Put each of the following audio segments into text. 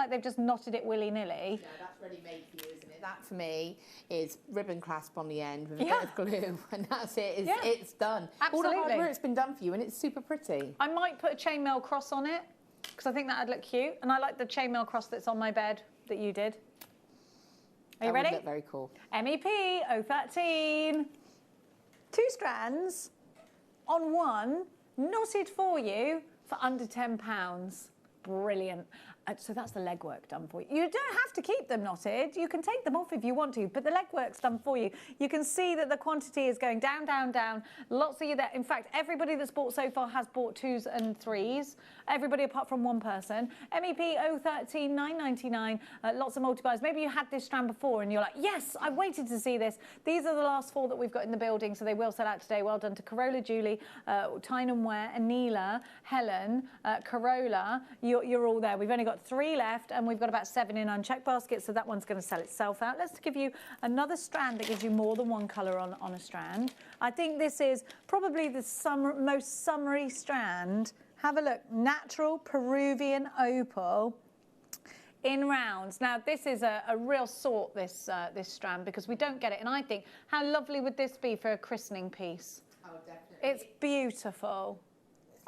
like they've just knotted it willy-nilly. Yeah, that's ready made for you, isn't it? That for me is ribbon clasp on the end with a bit of glue, and that's it. It's done. Absolutely. All the hard work's been done for you, and it's super pretty. I might put a chainmail cross on it because I think that'd look cute, and I like the chainmail cross that's on my bed that you did. Are you ready? That would look very cool. MEP 013. 2 strands on one, knotted for you for under £10. Brilliant. So that's the legwork done for you. You don't have to keep them knotted. You can take them off if you want to, but the legwork's done for you. You can see that the quantity is going down, down, down. Lots of you there. In fact, everybody that's bought so far has bought 2s and 3s. Everybody apart from one person. MEP 013, $9.99. Lots of multi-buys. Maybe you had this strand before and you're like, yes, I waited to see this. These are the last 4 that we've got in the building, so they will sell out today. Well done to Corolla, Julie, Tyne and Ware, Anila, Helen, Corolla. You're all there. We've only got 3 left, and we've got about 7 in unchecked baskets, so that one's going to sell itself out. Let's give you another strand that gives you more than one colour on a strand. I think this is probably the most summery strand. Have a look. Natural Peruvian opal in rounds. Now, this is a real sort, this strand, because we don't get it, and I think, how lovely would this be for a christening piece? Oh, definitely. It's beautiful.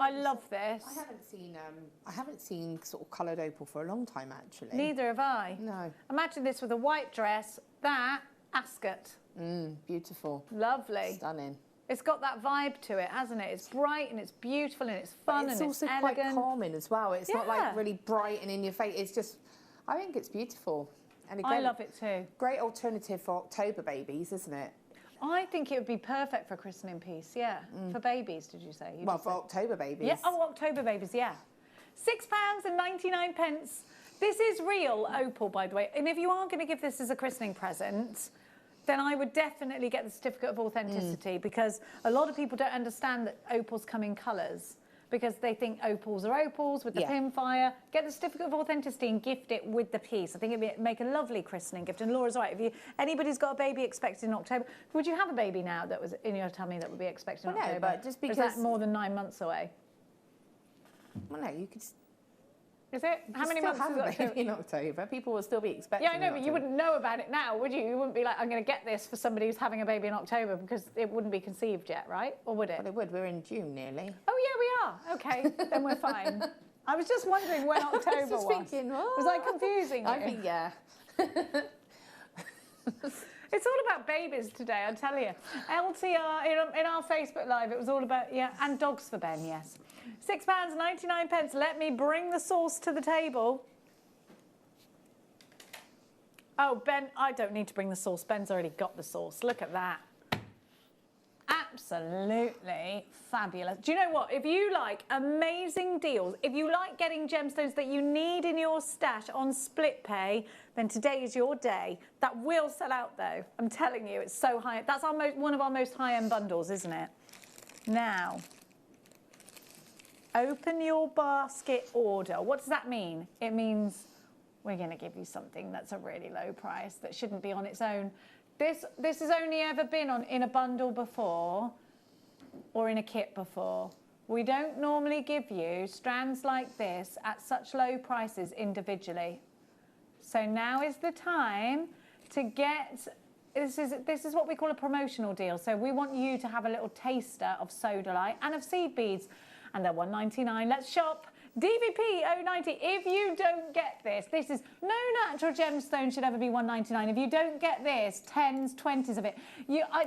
I love this. I haven't seen sort of coloured opal for a long time, actually. Neither have I. No. Imagine this with a white dress, that ascot. Beautiful. Lovely. Stunning. It's got that vibe to it, hasn't it? It's bright and it's beautiful and it's fun and it's also elegant. quite calming as well. It's not like really bright and in your face. It's just, I think it's beautiful. And again, I love it too. Great alternative for October babies, isn't it? I think it would be perfect for a christening piece, yeah. For babies, did you say? Well, for October babies. Yeah, oh, October babies, yeah. £6.99. This is real opal, by the way. And if you are going to give this as a christening present, then I would definitely get the certificate of authenticity, because a lot of people don't understand that opals come in colours, because they think opals are opals with the pin fire. Get the certificate of authenticity and gift it with the piece. I think it'd make a lovely christening gift. And Laura's right. If anybody's got a baby expected in October, would you have a baby now that was in your tummy that would be expected in October? No, but just because... Or is that more than 9 months away? Well, no, you could... Is it? How many months have a baby in October? People will still be expecting. Yeah, I know, but you wouldn't know about it now, would you? You wouldn't be like, I'm going to get this for somebody who's having a baby in October, because it wouldn't be conceived yet, right? Or would it? Well, it would. We're in June nearly. Oh, yeah, we are. Okay, then we're fine. I was just wondering when October was. Thinking, was I confusing you? I think, yeah. It's all about babies today, I'll tell you. LTR, in our Facebook Live, it was all about, and dogs for Ben, yes. £6.99. Let me bring the sauce to the table. Oh, Ben, I don't need to bring the sauce. Ben's already got the sauce. Look at that. Absolutely fabulous. Do you know what? If you like amazing deals, if you like getting gemstones that you need in your stash on split pay, then today is your day. That will sell out, though. I'm telling you, it's so high. That's one of our most high-end bundles, isn't it? Now, open your basket order. What does that mean? It means we're going to give you something that's a really low price that shouldn't be on its own. This has only ever been in a bundle before or in a kit before. We don't normally give you strands like this at such low prices individually. So now is the time to get, this is what we call a promotional deal. So we want you to have a little taster of sodalite and of seed beads, and they're $1.99. Let's shop. DVP 090, if you don't get this is no natural gemstone should ever be $1.99. If you don't get this, 10s, 20s of it.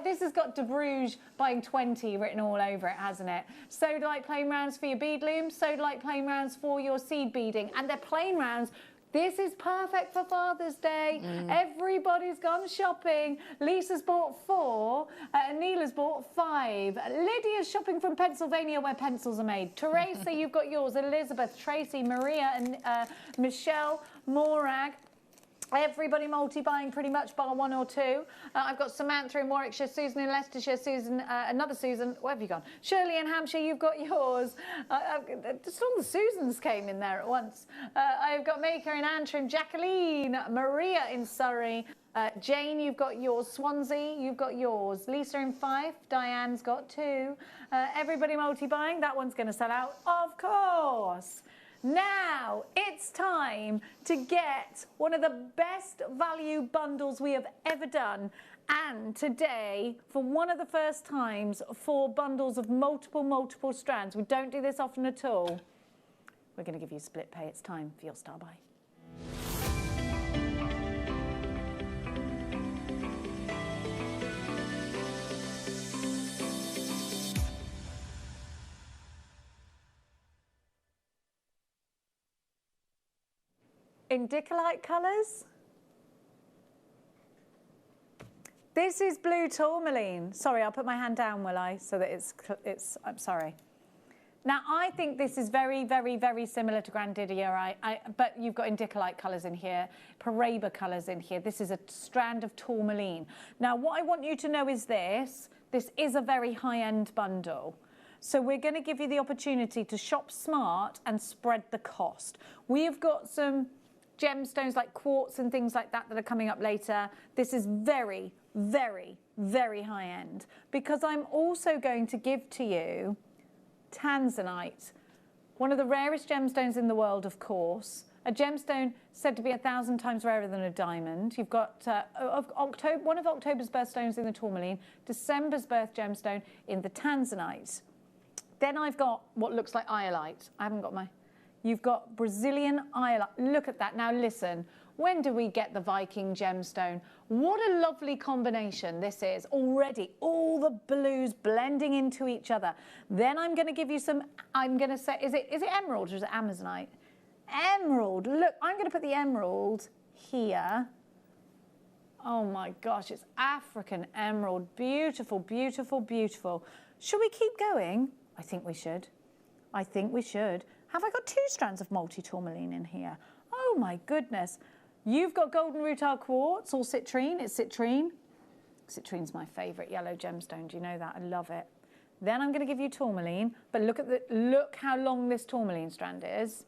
This has got De Bruges buying 20 written all over it, hasn't it? Sodalite plain rounds for your bead looms, sodalite plain rounds for your seed beading, and they're plain rounds. This is perfect for Father's Day. Everybody's gone shopping. Lisa's bought 4. Neela's bought 5. Lydia's shopping from Pennsylvania, where pencils are made. Teresa, you've got yours. Elizabeth, Tracy, Maria, and Michelle, Morag. Everybody multi-buying pretty much bar 1 or 2. I've got Samantha in Warwickshire, Susan in Leicestershire, Susan, another Susan, where have you gone? Shirley in Hampshire, you've got yours. Just all the Susans came in there at once. I've got Maker in Antrim, Jacqueline, Maria in Surrey, Jane, you've got yours. Swansea, you've got yours. Lisa in Fife, Diane's got 2. Everybody multi-buying, that one's going to sell out, of course. Now it's time to get one of the best value bundles we have ever done. And today, for one of the first times, 4 bundles of multiple strands. We don't do this often at all. We're going to give you split pay. It's time for your star buy. Indicolite colours. This is blue tourmaline. Sorry, I'll put my hand down, will I? So that I'm sorry. Now, I think this is very similar to Grandidia, but you've got indicolite colours in here, Paraiba colours in here. This is a strand of tourmaline. Now, what I want you to know is this is a very high-end bundle. So we're going to give you the opportunity to shop smart and spread the cost. We have got some gemstones like quartz and things like that are coming up later. This is very high end, because I'm also going to give to you tanzanite, one of the rarest gemstones in the world, of course. A gemstone said to be 1,000 times rarer than a diamond. You've got one of October's birthstones in the tourmaline, December's birth gemstone in the tanzanite. Then I've got what looks like iolite. I haven't got my... You've got Brazilian iolite. Look at that. Now listen, when do we get the Viking gemstone? What a lovely combination this is. Already, all the blues blending into each other. Then I'm going to give you some, I'm going to say, is it emerald or is it amazonite? Emerald. Look, I'm going to put the emerald here. Oh my gosh, it's African emerald. Beautiful, beautiful, beautiful. Should we keep going? I think we should. I think we should. Have I got 2 strands of multi-tourmaline in here? Oh my goodness. You've got golden rutile quartz or citrine. It's citrine. Citrine's my favourite yellow gemstone. Do you know that? I love it. Then I'm going to give you tourmaline. But look how long this tourmaline strand is.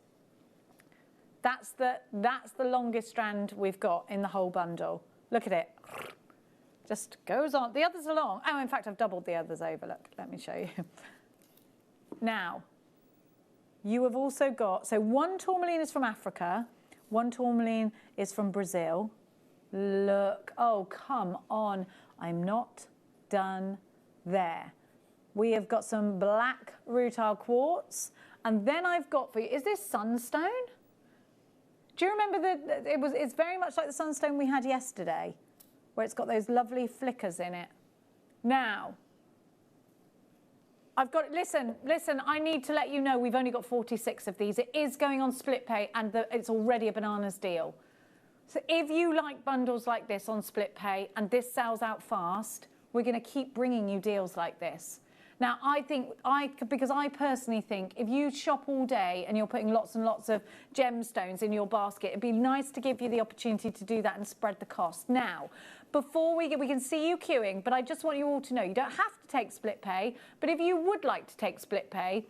That's the longest strand we've got in the whole bundle. Look at it. Just goes on. The others are long. Oh, in fact, I've doubled the others over. Look, let me show you. Now, you have also got, so 1 tourmaline is from Africa, 1 tourmaline is from Brazil. Look, oh, come on. I'm not done there. We have got some black rutile quartz. And then I've got for you, is this sunstone? Do you remember it's very much like the sunstone we had yesterday, where it's got those lovely flickers in it. Now, I've got, listen, I need to let you know we've only got 46 of these. It is going on split pay and it's already a bananas deal. So if you like bundles like this on split pay and this sells out fast, we're going to keep bringing you deals like this. Now, because I personally think if you shop all day and you're putting lots and lots of gemstones in your basket, it'd be nice to give you the opportunity to do that and spread the cost. Now, before we can see you queuing, but I just want you all to know you don't have to take split pay, but if you would like to take split pay,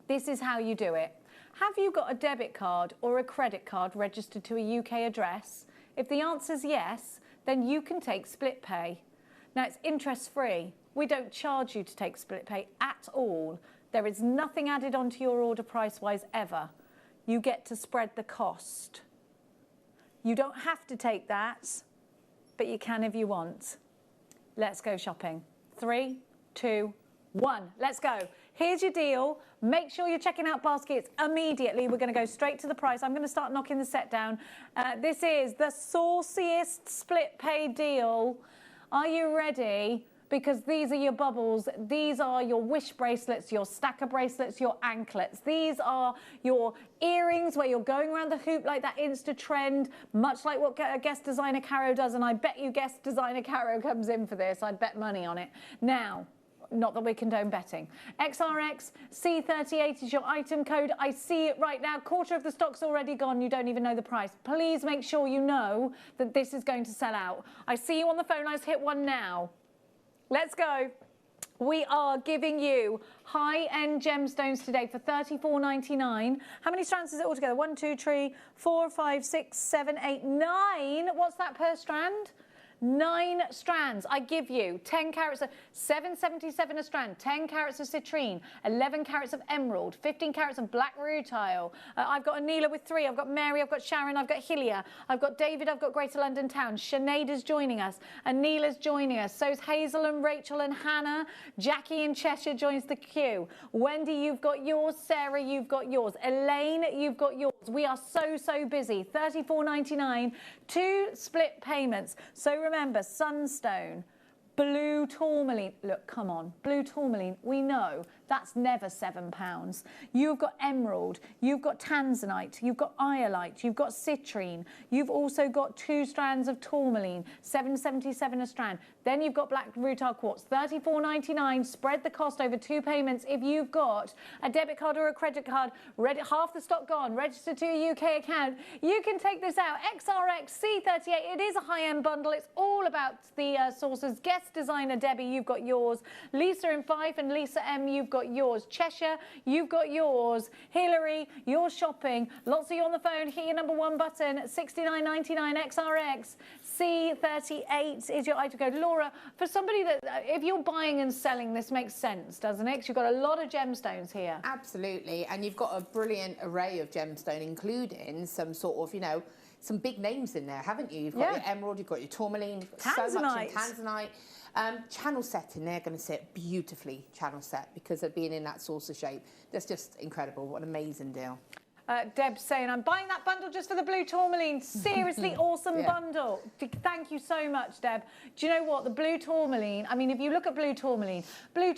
this is how you do it. Have you got a debit card or a credit card registered to a UK address? If the answer is yes, then you can take split pay. Now, it's interest-free. We don't charge you to take split pay at all. There is nothing added onto your order price-wise ever. You get to spread the cost. You don't have to take that, but you can if you want. Let's go shopping. 3, 2, 1. Let's go. Here's your deal. Make sure you're checking out baskets immediately. We're going to go straight to the price. I'm going to start knocking the set down. This is the sauciest split pay deal. Are you ready? Because these are your bubbles. These are your wish bracelets, your stacker bracelets, your anklets. These are your earrings where you're going around the hoop like that Insta trend, much like what guest designer Caro does. And I bet you guest designer Caro comes in for this. I'd bet money on it. Now, not that we condone betting. XRX C38 is your item code. I see it right now. Quarter of the stock's already gone. You don't even know the price. Please make sure you know that this is going to sell out. I see you on the phone. Let's hit one now. Let's go. We are giving you high-end gemstones today for $34.99. How many strands is it altogether? 1, 2, 3, 4, 5, 6, 7, 8, 9. What's that per strand? 9 strands. I give you 10 carats of 777 a strand, 10 carats of citrine, 11 carats of emerald, 15 carats of black rutile. I've got Anila with 3. I've got Mary, I've got Sharon, I've got Hilia, I've got David, I've got Greater London Town. Sinead's joining us. Anila's joining us. So's Hazel and Rachel and Hannah. Jackie in Cheshire joins the queue. Wendy, you've got yours. Sarah, you've got yours. Elaine, you've got yours. We are so busy. £34.99, 2 split payments. So remember, sunstone, blue tourmaline. Look, come on, blue tourmaline. We know that's never £7. You've got emerald, you've got tanzanite, you've got iolite, you've got citrine. You've also got 2 strands of tourmaline, £7.77 a strand. Then you've got black rutile quartz, £34.99. Spread the cost over 2 payments. If you've got a debit card or a credit card, half the stock gone, registered to a UK account, you can take this out. XRX C38, it is a high-end bundle. It's all about the sources. Guest designer Debbie, you've got yours. Lisa in Fife and Lisa M, you've got yours. Cheshire, you've got yours. Hilary, you're shopping. Lots of you on the phone. Hit your number 1 button. $69.99 XRX. C38 is your item code. Laura, for somebody that, if you're buying and selling, this makes sense, doesn't it? 'Cause you've got a lot of gemstones here. Absolutely, and you've got a brilliant array of gemstone, including some sort of, you know, some big names in there, haven't you? You've got your emerald, you've got your tourmaline, you've got so much in tanzanite. Channel set in there, going to sit beautifully, channel set, because of being in that saucer shape. That's just incredible. What an amazing deal. Deb's saying, I'm buying that bundle just for the blue tourmaline. Seriously awesome bundle. Thank you so much, Deb. Do you know what? The blue tourmaline, I mean, if you look at blue tourmaline, we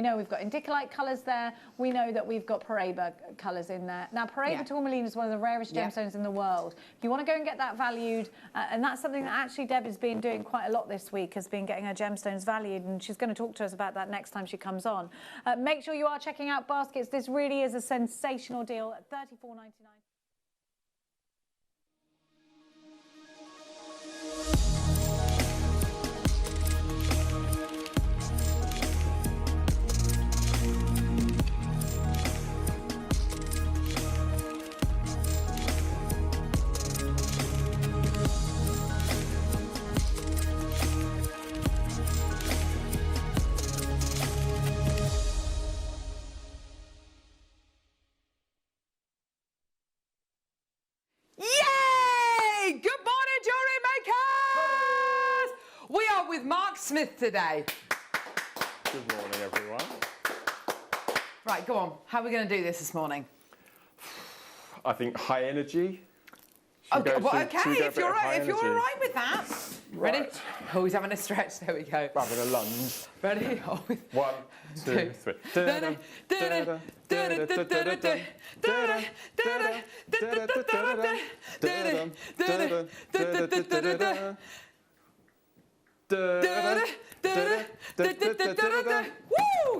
know we've got indicolite colours there. We know that we've got Paraiba colours in there. Now, Paraiba tourmaline is one of the rarest gemstones in the world. If you want to go and get that valued, and that's something that actually Deb has been doing quite a lot this week, has been getting her gemstones valued, and she's going to talk to us about that next time she comes on. Make sure you are checking out baskets. This really is a sensational deal at $34.99. Smith today. Good morning, everyone. Right, go on. How are we going to do this morning? I think high energy. Okay, well, if you're all right with that. Ready? Right. Oh, he's having a stretch. There we go. Having a lunge. Ready? 1, 2, 3. Woo!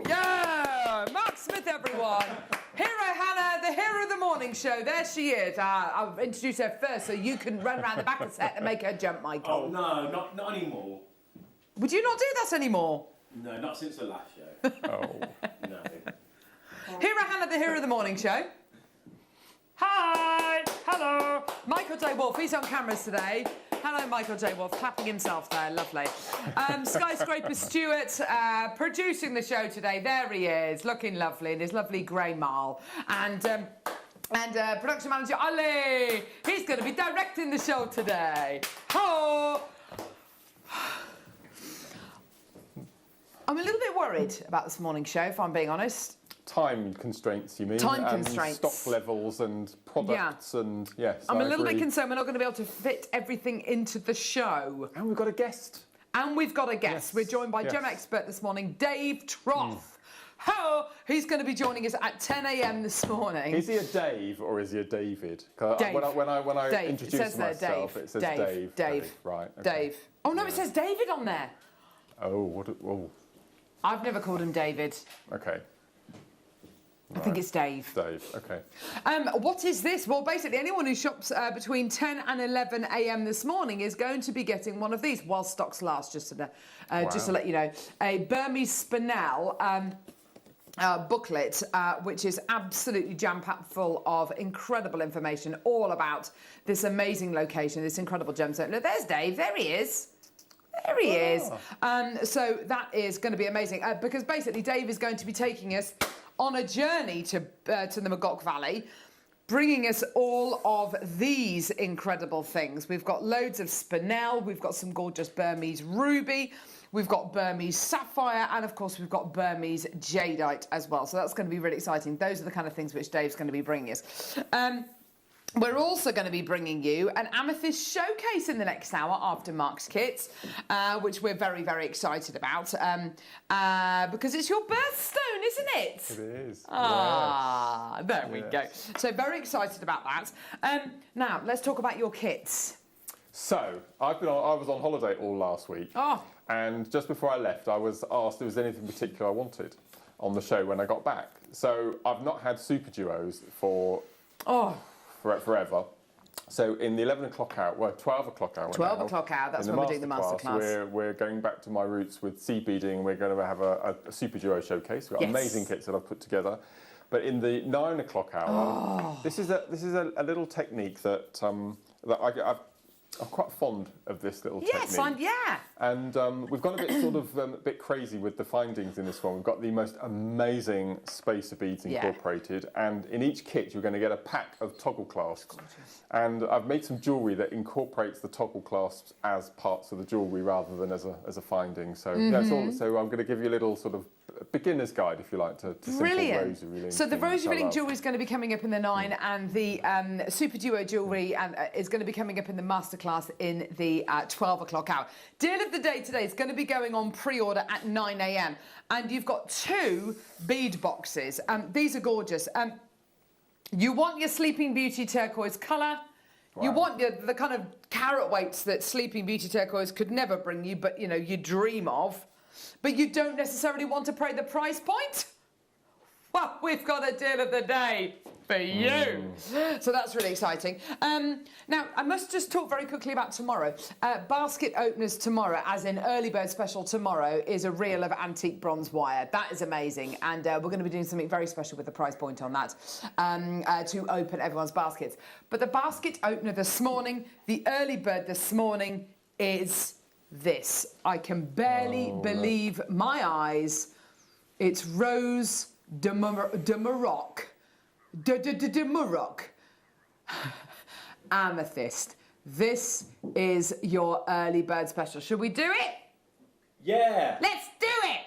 Yeah! Mark Smith, everyone. Hero Hannah, the hero of the morning show. There she is. I'll introduce her first so you can run around the back of the set and make her jump, Michael. Oh, no, not anymore. Would you not do that anymore? No, not since the last show. Oh. No. Hero Hannah, the hero of the morning show. Hi! Hello! Michael J. Wolf, he's on cameras today. Hello, Michael J. Wolf, clapping himself there, lovely. Skyscraper Stewart, producing the show today. There he is, looking lovely in his lovely grey marl. And production manager Ali, he's going to be directing the show today. Oh! I'm a little bit worried about this morning show, if I'm being honest. Time constraints, you mean? Time constraints. Stock levels and products and, yes, I'm a little bit concerned we're not going to be able to fit everything into the show. And we've got a guest. Yes. We're joined by gem expert this morning, Dave Troth. He's going to be joining us at 10 a.m. this morning. Is he a Dave or is he a David? Dave. When I Dave. introduce myself, it says Dave. Dave. Right. Okay. Dave. Oh, no, it says David on there. Oh. I've never called him David. Okay. I think it's Dave. Dave, okay. What is this? Well, basically, anyone who shops between 10 and 11 a.m. this morning is going to be getting one of these while stocks last, just to let you know. A Burmese Spinel booklet, which is absolutely jam-packed full of incredible information all about this amazing location, this incredible gemstone. Look, there's Dave. There he is. There he is. So that is going to be amazing because basically Dave is going to be taking us on a journey to the Magog Valley, bringing us all of these incredible things. We've got loads of spinel, we've got some gorgeous Burmese ruby, we've got Burmese sapphire, and of course we've got Burmese jadeite as well. So that's going to be really exciting. Those are the kind of things which Dave's going to be bringing us. We're also going to be bringing you an amethyst showcase in the next hour after Mark's kits, which we're very, very excited about because it's your birthstone, isn't it? It is. Ah, yes. There we go. So very excited about that. Now, let's talk about your kits. So, I was on holiday all last week. Oh. And just before I left, I was asked if there was anything particular I wanted on the show when I got back. So, I've not had super duos for forever. So in the 11 o'clock hour, well, 12 o'clock hour. 12 o'clock hour, that's when we're doing the masterclass. We're going back to my roots with seed beading. We're going to have a super duo showcase. We've got amazing kits that I've put together. But in the 9 o'clock hour, this is a little technique that I'm quite fond of this little technique. Yes, And we've gone a bit crazy with the findings in this one. We've got the most amazing spacer beads incorporated, and in each kit you're going to get a pack of toggle clasps. And I've made some jewellery that incorporates the toggle clasps as parts of the jewellery rather than as a finding. So so I'm going to give you a little sort of beginner's guide, if you like, to simple rosary link. So the rosary link jewellery is going to be coming up in the 9, and the super duo jewellery is going to be coming up in the masterclass in the 12 o'clock hour. Deal of the day today is going to be going on pre-order at 9 a.m. and you've got 2 bead boxes. These are gorgeous. You want your Sleeping Beauty turquoise colour. Wow. You want the kind of carat weights that Sleeping Beauty turquoise could never bring you, but you dream of. But you don't necessarily want to pay the price point? Well, we've got a deal of the day for you. So that's really exciting. Now, I must just talk very quickly about tomorrow. Basket openers tomorrow, as in early bird special tomorrow, is a reel of antique bronze wire. That is amazing. And we're going to be doing something very special with the price point on that to open everyone's baskets. But the basket opener this morning, the early bird this morning is this. I can barely believe my eyes. It's Rose de Maroc. De Maroc. Amethyst. This is your early bird special. Should we do it? Yeah. Let's do it.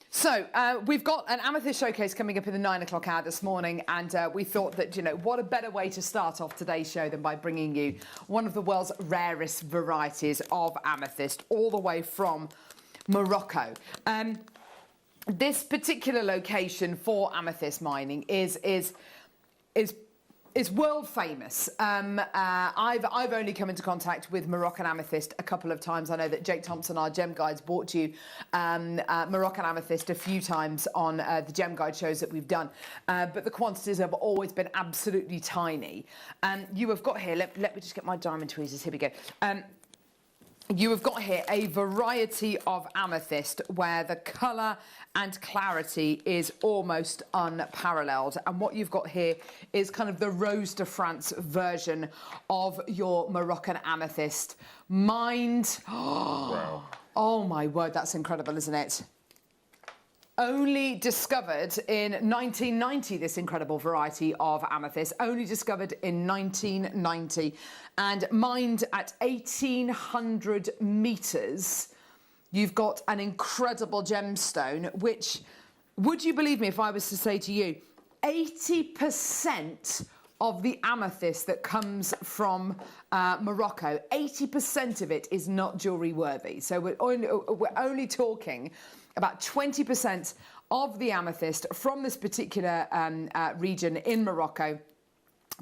So we've got an amethyst showcase coming up in the 9 o'clock hour this morning, and we thought that, what a better way to start off today's show than by bringing you one of the world's rarest varieties of amethyst, all the way from Morocco. This particular location for amethyst mining is world famous. I've only come into contact with Moroccan amethyst a couple of times. I know that Jake Thompson, our gem guides, brought you Moroccan amethyst a few times on the gem guide shows that we've done, but the quantities have always been absolutely tiny. You have got here, let me just get my diamond tweezers, here we go. You have got here a variety of amethyst where the colour and clarity is almost unparalleled. And what you've got here is kind of the Rose de France version of your Moroccan amethyst. Mined. Wow. Oh my word, that's incredible, isn't it? Only discovered in 1990, this incredible variety of amethyst, only discovered in 1990 and mined at 1,800 metres. You've got an incredible gemstone, which, would you believe me if I was to say to you, 80% of the amethyst that comes from Morocco, 80% of it is not jewellery worthy. So we're only talking about 20% of the amethyst from this particular region in Morocco,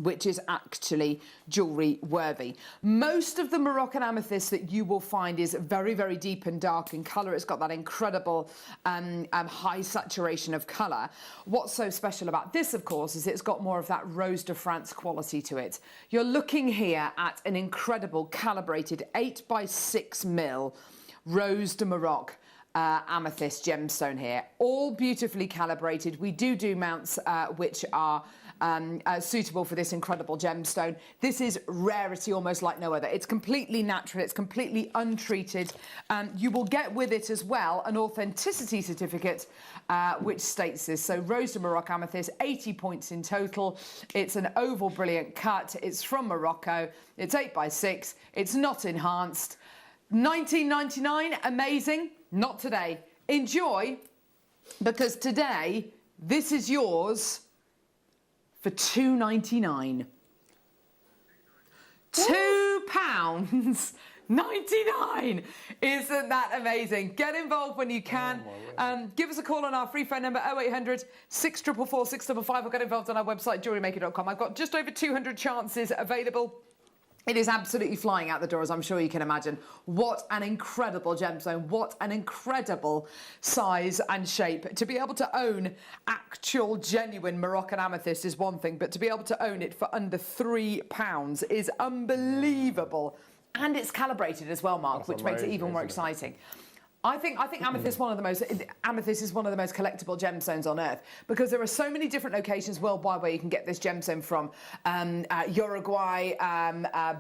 which is actually jewellery worthy. Most of the Moroccan amethyst that you will find is very, very deep and dark in colour. It's got that incredible high saturation of colour. What's so special about this, of course, is it's got more of that Rose de France quality to it. You're looking here at an incredible calibrated 8 by 6 mil Rose de Maroc amethyst gemstone here, all beautifully calibrated. We do mounts which are suitable for this incredible gemstone. This is rarity almost like no other. It's completely natural, it's completely untreated. You will get with it as well an authenticity certificate which states this. So Rose de Morocco amethyst, 80 points in total. It's an oval brilliant cut. It's from Morocco. It's 8x6. It's not enhanced. $19.99, amazing. Not today. Enjoy, because today this is yours for £2.99. £2.99. Isn't that amazing? Get involved when you can. Give us a call on our free phone number 0800 644 655 or get involved on our website JewelleryMaker.com. I've got just over 200 chances available. It is absolutely flying out the door, as I'm sure you can imagine. What an incredible gemstone. What an incredible size and shape. To be able to own actual, genuine Moroccan amethyst is one thing, but to be able to own it for under £3 is unbelievable. And it's calibrated as well, Mark, which makes it even more exciting. I think amethyst is one of the most collectible gemstones on earth, because there are so many different locations worldwide where you can get this gemstone from. Uruguay,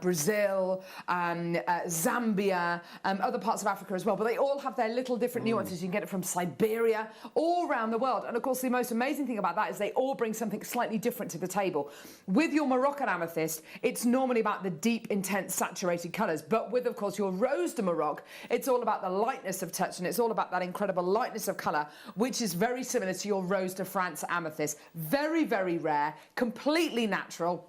Brazil, Zambia, other parts of Africa as well. But they all have their little different nuances. You can get it from Siberia, all around the world. And of course, the most amazing thing about that is they all bring something slightly different to the table. With your Moroccan amethyst, it's normally about the deep, intense, saturated colours. But with, of course, your Rose de Morocco, it's all about the lightness of touch, and it's all about that incredible lightness of colour, which is very similar to your Rose de France amethyst. Very, very rare, completely natural.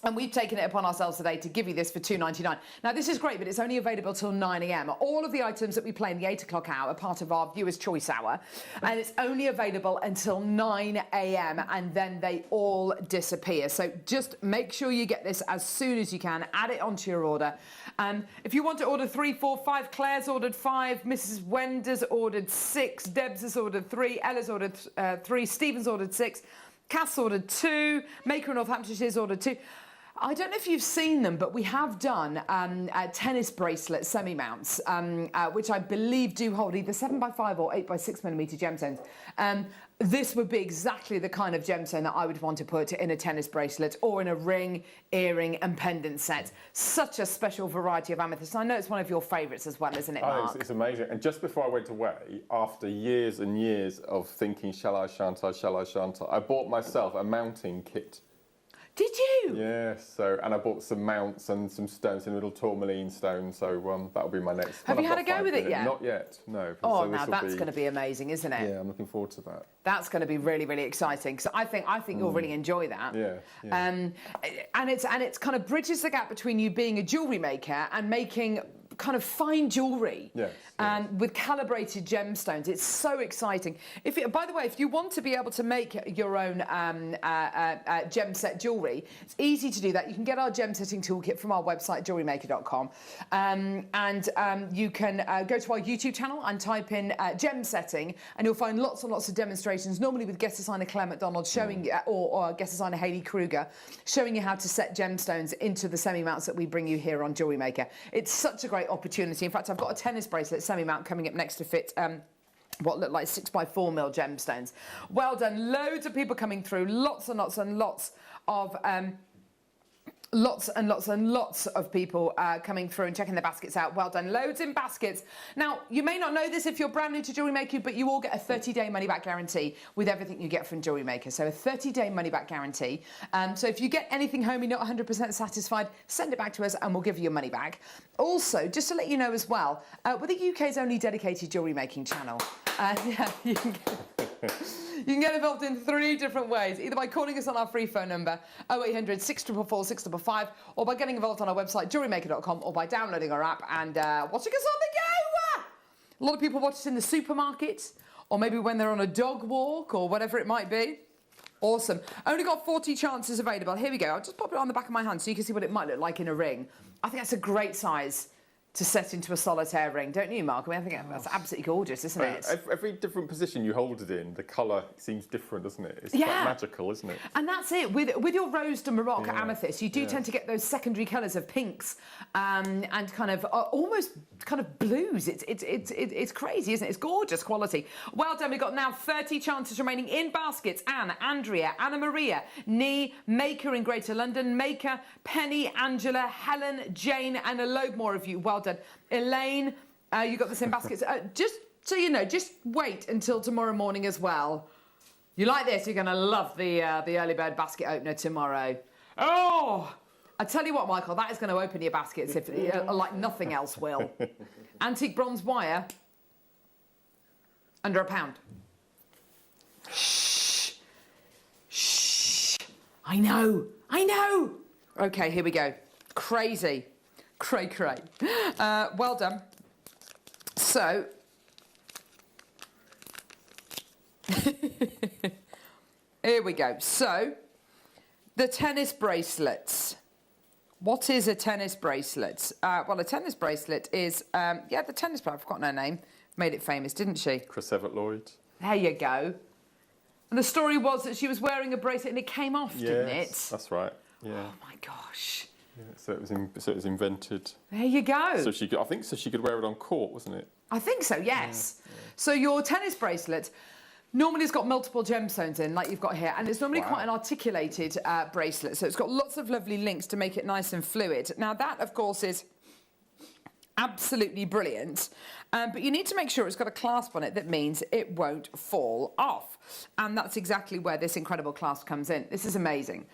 And we've taken it upon ourselves today to give you this for £2.99. Now, this is great, but it's only available till 9 a.m. All of the items that we play in the 8 o'clock hour are part of our Viewers' Choice Hour, and it's only available until 9 a.m, and then they all disappear. So just make sure you get this as soon as you can. Add it onto your order. If you want to order 3, 4, 5, Claire's ordered 5, Mrs. Wender's ordered 6, Deb's has ordered 3, Ella's ordered 3, Stephen's ordered 6, Cass ordered 2, Maker in Northamptonshire's ordered 2. I don't know if you've seen them, but we have done tennis bracelet semi-mounts, which I believe do hold either 7x5 or 8x6mm gemstones. This would be exactly the kind of gemstone that I would want to put in a tennis bracelet or in a ring, earring and pendant set. Such a special variety of amethyst. I know it's one of your favourites as well, isn't it, Mark? It's amazing. And just before I went away, after years and years of thinking, shall I, shan't I, I bought myself a mounting kit. Did you? Yes, and I bought some mounts and some stones, some little tourmaline stones, so that'll be my next. Have you had a go with it yet? Not yet, no. Oh, so now that's going to be amazing, isn't it? Yeah, I'm looking forward to that. That's going to be really, really exciting. So I think you'll really enjoy that. Yeah. And it's kind of bridges the gap between you being a jewellery maker and making kind of fine jewellery. Yes. With calibrated gemstones. It's so exciting. By the way, if you want to be able to make your own gem set jewellery, it's easy to do that. You can get our gem setting toolkit from our website, JewelleryMaker.com. You can go to our YouTube channel and type in gem setting, and you'll find lots and lots of demonstrations, normally with guest designer Claire McDonald showing or guest designer Hayley Kruger, showing you how to set gemstones into the semi-mounts that we bring you here on Jewellery Maker. It's such a great opportunity. In fact, I've got a tennis bracelet semi-mount coming up next to fit what look like 6x4mm gemstones. Well done. Loads of people coming through. Lots and lots and lots of lots and lots and lots of people coming through and checking their baskets out. Well done. Loads in baskets. Now, you may not know this if you're brand new to Jewellery Maker, but you all get a 30-day money-back guarantee with everything you get from Jewellery Maker. So a 30-day money-back guarantee. So if you get anything home you're not 100% satisfied, send it back to us and we'll give you your money back. Also, just to let you know as well, we're the UK's only dedicated jewellery making channel. Yeah, you can get involved in 3 different ways, either by calling us on our free phone number 0800 644 655, or by getting involved on our website JewelleryMaker.com, or by downloading our app and watching us on the go. A lot of people watch us in the supermarket, or maybe when they're on a dog walk, or whatever it might be. Awesome. Only got 40 chances available. Here we go. I'll just pop it on the back of my hand so you can see what it might look like in a ring. I think that's a great size. to set into a solitaire ring, don't you, Mark? I mean, I think that's absolutely gorgeous, isn't it? Every different position you hold it in, the colour seems different, doesn't it? It's quite magical, isn't it? And that's it. With your rose de Morocco amethyst, you do tend to get those secondary colours of pinks and kind of almost kind of blues. It's crazy, isn't it? It's gorgeous quality. Well done. We've got now 30 chances remaining in baskets. Anne, Andrea, Anna Maria, Nee, Maker in Greater London, Maker, Penny, Angela, Helen, Jane, and a load more of you. Well done. Elaine, you got this in baskets. Just so you know, just wait until tomorrow morning as well. You like this, you're going to love the early bird basket opener tomorrow. Oh, I tell you what, Michael, that is going to open your baskets if like nothing else will. Antique bronze wire, under £1. Shh. Shh. I know. Okay, here we go. Crazy. Cray. Well done. So, here we go. So, the tennis bracelets. What is a tennis bracelet? Well, a tennis bracelet is, the tennis player, I've forgotten her name, made it famous, didn't she? Chris Evert-Lloyd. There you go. And the story was that she was wearing a bracelet and it came off, didn't it? That's right. Yeah. Oh my gosh. Yeah, so it was invented. There you go. So she could wear it on court, wasn't it? I think so, yes. Yeah. So your tennis bracelet normally has got multiple gemstones in, like you've got here, and it's normally quite an articulated bracelet. So it's got lots of lovely links to make it nice and fluid. Now that, of course, is absolutely brilliant, but you need to make sure it's got a clasp on it that means it won't fall off. And that's exactly where this incredible clasp comes in. This is amazing.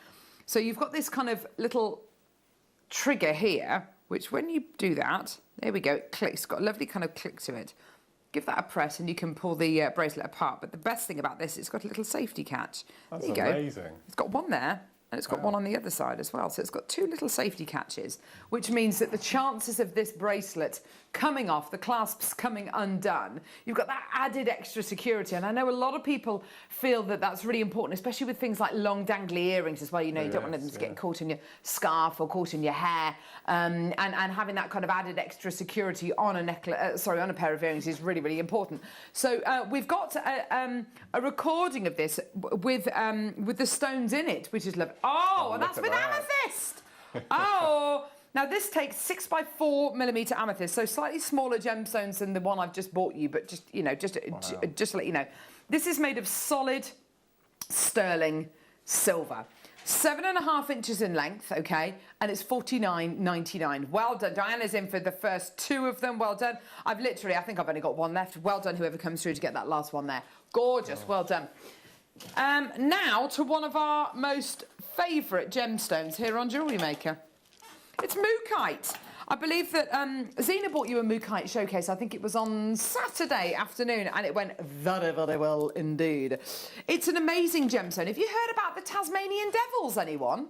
So you've got this kind of little trigger here, which when you do that, there we go, it clicks. It's got a lovely kind of click to it. Give that a press and you can pull the bracelet apart. But the best thing about this, it's got a little safety catch. That's there you amazing. Go. It's got one there and it's got one on the other side as well. So it's got two little safety catches, which means that the chances of this bracelet coming off, the clasps coming undone, you've got that added extra security. And I know a lot of people feel that that's really important, especially with things like long dangly earrings as well. You know, you don't want them to get caught in your scarf or caught in your hair. And having that kind of added extra security on a necklace, on a pair of earrings is really, really important. So we've got a recording of this with the stones in it, which is lovely. Oh, and that's with amethyst. Oh. Now, this takes 6x4mm amethyst, so slightly smaller gemstones than the one I've just bought you, but just to let you know. This is made of solid sterling silver. 7.5 inches in length, okay, and it's $49.99. Well done. Diana's in for the first two of them. Well done. I think I've only got one left. Well done, whoever comes through to get that last one there. Gorgeous. Well done. Now to one of our most favourite gemstones here on Jewellery Maker. It's mookaite. I believe that Zena bought you a mookaite showcase. I think it was on Saturday afternoon, and it went very, very well indeed. It's an amazing gemstone. Have you heard about the Tasmanian devils, anyone?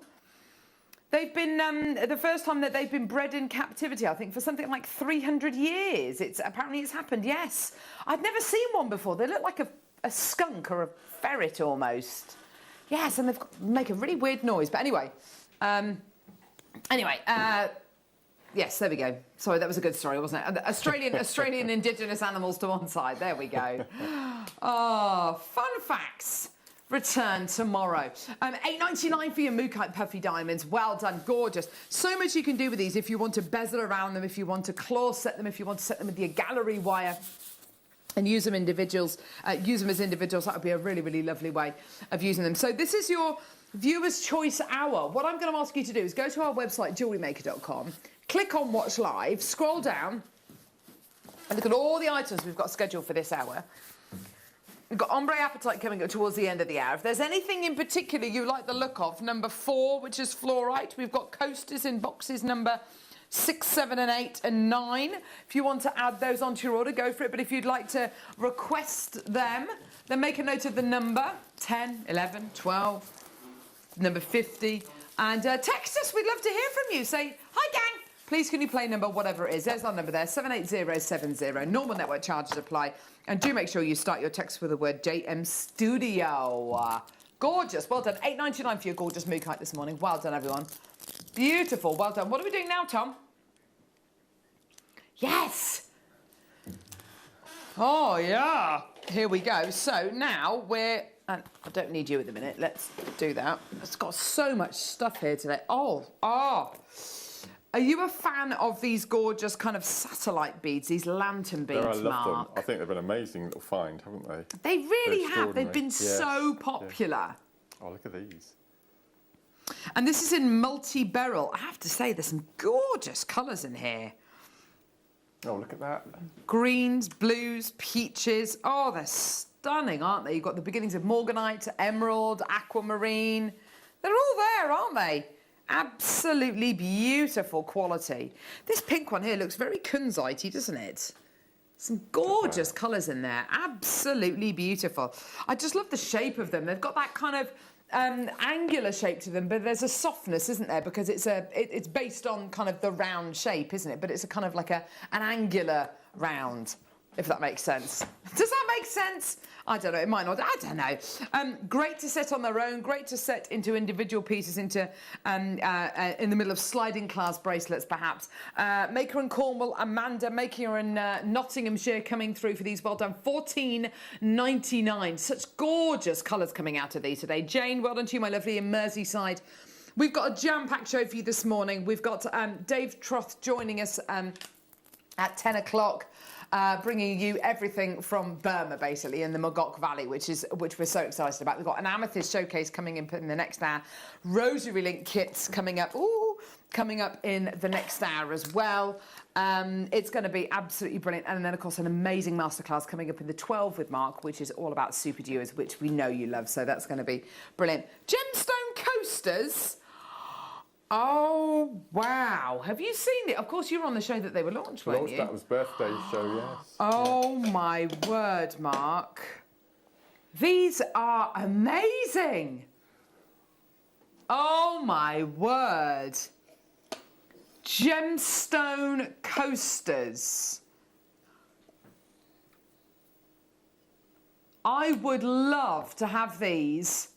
They've been the first time that they've been bred in captivity, I think, for something like 300 years. Apparently it's happened. Yes, I'd never seen one before. They look like a skunk or a ferret almost. Yes, and they make a really weird noise. But anyway. Yes, there we go. Sorry, that was a good story, wasn't it? Australian indigenous animals to one side. There we go. Oh, fun facts. Return tomorrow. $8.99 for your mookaite puffy diamonds. Well done, gorgeous. So much you can do with these if you want to bezel around them, if you want to claw set them, if you want to set them with your gallery wire and use them as individuals. That would be a really, really lovely way of using them. So this is your Viewers' Choice Hour. What I'm going to ask you to do is go to our website, jewellerymaker.com, click on Watch Live, scroll down, and look at all the items we've got scheduled for this hour. We've got Ombre Apatite coming up towards the end of the hour. If there's anything in particular you like the look of, number 4, which is fluorite, we've got coasters in boxes number 6, 7 and 8 and 9. If you want to add those onto your order, go for it. But if you'd like to request them, then make a note of the number 10, 11, 12, number 50, and text us. We'd love to hear from you. Say, hi gang, please can you play number whatever it is. There's our number there, 78070. Normal network charges apply, and do make sure you start your text with the word JM Studio. Gorgeous. Well done. $8.99 for your gorgeous mookaite this morning. Well done, everyone. Beautiful. Well done. What are we doing now, Tom? Yes. Oh, yeah. Here we go. So now we're... And I don't need you at the minute. Let's do that. It's got so much stuff here today. Oh. Are you a fan of these gorgeous kind of satellite beads, these lantern beads, I love Mark? them. I think they've been an amazing little find, haven't they? They really have. They've been so popular. Yeah. Oh, look at these. And this is in multi-beryl. I have to say, there's some gorgeous colours in here. Oh, look at that. Greens, blues, peaches. Oh, they're stunning, aren't they? You've got the beginnings of morganite, emerald, aquamarine. They're all there, aren't they? Absolutely beautiful quality. This pink one here looks very kunzite-y, doesn't it? Some gorgeous colours in there. Absolutely beautiful. I just love the shape of them. They've got that kind of angular shape to them, but there's a softness, isn't there? Because it's based on kind of the round shape, isn't it? But it's a kind of like an angular round, if that makes sense. Does that make sense? I don't know. It might not. I don't know. Great to set on their own. Great to set into individual pieces, into in the middle of sliding clasp bracelets, perhaps. Maker in Cornwall, Amanda, Maker in Nottinghamshire, coming through for these. Well done. $14.99. Such gorgeous colours coming out of these today. Jane, well done to you, my lovely, in Merseyside. We've got a jam-packed show for you this morning. We've got Dave Troth joining us at 10 o'clock. Bringing you everything from Burma, basically, in the Mogok Valley, which we're so excited about. We've got an amethyst showcase coming in the next hour. Rosary link kits coming up. Coming up in the next hour as well. It's going to be absolutely brilliant. And then, of course, an amazing masterclass coming up in the 12 with Mark, which is all about super dewars, which we know you love. So that's going to be brilliant. Gemstone coasters. Oh, wow. Have you seen it? Of course, you were on the show that they were launched, weren't you? That was birthday show, yes. Oh, my word, Mark. These are amazing. Oh, my word. Gemstone coasters. I would love to have these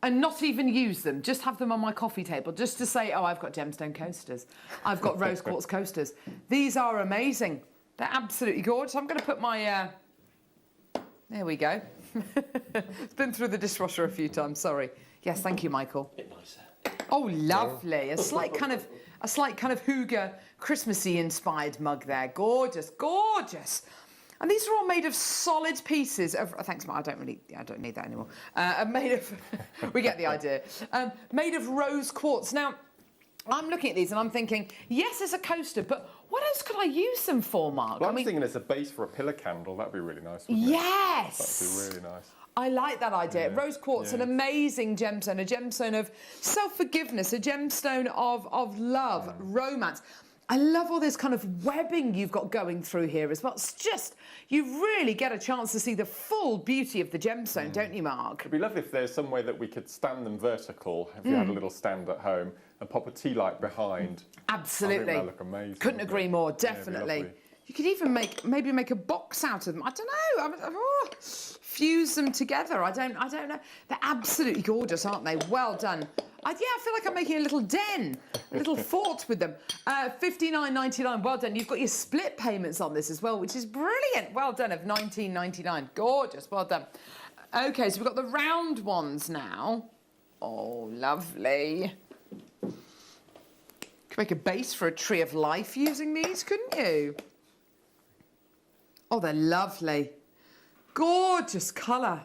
and not even use them, just have them on my coffee table, just to say, oh, I've got gemstone coasters. I've got rose quartz coasters. These are amazing. They're absolutely gorgeous. I'm going to put my... There we go. It's been through the dishwasher a few times, sorry. Yes, thank you, Michael. A bit nicer. Oh, lovely. A slight kind of Hygge Christmassy inspired mug there. Gorgeous, gorgeous. And these are all made of solid pieces of... thanks, Mark. I don't need that anymore. Made of... we get the idea. Made of rose quartz. Now, I'm looking at these and I'm thinking, yes, it's a coaster, but what else could I use them for, Mark? Well, I was thinking as a base for a pillar candle. That'd be really nice, wouldn't yes! it? That'd be really nice. I like that idea. Yeah. Rose quartz, an amazing gemstone, a gemstone of self-forgiveness, a gemstone of love, romance. I love all this kind of webbing you've got going through here as well. It's just, you really get a chance to see the full beauty of the gemstone, don't you, Mark? It'd be lovely if there's some way that we could stand them vertical, if you had a little stand at home, and pop a tea light behind. Absolutely. I think that'd look amazing. Couldn't agree more, definitely. Yeah, you could even maybe make a box out of them. I don't know. Fuse them together. I don't know. They're absolutely gorgeous, aren't they? Well done. I feel like I'm making a little den, a little fort with them. $59.99. Well done. You've got your split payments on this as well, which is brilliant. Well done. Of $19.99. Gorgeous. Well done. Okay, so we've got the round ones now. Oh, lovely. Could make a base for a tree of life using these, couldn't you? Oh, they're lovely. Gorgeous colour.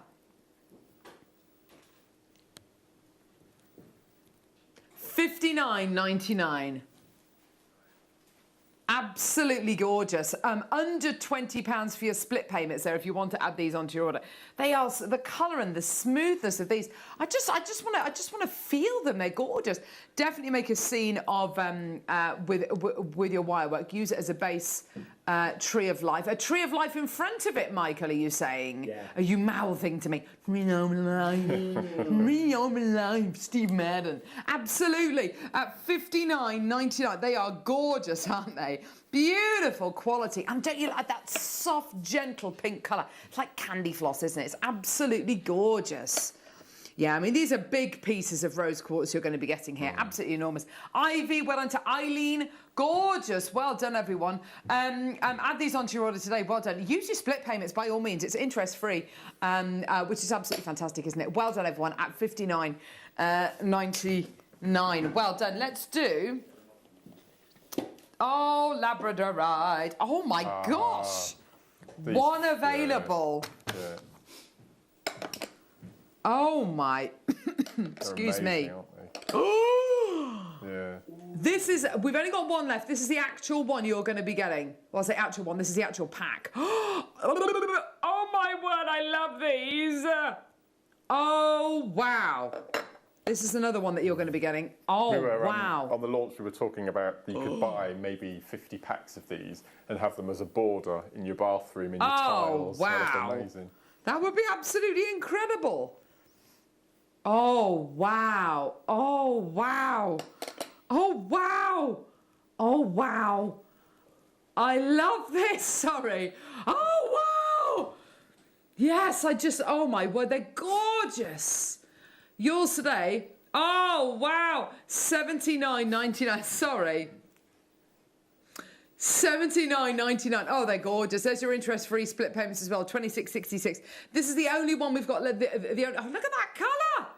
$59.99. Absolutely gorgeous. Under £20 for your split payments there if you want to add these onto your order. They are the colour and the smoothness of these. I just want to feel them. They're gorgeous. Definitely make a scene of with your wire work. Use it as a base. Tree of life. A tree of life in front of it, Michael, are you saying? Yeah. Are you mouthing to me? Tree of life, Steve Madden. Absolutely. At $59.99. They are gorgeous, aren't they? Beautiful quality. And don't you like that soft, gentle pink colour? It's like candy floss, isn't it? It's absolutely gorgeous. Yeah, I mean, these are big pieces of rose quartz you're going to be getting here. Absolutely enormous. Ivy, well done to Eileen. Gorgeous. Well done, everyone. Add these onto your order today. Well done. Use your split payments by all means. It's interest-free, which is absolutely fantastic, isn't it? Well done, everyone, at $59.99. Well done. Let's do... Oh, Labradorite. Oh, my gosh. One available. Yeah. Oh my, excuse me. Yeah. This is, we've only got one left. This is the actual one you're going to be getting. Well, I say actual one, this is the actual pack. Oh my word, I love these. Oh, wow. This is another one that you're going to be getting. Oh, wow. On the launch, we were talking about you could buy maybe 50 packs of these and have them as a border in your bathroom, in your tiles. Wow. That's amazing. That would be absolutely incredible. Oh, wow. Oh, wow. Oh, wow. Oh, wow. I love this. Sorry. Oh, wow. Yes, oh, my word. They're gorgeous. Yours today. Oh, wow. $79.99. Sorry. $79.99. Oh, they're gorgeous. There's your interest-free split payments as well. $26.66. This is the only one we've got. Oh, look at that colour.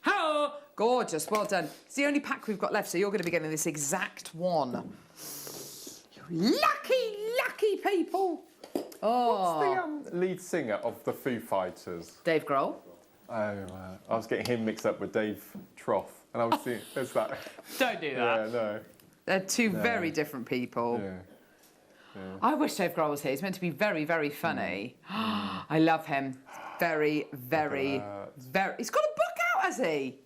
Oh, gorgeous. Well done. It's the only pack we've got left, so you're going to be getting this exact one. You lucky, lucky people. Oh. What's the lead singer of the Foo Fighters? Dave Grohl. Oh, I was getting him mixed up with Dave Troth, and I was thinking, there's that. Don't do that. Yeah, no. They're two very different people. Yeah. I wish Dave Grohl was here. He's meant to be very, very funny. I love him. Very, very, very... He's got a book out, has he?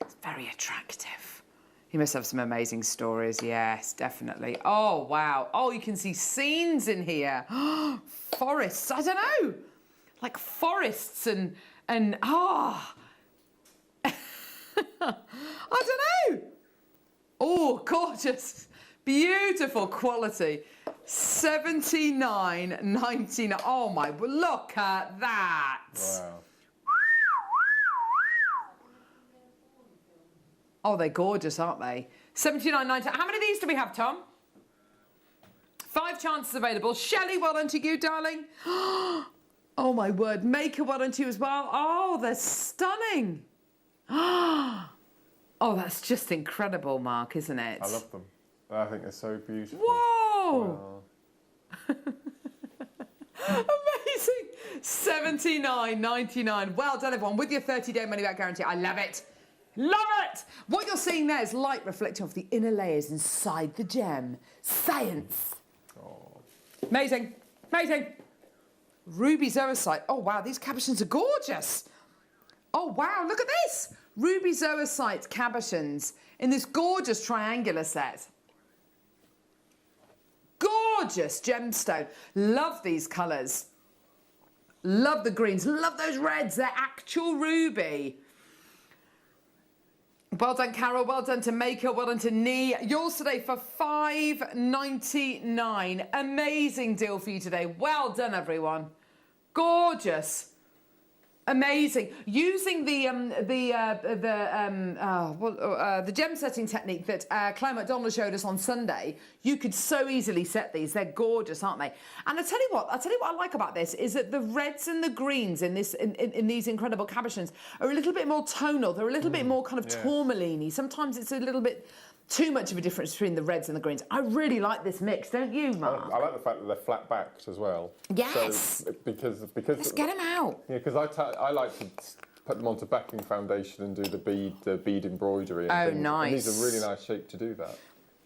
It's very attractive. He must have some amazing stories. Yes, definitely. Oh, wow. Oh, you can see scenes in here. Forests. I don't know. Like forests and I don't know. Oh, gorgeous. Beautiful quality. $79.99. Oh, my, look at that. Wow. Oh, they're gorgeous, aren't they? $79.99. How many of these do we have, Tom? 5 chances available. Shelley, well done to you, darling. Oh, my word. Maker, well done to you as well. Oh, they're stunning. Oh, that's just incredible, Mark, isn't it? I love them. I think they're so beautiful. Whoa! Wow. Amazing. $79.99. Well done, everyone, with your 30-day money-back guarantee. I love it. Love it! What you're seeing there is light reflecting off the inner layers inside the gem. Science. Oh. Amazing. Amazing. Ruby zoisite. Oh, wow, these cabochons are gorgeous. Oh, wow, look at this. Ruby zoisite cabochons in this gorgeous triangular set. Gorgeous gemstone. Love these colours. Love the greens. Love those reds. They're actual ruby. Well done, Carol. Well done to Maker. Well done to Nee. Yours today for $5.99. Amazing deal for you today. Well done, everyone. Gorgeous. Amazing. Using the gem setting technique that Claire McDonald showed us on Sunday, you could so easily set these. They're gorgeous, aren't they? And I tell you what I like about this is that the reds and the greens in these incredible cabochons are a little bit more tonal. They're a little bit more kind of tourmaline-y. Sometimes it's a little bit too much of a difference between the reds and the greens. I really like this mix, don't you, Mark? I like the fact that they're flat backed as well. Yes. So, because let's get them out. Yeah, because I like to put them onto backing foundation and do the bead embroidery. And things. Nice. And these are really nice shape to do that.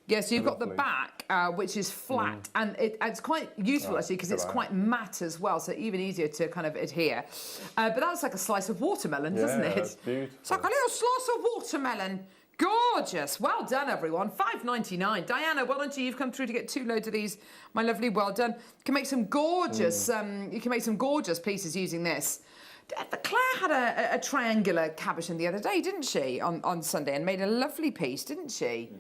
Yeah, so you've got the back, which is flat, and it's quite useful actually because it's quite matte as well, so even easier to kind of adhere. But that's like a slice of watermelon, doesn't it? That's beautiful. It's like a little slice of watermelon. Gorgeous. Well done, everyone. $5.99. Diana, well done to you. You've come through to get 2 loads of these. My lovely, well done. You can make some gorgeous, you can make some gorgeous pieces using this. Claire had a triangular cabochon the other day, didn't she, on Sunday, and made a lovely piece, didn't she?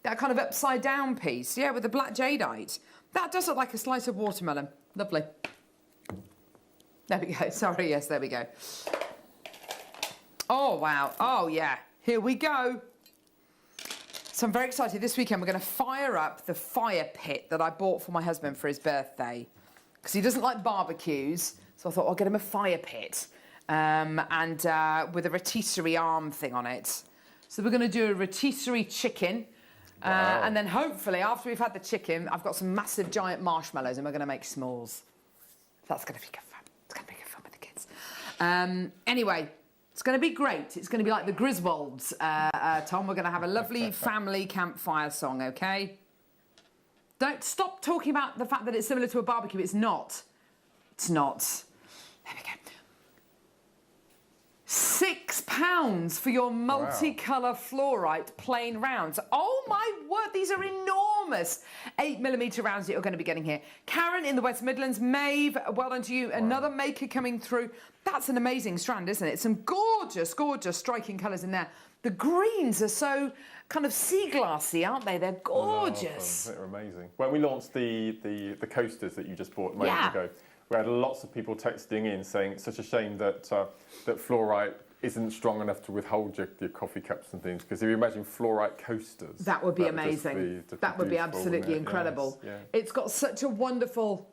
That kind of upside down piece, yeah, with the black jadeite. That does look like a slice of watermelon. Lovely. There we go. Sorry, yes, there we go. Oh, wow. Oh, yeah. Here we go. So I'm very excited. This weekend we're going to fire up the fire pit that I bought for my husband for his birthday. Because he doesn't like barbecues. So I thought I'll get him a fire pit. And with a rotisserie arm thing on it. So we're going to do a rotisserie chicken. Wow. And then hopefully after we've had the chicken, I've got some massive giant marshmallows and we're going to make s'mores. That's going to be good fun. It's going to be good fun with the kids. Anyway, it's going to be great. It's going to be like the Griswolds, Tom. We're going to have a lovely family campfire song, okay? Don't stop talking about the fact that it's similar to a barbecue. It's not. It's not. There we go. £6 for your multicolour fluorite plain rounds. Oh my word, these are enormous 8mm rounds that you're going to be getting here. Karen in the West Midlands, Maeve, well done to you. Wow. Another maker coming through. That's an amazing strand, isn't it? Some gorgeous, gorgeous striking colours in there. The greens are so kind of sea glassy, aren't they? They're gorgeous. They're amazing. When we launched the coasters that you just bought a moment ago, we had lots of people texting in saying it's such a shame that that fluorite isn't strong enough to withhold your coffee cups and things. Because if you imagine fluorite coasters, that would be amazing. That would be absolutely incredible. Yes, yeah. It's got such a wonderful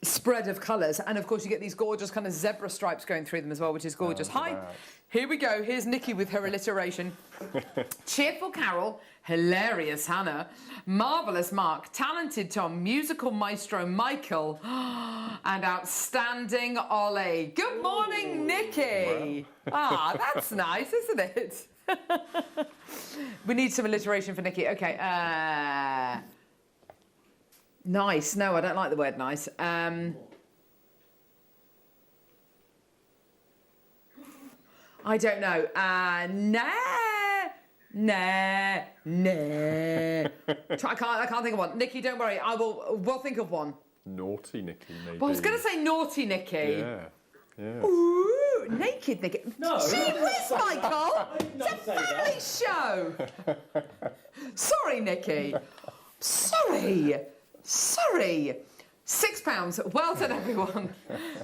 spread of colours, and of course you get these gorgeous kind of zebra stripes going through them as well, which is gorgeous. Hi, here we go. Here's Nikki with her alliteration. Cheerful Carol, hilarious Hannah, marvellous Mark, talented Tom, musical maestro Michael, and outstanding Ollie. Good morning, Nikki. Ah, that's nice, isn't it? We need some alliteration for Nikki. Okay. Nice. No, I don't like the word nice. I don't know. Nah. I can't think of one. Nikki, don't worry. We'll think of one. Naughty Nikki, maybe. Well, I was going to say naughty Nikki. Yeah. Ooh, naked Nikki. No. Gee whiz, Michael. It's a family show. Sorry, Nikki. Sorry. £6. Well done, everyone.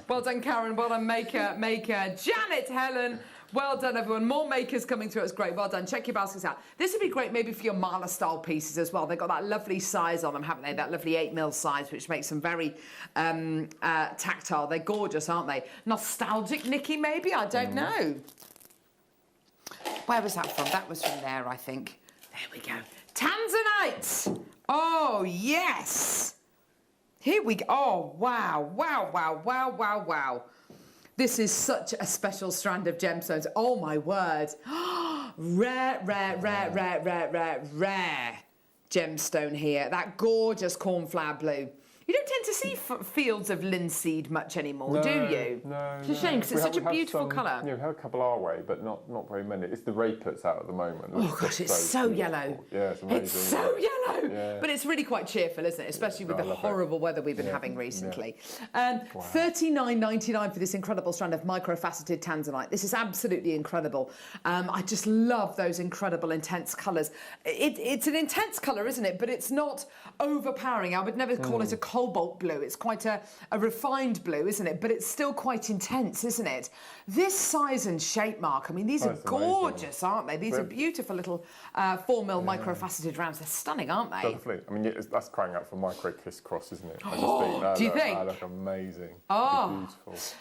Well done, Karen. Well done, Maker. Janet, Helen. Well done, everyone. More makers coming through. It's great. Well done. Check your baskets out. This would be great maybe for your Marla-style pieces as well. They've got that lovely size on them, haven't they? That lovely 8mm size, which makes them very tactile. They're gorgeous, aren't they? Nostalgic, Nikki, maybe? I don't know. Where was that from? That was from there, I think. There we go. Tanzanite. Oh, yes. Here we go. Oh, wow. This is such a special strand of gemstones. Oh, my word. Rare gemstone here. That gorgeous cornflower blue. You don't tend to see fields of linseed much anymore, do you? No. It's a shame because it's such a beautiful colour. Yeah, we have a couple our way, but not very many. It's the raplets out at the moment. Oh gosh, it's so yellow. Yeah, it's amazing. It's so yellow. Yeah. But it's really quite cheerful, isn't it? Especially with the horrible weather we've been having recently. Wow. $39.99 for this incredible strand of microfaceted tanzanite. This is absolutely incredible. I just love those incredible intense colours. It's an intense colour, isn't it? But it's not overpowering. I would never call it a cobalt blue. It's quite a refined blue, isn't it? But it's still quite intense, isn't it? This size and shape, Mark, I mean, these are gorgeous, aren't they? These are beautiful little 4mm microfaceted rounds. They're stunning, aren't they? Definitely. I mean, that's crying out for micro crisscross, isn't it? Do you think? They look amazing. Oh. Beautiful.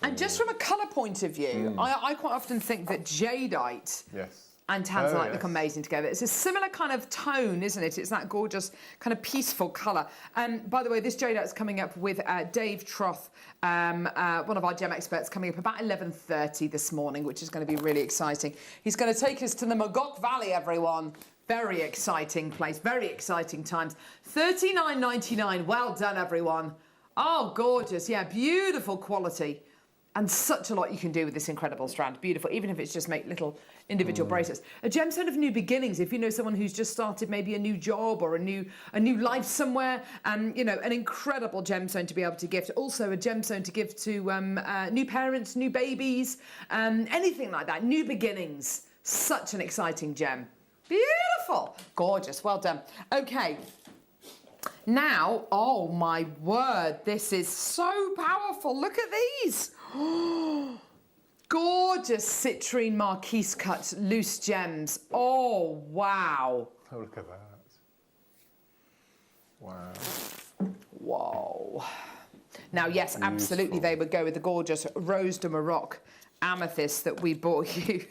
And just from a colour point of view, I quite often think that jadeite and tanzanite look amazing together. It's a similar kind of tone, isn't it? It's that gorgeous kind of peaceful colour. And by the way, this jadeite's coming up with Dave Troth, one of our gem experts, coming up about 11:30 this morning, which is going to be really exciting. He's going to take us to the Magog Valley, everyone. Very exciting place, very exciting times. $39.99. Well done, everyone. Oh, gorgeous. Yeah, beautiful quality. And such a lot you can do with this incredible strand. Beautiful, even if it's just make little individual bracelets. A gemstone of new beginnings. If you know someone who's just started maybe a new job or a new life somewhere, and you know, an incredible gemstone to be able to gift. Also a gemstone to give to new parents, new babies, anything like that. New beginnings. Such an exciting gem. Beautiful, gorgeous. Well done. Okay. Now, oh my word, this is so powerful. Look at these. Gorgeous citrine marquise cut loose gems. Oh, wow. Oh, look at that. Wow. Whoa. Now, yes, absolutely, they would go with the gorgeous Rose de Maroc amethyst that we bought you,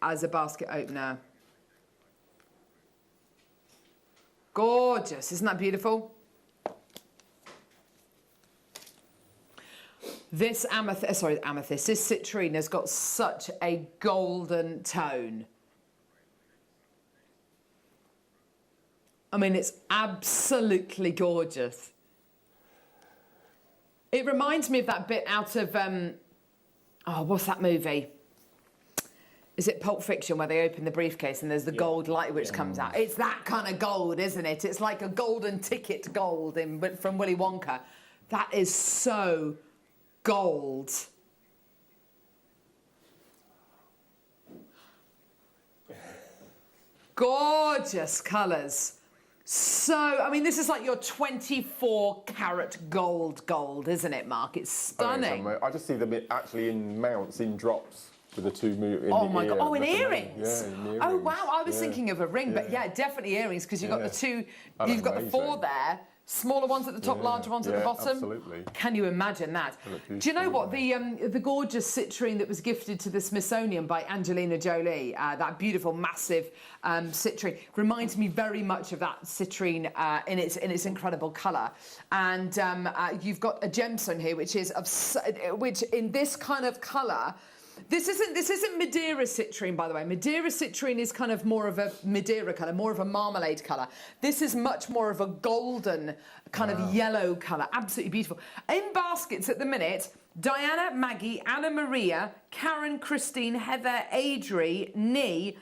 as a basket opener. Gorgeous, isn't that beautiful? This amethyst, this citrine has got such a golden tone. I mean, it's absolutely gorgeous. It reminds me of that bit out of, what's that movie? Is it Pulp Fiction, where they open the briefcase and there's the gold light which comes out? It's that kind of gold, isn't it? It's like a golden ticket gold from Willy Wonka. That is so gold. Gorgeous colours. So, I mean, this is like your 24 karat gold, isn't it, Mark? It's stunning. Oh, I just see them actually in mounts, in drops, with the two in oh my God! Oh, in earrings. Yeah, in earrings. Oh wow! I was thinking of a ring, but yeah, definitely earrings because you've got the two. You've got the four there. Smaller ones at the top, larger ones at the bottom. Absolutely. Can you imagine that? Do you know what the gorgeous citrine that was gifted to the Smithsonian by Angelina Jolie, that beautiful massive citrine, reminds me very much of that citrine in its incredible colour. And you've got a gemstone here, which in this kind of colour. This isn't Madeira citrine, by the way. Madeira citrine is kind of more of a Madeira colour, more of a marmalade colour. This is much more of a golden kind of yellow colour. Absolutely beautiful. In baskets at the minute, Diana, Maggie, Anna Maria, Karen, Christine, Heather, Adri, Nee,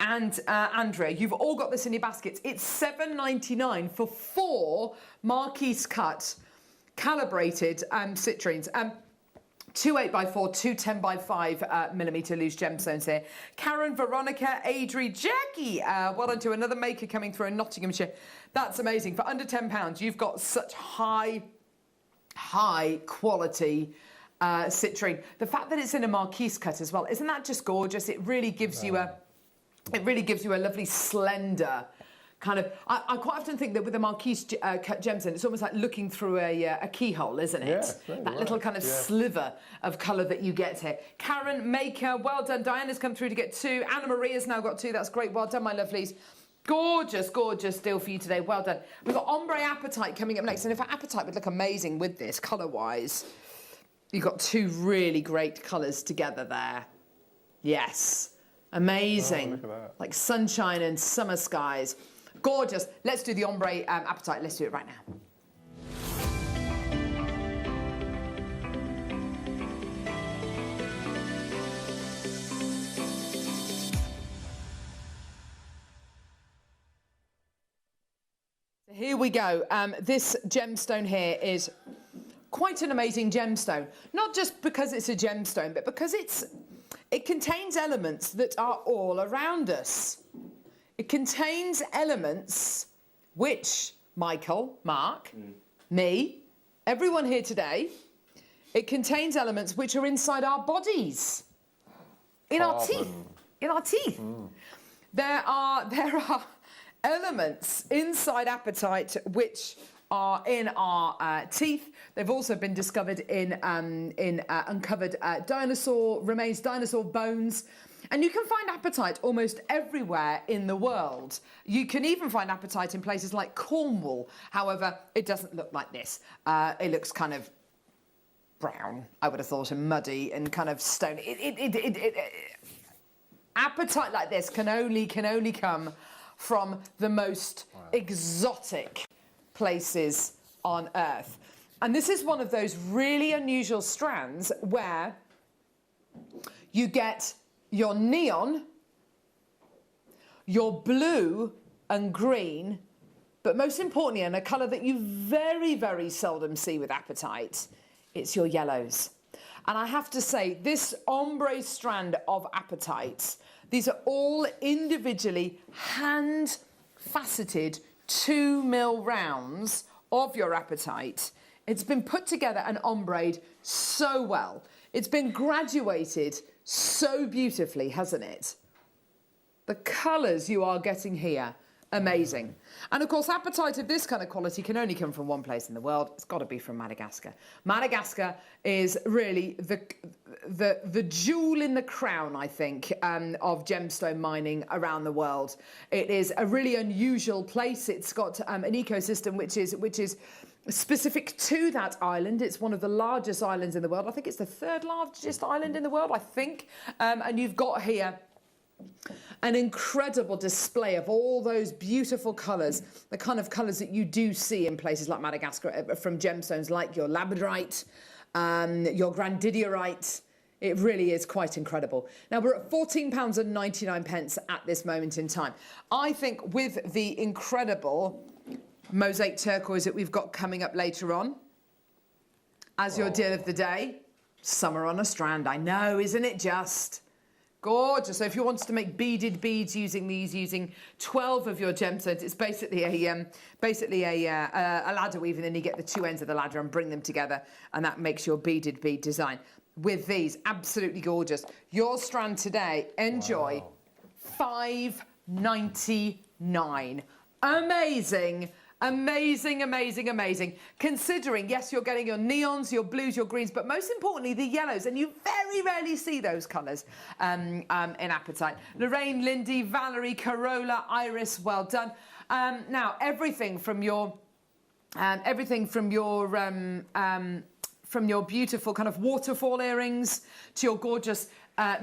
and Andrea. You've all got this in your baskets. It's $7.99 for 4 marquise cut calibrated citrines. 2 8x4, 2 10x5 millimetre loose gemstones here. Karen, Veronica, Adri, Jackie. Well done to another maker coming through in Nottinghamshire. That's amazing. For under £10, you've got such high quality citrine. The fact that it's in a marquise cut as well, isn't that just gorgeous? It really gives you a lovely slender kind of. I quite often think that with a marquise cut gemstone, it's almost like looking through a keyhole, isn't it? Yeah, that little kind of sliver of colour that you get here. Karen, Maker, well done. Diana's come through to get 2. Anna Maria's now got 2. That's great. Well done, my lovelies. Gorgeous, gorgeous deal for you today. Well done. We've got Ombre Apatite coming up next. And in fact, Apatite would look amazing with this, colour-wise. You've got 2 really great colours together there. Yes. Amazing. Oh, look at that. Like sunshine and summer skies. Gorgeous. Let's do the Ombre Apatite. Let's do it right now. Here we go. This gemstone here is quite an amazing gemstone. Not just because it's a gemstone, but because it contains elements that are all around us. It contains elements which, Michael, Mark, me, everyone here today, it contains elements which are inside our bodies, in our teeth. There are elements inside apatite which are in our teeth. They've also been discovered in uncovered dinosaur remains, dinosaur bones. And you can find apatite almost everywhere in the world. You can even find apatite in places like Cornwall. However, it doesn't look like this. It looks kind of brown, I would have thought, and muddy and kind of stony. Apatite like this can only come from the most exotic places on Earth. And this is one of those really unusual strands where you get your neon, your blue and green, but most importantly, and a colour that you very, very seldom see with apatite, it's your yellows. And I have to say, this ombre strand of apatite, these are all individually hand-faceted 2mm rounds of your apatite It's been put together and ombre'd so well. It's been graduated so beautifully, hasn't it? The colours you are getting here, amazing. And of course, apatite of this kind of quality can only come from one place in the world. It's got to be from Madagascar. Madagascar is really the jewel in the crown, I think, of gemstone mining around the world. It is a really unusual place. It's got an ecosystem which is specific to that island. It's one of the largest islands in the world. I think it's the 3rd largest island in the world, I think. And you've got here an incredible display of all those beautiful colours, the kind of colours that you do see in places like Madagascar from gemstones like your labradorite, your grandidierite. It really is quite incredible. Now, we're at £14.99 at this moment in time. I think with the incredible mosaic turquoise that we've got coming up later on, as your deal of the day, summer on a strand. I know, isn't it just? Gorgeous. So if you wanted to make beaded beads using 12 of your gemstones, it's basically a ladder weave, and then you get the 2 ends of the ladder and bring them together, and that makes your beaded bead design. With these, absolutely gorgeous. Your strand today, enjoy, £5.99. Amazing. Amazing, amazing, amazing. Considering, yes, you're getting your neons, your blues, your greens, but most importantly, the yellows. And you very rarely see those colours in apatite. Lorraine, Lindy, Valerie, Carola, Iris, well done. Now, everything from your beautiful kind of waterfall earrings to your gorgeous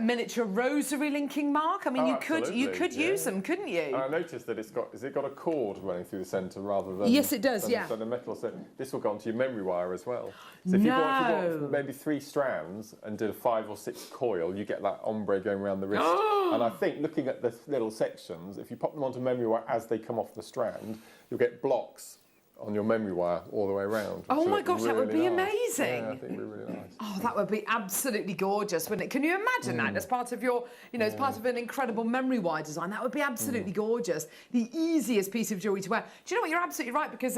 miniature rosary linking mark. I mean, you could use them, couldn't you? And I noticed that has it got a cord running through the centre rather than... Yes, it does, yeah. Than a metal. So this will go onto your memory wire as well. So if you bought maybe 3 strands and did a 5 or 6 coil, you get that ombre going around the wrist. And I think, looking at the little sections, if you pop them onto memory wire as they come off the strand, you'll get blocks on your memory wire all the way around. Oh my gosh, that would be amazing. Yeah, I think it would be really nice. Oh, that would be absolutely gorgeous, wouldn't it? Can you imagine that as part of your, as part of an incredible memory wire design? That would be absolutely gorgeous. The easiest piece of jewellery to wear. Do you know what? You're absolutely right, because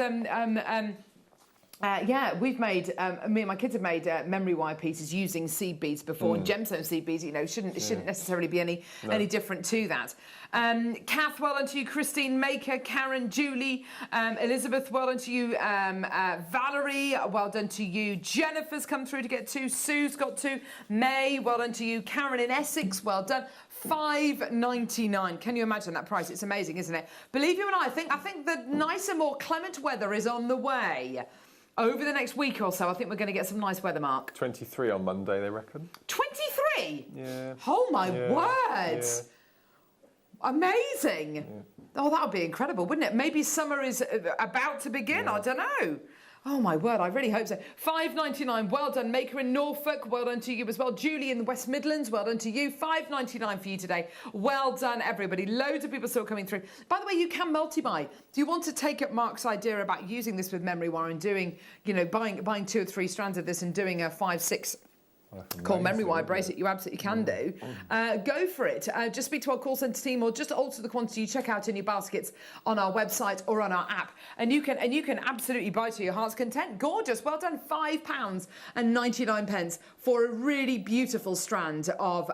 yeah, we've made, me and my kids have made memory wire pieces using seed beads before, and gemstone seed beads, shouldn't necessarily be any different to that. Kath, well done to you. Christine, Maker, Karen, Julie, Elizabeth, well done to you. Valerie, well done to you. Jennifer's come through to get 2. Sue's got 2. May, well done to you. Karen in Essex, well done. £5.99. Can you imagine that price? It's amazing, isn't it? Believe you and I think the nicer, more clement weather is on the way. Over the next week or so, I think we're going to get some nice weather, Mark. 23 on Monday, they reckon. 23? Yeah. Oh, my word. Yeah. Amazing. Yeah. Oh, that would be incredible, wouldn't it? Maybe summer is about to begin. I don't know. Oh, my word, I really hope so. £5.99, well done. Maker in Norfolk, well done to you as well. Julie in the West Midlands, well done to you. £5.99 for you today. Well done, everybody. Loads of people still coming through. By the way, you can multi-buy. Do you want to take up Mark's idea about using this with memory wire and doing, buying 2 or 3 strands of this and doing a 5, 6... call memory wire bracelet, you absolutely can do. Go for it. Just speak to our call centre team, or just alter the quantity you check out in your baskets on our website or on our app, and you can absolutely buy to your heart's content. Gorgeous. Well done. £5.99 for a really beautiful strand of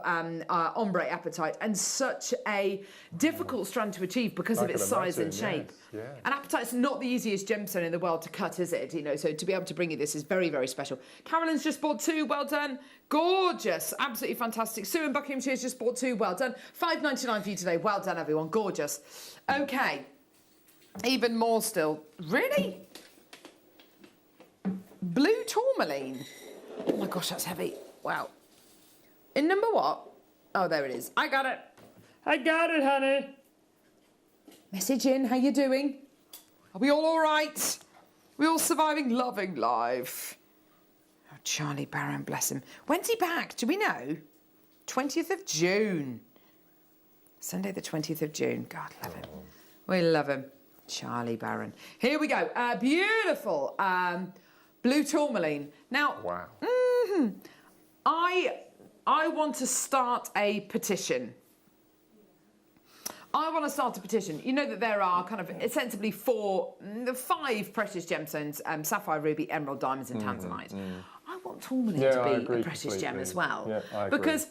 ombre apatite, and such a difficult strand to achieve because of its size and shape. Yes, yeah. And apatite's not the easiest gemstone in the world to cut, is it? So to be able to bring you this is very, very special. Carolyn's just bought 2. Well done. Gorgeous. Absolutely fantastic. Sue in Buckinghamshire's just bought 2. Well done. £5.99 for you today. Well done, everyone. Gorgeous. Okay. Even more still. Really? Blue tourmaline. Oh my gosh, that's heavy. Wow. In number what? Oh, there it is. I got it. I got it, honey. Message in. How you doing? Are we all right? We all surviving, loving life. Oh, Charlie Barron, bless him. When's he back? Do we know? 20th of June. Sunday the 20th of June. God, love him. We love him. Charlie Barron. Here we go. Beautiful blue tourmaline. Now, wow. I want to start a petition. I want to start a petition. You know that there are kind of sensibly 5 precious gemstones, sapphire, ruby, emerald, diamonds and tanzanite. I want tourmaline to be a precious gem as well. Yeah, I agree. Because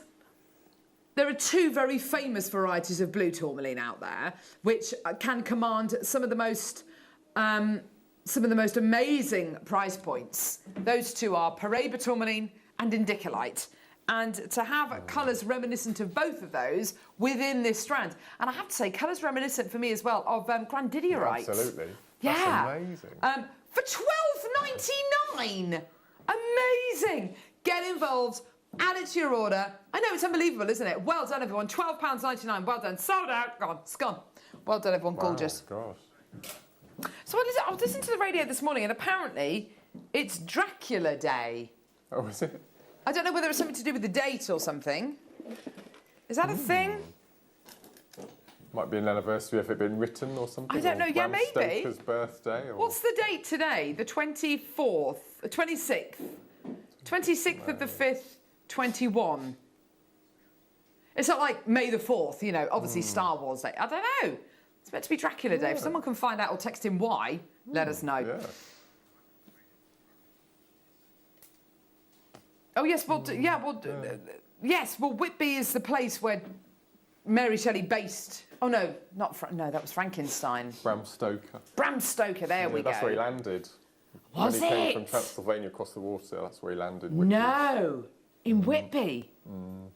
there are 2 very famous varieties of blue tourmaline out there, which can command some of the most amazing price points. Those 2 are Paraiba tourmaline and indicolite. And to have colours reminiscent of both of those within this strand. And I have to say, colours reminiscent for me as well of grandidiorite. Absolutely. Yeah. That's amazing. For $12.99. Amazing. Get involved. Add it to your order. I know, it's unbelievable, isn't it? Well done, everyone. £12.99. Well done. Sold out. Gone. It's gone. Well done, everyone. Gorgeous. Gosh. So I was listening to the radio this morning, and apparently it's Dracula Day. Oh, is it? I don't know whether it's something to do with the date or something. Is that a thing? Might be an anniversary of it being written or something. I don't know. Yeah, Bram maybe. Stoker's birthday. Or... What's the date today? The 24th, 26th. 26th of the 5th, 21. It's not like May the 4th, you know, obviously Star Wars Day. I don't know. It's meant to be Dracula Day. If someone can find out or text him why, let us know. Yeah. Oh, yes, well, yes, well, Whitby is the place where Mary Shelley based... Oh, no, no, that was Frankenstein. Bram Stoker. Bram Stoker, there we go. That's where he landed. Was when he it? came from Transylvania across the water, that's where he landed. Whitby. No, in Whitby. Do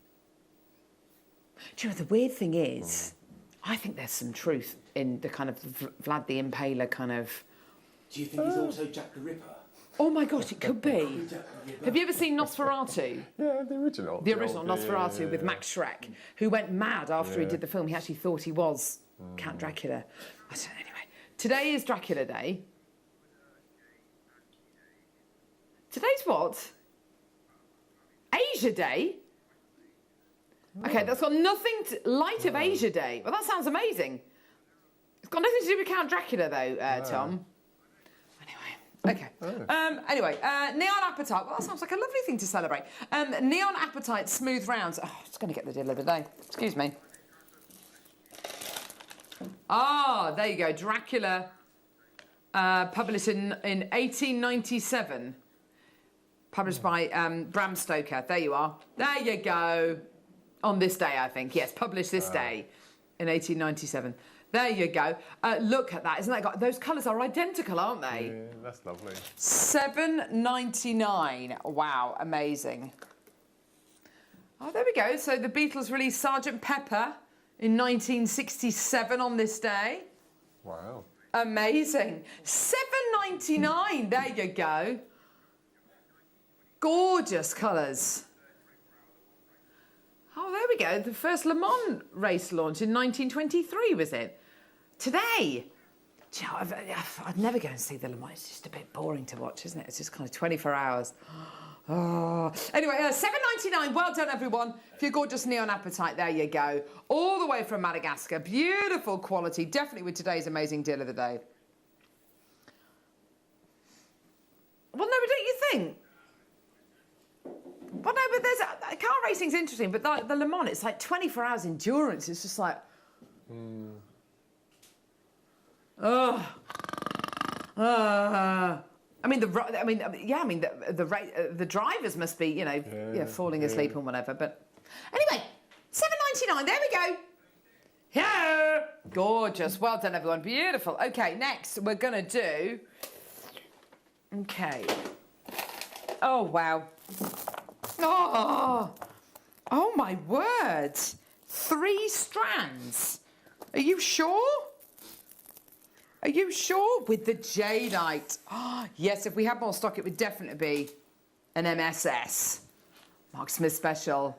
you know, the weird thing is, I think there's some truth in the kind of Vlad the Impaler kind of... Do you think he's also Jack the Ripper? Oh my gosh, it could be. Have you ever seen Nosferatu? Yeah, the original. The original Nosferatu with Max Schreck, who went mad after he did the film. He actually thought he was Count Dracula. I don't know, anyway. Today is Dracula Day. Today's what? Asia Day? Okay, that's got nothing to... Light of Asia Day. Well, that sounds amazing. It's got nothing to do with Count Dracula, though, Tom. Okay. Anyway, Neon Appetite. Well, that sounds like a lovely thing to celebrate. Neon Appetite Smooth Rounds. Oh, it's going to get the deal of the day. Excuse me. Ah, there you go. Dracula, published in 1897. Published by Bram Stoker. There you are. There you go. On this day, I think. Yes, published this day in 1897. There you go. Look at that. Isn't that... Those colours are identical, aren't they? Yeah, that's lovely. $7.99. Wow, amazing. Oh, there we go. So the Beatles released Sgt. Pepper in 1967 on this day. Wow. Amazing. $7.99. There you go. Gorgeous colours. Oh, there we go. The first Le Mans race launched in 1923, was it? Today. Do you know, I'd never go and see the Le Mans. It's just a bit boring to watch, isn't it? It's just kind of 24 hours. Oh. Anyway, $7.99. Well done, everyone. For your gorgeous Neon Appetite, there you go. All the way from Madagascar. Beautiful quality. Definitely with today's amazing deal of the day. Well, no, but don't you think? Well, no, but car racing's interesting, but the Le Mans, it's like 24 hours endurance. It's just like... I mean, the drivers must be, you know, falling asleep and whatever. But anyway, $7.99. There we go. Yeah, gorgeous. Well done, everyone. Beautiful. Okay, next we're gonna do. Okay. Oh wow. Oh my word. 3 strands. Are you sure? Are you sure? With the jadeite. Oh, yes, if we had more stock, it would definitely be an MSS. Mark Smith special.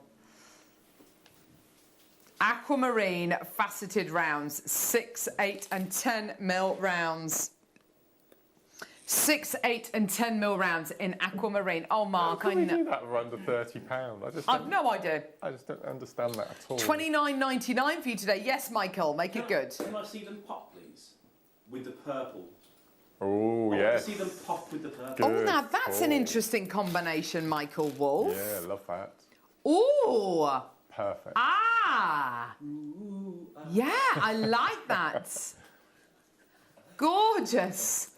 Aquamarine faceted rounds. 6, 8 and 10 mil rounds. 6, 8 and 10 mil rounds in aquamarine. Oh, Mark, How can they do that for under £30? I've no idea. I just don't understand that at all. $29.99 for you today. Yes, Michael, make it good. Can I see them pop, please? With the purple. Oh, I yes. want to see them pop with the purple. Good. Oh, now that's an interesting combination, Michael Wolf. Yeah, love that. Oh. Perfect. Ah. Ooh, Yeah, I like that. Gorgeous.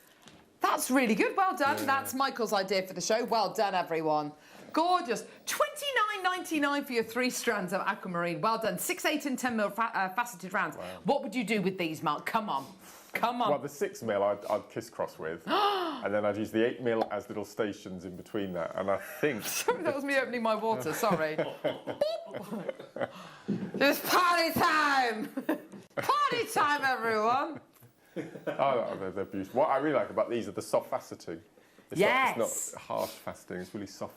That's really good. Well done. Yeah. That's Michael's idea for the show. Well done, everyone. Gorgeous. $29.99 for your 3 strands of aquamarine. Well done. 6, 8 and 10 mil faceted rounds. Wow. What would you do with these, Mark? Come on. Come on. Well, the 6 mil I'd kiss-cross with. And then I'd use the 8 mil as little stations in between that. And I think... Sorry, that was me opening my water. Sorry. It's party time. Party time, everyone. Oh, they're beautiful. What I really like about these are the soft faceting. It's not harsh faceting, it's really soft.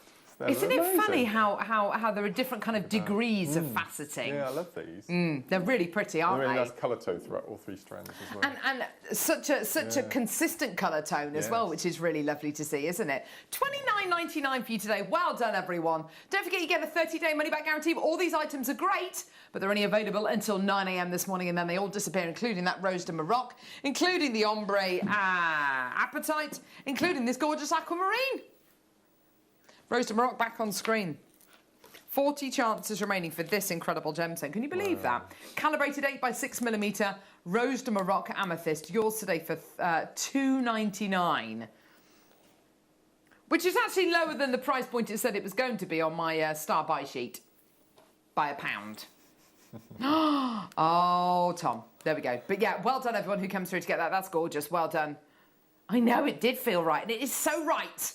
Isn't it funny how there are different kind of degrees of faceting? Yeah, I love these. They're really pretty, aren't they? Really nice colour tone throughout all 3 strands as well. And such a consistent colour tone as well, which is really lovely to see, isn't it? $29.99 for you today. Well done, everyone. Don't forget you get a 30-day money-back guarantee. All these items are great, but they're only available until 9 a.m. this morning, and then they all disappear, including that Rose de Morocco, including the ombre apatite, including this gorgeous aquamarine. Rose de Morocco back on screen. 40 chances remaining for this incredible gemstone. Can you believe that? Calibrated 8 by 6mm Rose de Morocco amethyst. Yours today for $2.99. Which is actually lower than the price point it said it was going to be on my star buy sheet. By £1. Oh, Tom. There we go. But yeah, well done everyone who comes through to get that. That's gorgeous. Well done. I know, it did feel right. And it is so right.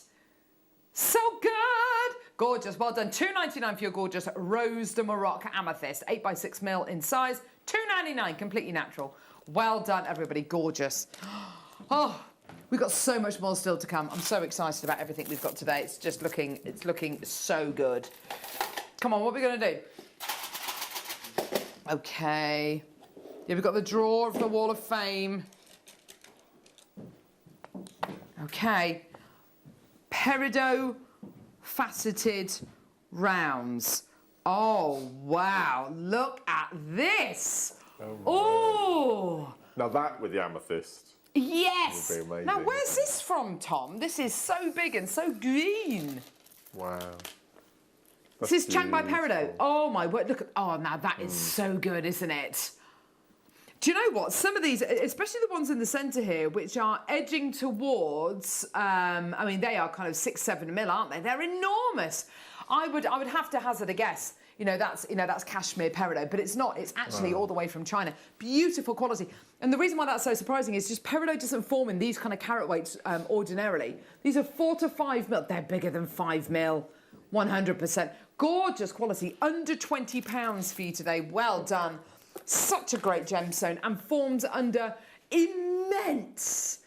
So good! Gorgeous, well done. $2.99 for your gorgeous Rose de Morocco amethyst. 8 by 6mm in size. $2.99, completely natural. Well done, everybody. Gorgeous. Oh, we've got so much more still to come. I'm so excited about everything we've got today. It's looking so good. Come on, what are we going to do? Okay. Yeah, we've got the drawer of the Wall of Fame. Okay. Peridot faceted rounds. Oh, wow. Look at this. Oh. Now that with the amethyst. Yes. Would be amazing. Now, where's this from, Tom? This is so big and so green. Wow. This is Chang by Peridot. Oh, my word. Look at... Oh, now that is so good, isn't it? Do you know what? Some of these, especially the ones in the centre here, which are edging towards, I mean, they are kind of 6, 7mm, aren't they? They're enormous. I would have to hazard a guess. That's cashmere peridot, but it's not. It's actually all the way from China. Beautiful quality. And the reason why that's so surprising is just peridot doesn't form in these kind of carat weights ordinarily. These are 4 to 5mm. They're bigger than 5mm, 100%. Gorgeous quality. Under £20 for you today. Well done. Such a great gemstone and forms under immense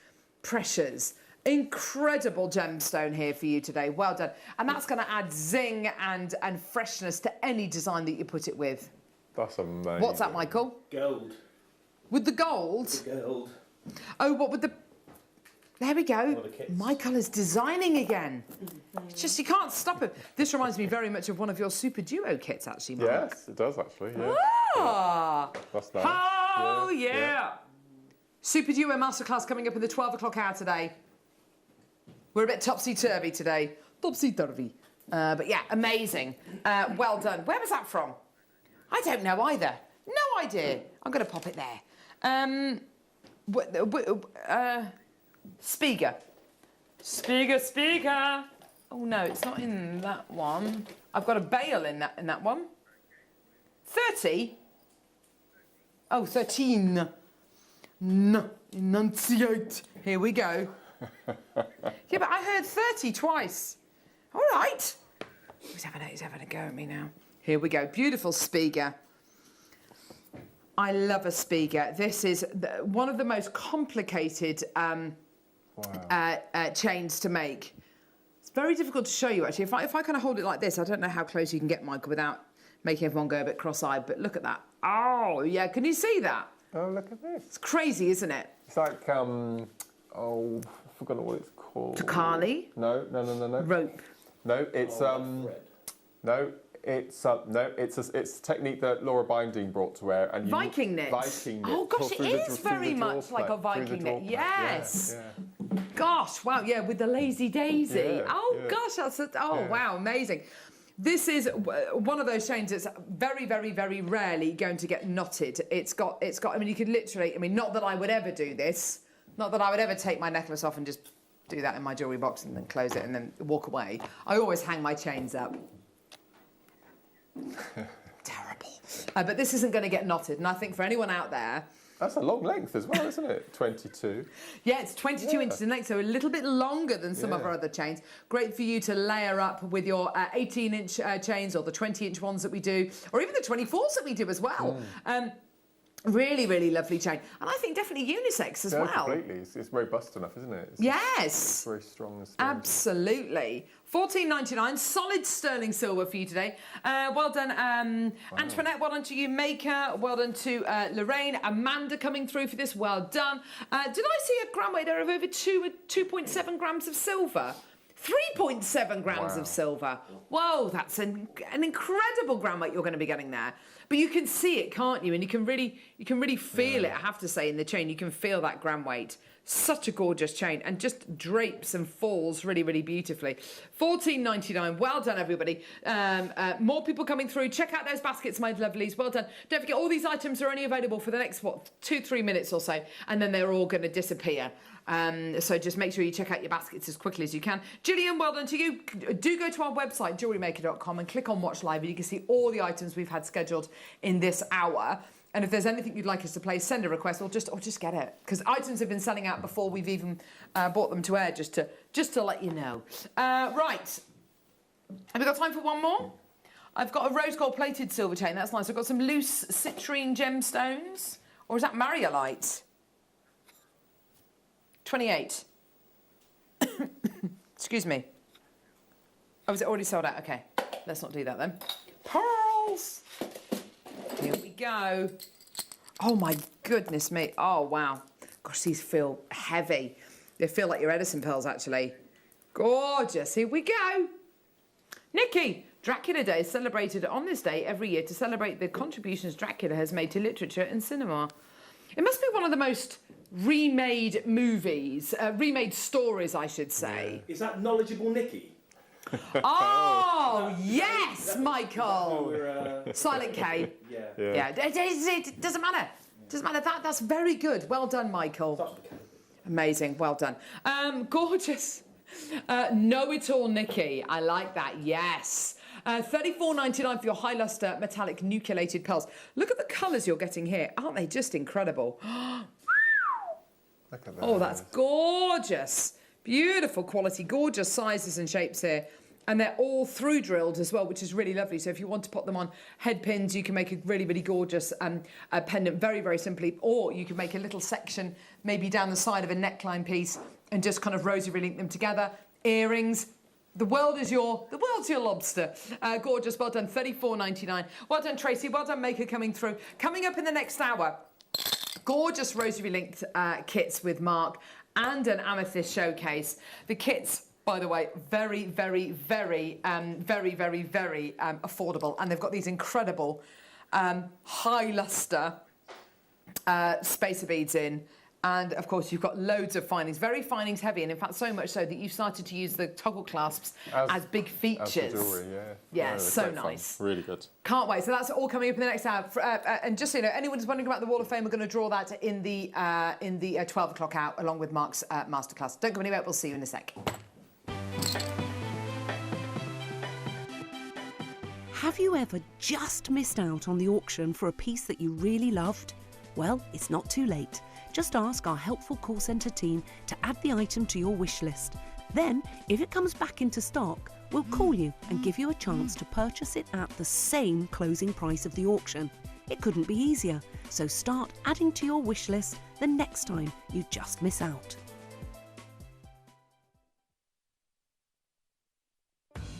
pressures. Incredible gemstone here for you today. Well done. And that's going to add zing and freshness to any design that you put it with. That's amazing. What's that, Michael? Gold. With the gold? With the gold. Oh, what with the... There we go. Michael is designing again. It's just, you can't stop him. This reminds me very much of one of your Super Duo kits, actually, Mark. Yes, it does, actually, yeah. Ah! That's nice. Oh, yeah. Super Duo Masterclass coming up in the 12 o'clock hour today. We're a bit topsy-turvy today. Topsy-turvy. But yeah, amazing. Well done. Where was that from? I don't know either. No idea. I'm going to pop it there. Spiga. Spiga. Oh no, it's not in that one. I've got a bail in that one. 30? Oh, 13. No, enunciate. Here we go. Yeah, but I heard 30 twice. All right. He's having a go at me now. Here we go. Beautiful Spiga. I love a Spiga. This is one of the most complicated chains to make. It's very difficult to show you, actually. If I kind of hold it like this, I don't know how close you can get, Michael, without making everyone go a bit cross-eyed, but look at that. Oh, yeah, can you see that? Oh, look at this. It's crazy, isn't it? It's like, I've forgotten what it's called. Takali? No. Rope. No, it's, it's a technique that Laura Binding brought to wear. And Viking knit. Viking knit. Oh, gosh, it is very much like a Viking knit. Yes. Yeah. Gosh, wow, yeah, with the lazy daisy. Yeah, gosh, wow, amazing. This is one of those chains that's very, very, very rarely going to get knotted. It's got, I mean, you could literally, I mean, not that I would ever do this, not that I would ever take my necklace off and just do that in my jewellery box and then close it and then walk away. I always hang my chains up. Terrible. But this isn't going to get knotted, and I think for anyone out there... That's a long length as well, isn't it? 22. Yeah, it's 22 inches in length, so a little bit longer than some of our other chains. Great for you to layer up with your 18-inch chains or the 20-inch ones that we do, or even the 24s that we do as well. Really, really lovely chain. And I think definitely unisex as well. Completely. It's robust enough, isn't it? Yes. It's very strong and strong. Absolutely. $14.99, solid sterling silver for you today. Well done, Antoinette. Well done to you, Maker. Well done to Lorraine. Amanda coming through for this. Well done. Did I see a gram weight there of over 2.7 grams of silver? 3.7 grams of silver. Whoa, that's an incredible gram weight you're going to be getting there. But you can see it, can't you? And you can really feel it, I have to say, in the chain. You can feel that gram weight. Such a gorgeous chain, and just drapes and falls really, really beautifully. $14.99. Well done, everybody. More people coming through. Check out those baskets, my lovelies. Well done. Don't forget, all these items are only available for the next, 2-3 minutes or so, and then they're all going to disappear. So just make sure you check out your baskets as quickly as you can. Gillian, well done to you. Do go to our website, jewellerymaker.com, and click on Watch Live, and you can see all the items we've had scheduled in this hour. And if there's anything you'd like us to play, send a request or just get it. Because items have been selling out before we've even brought them to air, just to let you know. Right. Have we got time for one more? I've got a rose gold plated silver chain. That's nice. I've got some loose citrine gemstones. Or is that Mariolite? 28. Excuse me. Oh, is it already sold out? Okay. Let's not do that then. Pearls. Here we go. Oh my goodness me. Oh wow. Gosh, these feel heavy. They feel like your Edison pearls actually. Gorgeous. Here we go. Nikki, Dracula Day is celebrated on this day every year to celebrate the contributions Dracula has made to literature and cinema. It must be one of the most remade movies, remade stories, I should say. Is that knowledgeable Nikki? Oh, yes, Michael. Silent K. Yeah. It doesn't matter. Doesn't matter. That's very good. Well done, Michael. Amazing. Well done. Gorgeous. Know-it-all, Nikki. I like that. Yes. $34.99 for your high luster metallic nucleated pearls. Look at the colours you're getting here. Aren't they just incredible? Look at that. Oh, that's gorgeous. Beautiful quality, gorgeous sizes and shapes here. And they're all through drilled as well, which is really lovely. So if you want to put them on head pins, you can make a really, really gorgeous pendant very, very simply. Or you can make a little section maybe down the side of a neckline piece and just kind of rosary link them together. Earrings. The world's your lobster. Gorgeous. Well done. $34.99. Well done, Tracy. Well done, Maker, coming through. Coming up in the next hour, gorgeous rosary linked kits with Mark and an amethyst showcase. The kits, by the way, very, very, very, very, very, very affordable. And they've got these incredible high luster spacer beads in. And, of course, you've got loads of findings, very findings heavy, and, in fact, so much so that you've started to use the toggle clasps as big features. As the jewellery, yeah, so nice. Fun. Really good. Can't wait. So that's all coming up in the next hour. And just so you know, anyone who's wondering about the Wall of Fame, we're going to draw that in the 12 o'clock hour, along with Mark's masterclass. Don't go anywhere. We'll see you in a sec. Have you ever just missed out on the auction for a piece that you really loved? Well, it's not too late. Just ask our helpful call centre team to add the item to your wish list. Then, if it comes back into stock, we'll call you and give you a chance to purchase it at the same closing price of the auction. It couldn't be easier, so start adding to your wish list the next time you just miss out.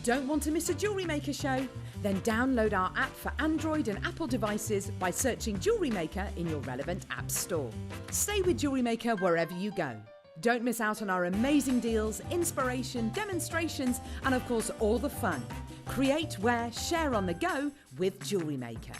Don't want to miss a Jewellery Maker show? Then download our app for Android and Apple devices by searching Jewellery Maker in your relevant app store. Stay with Jewellery Maker wherever you go. Don't miss out on our amazing deals, inspiration, demonstrations, and of course all the fun. Create, wear, share on the go with Jewellery Maker.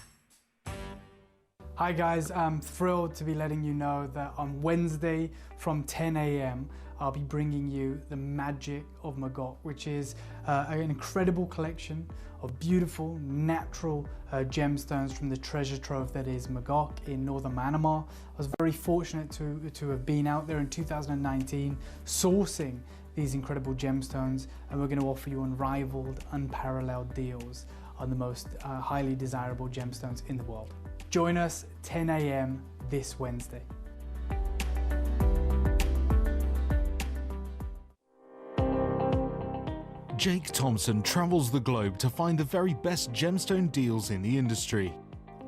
Hi guys, I'm thrilled to be letting you know that on Wednesday from 10 a.m. I'll be bringing you the magic of Magok, which is an incredible collection of beautiful, natural gemstones from the treasure trove that is Magok in northern Myanmar. I was very fortunate to have been out there in 2019 sourcing these incredible gemstones, and we're going to offer you unrivaled, unparalleled deals on the most highly desirable gemstones in the world. Join us 10 a.m. this Wednesday. Jake Thompson travels the globe to find the very best gemstone deals in the industry.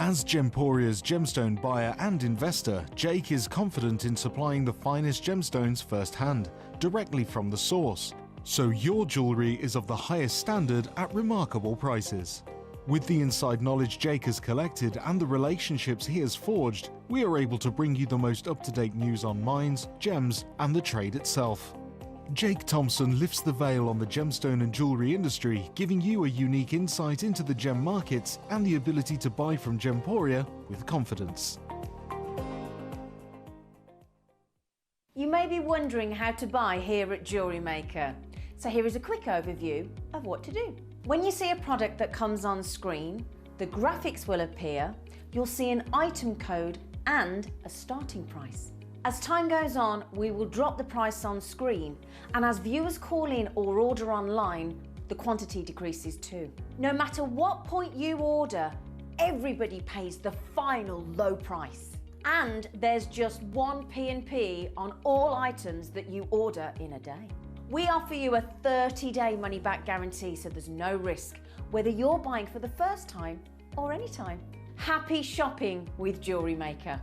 As Gemporia's gemstone buyer and investor, Jake is confident in supplying the finest gemstones firsthand, directly from the source. So your jewellery is of the highest standard at remarkable prices. With the inside knowledge Jake has collected and the relationships he has forged, we are able to bring you the most up-to-date news on mines, gems, and the trade itself. Jake Thompson lifts the veil on the gemstone and jewellery industry, giving you a unique insight into the gem markets and the ability to buy from Gemporia with confidence. You may be wondering how to buy here at Jewellery Maker. So here is a quick overview of what to do. When you see a product that comes on screen, the graphics will appear, you'll see an item code and a starting price. As time goes on, we will drop the price on screen, and as viewers call in or order online, the quantity decreases too. No matter what point you order, everybody pays the final low price. And there's just one P&P on all items that you order in a day. We offer you a 30-day money-back guarantee, so there's no risk, whether you're buying for the first time or any time. Happy shopping with Jewellery Maker.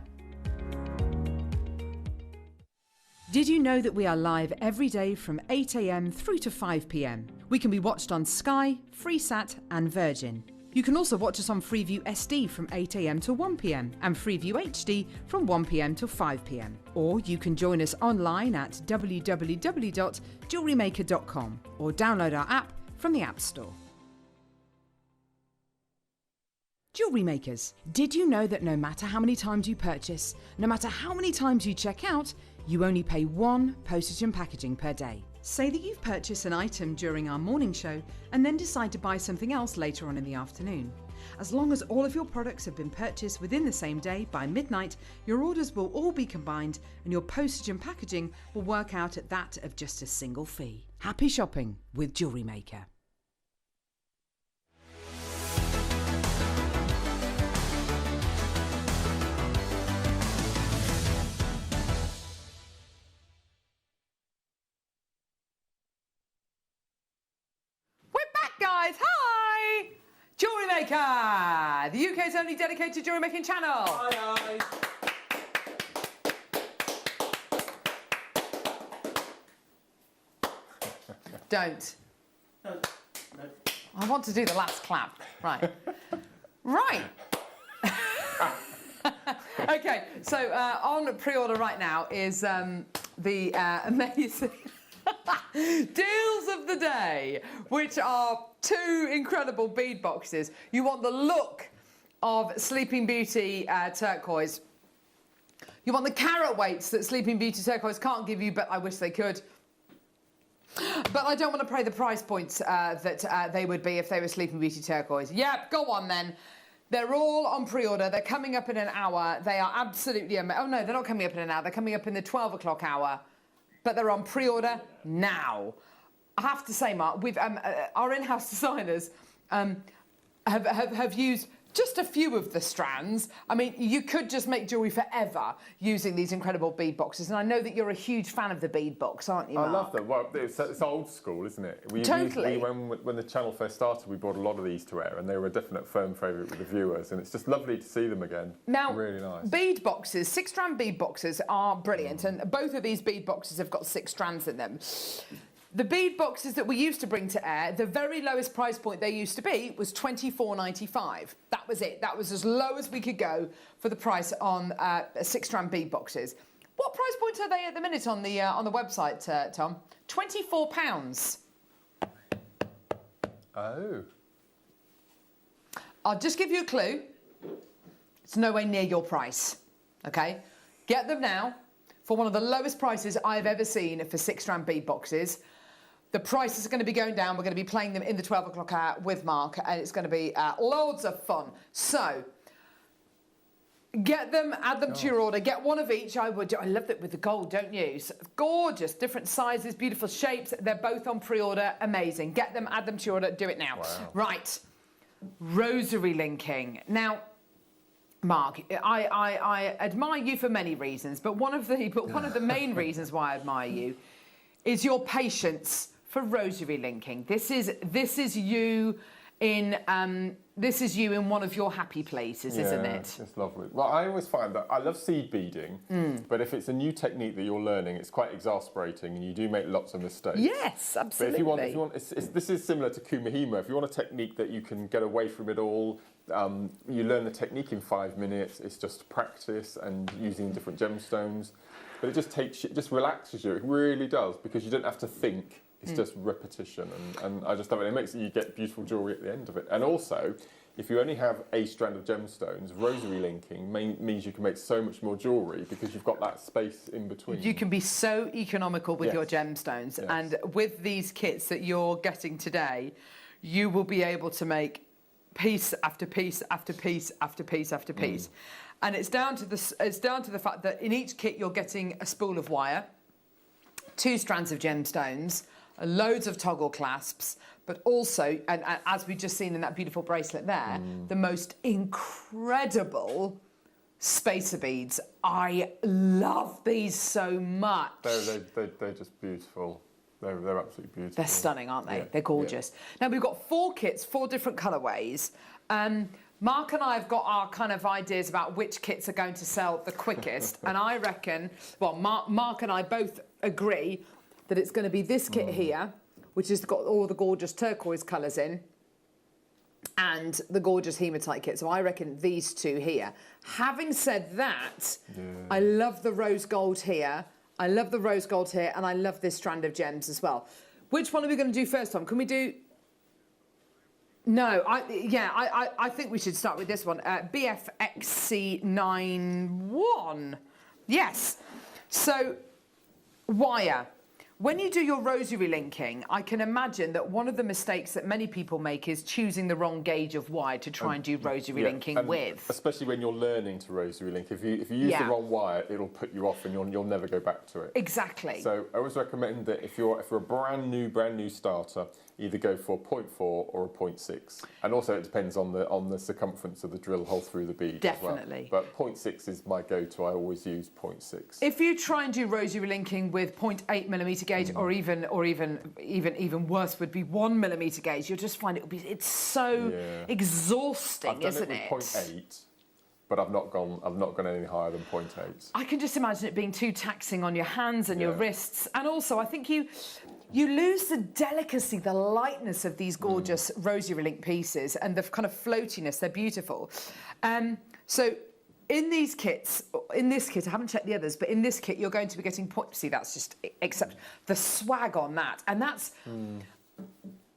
Did you know that we are live every day from 8 a.m. through to 5 p.m? We can be watched on Sky, Freesat and Virgin. You can also watch us on Freeview SD from 8 a.m. to 1 p.m. and Freeview HD from 1 p.m. to 5 p.m. Or you can join us online at www.jewellerymaker.com or download our app from the App Store. Jewellery Makers, did you know that no matter how many times you purchase, no matter how many times you check out, you only pay one postage and packaging per day? Say that you've purchased an item during our morning show and then decide to buy something else later on in the afternoon. As long as all of your products have been purchased within the same day by midnight, your orders will all be combined and your postage and packaging will work out at that of just a single fee. Happy shopping with Jewellery Maker. Guys, hi! Jewellery Maker, the UK's only dedicated jewellery making channel. Hi, Don't. No. I want to do the last clap. Right. Right. Okay, so on pre-order right now is the amazing deals of the day, which are two incredible bead boxes. You want the look of Sleeping Beauty turquoise. You want the carat weights that Sleeping Beauty turquoise can't give you, but I wish they could. But I don't want to pay the price points that they would be if they were Sleeping Beauty turquoise. Yep, go on then. They're all on pre-order. They're coming up in an hour. They are absolutely amazing. Oh no, they're not coming up in an hour. They're coming up in the 12 o'clock hour. But they're on pre-order now. I have to say, Mark, we've our in-house designers have used just a few of the strands. I mean, you could just make jewellery forever using these incredible bead boxes. And I know that you're a huge fan of the bead box, aren't you, Mark? I love them. Well, it's old school, isn't it? Totally. When the channel first started, we brought a lot of these to air, and they were a definite firm favourite with the viewers. And it's just lovely to see them again. Now, really nice. Bead boxes, 6-strand bead boxes are brilliant. And both of these bead boxes have got 6 strands in them. The bead boxes that we used to bring to air, the very lowest price point they used to be was $24.95. That was it. That was as low as we could go for the price on 6-strand bead boxes. What price point are they at the minute on the website, Tom? £24. Oh. I'll just give you a clue. It's nowhere near your price. Okay, get them now. for one of the lowest prices I've ever seen for 6-strand bead boxes. The prices are going to be going down. We're going to be playing them in the 12 o'clock hour with Mark, and it's going to be loads of fun. So get them, add them to your order. Get one of each. I love it with the gold, don't you? So, gorgeous, different sizes, beautiful shapes. They're both on pre-order. Amazing. Get them, add them to your order. Do it now. Wow. Right. Rosary linking. Now, Mark, I admire you for many reasons, but one of the main reasons why I admire you is your patience for rosary linking. This is you in one of your happy places, isn't it? It's lovely. Well, I always find that I love seed beading, but if it's a new technique that you're learning, it's quite exasperating, and you do make lots of mistakes. Yes, absolutely. But if you want, this is similar to kumihimo. If you want a technique that you can get away from it all, you learn the technique in 5 minutes. It's just practice and using different gemstones. But it just relaxes you. It really does, because you don't have to think. It's just repetition, and I just love it. It makes you get beautiful jewellery at the end of it. And also, if you only have a strand of gemstones, rosary linking means you can make so much more jewellery because you've got that space in between. You can be so economical with your gemstones, Yes. and with these kits that you're getting today, you will be able to make piece after piece after piece after piece after piece. And it's down to the fact that in each kit you're getting a spool of wire, 2 strands of gemstones, loads of toggle clasps, but also, and as we've just seen in that beautiful bracelet there, the most incredible spacer beads. I love these so much. They're just beautiful. They're absolutely beautiful. They're stunning, aren't they? Yeah. They're gorgeous. Now, we've got 4 kits, 4 different colourways. Mark and I have got our kind of ideas about which kits are going to sell the quickest, and I reckon, well, Mark and I both agree that it's going to be this kit here, which has got all the gorgeous turquoise colours in, and the gorgeous hematite kit. So I reckon these 2 here. Having said that, I love the rose gold here. I love the rose gold here, and I love this strand of gems as well. Which one are we going to do first, Tom? Can we do... No, I think we should start with this one. BFXC91. Yes. So, wire. When you do your rosary linking, I can imagine that one of the mistakes that many people make is choosing the wrong gauge of wire to try and do rosary linking with. Especially when you're learning to rosary link. If you use the wrong wire, it'll put you off and you'll never go back to it. Exactly. So I always recommend that if you're a brand new starter, either go for a 0.4 or a 0.6. And also it depends on the circumference of the drill hole through the bead. Definitely. As well. But 0.6 is my go-to. I always use 0.6. If you try and do rosary linking with 0.8mm gauge, or even worse would be 1mm gauge, you'll just find it's so exhausting, isn't it? I've done it with 0.8. But I've not gone any higher than 0.8. I can just imagine it being too taxing on your hands and your wrists, and also I think you lose the delicacy, the lightness of these gorgeous rosary link pieces, and the kind of floatiness. They're beautiful. So in this kit, I haven't checked the others, but in this kit you're going to be getting see, that's just except the swag on that, and that's.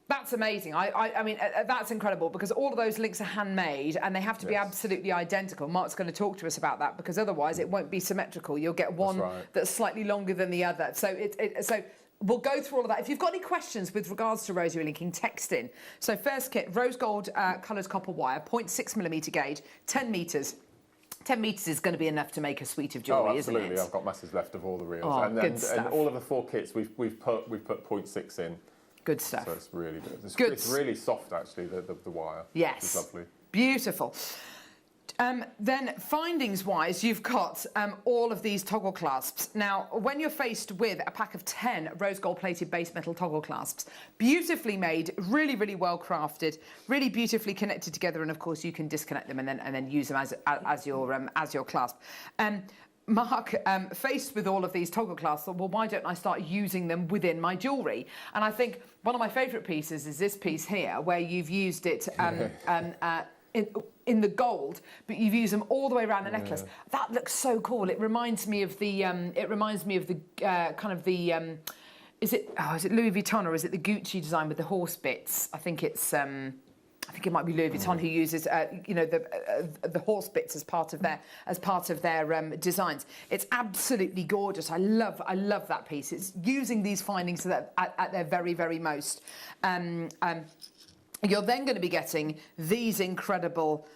That's amazing. I mean, that's incredible, because all of those links are handmade and they have to be absolutely identical. Mark's going to talk to us about that, because otherwise it won't be symmetrical. You'll get one that's slightly longer than the other. So so we'll go through all of that. If you've got any questions with regards to rosary linking, text in. So first kit, rose gold colours copper wire, 0.6mm gauge, 10 metres. 10 metres is going to be enough to make a suite of jewellery, isn't it? Absolutely. I've got masses left of all the reels. Oh, and stuff. all of the 4 kits we've put 0.6 in. Good stuff. So it's really good. It's really soft, actually, the wire. Yes. It's lovely. Beautiful. Then findings-wise, you've got all of these toggle clasps. Now, when you're faced with a pack of 10 rose gold-plated base metal toggle clasps, beautifully made, really, really well crafted, really beautifully connected together, and of course you can disconnect them and then use them as your clasp. Mark, faced with all of these toggle clasps, thought, well, why don't I start using them within my jewellery? And I think one of my favourite pieces is this piece here, where you've used it in the gold, but you've used them all the way around the necklace. That looks so cool. It reminds me of the is it Louis Vuitton, or is it the Gucci design with the horse bits? I think it's I think it might be Louis Vuitton who uses, you know, the horse bits as part of their designs. It's absolutely gorgeous. I love that piece. It's using these findings at their very, very most. You're then going to be getting these incredible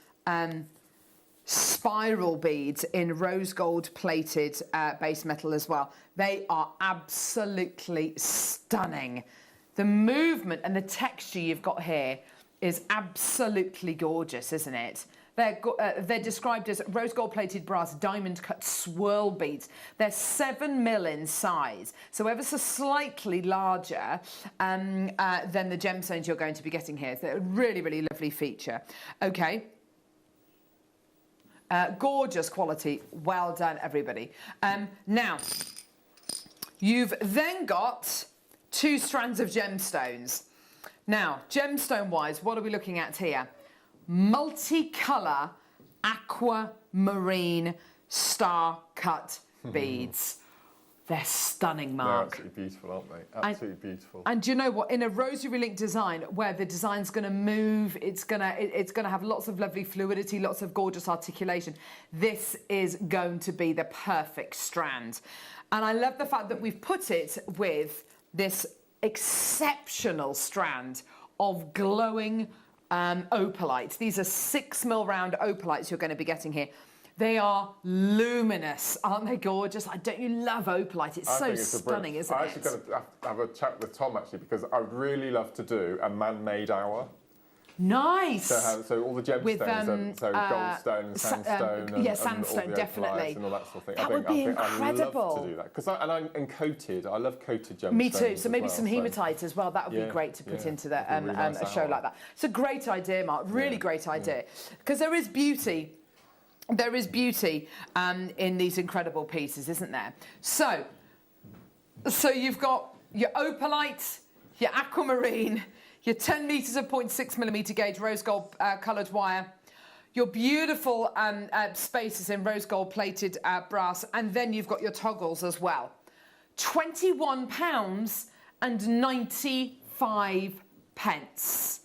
spiral beads in rose gold plated base metal as well. They are absolutely stunning. The movement and the texture you've got here is absolutely gorgeous, isn't it? They're described as rose gold plated brass diamond cut swirl beads. They're 7mm in size, so ever so slightly larger than the gemstones you're going to be getting here. They're a really, really lovely feature. Okay. Gorgeous quality. Well done, everybody. Now, you've then got 2 strands of gemstones. Now, gemstone-wise, what are we looking at here? Multicolour aquamarine star-cut beads. They're stunning, Mark. They're absolutely beautiful, aren't they? Absolutely beautiful. And do you know what? In a rosary link design where the design's going to move, it's going to have lots of lovely fluidity, lots of gorgeous articulation. This is going to be the perfect strand. And I love the fact that we've put it with this exceptional strand of glowing opalites. These are 6mm round opalites you're going to be getting here. They are luminous, aren't they gorgeous? Don't you love opalite? It's so stunning, isn't it? I'm actually going to have a chat with Tom, actually, because I would really love to do a man-made hour. Nice. So all the gemstones, with, so goldstone and sandstone, sandstone, and definitely, and all that sort of thing. That would be incredible. I'd love to do that because I'm coated. I love coated gemstones. Me too. So maybe well, some hematite as well. That would be great to put into the, really nice a show like that. It's a great idea, Mark. Really great idea, because there is beauty. There is beauty in these incredible pieces, isn't there? So you've got your opalite, your aquamarine, your 10 metres of 0.6mm gauge rose gold coloured wire, your beautiful spaces in rose gold plated brass, and then you've got your toggles as well. £21.95.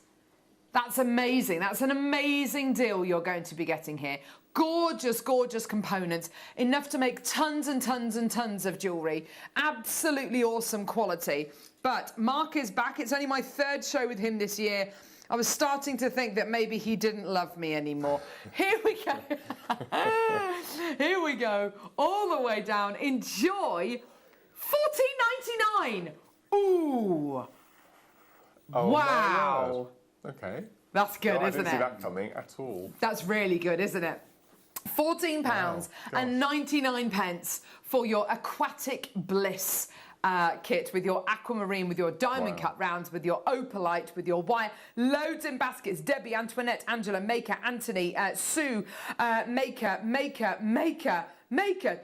That's amazing. That's an amazing deal you're going to be getting here. Gorgeous, gorgeous components. Enough to make tons and tons and tons of jewellery. Absolutely awesome quality. But Mark is back. It's only my 3rd show with him this year. I was starting to think that maybe he didn't love me anymore. Here we go. Here we go. All the way down. Enjoy. $14.99. Ooh. Oh, wow. Okay. That's good, isn't it? I didn't see that coming at all. That's really good, isn't it? £14.99 for your aquatic bliss kit with your aquamarine, with your diamond cut rounds, with your opalite, with your wire, loads in baskets. Debbie, Antoinette, Angela, Maker, Anthony, Sue, Maker,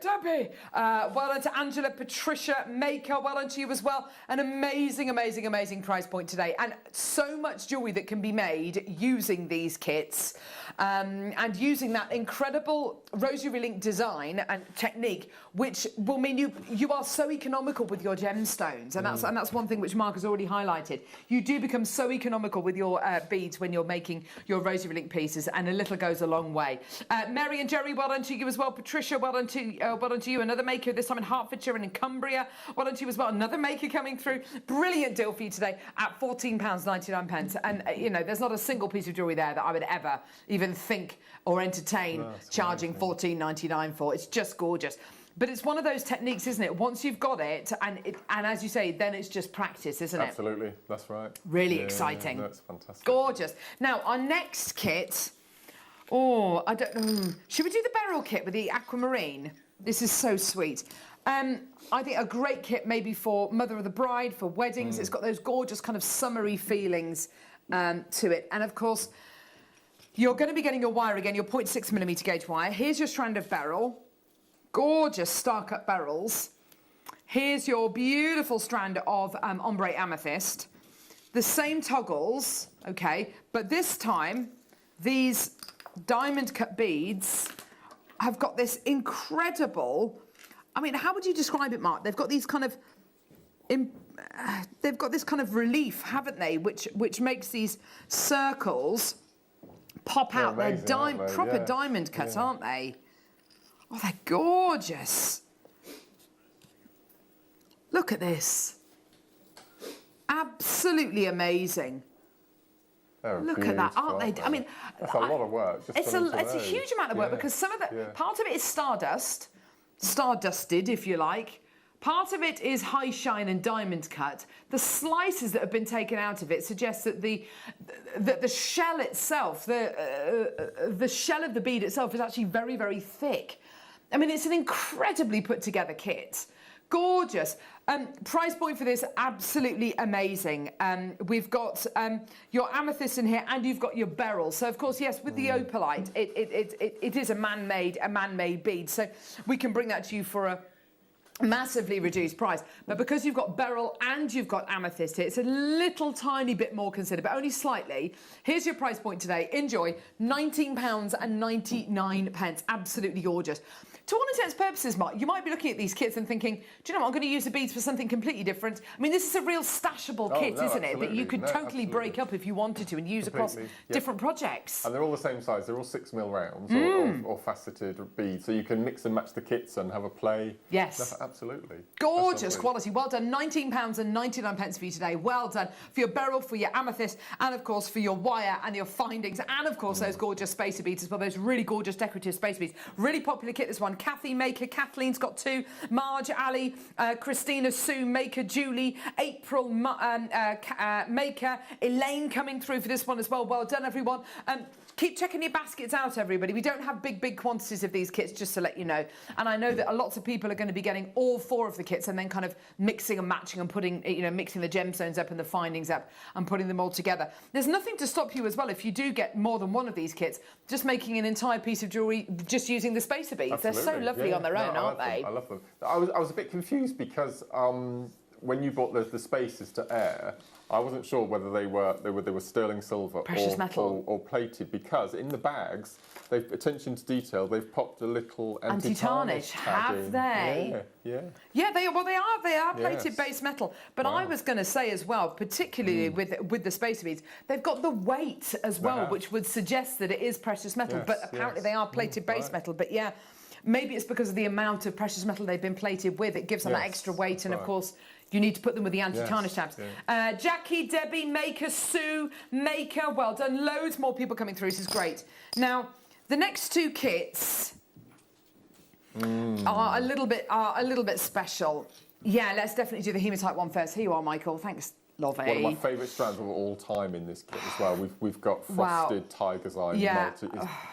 Debbie. Well done to Angela, Patricia, Maker. Well done to you as well. An amazing, amazing, amazing price point today. And so much jewellery that can be made using these kits and using that incredible rosary link design and technique, which will mean you are so economical with your gemstones. And that's one thing which Mark has already highlighted. You do become so economical with your beads when you're making your rosary link pieces, and a little goes a long way. Mary and Jerry, well done to you as well. Patricia, well done to you. Another maker, this time in Hertfordshire and in Cumbria. Well done to you as well. Another maker coming through. Brilliant deal for you today at £14.99. And, you know, there's not a single piece of jewellery there that I would ever even think or entertain charging £14.99 for. It's just gorgeous. But it's one of those techniques, isn't it? Once you've got it, and as you say, then it's just practice, isn't it? Absolutely, that's right. Really exciting. That's fantastic. Gorgeous. Now, our next kit... Oh, I don't know. Should we do the beryl kit with the aquamarine? This is so sweet. I think a great kit maybe for mother of the bride, for weddings. It's got those gorgeous kind of summery feelings to it. And of course, you're going to be getting your wire again, your 0.6mm gauge wire. Here's your strand of beryl. Gorgeous star-cut beryls. Here's your beautiful strand of ombre amethyst. The same toggles, okay, but this time these diamond cut beads have got this incredible, I mean, how would you describe it, Mark? They've got these kind of they've got this kind of relief, haven't they? Which makes these circles pop out. They're proper diamond cut, aren't they? Oh, they're gorgeous. Look at this. Absolutely amazing. Look at that, aren't they? I mean, that's a lot of work. It's a huge amount of work because some of it, part of it is stardusted, if you like. Part of it is high shine and diamond cut. The slices that have been taken out of it suggest that the shell itself, the shell of the bead itself, is actually very, very thick. I mean, it's an incredibly put together kit. Gorgeous. Price point for this, absolutely amazing. We've got your amethyst in here, and you've got your beryl. So, of course, yes, with the opalite, it is a man-made bead. So we can bring that to you for a massively reduced price. But because you've got beryl and you've got amethyst here, it's a little tiny bit more considered, but only slightly. Here's your price point today. Enjoy. £19.99. Absolutely gorgeous. To all intents and purposes, Mark, you might be looking at these kits and thinking, do you know what, I'm going to use the beads for something completely different. I mean, this is a real stashable kit, isn't it? That you could totally break up if you wanted to and use across different projects. And they're all the same size. They're all 6mm rounds or faceted beads. So you can mix and match the kits and have a play. Yes. Absolutely. Gorgeous quality. Well done. £19.99 for you today. Well done. For your beryl, for your amethyst, and, of course, for your wire and your findings. And, of course, those gorgeous spacer beads as well. Those really gorgeous decorative spacer beads. Really popular kit, this one. Kathy Maker, Kathleen's got 2, Marge, Ali, Christina, Sue, Maker, Julie, April, Maker, Elaine coming through for this one as well. Well done, everyone. Keep checking your baskets out, everybody. We don't have big quantities of these kits, just to let you know. And I know that lots of people are going to be getting all 4 of the kits and then kind of mixing and matching and putting, mixing the gemstones up and the findings up and putting them all together. There's nothing to stop you as well if you do get more than one of these kits, just making an entire piece of jewellery just using the spacer beads. Absolutely. They're so lovely on their own, aren't they? I love them. I was a bit confused because when you bought the spacers to air, I wasn't sure whether they were sterling silver precious metal or plated, because in the bags, they've attention to detail. They've popped a little anti-tarnish tag in. Have they? Yeah. They are plated base metal. But I was going to say as well, particularly with the spacer beads, they've got the weight as well, which would suggest that it is precious metal. Yes, but apparently they are plated base metal. But yeah, maybe it's because of the amount of precious metal they've been plated with. It gives them that extra weight, and of course, you need to put them with the anti-tarnish tabs. Yeah. Jackie, Debbie, Maker, Sue, Maker, well done. Loads more people coming through. This is great. Now, the next 2 kits are a little bit special. Yeah, let's definitely do the hematite one first. Here you are, Michael. Thanks, Lovey. One of my favourite strands of all time in this kit as well. We've got frosted tiger's eye. It's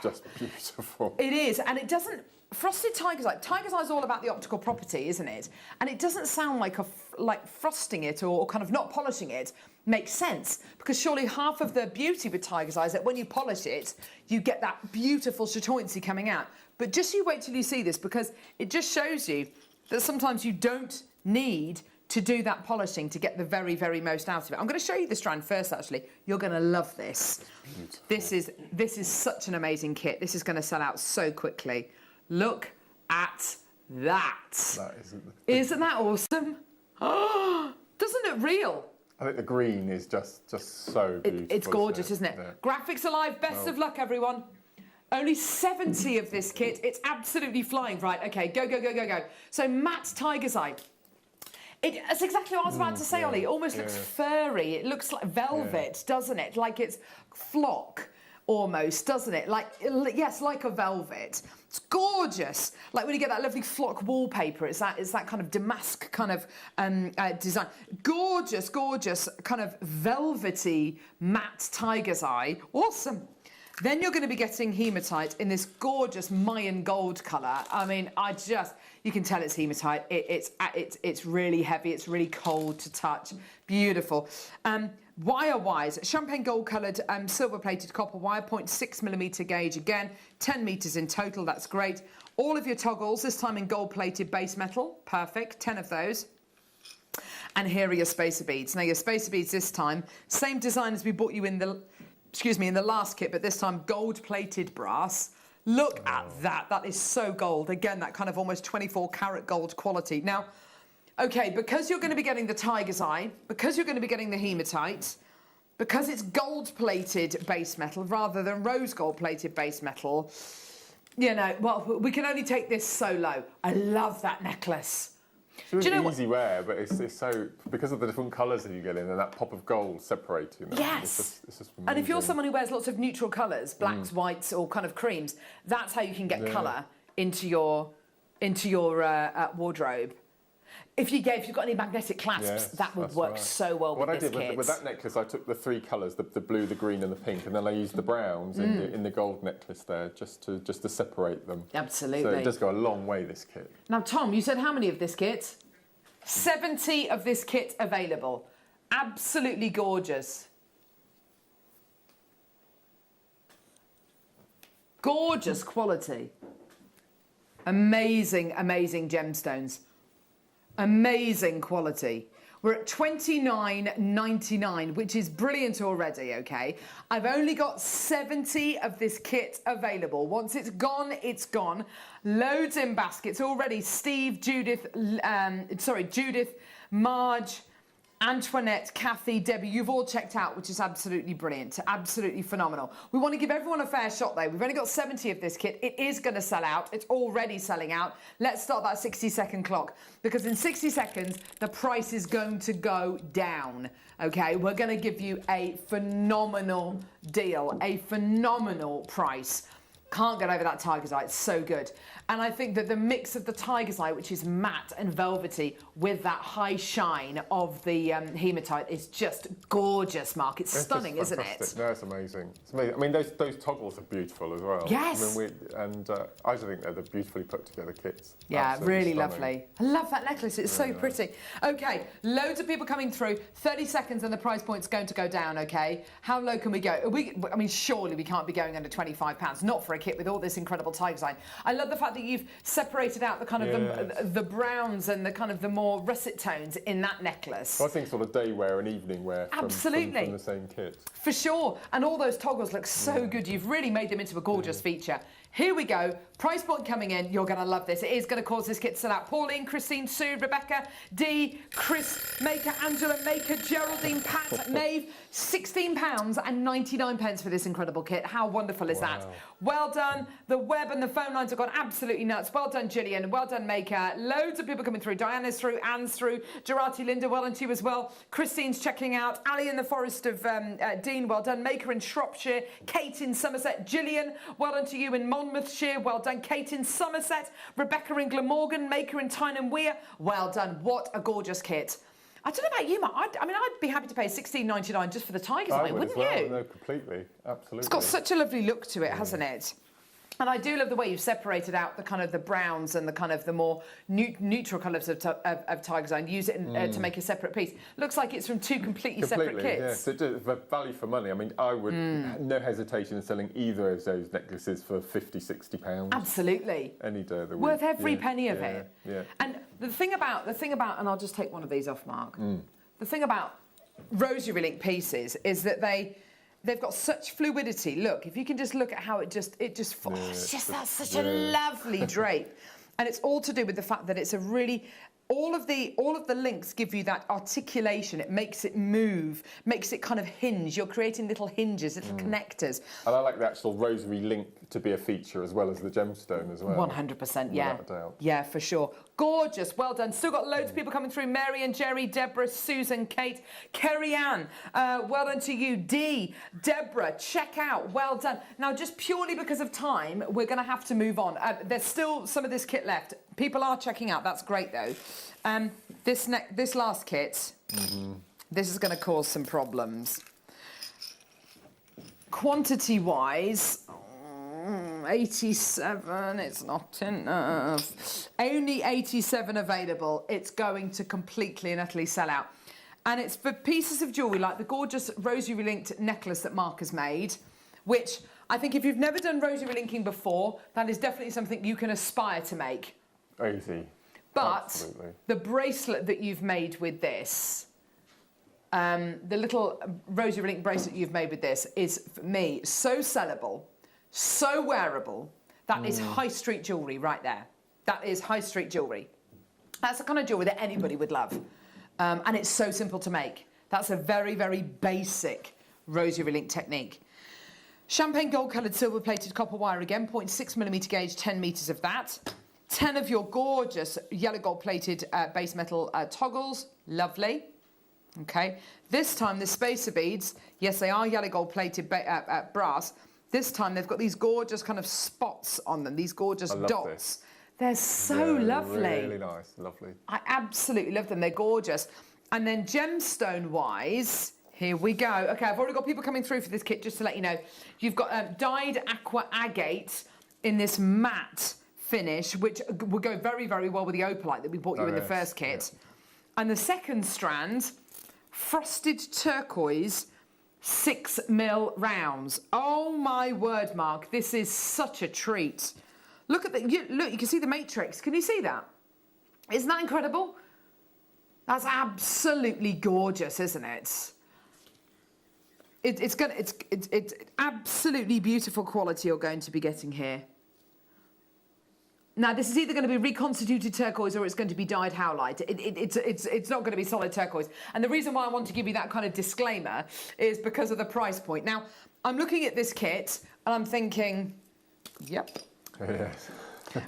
just beautiful. It is, and it doesn't. Frosted tiger's eye. Tiger's eye is all about the optical property, isn't it? And it doesn't sound like frosting it or kind of not polishing it makes sense, because surely half of the beauty with tiger's eye is that when you polish it, you get that beautiful chatoyancy coming out. But just you wait till you see this, because it just shows you that sometimes you don't need to do that polishing to get the very, very most out of it. I'm going to show you the strand first, actually. You're going to love this. This is such an amazing kit. This is going to sell out so quickly. Look at that. Isn't that awesome? Oh, doesn't it real? I think the green is just so beautiful. It's gorgeous, isn't it? Yeah. Graphics Alive, best of luck, everyone. Only 70 of this kit. It's absolutely flying. Right, okay, go. So matte tiger's eye. That's exactly what I was about to say, Ollie. It almost looks furry. It looks like velvet, doesn't it? Like it's flock almost, doesn't it? Like a velvet. It's gorgeous. Like when you get that lovely flock wallpaper, it's that kind of damask kind of design. Gorgeous kind of velvety matte tiger's eye. Awesome. Then you're going to be getting hematite in this gorgeous Mayan gold colour. I mean, you can tell it's hematite. It's really heavy. It's really cold to touch. Beautiful. Wire-wise, champagne gold-coloured silver-plated copper wire, 0.6mm gauge again, 10 metres in total, that's great. All of your toggles, this time in gold-plated base metal, perfect, 10 of those. And here are your spacer beads. Now, your spacer beads this time, same design as we bought you in the last kit, but this time gold-plated brass. Look at that. That is so gold. Again, that kind of almost 24 karat gold quality. Now, Okay, because you're going to be getting the tiger's eye, because you're going to be getting the hematite, because it's gold-plated base metal rather than rose gold-plated base metal, you know, well, we can only take this so low. I love that necklace. It's really easy wear, but it's so, because of the different colours that you get in and that pop of gold separating them. Yes. It's just and if you're someone who wears lots of neutral colours, blacks, whites, or kind of creams, that's how you can get colour into your wardrobe. If you've got any magnetic clasps, that would work so well with this kit. What I did with that necklace, I took the 3 colours, the blue, the green and the pink, and then I used the browns in the gold necklace there, just to separate them. Absolutely. So it does go a long way, this kit. Now, Tom, you said how many of this kit? 70 of this kit available. Absolutely gorgeous. Gorgeous quality. Amazing, amazing gemstones. Amazing quality. We're at $29.99, which is brilliant already, okay? I've only got 70 of this kit available. Once it's gone, it's gone. Loads in baskets already. Steve, Judith, Marge, Antoinette, Kathy, Debbie, you've all checked out, which is absolutely brilliant, absolutely phenomenal. We want to give everyone a fair shot though. We've only got 70 of this kit. It is going to sell out. It's already selling out. Let's start that 60-second clock, because in 60 seconds, the price is going to go down, okay? We're going to give you a phenomenal deal, a phenomenal price. Can't get over that tiger's eye, it's so good. And I think that the mix of the tiger's eye, which is matte and velvety, with that high shine of the hematite is just gorgeous, Mark. It's stunning, isn't it? No, it's amazing. It's amazing. I mean, those toggles are beautiful as well. Yes. I mean, I just think they're the beautifully put together kits. Yeah, Absolutely really stunning. lovely. I love that necklace, it's so pretty. Okay, loads of people coming through. 30 seconds and the price point's going to go down, okay? How low can we go? I mean, surely we can't be going under £25, not for a kit with all this incredible tiger's eye. I love the fact that you've separated out the kind of the browns and the kind of the more russet tones in that necklace. Well, I think sort of day wear and evening wear from the same kit. For sure, and all those toggles look so good. You've really made them into a gorgeous feature. Here we go. Price point coming in. You're going to love this. It is going to cause this kit to sell out. Pauline, Christine, Sue, Rebecca, Dee, Chris, Maker, Angela, Maker, Geraldine, Pat, Maeve. £16.99 for this incredible kit. How wonderful is that? Well done. The web and the phone lines have gone absolutely nuts. Well done, Gillian. Well done, Maker. Loads of people coming through. Diana's through. Anne's through. Gerati, Linda, well done to you as well. Christine's checking out. Ali in the Forest of Dean, well done. Maker in Shropshire. Kate in Somerset. Gillian, well done to you in Monmouthshire. Well done. Kate in Somerset. Rebecca in Glamorgan. Maker in Tyne and Weir. Well done. What a gorgeous kit. I don't know about you, Mark. I mean, I'd be happy to pay $16.99 just for the tiger's eye, wouldn't you? No, completely. Absolutely. It's got such a lovely look to it, hasn't it? And I do love the way you've separated out the kind of the browns and the kind of the more neutral colours of tiger's eye and use it to make a separate piece. Looks like it's from two completely separate kits. Yeah. So value for money. I mean, I would no hesitation in selling either of those necklaces for £50, £60. Absolutely. Any day of the week. Worth every penny of it. Yeah. And the thing about, and I'll just take one of these off, Mark. The thing about rosary link pieces is that they've got such fluidity. Look, if you can just look at how it just that's such a lovely drape. And it's all to do with the fact that it's a really, all of the links give you that articulation. It makes it move, makes it kind of hinge. You're creating little hinges, little connectors. And I like the actual rosary link to be a feature as well as the gemstone as well. 100%, yeah. Without a doubt. Yeah, for sure. Gorgeous, well done. Still got loads of people coming through. Mary and Jerry, Deborah, Susan, Kate, Kerry Ann, well done to you. Dee, Deborah, check out, well done. Now, just purely because of time, we're going to have to move on. There's still some of this kit left. People are checking out, that's great though. This last kit, this is going to cause some problems. Quantity-wise, 87, it's not enough. Only 87 available. It's going to completely and utterly sell out. And it's for pieces of jewellery like the gorgeous rosary linked necklace that Mark has made, which I think if you've never done rosary linking before, that is definitely something you can aspire to make. Easy. But absolutely. The bracelet that you've made with this, the little rosary link bracelet you've made with this is, for me, so sellable, so wearable. That is high street jewellery right there. That is high street jewellery. That's the kind of jewellery that anybody would love. And it's so simple to make. That's a very, very basic rosary link technique. Champagne gold coloured silver plated copper wire again, 0.6mm gauge, 10 metres of that. 10 of your gorgeous yellow gold plated base metal toggles, lovely. Okay, this time the spacer beads, yes they are yellow gold plated brass. This time they've got these gorgeous kind of spots on them, these gorgeous dots. This. They're so lovely. Really nice, lovely. I absolutely love them, they're gorgeous. And then gemstone wise, here we go. Okay, I've already got people coming through for this kit, just to let you know. You've got dyed aqua agate in this matte finish, which will go very, very well with the opalite that we bought you in the first kit. Yeah. And the second strand, frosted turquoise, 6mm rounds. Oh my word, Mark, this is such a treat. Look at the, look, you can see the matrix. Can you see that? Isn't that incredible? That's absolutely gorgeous, isn't it? It's absolutely beautiful quality you're going to be getting here. Now, this is either going to be reconstituted turquoise or it's going to be dyed howlite. It's not going to be solid turquoise. And the reason why I want to give you that kind of disclaimer is because of the price point. Now, I'm looking at this kit and I'm thinking, yep. Yes.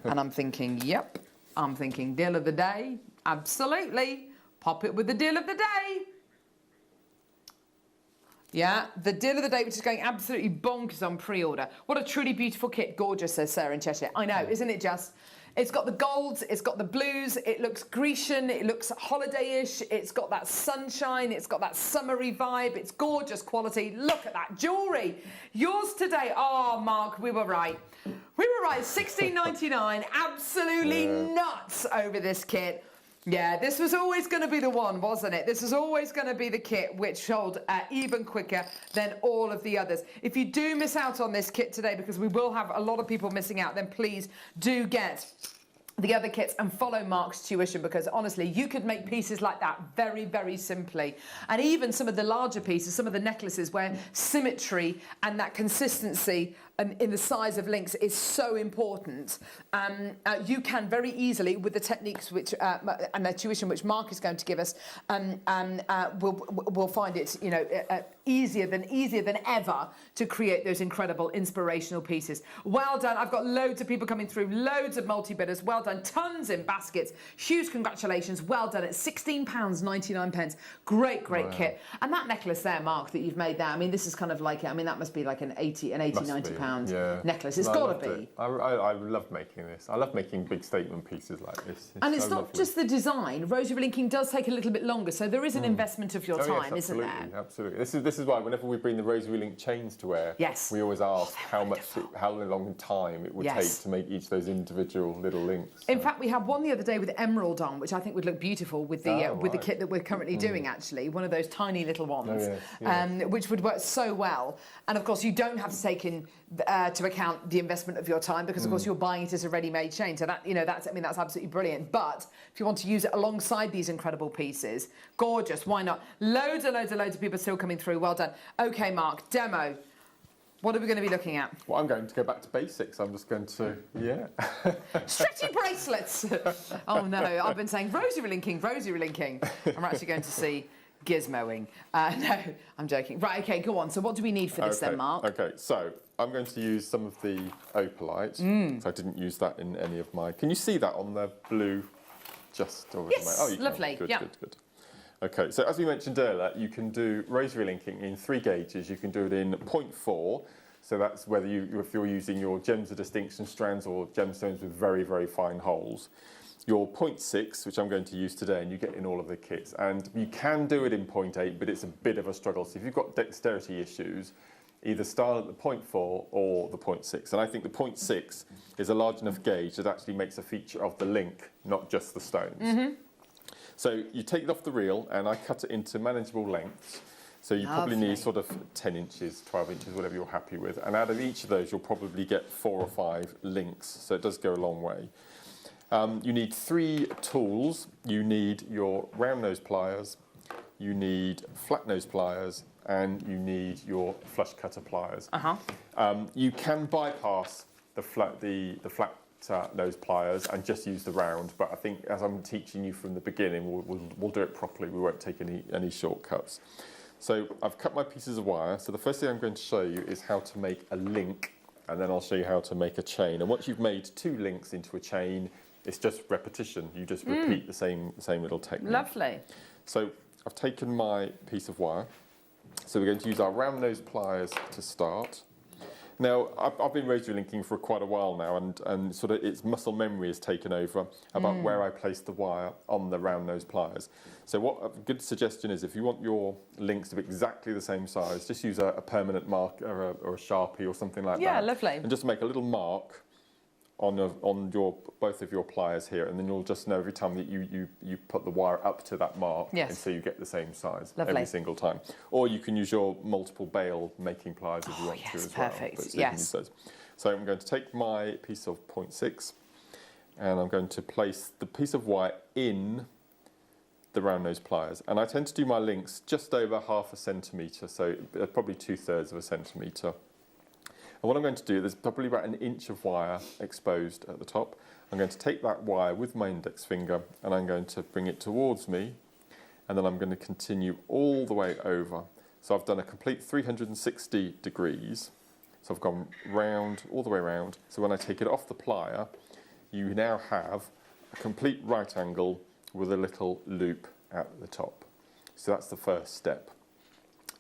And I'm thinking, yep. I'm thinking, deal of the day. Absolutely. Pop it with the deal of the day. Yeah, the deal of the day, which is going absolutely bonkers on pre-order. What a truly beautiful kit. Gorgeous, says Sarah in Cheshire. I know, isn't it just? It's got the golds, it's got the blues, it looks Grecian, it looks holiday-ish, it's got that sunshine, it's got that summery vibe, it's gorgeous quality. Look at that jewellery. Yours today, oh, Mark, we were right. We were right, $16.99, absolutely nuts over this kit. Yeah, this was always going to be the one, wasn't it? This was always going to be the kit which sold even quicker than all of the others. If you do miss out on this kit today, because we will have a lot of people missing out, then please do get the other kits and follow Mark's tuition, because honestly, you could make pieces like that very, very simply. And even some of the larger pieces, some of the necklaces where symmetry and that consistency in the size of links is so important. You can very easily, with the techniques which and the tuition which Mark is going to give us, we'll find it, you know, easier than ever to create those incredible inspirational pieces. Well done. I've got loads of people coming through, loads of multi-bidders. Well done. Tons in baskets. Huge congratulations. Well done. At £16.99. Great kit. And that necklace there, Mark, that you've made there, I mean, this is kind of like, I mean, that must be like an 80, 90 pound necklace. It's got to be. I love making this. I love making big statement pieces like this. And it's not just the design. Rosary linking does take a little bit longer, so there is an investment of your time, isn't there? Absolutely. This is why whenever we bring the rosary link chains to wear, we always ask how long time it would take to make each of those individual little links. In fact, we had one the other day with emerald on, which I think would look beautiful with the with the kit that we're currently doing. Actually, one of those tiny little ones, which would work so well. And of course, you don't have to take into account the investment of your time, because of course you're buying it as a ready-made chain. So that, you know, that's absolutely brilliant. But if you want to use it alongside these incredible pieces, gorgeous. Why not? Loads of people still coming through. Well done. Okay, Mark, demo. What are we going to be looooking at? Well, I'm going to go back to basics. I'm just going to, Stretchy bracelets. Oh no, I've been saying rosary linking. I'm actually going to see gizmoing. No, I'm joking. Right, okay, go on. So what do we need for this then, Mark? Okay, so I'm going to use some of the opalite. So I didn't use that in any of my... Can you see that on the blue just over yes, my... Oh, you can. Lovely. Good. Okay, so as we mentioned earlier, you can do rosary linking in 3 gauges. You can do it in 0.4, so that's whether if you're using your gems of distinction strands or gemstones with very, very fine holes. Your 0.6, which I'm going to use today, and you get in all of the kits. And you can do it in 0.8, but it's a bit of a struggle. So if you've got dexterity issues, either start at the 0.4 or the 0.6. And I think the 0.6 is a large enough gauge that actually makes a feature of the link, not just the stones. So you take it off the reel, and I cut it into manageable lengths. So you probably need sort of 10 inches, 12 inches, whatever you're happy with. And out of each of those, you'll probably get 4 or 5 links. So it does go a long way. You need 3 tools. You need your round nose pliers, you need flat nose pliers, and you need your flush cutter pliers. You can bypass the flat nose pliers and just use the round. But I think as I'm teaching you from the beginning, we'll do it properly. We won't take any shortcuts. So I've cut my pieces of wire. So the first thing I'm going to show you is how to make a link, and then I'll show you how to make a chain. And once you've made 2 links into a chain, it's just repetition. You just repeat the same little technique. Lovely. So I've taken my piece of wire. So we're going to use our round nose pliers to start. Now, I've been rosary linking for quite a while now, and sort of its muscle memory has taken over about where I place the wire on the round nose pliers. So what a good suggestion is, if you want your links to be exactly the same size, just use a permanent marker or a Sharpie or something like that. Yeah, lovely. And just make a little mark on both of your pliers here, and then you'll just know every time that you put the wire up to that mark, and so you get the same size every single time. Or you can use your multiple bail making pliers if you want to as perfect. well. Yes. So I'm going to take my piece of 0.6, and I'm going to place the piece of wire in the round nose pliers, and I tend to do my links just over 1/2 centimetre, so probably 2/3 of a centimetre. And what I'm going to do, there's probably about 1 inch of wire exposed at the top. I'm going to take that wire with my index finger, and I'm going to bring it towards me, and then I'm going to continue all the way over. So I've done a complete 360 degrees. So I've gone round, all the way around. So when I take it off the plier, you now have a complete right angle with a little loop at the top. So that's the first step.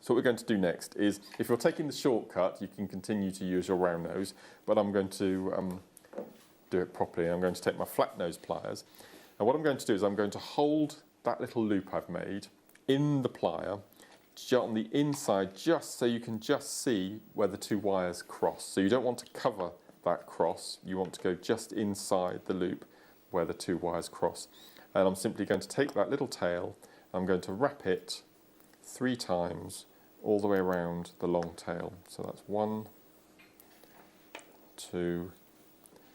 So what we're going to do next is, if you're taking the shortcut, you can continue to use your round nose, but I'm going to do it properly. I'm going to take my flat nose pliers, and what I'm going to do is I'm going to hold that little loop I've made in the plier, on the inside, just so you can just see where the 2 wires cross. So you don't want to cover that cross, you want to go just inside the loop where the 2 wires cross. And I'm simply going to take that little tail, I'm going to wrap it 3 times all the way around the long tail. So that's 1, 2.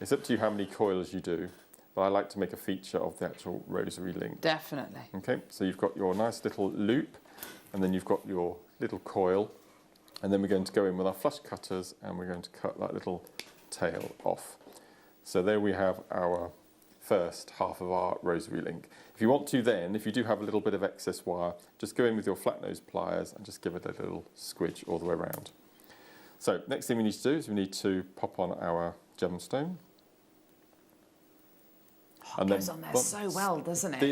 It's up to you how many coils you do, but I like to make a feature of the actual rosary link. Definitely. Okay, so you've got your nice little loop, and then you've got your little coil, and then we're going to go in with our flush cutters, and we're going to cut that little tail off. So there we have our first half of our rosary link. If you want to then, if you do have a little bit of excess wire, just go in with your flat nose pliers and just give it a little squidge all the way around. So next thing we need to do is we need to pop on our gemstone. It goes on there so well, doesn't it?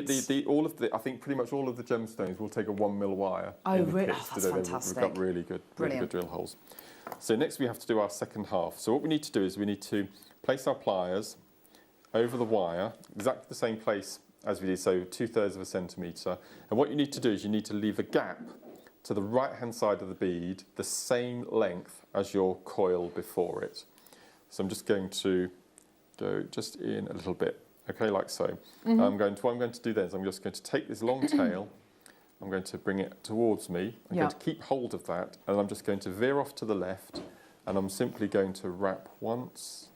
I think pretty much all of the gemstones will take a 1mm wire. Oh, really? Oh, that's fantastic. We've got really good drill holes. So next we have to do our second half. So what we need to do is we need to place our pliers over the wire, exactly the same place as we did, so 2/3 of a centimetre. And what you need to do is you need to leave a gap to the right-hand side of the bead, the same length as your coil before it. So I'm just going to go just in a little bit, okay, like so. What I'm going to do then is I'm just going to take this long tail, I'm going to bring it towards me, I'm going to keep hold of that, and I'm just going to veer off to the left, and I'm simply going to wrap once,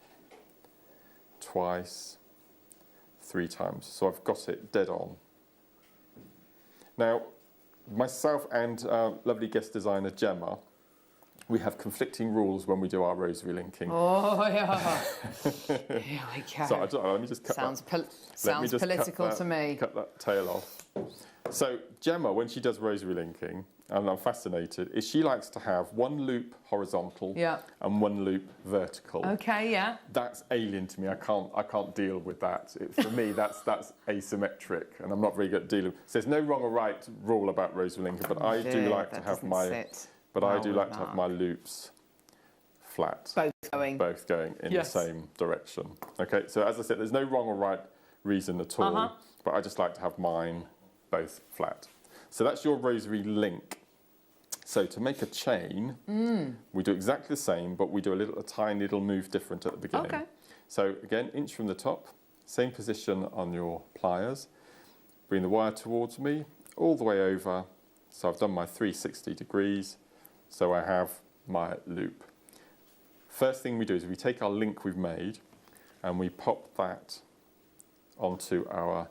twice, 3 times. So I've got it dead on. Now, myself and lovely guest designer Gemma, we have conflicting rules when we do our rosary linking. Oh, yeah. Here we go. So let me just cut sounds political to me. Cut that tail off. So Gemma, when she does rosary linking, and I'm fascinated, is she likes to have 1 loop horizontal and 1 loop vertical. Okay, yeah. That's alien to me. I can't deal with that. For me, that's asymmetric, and I'm not very good at dealing. So there's no wrong or right rule about rosary linking, but I do like to have my loops flat. Both going in the same direction. Okay, so as I said, there's no wrong or right reason at all, but I just like to have mine both flat. So that's your rosary link. So to make a chain, we do exactly the same, but we do a tiny little move different at the beginning. Okay. So again, inch from the top, same position on your pliers. Bring the wire towards me, all the way over. So I've done my 360 degrees. So I have my loop. First thing we do is we take our link we've made and we pop that onto our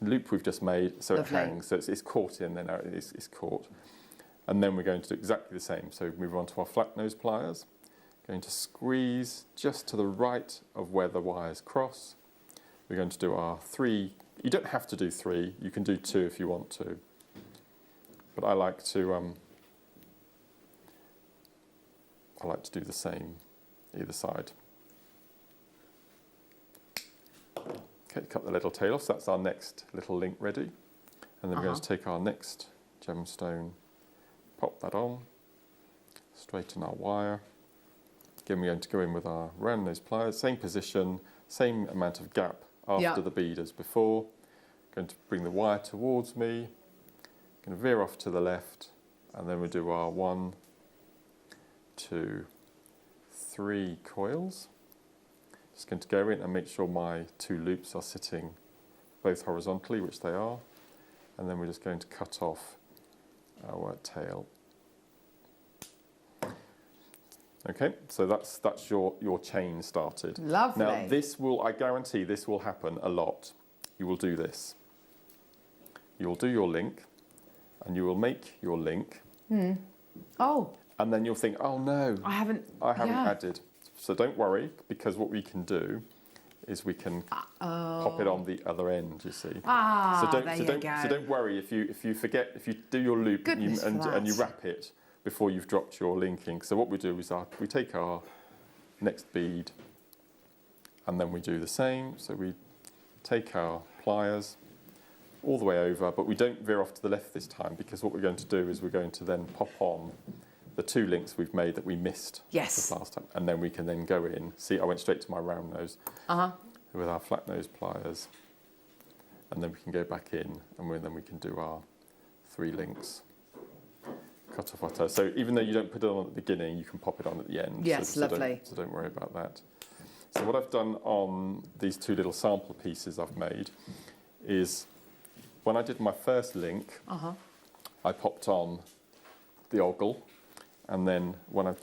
loop we've just made, so it hangs, so it's caught in there now, it's caught. And then we're going to do exactly the same. So move on to our flat nose pliers, Going to squeeze just to the right of where the wires cross. We're going to do our 3. You don't have to do 3. You can do 2 if you want to. But I like to do the same either side. Okay, cut the little tail off. So that's our next little link ready. And then we're going to take our next gemstone, pop that on, straighten our wire. Again, we're going to go in with our round nose pliers, same position, same amount of gap after the bead as before. Going to bring the wire towards me, going to veer off to the left, and then we'll do our 1, 2, 3 coils. Just going to go in and make sure my 2 loops are sitting both horizontally, which they are, and then we're just going to cut off our tail. Okay, so that's your chain started. Lovely. Now this will, I guarantee this will happen a lot. You will do this. You will do your link, and you will make your link. Oh. And then you'll think, oh no, I haven't added. So don't worry, because what we can do is we can pop it on the other end, you see. So don't worry if you forget, if you do your loop and you wrap it before you've dropped your linking. So what we do is we take our next bead and then we do the same. So we take our pliers all the way over, but we don't veer off to the left this time, because what we're going to do is we're going to then pop on the 2 links we've made that we missed this last time, and then we can then go in. See, I went straight to my round nose with our flat nose pliers, and then we can go back in, and then we can do our 3 links. Cut off our toe. So even though you don't put it on at the beginning, you can pop it on at the end. Yes, lovely. So don't worry about that. So what I've done on these 2 little sample pieces I've made is, when I did my first link, I popped on the ogle, and then when I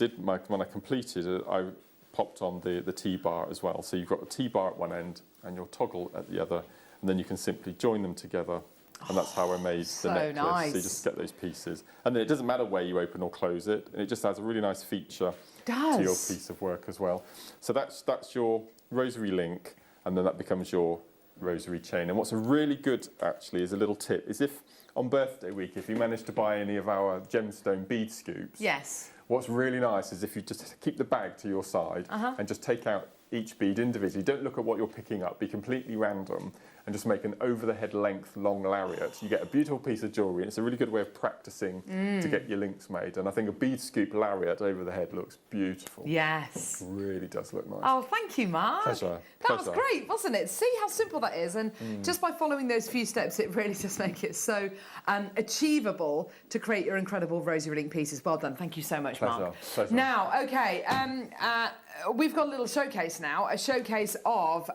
completed it, I popped on the T-bar as well. So you've got a T-bar at one end and your toggle at the other, and then you can simply join them together. And that's how I made the necklace. Nice. So you just get those pieces. And then it doesn't matter where you open or close it, and it just adds a really nice feature to your piece of work as well. So that's your rosary link, and then that becomes your rosary chain. And what's really good, actually, is a little tip, is if on birthday week, if you manage to buy any of our gemstone bead scoops, what's really nice is if you just keep the bag to your side and just take out each bead individually. Don't look at what you're picking up, be completely random, and just make an over-the-head length long lariat. You get a beautiful piece of jewellery, and it's a really good way of practicing to get your links made. And I think a bead scoop lariat over the head looks beautiful. Yes. It really does look nice. Oh, thank you, Mark. Pleasure. That was great, wasn't it? See how simple that is, and just by following those few steps, it really does make it so achievable to create your incredible rosary link pieces. Well done. Thank you so much, Mark. Pleasure. Now, okay, we've got a little showcase now, a showcase of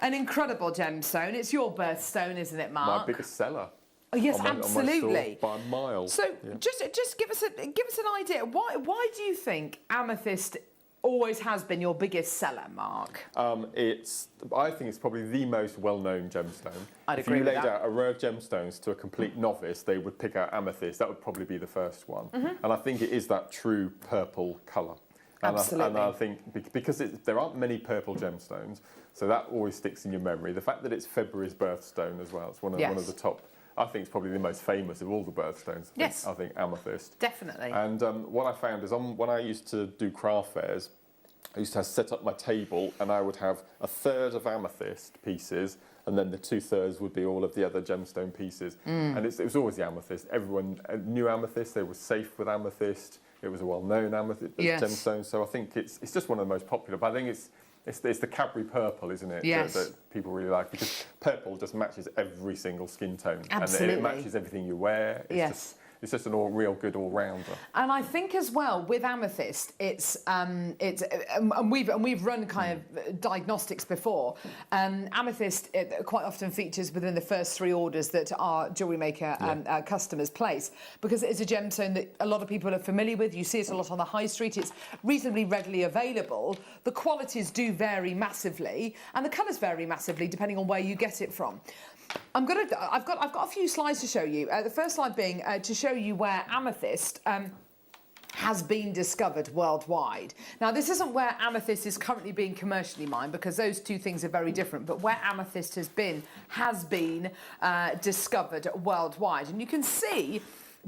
an incredible gemstone. It's your birthstone, isn't it, Mark? My biggest seller. Oh, yes, On my absolutely. store by a mile. So, just give us an idea. Why do you think amethyst always has been your biggest seller, Mark? I think it's probably the most well-known gemstone. I'd agree with that. If you laid out a row of gemstones to a complete novice, they would pick out amethyst. That would probably be the first one. And I think it is that true purple colour. Absolutely. And I think because there aren't many purple gemstones, so that always sticks in your memory. The fact that it's February's birthstone as well, it's one of the top. I think it's probably the most famous of all the birthstones. I think amethyst. Definitely. And what I found is when I used to do craft fairs, I used to set up my table, and I would have a third of amethyst pieces, and then the 2/3 would be all of the other gemstone pieces. And it was always the amethyst. Everyone knew amethyst. They were safe with amethyst. It was a well-known amethyst gemstone. So I think it's just one of the most popular. But I think it's the Cadbury purple, isn't it? Yes. That people really like, because purple just matches every single skin tone. Absolutely. And it matches everything you wear. It's just an real good all-rounder. And I think as well with amethyst, and we've run kind of diagnostics before. Amethyst quite often features within the first 3 orders that our Jewellery Maker customers place, because it is a gemstone that a lot of people are familiar with. You see it a lot on the high street. It's reasonably readily available. The qualities do vary massively, and the colours vary massively depending on where you get it from. I've got a few slides to show you. The first slide being to show you where amethyst has been discovered worldwide. Now, this isn't where amethyst is currently being commercially mined, because those two things are very different, but where amethyst has been discovered worldwide. And you can see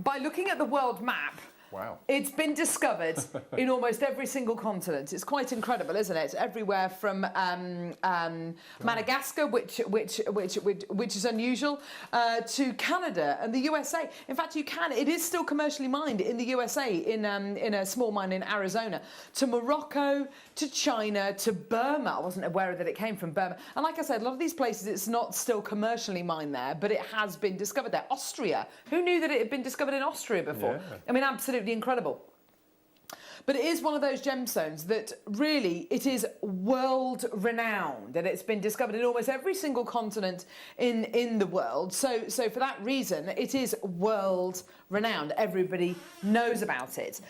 by looking at the world map, wow, it's been discovered in almost every single continent. It's quite incredible, isn't it? Everywhere from Madagascar, which is unusual, to Canada and the USA. In fact, it is still commercially mined in the USA, in a small mine in Arizona, to Morocco, to China, to Burma. I wasn't aware that it came from Burma. And like I said, a lot of these places, it's not still commercially mined there, but it has been discovered there. Austria. Who knew that it had been discovered in Austria before? Yeah. I mean, absolutely incredible. But it is one of those gemstones that really, it is world renowned, and it's been discovered in almost every single continent in the world. So for that reason, it is world renowned. Everybody knows about it.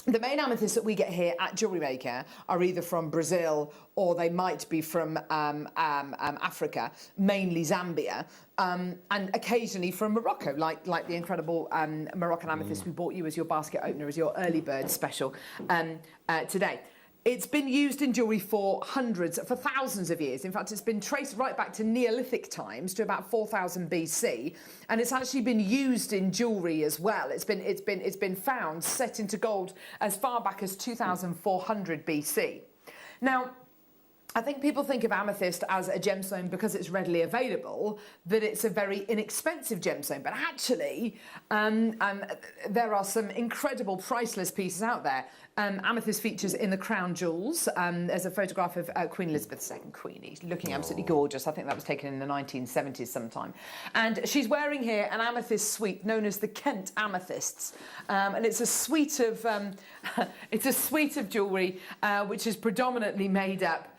The main amethysts that we get here at Jewellery Maker are either from Brazil, or they might be from Africa, mainly Zambia, and occasionally from Morocco, like the incredible Moroccan amethyst we bought you as your basket opener, as your early bird special today. It's been used in jewellery for thousands of years. In fact, it's been traced right back to Neolithic times, to about 4000 BC, and it's actually been used in jewellery as well. It's been found set into gold as far back as 2400 BC. Now, I think people think of amethyst as a gemstone because it's readily available, that it's a very inexpensive gemstone. But actually, there are some incredible priceless pieces out there. Amethyst features in the crown jewels. There's a photograph of Queen Elizabeth II, Queenie, looking absolutely gorgeous. I think that was taken in the 1970s sometime. And she's wearing here an amethyst suite known as the Kent amethysts. And it's a suite of jewellery which is predominantly made up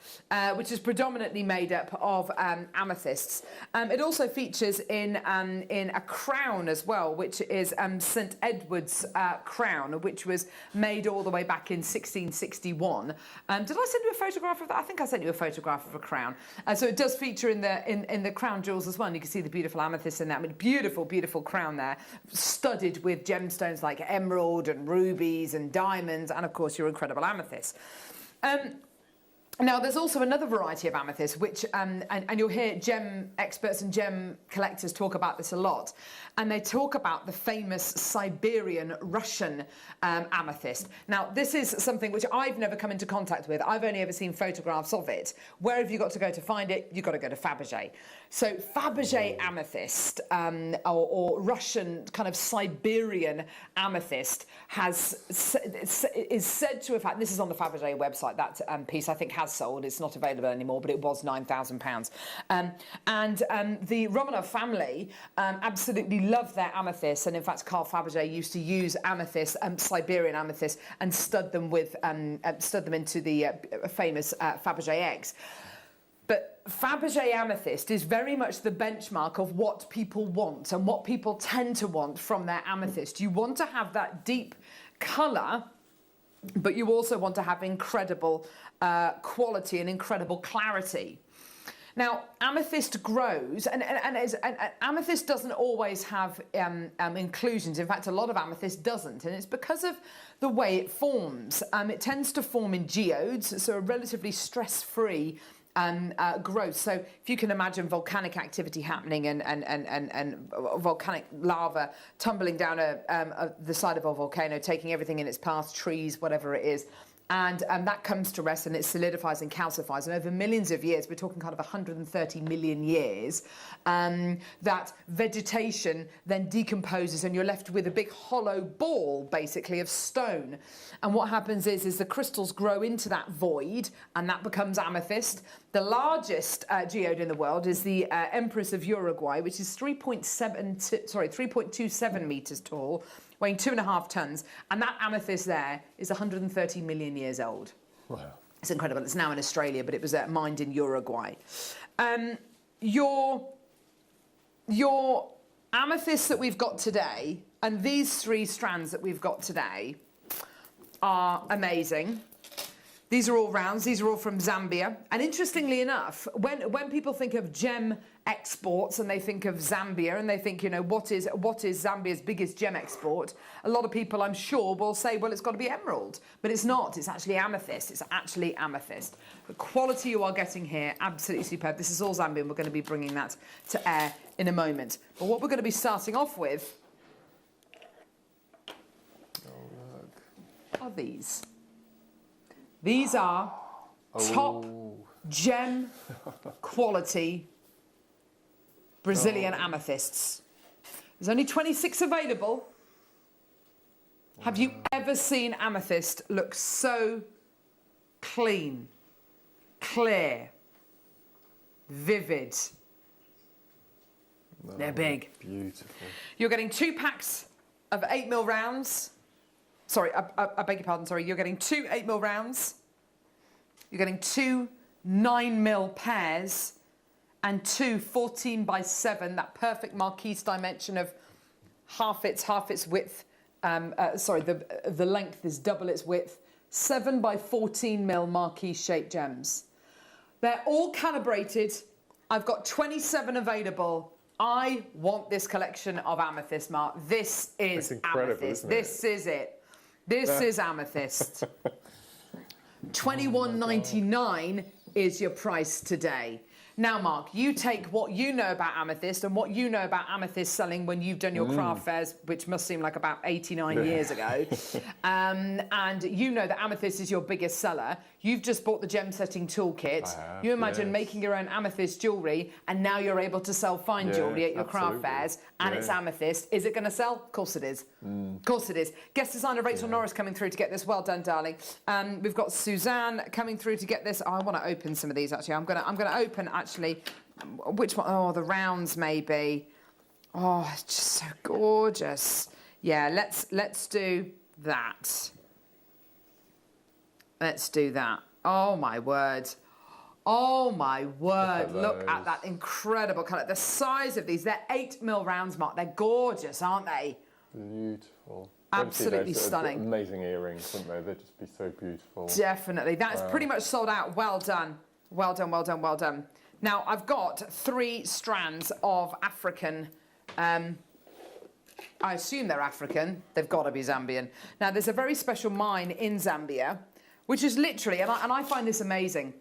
of amethysts. It also features in a crown as well, which is St Edward's crown, which was made all the way back in 1661. Did I send you a photograph of that? I think I sent you a photograph of a crown. So it does feature in the crown jewels as well. And you can see the beautiful amethyst in that. I mean, beautiful, beautiful crown there, studded with gemstones like emerald and rubies and diamonds, and of course your incredible amethyst. Now, there's also another variety of amethyst, which, and you'll hear gem experts and gem collectors talk about this a lot, and they talk about the famous Siberian Russian amethyst. Now, this is something which I've never come into contact with. I've only ever seen photographs of it. Where have you got to go to find it? You've got to go to Fabergé. So Fabergé amethyst, or Russian kind of Siberian amethyst, is said to have had, this is on the Fabergé website, that piece I think has sold. It's not available anymore, but it was £9,000. The Romanov family absolutely loved their amethysts, and in fact Carl Fabergé used to use amethyst, Siberian amethyst, and stud them into the famous Fabergé eggs. But Fabergé amethyst is very much the benchmark of what people want and what people tend to want from their amethyst. You want to have that deep colour, but you also want to have incredible quality and incredible clarity. Now, amethyst grows, and amethyst doesn't always have inclusions. In fact, a lot of amethyst doesn't, and it's because of the way it forms. It tends to form in geodes, so a relatively stress-free growth. So if you can imagine volcanic activity happening and volcanic lava tumbling down the side of a volcano, taking everything in its path, trees, whatever it is, and that comes to rest and it solidifies and calcifies. And over millions of years, we're talking kind of 130 million years, that vegetation then decomposes and you're left with a big hollow ball, basically, of stone. And what happens is the crystals grow into that void and that becomes amethyst. The largest geode in the world is the Empress of Uruguay, which is 3.27 metres tall, weighing 2.5 tons, and that amethyst there is 130 million years old. Wow. It's incredible. It's now in Australia, but it was mined in Uruguay. Your amethysts that we've got today, and these 3 strands that we've got today, are amazing. These are all rounds. These are all from Zambia. And interestingly enough, when people think of gem exports and they think of Zambia and they think, you know, what is Zambia's biggest gem export, a lot of people, I'm sure, will say, well, it's got to be emerald. But it's not. It's actually amethyst. It's actually amethyst. The quality you are getting here, absolutely superb. This is all Zambian. We're going to be bringing that to air in a moment. But what we're going to be starting off with are these. These are top gem quality Brazilian amethysts. There's only 26 available. Have you ever seen amethyst look so clean, clear, vivid? They're big. Beautiful. You're getting 2 packs of 8mm rounds. Sorry, I beg your pardon, sorry. You're getting 2 8mm rounds. You're getting 2 9mm pairs and 2 14x7, that perfect marquise dimension of half its width. The length is double its width. 7x14mm marquise shaped gems. They're all calibrated. I've got 27 available. I want this collection of amethyst, Mark. This is amethyst. This is it. This is amethyst. $21.99 is your price today. Now, Mark, you take what you know about amethyst and what you know about amethyst selling when you've done your craft fairs, which must seem like about 89 years ago, and you know that amethyst is your biggest seller. You've just bought the gem setting toolkit. You imagine making your own amethyst jewellery, and now you're able to sell fine jewellery at your craft fairs, and it's amethyst. Is it going to sell? Of course it is. Of course it is. Guest designer Rachel Norris coming through to get this. Well done, darling. We've got Suzanne coming through to get this. Oh, I want to open some of these actually. I'm going to open actually. Which one? Oh, the rounds maybe. Oh, it's just so gorgeous. Yeah, let's do that. Let's do that. Oh my word. Oh my word. Look at that incredible colour. The size of these, they're 8mm rounds, Mark. They're gorgeous, aren't they? Beautiful. Absolutely stunning. Amazing earrings, wouldn't they? They'd just be so beautiful. Definitely. That's pretty much sold out. Well done. Well done, well done, well done. Now, I've got 3 strands of African, I assume they're African. They've got to be Zambian. Now, there's a very special mine in Zambia, which is literally, and I find this amazing.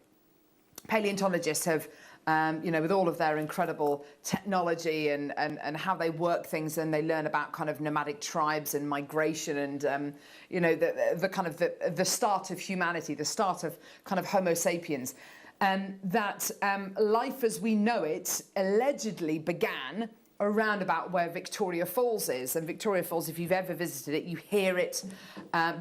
Paleontologists have, you know, with all of their incredible technology and how they work things, and they learn about kind of nomadic tribes and migration and, you know, the kind of the start of humanity, the start of kind of Homo sapiens. That life as we know it allegedly began around about where Victoria Falls is. And Victoria Falls, if you've ever visited it, you hear it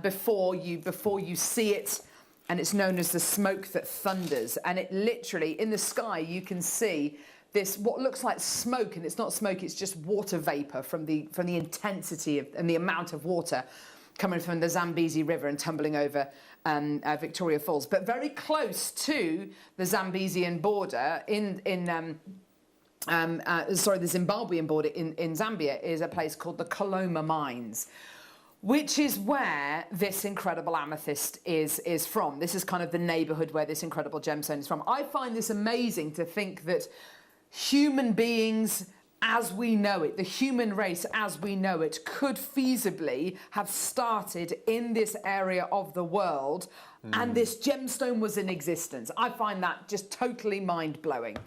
before you see it. And it's known as the smoke that thunders. And it literally, in the sky, you can see this, what looks like smoke. And it's not smoke, it's just water vapour from the intensity of, and the amount of water coming from the Zambezi River and tumbling over Victoria Falls. But very close to the Zambesian border the Zimbabwean border in Zambia is a place called the Coloma Mines, which is where this incredible amethyst is from. This is kind of the neighbourhood where this incredible gemstone is from. I find this amazing to think that human beings as we know it, the human race as we know it, could feasibly have started in this area of the world and this gemstone was in existence. I find that just totally mind-blowing.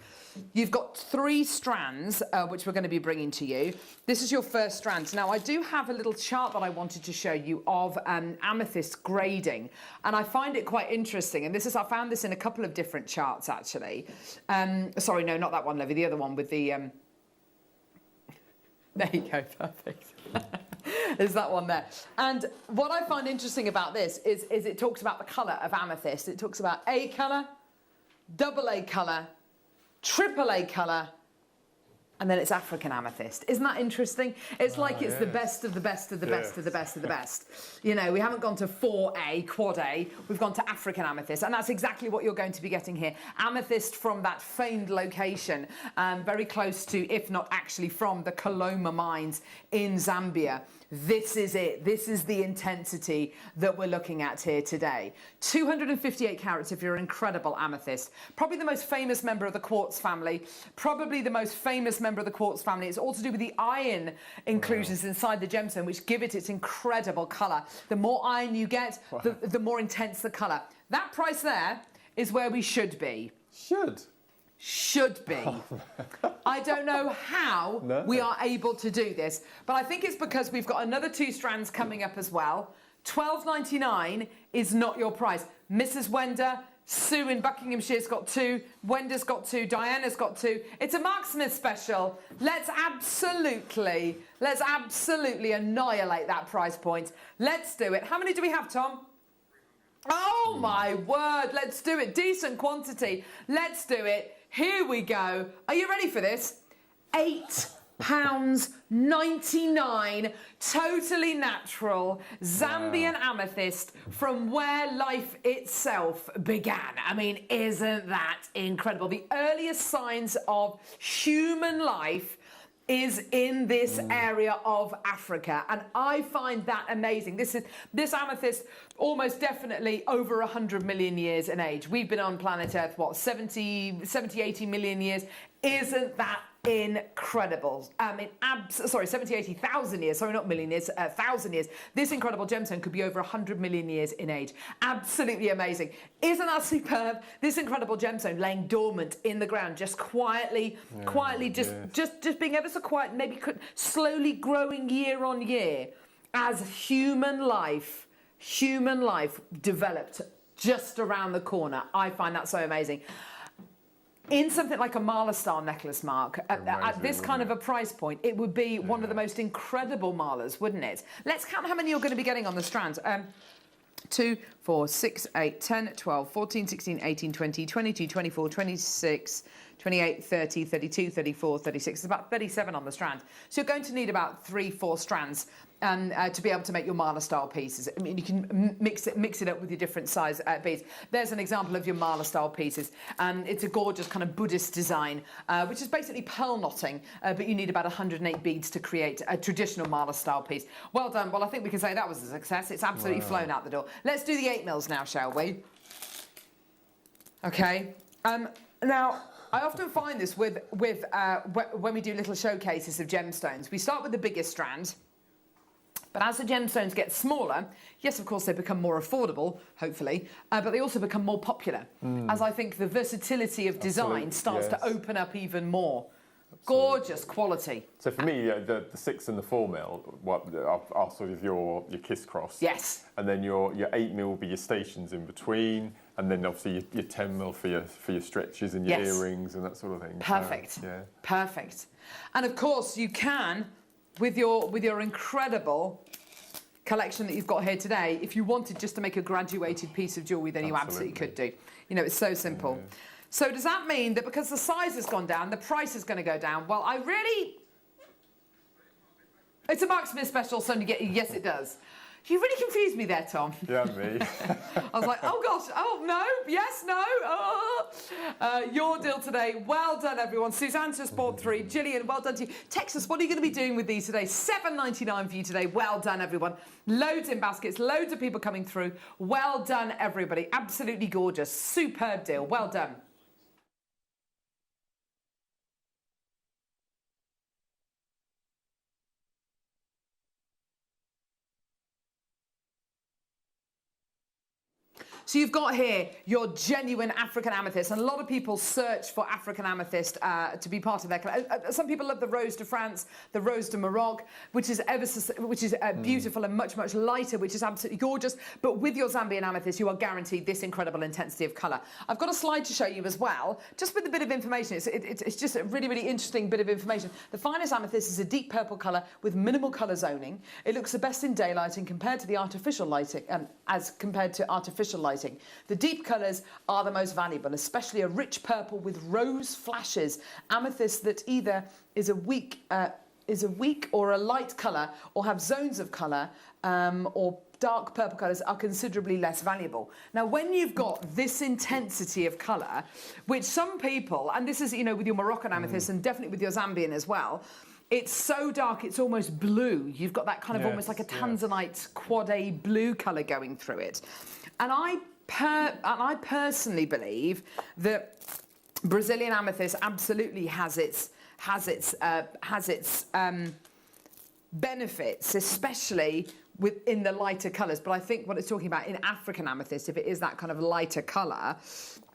You've got 3 strands, which we're going to be bringing to you. This is your first strand. Now, I do have a little chart that I wanted to show you of amethyst grading, and I find it quite interesting. And I found this in a couple of different charts, actually. Sorry, no, not that one, Levy. The other one with the... There you go, perfect. There's that one there. And what I find interesting about this is it talks about the colour of amethyst. It talks about A colour, double A colour, triple A colour, and then it's African amethyst. Isn't that interesting? It's like it's the best of the best of the best of the best of the best. You know, we haven't gone to 4A, quad A, we've gone to African amethyst, and that's exactly what you're going to be getting here. Amethyst from that famed location, very close to, if not actually from, the Coloma mines in Zambia. This is it. This is the intensity that we're looking at here today. 258 carats if you're an incredible amethyst. Probably the most famous member of the quartz family. Probably the most famous member of the quartz family. It's all to do with the iron inclusions inside the gemstone, which give it its incredible colour. The more iron you get, the more intense the colour. That price there is where we should be. Should be. I don't know how we are able to do this, but I think it's because we've got another 2 strands coming up as well. $12.99 is not your price. Mrs. Wender, Sue in Buckinghamshire's got 2, Wender's got 2, Diana's got 2. It's a Mark Smith special. Let's absolutely annihilate that price point. Let's do it. How many do we have, Tom? Oh my word, let's do it. Decent quantity. Let's do it. Here we go. Are you ready for this? £8.99, totally natural Zambian amethyst from where life itself began. I mean, isn't that incredible? The earliest signs of human life is in this area of Africa, and I find that amazing. This amethyst almost definitely over 100 million years in age. We've been on planet Earth, what, 70, 80 million years? Isn't that incredible? 70, 80,000 years, sorry, not million years, 1,000 years. This incredible gemstone could be over 100 million years in age. Absolutely amazing. Isn't that superb? This incredible gemstone laying dormant in the ground, just quietly, just being ever so quiet, maybe slowly growing year on year as human life developed just around the corner. I find that so amazing. In something like a Mala style necklace, Mark, at this kind of a price point, it would be one of the most incredible Malas, wouldn't it? Let's count how many you're going to be getting on the strands. 2, 4, 6, 8, 10, 12, 14, 16, 18, 20, 22, 24, 26, 28, 30, 32, 34, 36. It's about 37 on the strand. So you're going to need about 3, 4 strands to be able to make your Mala style pieces. I mean, you can mix it up with your different size beads. There's an example of your Mala style pieces. It's a gorgeous kind of Buddhist design, which is basically pearl knotting, but you need about 108 beads to create a traditional Mala style piece. Well done. Well, I think we can say that was a success. It's absolutely flown out the door. Let's do the 8 mils now, shall we? Okay. Now, I often find this with when we do little showcases of gemstones. We start with the biggest strand. But as the gemstones get smaller, yes, of course, they become more affordable, hopefully, but they also become more popular, as I think the versatility of design starts to open up even more. Gorgeous quality. So for me, the 6 and the 4 mil are sort of your kiss cross. Yes. And then your 8 mil will be your stations in between, and then obviously your 10 mil for your stretches and your earrings and that sort of thing. Perfect. So, Perfect. And of course, you can, with your incredible collection that you've got here today, if you wanted just to make a graduated piece of jewellery, then you absolutely could do. You know, it's so simple. Yeah. So does that mean that because the size has gone down, the price is going to go down? Well, it's a Mark Smith special, so yes, it does. You really confused me there, Tom. Yeah, me. I was like, oh gosh, oh no, yes, no. Oh. Your deal today. Well done, everyone. Suzanne just bought 3. Gillian, well done to you. Text us, what are you going to be doing with these today? $7.99 for you today. Well done, everyone. Loads in baskets, loads of people coming through. Well done, everybody. Absolutely gorgeous. Superb deal. Well done. So you've got here your genuine African amethyst, and a lot of people search for African amethyst to be part of their collection. Some people love the Rose de France, the Rose de Maroc, which is beautiful and much, much lighter, which is absolutely gorgeous. But with your Zambian amethyst, you are guaranteed this incredible intensity of colour. I've got a slide to show you as well, just with a bit of information. It's just a really, really interesting bit of information. The finest amethyst is a deep purple colour with minimal colour zoning. It looks the best in daylighting compared to the artificial lighting, The deep colours are the most valuable, especially a rich purple with rose flashes. Amethyst that either is a weak or a light colour, or have zones of colour, or dark purple colours are considerably less valuable. Now, when you've got this intensity of colour, which some people, and this is, you know, with your Moroccan amethyst and definitely with your Zambian as well, It's so dark, it's almost blue. You've got that kind of almost like a tanzanite quad A blue colour going through it. And I personally believe that Brazilian amethyst absolutely has its benefits, especially within the lighter colours. But I think what it's talking about in African amethyst, if it is that kind of lighter colour,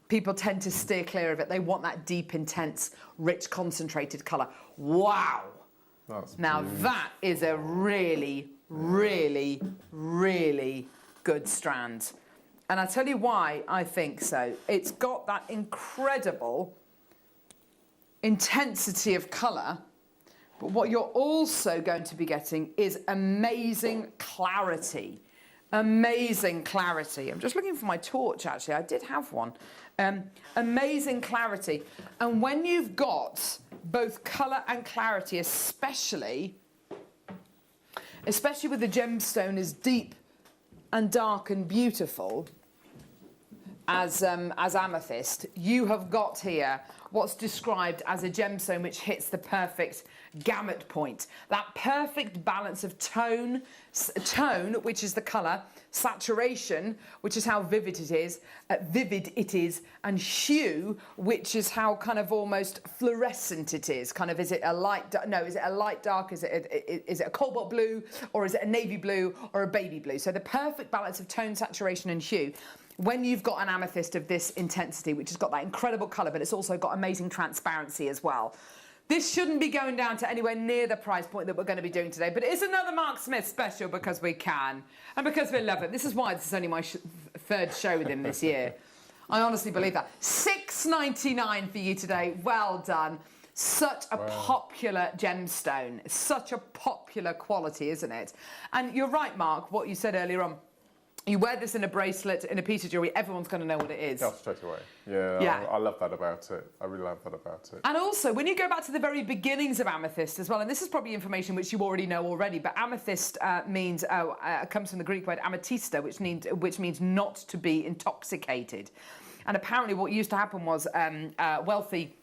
people tend to steer clear of it. They want that deep, intense, rich, concentrated colour. Wow. Now that is a really, really, really good strand. And I'll tell you why I think so. It's got that incredible intensity of colour, but what you're also going to be getting is amazing clarity. Amazing clarity. I'm just looking for my torch, actually. I did have one. Amazing clarity. And when you've got both colour and clarity, especially with the gemstone as deep and dark and beautiful as amethyst, you have got here what's described as a gemstone which hits the perfect gamut point. That perfect balance of tone, which is the colour, saturation, which is how vivid it is, and hue, which is how kind of almost fluorescent it is. Kind of, is it a light dark? Is it a cobalt blue, or is it a navy blue, or a baby blue? So the perfect balance of tone, saturation, and hue. When you've got an amethyst of this intensity, which has got that incredible colour, but it's also got amazing transparency as well. This shouldn't be going down to anywhere near the price point that we're going to be doing today, but it is another Mark Smith special because we can, and because we love it. This is why this is only my third show with him this year. I honestly believe that. $6.99 for you today. Well done. Such a popular gemstone. Such a popular quality, isn't it? And you're right, Mark, what you said earlier on. You wear this in a bracelet, in a piece of jewellery, everyone's going to know what it is. Yeah, straight away. Yeah. I love that about it. I really love that about it. And also, when you go back to the very beginnings of amethyst as well, and this is probably information which you already know already, but amethyst comes from the Greek word amethysta, which means not to be intoxicated. And apparently what used to happen was wealthy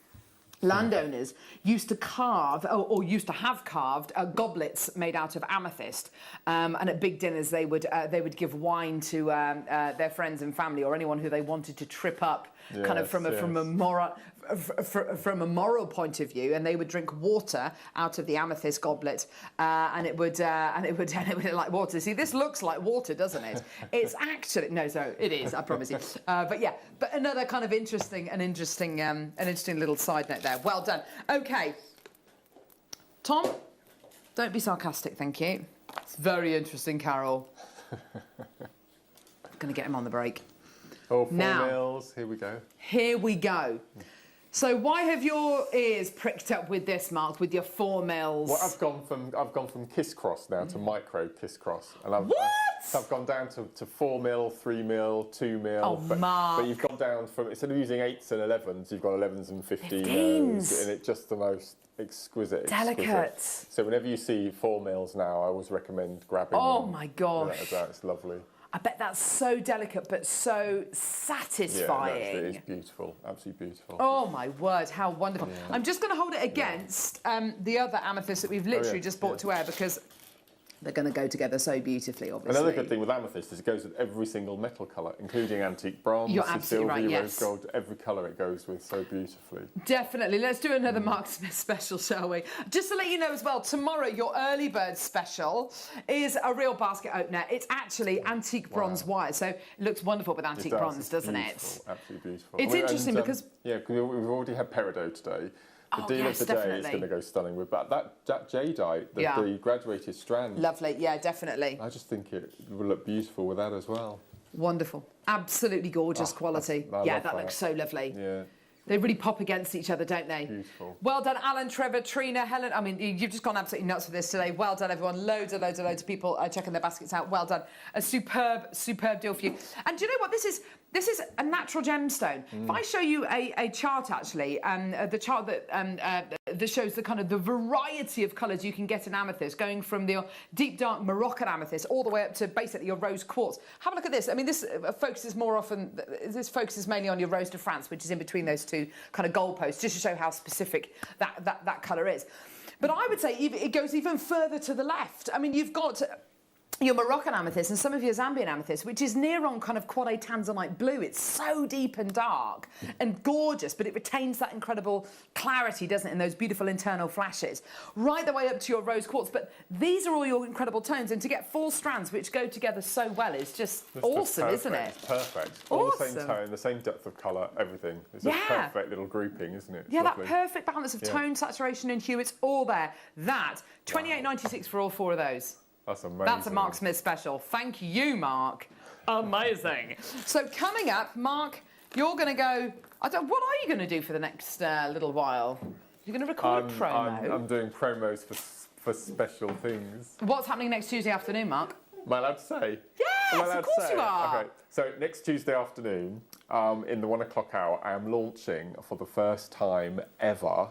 landowners used to carve, or used to have carved, goblets made out of amethyst, and at big dinners they would give wine to their friends and family, or anyone who they wanted to trip up, kind of from a moral point of view, and they would drink water out of the amethyst goblet, and it would like water. See, this looks like water, doesn't it? It's actually it is. I promise you. But another kind of interesting little side note there. Well done. Okay, Tom, don't be sarcastic, thank you. It's very interesting, Carol. I'm going to get him on the break. Oh, 4 mils. Here we go. Here we go. So why have your ears pricked up with this, Mark, with your 4 mils? Well, I've gone from kiss cross now to micro kiss cross, and I've gone down to 4 mil, 3 mil, 2 mil. Oh, Mark! But you've gone down from, instead of using 8s and 11s, you've got 11s and 15s, and it's just the most exquisite. Delicate. So whenever you see 4 mils now, I always recommend grabbing. Oh them. my gosh! It's lovely. I bet that's so delicate, but so satisfying. Yeah, it is beautiful, absolutely beautiful. Oh my word, how wonderful. Yeah. I'm just going to hold it against the other amethyst that we've literally just brought to air, because they're going to go together so beautifully, obviously. Another good thing with amethyst is it goes with every single metal colour, including antique bronze, You're absolutely silver, right, rose gold, every colour it goes with so beautifully. Definitely. Let's do another Mark Smith special, shall we? Just to let you know as well, tomorrow your early bird special is a real basket opener. It's actually antique bronze wire, so it looks wonderful with antique bronze, doesn't it? Absolutely beautiful. It's interesting because... Yeah, because we've already had peridot today. The deal of the day is going to go stunning with, but that jadeite, the graduated strand. Lovely, yeah, definitely. I just think it will look beautiful with that as well. Wonderful, absolutely gorgeous quality. Yeah, that looks so lovely. Yeah. They really pop against each other, don't they? Beautiful. Well done, Alan, Trevor, Trina, Helen. I mean, you've just gone absolutely nuts with this today. Well done, everyone. Loads of people checking their baskets out. Well done. A superb deal for you. And do you know what? This is a natural gemstone. If I show you a chart, actually, the chart that shows the kind of the variety of colours you can get in amethyst, going from the deep dark Moroccan amethyst all the way up to basically your rose quartz. Have a look at this. I mean, this focuses mainly on your rose de France, which is in between those two kind of goalposts, just to show how specific that colour is. But I would say it goes even further to the left. I mean, you've got your Moroccan amethyst and some of your Zambian amethyst, which is near on kind of quad A tanzanite blue. It's so deep and dark and gorgeous, but it retains that incredible clarity, doesn't it, in those beautiful internal flashes. Right the way up to your rose quartz. But these are all your incredible tones, and to get 4 strands which go together so well is just awesome, isn't it? It's perfect. All the same tone, the same depth of colour, everything. It's a perfect little grouping, isn't it? It's lovely. That perfect balance of tone, saturation and hue, it's all there. That, $28.96 for all 4 of those. That's amazing. That's a Mark Smith special. Thank you, Mark. Amazing. So coming up, Mark, you're going to go... what are you going to do for the next little while? You're going to record a promo? I'm doing promos for special things. What's happening next Tuesday afternoon, Mark? Am I allowed to say? Yes, of course you are. Okay, so next Tuesday afternoon, in the 1 o'clock hour, I am launching for the first time ever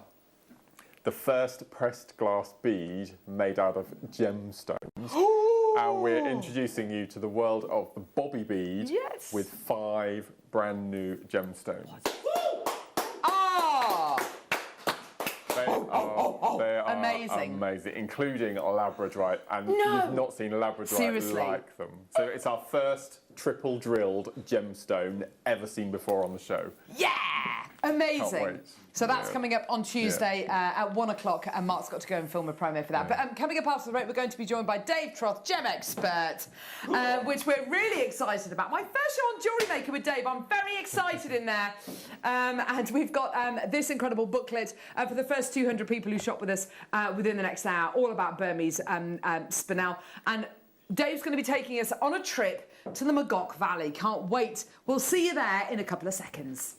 the first pressed glass bead made out of gemstones. And we're introducing you to the world of the bobby bead with 5 brand new gemstones. They are amazing, including labradorite, and you've not seen labradorite like them. So it's our first triple drilled gemstone ever seen before on the show. Yeah! Amazing. So that's coming up on Tuesday at 1 o'clock, and Mark's got to go and film a promo for that. But coming up after the break, we're going to be joined by Dave Troth, gem expert, which we're really excited about. My first show on Jewellery Maker with Dave. I'm very excited in there. And we've got this incredible booklet for the first 200 people who shop with us within the next hour, all about Burmese spinel. And Dave's going to be taking us on a trip to the Magog Valley. Can't wait. We'll see you there in a couple of seconds.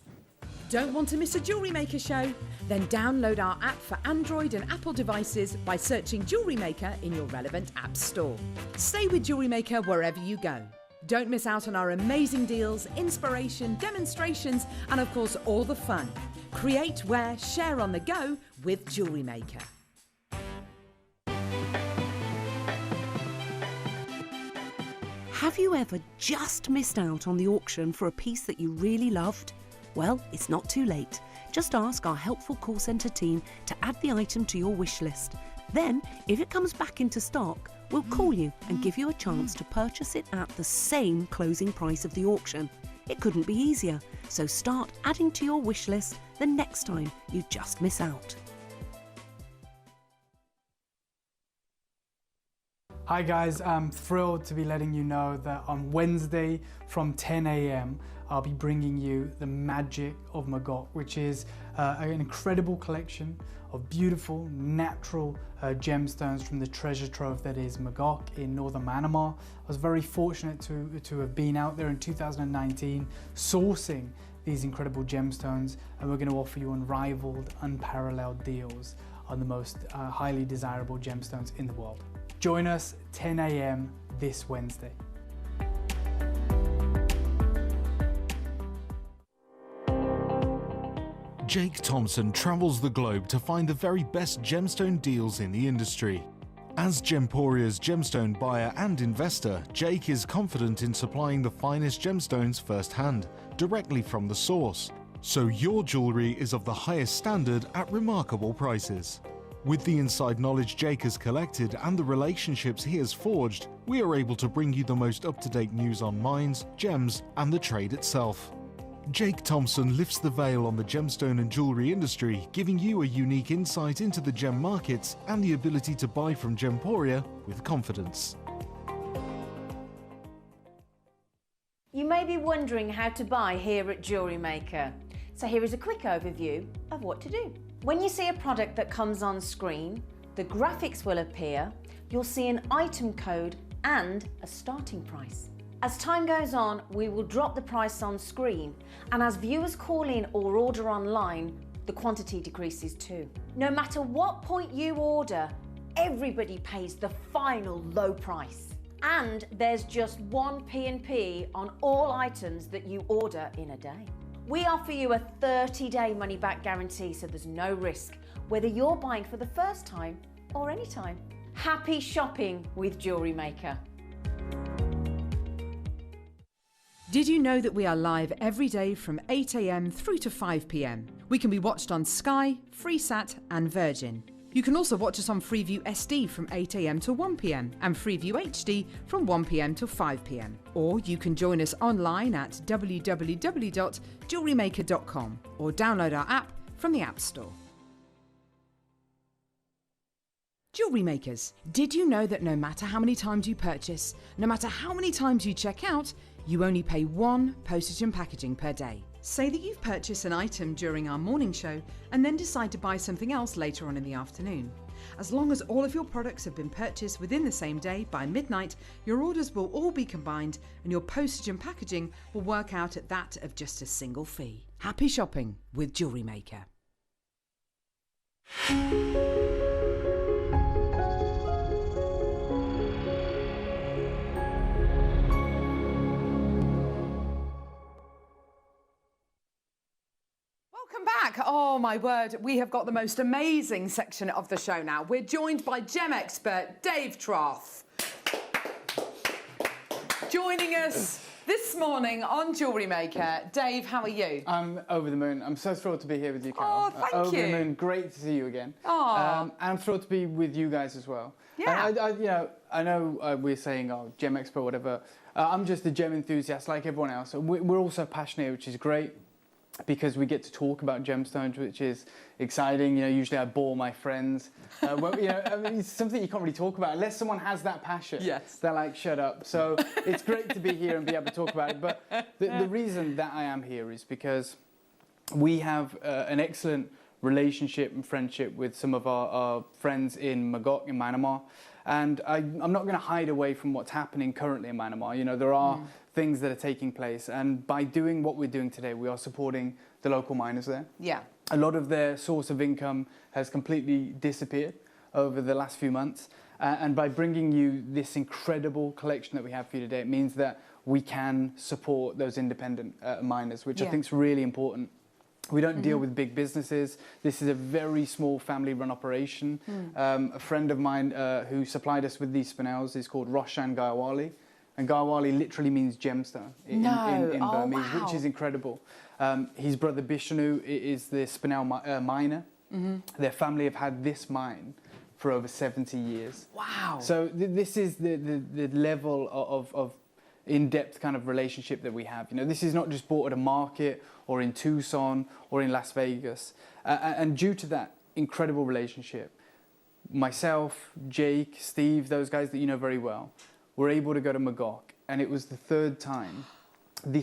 Don't want to miss a Jewellery Maker show? Then download our app for Android and Apple devices by searching Jewellery Maker in your relevant app store. Stay with Jewellery Maker wherever you go. Don't miss out on our amazing deals, inspiration, demonstrations, and of course all the fun. Create, wear, share on the go with Jewellery Maker. Have you ever just missed out on the auction for a piece that you really loved? Well, it's not too late. Just ask our helpful call centre team to add the item to your wish list. Then, if it comes back into stock, we'll call you and give you a chance to purchase it at the same closing price of the auction. It couldn't be easier, so start adding to your wish list the next time you just miss out. Hi guys, I'm thrilled to be letting you know that on Wednesday from 10 a.m. I'll be bringing you the magic of Magog, which is an incredible collection of beautiful natural gemstones from the treasure trove that is Magog in northern Myanmar. I was very fortunate to have been out there in 2019 sourcing these incredible gemstones, and we're going to offer you unrivaled, unparalleled deals on the most highly desirable gemstones in the world. Join us 10 a.m. this Wednesday. Jake Thompson travels the globe to find the very best gemstone deals in the industry. As Gemporia's gemstone buyer and investor, Jake is confident in supplying the finest gemstones firsthand, directly from the source. So your jewellery is of the highest standard at remarkable prices. With the inside knowledge Jake has collected and the relationships he has forged, we are able to bring you the most up-to-date news on mines, gems, and the trade itself. Jake Thompson lifts the veil on the gemstone and jewellery industry, giving you a unique insight into the gem markets and the ability to buy from Gemporia with confidence. You may be wondering how to buy here at Jewellery Maker. So here is a quick overview of what to do. When you see a product that comes on screen, the graphics will appear, you'll see an item code and a starting price. As time goes on, we will drop the price on screen, and as viewers call in or order online, the quantity decreases too. No matter what point you order, everybody pays the final low price. And there's just one P&P on all items that you order in a day. We offer you a 30-day money-back guarantee, so there's no risk, whether you're buying for the first time or any time. Happy shopping with Jewellery Maker. Did you know that we are live every day from 8 a.m. through to 5 p.m? We can be watched on Sky, Freesat and Virgin. You can also watch us on Freeview SD from 8am to 1pm and Freeview HD from 1pm to 5pm. Or you can join us online at www.jewellerymaker.com or download our app from the App Store. Jewellery Makers, did you know that no matter how many times you purchase, no matter how many times you check out, you only pay 1 postage and packaging per day? Say that you've purchased an item during our morning show and then decide to buy something else later on in the afternoon. As long as all of your products have been purchased within the same day by midnight, your orders will all be combined and your postage and packaging will work out at that of just a single fee. Happy shopping with Jewellery Maker. Welcome back. Oh my word, we have got the most amazing section of the show now. We're joined by gem expert Dave Troth. Joining us this morning on Jewellery Maker. Dave, how are you? I'm over the moon. I'm so thrilled to be here with you, Oh, Carol. thank over you. the moon. Great to see you again. Oh. And I'm thrilled to be with you guys as well. Yeah. And I know we're saying, oh, gem expert, whatever. I'm just a gem enthusiast like everyone else. We're also passionate, which is great, because we get to talk about gemstones, which is exciting. You know, usually I bore my friends. It's something you can't really talk about unless someone has that passion. Yes. They're like, shut up. So it's great to be here and be able to talk about it. But the reason that I am here is because we have an excellent relationship and friendship with some of our friends in Magok, in Myanmar. And I'm not going to hide away from what's happening currently in Myanmar. You know, there are things that are taking place. And by doing what we're doing today, we are supporting the local miners there. Yeah. A lot of their source of income has completely disappeared over the last few months. And by bringing you this incredible collection that we have for you today, it means that we can support those independent miners, which I think is really important. We don't deal with big businesses. This is a very small family-run operation. A friend of mine who supplied us with these spinels is called Roshan Gaiwali. And Gaiwali literally means gemstone in Burmese, which is incredible. His brother Bishnu is the spinel miner. Their family have had this mine for over 70 years. Wow. So this is the level of in-depth kind of relationship that we have. You know, this is not just bought at a market or in Tucson or in Las Vegas. And due to that incredible relationship, myself, Jake, Steve, those guys that you know very well, were able to go to Magok, and it was the third time. And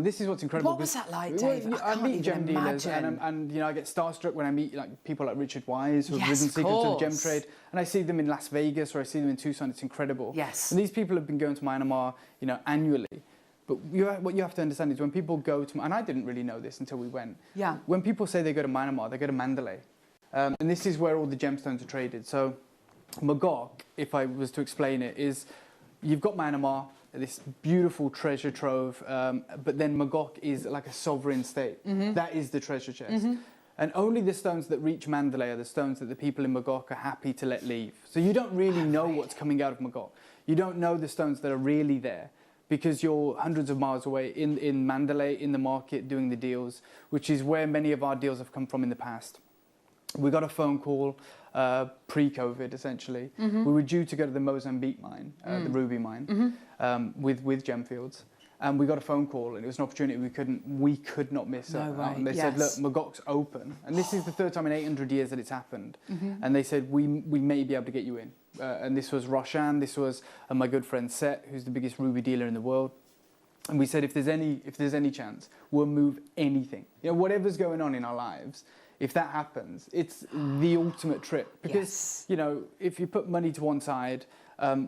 this is what's incredible. What was that like, Dave? I meet gem dealers, imagine. and you know, I get starstruck when I meet people like Richard Wise, who have ridden of Secrets of the course. Gem Trade, and I see them in Las Vegas or I see them in Tucson. It's incredible. Yes. And these people have been going to Myanmar, you know, annually. But what you have to understand is when people go to, and I didn't really know this until we went. Yeah. When people say they go to Myanmar, they go to Mandalay, and this is where all the gemstones are traded. So, Magok, if I was to explain it, is you've got Myanmar, this beautiful treasure trove, but then Magok is like a sovereign state. That is the treasure chest. And only the stones that reach Mandalay are the stones that the people in Magok are happy to let leave. So you don't really know what's coming out of Magok. You don't know the stones that are really there because you're hundreds of miles away in Mandalay, in the market, doing the deals, which is where many of our deals have come from in the past. We got a phone call pre-COVID, essentially. We were due to go to the Mozambique mine, the ruby mine, with Gemfields. And we got a phone call, and it was an opportunity we could not miss. No way. And they said, look, Magok's open. And this is the third time in 800 years that it's happened. And they said, we may be able to get you in. And this was Roshan, this was my good friend Set, who's the biggest ruby dealer in the world. And we said, if there's any chance, we'll move anything. You know, whatever's going on in our lives, if that happens, it's the ultimate trip. Because, you know, if you put money to one side,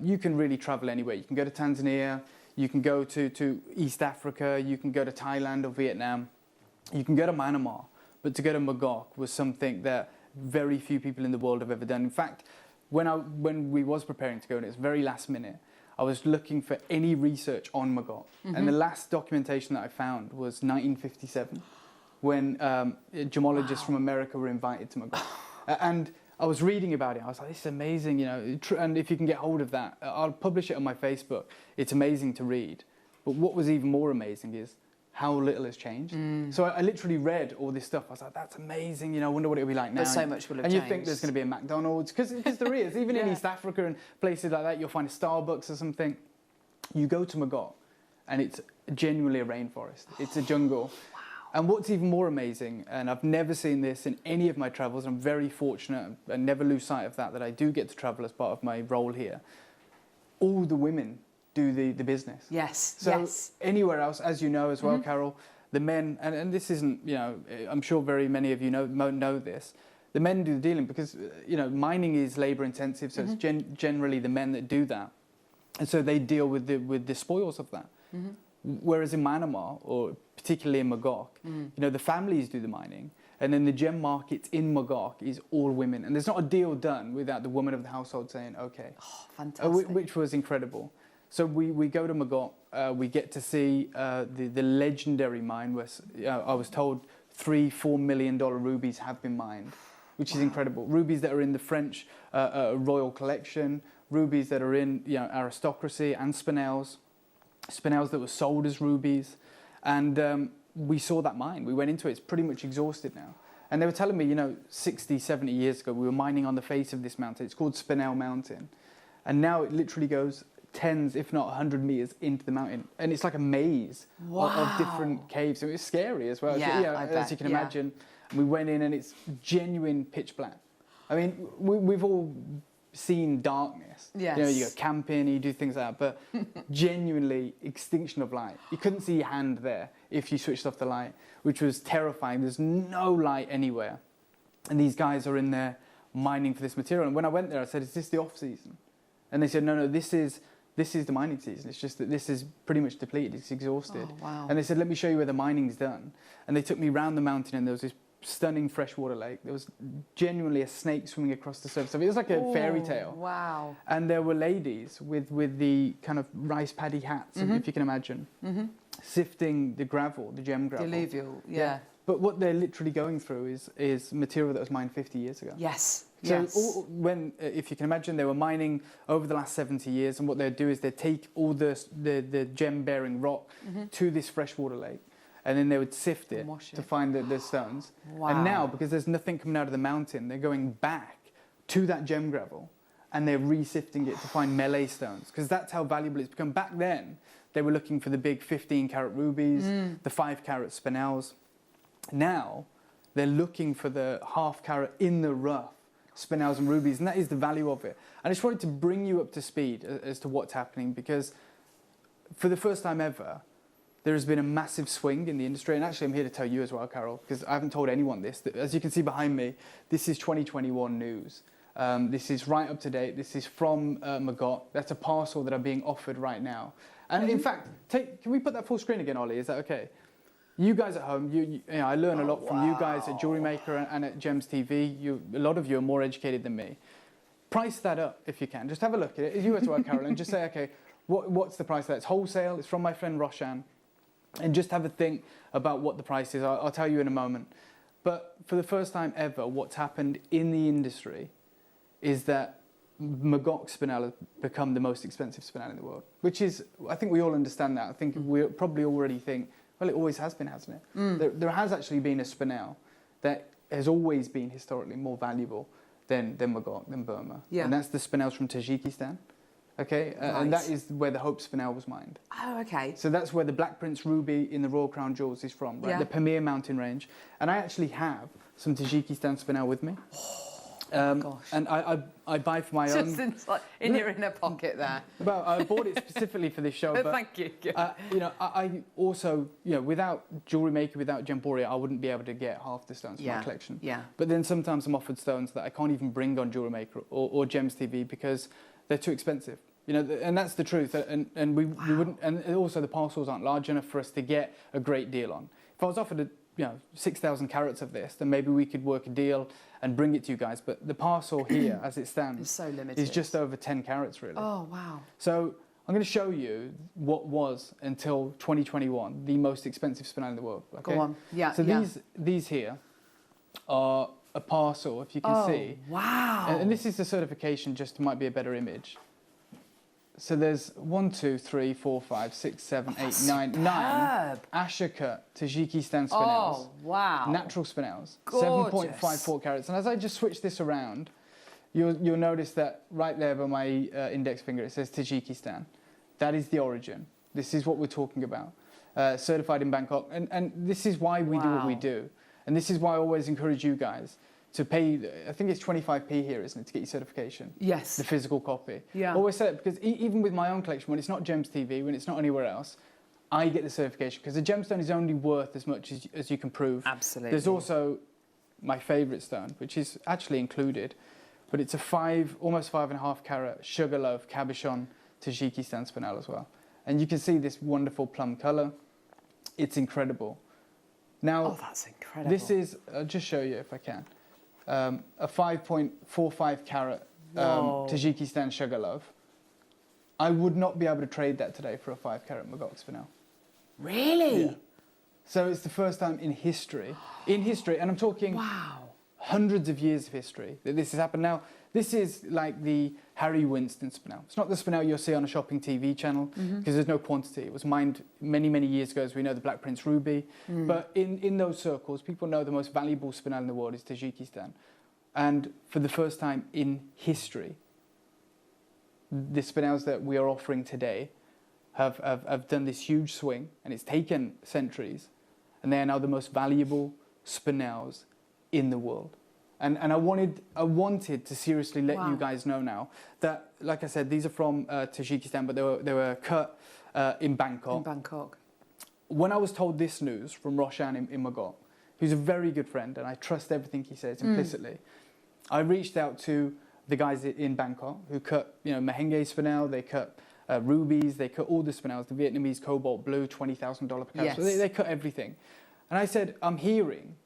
you can really travel anywhere. You can go to Tanzania, you can go to East Africa, you can go to Thailand or Vietnam, you can go to Myanmar. But to go to Magok was something that very few people in the world have ever done. In fact, when we was preparing to go, and it's very last minute, I was looking for any research on Magok. And the last documentation that I found was 1957, when gemologists from America were invited to Magok. And I was reading about it. I was like, this is amazing, you know. And if you can get hold of that, I'll publish it on my Facebook. It's amazing to read. But what was even more amazing is how little has changed. So I literally read all this stuff. I was like, that's amazing. You know, I wonder what it'll be like now. But so much will have changed. And you think changed. there's going to be a McDonald's, because there is. Even in East Africa and places like that, you'll find a Starbucks or something. You go to Magog, and it's genuinely a rainforest. It's a jungle. Wow. And what's even more amazing, and I've never seen this in any of my travels, I'm very fortunate and never lose sight of that I do get to travel as part of my role here. All the women do the business. Yes, So yes. anywhere else, as you know as well, Carol, the men, and this isn't, you know, I'm sure very many of you know this, the men do the dealing because, you know, mining is labour intensive, so it's generally the men that do that. And so they deal with the spoils of that. Whereas in Myanmar, or particularly in Magog, you know, the families do the mining, and then the gem market in Magog is all women. And there's not a deal done without the woman of the household saying, okay. Oh, fantastic. Which was incredible. So we go to Magog, we get to see the legendary mine where I was told $3-4 million rubies have been mined, which is incredible. Rubies that are in the French royal collection, rubies that are in, you know, aristocracy, and spinels that were sold as rubies. And we saw that mine. We went into it. It's pretty much exhausted now. And they were telling me, you know, 60, 70 years ago, we were mining on the face of this mountain. It's called Spinel Mountain. And now it literally goes tens, if not 100 meters into the mountain. And it's like a maze of different caves. And it was scary as well. Yeah, you know, I as bet, you can imagine. And we went in and it's genuine pitch black. I mean, we've all seen darkness. Yes. You know, you go camping, you do things like that, but genuinely extinction of light. You couldn't see your hand there if you switched off the light, which was terrifying. There's no light anywhere. And these guys are in there mining for this material. And when I went there, I said, is this the off season? And they said, no, this is the mining season. It's just that this is pretty much depleted. It's exhausted. Oh, wow. And they said, let me show you where the mining's done. And they took me round the mountain, and there was this stunning freshwater lake. There was genuinely a snake swimming across the surface of it. It was like a fairy tale. Wow. And there were ladies with the kind of rice paddy hats, if you can imagine, sifting the gravel, the gem gravel. Alluvial, yeah. But what they're literally going through is material that was mined 50 years ago. Yes. So yes. if you can imagine, they were mining over the last 70 years, and what they'd do is they'd take all the gem-bearing rock to this freshwater lake, and then they would sift it to find the stones. Wow. And now, because there's nothing coming out of the mountain, they're going back to that gem gravel, and they're re-sifting it to find melee stones, because that's how valuable it's become. Back then, they were looking for the big 15-carat rubies, the 5-carat spinels. Now, they're looking for the half-carat in the rough spinels and rubies, and that is the value of it. And I just wanted to bring you up to speed as to what's happening, because for the first time ever, there has been a massive swing in the industry. And actually, I'm here to tell you as well, Carol, because I haven't told anyone this. As you can see behind me, this is 2021 news. This is right up to date. This is from Magog. That's a parcel that are being offered right now. And in fact, can we put that full screen again, Ollie? Is that okay? You guys at home, you know, I learn a lot from you guys at Jewellery Maker and at Gems TV. A lot of you are more educated than me. Price that up if you can. Just have a look at it. If you were to work, Carol, and just say, okay, what's the price of that? It's wholesale. It's from my friend Roshan. And just have a think about what the price is. I'll tell you in a moment. But for the first time ever, what's happened in the industry is that Magog spinel has become the most expensive spinel in the world, which is, I think we all understand that. I think we probably already think, well, it always has been, hasn't it? There has actually been a spinel that has always been historically more valuable than Magog, than Burma. Yeah. And that's the spinels from Tajikistan. Okay, and that is where the Hope spinel was mined. Oh, okay. So that's where the Black Prince ruby in the Royal Crown Jewels is from, right? Yeah. The Pamir mountain range. And I actually have some Tajikistan spinel with me. Gosh. And I buy for my own. Just in your inner pocket there. Well, I bought it specifically for this show. But, Thank you. you know, I also, you know, without Jewellery Maker, without Gemporia, I wouldn't be able to get half the stones for my collection. Yeah. But then sometimes I'm offered stones that I can't even bring on Jewellery Maker or Gems TV because they're too expensive. You know, and that's the truth. And we wouldn't. And also the parcels aren't large enough for us to get a great deal on. If I was offered 6,000 carats of this, then maybe we could work a deal and bring it to you guys. But the parcel here, as it stands, It's so limited. is just over 10 carats, really. Oh, wow. So I'm going to show you what was, until 2021, the most expensive spinel in the world. Okay? Go on. Yeah. So these here are a parcel, if you can see. Wow. And this is the certification, just might be a better image. So there's 1, 2, 3, 4, 5, 6, 7, 8, 9 Asha-cut Tajikistan spinels. Oh, wow. Natural spinels. Gorgeous. 7.54 carats. And as I just switch this around, you'll notice that right there by my index finger it says Tajikistan. That is the origin. This is what we're talking about. Certified in Bangkok. And this is why we do what we do. And this is why I always encourage you guys to pay, I think it's 25p here, isn't it, to get your certification? Yes. The physical copy. Yeah. I always say it because even with my own collection, when it's not Gems TV, when it's not anywhere else, I get the certification because the gemstone is only worth as much as you can prove. Absolutely. There's also my favourite stone, which is actually included, but it's a almost 5.5 carat sugar loaf cabochon Tajikistan spinel as well. And you can see this wonderful plum colour. It's incredible. Now, oh, that's incredible. This is, I'll just show you if I can, a 5.45 carat Tajikistan sugar loaf. I would not be able to trade that today for a 5 carat Magok spinel. Really? Yeah. So it's the first time in history, and I'm talking hundreds of years of history that this has happened. Now, this is like the Harry Winston spinel. It's not the spinel you'll see on a shopping TV channel because there's no quantity. It was mined many, many years ago, as we know, the Black Prince Ruby. But in those circles, people know the most valuable spinel in the world is Tajikistan. And for the first time in history, the spinels that we are offering today have done this huge swing, and it's taken centuries, and they are now the most valuable spinels in the world. And I wanted to seriously let you guys know now that, like I said, these are from Tajikistan, but they were cut in Bangkok. In Bangkok. When I was told this news from Roshan in Magok, who's a very good friend, and I trust everything he says implicitly, I reached out to the guys in Bangkok who cut, Mahenge spinel, they cut rubies, they cut all the spinels, the Vietnamese cobalt blue, $20,000 per carat. Yes. So they cut everything. And I said, I'm hearing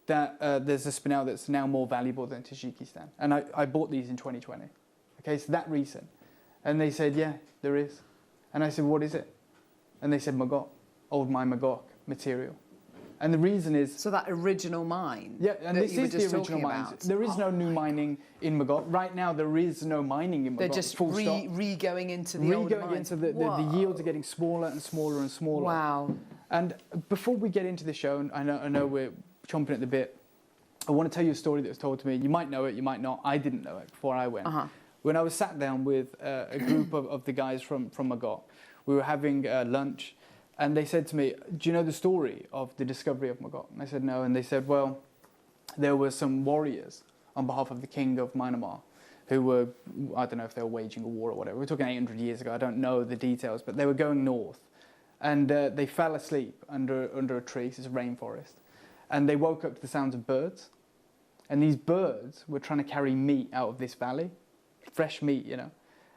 that there's a spinel that's now more valuable than Tajikistan. And I bought these in 2020. Okay, so that recent. And they said, yeah, there is. And I said, what is it? And they said, Magok, old mine Magok material. And the reason is... So that original mine. Yeah, and this is the original mine. There is no new mining in Magok. Right now, there is no mining in Magok. They're just re-going into the old mines. Into the yields are getting smaller and smaller and smaller. Wow. And before we get into the show, and I know we're chomping at the bit, I want to tell you a story that was told to me. You might know it, you might not. I didn't know it before I went. When I was sat down with a group of the guys from Magok, we were having lunch, and they said to me, do you know the story of the discovery of Magok? And I said, no. And they said, well, there were some warriors on behalf of the king of Myanmar who were, I don't know if they were waging a war or whatever. We're talking 800 years ago. I don't know the details, but they were going north. And they fell asleep under a tree. It's a rainforest. And they woke up to the sounds of birds. And these birds were trying to carry meat out of this valley, fresh meat,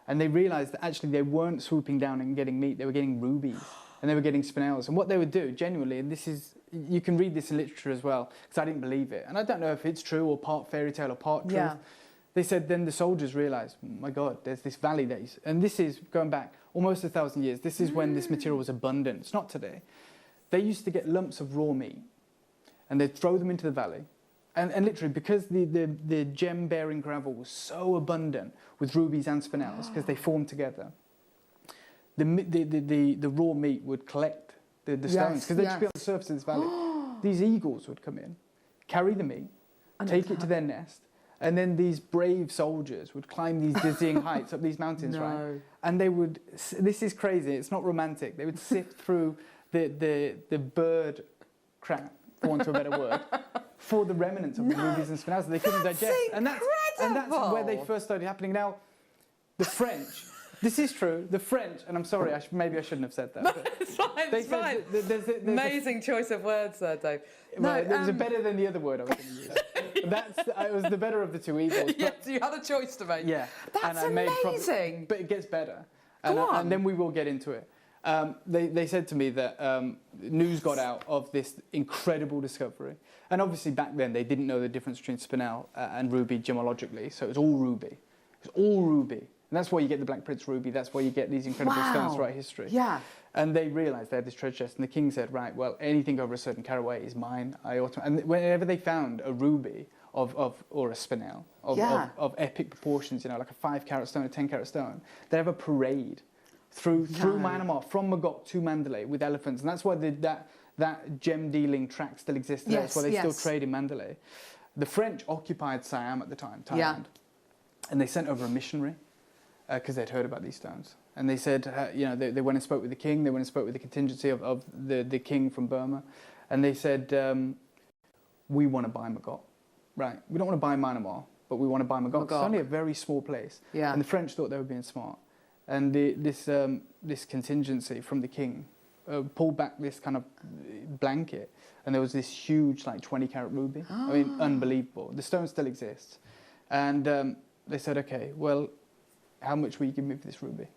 And they realized that actually they weren't swooping down and getting meat, they were getting rubies. And they were getting spinels. And what they would do, genuinely, and this is, you can read this in literature as well, because I didn't believe it. And I don't know if it's true or part fairy tale or part truth. Yeah. They said then the soldiers realized, my God, there's this valley that is, and this is going back almost 1,000 years. This is when this material was abundant. It's not today. They used to get lumps of raw meat and they'd throw them into the valley. And literally, because the gem-bearing gravel was so abundant with rubies and spinels, because they formed together, the raw meat would collect the stones, because they'd just be on the surface of this valley. These eagles would come in, carry the meat, take it to their nest, and then these brave soldiers would climb these dizzying heights up these mountains, right? And they would, this is crazy, it's not romantic, they would sift through the bird crap, for want of a better word, for the remnants of the rubies and spinels that they couldn't digest. And that's where they first started happening. Now, the French, this is true, the French, and I'm sorry, maybe I shouldn't have said that. But it's fine, There's amazing choice of words there, Dave. Well, it was a better than the other word I was going to use. It was the better of the two evils. Yes, you had a choice to make. Yeah. That's amazing. But it gets better. And then we will get into it. They said to me that news got out of this incredible discovery. And obviously back then they didn't know the difference between spinel and ruby gemologically. So it was all ruby. It was all ruby. And that's why you get the Black Prince Ruby. That's why you get these incredible stones throughout history. Yeah. And they realised they had this treasure chest. And the king said, right, well, anything over a certain carat weight is mine. And whenever they found a ruby or a spinel of epic proportions, you know, like a 5-carat stone, a 10-carat stone. They have a parade through Myanmar, from Magok to Mandalay with elephants, and that's why that gem dealing track still exists today. That's why they still trade in Mandalay. The French occupied Siam at the time, Thailand, and they sent over a missionary because they'd heard about these stones. And they said, you know, they went and spoke with the king, they went and spoke with the contingency of the king from Burma, and they said, we want to buy Magok, right? We don't want to buy Myanmar, but we want to buy Magok. It's only a very small place. Yeah. And the French thought they were being smart. And this contingency from the king pulled back this kind of blanket, and there was this huge, like 20-carat ruby. I mean, unbelievable. The stone still exists. And they said, okay, well, how much will you give me for this ruby?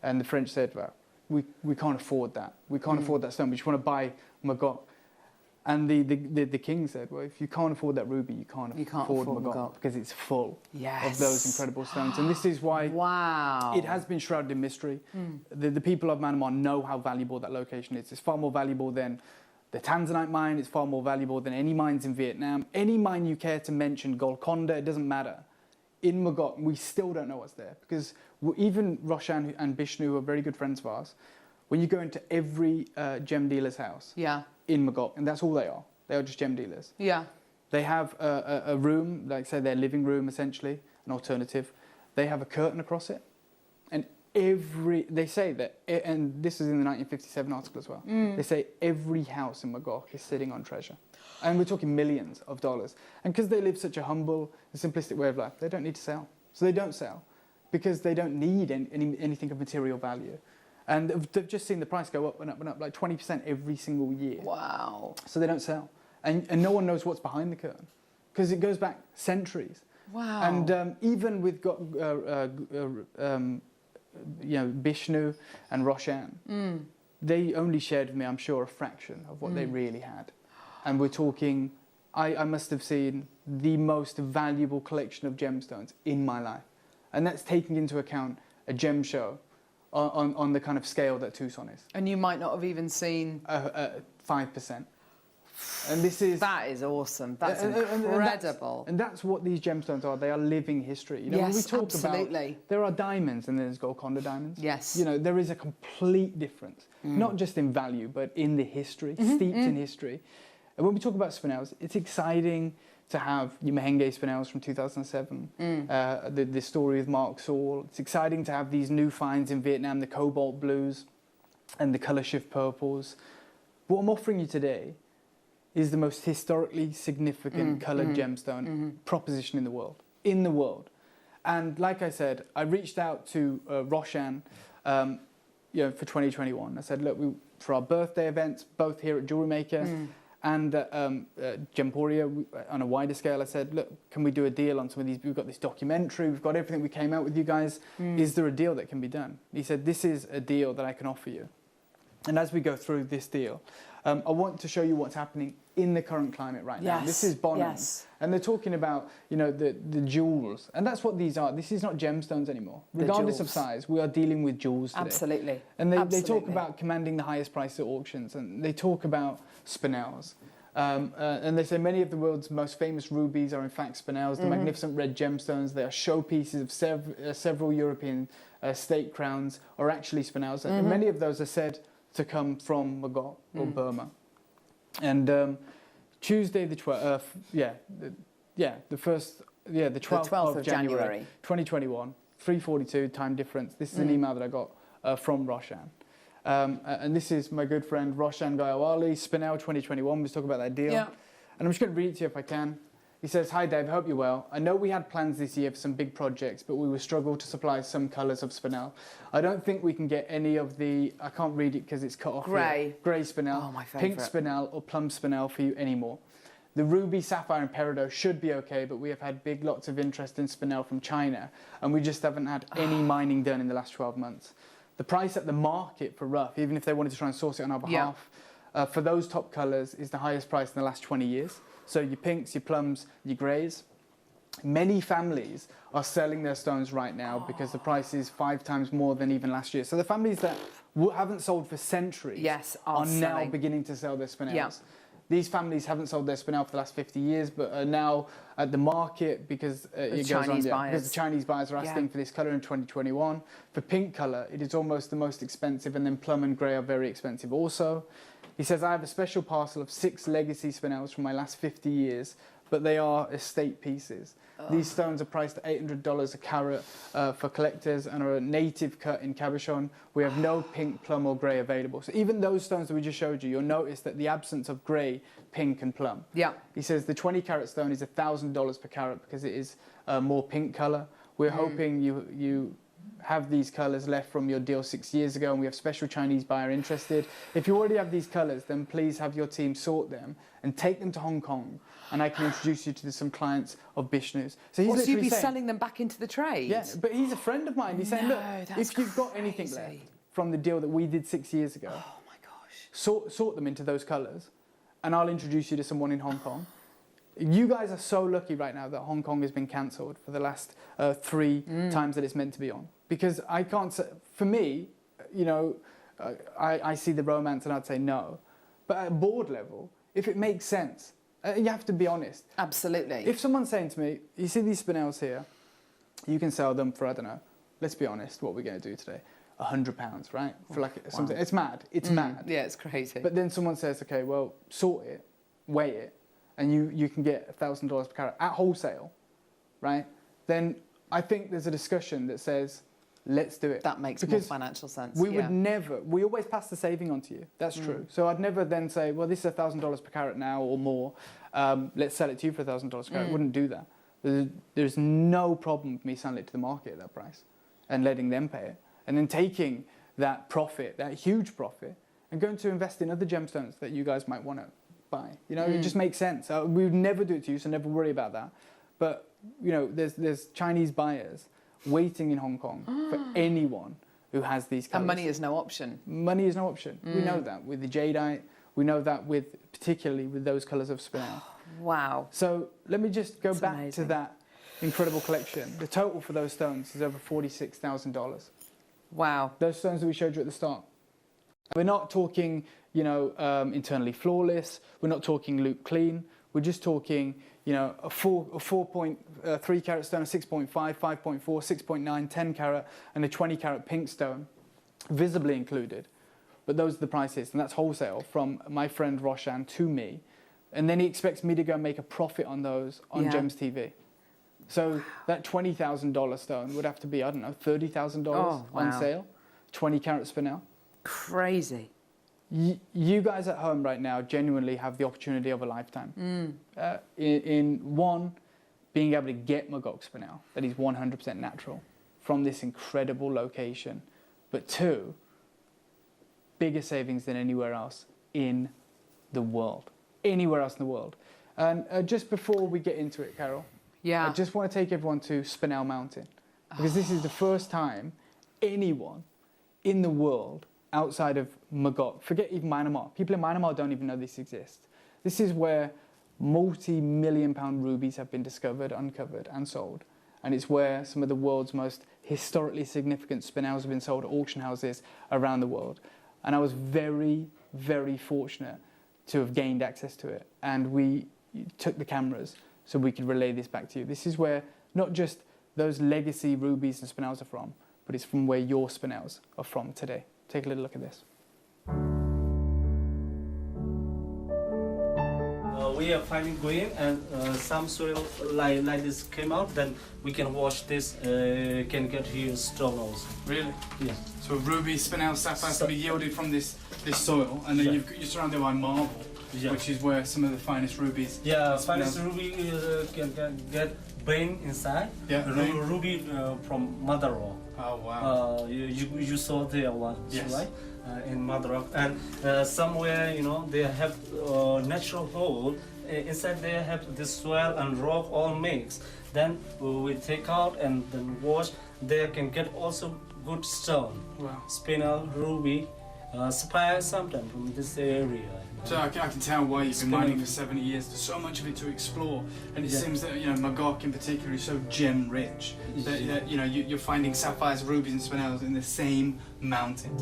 And the French said, well, we can't afford that. We can't afford that stone. We just want to buy Magok. And the king said, well, if you can't afford that ruby, you can't afford Magok, because it's full of those incredible stones. And this is why it has been shrouded in mystery. The people of Myanmar know how valuable that location is. It's far more valuable than the Tanzanite mine. It's far more valuable than any mines in Vietnam. Any mine you care to mention, Golconda, it doesn't matter. In Magok, we still don't know what's there, because even Roshan and Bishnu, who are very good friends of ours, when you go into every gem dealer's house in Magok, and that's all they are just gem dealers. Yeah. They have a room, like say their living room essentially, an alternative. They have a curtain across it, and they say that, and this is in the 1957 article as well, they say every house in Magok is sitting on treasure. And we're talking millions of dollars. And because they live such a humble and simplistic way of life, they don't need to sell. So they don't sell, because they don't need anything of material value. And they've just seen the price go up and up and up, like 20% every single year. Wow. So they don't sell. And no one knows what's behind the curtain, because it goes back centuries. Wow. And even with you know, Bishnu and Roshan, they only shared with me, I'm sure, a fraction of what they really had. And we're talking, I must have seen the most valuable collection of gemstones in my life. And that's taking into account a gem show on the kind of scale that Tucson is. And you might not have even seen... 5%. And this is... That is awesome. That's incredible. And that's what these gemstones are. They are living history. You know, when we talk about... There are diamonds and there's Golconda diamonds. Yes. You know, there is a complete difference. Not just in value, but in the history, steeped in history. And when we talk about spinels, it's exciting to have your Mahenge spinels from 2007, the story of Mark Saul. It's exciting to have these new finds in Vietnam, the cobalt blues and the colour shift purples. What I'm offering you today is the most historically significant coloured gemstone proposition in the world. And like I said, I reached out to Roshan you know, for 2021. I said, look, for our birthday events, both here at Jewellery Maker, and Gemporia, on a wider scale, I said, look, can we do a deal on some of these? We've got this documentary, we've got everything we came out with you guys. Is there a deal that can be done? He said, this is a deal that I can offer you. And as we go through this deal, I want to show you what's happening in the current climate right now. This is Bonham. And they're talking about, you know, the jewels. And that's what these are. This is not gemstones anymore. Regardless of size, we are dealing with jewels today. Absolutely. And they talk about commanding the highest price at auctions. And they talk about spinels. And they say many of the world's most famous rubies are in fact spinels. The magnificent red gemstones, they are showpieces of several European state crowns, are actually spinels. And many of those are said to come from Magok or Burma. And Tuesday the 12th, the 12th of January 2021, 3:42 time difference. This is an email that I got from Roshan. And this is my good friend Roshan Gayawali, Spinel 2021. Let's talk about that deal. And I'm just going to read it to you if I can. He says, hi Dave, hope you're well. I know we had plans this year for some big projects, but we will struggle to supply some colours of spinel. I don't think we can get any of the, I can't read it because it's cut off here. Grey spinel, pink spinel or plum spinel for you anymore. The ruby, sapphire and peridot should be okay, but we have had lots of interest in spinel from China, and we just haven't had any mining done in the last 12 months. The price at the market for rough, even if they wanted to try and source it on our behalf, for those top colours is the highest price in the last 20 years. So your pinks, your plums, your greys. Many families are selling their stones right now because the price is 5 times more than even last year. So the families that haven't sold for centuries are now beginning to sell their spinels. These families haven't sold their spinel for the last 50 years, but are now at the market because because the Chinese buyers are asking for this colour in 2021. For pink colour, it is almost the most expensive, and then plum and grey are very expensive also. He says, I have a special parcel of 6 legacy spinels from my last 50 years, but they are estate pieces. These stones are priced at $800 a carat for collectors and are a native cut in cabochon. We have no pink, plum or grey available. So even those stones that we just showed you, you'll notice that the absence of grey, pink and plum. Yeah. He says the 20 carat stone is $1,000 per carat because it is more pink colour. We're hoping you have these colours left from your deal 6 years ago, and we have special Chinese buyer interested. If you already have these colours, then please have your team sort them and take them to Hong Kong, and I can introduce you to some clients of Bishnu's. So he's you'd be selling them back into the trade? Yeah, but he's a friend of mine. He's saying, look, if you've got anything left from the deal that we did 6 years ago, oh my gosh, sort them into those colours, and I'll introduce you to someone in Hong Kong. You guys are so lucky right now that Hong Kong has been cancelled for the last 3 times that it's meant to be on. Because I can't say, for me, you know, I see the romance and I'd say no. But at a board level, if it makes sense, you have to be honest. Absolutely. If someone's saying to me, you see these spinels here, you can sell them for, I don't know, let's be honest, what we're going to do today, £100, right? For like something, it's mad, it's mad. Yeah, it's crazy. But then someone says, okay, well, sort it, weigh it, and you can get $1,000 per carat at wholesale, right? Then I think there's a discussion that says, let's do it. That makes more financial sense. We would never, we always pass the saving on to you. That's true. So I'd never then say, well, this is $1,000 per carat now or more. Let's sell it to you for $1,000 per carat. I wouldn't do that. There's no problem with me selling it to the market at that price and letting them pay it. And then taking that profit, that huge profit, and going to invest in other gemstones that you guys might want to buy. You know, it just makes sense. We would never do it to you, so never worry about that. But, you know, there's Chinese buyers waiting in Hong Kong for anyone who has these colours. And money is no option. Money is no option. We know that with the jadeite. We know that particularly with those colours of spinel. Wow. So let me just go back to that incredible collection. The total for those stones is over $46,000. Wow. Those stones that we showed you at the start. We're not talking, you know, internally flawless. We're not talking loop clean. We're just talking, you know, a 4.3 carat stone, a 6.5, 5.4, 6.9, 10 carat, and a 20 carat pink stone, visibly included. But those are the prices, and that's wholesale from my friend Roshan to me. And then he expects me to go and make a profit on those on Gems TV. So that $20,000 stone would have to be, I don't know, $30,000 on sale, 20 carat spinel. Crazy. You guys at home right now genuinely have the opportunity of a lifetime. In one, being able to get Magok spinel that is 100% natural from this incredible location. But two, bigger savings than anywhere else in the world. Anywhere else in the world. And just before we get into it, Carol, I just want to take everyone to Spinel Mountain. Because this is the first time anyone in the world outside of Magok, forget even Myanmar. People in Myanmar don't even know this exists. This is where multi-million-pound rubies have been discovered, uncovered, and sold. And it's where some of the world's most historically significant spinels have been sold at auction houses around the world. And I was very, very fortunate to have gained access to it. And we took the cameras so we could relay this back to you. This is where not just those legacy rubies and spinels are from, but it's from where your spinels are from today. Take a little look at this. We are finding green and some soil like this came out, then we can wash this, can get here stone also. Really? Yeah. So ruby, spinel, sapphires can be yielded from this soil, and then you're surrounded by marble, which is where some of the finest rubies. Yeah, finest ruby can get brain inside. Yeah, ruby from mother rock. Oh wow. You saw there one, right? In mother rock, and somewhere, you know, they have natural hole. Inside they have this soil and rock all mixed. Then we take out and then wash. They can get also good stone. Wow. Spinel, ruby, sapphire sometimes from this area. So I can tell why you've been mining for 70 years. There's so much of it to explore, and it seems that, you know, Magok in particular is so gem rich that you know you're finding sapphires, rubies, and spinels in the same mountain.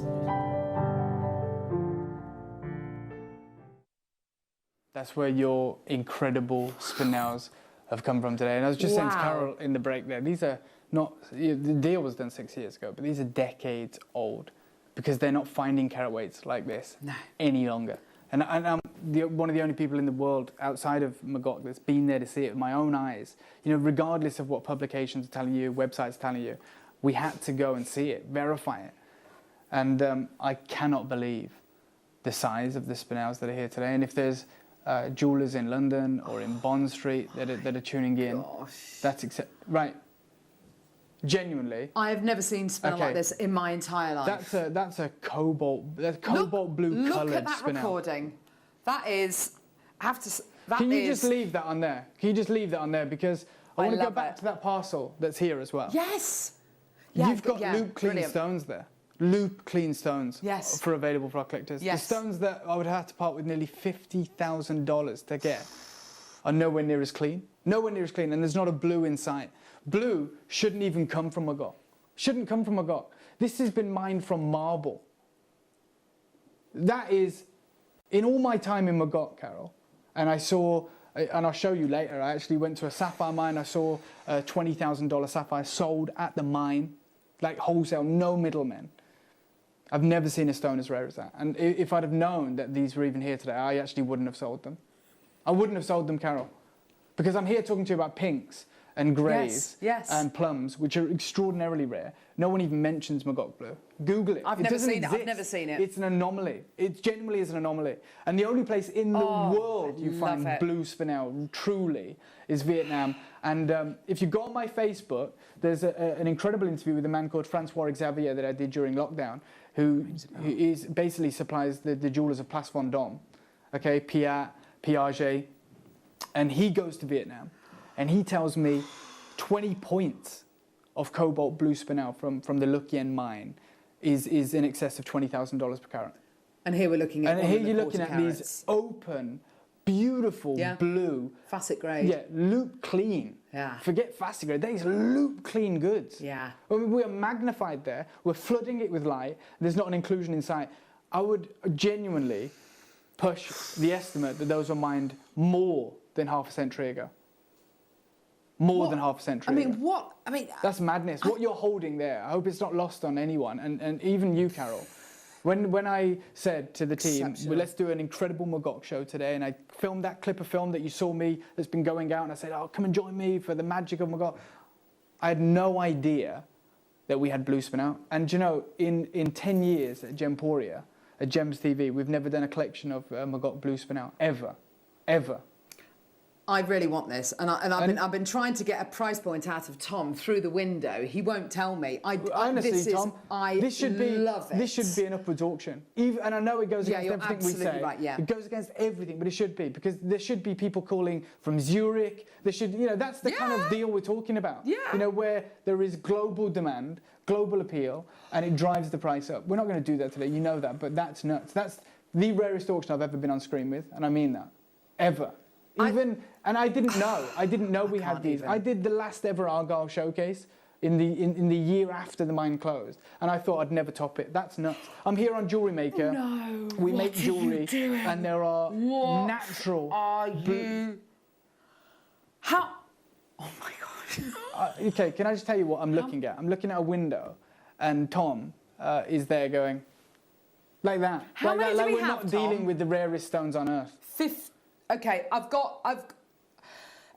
That's where your incredible spinels have come from today. And I was just saying to Carol in the break there, these are not, the deal was done 6 years ago, but these are decades old because they're not finding carat weights like this any longer. And I'm one of the only people in the world outside of Magog that's been there to see it with my own eyes. You know, regardless of what publications are telling you, websites are telling you, we had to go and see it, verify it. And I cannot believe the size of the spinels that are here today. And if there's jewellers in London or in Bond Street that are tuning in, that's right. Genuinely, I have never seen spinel like this in my entire life. That's a cobalt blue coloured spinel. Look at that recording. That is. Can you just leave that on there? Can you just leave that on there because I want to go back to that parcel that's here as well. Yes. You've got loop clean stones there. Loop clean stones. Yes. For available for our collectors. Yes. The stones that I would have to part with nearly $50,000 to get are nowhere near as clean. Nowhere near as clean, and there's not a blue in sight. Blue shouldn't even come from Magog. Shouldn't come from Magog. This has been mined from marble. That is, in all my time in Magog, Carol, and I saw, and I'll show you later, I actually went to a sapphire mine, I saw a $20,000 sapphire sold at the mine, like wholesale, no middlemen. I've never seen a stone as rare as that. And if I'd have known that these were even here today, I actually wouldn't have sold them. I wouldn't have sold them, Carol. Because I'm here talking to you about pinks and greys and plums, which are extraordinarily rare. No one even mentions Magog blue. Google it. I've never seen it. It's an anomaly. It genuinely is an anomaly. And the only place in the world you find blue spinel, truly, is Vietnam. And if you go on my Facebook, there's an incredible interview with a man called Francois Xavier that I did during lockdown, who basically supplies the jewellers of Place Vendôme, okay, Piaget. And he goes to Vietnam, and he tells me 20 points of cobalt blue spinel from the Luc Yen mine is in excess of $20,000 per carat. And here we're looking at these open, beautiful blue facet grade. Yeah, loop clean. Yeah. Forget facet grade. These loop clean goods. Yeah. I mean, we are magnified there. We're flooding it with light. There's not an inclusion in sight. I would genuinely push the estimate that those were mined more than half a century ago. More than half a century ago. That's madness. What you're holding there, I hope it's not lost on anyone, and even you, Carol. When I said to the team, well, let's do an incredible Magog show today, and I filmed that clip of film that you saw me that's been going out, and I said, oh, come and join me for the magic of Magog. I had no idea that we had blue spinel. And you know, in 10 years at Gemporia, at Gems TV, we've never done a collection of Magog blue spinel, ever. I really want this, and I've been trying to get a price point out of Tom through the window. He won't tell me. Honestly, Tom, this should love it. This should be an upwards auction. And I know it goes against everything we say. Right, yeah. It goes against everything, but it should be, because there should be people calling from Zurich. There should, you know, that's the kind of deal we're talking about. Yeah. You know, where there is global demand, global appeal, and it drives the price up. We're not going to do that today. You know that, but that's nuts. That's the rarest auction I've ever been on screen with, and I mean that, ever. And I didn't know we had these. I did the last ever Argyle showcase in the year after the mine closed, and I thought I'd never top it. That's nuts. I'm here on Jewellery Maker. No. We make jewellery, and there are natural. Are you? How? Oh my God. Okay, can I just tell you what I'm looking at? I'm looking at a window, and Tom is there going like that. How many do we we're have, not Tom? dealing with the rarest stones on earth. Okay,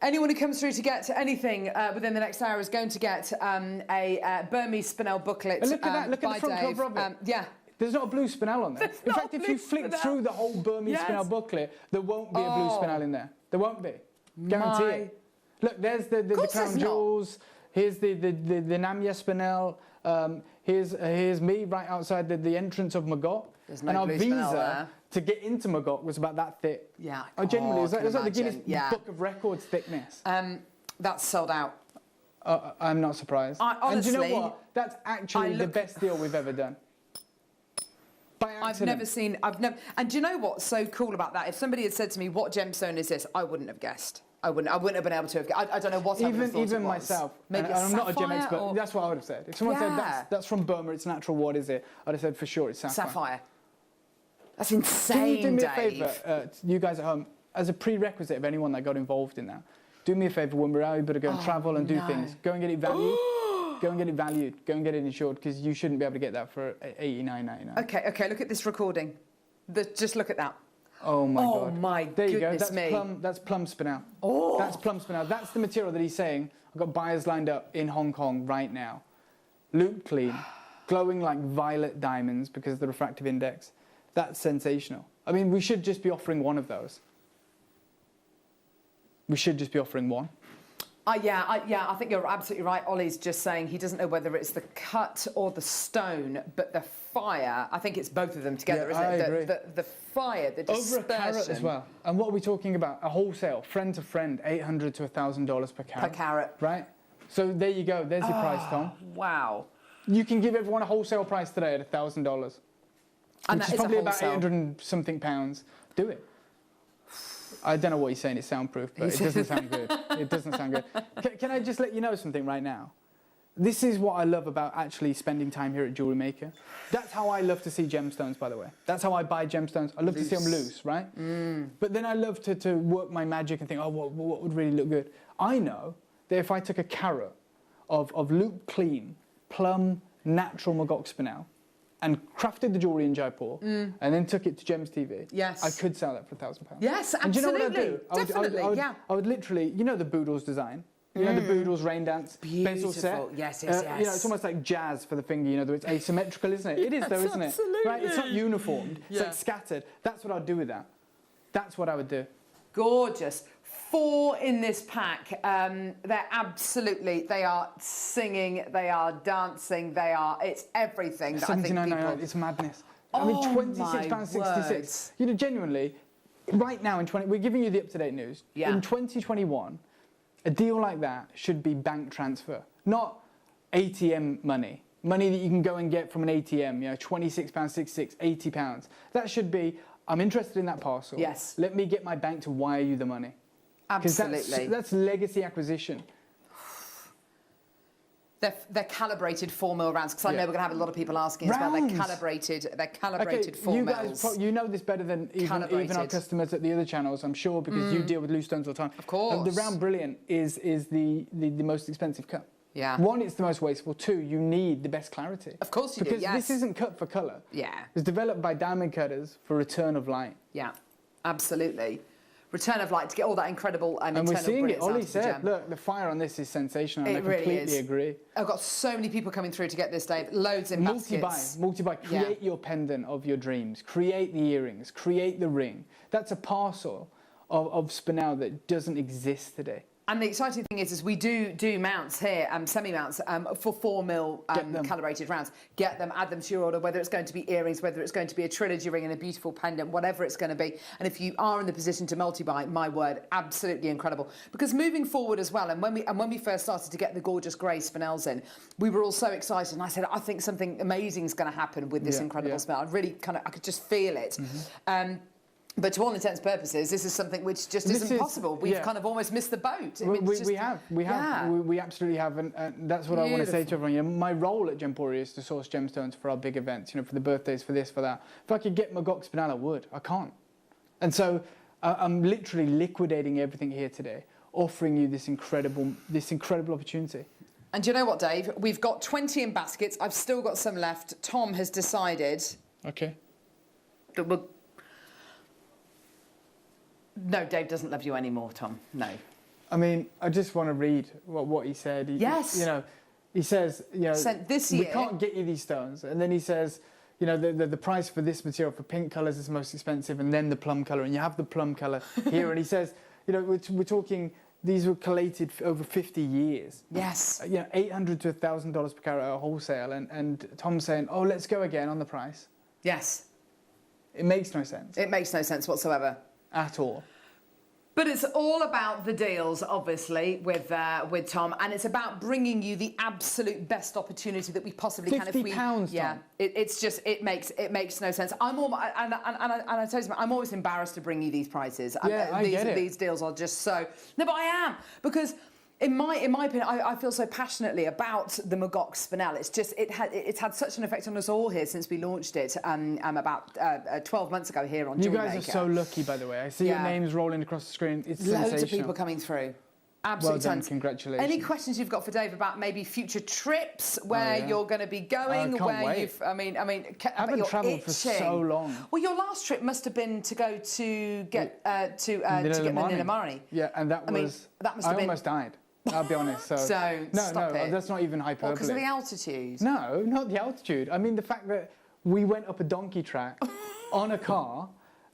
anyone who comes through to get anything within the next hour is going to get a Burmese spinel booklet. Look at that, look at the front cover of it. Yeah. There's not a blue spinel on there. In fact, if you flick through the whole Burmese spinel booklet, there won't be a blue spinel in there. There won't be. Guarantee it. Look, there's the crown jewels. Here's the Namya spinel. Here's me right outside the entrance of Magog. There's no and our blue visa spinel there. to get into Magog was about that thick. Yeah. Oh, genuinely, it was like the imagine. Guinness Book of Records thickness. That's sold out. I'm not surprised. Honestly, and do you know what? That's actually the best deal we've ever done. By accident. And do you know what's so cool about that? If somebody had said to me, what gemstone is this? I wouldn't have guessed. I wouldn't have been able to have. I don't know what I would have thought it was. Even myself. Maybe and I'm not a gem expert. or... That's what I would have said. If someone said that's from Burma, it's natural. What is it? I'd have said for sure it's sapphire. Sapphire. That's insane. Can you do me Dave. a favour, you guys at home? as a prerequisite of anyone that got involved in that, do me a favour when we're able to go and travel and do things, go and get it valued. Go and get it valued. Go and get it insured, because you shouldn't be able to get that for $89.99. Okay, look at this recording. Just look at that. Oh my God. Oh my there you goodness go. me. That's plum spinel. Oh. That's plum spinel. That's the material that he's saying. I've got buyers lined up in Hong Kong right now. Loop clean, glowing like violet diamonds because of the refractive index. That's sensational. I mean, we should just be offering one of those. We should just be offering one. I think you're absolutely right. Ollie's just saying he doesn't know whether it's the cut or the stone, but the fire, I think it's both of them together, isn't it? Agree. The fire, the dispersion. Over a carat as well. And what are we talking about? A wholesale, friend to friend, $800 to $1,000 per carat. Per carat. Right? So there you go. There's your price, Tom. Wow. You can give everyone a wholesale price today at $1,000. Which is probably about 800 and something pounds. Do it. I don't know what he's saying, it's soundproof, but it doesn't sound good. It doesn't sound good. Can I just let you know something right now? This is what I love about actually spending time here at Jewellery Maker. That's how I love to see gemstones, by the way. That's how I buy gemstones. I love to see them loose, right? But then I love to work my magic and think, oh, what would really look good? I know that if I took a carat of loop clean, plum, natural Magok spinel, and crafted the jewellery in Jaipur, and then took it to Gems TV, yes, I could sell that for £1,000. Yes, absolutely. And do you know what I'd do? Definitely, I would literally, you know the Boodles design? You know the Boodles rain dance bezel set? Beautiful, yes. You know, it's almost like jazz for the finger, you know, it's asymmetrical, isn't it? It is though, isn't it? Right? It's not uniformed, it's like scattered. That's what I'd do with that. That's what I would do. Gorgeous. 4 in this pack. They're absolutely, they are singing, they are dancing, it's everything that I think people... It's madness. I mean, £26.66. You know, genuinely, right now, we're giving you the up-to-date news. Yeah. In 2021, a deal like that should be bank transfer, not ATM money. Money that you can go and get from an ATM, you know, £26.66, £80. That should be, I'm interested in that parcel. Yes. Let me get my bank to wire you the money. Absolutely. That's legacy acquisition. They're calibrated 4 mil rounds, because I know we're going to have a lot of people asking as well. They're calibrated 4 mils. You know this better than even our customers at the other channels, I'm sure, because you deal with loose stones all the time. Of course. The Round Brilliant is the most expensive cut. Yeah. 1, it's the most wasteful. 2, you need the best clarity. Of course you do, Because this isn't cut for colour. Yeah. It's developed by diamond cutters for return of light. Yeah, absolutely. Return of light to get all that incredible and we're seeing it. Ollie said, look, the fire on this is sensational, and I completely agree. I've got so many people coming through to get this, Dave. Loads in baskets. Multi-buy. Create your pendant of your dreams. Create the earrings. Create the ring. That's a parcel of spinel that doesn't exist today. And the exciting thing is we do mounts here, semi-mounts, for 4 mil calibrated rounds. Get them, add them to your order, whether it's going to be earrings, whether it's going to be a trilogy ring and a beautiful pendant, whatever it's going to be. And if you are in the position to multi-buy, my word, absolutely incredible. Because moving forward as well, and when we first started to get the gorgeous grey spinels in, we were all so excited. And I said, I think something amazing is going to happen with this incredible spinel. I could just feel it. But to all intents and purposes, this is something which just isn't possible. We've kind of almost missed the boat. We absolutely have, and that's what I want to say to everyone. You know, my role at Gemporia is to source gemstones for our big events. You know, for the birthdays, for this, for that. If I could get Magok spinel, I would. I can't, and so I'm literally liquidating everything here today, offering you this incredible opportunity. And do you know what, Dave? We've got 20 in baskets. I've still got some left. Tom has decided. Okay. That we're... No, Dave doesn't love you anymore, Tom. No. I mean, I just want to read what he said. Yes. You know, he says, you know, this year, we can't get you these stones. And then he says, you know, the price for this material for pink colours is most expensive, and then the plum colour, and you have the plum colour here. And he says, you know, we're talking, these were collated for over 50 years. Yes. You know, $800 to $1,000 per carat at wholesale. And Tom's saying, oh, let's go again on the price. Yes. It makes no sense. It makes no sense whatsoever. At all. But it's all about the deals, obviously, with Tom, and it's about bringing you the absolute best opportunity that we possibly can. £50, yeah, it makes no sense. I'm I tell you, I'm always embarrassed to bring you these prices. Yeah, I get it. These deals are just so. No, but I am, because In my opinion, I feel so passionately about the Magog Spinel. It's had such an effect on us all here since we launched it about 12 months ago here on Jewellery Maker. You guys are so lucky, by the way. I see your names rolling across the screen. It's sensational. Loads of people coming through. Absolutely well done, tons. congratulations. Any questions you've got for Dave about maybe future trips, where you're going to be going, can't wait. you've? I haven't travelled for so long. Well, your last trip must have been to go to get Manila Mari. Yeah, and that must have been. I almost died. I'll be honest. So stop it. That's not even hyperbole. Because of the altitude. No, not the altitude. I mean the fact that we went up a donkey track on a car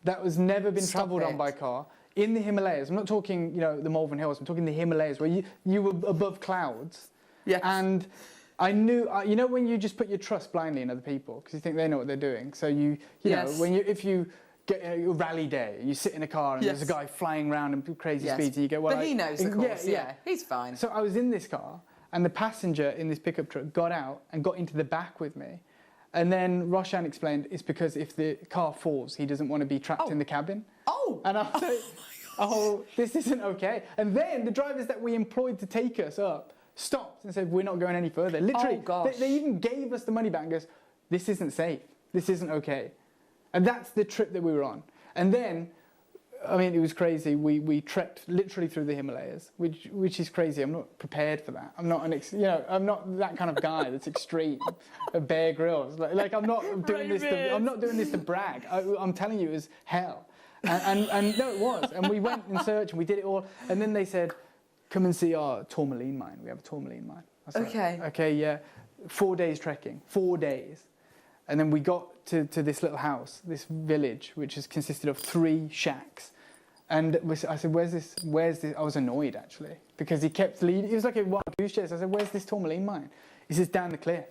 that was never been travelled on by car. In the Himalayas, I'm not talking, the Malvern Hills, I'm talking the Himalayas, where you were above clouds. Yes. And I knew, when you just put your trust blindly in other people, because you think they know what they're doing. So if you get a rally day, you sit in a car and there's a guy flying around at crazy speeds, and you go, well, but he knows, of course, he's fine. So I was in this car, and the passenger in this pickup truck got out and got into the back with me. And then Roshan explained it's because if the car falls, he doesn't want to be trapped in the cabin. Oh! And I was like, oh, this isn't okay. And then the drivers that we employed to take us up stopped and said, we're not going any further. Literally, they even gave us the money back and goes, this isn't safe. This isn't okay. And that's the trip that we were on. And then, it was crazy. We trekked literally through the Himalayas, which is crazy. I'm not prepared for that. I'm not I'm not that kind of guy that's extreme. Bear Grylls. Like I'm not doing this. I'm not doing this to brag. I'm telling you, it was hell. And no, it was. And we went in search and we did it all. And then they said, come and see our tourmaline mine. We have a tourmaline mine. I was like, okay, yeah. 4 days trekking. 4 days. And then we got to this little house, this village, which has consisted of 3 shacks. And I said, where's this? I was annoyed, actually, because he kept leading. It was like a wild goose chase. I said, where's this tourmaline mine? He says, down the cliff.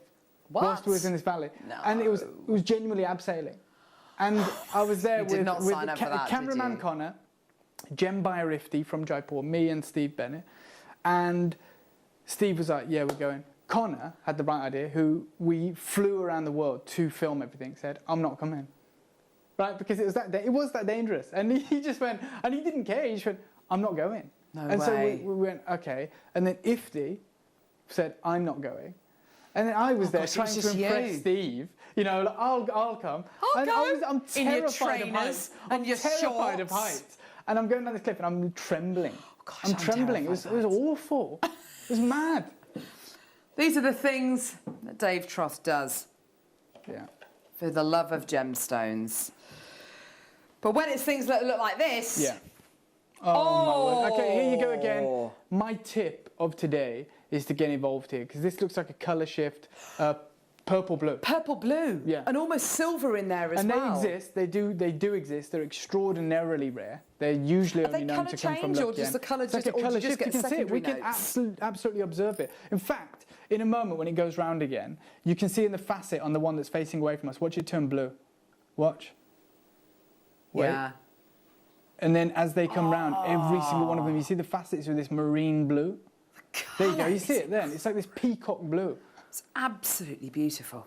What? Whilst we was in this valley. No. And it was genuinely abseiling. And I was there with the cameraman Connor, Jem Bayarifty from Jaipur, me and Steve Bennett. And Steve was like, yeah, we're going. Connor had the right idea, who we flew around the world to film everything, said, I'm not coming. Right, because it was that dangerous. And he just went, and he didn't care, he just went, I'm not going. No way. So we went, okay. And then Ifti said, I'm not going. And then I was there trying to impress Steve. I'll come. I'll go. I'm in your terrified of trainers heights. and your terrified shorts. of heights. And I'm going down this cliff and I'm trembling. Oh, gosh, I'm trembling. It was awful. It was mad. These are the things that Dave Troth does. Yeah. For the love of gemstones. But when it's things that look like this... Yeah. Oh, my word. Okay, here you go again. My tip of today is to get involved here, because this looks like a colour shift, purple blue. Purple blue? Yeah. And almost silver in there as well. And they exist, they do exist, they're extraordinarily rare. They're usually only known to come from Are they colour change, or does the colour just, like a colour shift? You can see it, we can absolutely observe it. In fact, in a moment when it goes round again, you can see in the facet on the one that's facing away from us, watch it turn blue. Watch. Wait. Yeah. And then as they come round, every single one of them, you see the facets with this marine blue? There you go, you see it then. It's like this peacock blue. It's absolutely beautiful.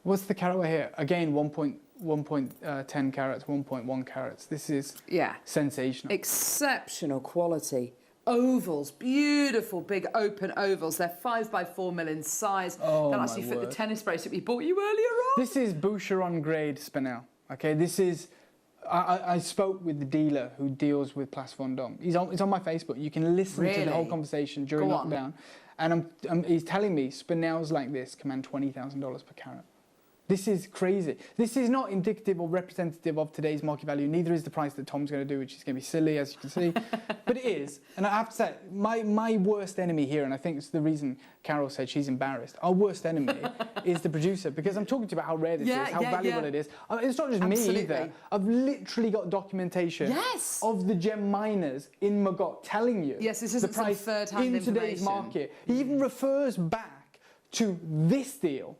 What's the carat weight here? Again, 1.10 carats, 1.1 carats. This is sensational. Exceptional quality. Ovals, beautiful big open ovals. They're 5x4 in size. They'll actually fit the tennis bracelet we bought you earlier on. This is Boucheron grade spinel. Okay, this is... I spoke with the dealer who deals with Place Vendôme. It's on my Facebook. You can listen to the whole conversation during lockdown. And he's telling me spinels like this command $20,000 per carat. This is crazy. This is not indicative or representative of today's market value. Neither is the price that Tom's going to do, which is going to be silly, as you can see. But it is. And I have to say, my worst enemy here, and I think it's the reason Carol said she's embarrassed, our worst enemy is the producer, because I'm talking to you about how rare this is, how valuable it is. It's not just me either. I've literally got documentation of the gem miners in Magog telling you this isn't the price third-hand in today's market. He even refers back to this deal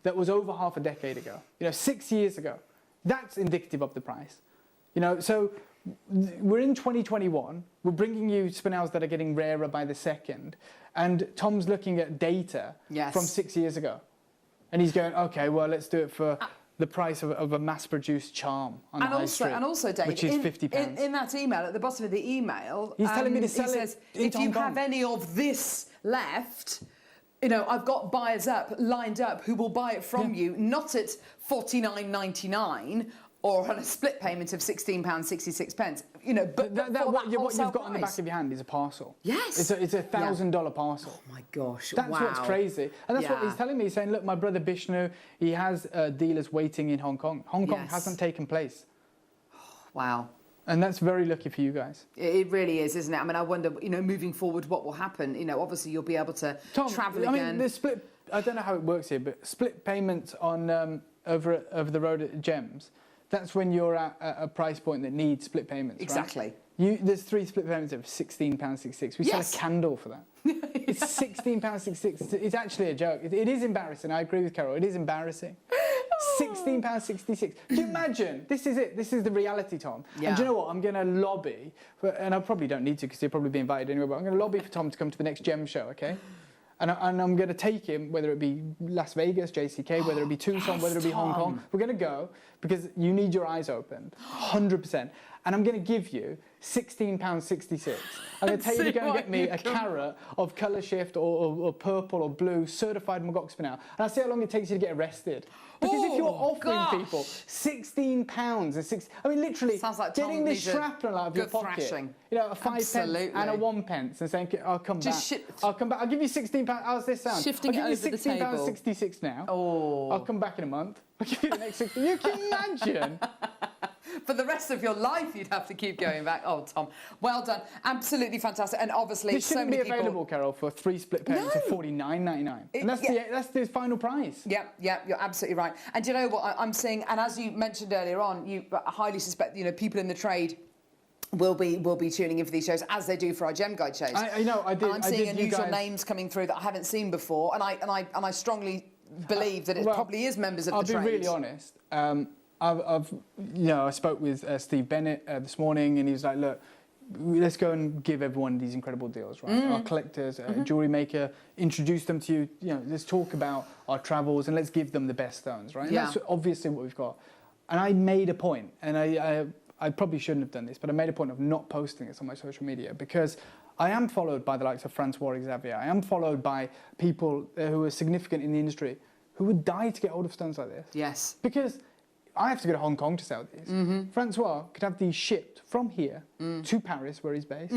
that was over half a decade ago, 6 years ago. That's indicative of the price. So we're in 2021, we're bringing you spinels that are getting rarer by the second, and Tom's looking at data from 6 years ago. And he's going, okay, well, let's do it for the price of a mass-produced charm on the high street. And also, Dave, which is £50. In that email, at the bottom of the email, he's telling me to sell he says, it if you have any of this left, you know, I've got buyers lined up who will buy it from you, not at $49.99 or on a split payment of £16.66. You know, but what you've got on the back of your hand is a parcel. Yes, it's a $1,000 parcel. Oh my gosh, that's what's crazy, and that's what he's telling me. He's saying, look, my brother Bishnu, he has dealers waiting in Hong Kong. Hong Kong hasn't taken place. Wow. And that's very lucky for you guys. It really is, isn't it? I mean, I wonder, you know, moving forward, what will happen? You know, obviously you'll be able to travel again. I mean, the split, I don't know how it works here, but split payments on over the road at Gems, that's when you're at a price point that needs split payments, exactly. Right? There's 3 split payments of £16.66. We sell a candle for that. It's £16.66. It's actually a joke. It is embarrassing. I agree with Carol. It is embarrassing. £16.66. Can you imagine? This is it. This is the reality, Tom. Yeah. And do you know what? I'm going to lobby, and I probably don't need to because he'll probably be invited anyway, but I'm going to lobby for Tom to come to the next Gem show, okay? And I'm going to take him, whether it be Las Vegas, JCK, whether it be Tucson, whether it be Hong Kong. We're going to go because you need your eyes opened, 100%. And I'm going to give you £16.66. I'm going to tell you to go and get me a carat of colour shift or purple or blue certified Magok spinel. And I'll see how long it takes you to get arrested. Because if you're offering people £16 and 6, I mean, literally like getting this shrapnel out of your pocket, thrashing. you know, a 5 pence and a 1 pence, and saying, "I'll come back. I'll come back. I'll give you £16. How's this sound? Shifting I'll it give you over the table. £16.66 now. Oh. I'll come back in a month. I'll give you the next 16. You can imagine." For the rest of your life, you'd have to keep going back. Oh, Tom, well done. Absolutely fantastic. And obviously, this shouldn't so many be available, Carol, for 3 split payments of $49.99. And that's the final price. Yeah, you're absolutely right. And do you know what I'm seeing? And as you mentioned earlier on, you highly suspect, you know, people in the trade will be tuning in for these shows, as they do for our Gem Guide shows. I know, I did. And I'm seeing unusual names coming through that I haven't seen before, and I strongly believe that it probably is members of the trade. I'll be really honest. I spoke with Steve Bennett this morning, and he was like, "Look, let's go and give everyone these incredible deals, right? Our collectors, Jewellery Maker, introduce them to you. You know, let's talk about our travels and let's give them the best stones, right? And that's obviously what we've got." And I made a point, and I probably shouldn't have done this, but I made a point of not posting this on my social media because I am followed by the likes of Francois Xavier. I am followed by people who are significant in the industry who would die to get hold of stones like this. Yes. Because I have to go to Hong Kong to sell these. Francois could have these shipped from here to Paris, where he's based.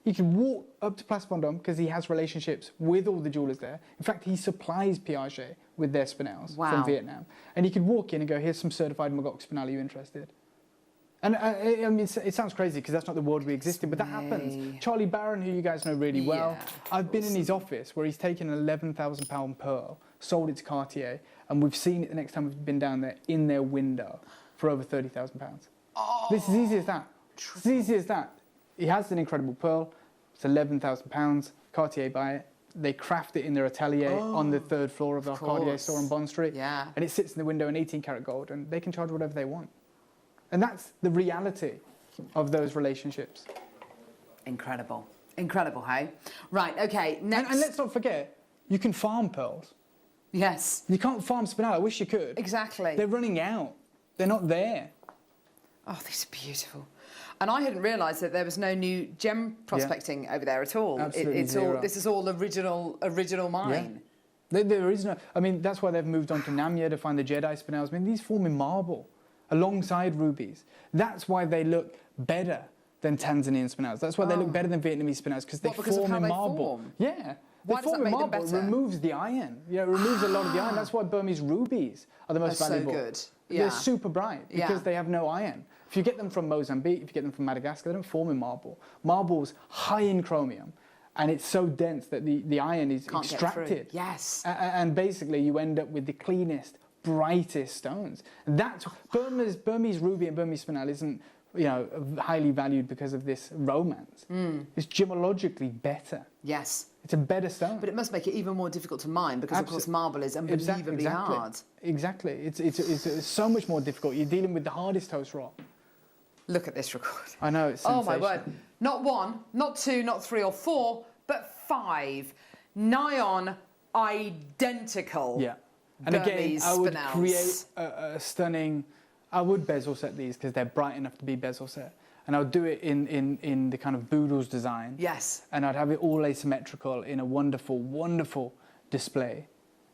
He can walk up to Place Vendôme because he has relationships with all the jewellers there. In fact, he supplies Piaget with their spinels from Vietnam. And he could walk in and go, "Here's some certified Magok spinel, are you interested?" And I mean, it sounds crazy because that's not the world we exist in, but that happens. Charlie Barron, who you guys know really well, I've been in his office where he's taken an £11,000 pearl, sold it to Cartier, and we've seen it the next time we've been down there in their window for over £30,000. This is easy as that. It's easy as that. He has an incredible pearl. It's £11,000. Cartier buy it. They craft it in their atelier on the 3rd floor of our Cartier store on Bond Street. Yeah. And it sits in the window in 18-karat gold, and they can charge whatever they want. And that's the reality of those relationships. Incredible. Incredible, hey? Right, okay, next. And let's not forget, you can farm pearls. Yes. You can't farm spinel. I wish you could. Exactly. They're running out. They're not there. Oh, these are beautiful. And I hadn't realised that there was no new gem prospecting over there at all. Absolutely zero. This is all original mine. Yeah. There is no... I mean, that's why they've moved on to Namya to find the Jedi spinels. I mean, these form in marble alongside rubies. That's why they look better than Tanzanian spinels. That's why they look better than Vietnamese spinels, because they form in marble. Yeah. Why does that make them better? It removes the iron. You know, it removes a lot of the iron. That's why Burmese rubies are the most valuable. So good. They're super bright because they have no iron. If you get them from Mozambique, if you get them from Madagascar, they don't form in marble. Marble's high in chromium, and it's so dense that the iron is extracted. Yes. And basically you end up with the cleanest, brightest stones. And that's Burmese ruby and Burmese spinel isn't, you know, highly valued because of this romance. It's gemologically better. Yes. It's a better stone. But it must make it even more difficult to mine because, of course, marble is unbelievably hard. Exactly. It's so much more difficult. You're dealing with the hardest host rock. Look at this record. I know, it's sensational. sensational. Oh, my word. Not 1, not 2, not 3 or 4, but 5. Nigh on identical And Burmese again, I would spinels. create a stunning. I would bezel set these because they're bright enough to be bezel set, and I would do it in the kind of Boodles design. Yes. And I'd have it all asymmetrical in a wonderful, wonderful display.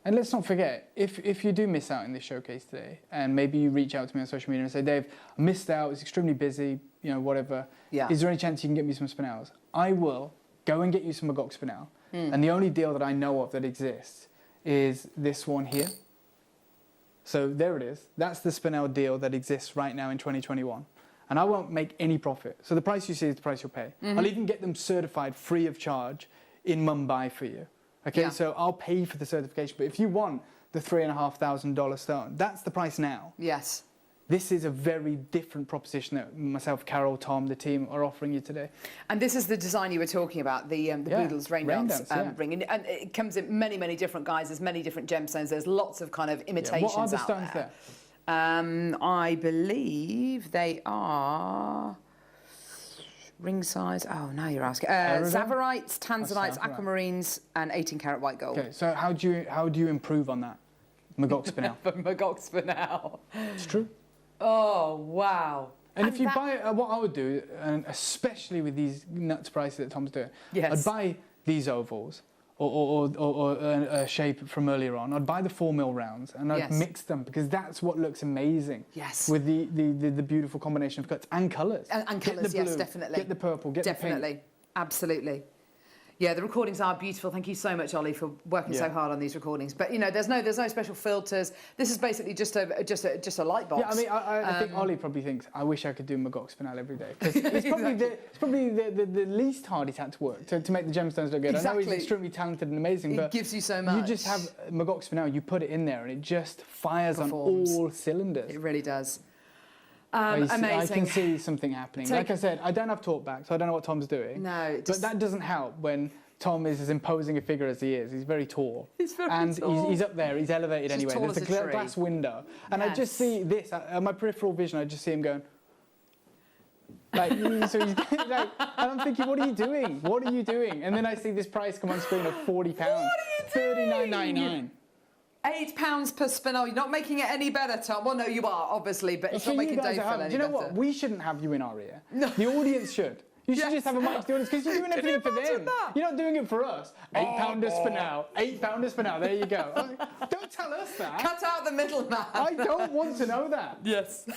And let's not forget, if you do miss out in this showcase today, and maybe you reach out to me on social media and say, Dave, I missed out, it's extremely busy, you know, whatever. Yeah. Is there any chance you can get me some spinels? I will go and get you some Magok spinel. And the only deal that I know of that exists is this one here. So there it is. That's the spinel deal that exists right now in 2021. And I won't make any profit. So the price you see is the price you'll pay. I'll even get them certified free of charge in Mumbai for you. Okay, so I'll pay for the certification. But if you want the $3,500 stone, that's the price now. Yes. This is a very different proposition that myself, Carol, Tom, the team are offering you today. And this is the design you were talking about, the Boodles rain dance ring. And it comes in many, many different guises, many different gemstones. There's lots of kind of imitations What are the out stones there. there? I believe they are ring size. Oh, now you're asking. Zavarites, tanzanites, aquamarines, and 18-carat white gold. Okay, so how do you improve on that? Magok spinel. Magok spinel. It's true. Oh, wow. And if you buy, what I would do, and especially with these nuts prices that Tom's doing, Yes. I'd buy these ovals or a shape from earlier on. I'd buy the 4mm rounds and I'd mix them because that's what looks amazing. Yes. With the beautiful combination of cuts and colours. And colours, yes, definitely. Get the purple, get the pink. Definitely, absolutely. Yeah, the recordings are beautiful. Thank you so much, Ollie, for working so hard on these recordings. But you know, there's no special filters. This is basically just a light box. Yeah, I mean, I think Ollie probably thinks, I wish I could do Magok spinel every day. Because it's probably the least hard he's had to work to make the gemstones look good. Exactly. I know he's extremely talented and amazing, but it gives you so much. You just have Magok spinel, you put it in there, and it just fires on all cylinders. It really does. Amazing. I can Amazing. see something happening. Like I said, I don't have talk back, so I don't know what Tom's doing. No, but that doesn't help when Tom is as imposing a figure as he is. He's very tall. He's very tall. And he's up there, he's elevated anyway. tall There's as a a tree. glass window. And I just see this, on my peripheral vision, I just see him going, like, so he's like, and I'm thinking, what are you doing? What are you doing? And then I see this price come on screen of £40. $39.99. £8 per spinel. You're not making it any better, Tom. Well, no, you are, obviously, but it's not making Dave feel any better. Do you know what? We shouldn't have you in our ear. No. The audience should. You should just have a mic to the audience because you're doing everything for them. That? You're not doing it for us. £8 a spinel. £8 a spinel. There you go. Don't tell us that. Cut out the middleman. I don't want to know that. Yes.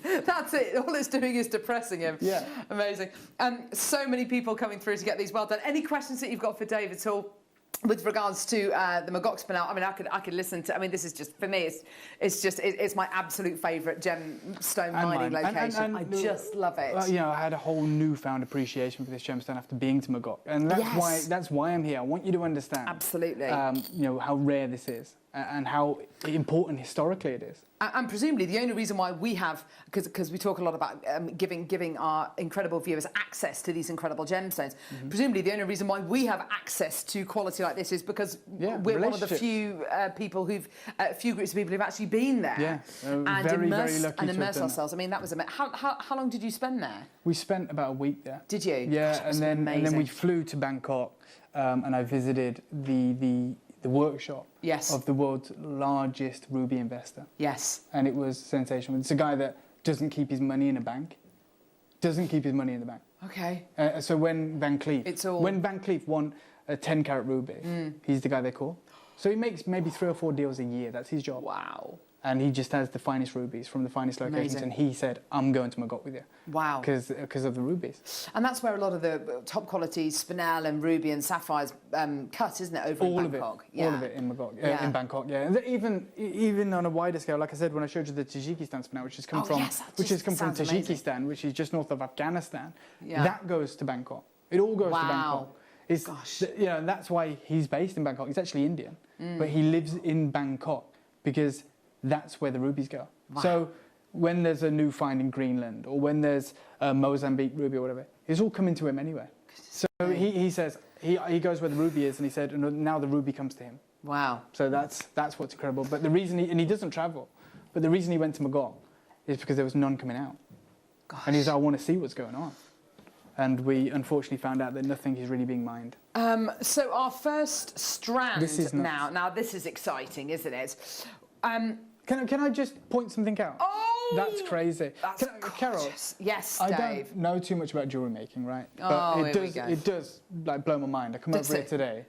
That's it. All it's doing is depressing him. Yeah. Amazing. So many people coming through to get these well done. Any questions that you've got for Dave at all? With regards to the Magok spinel, I mean, I could listen to. I mean, this is just for me. It's my absolute favourite gemstone mining location. And I just love it. You know, I had a whole newfound appreciation for this gemstone after being to Magok, and that's why I'm here. I want you to understand. Absolutely. You know how rare this is and how important historically it is. And presumably the only reason why we have, because we talk a lot about giving our incredible viewers access to these incredible gemstones, presumably the only reason why we have access to quality like this is because we're one of the few people few groups of people who've actually been there. Yeah, and very lucky and to immerse have ourselves. I mean, that was amazing. How long did you spend there? We spent about a week there. Did you? Yeah, Gosh, and then we flew to Bangkok, and I visited the workshop of the world's largest ruby investor. Yes. And it was sensational. It's a guy that doesn't keep his money in a bank. Doesn't keep his money in the bank. Okay. So when Van Cleef won a 10-carat ruby, he's the guy they call. So he makes maybe 3 or 4 deals a year. That's his job. Wow. And he just has the finest rubies from the finest locations. Amazing. And he said, I'm going to Magok with you. Wow. Because of the rubies. And that's where a lot of the top quality spinel and ruby and sapphires cut, isn't it, over in Bangkok? All of it in Magok, in Bangkok, yeah. And even on a wider scale, like I said, when I showed you the Tajikistan spinel, which has come from Tajikistan, which is just north of Afghanistan, that goes to Bangkok. It all goes to Bangkok. Gosh. You know, that's why he's based in Bangkok. He's actually Indian, but he lives in Bangkok because that's where the rubies go. Wow. So when there's a new find in Greenland or when there's a Mozambique ruby or whatever, it's all coming to him anyway. So he says, he goes where the ruby is, and he said, and now the ruby comes to him. Wow. So that's what's incredible. But the reason he doesn't travel, but the reason he went to Magok is because there was none coming out. Gosh. And he's like, I want to see what's going on. And we unfortunately found out that nothing is really being mined. So our first strand this is now this is exciting, isn't it? Can I just point something out? Oh, that's crazy. That's Carol, yes, I Dave. don't know too much about jewellery making, right? Oh, But it does like blow my mind. I come over here today,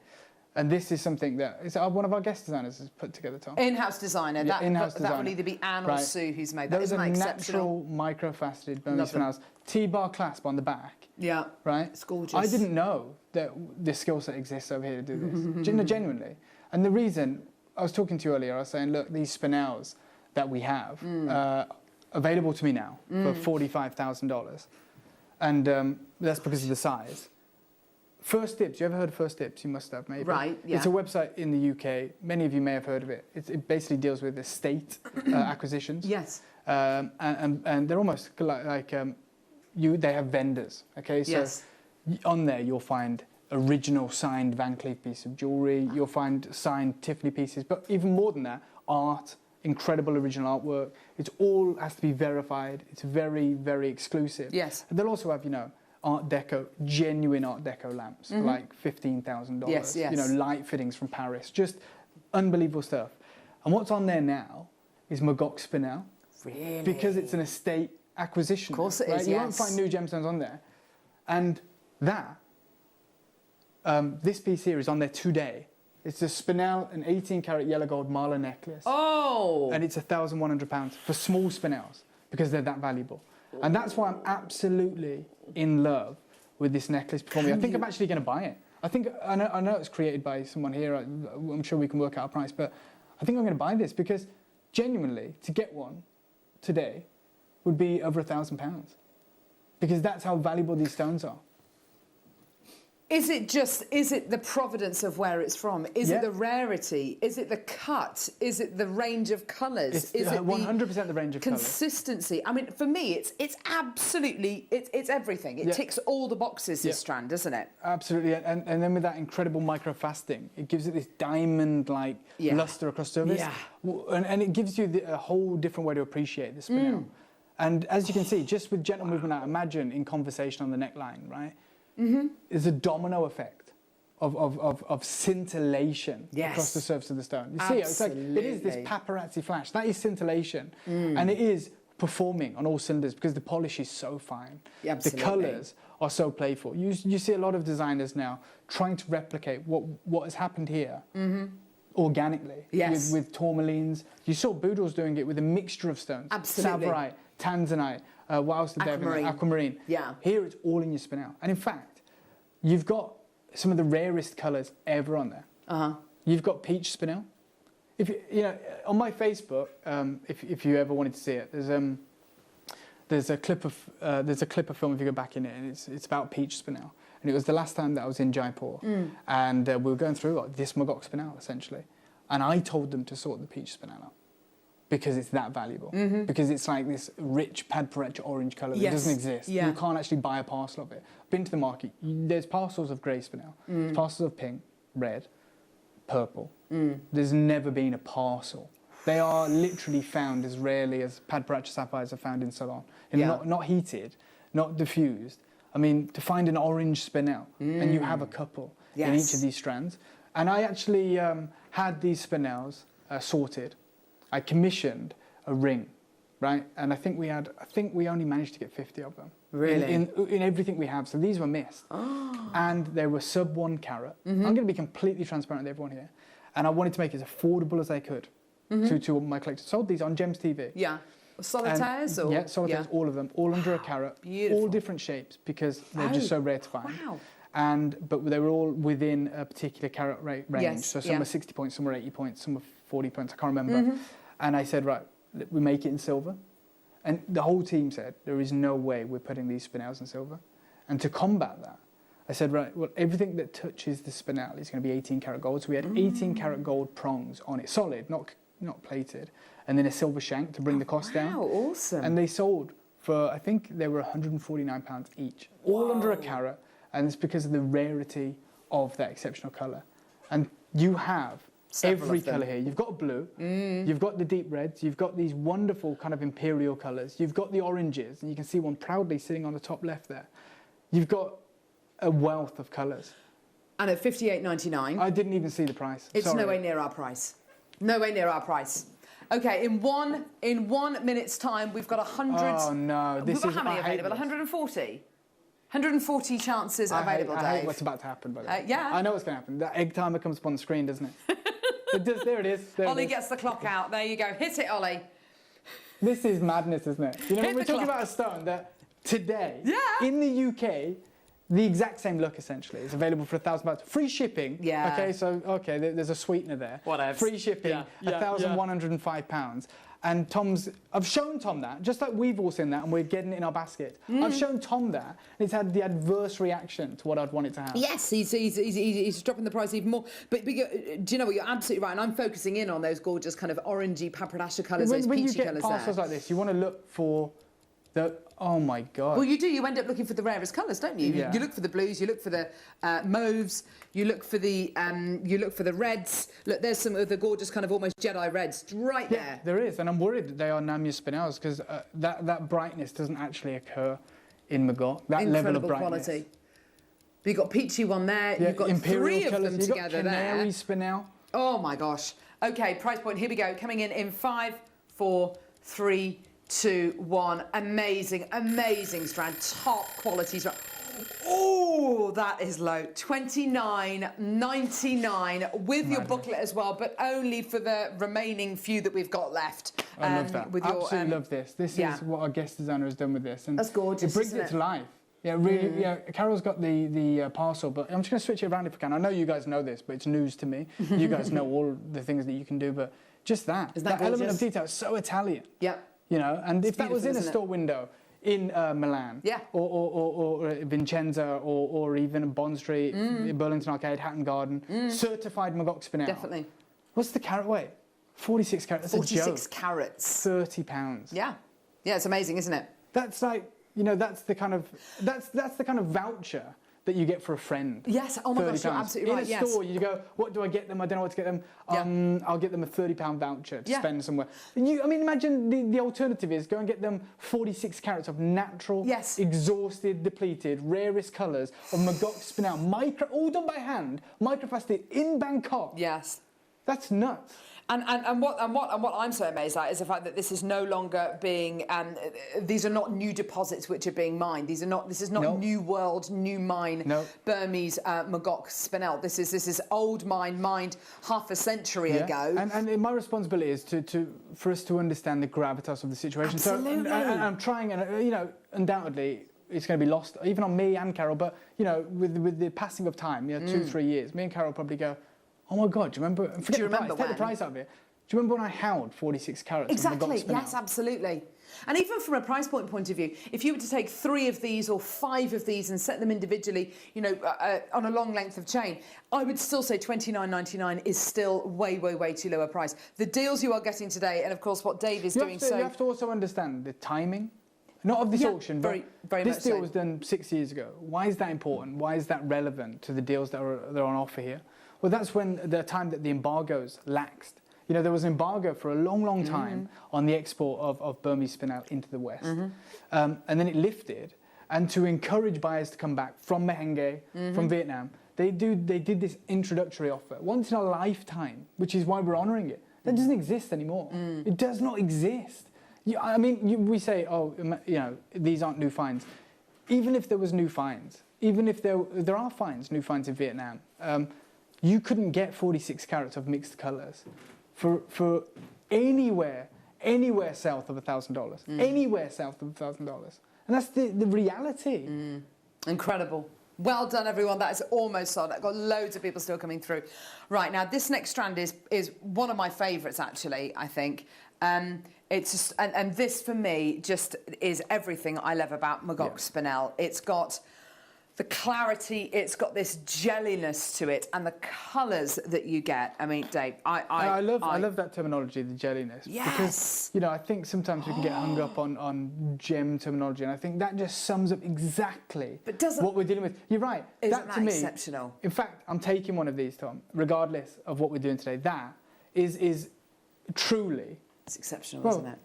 and this is something that one of our guest designers has put together, Tom. In-house designer. Yeah, in-house designer. That will either be Anne or Sue who's made that. Those Isn't are that natural micro-faceted Burmese spinels. T-bar clasp on the back. Yeah. Right? It's gorgeous. I didn't know that this skill set exists over here to do this. Genuinely. And the reason, I was talking to you earlier, I was saying, look, these spinels that we have available to me now for $45,000. And that's because of the size. First Dibs, you ever heard of First Dibs? You must have, maybe. Right, yeah. It's a website in the UK. Many of you may have heard of it. It basically deals with estate acquisitions. Yes. And they're almost like they have vendors, okay? So yes. On there you'll find original signed Van Cleef piece of jewellery, you'll find signed Tiffany pieces, but even more than that, art, incredible original artwork. It all has to be verified. It's very, very exclusive. Yes. And they'll also have, Art Deco, genuine Art Deco lamps for like $15,000. Yes, yes. Light fittings from Paris, just unbelievable stuff. And what's on there now is Magok Spinel. Really? Because it's an estate acquisition. Of course it is, You won't find new gemstones on there. And this piece here is on there today. It's a Spinel, an 18-carat yellow gold Marla necklace. Oh! And it's £1,100 for small Spinels because they're that valuable. And that's why I'm absolutely in love with this necklace before me. I think I'm actually going to buy it. I know it's created by someone here. I'm sure we can work out a price, but I think I'm going to buy this because genuinely, to get one today would be over £1,000 because that's how valuable these stones are. Is it the provenance of where it's from? Is it the rarity? Is it the cut? Is it the range of colours? It's is it 100% the range of colours. Consistency. I mean, for me, it's absolutely, it's everything. It ticks all the boxes, this strand, doesn't it? Absolutely. And then with that incredible micro-faceting, it gives it this diamond-like lustre across the surface. Yeah. And it gives you a whole different way to appreciate the spinel. And as you can see, just with gentle movement out, imagine in conversation on the neckline, right? Is a domino effect of scintillation across the surface of the stone. You see, it's like it is this paparazzi flash. That is scintillation, and it is performing on all cylinders because the polish is so fine. Yeah, the colours are so playful. You see a lot of designers now trying to replicate what has happened here organically with tourmalines. You saw Boodles doing it with a mixture of stones. Absolutely. Savorite, tanzanite. What else did they have in there? Aquamarine. Yeah. Here it's all in your spinel. And in fact, you've got some of the rarest colours ever on there. You've got peach spinel. If on my Facebook, if you ever wanted to see it, there's a clip of film if you go back in it, and it's about peach spinel. And it was the last time that I was in Jaipur, and we were going through this Magok spinel essentially, and I told them to sort the peach spinel out. Because it's that valuable. Because it's like this rich Padparecha orange colour that doesn't exist. You can't actually buy a parcel of it. Been to the market, there's parcels of grey spinel, there's parcels of pink, red, purple. There's never been a parcel. They are literally found as rarely as Padparecha sapphires are found in Ceylon. Not heated, not diffused. I mean, to find an orange spinel, and you have a couple in each of these strands. And I actually had these spinels sorted. I commissioned a ring, right? And I think we only managed to get 50 of them. Really? In everything we have. So these were missed. And they were sub 1 carat. I'm going to be completely transparent with everyone here. And I wanted to make it as affordable as I could to my collectors. Sold these on Gems TV. Yeah. Solitaires? Yeah, solitaires, all of them. All under a carat. Beautiful. All different shapes because they're just so rare to find. Wow. But they were all within a particular carat range. Yes, So some were 60 points, some were 80 points, some were 40 points, I can't remember. And I said, right, we make it in silver. And the whole team said, there is no way we're putting these spinels in silver. And to combat that, I said, right, well, everything that touches the spinel is going to be 18-carat gold. So we had 18-carat gold prongs on it, solid, not plated, and then a silver shank to bring the cost down. Wow, awesome. And they sold for, I think they were £149 each, all under a carat. And it's because of the rarity of that exceptional colour. And you have every colour here. You've got blue, you've got the deep reds, you've got these wonderful kind of imperial colours, you've got the oranges, and you can see one proudly sitting on the top left there. you've got a wealth of colours. And at $58.99. I didn't even see the price. It's nowhere near our price. Nowhere near our price. Okay, in one minute's time, we've got 100. Oh no, we've got how many available? 140. 140 chances available, Dave. I hate what's about to happen, by the way. Yeah. I know what's going to happen. That egg timer comes up on the screen, doesn't it? It does. There it is. Ollie gets the clock out. There you go. Hit it, Ollie. This is madness, isn't it? You know, we're talking about a stone that today, in the UK, the exact same look essentially is available for £1,000. Free shipping. Yeah. Okay, so there's a sweetener there. Whatever. Free shipping. £1,105. And I've shown Tom that, just like we've all seen that, and we're getting it in our basket. I've shown Tom that, and it's had the adverse reaction to what I'd want it to have. Yes, he's dropping the price even more. But do you know what? You're absolutely right, and I'm focusing in on those gorgeous kind of orangey paprasha colours, those peachy colours there. When you get parcels like this, you want to look for oh my God. Well, you do. You end up looking for the rarest colours, don't you? Yeah. You look for the blues, you look for the mauves, you look for the reds. Look, there's some of the gorgeous kind of almost Jedi reds right there. Yeah, there is, and I'm worried that they are Namia Spinels because that brightness doesn't actually occur in Magok. That Incredible level of brightness. Quality. But you've got peachy one there. Yeah, you've got Imperial three of colours. them You've together got there. Canary Spinel. Oh my gosh. Okay, price point. Here we go. Coming in 5, 4, 3, 2, 1. Amazing, amazing strand. Top quality strand. Oh, that is low. $29.99 with your booklet as well, but only for the remaining few that we've got left. I love that. Absolutely love this. This is what our guest designer has done with this. And that's gorgeous. It brings it to life. Yeah, really. Yeah, Carol's got the parcel, but I'm just going to switch it around if I can. I know you guys know this, but it's news to me. You guys know all the things that you can do, but just that element of detail is so Italian. Yeah. You know, and if that was in a store window in Milan, or Vincenza, or even Bond Street, Burlington Arcade, Hatton Garden, certified Magok Spinel. Definitely. What's the carat weight? 46 carats. That's 46 carats. £30. Yeah. Yeah, it's amazing, isn't it? That's like, you know, that's the kind of voucher that you get for a friend. Yes, oh my gosh, you're absolutely right, In a store, you go, what do I get them? I don't know what to get them. I'll get them a £30 voucher to spend somewhere. I mean, imagine the alternative is go and get them 46 carats of natural, exhausted, depleted, rarest colours of Magok Spinel, all done by hand, microfaceted in Bangkok. Yes. That's nuts. And what I'm so amazed at is the fact that this is no longer being these are not new deposits which are being mined. This is not new world, new mine Burmese Magok Spinel. This is old mine mined half a century ago. And my responsibility is for us to understand the gravitas of the situation. Absolutely. So and I'm trying, and you know, undoubtedly it's going to be lost even on me and Carol. But you know, with the passing of time, 2-3 years, me and Carol probably go, oh my God, do you remember? Forget the price. Take the price out of it. Do you remember when I held 46 carats? Exactly. Yes, absolutely. And even from a price point of view, if you were to take 3 of these or 5 of these and set them individually, you know, on a long length of chain, I would still say $29.99 is still way, way, way too low a price. The deals you are getting today, and of course what Dave is doing. You have to also understand the timing. Not of this auction, but this deal was done 6 years ago. Why is that important? Why is that relevant to the deals that are on offer here? Well, that's when the time that the embargoes laxed. You know, there was an embargo for a long, long time on the export of Burmese Spinel into the West. And then it lifted. And to encourage buyers to come back from Mahenge, from Vietnam, they did this introductory offer, once in a lifetime, which is why we're honouring it. That doesn't exist anymore. It does not exist. I mean, we say, oh, you know, these aren't new finds. Even if there was new finds, even if there are new finds in Vietnam, you couldn't get 46 carats of mixed colours for anywhere south of $1,000. Anywhere south of $1,000. And that's the reality. Incredible. Well done, everyone. That is almost sold. I've got loads of people still coming through. Right, now, this next strand is one of my favourites, actually, I think. It's just, and this, for me, just is everything I love about Magok Spinel. It's got the clarity, it's got this jelliness to it, and the colours that you get. I mean, Dave, I love that terminology, the jelliness. Yes. Because, you know, I think sometimes we can get hung up on gem terminology, and I think that just sums up exactly what we're dealing with. You're right. Isn't that to me, exceptional? In fact, I'm taking one of these, Tom, regardless of what we're doing today. That is truly... It's exceptional, isn't it?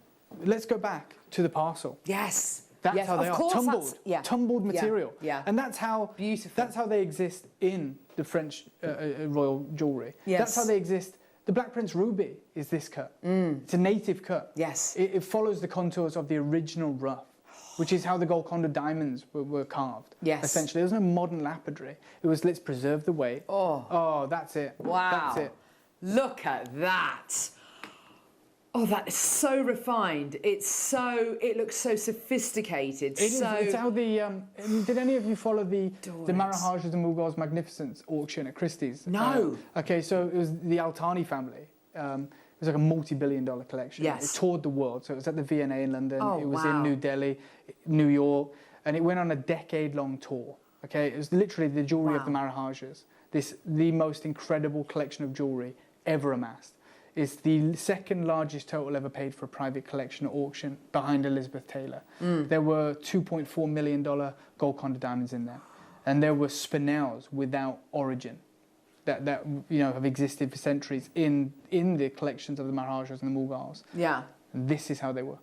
Let's go back to the parcel. Yes. That's how they are. Tumbled. Tumbled material. Yeah. And that's how beautiful. That's how they exist in the French royal jewellery. Yes. That's how they exist. The Black Prince ruby is this cut. It's a native cut. Yes. It follows the contours of the original rough, which is how the Golconda diamonds were carved. Yes. Essentially, there's no modern lapidary. It was, let's preserve the weight. Oh, that's it. Wow. That's it. Look at that. Oh, that is so refined. It looks so sophisticated. It's how the. Did any of you follow the Maharajas and Mughals Magnificence auction at Christie's? No. Okay, so it was the Altani family. It was like a multi-billion-dollar collection. Yes. It toured the world. So it was at the V&A in London. Oh, it was wow. in New Delhi, New York, and it went on a decade-long tour. Okay, it was literally the jewellery of the Maharajas. The most incredible collection of jewellery ever amassed. It's the second largest total ever paid for a private collection at auction, behind Elizabeth Taylor. There were $2.4 million Golconda diamonds in there, and there were spinels without origin that have existed for centuries in the collections of the Maharajas and the Mughals. Yeah. And this is how they were.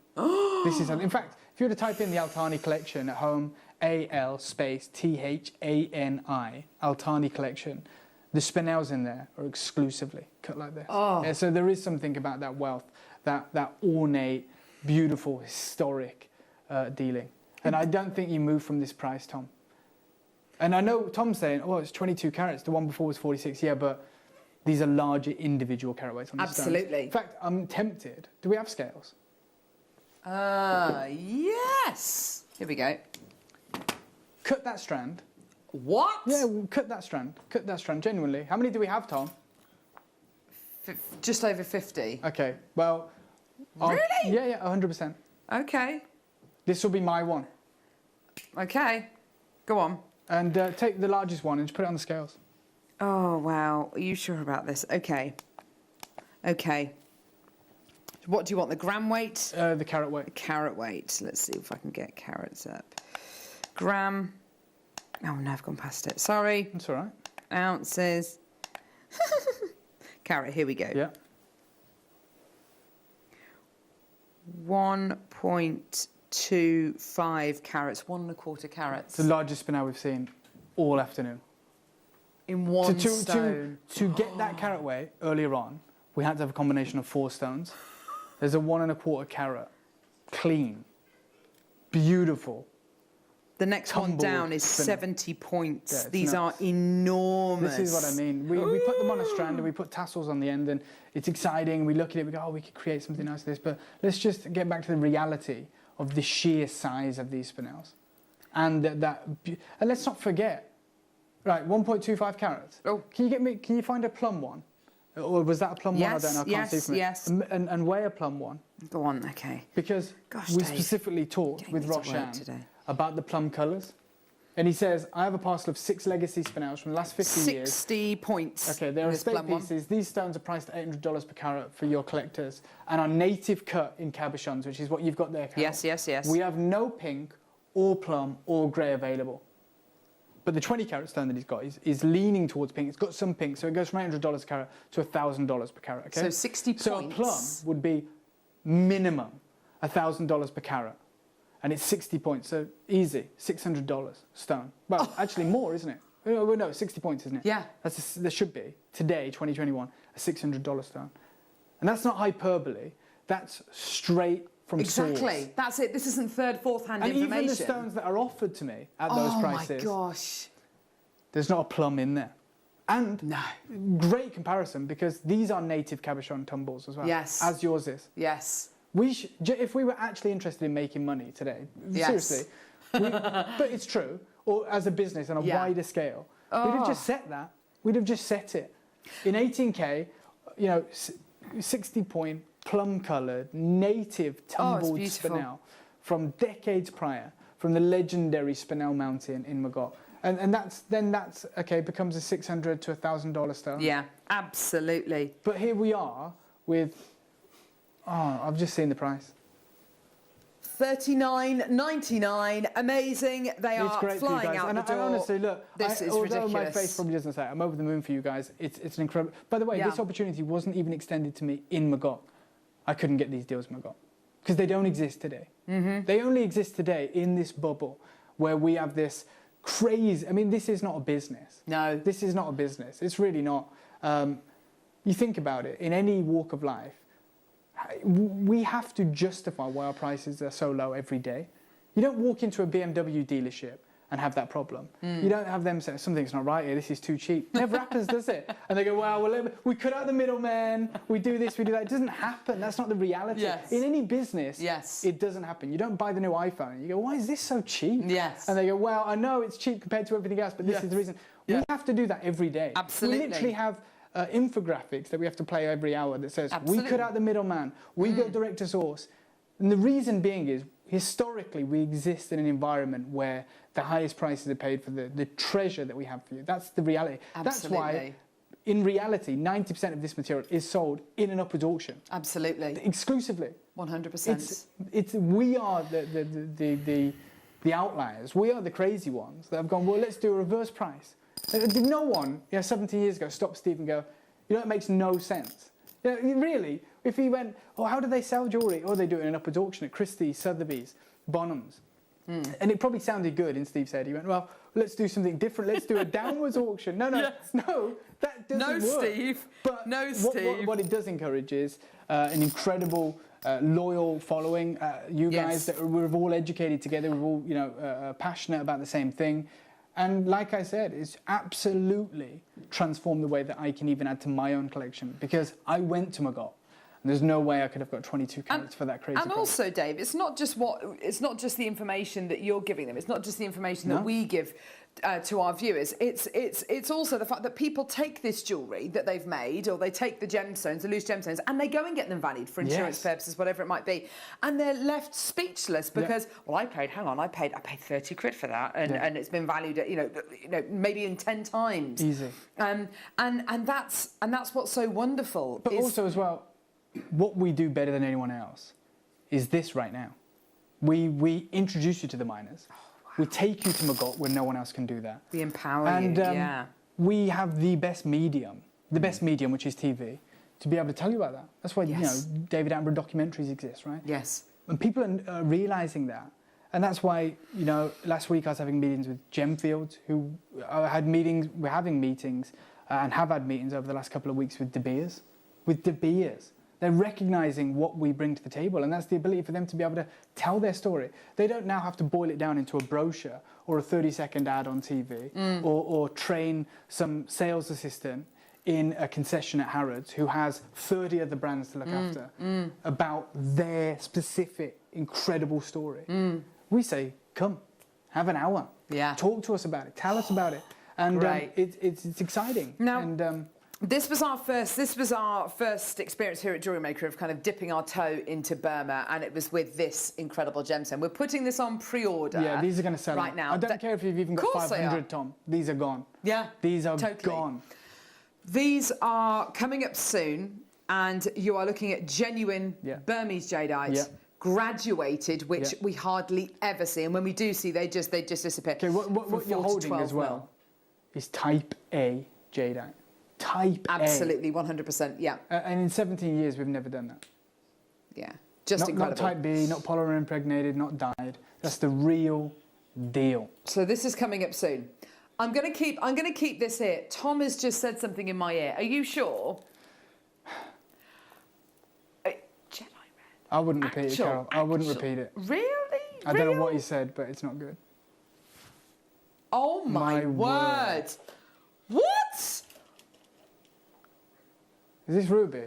This is how. In fact, if you were to type in the Altani collection at home, AL_THANI Altani collection. The spinels in there are exclusively cut like this. Yeah, so there is something about that wealth, that ornate, beautiful, historic dealing. And I don't think you move from this price, Tom. And I know Tom's saying, oh, it's 22 carats. The one before was 46. Yeah, but these are larger individual carat weights on the stones. Absolutely. In fact, I'm tempted. Do we have scales? Yes. Here we go. Cut that strand. What? Yeah, we'll cut that strand. Cut that strand, genuinely. How many do we have, Tom? Just over 50. Okay, well... Really? Yeah, 100%. Okay. This will be my one. Okay. Go on. And take the largest one and just put it on the scales. Oh, wow. Are you sure about this? Okay. Okay. What do you want, the gram weight? The carat weight. Carat weight. Let's see if I can get carats up. Gram... Oh, no, I've gone past it. Sorry. That's all right. Ounces. Carat, here we go. Yeah. 1.25 carats, 1.25 carats. It's the largest spinel we've seen all afternoon. In one stone. To get that carat weight earlier on, we had to have a combination of 4 stones. There's a 1.25 carat, clean, beautiful. The next one down is 70 points. Yeah, these are enormous. This is what I mean. We put them on a strand and we put tassels on the end, and it's exciting. We look at it, we go, oh, we could create something nice with this. But let's just get back to the reality of the sheer size of these spinels. And and let's not forget, right, 1.25 carats. Oh. Can you find a plum one? Or was that a plum one? I don't know, I can't see from it. Yes. And weigh a plum one. Go on, okay. Because we specifically talked with Roshan about the plum colours. And he says, I have a parcel of 6 legacy spinels from the last 50 years. 60 points. Okay, they're estate pieces. These stones are priced at $800 per carat for your collectors and are native cut in cabochons, which is what you've got there, Carol. Yes. We have no pink or plum or grey available. But the 20 carat stone that he's got is leaning towards pink. It's got some pink, so it goes from $800 a carat to $1,000 per carat, okay? So 60 points. So a plum would be minimum $1,000 per carat. And it's 60 points, so easy, $600 stone. Well, actually more, isn't it? No, 60 points, isn't it? Yeah. There should be, today, 2021, a $600 stone. And that's not hyperbole, that's straight from source. Exactly, that's it. This isn't third, fourth hand information. And even the stones that are offered to me at those prices. Oh my gosh. There's not a plum in there. And great comparison, because these are native cabochon tumbles as well. Yes. As yours is. Yes. If we were actually interested in making money today, seriously, but it's true, or as a business on a wider scale, we'd have just set that. We'd have just set it. In 18K, 60 point, plum coloured, native tumbled spinel from decades prior, from the legendary Spinel Mountain in Magog. And that's becomes a $600 to $1,000 stone. Yeah, absolutely. But here we are with, I've just seen the price. $39.99, amazing. They are flying out the door. And honestly, look, this is although ridiculous. my face probably doesn't say it, I'm over the moon for you guys. It's an incredible. By the way, this opportunity wasn't even extended to me in Magog. I couldn't get these deals in Magog. because they don't exist today. They only exist today in this bubble where we have this crazy, I mean, this is not a business. No. This is not a business. It's really not. You think about it, in any walk of life, we have to justify why our prices are so low every day. You don't walk into a BMW dealership and have that problem. You don't have them say, something's not right here, this is too cheap. Never happens, does it? And they go, well, we cut out the middleman, we do this, we do that. It doesn't happen, that's not the reality. Yes. In any business, yes. It doesn't happen. You don't buy the new iPhone and you go, why is this so cheap? Yes. And they go, well, I know it's cheap compared to everything else, but this is the reason. We have to do that every day. Absolutely. We literally have infographics that we have to play every hour that says, Absolutely. we cut out the middleman, we go direct to source. And the reason being is, historically, we exist in an environment where the highest prices are paid for the treasure that we have for you. That's the reality. Absolutely. That's why, in reality, 90% of this material is sold in an upwards auction. Absolutely. Exclusively. 100%. We are the outliers. We are the crazy ones that have gone, well, let's do a reverse price. Did no one, 17 years ago, stop Steve and go, it makes no sense. Really, if he went, how do they sell jewellery? They do it in an upwards auction at Christie's, Sotheby's, Bonhams. And it probably sounded good in Steve's head. He went, well, let's do something different. Let's do a downwards auction. No, that doesn't work. Steve. But Steve. What it does encourage is an incredible, loyal following. You guys, that we're all educated together. We're all, passionate about the same thing. And like I said, it's absolutely transformed the way that I can even add to my own collection, because I went to Maggot. And there's no way I could have got 22 carats for that crazy. And also, Dave, it's not just the information that you're giving them. It's not just the information that we give to our viewers. It's also the fact that people take this jewellery that they've made, or they take the gemstones, the loose gemstones, and they go and get them valued for insurance purposes, whatever it might be, and they're left speechless because, I paid 30 quid for that, and it's been valued at maybe in 10 times. Easy. And that's what's so wonderful. But also as well, what we do better than anyone else is this right now. We introduce you to the miners. We take you to Maggot where no one else can do that. We empower you, we have the best medium, which is TV, to be able to tell you about that. That's why, David Attenborough documentaries exist, right? Yes. And people are realising that. And that's why, last week I was having meetings with Gemfields, who we're having meetings and have had meetings over the last couple of weeks with De Beers. With De Beers. They're recognising what we bring to the table, and that's the ability for them to be able to tell their story. They don't now have to boil it down into a brochure or a 30-second ad on TV or train some sales assistant in a concession at Harrods who has 30 other brands to look after about their specific, incredible story. We say, come, have an hour. Talk to us about it. Tell us about it. And it's exciting. Now, and, This was our first experience here at Jewellery Maker of kind of dipping our toe into Burma, and it was with this incredible gemstone. We're putting this on pre-order. Yeah, these are going to sell right now. I don't care if you've even got 500, Tom. These are gone. Yeah, these are totally gone. These are coming up soon, and you are looking at genuine Burmese jadeite. Graduated, which we hardly ever see, and when we do see, they just disappear. Okay, what you're holding as well is Type A jadeite. Type Absolutely, 100%, yeah. And in 17 years, we've never done that. Yeah, just incredible. Not Type B, not polymer impregnated, not dyed. That's the real deal. So this is coming up soon. I'm going to keep this here. Tom has just said something in my ear. Are you sure? Jedi red. I wouldn't repeat it, Carol. I wouldn't repeat it. Really? I don't know what he said, but it's not good. Oh my word! What? Is this ruby?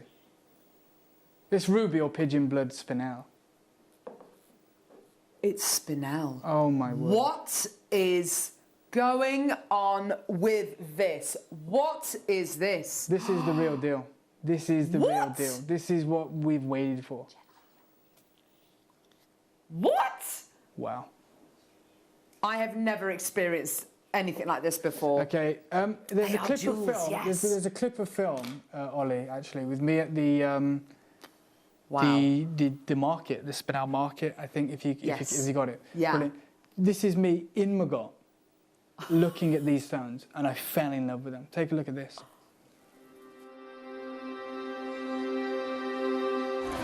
This ruby or pigeon blood spinel? It's spinel. Oh my word. What is going on with this? What is this? This is the real deal. This is the real deal. This is what we've waited for. What? Wow. I have never experienced anything like this before. Okay, there's a clip of film. Yes. There's a clip of film, Ollie, actually, with me at the the market, the Spinel market. I think if you got it. Yeah. Brilliant. This is me in Maggot, looking at these stones, and I fell in love with them. Take a look at this.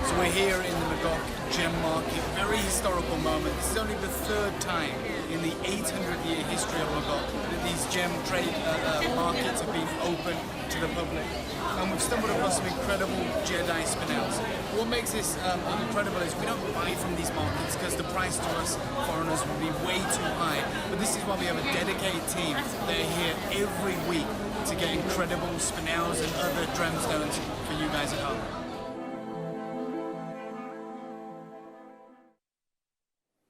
So we're here in the Maggot gem market, very historical moment. This is only the third time in the 800-year history of Magog that these gem trade markets have been open to the public. And we've stumbled across some incredible Jedi spinels. What makes this incredible is we don't buy from these markets because the price to us, foreigners, would be way too high. But this is why we have a dedicated team. They're here every week to get incredible spinels and other gemstones for you guys at home.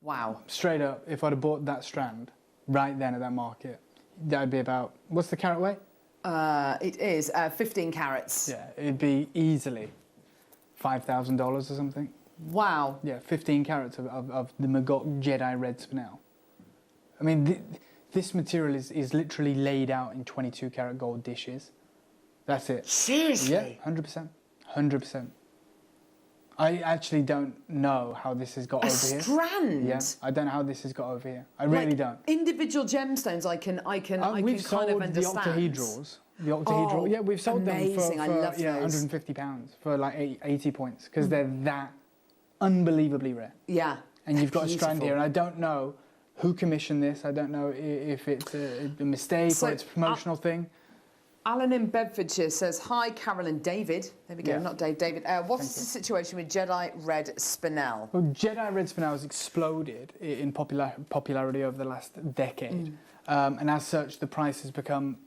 Wow. Straight up, if I'd have bought that strand right then at that market, that'd be about, what's the carat weight? It is 15 carats. Yeah, it'd be easily $5,000 or something. Wow. Yeah, 15 carats of the Magog Jedi red spinel. I mean, this material is literally laid out in 22 karat gold dishes. That's it. Seriously? Yeah, 100%. 100%. I actually don't know how this has got over here. A strand? Yeah, I don't know how this has got over here. I really don't. Individual gemstones, I can we've kind of sold understand. the octahedrals. The octahedral, yeah, we've sold them for I love those. £150 for like 80 points because they're that unbelievably rare. Yeah. And you've got a strand here, and I don't know who commissioned this. I don't know if it's a mistake or it's a promotional thing. Alan in Bedfordshire says, hi, Carol and David. There we go, Yeah. not Dave, David. What's the situation with Jedi Red Spinel? Well, Jedi Red Spinel has exploded in popularity over the last decade. And as such, the price has become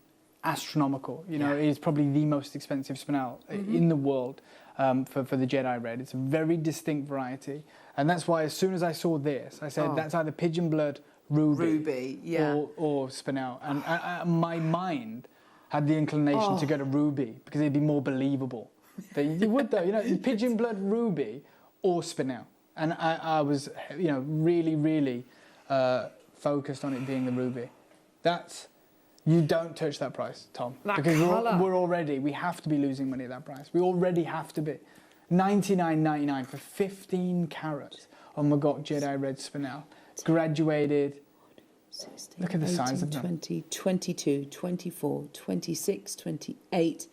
astronomical. You know, it is probably the most expensive spinel in the world for the Jedi Red. It's a very distinct variety. And that's why as soon as I saw this, I said, that's either pigeon blood, ruby or spinel. And my mind had the inclination to go to ruby because it'd be more believable. You would though, you know, pigeon blood, ruby or spinel. And I was, you know, really focused on it being the ruby. You don't touch that price, Tom. Because we have to be losing money at that price. We already have to be. $99.99 for 15 carats of Magog Jedi Red Spinel. Graduated. 16, look at the 18, size of them. 20, 22, 24, 26, 28,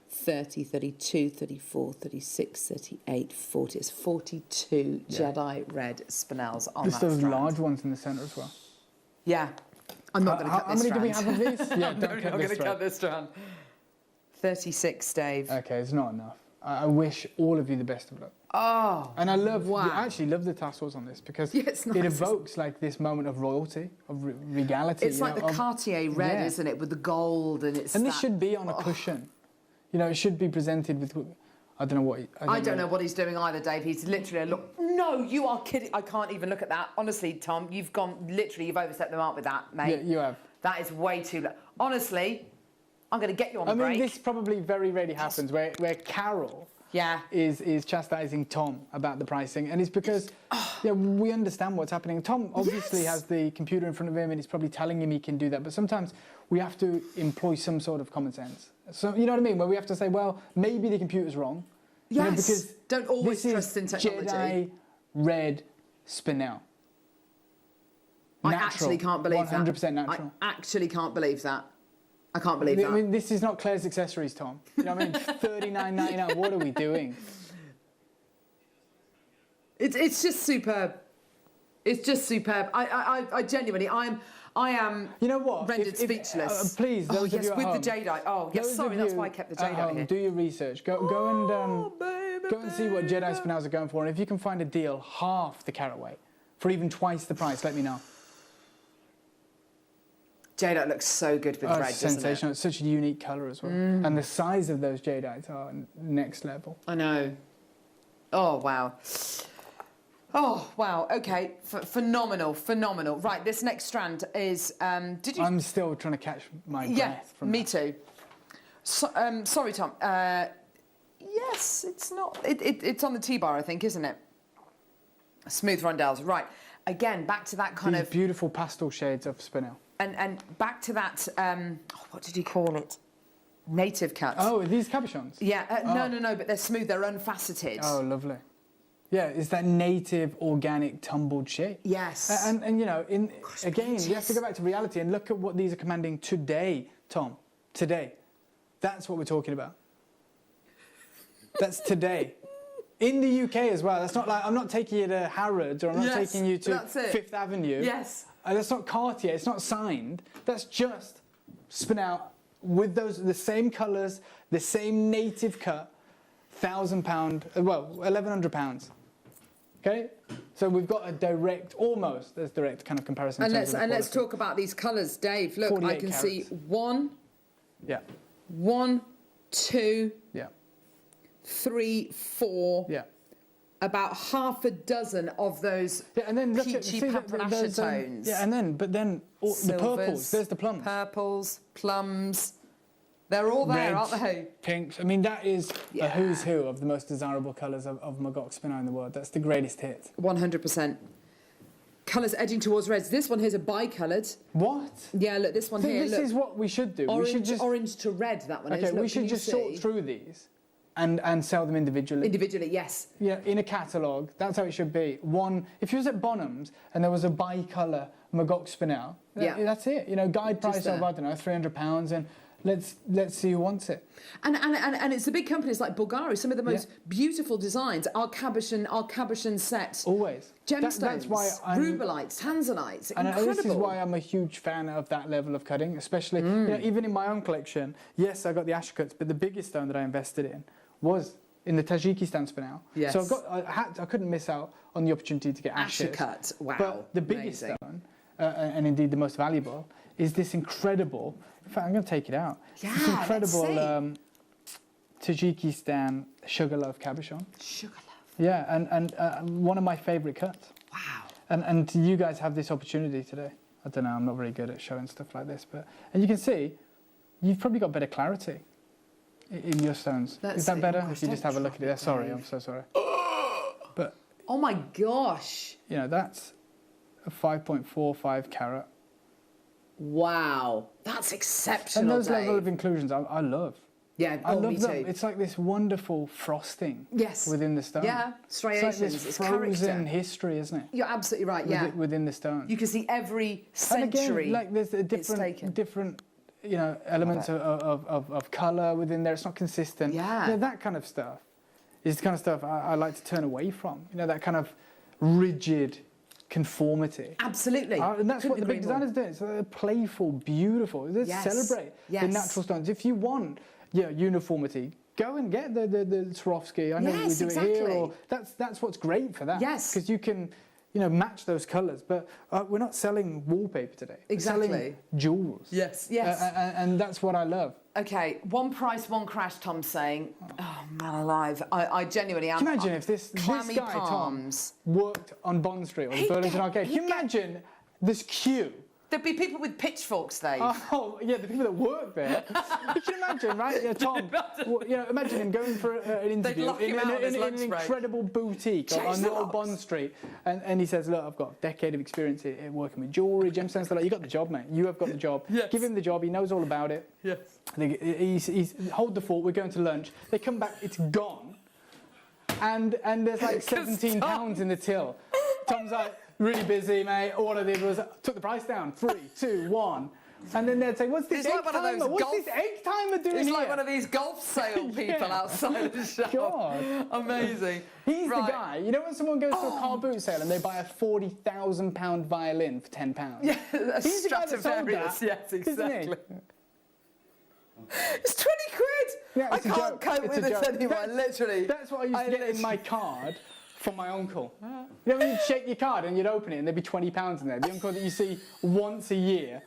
30, 32, 34, 36, 38, 40. It's 42 Jedi Red Spinels on Just that those strand. large ones in the centre as well. Yeah. I'm not going to cut this strand. How many do we have of these? Yeah, I'm not going to cut this strand. 36, Dave. Okay, it's not enough. I wish all of you the best of luck. Oh, and I actually love the tassels on this because nice. It evokes like this moment of royalty, of regality. It's like the Cartier red, isn't it, with the gold and it's. And this should be on a cushion. You know, it should be presented with. I don't know what. I don't know what he's doing either, Dave. He's literally No, you are kidding. I can't even look at that. Honestly, Tom, you've overstepped the mark with that, mate. Yeah, you have. That is way too low. Honestly, I'm going to get you on the break. I mean, this probably very rarely happens where Carol is chastising Tom about the pricing, and it's because we understand what's happening. Tom obviously has the computer in front of him and he's probably telling him he can do that, but sometimes we have to employ some sort of common sense. So, you know what I mean? Where we have to say, well, maybe the computer's wrong. Yes, you know, because don't always trust in technology. Jedi Red Spinel. I actually can't believe 100% that. 100% natural. I actually can't believe that. I can't believe that. I mean, this is not Claire's Accessories, Tom. You know what I mean? $39.99. What are we doing? It's just superb. It's just superb. I genuinely, I am. You know what? Rendered speechless. Please, those of you at with home, the jadeite. Oh, yes. Sorry, that's why I kept the jadeite here. Do your research. Go and see what Jedi spinels are going for, and if you can find a deal half the carat weight for even twice the price, let me know. Jadeite looks so good with red, doesn't it? Sensational. It's such a unique colour as well. And the size of those jadeites are next level. I know. Oh, wow. Oh, wow. OK. Phenomenal. Phenomenal. Right, this next strand is... I'm still trying to catch my breath from me too. So, sorry, Tom. Yes, it's not... It's on the T-bar, I think, isn't it? Smooth rondelles. Right. Again, back to that kind These of... beautiful pastel shades of spinel. And back to that, what did he call it? Native cuts. Oh, are these cabochons? Yeah, no, but they're smooth, they're unfaceted. Oh, lovely. Yeah, it's that native, organic, tumbled shape. Yes. And you know, again, you have to go back to reality and look at what these are commanding today, Tom. Today. That's what we're talking about. That's today. In the UK as well. That's not like, I'm not taking you to Harrods, or I'm not taking you to Fifth Avenue. Yes. That's not Cartier, it's not signed. That's just spin out with the same colours, the same native cut, £1,000, well, £1,100. Okay, so we've got a direct, almost as direct kind of comparison. And let's talk about these colours, Dave. Look, I can see 1, 2, 3, 4, about half a dozen of those and then peachy paprasha tones. But then the purples. There's the plums. Purples, plums. They're all there, Reds, aren't they? Pinks. I mean, that is a who's who of the most desirable colours of Magok Spinel in the world. That's the greatest hit. 100%. Colours edging towards reds. This one here's a bi-coloured. What? Yeah, look, this one here. This is what we should do. Orange, we should just, orange to red, that one is. Okay, we should just sort through these and sell them individually. Individually, yes. Yeah, in a catalogue. That's how it should be. One, if you was at Bonham's and there was a bi-colour Magok Spinel, that's it. You know, guide price of, I don't know, £300, and let's see who wants it. And it's the big companies like Bulgari, some of the most beautiful designs, our Cabochon sets. Always. Gemstones, that's why rubelites, tanzanites, incredible. And this is why I'm a huge fan of that level of cutting, especially, you know, even in my own collection. Yes, I got the Asher-cuts, but the biggest stone that I invested in was in the Tajikistan Spinel. Yes. So I couldn't miss out on the opportunity to get Asher-cut, wow. But the biggest stone, and indeed the most valuable, is this incredible, in fact, I'm going to take it out. Yeah, this incredible Tajikistan Sugarloaf Cabochon. Sugarloaf. Yeah, and one of my favourite cuts. Wow. And you guys have this opportunity today. I don't know, I'm not very good at showing stuff like this, and you can see, you've probably got better clarity in your stones. Is that better? If you just have a look at it. Sorry, I'm so sorry. But oh my gosh. You know, that's a 5.45 carat. Wow, that's exceptional. And those Dave. level of inclusions, I love. Yeah, I love me them. too. It's like this wonderful frosting. Within the stone. Yeah, striations. It's like this frozen history, isn't it? You're absolutely right. Yeah. Within the stone. You can see every century. And again, like there's a different, you know, elements of colour within there. It's not consistent. Yeah. You know, that kind of stuff is the kind of stuff I like to turn away from. You know, that kind of rigid conformity. Absolutely. And that's what the big designers do. It's playful, beautiful. They celebrate the natural stones. If you want uniformity, go and get the Swarovski. I know we do it here. Or that's what's great for that. Yes. Because you can, you know, match those colours. But we're not selling wallpaper today. Exactly. We're selling jewels. Yes, yes. And that's what I love. Okay, one price, one crash, Tom's saying. Oh, man alive. I genuinely am. Can you imagine if this guy, Tom, worked on Bond Street or the Burlington Arcade? Can you imagine this queue? There'd be people with pitchforks, Dave. Oh, yeah, the people that work there. You can imagine, right? Yeah, Tom, imagine him going for an interview in an incredible boutique on Old Bond Street. And he says, look, I've got a decade of experience in working with jewellery, gemstones. They're like, you got the job, mate. You have got the job. Yes. Give him the job. He knows all about it. Yes. He's hold the fort. We're going to lunch. They come back. It's gone. And there's like £17 in the till. Tom's like, really busy, mate. All I did was took the price down. 3, 2, 1. And then they'd say, what's this egg timer? What's this egg timer doing here? He's like one of these golf sale people outside the shop. God. Amazing. He's the guy. You know when someone goes to a car boot sale and they buy a £40,000 violin for £10? Yeah, he's the guy that sold that, yes, exactly. It's 20 quid. Yeah, I can't cope with this anymore, literally. That's what I used to get in my card from my uncle. You know when you'd shake your card and you'd open it and there'd be £20 in there? The uncle that you see once a year.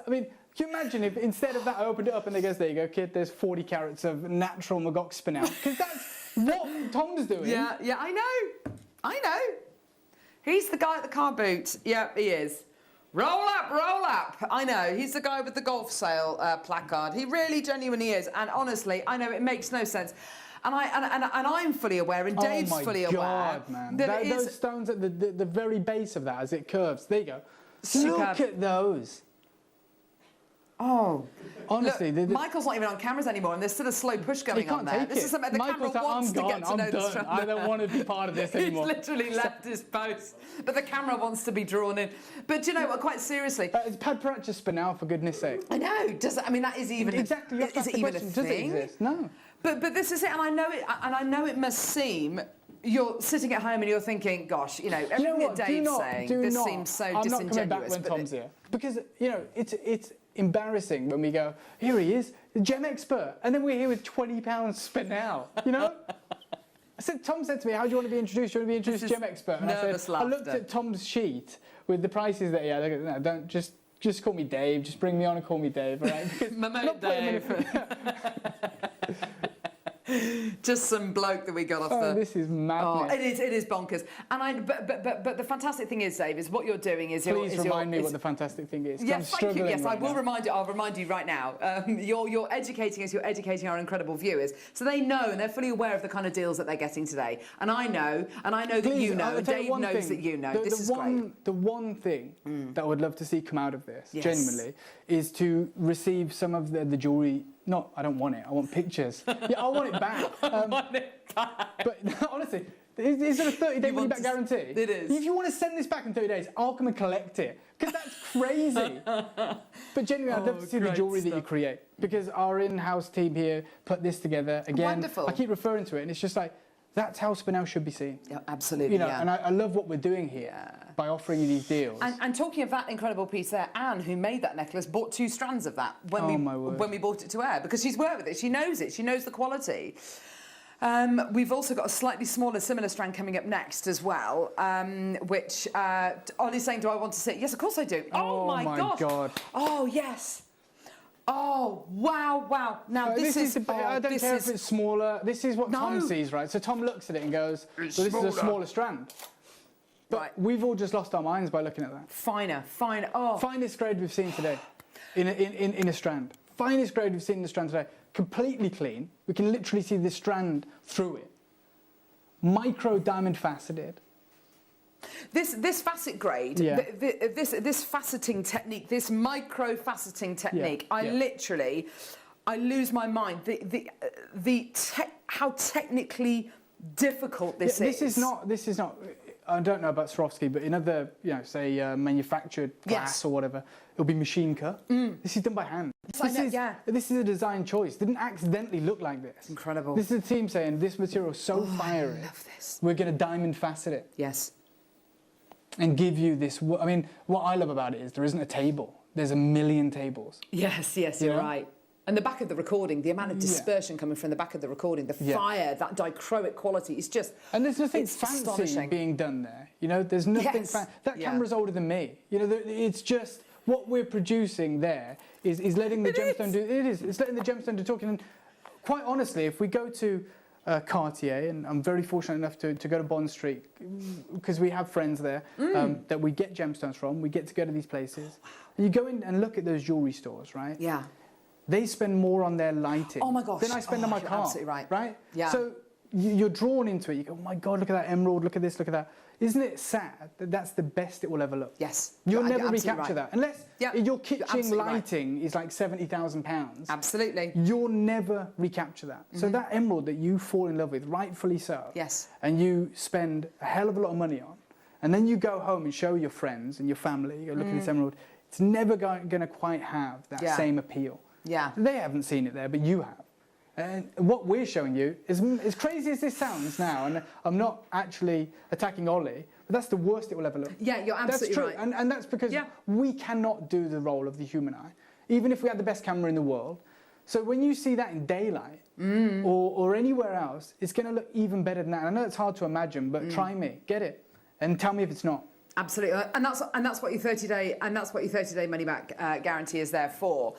I mean, can you imagine if instead of that I opened it up and they goes, there you go, kid, there's 40 carats of natural Magok Spinel. Because that's what Tom's doing. Yeah, I know. He's the guy at the car boot. Yeah, he is. Roll up. I know, he's the guy with the golf sale placard. He really genuinely is. And honestly, I know it makes no sense. And I'm fully aware, and Dave's fully aware. Man. That those stones at the very base of that as it curves. There you go. Superb. Look at those. Oh, Honestly, look, Michael's not even on cameras anymore, and there's still a slow push going on there. This is something the camera wants to get to know the strand. I don't want to be part of this anymore. He's literally left his post, but the camera wants to be drawn in. But do you know what? Quite seriously, it's pad paracha spinel, for goodness sake. I know. Does I mean that is even exactly? Is it even a thing? Does it exist? No. But this is it, and I know it must seem. You're sitting at home and you're thinking, gosh, you know, everything that Dave's saying, this seems so disingenuous. I'm not coming back when Tom's here. Because, you know, it's embarrassing when we go, here he is, the gem expert, and then we're here with £20 spinel, you know? Tom said to me, how do you want to be introduced? Do you want to be introduced gem expert? And I looked at Tom's sheet with the prices that he had. I go, no, don't, just call me Dave. Just bring me on and call me Dave, all right? Because my mate Dave. Just some bloke that we got off the... this is madness. It is bonkers. And but the fantastic thing is, Dave, is what you're doing is... Please remind me what the fantastic thing is. Yes, thank you. Yes, I will remind you. I'll remind you right now. You're educating us. You're educating our incredible viewers, so they know and they're fully aware of the kind of deals that they're getting today. And I know that you know, and Dave knows that you know. This is great. The one thing that I would love to see come out of this, genuinely, is to receive some of the jewellery. No, I don't want it. I want pictures. Yeah, I want it back. I want it back. But honestly, is it a 30-day money-back guarantee? It is. If you want to send this back in 30 days, I'll come and collect it. Because that's crazy. But genuinely, I'd love to see the jewellery that you create. Because our in-house team here put this together. Again, wonderful. I keep referring to it, and it's just like, that's how spinel should be seen. Yeah, absolutely. You know, and I love what we're doing here by offering you these deals. And talking of that incredible piece there, Anne, who made that necklace, bought 2 strands of that when we bought it to her, because she's worked with it. She knows it. She knows the quality. We've also got a slightly smaller, similar strand coming up next as well, which Ollie's saying, do I want to see it? Yes, of course I do. Oh my God. Oh, yes. Oh, wow. Now, this is... I don't care if it's smaller. This is what Tom sees, right? So Tom looks at it and goes, well, this is a smaller strand. But we've all just lost our minds by looking at that. Finer. Oh. Finest grade we've seen today in a strand. Finest grade we've seen in the strand today. Completely clean. We can literally see the strand through it. Micro diamond faceted. This facet grade, this faceting technique, this micro faceting technique, I lose my mind. How technically difficult this is. This is not. I don't know about Swarovski, but in other, say manufactured glass or whatever, it'll be machine cut. This is done by hand. This is a design choice. Didn't accidentally look like this. Incredible. This is the team saying this material is so fiery. I love this. We're going to diamond facet it. Yes. And give you this. I mean, what I love about it is there isn't a table. There's a million tables. Yes, you're right. And the back of the recording, the amount of dispersion coming from the back of the recording, the fire, that dichroic quality, it's just... And there's nothing fancy being done there. You know, there's nothing fancy. That camera's older than me. You know, it's just... What we're producing there is letting the gemstone do... It is. It's letting the gemstone do talking. And quite honestly, if we go to... Cartier, and I'm very fortunate enough to go to Bond Street because we have friends there that we get gemstones from. We get to go to these places. And you go in and look at those jewellery stores, right? Yeah. They spend more on their lighting than I spend on my car. Absolutely right. Right? Yeah. So you're drawn into it. You go, oh my God, look at that emerald, look at this, look at that. Isn't it sad that that's the best it will ever look? Yes. You'll never recapture that. Unless your kitchen lighting is like £70,000. Absolutely. You'll never recapture that. So that emerald that you fall in love with, rightfully so, and you spend a hell of a lot of money on, and then you go home and show your friends and your family, you go, look at this emerald, it's never going to quite have that same appeal. Yeah. They haven't seen it there, but you have. And what we're showing you is, as crazy as this sounds now, and I'm not actually attacking Ollie, but that's the worst it will ever look. Yeah, you're absolutely right. And that's because we cannot do the role of the human eye, even if we had the best camera in the world. So when you see that in daylight or anywhere else, it's going to look even better than that. And I know it's hard to imagine, but try me, get it, and tell me if it's not. Absolutely, and that's what your 30-day money back guarantee is there for.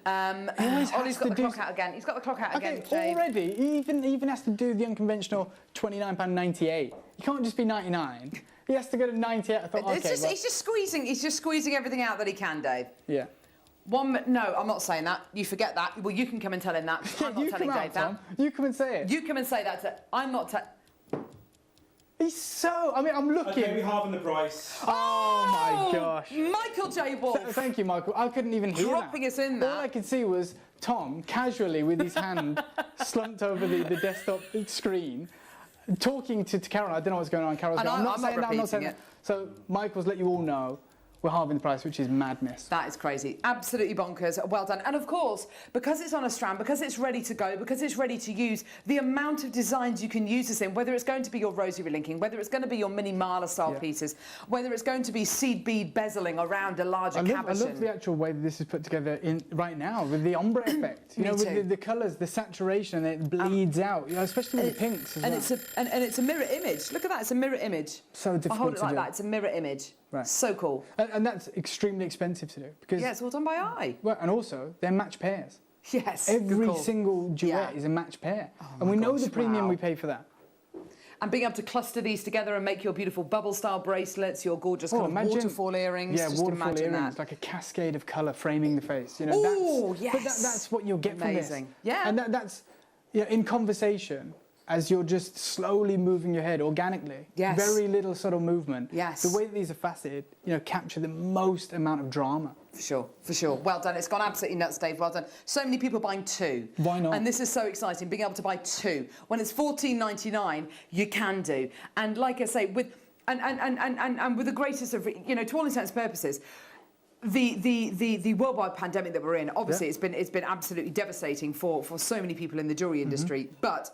Ollie's got the clock out again. He's got the clock out again. Already, he even has to do the unconventional £29.98. You can't just be 99. He has to go to 98. I thought, he's just squeezing everything out that he can, Dave. Yeah. No, I'm not saying that. You forget that. Well, you can come and tell him that. I'm not telling Dave that. You come and say it. You come and say that. I'm not. He's so... I mean, I'm looking... Okay, we're halving the price. Oh my gosh. Michael J. Wolf. Thank you, Michael. I couldn't even hear Dropping that. us in there. All I could see was Tom casually with his hand slumped over the desktop screen, talking to Carol. I don't know what's going on. Carol's going, I'm not saying that. So Michael's let you all know we're halving the price, which is madness. That is crazy. Absolutely bonkers. Well done. And of course, because it's on a strand, because it's ready to go, because it's ready to use, the amount of designs you can use this in, whether it's going to be your rosary linking, whether it's going to be your mini mala style pieces, whether it's going to be seed bead bezeling around a larger cabochon. I love the actual way that this is put together right now with the ombre effect. You know, with the colours, the saturation, and it bleeds out. You know, especially with the pinks as well. And it's a mirror image. Look at that. It's a mirror image. So difficult I hold it to like do. that. It's a mirror image. Right. So cool. And that's extremely expensive to do because it's all done by eye. Well, and also they're match pairs. Yes. Every single duet is a match pair, and we know the premium we pay for that. And being able to cluster these together and make your beautiful bubble style bracelets, your gorgeous kind of waterfall earrings. Yeah, just waterfall imagine earrings, that. like a cascade of colour framing the face. You know, yes. But that's what you'll get from this. Yeah. And that's in conversation. As you're just slowly moving your head organically, very little subtle movement. Yes. The way that these are faceted, capture the most amount of drama. For sure, for sure. Well done. It's gone absolutely nuts, Dave. Well done. So many people buying two. Why not? And this is so exciting, being able to buy two. When it's $14.99, you can do. And like I say, with with the greatest of, to all intents and purposes, the worldwide pandemic that we're in, obviously it's been absolutely devastating for so many people in the jewellery industry. But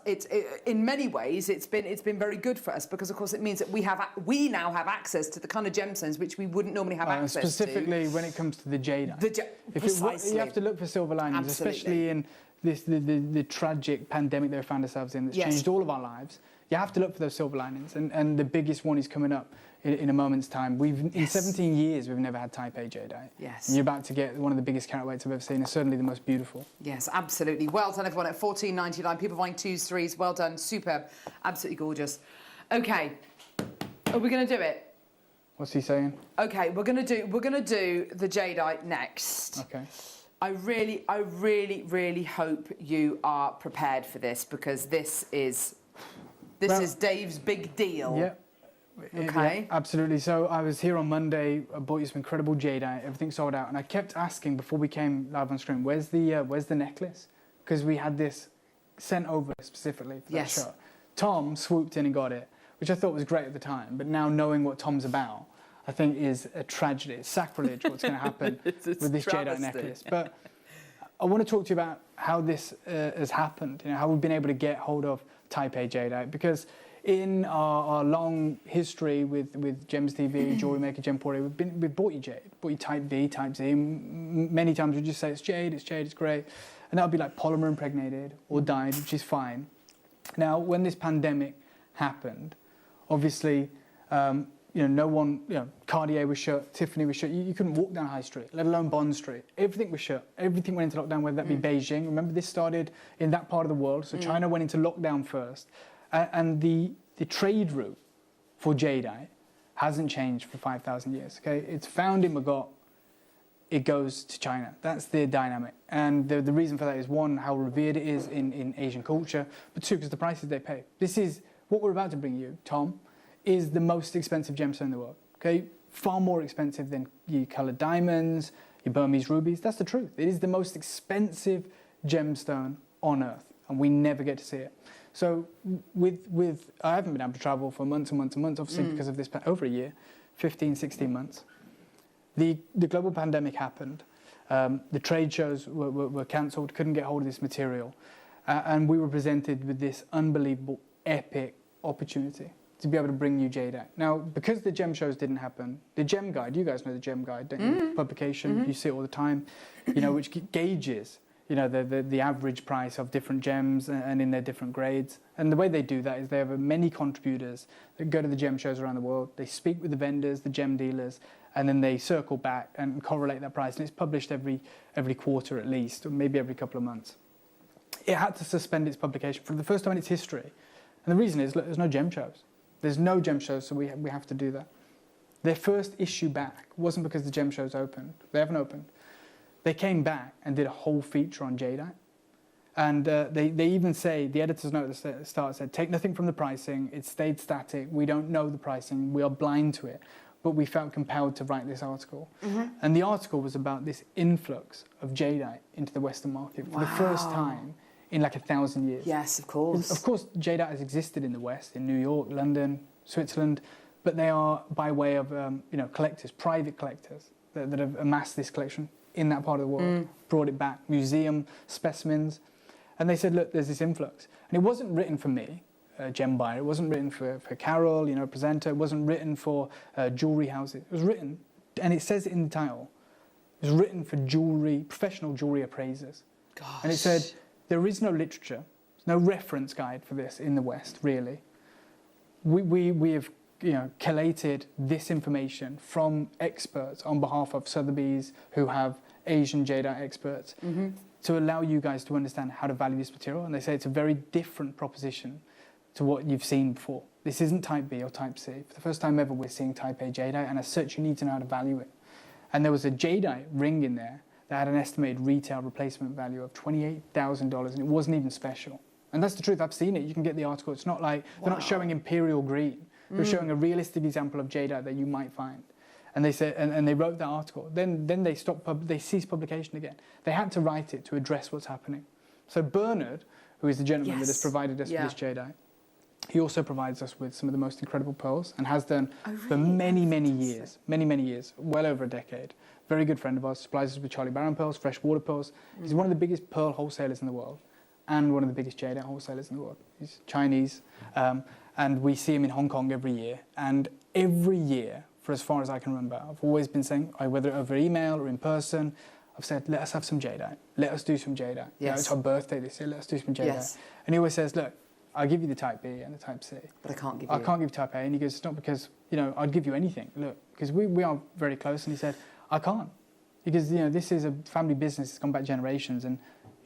in many ways it's been very good for us because of course it means that we now have access to the kind of gemstones which we wouldn't normally have access to. Specifically when it comes to the jadeite. Precisely. You have to look for silver linings, especially in the tragic pandemic that we found ourselves in that's changed all of our lives. You have to look for those silver linings, and the biggest one is coming up in a moment's time. In 17 years, we've never had Type A jadeite. Yes. And you're about to get one of the biggest carat weights I've ever seen, and certainly the most beautiful. Yes, absolutely. Well done, everyone, at $14.99. People buying 2s, 3s. Well done. Superb. Absolutely gorgeous. OK. Are we going to do it? What's he saying? OK, we're going to do the jadeite next. OK. I really hope you are prepared for this because this is Dave's big deal. Yeah. Okay. Yeah, absolutely. So I was here on Monday. I bought you some incredible jadeite. Everything sold out, and I kept asking before we came live on screen, "Where's the necklace?" Because we had this sent over specifically for that shot. Tom swooped in and got it, which I thought was great at the time. But now knowing what Tom's about, I think is a tragedy. It's sacrilege what's going to happen with this jadeite necklace. But I want to talk to you about how this has happened. How we've been able to get hold of Type A jadeite because. In our long history with Gems TV, Jewellery Maker, Gemporia, we've bought you jade, bought you Type V, Type Z. Many times we just say it's jade, it's great, and that would be like polymer impregnated or dyed, which is fine. Now, when this pandemic happened, obviously, no one, Cartier was shut, Tiffany was shut. You couldn't walk down High Street, let alone Bond Street. Everything was shut. Everything went into lockdown, whether that be Beijing. Remember, this started in that part of the world, so China went into lockdown first. And the trade route for jadeite hasn't changed for 5,000 years. Okay, it's found in Magog, it goes to China. That's the dynamic, and the reason for that is one, how revered it is in Asian culture, but two, because the prices they pay. This is what we're about to bring you, Tom, is the most expensive gemstone in the world. Okay, far more expensive than your coloured diamonds, your Burmese rubies. That's the truth. It is the most expensive gemstone on earth, and we never get to see it. So I haven't been able to travel for months and months and months, obviously because of this, over a year, 15, 16 months. The global pandemic happened. The trade shows were cancelled, couldn't get hold of this material. And we were presented with this unbelievable, epic opportunity to be able to bring you jadeite. Now, because the gem shows didn't happen, the Gem Guide, you guys know the Gem Guide, don't you? Publication, you see it all the time, which gauges the average price of different gems and in their different grades. And the way they do that is they have many contributors that go to the gem shows around the world. They speak with the vendors, the gem dealers, and then they circle back and correlate that price. And it's published every quarter at least, or maybe every couple of months. It had to suspend its publication for the first time in its history. And the reason is, look, there's no gem shows. There's no gem shows, so we have to do that. Their first issue back wasn't because the gem shows opened. They haven't opened. They came back and did a whole feature on jadeite. And they even say, the editor's note at the start said, take nothing from the pricing, it stayed static, we don't know the pricing, we are blind to it, but we felt compelled to write this article. And the article was about this influx of jadeite into the Western market for the first time in like 1,000 years. Yes, of course. Of course, jadeite has existed in the West, in New York, London, Switzerland, but they are by way of collectors, private collectors that have amassed this collection in that part of the world, brought it back, museum specimens. And they said, look, there's this influx. And it wasn't written for me, a gem buyer. It wasn't written for Carol, presenter. It wasn't written for jewellery houses. It was written, and it says it in the title, it was written for professional jewellery appraisers. Gosh. And it said, there is no literature, no reference guide for this in the West, really. We have collated this information from experts on behalf of Sotheby's, who have Asian jadeite experts, to allow you guys to understand how to value this material. And they say it's a very different proposition to what you've seen before. This isn't type B or type C. For the first time ever, we're seeing type A jadeite, and as such, you need to know how to value it. And there was a jadeite ring in there that had an estimated retail replacement value of $28,000, and it wasn't even special. And that's the truth. I've seen it. You can get the article. It's not like they're not showing imperial green. They're showing a realistic example of jadeite that you might find. And they said, and they wrote that article. Then they stopped. They ceased publication again. They had to write it to address what's happening. So Bernard, who is the gentleman that has provided us with this jadeite, he also provides us with some of the most incredible pearls, and has done for many, many years, well over a decade. Very good friend of ours, supplies us with Charlie Barron pearls, freshwater pearls. He's one of the biggest pearl wholesalers in the world, and one of the biggest jadeite wholesalers in the world. He's Chinese, and we see him in Hong Kong every year. And every year, for as far as I can remember, I've always been saying, whether over email or in person, I've said, let us have some jadeite. Let us do some jadeite. It's our birthday this year, let us do some jadeite. And he always says, look, I'll give you the type B and the type C. But I can't give you type A. And he goes, it's not because, I'd give you anything. Look, because we are very close. And he said, I can't. Because, this is a family business. It's gone back generations. And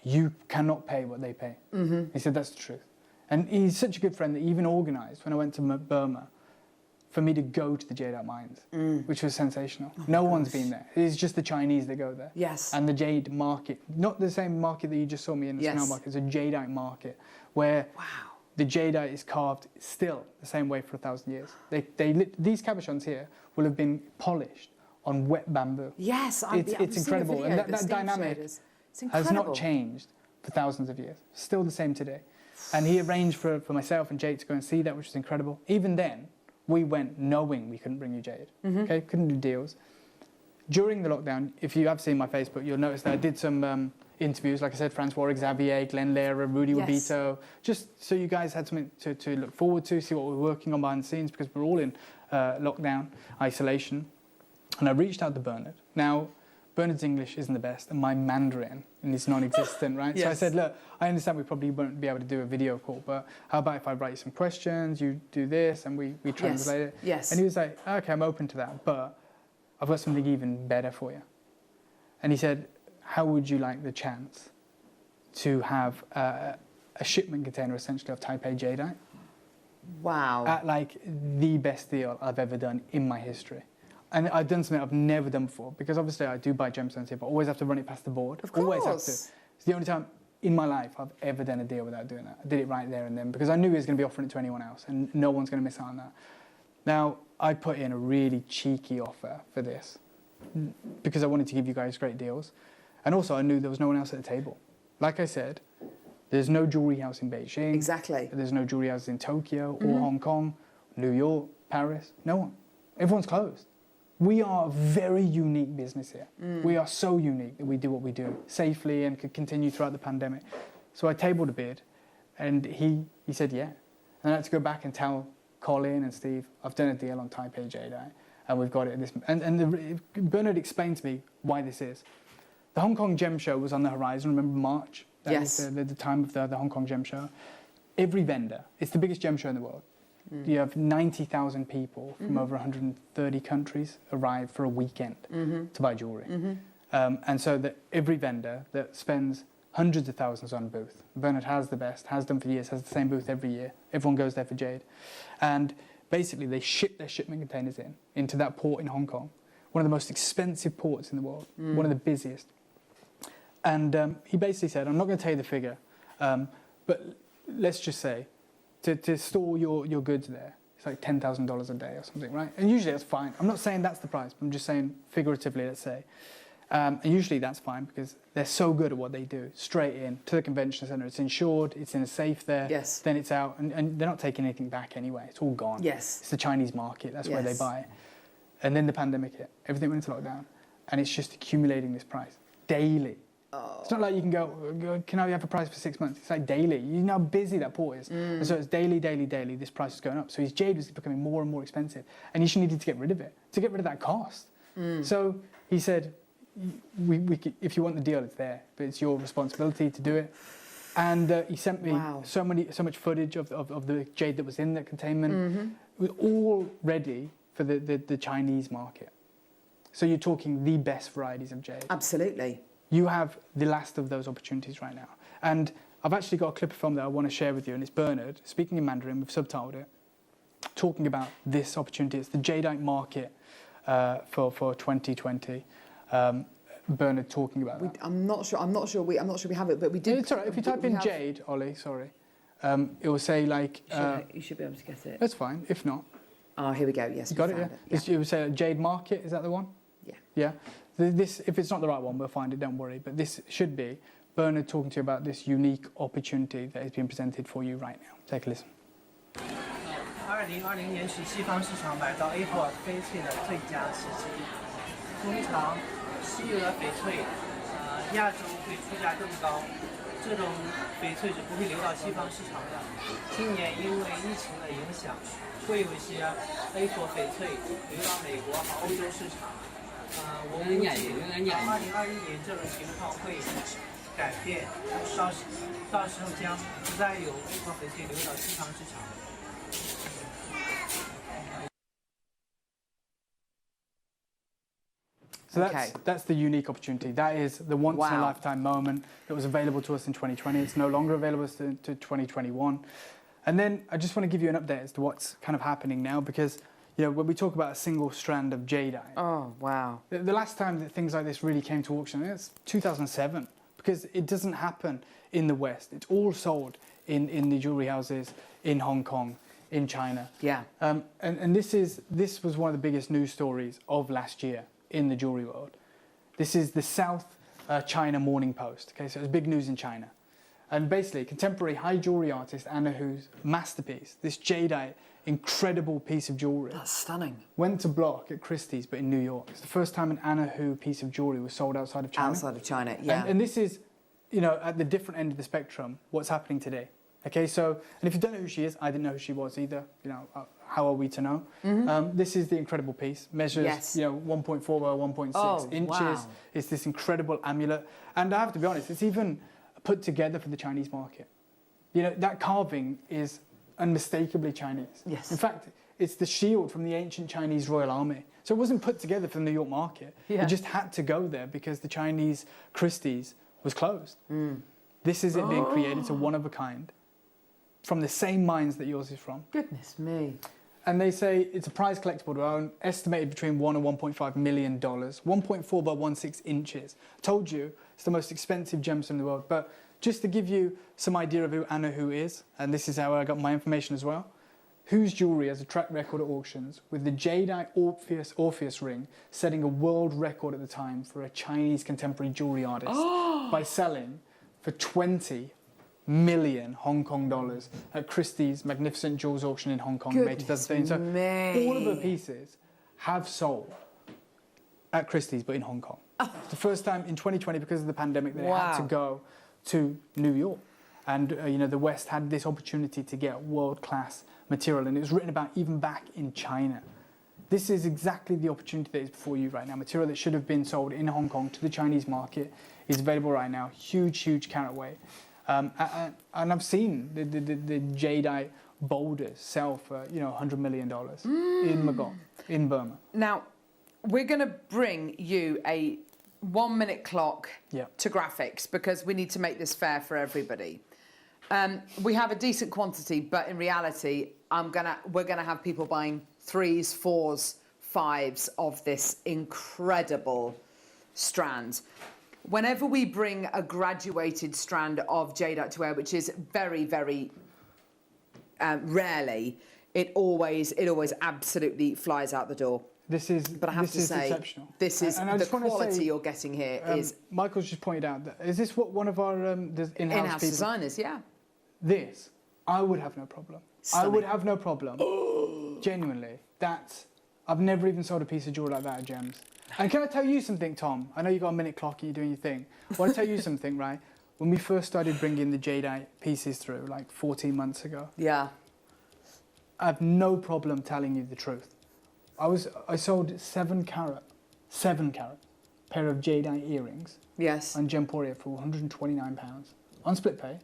you cannot pay what they pay. He said, that's the truth. And he's such a good friend that he even organised, when I went to Burma, for me to go to the jadeite mines, which was sensational. No one's been there. It's just the Chinese that go there. Yes. And the jade market, not the same market that you just saw me in the canal market, it's a jadeite market where the jadeite is carved still the same way for 1,000 years. These cabochons here will have been polished on wet bamboo. Yes, it's incredible. And that dynamic has not changed for thousands of years. Still the same today. And he arranged for myself and Jake to go and see that, which was incredible. Even then, we went knowing we couldn't bring you jade. Okay, couldn't do deals. During the lockdown, if you have seen my Facebook, you'll notice that I did some interviews, like I said, Francois Xavier, Glenn Lehrer, Rudy Wabito, just so you guys had something to look forward to, see what we're working on behind the scenes, because we're all in lockdown, isolation. And I reached out to Bernard. Now, Bernard's English isn't the best, and my Mandarin is non-existent, right? So I said, look, I understand we probably won't be able to do a video call, but how about if I write you some questions, you do this, and we translate it? Yes. And he was like, okay, I'm open to that, but I've got something even better for you. And he said, how would you like the chance to have a shipment container, essentially, of type A jadeite? Wow. At like the best deal I've ever done in my history. And I've done something I've never done before, because obviously I do buy gemstones here, but I always have to run it past the board. Of course. Always have to. It's the only time in my life I've ever done a deal without doing that. I did it right there and then, because I knew he was going to be offering it to anyone else, and no one's going to miss out on that. Now, I put in a really cheeky offer for this, because I wanted to give you guys great deals. And also, I knew there was no one else at the table. Like I said, there's no jewellery house in Beijing. Exactly. There's no jewellery house in Tokyo or Hong Kong, New York, Paris. No one. Everyone's closed. We are a very unique business here. We are so unique that we do what we do safely and could continue throughout the pandemic. So I tabled a bid, and he said, yeah. And I had to go back and tell Colin and Steve, I've done a deal on type A jadeite, and we've got it at this. Bernard explained to me why this is. The Hong Kong Gem Show was on the horizon, remember March? That was the time of the Hong Kong Gem Show. Every vendor, it's the biggest gem show in the world. You have 90,000 people from over 130 countries arrive for a weekend to buy jewellery. And so that every vendor that spends hundreds of thousands on a booth, Bernard has the best, has done for years, has the same booth every year. Everyone goes there for jade. And basically they ship their shipment containers into that port in Hong Kong, one of the most expensive ports in the world, one of the busiest. And he basically said, I'm not going to tell you the figure, But let's just say, to store your goods there, it's like $10,000 a day or something, right? And usually that's fine. I'm not saying that's the price, but I'm just saying figuratively, let's say. And usually that's fine because they're so good at what they do. Straight in to the convention centre, it's insured, it's in a safe there. Yes. Then it's out, and they're not taking anything back anyway. It's all gone. Yes. It's the Chinese market. That's where they buy it. And then the pandemic hit. Everything went into lockdown, and it's just accumulating this price daily. Oh. It's not like you can go, can I have a price for 6 months? It's like daily. You know how busy that port is. And so it's daily, this price is going up. So his jade was becoming more and more expensive. And he needed to get rid of it, to get rid of that cost. So he said, if you want the deal, it's there. But it's your responsibility to do it. And he sent me so much footage of the jade that was in that containment. It was all ready for the Chinese market. So you're talking the best varieties of jade. Absolutely. You have the last of those opportunities right now. And I've actually got a clip of film that I want to share with you, and it's Bernard, speaking in Mandarin, we've subtitled it, talking about this opportunity. It's the jadeite market for 2020. Bernard talking about that. I'm not sure we have it, but we do. It's all right. If you type in jade, Ollie, sorry, it will say like... you should be able to get it. That's fine, if not. Oh, here we go, yes. You got it, yeah? It will say jade market, is that the one? Yeah. Yeah? This, if it's not the right one, we'll find it, don't worry. But this should be Bernard talking to you about this unique opportunity that is being presented for you right now. Take a listen. 2020年是西方市场买到 A4 翡翠的最佳时机。通常西俄翡翠，亚洲会出价更高，这种翡翠是不会流到西方市场的。今年因为疫情的影响，会有一些 A4 翡翠流到美国和欧洲市场。我估计2021年这种情况会改变，到时候将不再有 A4 翡翠流到西方市场。 So that's the unique opportunity. That is the once-in-a-lifetime moment that was available to us in 2020. It's no longer available to 2021. And then I just want to give you an update as to what's kind of happening now, because you know when we talk about a single strand of jadeite. Oh wow! The last time that things like this really came to auction, it's 2007, because it doesn't happen in the West. It's all sold in the jewelry houses in Hong Kong, in China. Yeah. And this was one of the biggest news stories of last year in the jewelry world. This is the South China Morning Post. Okay, so it's big news in China. And basically, contemporary high jewelry artist Anna Hu's masterpiece, this jadeite, incredible piece of jewelry. That's stunning. Went to block at Christie's, but in New York. It's the first time an Anna Hu piece of jewelry was sold outside of China. Outside of China, yeah. And this is, you know, at the different end of the spectrum, what's happening today. Okay, so, and if you don't know who she is, I didn't know who she was either. You know, how are we to know? This is the incredible piece. Measures, you know, 1.4 by 1.6 inches. Wow. It's this incredible amulet. And I have to be honest, it's even put together for the Chinese market. You know, that carving is unmistakably Chinese. Yes. In fact, it's the shield from the ancient Chinese royal army. So it wasn't put together for the New York market. Yeah. It just had to go there because the Chinese Christie's was closed. This is it being created, so one of a kind, from the same mines that yours is from. Goodness me. And they say it's a prize collectible to own, estimated between $1 and $1.5 million, 1.4 by 1.6 inches. I told you, it's the most expensive gemstone in the world. But just to give you some idea of who Anna Hu is, and this is how I got my information as well, Hu's jewellery has a track record at auctions, with the jadeite Orpheus ring setting a world record at the time for a Chinese contemporary jewellery artist by selling for 20 million Hong Kong dollars at Christie's Magnificent Jewels auction in Hong Kong in May 2013. So all of her pieces have sold at Christie's, but in Hong Kong. It's the first time in 2020, because of the pandemic, that it had to go to New York. And you know, the West had this opportunity to get world-class material, and it was written about even back in China. This is exactly the opportunity that is before you right now. Material that should have been sold in Hong Kong to the Chinese market is available right now. Huge, huge carat weight. And I've seen the jadeite boulders sell for, you know, $100 million in Magog, in Burma. Now, we're going to bring you a 1 minute clock to graphics, because we need to make this fair for everybody. We have a decent quantity, but in reality, we're gonna have people buying 3s, 4s, 5s of this incredible strand. whenever we bring a graduated strand of jadeite to wear, which is very, very rarely, it always absolutely flies out the door. This is, but I have to say, exceptional. This is and the quality you're getting here is. Michael's just pointed out that is this what one of our in-house designers? Yeah. This, I would have no problem. Stunning. I would have no problem. Genuinely, I've never even sold a piece of jewelry like that at Gems. And can I tell you something, Tom? I know you got a minute clock and you're doing your thing. I want to tell you something, right? When we first started bringing the jadeite pieces through, like 14 months ago. Yeah. I have no problem telling you the truth. I sold 7 carat pair of jadeite earrings. Yes. On Gemporia for £129 on split pay,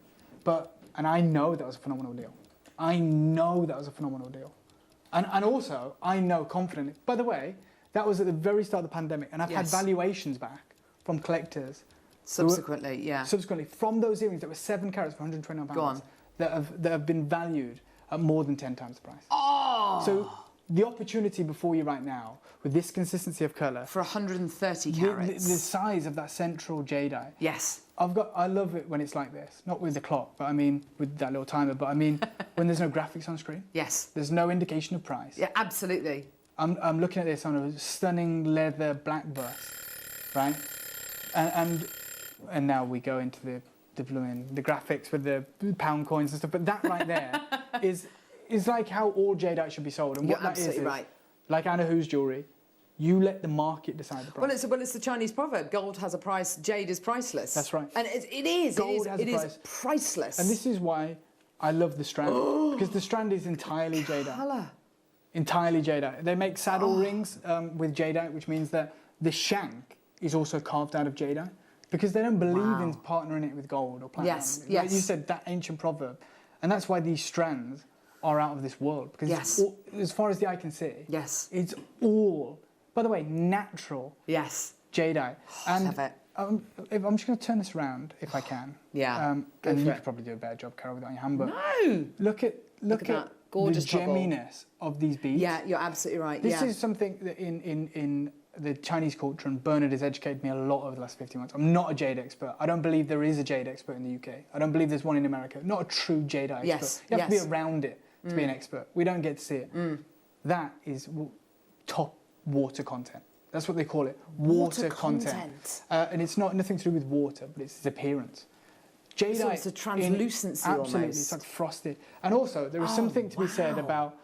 and I know that was a phenomenal deal. I know that was a phenomenal deal, and also I know confidently. By the way, that was at the very start of the pandemic, and I've had valuations back from collectors. Subsequently, from those earrings that were 7 carats for £129 that have been valued at more than 10 times the price. Oh. So the opportunity before you right now, with this consistency of colour, for 130 carats, the size of that central jadeite. Yes. I love it when it's like this, not with the clock, but I mean with that little timer. But I mean when there's no graphics on screen. Yes. There's no indication of price. Yeah, absolutely. I'm looking at this on a stunning leather black bust, right? And now we go into the graphics with the pound coins and stuff. But that right there is like how all jadeite should be sold. And You're what that absolutely is right. Like Anna Hu's jewellery, you let the market decide the price. Well, it's the Chinese proverb: gold has a price, jade is priceless. That's right. And it is priceless. And this is why I love the strand, because the strand is entirely jadeite. Colour. Entirely jadeite. They make saddle rings with jadeite, which means that the shank is also carved out of jadeite, because they don't believe in partnering it with gold or platinum. Yes, Like you said, that ancient proverb. And that's why these strands are out of this world, because it's all, as far as the eye can see, it's all, by the way, natural jadeite. And love it. I'm just going to turn this around if I can. Yeah. And you could probably do a better job, Carol, with that on your hand. But no. Look at that gorgeous the gemminess of these beads. Yeah, you're absolutely right. This is something that in the Chinese culture, and Bernard has educated me a lot over the last 15 months. I'm not a jade expert. I don't believe there is a jade expert in the UK. I don't believe there's one in America. Not a true jade expert. You have to be around it to be an expert. We don't get to see it. That is top water content. That's what they call it. Water content. And it's nothing to do with water, but it's its appearance. Jadeite, so it's a translucency absolutely, almost. it's like frosted. And also, there is something to be said about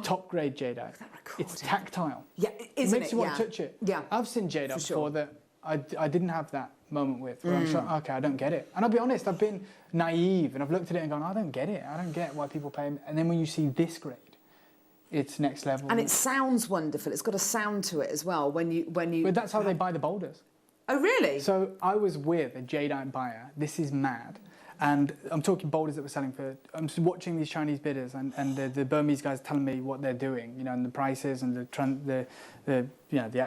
top grade jadeite. It's tactile. Yeah, it makes you want to touch it. Yeah, I've seen jadeite before that I didn't have that moment with, where I'm like, okay, I don't get it. And I'll be honest, I've been naive and I've looked at it and gone, I don't get it. I don't get why people pay. And then when you see this grade, it's next level. And it sounds wonderful. It's got a sound to it as well. When you. But that's how they buy the boulders. Oh, really? So I was with a jadeite buyer. This is mad. And I'm talking boulders that were selling for. I'm just watching these Chinese bidders, and the Burmese guys telling me what they're doing, you know, and the prices and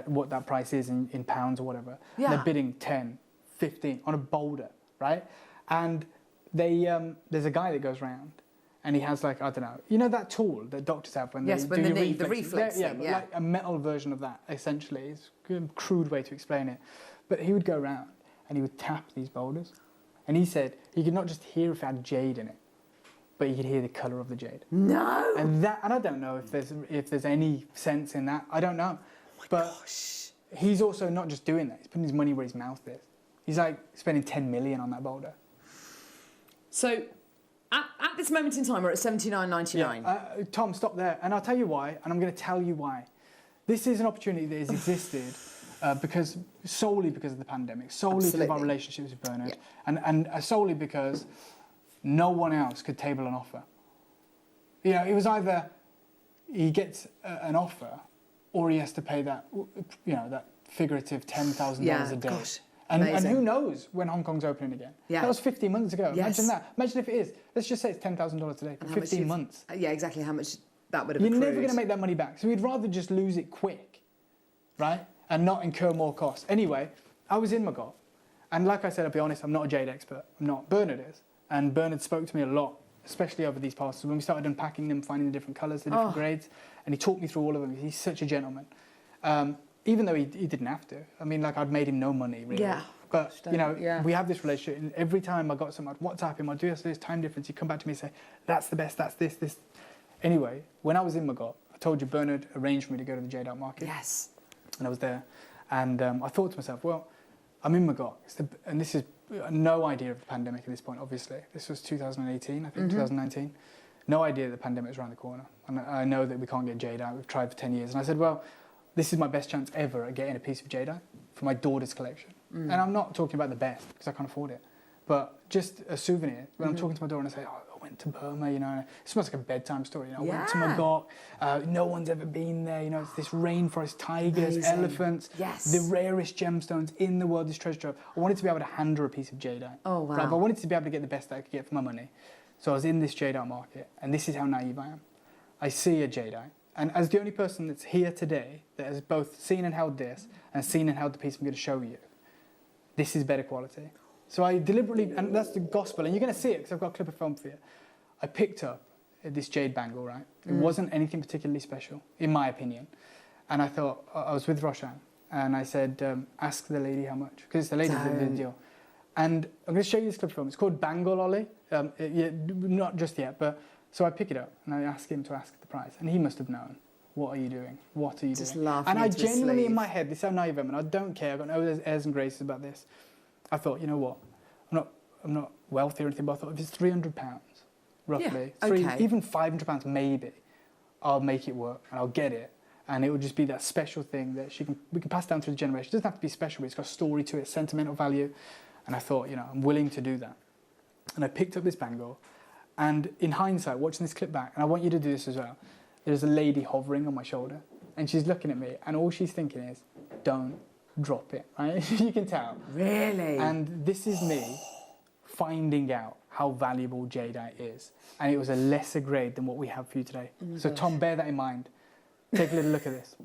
what that price is in pounds or whatever. Yeah. They're bidding 10, 15 on a boulder, right? And there's a guy that goes round, and he has like, I don't know, you know that tool that doctors have when they do the reflex thing, but like a metal version of that essentially. It's a crude way to explain it, but he would go around and he would tap these boulders. And he said he could not just hear if it had jade in it, but he could hear the colour of the jade. No. And I don't know if there's any sense in that. I don't know. Gosh. He's also not just doing that. He's putting his money where his mouth is. He's like spending 10 million on that boulder. So, at this moment in time, we're at $79.99. Yeah. Tom, stop there. And I'll tell you why. And I'm going to tell you why. This is an opportunity that has existed. Solely because of the pandemic, solely because of our relationships with Bernard, and solely because no one else could table an offer. You know, it was either he gets an offer, or he has to pay that, you know, that figurative $10,000 a day. Gosh, and who knows when Hong Kong's opening again? Yeah. That was 15 months ago. Yes. Imagine that. Imagine if it is. Let's just say it's $10,000 today for 15 months. Yeah, exactly. How much that would have You're accrued. never going to make that money back. So we'd rather just lose it quick, right? And not incur more costs. Anyway, I was in Magog, and like I said, I'll be honest, I'm not a jade expert. I'm not. Bernard is. And Bernard spoke to me a lot, especially over these parcels, when we started unpacking them, finding the different colours, the different grades, and he talked me through all of them. He's such a gentleman. Even though he didn't have to. I mean, like, I'd made him no money, really. Yeah. But, you know, we have this relationship, and every time I got something, I'd WhatsApp him, I'd do this time difference, he'd come back to me and say, that's the best, that's this. Anyway, when I was in Magog, I told you Bernard arranged for me to go to the Jade Art Market. Yes. And I was there. And I thought to myself, well, I'm in Magog, and this is no idea of the pandemic at this point, obviously. This was 2018, I think, 2019. No idea that the pandemic is around the corner. And I know that we can't get jadeite. We've tried for 10 years. And I said, well, this is my best chance ever at getting a piece of jadeite for my daughter's collection. And I'm not talking about the best, because I can't afford it. But just a souvenir. When I'm talking to my daughter and I say, oh, I went to Burma, you know. It's almost like a bedtime story, you know. I went to Magog. No one's ever been there, you know. It's this rainforest, tigers, elephants. The rarest gemstones in the world, this treasure trove. I wanted to be able to hand her a piece of jadeite. Oh, wow. Right? But I wanted to be able to get the best that I could get for my money. So I was in this jadeite market, and this is how naive I am. I see a jadeite, and as the only person that's here today that has both seen and held this, and seen and held the piece I'm going to show you, this is better quality. So I deliberately, and that's the gospel, and you're going to see it because I've got a clip of film for you. I picked up this jade bangle, right? It wasn't anything particularly special, in my opinion. And I thought, I was with Roshan, and I said, ask the lady how much, because it's the lady that did the deal. And I'm going to show you this clip of film. It's called Bangle Ollie. Not just yet, but so I pick it up and I ask him to ask the price, and he must have known. What are you doing? What are you just doing? Laughing and I into genuinely, in my head, this is how naive I am, and I don't care. I've got no airs and graces about this. I thought, you know what? I'm not wealthy or anything, but I thought if it's £300, roughly, even £500 maybe, I'll make it work and I'll get it. And it will just be that special thing that we can pass down through the generation. It doesn't have to be special, but it's got a story to it, sentimental value. And I thought, you know, I'm willing to do that. And I picked up this bangle, and in hindsight, watching this clip back, and I want you to do this as well, there's a lady hovering on my shoulder, and she's looking at me, and all she's thinking is, don't drop it, right? You can tell. Really? And this is me finding out how valuable jadeite is. And it was a lesser grade than what we have for you today. So Tom, bear that in mind. Take a little look at this.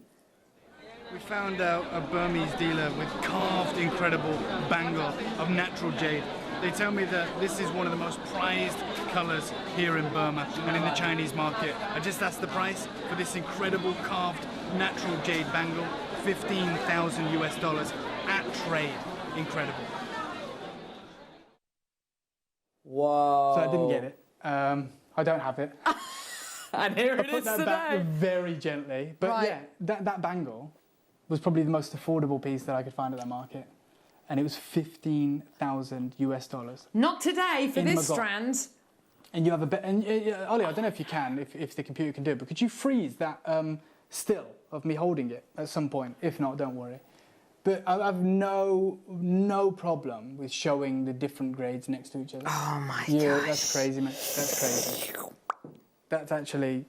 We found out a Burmese dealer with carved, incredible bangle of natural jade. They tell me that this is one of the most prized colours here in Burma and in the Chinese market. I just asked the price for this incredible carved natural jade bangle, $15,000 at trade. Incredible. Whoa. So I didn't get it. I don't have it. And here it is today. Back very gently. But yeah, that bangle was probably the most affordable piece that I could find at that market. And it was $15,000. Not today for this strand. And you have a bit, and Ollie, I don't know if you can, if the computer can do it, but could you freeze that still of me holding it at some point? If not, don't worry. But I have no problem with showing the different grades next to each other. Oh my gosh. Yeah, that's crazy, man. That's crazy. That's actually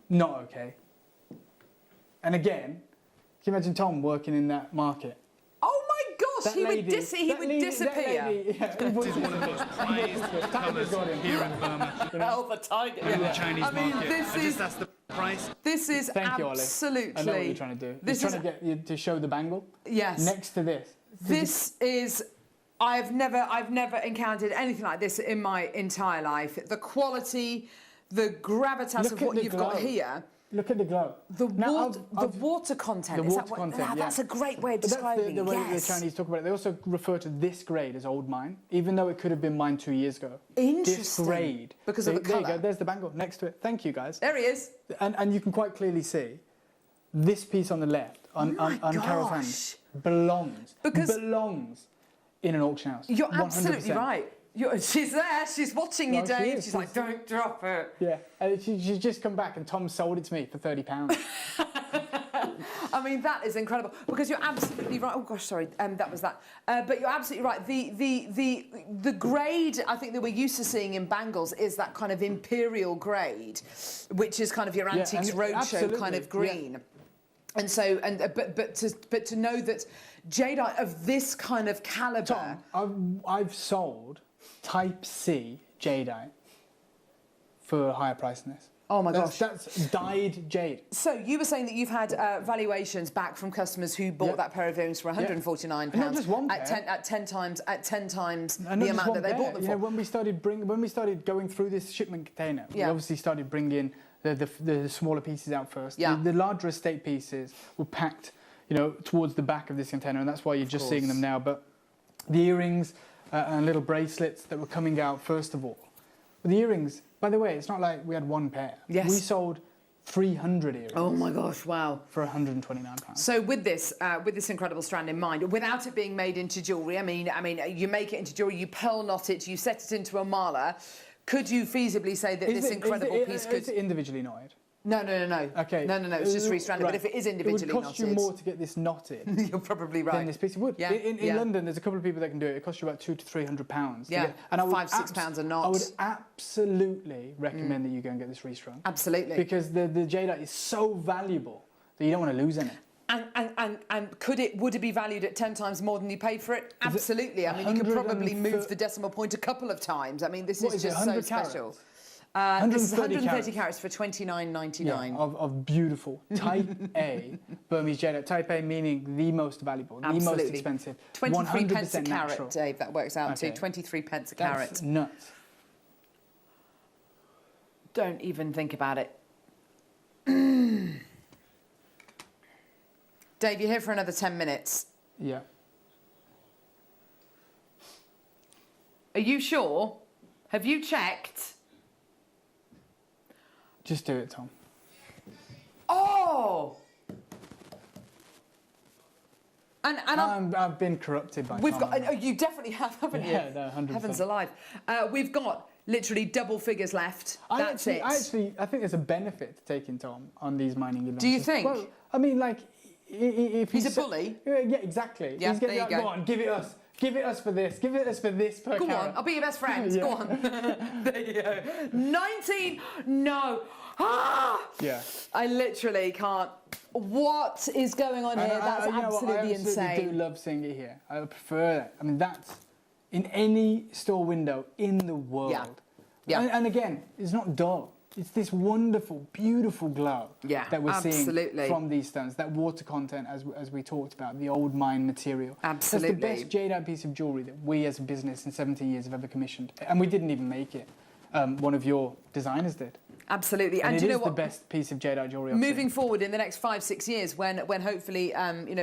not okay. And again, can you imagine Tom working in that market? Oh my gosh, he would disappear. This is one of the most prized colours here in Burma. Hell of a tiger. In the Chinese market. I just asked the price. This is Thank you, absolutely. Ollie. I know what you're trying to do. You're trying to get you to show the bangle. Yes. Next to this. This is. I've never encountered anything like this in my entire life. The quality, the gravitas of what you've got here. Look at the glow. The water content. The water content, that's a great way of describing it. That's the way the Chinese talk about it. They also refer to this grade as old mine, even though it could have been mined 2 years ago. Interesting. This grade. Because of the colour. There you go. There's the bangle next to it. Thank you, guys. There he is. And you can quite clearly see this piece on the left, on Carol's hand, belongs in an auction house. You're 100%. absolutely right. She's there, she's watching you, Dave. She's like, don't drop it. Yeah, and she's just come back and Tom sold it to me for £30. I mean, that is incredible because you're absolutely right. Oh gosh, sorry, that was that. But you're absolutely right. The grade I think that we're used to seeing in bangles is that kind of imperial grade, which is kind of your Antiques Roadshow kind of green. Yeah. And so, but to know that jadeite of this kind of calibre. Tom, I've sold Type C jadeite for a higher price than this. Oh my gosh. That's dyed jade. So you were saying that you've had valuations back from customers who bought that pair of earrings for £149 not just one pair. at 10 times the amount that they bought them for. You know, when we started going through this shipment container, we obviously started bringing the smaller pieces out first. The larger estate pieces were packed, you know, towards the back of this container, and that's why you're just seeing them now. But the earrings and little bracelets that were coming out first of all. But the earrings, by the way, it's not like we had one pair. Yes. We sold 300 earrings. Oh my gosh, wow. For £129. So with this incredible strand in mind, without it being made into jewellery, I mean, you make it into jewellery, you pearl knot it, you set it into a mala, could you feasibly say that this incredible piece could... Is it individually knotted? No. Okay. No, it's just restranded. Right. But if it is individually knotted... It would cost you more to get this knotted. You're probably right. Than this piece. It would. Yeah. In London, there's a couple of people that can do it. It costs you about £200 to £300. Yeah, and £5–6 a knot. I would absolutely recommend that you go and get this restrung. Absolutely. Because the jadeite is so valuable that you don't want to lose any. And would it be valued at 10 times more than you paid for it? Absolutely. I mean, you could probably move the decimal point a couple of times. I mean, this is just so special. This is 130 carats for £29.99. Yeah, of beautiful Type A Burmese jadeite. Type A meaning the most valuable, the most expensive. 23 pence a natural. carat, Dave. That works out to 23 pence a carat. That's nuts. Don't even think about it. Dave, you're here for another 10 minutes. Yeah. Are you sure? Have you checked? Just do it, Tom. Oh! And I've been corrupted by we've Tom. got. You definitely have, haven't you? Yeah, no, 100%. Heavens alive. We've got literally double figures left. That's it. I think there's a benefit to taking Tom on these mining events. Do you think? Well, I mean, like, if he's a bully. Yeah, exactly. Yeah, he's there you go. Go on, give it us. Give it us for this. Give it us for this per Go carat. on, I'll be your best friend. Yeah. Go on. There you go. 19. No. Ah! Yeah. I literally can't. What is going on here? That's absolutely insane. I do love seeing it here. I prefer that. I mean, that's in any store window in the world. Yeah. And again, it's not dull. It's this wonderful, beautiful glow that we're seeing from these stones. That water content, as we talked about, the old mine material. Absolutely. That's the best jadeite piece of jewellery that we as a business in 17 years have ever commissioned. And we didn't even make it. One of your designers did. Absolutely. And do you know what? The best piece of jadeite jewellery. Moving forward in the next 5–6 years, when hopefully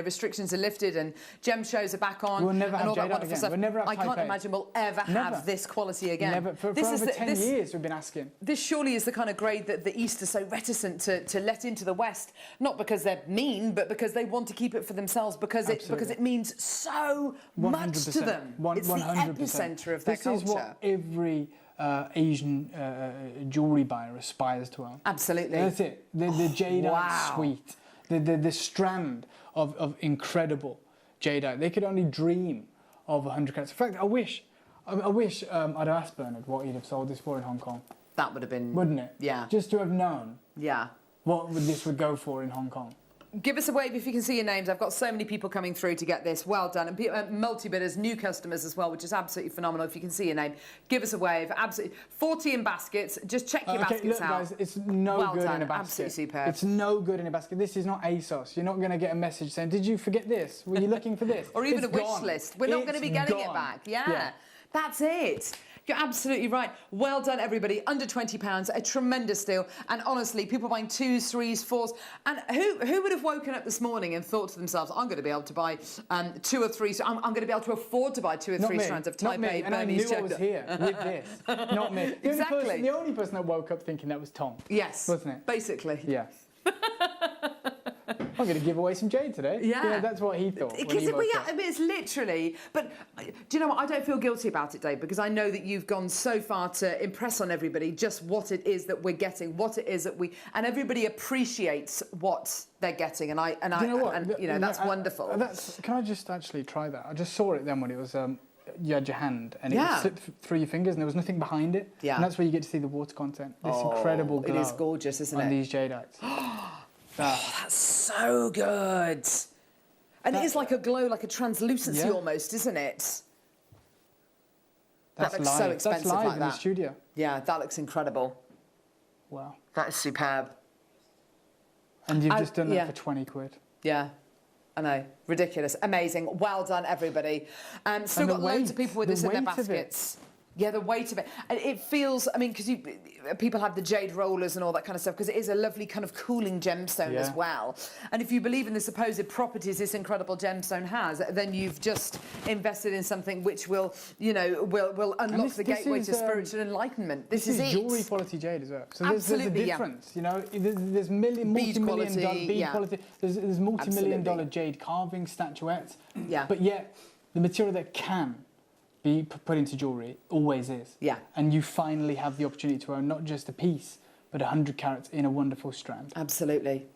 restrictions are lifted and gem shows are back on, we'll never have all that jadeite wonderful again. stuff, We'll never have I can't imagine we'll ever have this quality again. Never. For over 10 years, we've been asking. This surely is the kind of grade that the East are so reticent to let into the West, not because they're mean, but because they want to keep it for themselves, because it means so 100%. much to them. It's the 100%. epicentre of their culture. This is what every Asian jewellery buyer aspires to own. Absolutely. That's it. The jadeite suite, the strand of incredible jadeite. They could only dream of 100 carats. In fact, I wish I'd asked Bernard what he'd have sold this for in Hong Kong. That would have been... Wouldn't it? Yeah. Just to have known what this would go for in Hong Kong. Give us a wave if you can see your names. I've got so many people coming through to get this. Well done. And multi-bidders, new customers as well, which is absolutely phenomenal. If you can see your name, give us a wave. Absolutely. 40 in baskets. Just check your baskets look, out. Guys, it's no good in a basket. Absolutely superb. It's no good in a basket. This is not ASOS. You're not going to get a message saying, did you forget this? Were you looking for this? Or even a wish list. We're not going to be getting it back. Yeah. That's it. You're absolutely right. Well done, everybody. Under £20, a tremendous deal. And honestly, people buying 2s, 3s, 4s. And who would have woken up this morning and thought to themselves, I'm going to be able to buy 2 or 3, I'm going to be able to afford to buy 2 or 3 strands of Type A and I knew I was here with this. Not me. The only person that woke up thinking that was Tom. Yes. Wasn't it? Basically. Yeah. I'm going to give away some jade today. Yeah. You know, that's what he thought. Because I mean, it's literally... But do you know what? I don't feel guilty about it, Dave, because I know that you've gone so far to impress on everybody just what it is that we're getting, what it is that we... And everybody appreciates what they're getting. And that's wonderful. Can I just actually try that? I just saw it then when it was... you had your hand and it slipped through your fingers and there was nothing behind it. Yeah. And that's where you get to see the water content. This incredible glow. It is gorgeous, isn't it? On these jadeites. That's so good. And it is like a glow, like a translucency almost, isn't it? That looks so expensive. That's live like in that. the studio. Yeah, that looks incredible. Wow. That is superb. And you've just done that for 20 quid. Yeah. I know. Ridiculous. Amazing. Well done, everybody. Still got loads of people with this in their baskets. Yeah, the weight of it. And it feels, I mean, because people have the jade rollers and all that kind of stuff, because it is a lovely kind of cooling gemstone as well. And if you believe in the supposed properties this incredible gemstone has, then you've just invested in something which will, you know, will unlock the gateway to spiritual enlightenment. This is it. Jewellery quality jade as well. So there's a Absolutely, difference, you know. There's multi-million dollar bead quality. There's multi-million dollar jade carving, statuettes. Yeah. But yet, the material that can be put into jewellery always is. Yeah. And you finally have the opportunity to own not just a piece, but 100 carats in a wonderful strand. Absolutely.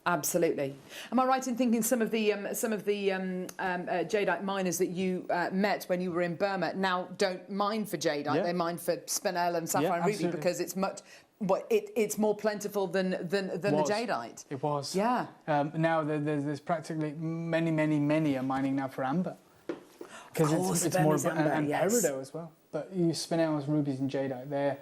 Absolutely. Am I right in thinking some of the jadeite miners that you met when you were in Burma now don't mine for jadeite? They mine for spinel and sapphire and ruby because it's much. But it's more plentiful than the jadeite. It was. Yeah. Now there's practically many are mining now for amber. Because it's more about, and peridot as well. But you spinels, rubies and jadeite, they're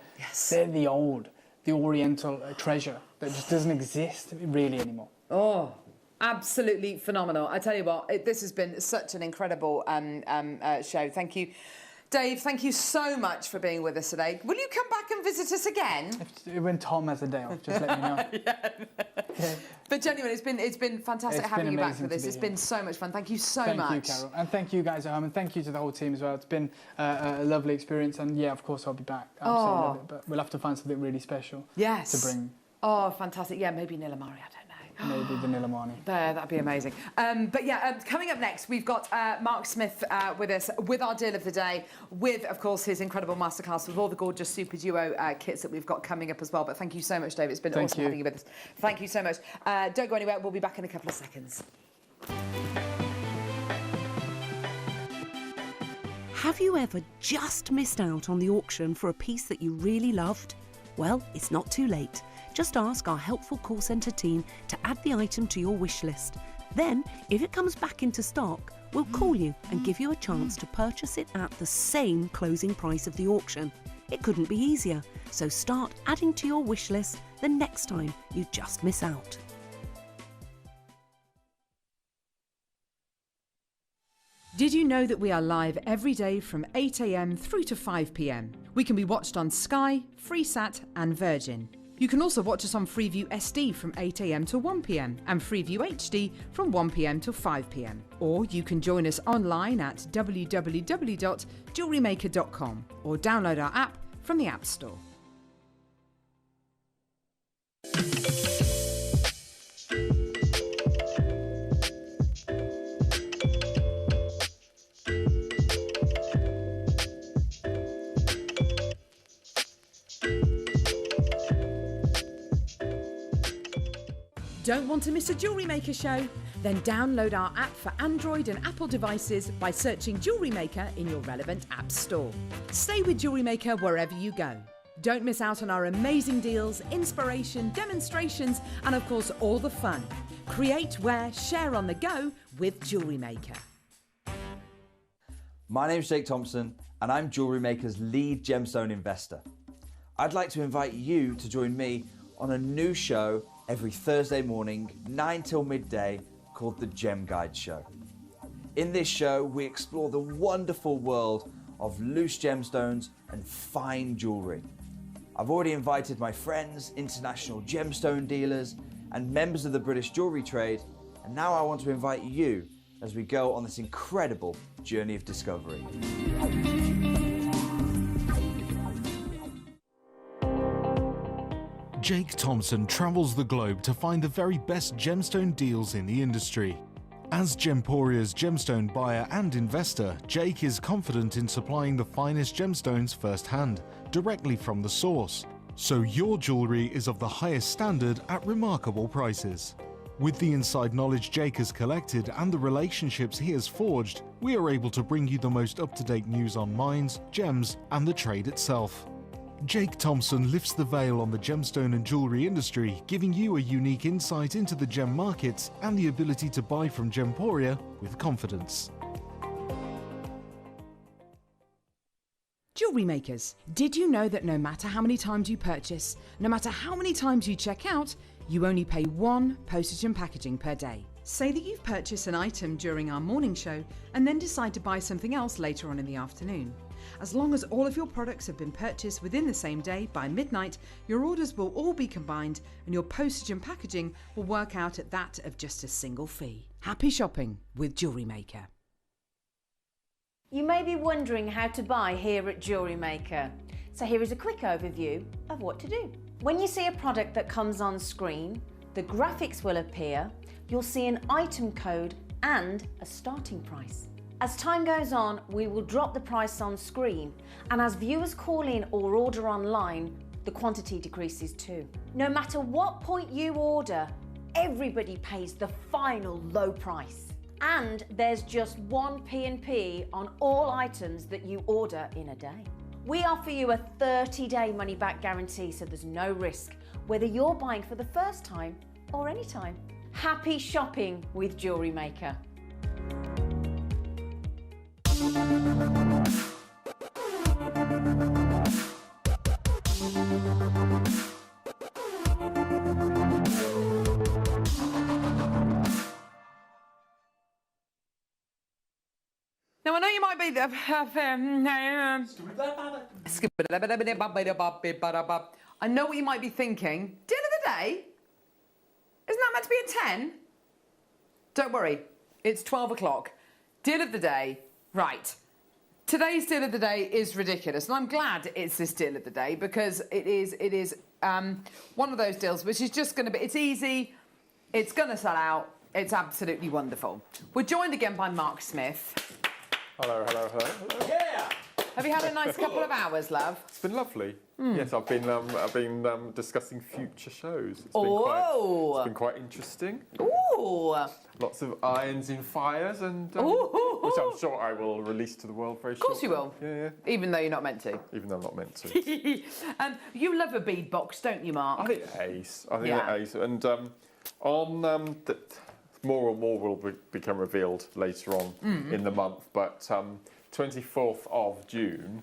the oriental treasure that just doesn't exist really anymore. Oh, absolutely phenomenal. I tell you what, this has been such an incredible show. Thank you. Dave, thank you so much for being with us today. Will you come back and visit us again? When Tom has a day off, just let me know. Yeah. But genuinely, it's been fantastic having you back for this. It's been so much fun. Thank you so much. Thank you, Carol. And thank you guys at home, and thank you to the whole team as well. It's been a lovely experience, and yeah, of course I'll be back. I absolutely love it, but we'll have to find something really special to bring. Oh, fantastic. Yeah, maybe Nilamari, I don't know. Maybe the Nilamani. That'd be amazing. But yeah, coming up next, we've got Mark Smith with us with our deal of the day, with, of course, his incredible masterclass with all the gorgeous Super Duo kits that we've got coming up as well. But thank you so much, Dave. It's been awesome having you with us. Thank you so much. Don't go anywhere. We'll be back in a couple of seconds. Have you ever just missed out on the auction for a piece that you really loved? Well, it's not too late. Just ask our helpful call centre team to add the item to your wish list. Then, if it comes back into stock, we'll call you and give you a chance to purchase it at the same closing price of the auction. It couldn't be easier, so start adding to your wish list the next time you just miss out. Did you know that we are live every day from 8 a.m. through to 5 p.m? We can be watched on Sky, Freesat and Virgin. You can also watch us on Freeview SD from 8 a.m. to 1 p.m. and Freeview HD from 1 p.m. to 5 p.m. Or you can join us online at www.jewellerymaker.com or download our app from the App Store. Don't want to miss a Jewellery Maker show? Then download our app for Android and Apple devices by searching Jewellery Maker in your relevant app store. Stay with Jewellery Maker wherever you go. Don't miss out on our amazing deals, inspiration, demonstrations, and of course all the fun. Create, wear, share on the go with Jewellery Maker. My name's Jake Thompson and I'm Jewellery Maker's lead gemstone investor. I'd like to invite you to join me on a new show every Thursday morning, 9 till midday, called The Gem Guide Show. In this show, we explore the wonderful world of loose gemstones and fine jewellery. I've already invited my friends, international gemstone dealers, and members of the British jewellery trade, and now I want to invite you as we go on this incredible journey of discovery. Jake Thompson travels the globe to find the very best gemstone deals in the industry. As Gemporia's gemstone buyer and investor, Jake is confident in supplying the finest gemstones firsthand, directly from the source. So your jewellery is of the highest standard at remarkable prices. With the inside knowledge Jake has collected and the relationships he has forged, we are able to bring you the most up-to-date news on mines, gems, and the trade itself. Jake Thompson lifts the veil on the gemstone and jewellery industry, giving you a unique insight into the gem markets and the ability to buy from Gemporia with confidence. Jewellery Makers, did you know that no matter how many times you purchase, no matter how many times you check out, you only pay one postage and packaging per day? Say that you've purchased an item during our morning show and then decide to buy something else later on in the afternoon. As long as all of your products have been purchased within the same day by midnight, your orders will all be combined and your postage and packaging will work out at that of just a single fee. Happy shopping with Jewellery Maker. You may be wondering how to buy here at Jewellery Maker. So here is a quick overview of what to do. When you see a product that comes on screen, the graphics will appear, you'll see an item code and a starting price. As time goes on, we will drop the price on screen, and as viewers call in or order online, the quantity decreases too. No matter what point you order, everybody pays the final low price. And there's just one P&P on all items that you order in a day. We offer you a 30-day money-back guarantee, so there's no risk, whether you're buying for the first time or any time. Happy shopping with Jewellery Maker. Now, I know you might be I know what you might be thinking. Deal of the day? Isn't that meant to be at 10? Don't worry, it's 12 o'clock. Deal of the day. Right. Today's deal of the day is ridiculous, and I'm glad it's this deal of the day because it is one of those deals which is just going to be, it's easy, it's going to sell out, it's absolutely wonderful. We're joined again by Mark Smith. Hello, hello, hello, hello. Yeah! Have you had a nice couple of hours, love? It's been lovely. Yes, I've been discussing future shows. It's been quite interesting. Ooh! Lots of irons in fires, and which I'm sure I will release to the world very shortly. Of course you will. Yeah, yeah. Even though you're not meant to. Even though I'm not meant to. You love a bead box, don't you, Mark? I think ace. I think ace. And more and more will become revealed later on in the month. But 24th of June,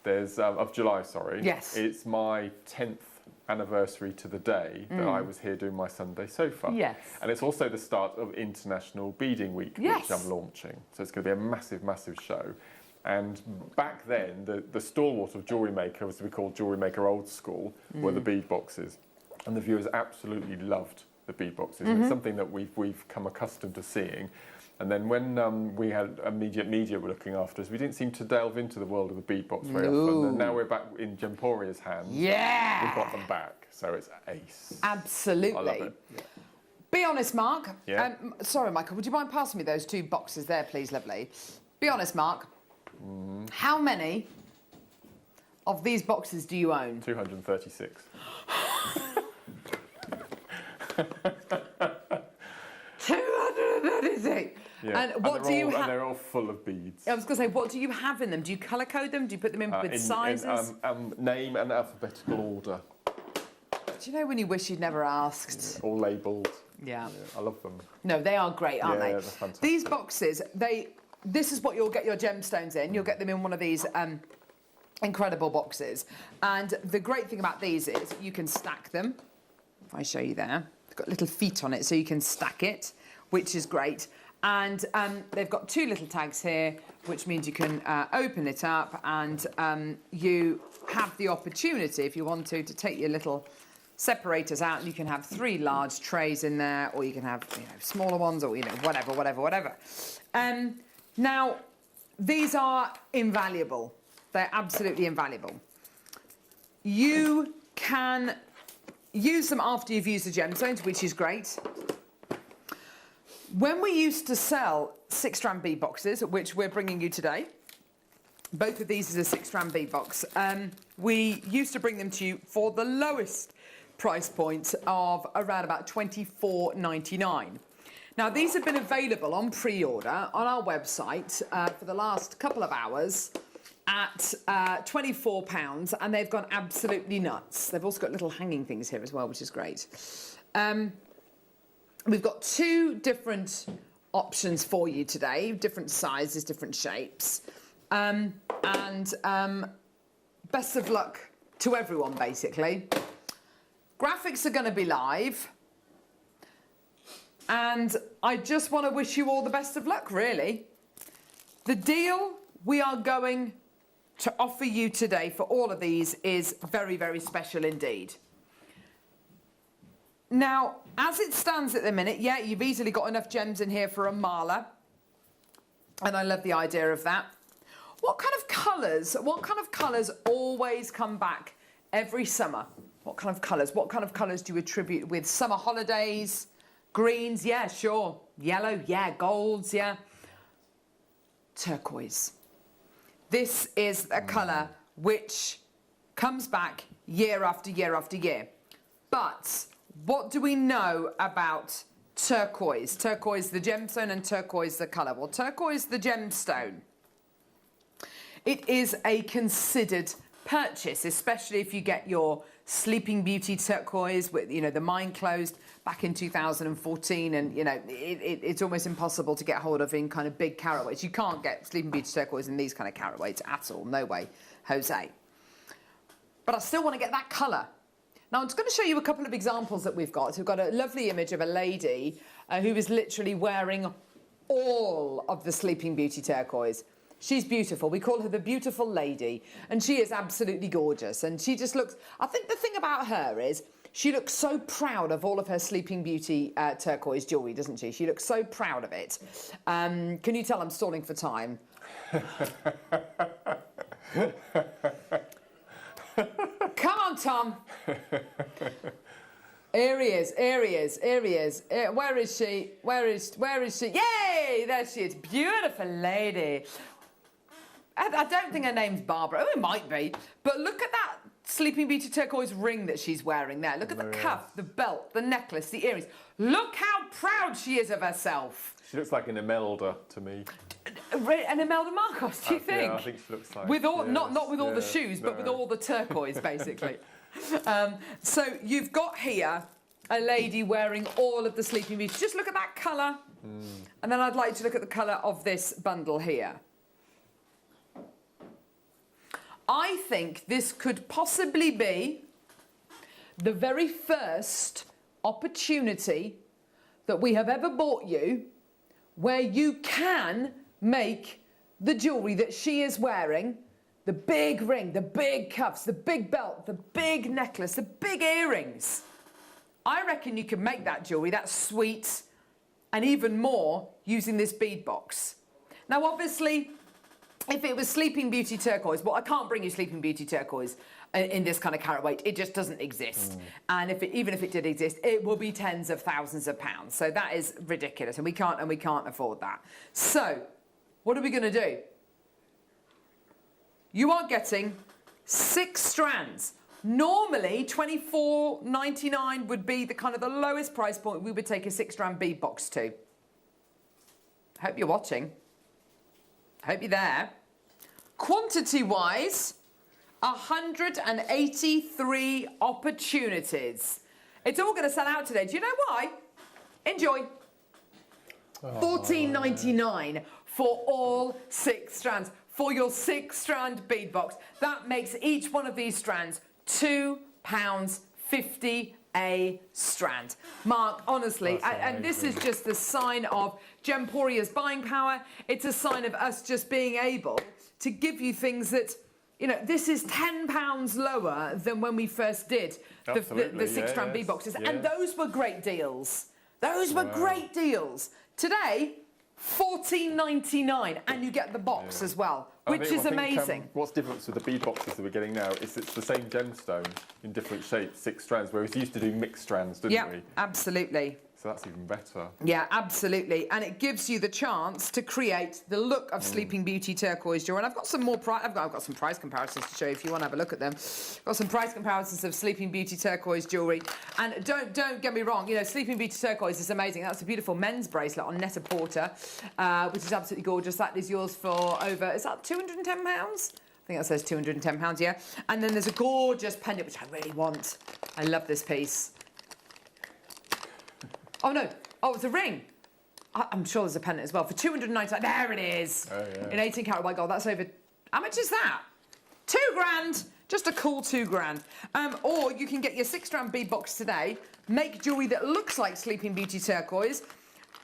of July, sorry. Yes. It's my 10th anniversary to the day that I was here doing my Sunday sofa. Yes. And it's also the start of International Beading Week, which I'm launching. So it's going to be a massive, massive show. And back then, the stalwart of Jewellery Maker, was to be called Jewellery Maker Old School, were the bead boxes. And the viewers absolutely loved the bead boxes. It's something that we've come accustomed to seeing. And then when we had immediate media were looking after us, we didn't seem to delve into the world of the bead box very often. And now we're back in Jemporia's hands. Yeah! We've got them back, so it's ace. Absolutely. I love it. Yeah. Be honest, Mark. Yeah. Sorry, Michael, would you mind passing me those two boxes there, please, lovely? Be honest, Mark. How many of these boxes do you own? 236. 236. Yeah. And what do you have? And they're all full of beads. I was going to say, what do you have in them? Do you colour code them? Do you put them in with sizes? Name and alphabetical order. Do you know when you wish you'd never asked? All labelled. Yeah. I love them. No, they are great, aren't they? They're fantastic. These boxes, this is what you'll get your gemstones in. You'll get them in one of these incredible boxes. And the great thing about these is you can stack them. If I show you there. They've got little feet on it, so you can stack it, which is great. And they've got two little tags here, which means you can open it up and you have the opportunity, if you want to take your little separators out, and you can have 3 large trays in there, or you can have smaller ones, or whatever. Now, these are invaluable. They're absolutely invaluable. You can use them after you've used the gemstones, which is great. When we used to sell 6-strand bead boxes, which we're bringing you today, both of these is a 6-strand bead box, we used to bring them to you for the lowest price point of around about $24.99. Now, these have been available on pre-order on our website for the last couple of hours at £24, and they've gone absolutely nuts. They've also got little hanging things here as well, which is great. We've got 2 different options for you today, different sizes, different shapes. Best of luck to everyone, basically. Graphics are going to be live. And I just want to wish you all the best of luck, really. The deal we are going to offer you today for all of these is very, very special indeed. Now, as it stands at the minute, yeah, you've easily got enough gems in here for a mala. And I love the idea of that. What kind of colours always come back every summer? What kind of colours do you attribute with summer holidays? Greens, yeah, sure. Yellow, yeah. Golds, yeah. Turquoise. This is a colour which comes back year after year after year. But what do we know about turquoise? Turquoise the gemstone and turquoise the colour. Well, turquoise the gemstone. It is a considered purchase, especially if you get your Sleeping Beauty turquoise with, you know, the mine closed back in 2014, and, you know, it's almost impossible to get hold of in kind of big carat weights. You can't get Sleeping Beauty turquoise in these kind of carat weights at all. No way, Jose. But I still want to get that colour. Now, I'm just going to show you a couple of examples that we've got. We've got a lovely image of a lady who is literally wearing all of the Sleeping Beauty turquoise. She's beautiful. We call her the beautiful lady, and she is absolutely gorgeous. And she just looks, I think the thing about her is she looks so proud of all of her Sleeping Beauty turquoise jewellery, doesn't she? She looks so proud of it. Can you tell I'm stalling for time? Come on, Tom. Here he is, here he is, here he is. Where is she? Where is she? Yay! There she is. Beautiful lady. I don't think her name's Barbara. Oh, it might be. But look at that Sleeping Beauty turquoise ring that she's wearing there. Look at the cuff, the belt, the necklace, the earrings. Look how proud she is of herself. She looks like an Imelda to me. An Imelda Marcos, do you think? Yeah, I think she looks like. With all, not with all the shoes, but with all the turquoise, basically. So you've got here a lady wearing all of the Sleeping Beauty. Just look at that colour. And then I'd like you to look at the colour of this bundle here. I think this could possibly be the very first opportunity that we have ever bought you where you can make the jewellery that she is wearing, the big ring, the big cuffs, the big belt, the big necklace, the big earrings. I reckon you can make that jewellery, that sweet, and even more using this bead box. Now, obviously, if it was Sleeping Beauty turquoise, well, I can't bring you Sleeping Beauty turquoise in this kind of carat weight. It just doesn't exist. And even if it did exist, it will be tens of thousands of pounds. So that is ridiculous, and we can't afford that. So, what are we going to do? You are getting 6 strands. Normally, $24.99 would be the kind of the lowest price point we would take a 6-strand bead box to. Hope you're watching. Hope you're there. Quantity-wise, 183 opportunities. It's all going to sell out today. Do you know why? Enjoy. $14.99 for all 6 strands. For your 6-strand bead box. That makes each one of these strands £2.50 a strand. Mark, honestly, and this is just the sign of Gemporia's buying power. It's a sign of us just being able to give you things that, you know, this is £10 lower than when we first did the 6-strand bead boxes. Yes. And those were great deals. Those were great deals. Today, $14.99, and you get the box as well, which is amazing. What's different with the bead boxes that we're getting now is it's the same gemstone in different shapes, 6 strands, whereas we used to do mixed strands, didn't we? Yeah, absolutely. So that's even better. Yeah, absolutely. And it gives you the chance to create the look of Sleeping Beauty turquoise jewelry. And I've got some more I've got some price comparisons to show you if you want to have a look at them. I've got some price comparisons of Sleeping Beauty turquoise jewelry. And don't get me wrong, you know, Sleeping Beauty turquoise is amazing. That's a beautiful men's bracelet on Net-a-Porter, which is absolutely gorgeous. That is yours for over, is that £210? I think that says £210, yeah. And then there's a gorgeous pendant, which I really want. I love this piece. Oh, no. Oh, it's a ring. I'm sure there's a pendant as well. For $299. There it is. Oh, yeah. In 18 karat white gold. That's over... How much is that? £2,000. Just a cool £2,000. Or you can get your 6-strand bead box today, make jewellery that looks like Sleeping Beauty turquoise,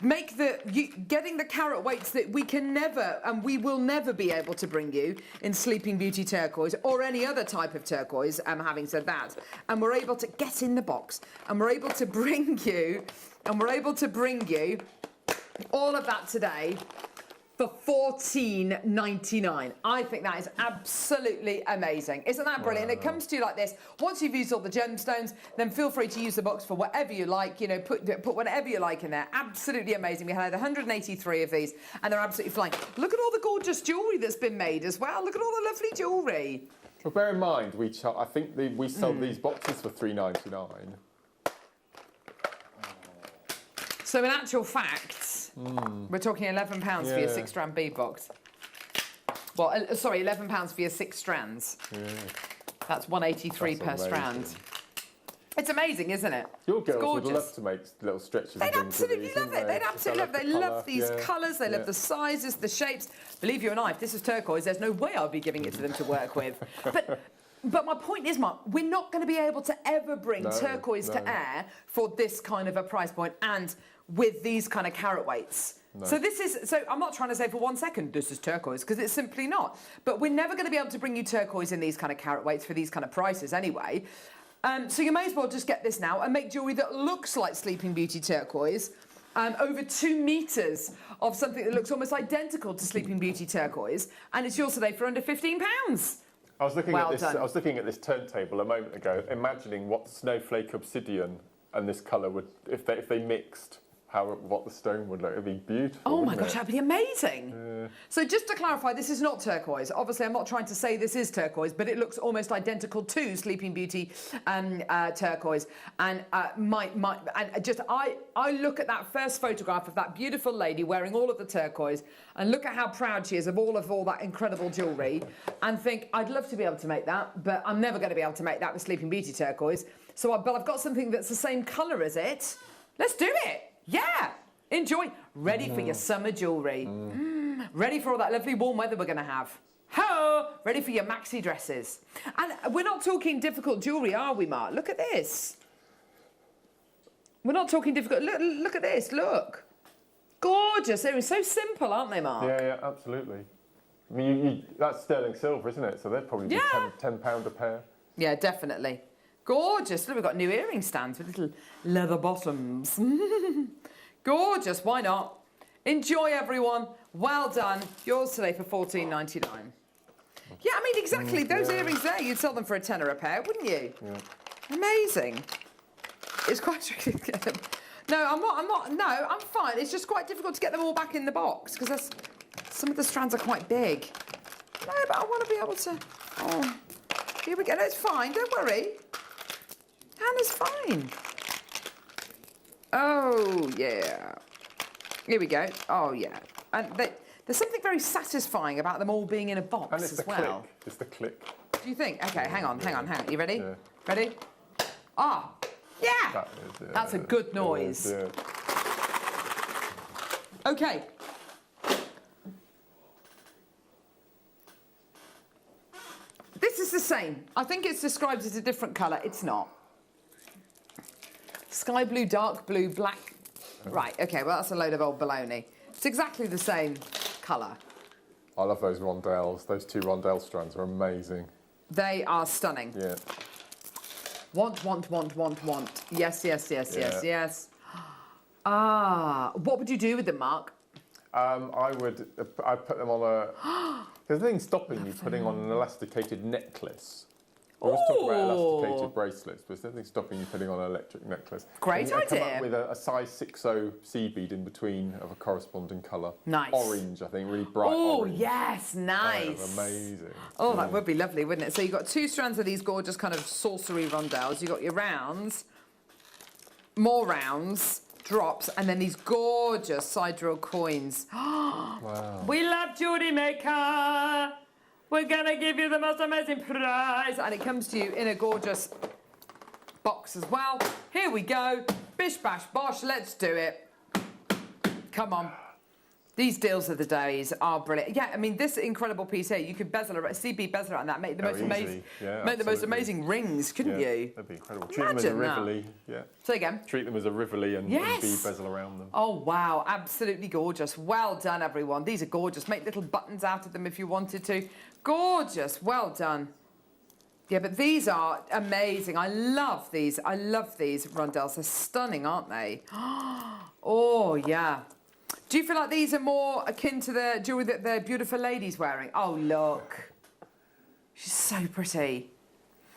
getting the carat weights that we can never and we will never be able to bring you in Sleeping Beauty turquoise or any other type of turquoise, having said that. And we're able to get in the box and we're able to bring you all of that today for $14.99. I think that is absolutely amazing. Isn't that brilliant? Wow. It comes to you like this. Once you've used all the gemstones, then feel free to use the box for whatever you like. You know, put whatever you like in there. Absolutely amazing. We had 183 of these, and they're absolutely flying. Look at all the gorgeous jewellery that's been made as well. Look at all the lovely jewellery. Well, bear in mind, I think we sold these boxes for $3.99. So in actual fact, we're talking £11 for your 6-strand bead box. Well, sorry, £11 for your 6 strands. Yeah. That's $183 per strand. It's amazing, isn't it? Your girls would love to make little stretches. They'd absolutely love it. They'd absolutely love it. They love these colours. They love the sizes, the shapes. Believe you and I, if this is turquoise, there's no way I'd be giving it to them to work with. But my point is, Mark, we're not going to be able to ever bring turquoise to air for this kind of a price point and with these kind of carat weights. No. So I'm not trying to say for 1 second this is turquoise, because it's simply not. But we're never going to be able to bring you turquoise in these kind of carat weights for these kind of prices anyway. So you may as well just get this now and make jewellery that looks like Sleeping Beauty turquoise. Over 2 metres of something that looks almost identical to Sleeping Beauty turquoise, and it's yours today for under £15. I was looking at this turntable a moment ago, imagining what snowflake obsidian and this colour would, if they mixed, what the stone would look. It'd be beautiful. Oh my gosh, that'd be amazing. So just to clarify, this is not turquoise. Obviously, I'm not trying to say this is turquoise, but it looks almost identical to Sleeping Beauty turquoise. And I look at that first photograph of that beautiful lady wearing all of the turquoise, and look at how proud she is of all that incredible jewellery, and think I'd love to be able to make that, but I'm never going to be able to make that with Sleeping Beauty turquoise. But I've got something that's the same colour as it. Let's do it. Yeah, enjoy. Ready for your summer jewellery. Ready for all that lovely warm weather we're going to have. Ho! Ready for your maxi dresses. And we're not talking difficult jewellery, are we, Mark? Look at this. We're not talking difficult. Look at this. Look. Gorgeous. They're so simple, aren't they, Mark? Yeah, absolutely. I mean, that's sterling silver, isn't it? So they'd probably be £10 a pair. Yeah, definitely. Gorgeous. Look, we've got new earring stands with little leather bottoms. Gorgeous. Why not? Enjoy, everyone. Well done. Yours today for $14.99. Yeah, I mean, exactly. Those earrings there, you'd sell them for £10 a pair, wouldn't you? Yeah. Amazing. It's quite tricky to get them. No, I'm not. No, I'm fine. It's just quite difficult to get them all back in the box because some of the strands are quite big. No, but I want to be able to... Oh, here we go. No, it's fine. Don't worry. Hannah's fine. Oh, yeah. Here we go. Oh, yeah. And there's something very satisfying about them all being in a box and it's as well. Click. It's the click. Do you think? OK, hang on. You ready? Yeah. Ready? Ah, yeah! That's a good noise. OK. This is the same. I think it's described as a different colour. It's not. Sky blue, dark blue, black. Right, OK, well, that's a load of old baloney. It's exactly the same colour. I love those rondelles. Those 2 rondelle strands are amazing. They are stunning. Yeah. Want. Yes. Ah, what would you do with them, Mark? I'd put them on a... There's nothing stopping you putting on an elasticated necklace. We always talk about elasticated bracelets, but there's nothing stopping you putting on an electric necklace. Great idea. Come up with a size 6.0 seed bead in between of a corresponding colour. Nice. Orange, I think, really bright orange. Oh, yes, nice. Oh, amazing. Oh, that would be lovely, wouldn't it? So you've got 2 strands of these gorgeous kind of sorcery rondelles. You've got your rounds, more rounds, drops, and then these gorgeous side drill coins. Wow. We love Jewellery Maker. We're going to give you the most amazing prize. And it comes to you in a gorgeous box as well. Here we go. Bish, bash, bosh. Let's do it. Come on. These deals of the days are brilliant. Yeah, I mean, this incredible piece here, you could bezel around, CB bezel around that, make the most amazing rings, couldn't you? That'd be incredible. Treat them as a Rivoli. Yeah. Say again. Treat them as a Rivoli and bead bezel around them. Oh, wow, absolutely gorgeous. Well done, everyone. These are gorgeous. Make little buttons out of them if you wanted to. Gorgeous. Well done. Yeah, but these are amazing. I love these. I love these rondelles. They're stunning, aren't they? Oh, yeah. Do you feel like these are more akin to the jewellery that the beautiful lady's wearing? Oh, look. She's so pretty.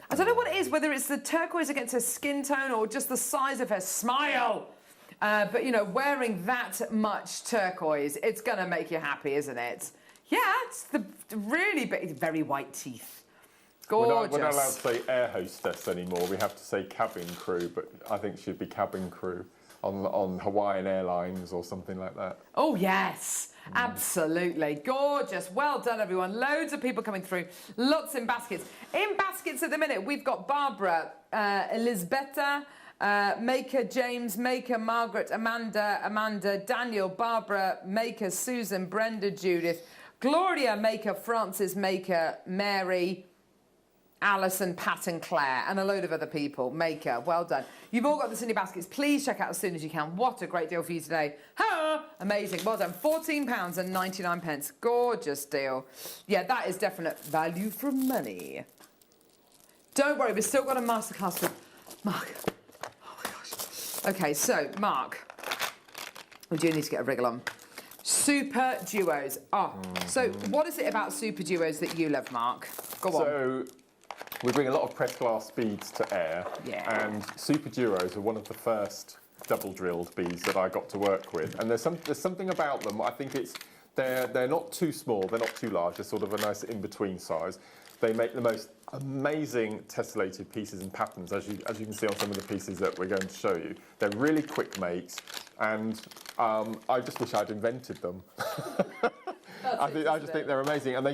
I don't know what it is, whether it's the turquoise against her skin tone or just the size of her smile. But, you know, wearing that much turquoise, it's going to make you happy, isn't it? Yeah, it's the really big, very white teeth. Gorgeous. We're not allowed to say air hostess anymore. We have to say cabin crew, but I think she'd be cabin crew on Hawaiian Airlines or something like that. Oh, yes. Absolutely. Gorgeous. Well done, everyone. Loads of people coming through. Lots in baskets. In baskets at the minute, we've got Barbara, Elisabetta, Maker, James, Maker, Margaret, Amanda, Daniel, Barbara, Maker, Susan, Brenda, Judith, Gloria, Maker, Francis, Maker, Mary, Alison, Pat and Claire, and a load of other people. Maker, well done. You've all got this in your baskets. Please check out as soon as you can. What a great deal for you today. Ha! Amazing. Well done. £14.99. Gorgeous deal. Yeah, that is definite value for money. Don't worry, we've still got a masterclass with Mark. Oh my gosh. Okay, so Mark, we do need to get a wriggle on. Super duos. So what is it about super duos that you love, Mark? Go on. We bring a lot of pressed glass beads to air, and Super Duos are one of the first double drilled beads that I got to work with. And there's something about them. I think they're not too small, they're not too large. They're sort of a nice in-between size. They make the most amazing tessellated pieces and patterns, as you can see on some of the pieces that we're going to show you. They're really quick makes, and I just wish I'd invented them. I just think they're amazing, and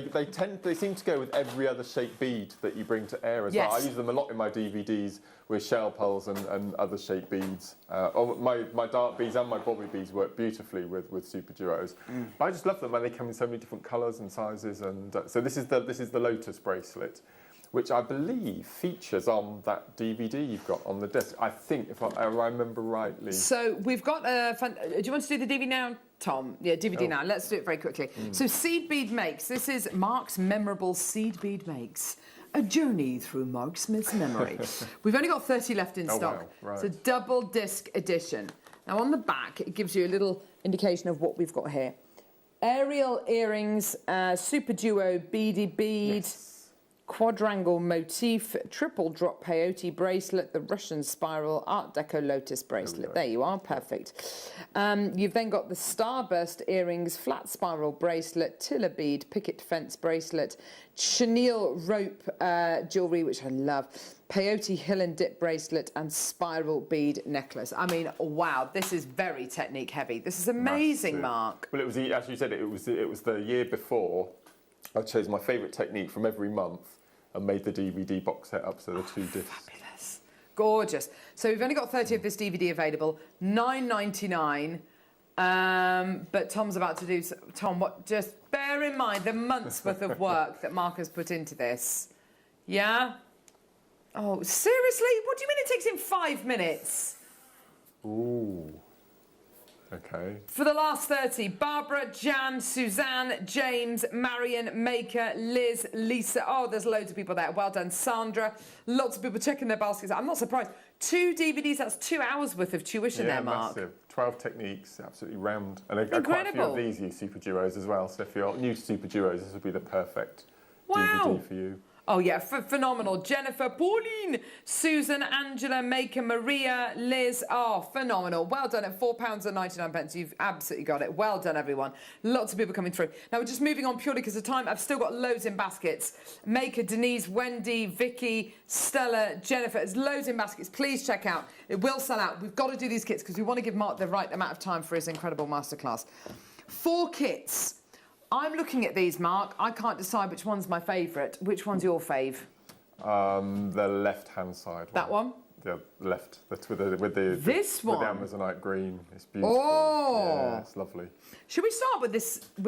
they seem to go with every other shaped bead that you bring to air as well. I use them a lot in my DVDs with shell pearls and other shaped beads. My dark beads and my bobby beads work beautifully with Super Duos. But I just love them, and they come in so many different colours and sizes. And so this is the Lotus bracelet, which I believe features on that DVD you've got on the desk. I think, if I remember rightly. So we've got do you want to do the DVD now, Tom? Yeah, DVD now. Let's do it very quickly. So Seed Bead Makes. This is Mark's memorable Seed Bead Makes. A journey through Mark Smith's memory. We've only got 30 left in stock. Wow, right. It's a double disc edition. Now on the back, it gives you a little indication of what we've got here. Aerial earrings, Super Duo beady bead. Yes. Quadrangle motif, triple drop peyote bracelet, the Russian spiral Art Deco lotus bracelet. There you are, perfect. You've then got the starburst earrings, flat spiral bracelet, tiller bead, picket fence bracelet, chenille rope jewellery, which I love, peyote hill and dip bracelet, and spiral bead necklace. I mean, wow, this is very technique heavy. This is amazing, massive. Mark. Well, it was, as you said, it was the year before. I chose my favourite technique from every month and made the DVD box set up, so the 2 discs. Fabulous. Gorgeous. So we've only got 30 of this DVD available, $9.99. But Tom's about to do... Tom, just bear in mind the month's worth of work that Mark has put into this. Yeah? Oh, seriously? What do you mean it takes him 5 minutes? Ooh. Okay. For the last 30, Barbara, Jan, Suzanne, James, Marion, Maker, Liz, Lisa. Oh, there's loads of people there. Well done. Sandra. Lots of people checking their baskets. I'm not surprised. 2 DVDs, that's 2 hours worth of tuition there, Mark. Massive. 12 techniques, absolutely round. And quite a few of these use Super Duos as well. So if you're new to Super Duos, this would be the perfect DVD for you. Oh, yeah, phenomenal. Jennifer, Pauline, Susan, Angela, Maker, Maria, Liz. Oh, phenomenal. Well done at £4.99. You've absolutely got it. Well done, everyone. Lots of people coming through. Now, we're just moving on purely because of time. I've still got loads in baskets. Maker, Denise, Wendy, Vicky, Stella, Jennifer. There's loads in baskets. Please check out. It will sell out. We've got to do these kits because we want to give Mark the right amount of time for his incredible masterclass. 4 kits. I'm looking at these, Mark. I can't decide which one's my favourite. Which one's your fave? The left-hand side one. That one? the left. That's with the this one. With the Amazonite green. It's beautiful. Oh, yeah, it's lovely. Should we start with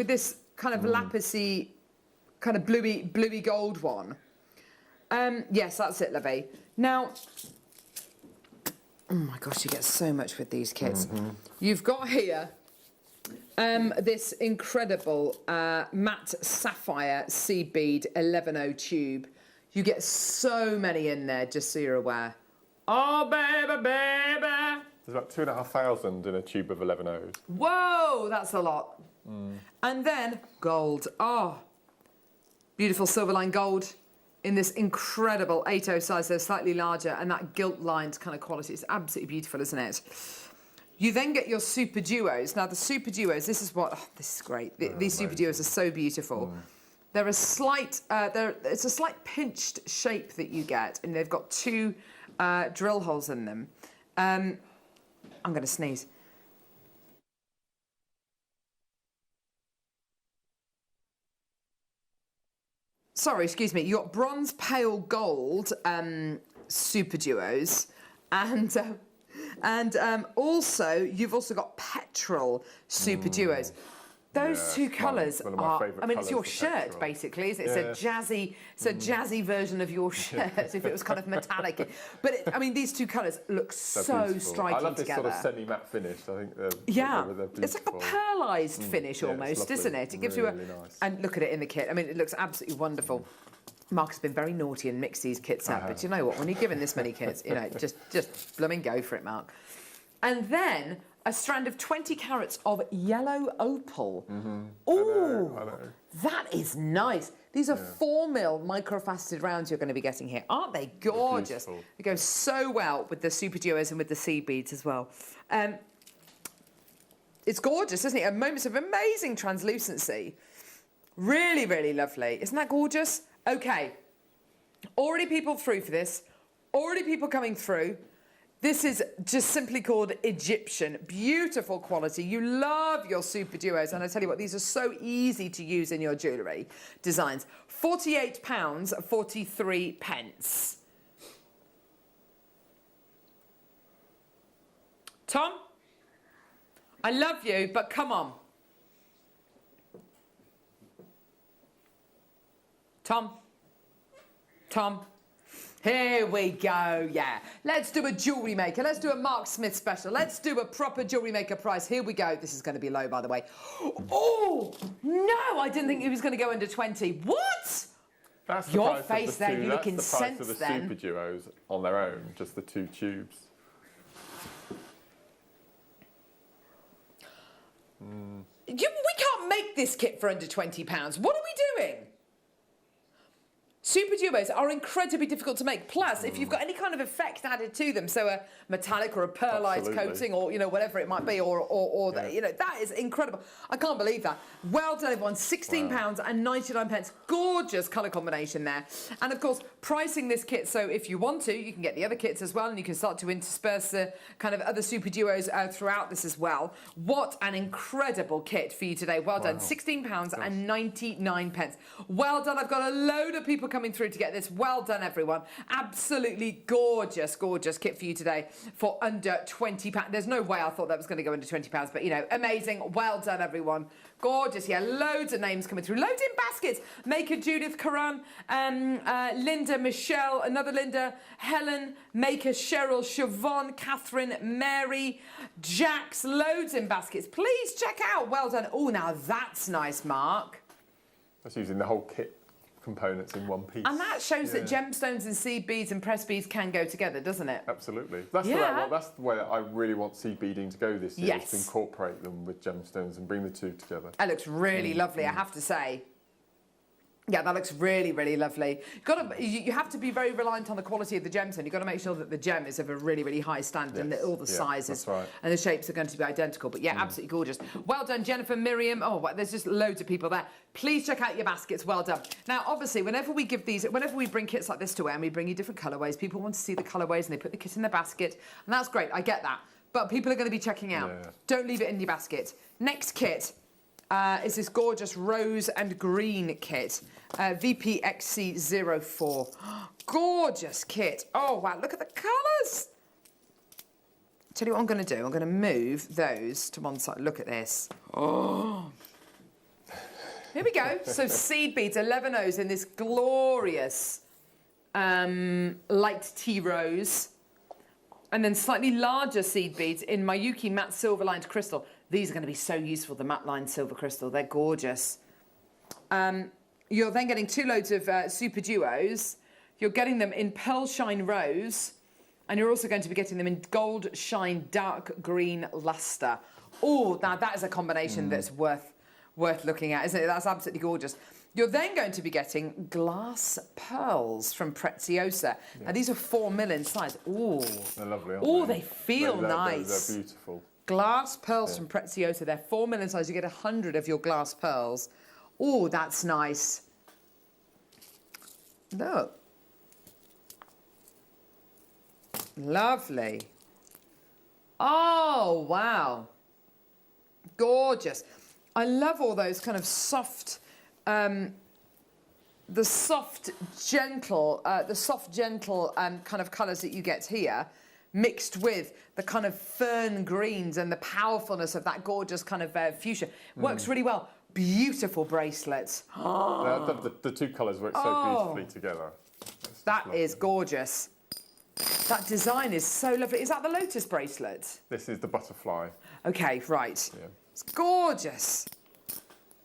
this kind of lapis-y, kind of bluey gold one? Yes, that's it, Lovey. Now, oh my gosh, you get so much with these kits. You've got here this incredible matte sapphire seed bead 11.0 tube. You get so many in there, just so you're aware. Oh, baby, baby. There's about 2,500 in a tube of 11.0s. Whoa, that's a lot. And then gold. Oh, beautiful silver line gold in this incredible 8.0 size. They're slightly larger, and that gilt lined kind of quality is absolutely beautiful, isn't it? You then get your super duos. Now the super duos, this is what, this is great. These super duos are so beautiful. They're a slight, it's a slight pinched shape that you get, and they've got two drill holes in them. I'm going to sneeze. Sorry, excuse me. You got bronze pale gold super duos, and also you've also got petrol super duos. Those two colours are, I mean, it's your shirt, basically, isn't it? It's a jazzy version of your shirt, if it was kind of metallic. But, I mean, these two colours look so striking together. I love this sort of semi-matte finish. I think they're it's like a pearlised finish almost, isn't it? It gives you a... Nice. And look at it in the kit. I mean, it looks absolutely wonderful. Mark has been very naughty and mixed these kits up, but you know what? When you're given this many kits, you know, just blooming go for it, Mark. And then a strand of 20 carats of yellow opal. Ooh, I know. that is nice. These are 4mm microfaceted rounds you're going to be getting here. Aren't they gorgeous? They go so well with the super duos and with the seed beads as well. It's gorgeous, isn't it? Moments of amazing translucency. Really, really lovely. Isn't that gorgeous? Okay. Already people through for this. Already people coming through. This is just simply called Egyptian. Beautiful quality. You love your super duos. And I tell you what, these are so easy to use in your jewellery designs. £48.43. Tom, I love you, but come on. Tom. Here we go, yeah. Let's do a Jewellery Maker. Let's do a Mark Smith special. Let's do a proper Jewellery Maker price. Here we go. This is going to be low, by the way. Oh, no, I didn't think he was going to go under 20. What? That's the your price face of the there, two, you look incensed then. That's the price of the super duos on their own, just the two tubes. We can't make this kit for under £20. What are we doing? Super duos are incredibly difficult to make. Plus, if you've got any kind of effect added to them, so a metallic or a pearlised coating, or whatever it might be, or that is incredible. I can't believe that. Well done, everyone. £16.99. Gorgeous colour combination there. And of course, pricing this kit. So if you want to, you can get the other kits as well, and you can start to intersperse the kind of other super duos throughout this as well. What an incredible kit for you today. Well done. £16.99. Well done. I've got a load of people coming through to get this. Well done, everyone. Absolutely gorgeous, gorgeous kit for you today for under £20. There's no way I thought that was going to go under £20, but, amazing. Well done, everyone. Gorgeous, yeah. Loads of names coming through. Loads in baskets. Maker, Judith, Karan, Linda, Michelle, another Linda, Helen, Maker, Cheryl, Siobhan, Catherine, Mary, Jax. Loads in baskets. Please check out. Well done. Oh, now that's nice, Mark. That's using the whole kit components in one piece. And that shows that gemstones and seed beads and press beads can go together, doesn't it? Absolutely. That's the way that I really want seed beading to go this year, is to incorporate them with gemstones and bring the two together. That looks really lovely, I have to say. Yeah, that looks really, really lovely. You have to be very reliant on the quality of the gemstone. You've got to make sure that the gem is of a really, really high standard and that all the sizes and the shapes are going to be identical. But yeah, absolutely gorgeous. Well done, Jennifer, Miriam. Oh, there's just loads of people there. Please check out your baskets. Well done. Now, obviously, whenever we bring kits like this to wear and we bring you different colourways, people want to see the colourways and they put the kit in the basket. And that's great. I get that. But people are going to be checking out. Yeah. Don't leave it in your basket. Next kit. is this gorgeous rose and green kit. VPXC04. Gorgeous kit. Oh, wow, look at the colours. Tell you what I'm going to do. I'm going to move those to one side. Look at this. Oh. Here we go. So seed beads, 11 O's in this glorious light tea rose. And then slightly larger seed beads in Miyuki matte silver lined crystal. These are going to be so useful, the matte lined silver crystal. They're gorgeous. You're then getting 2 loads of super duos. You're getting them in pearl shine rose. And you're also going to be getting them in gold shine dark green luster. Oh, now that is a combination that's worth looking at, isn't it? That's absolutely gorgeous. You're then going to be getting glass pearls from Preziosa. Yeah. Now, these are 4mm in size. Oh, they're lovely, aren't they? They feel nice. They're beautiful. Glass pearls from Preziosa. They're 4mm in size. You get 100 of your glass pearls. Oh, that's nice. Look. Lovely. Oh, wow. Gorgeous. I love all those kind of soft, the soft, gentle kind of colours that you get here, mixed with the kind of fern greens and the powerfulness of that gorgeous kind of fuchsia. Works really well. Beautiful bracelets. The 2 colours work so beautifully together. That is gorgeous. That design is so lovely. Is that the lotus bracelet? This is the butterfly. Okay, right. Yeah. It's gorgeous.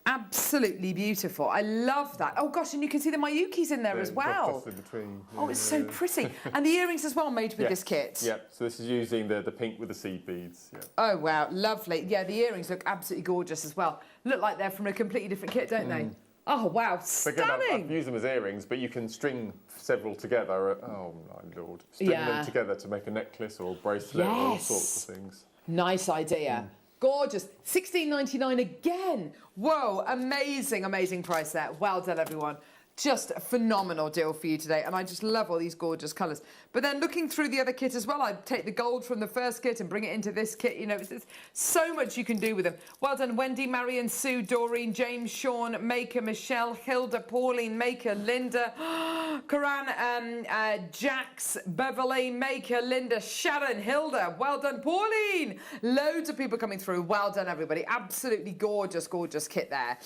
Absolutely beautiful. I love that. Oh, gosh, and you can see the Miyukis in there as well. In between. Oh, it's so pretty. And the earrings as well made with this kit. Yeah, so this is using the pink with the seed beads. Yeah. Oh, wow, lovely. Yeah, the earrings look absolutely gorgeous as well. Look like they're from a completely different kit, don't they? Oh, wow, stunning. Again, I've used them as earrings, but you can string several together. Oh, my Lord. String them together to make a necklace or a bracelet or all sorts of things. Nice idea. Gorgeous. $16.99 again. Whoa, amazing, amazing price there. Well done, everyone. Just a phenomenal deal for you today, and I just love all these gorgeous colours. But then looking through the other kit as well, I'd take the gold from the first kit and bring it into this kit. You know, it's so much you can do with them. Well done, Wendy, Marion, Sue, Doreen, James, Sean, Maker, Michelle, Hilda, Pauline, Maker, Linda, Karan, Jax, Beverly, Maker, Linda, Sharon, Hilda. Well done, Pauline. Loads of people coming through. Well done, everybody. Absolutely gorgeous, gorgeous kit there.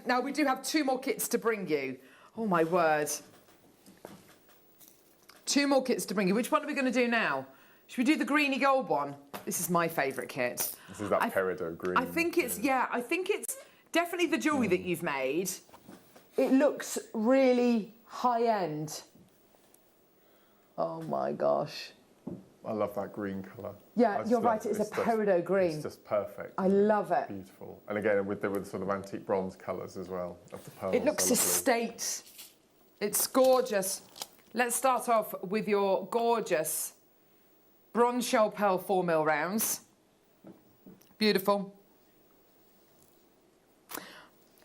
Now, we do have 2 more kits to bring you. Oh, my word. 2 more kits to bring you. Which one are we going to do now? Should we do the greeny gold one? This is my favourite kit. This is that peridot green. I think it's, I think it's definitely the jewellery that you've made. It looks really high-end. Oh, my gosh. I love that green colour. Yeah, you're right, it's a peridot green. It's just perfect. I love it. Beautiful. And again, with the sort of antique bronze colours as well of the pearls. It looks estate. It's gorgeous. Let's start off with your gorgeous bronze shell pearl 4mm rounds. Beautiful.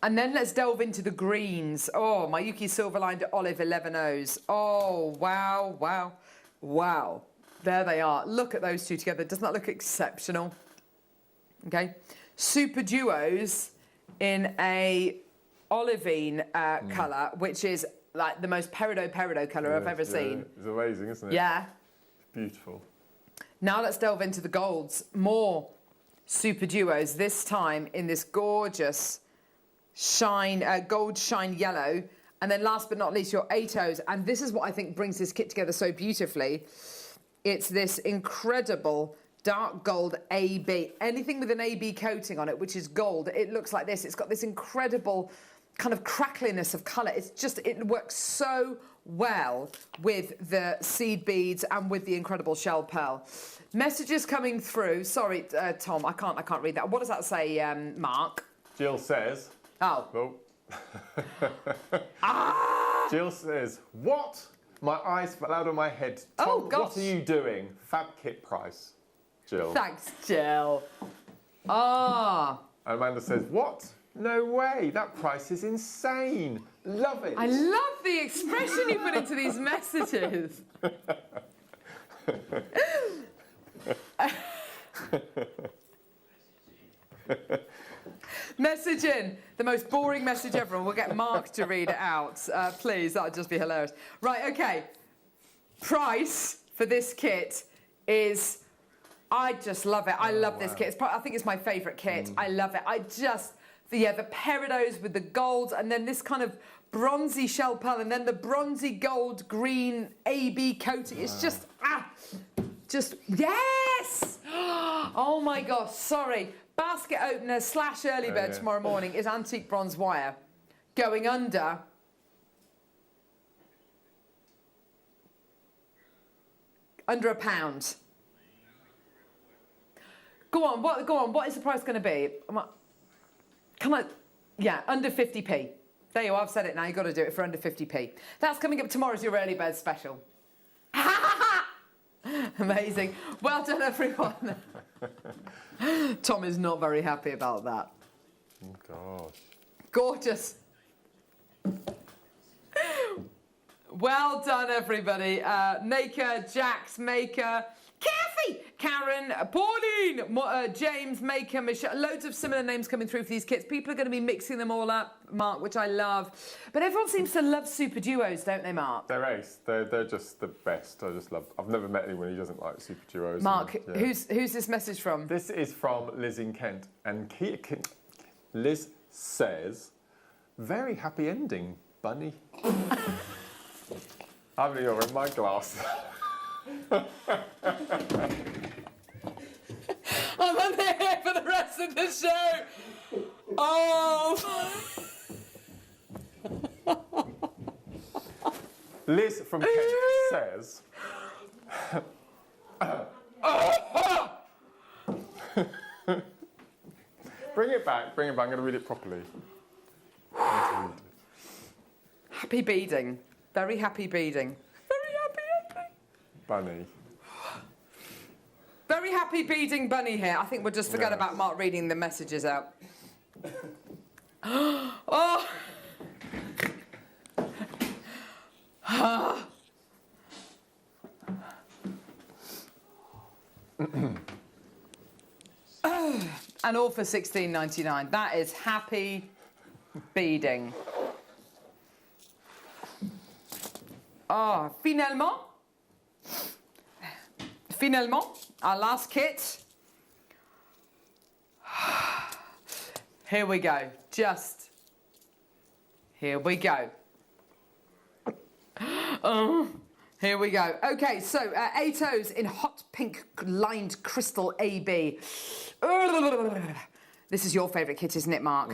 And then let's delve into the greens. Oh, Miyuki silver lined olive 11 O's. Oh, wow, wow, wow. There they are. Look at those 2 together. Doesn't that look exceptional? Okay. Super duos in a olivine colour, which is like the most peridot colour I've ever seen. It's amazing, isn't it? Yeah. It's beautiful. Now let's delve into the golds. More super duos, this time in this gorgeous shine, gold shine yellow. And then last but not least, your 8 O's. And this is what I think brings this kit together so beautifully. It's this incredible dark gold AB. Anything with an AB coating on it, which is gold, it looks like this. It's got this incredible kind of crackliness of colour. It's just, it works so well with the seed beads and with the incredible shell pearl. Messages coming through. Sorry, Tom, I can't read that. What does that say, Mark? Jill says... Oh. Jill says, what? My eyes fell out of my head. Tom, oh, gosh. What are you doing? Fab kit price, Jill. Thanks, Jill. Amanda says, what? No way. That price is insane. Love it. I love the expression you put into these messages. Message in. The most boring message ever. And we'll get Mark to read it out. Please, that would just be hilarious. Right, OK. Price for this kit is... I just love it. I love this kit. I think it's my favourite kit. I love it. The peridot with the gold, and then this kind of bronzy shell pearl, and then the bronzy gold green AB coating. It's just yes! Oh my gosh, sorry. Basket opener / early bird tomorrow morning is antique bronze wire going under £1. Go on, what is the price going to be? Come on, yeah, under 50p. There you are, I've said it now, you've got to do it for under 50p. That's coming up tomorrow as your early bird special. Amazing. Well done, everyone. Tom is not very happy about that. Oh, gosh. Gorgeous. Well done, everybody. Maker, Jax, Maker, Kathy, Karen, Pauline, James, Maker, Michelle. Loads of similar names coming through for these kits. People are going to be mixing them all up, Mark, which I love. But everyone seems to love super duos, don't they, Mark? They're ace. They're just the best. I just love. I've never met anyone who doesn't like super duos. Mark, who's this message from? This is from Liz in Kent, and Liz says, "Very happy ending, Bunny." I'm in my glass. I'm on here for the rest of the show. Oh. Liz from Kent says, bring it back. I'm going to read it properly. Happy beading. Very happy beading. Very happy ending. Bunny. Very happy beading Bunny here. I think we'll just forget about Mark reading the messages out. Oh. And all for £16.99. That is happy beading. Oh, finalement, our last kit. Here we go. Here we go. Here we go. Okay, so 8Os in hot pink lined crystal AB. This is your favourite kit, isn't it, Mark?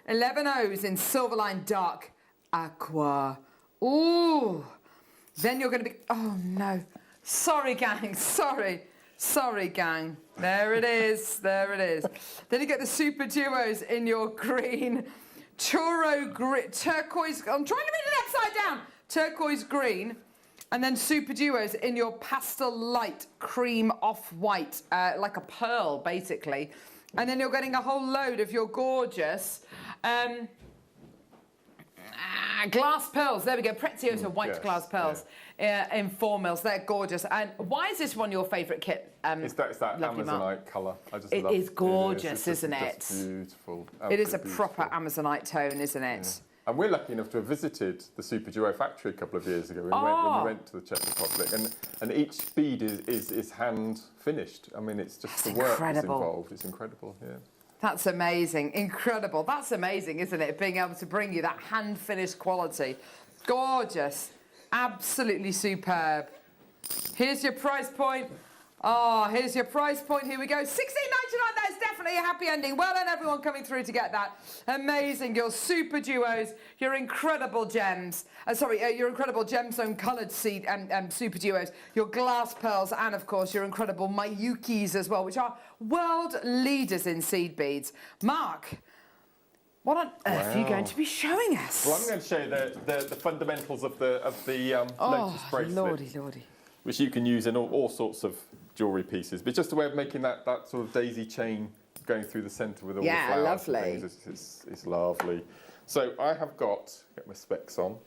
11Os in silver lined dark aqua. Ooh. Then you're going to be... Oh, no. Sorry, gang. Sorry, gang. There it is. Then you get the super duos in your green turquoise... I'm trying to read it upside down. Turquoise green. And then super duos in your pastel light cream off-white, like a pearl, basically. And then you're getting a whole load of your gorgeous... glass pearls, there we go, Preziosa white glass pearls in 4 mils. They're gorgeous. And why is this one your favourite kit? It's that Amazonite colour. I just love it. It is gorgeous, isn't it? It's beautiful. It is a proper Amazonite tone, isn't it? Yeah. And we're lucky enough to have visited the Super Duo factory a couple of years ago. When we went to the Czech Republic, and each bead is hand finished. I mean, it's just the work that's involved. It's incredible. Yeah. That's amazing, incredible. That's amazing, isn't it? Being able to bring you that hand-finished quality. Gorgeous, absolutely superb. Here's your price point. Oh, here's your price point. Here we go. £16.99. That is definitely a happy ending. Well done, everyone coming through to get that. Amazing. Your super duos, your incredible gems. Your incredible gemstone coloured seed and super duos. Your glass pearls and, of course, your incredible Miyukis as well, which are world leaders in seed beads. Mark, what on earth are you going to be showing us? Well, I'm going to show you the fundamentals of the Lotus bracelet. Lordy. Which you can use in all sorts of jewellery pieces, but just a way of making that sort of daisy chain going through the centre with all the flowers. Lovely. And things. It's lovely. So I have get my specs on.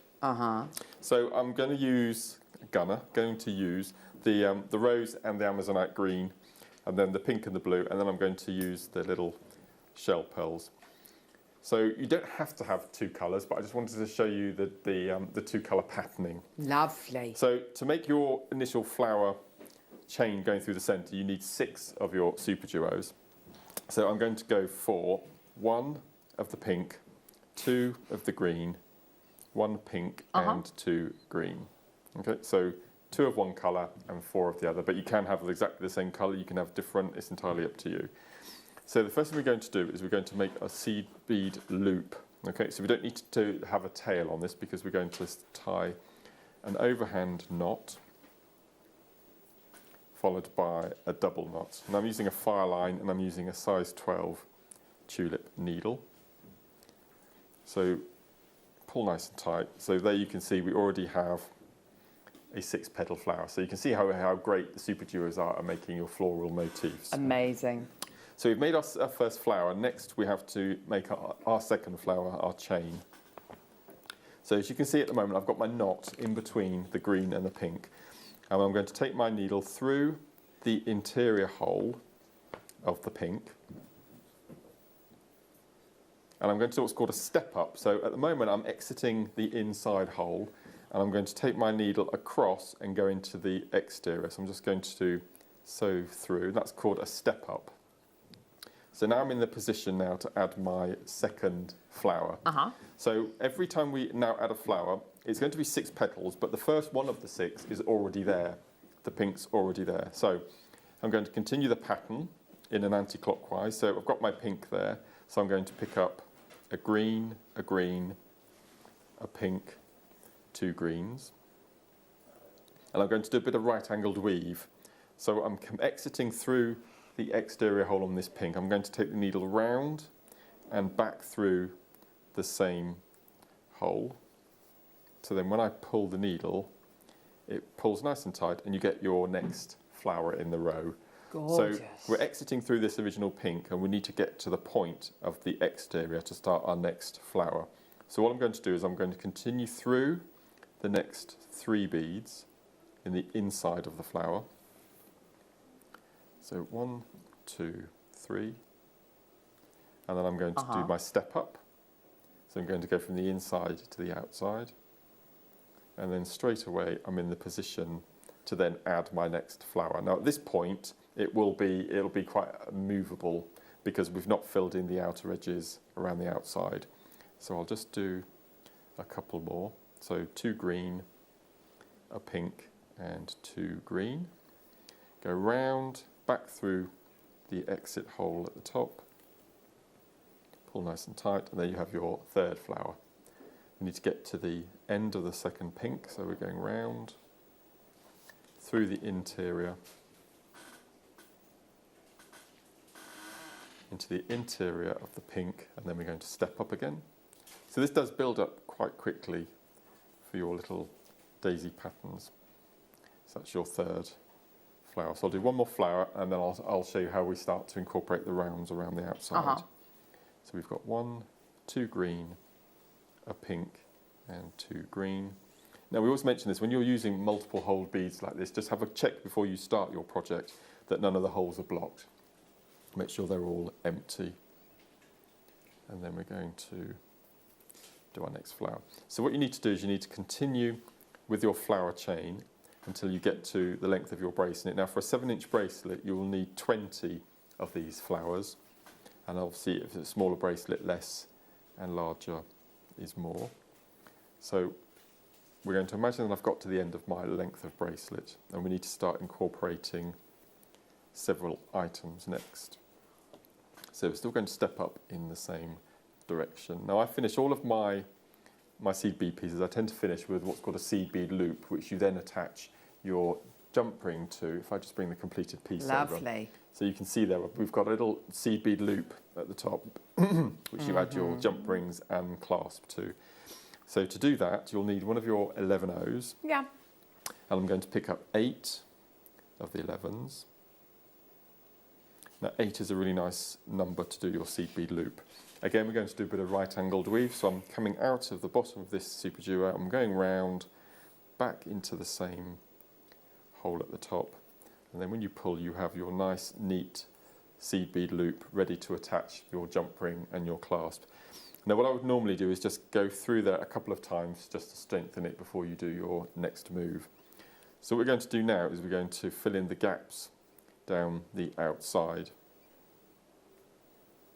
So I'm going to use the rose and the Amazonite green, and then the pink and the blue, and then I'm going to use the little shell pearls. So you don't have to have 2 colours, but I just wanted to show you the 2-colour patterning. Lovely. So to make your initial flower chain going through the centre, you need 6 of your super duos. So I'm going to go for 1 of the pink, 2 of the green, 1 pink and 2 green. Okay, so 2 of one colour and 4 of the other, but you can have exactly the same colour, you can have different, it's entirely up to you. So the first thing we're going to do is we're going to make a seed bead loop. Okay, so we don't need to have a tail on this because we're going to tie an overhand knot followed by a double knot. And I'm using a fire line and I'm using a size 12 tulip needle. So pull nice and tight. So there you can see we already have a 6-petal flower. So you can see how great the super duos are at making your floral motifs. Amazing. So we've made our first flower. Next we have to make our second flower, our chain. So as you can see at the moment, I've got my knot in between the green and the pink. And I'm going to take my needle through the interior hole of the pink. And I'm going to do what's called a step up. So at the moment I'm exiting the inside hole and I'm going to take my needle across and go into the exterior. So I'm just going to sew through. That's called a step up. So now I'm in the position now to add my second flower. So every time we now add a flower, it's going to be 6 petals, but the first one of the 6 is already there. The pink's already there. So I'm going to continue the pattern in an anti-clockwise. So I've got my pink there. So I'm going to pick up a green, a pink, 2 greens. And I'm going to do a bit of right-angled weave. So I'm exiting through the exterior hole on this pink. I'm going to take the needle round and back through the same hole. So then when I pull the needle, it pulls nice and tight and you get your next flower in the row. Gorgeous. So we're exiting through this original pink and we need to get to the point of the exterior to start our next flower. So what I'm going to do is I'm going to continue through the next 3 beads in the inside of the flower. So 1, 2, 3, and then I'm going to do my step up. So I'm going to go from the inside to the outside, and then straight away I'm in the position to then add my next flower. Now at this point it'll be quite movable because we've not filled in the outer edges around the outside. So I'll just do a couple more. So 2 green, a pink and 2 green. Go round, back through the exit hole at the top, pull nice and tight, and there you have your third flower. We need to get to the end of the second pink, so we're going round, through the interior, into the interior of the pink, and then we're going to step up again. So this does build up quite quickly for your little daisy patterns. So that's your third flower. So I'll do one more flower and then I'll show you how we start to incorporate the rounds around the outside. So we've got 1, 2 green, a pink and 2 green. Now we always mention this, when you're using multiple hole beads like this, just have a check before you start your project that none of the holes are blocked. Make sure they're all empty. And then we're going to do our next flower. So what you need to do is you need to continue with your flower chain until you get to the length of your bracelet. Now for a 7-inch bracelet you will need 20 of these flowers, and obviously if it's a smaller bracelet less and larger is more. So we're going to imagine that I've got to the end of my length of bracelet and we need to start incorporating several items next. So we're still going to step up in the same direction. Now I finish all of my seed bead pieces. I tend to finish with what's called a seed bead loop, which you then attach your jump ring to. If I just bring the completed piece over. So you can see there we've got a little seed bead loop at the top, which you add your jump rings and clasp to. So to do that, you'll need one of your 11 O's. Yeah. And I'm going to pick up 8 of the 11s. Now 8 is a really nice number to do your seed bead loop. Again, we're going to do a bit of right-angled weave, so I'm coming out of the bottom of this super duo, I'm going round, back into the same hole at the top, and then when you pull, you have your nice, neat seed bead loop ready to attach your jump ring and your clasp. Now what I would normally do is just go through that a couple of times just to strengthen it before you do your next move. So what we're going to do now is we're going to fill in the gaps down the outside.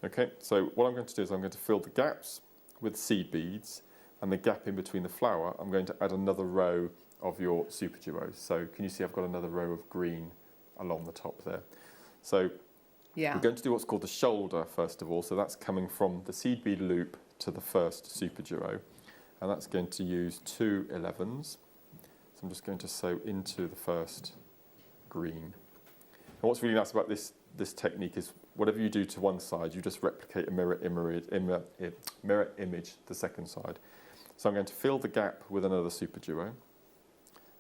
Okay, so what I'm going to do is I'm going to fill the gaps with seed beads, and the gap in between the flower I'm going to add another row of your super duos. So can you see I've got another row of green along the top there. So we're going to do what's called the shoulder first of all, so that's coming from the seed bead loop to the first super duo, and that's going to use 2 11s. So I'm just going to sew into the first green. And what's really nice about this technique is whatever you do to one side, you just replicate a mirror image the second side. So I'm going to fill the gap with another super duo.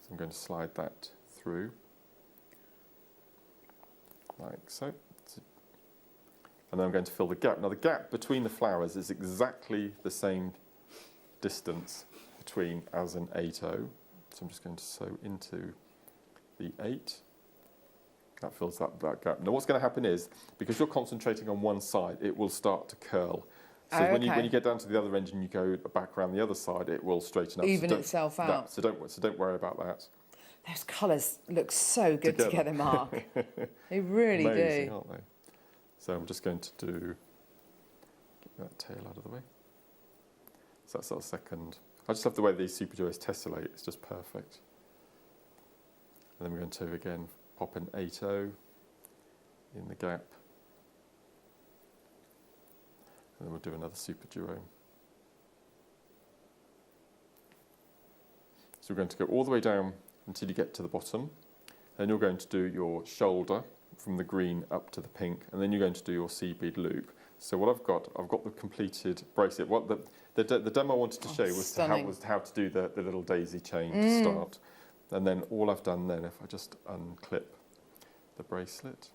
So I'm going to slide that through like so. And then I'm going to fill the gap. Now the gap between the flowers is exactly the same distance between as an 8/0. So I'm just going to sew into the 8. That fills that gap. Now what's going to happen is, because you're concentrating on one side, it will start to curl. So when you get down to the other end and you go back around the other side, it will straighten up. Even itself out. So don't worry about that. Those colours look so good together, Mark. They really Amazing, do. Aren't they? So I'm just going to get that tail out of the way. So that's our second. I just love the way these super duos tessellate. It's just perfect. And then we're going to again pop an 8/0 in the gap. And then we'll do another super duo. So we're going to go all the way down until you get to the bottom. Then you're going to do your shoulder from the green up to the pink, and then you're going to do your seed bead loop. So what I've got the completed bracelet. What the demo I wanted to show was how to do the little daisy chain to start. And then all I've done then, if I just unclip the bracelet,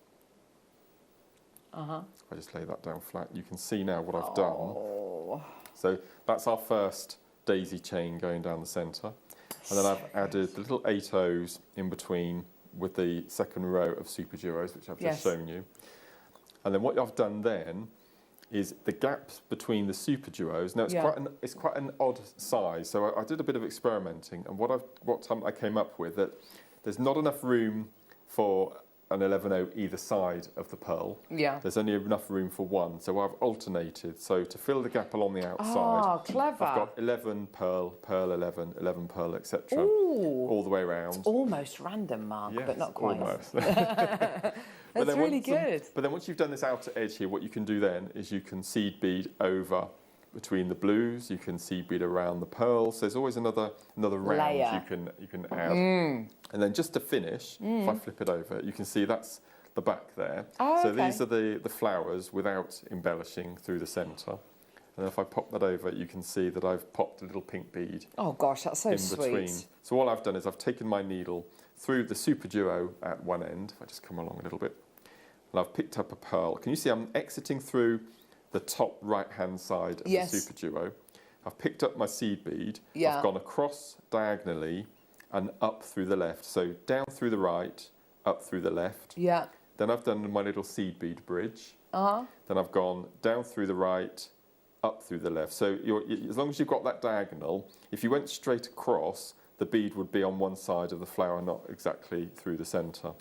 if I just lay that down flat, you can see now what I've done. So that's our first daisy chain going down the centre. And then I've added the little 8/0s in between with the second row of super duos, which I've just shown you. And then what I've done then is the gaps between the super duos. Now it's quite an odd size, so I did a bit of experimenting, and what I came up with, that there's not enough room for an 11/0 either side of the pearl. There's only enough room for one, so I've alternated. So to fill the gap along the outside, clever. I've got 11 pearl, pearl 11, 11 pearl, etc. all the way around. It's almost random, Mark, but not quite. Almost. That's really good. But then once you've done this outer edge here, what you can do then is you can seed bead over between the blues, you can seed bead around the pearls. There's always another round layer you can add. And then just to finish, if I flip it over, you can see that's the back there. So these are the flowers without embellishing through the centre. And if I pop that over, you can see that I've popped a little pink bead. Oh gosh, that's so sweet. Between. So all I've done is I've taken my needle through the super duo at one end. If I just come along a little bit, and I've picked up a pearl. Can you see I'm exiting through the top right-hand side of the super duo? I've picked up my seed bead. I've gone across diagonally and up through the left. So down through the right, up through the left. Then I've done my little seed bead bridge. Then I've gone down through the right, up through the left. So as long as you've got that diagonal, if you went straight across, the bead would be on one side of the flower, not exactly through the centre.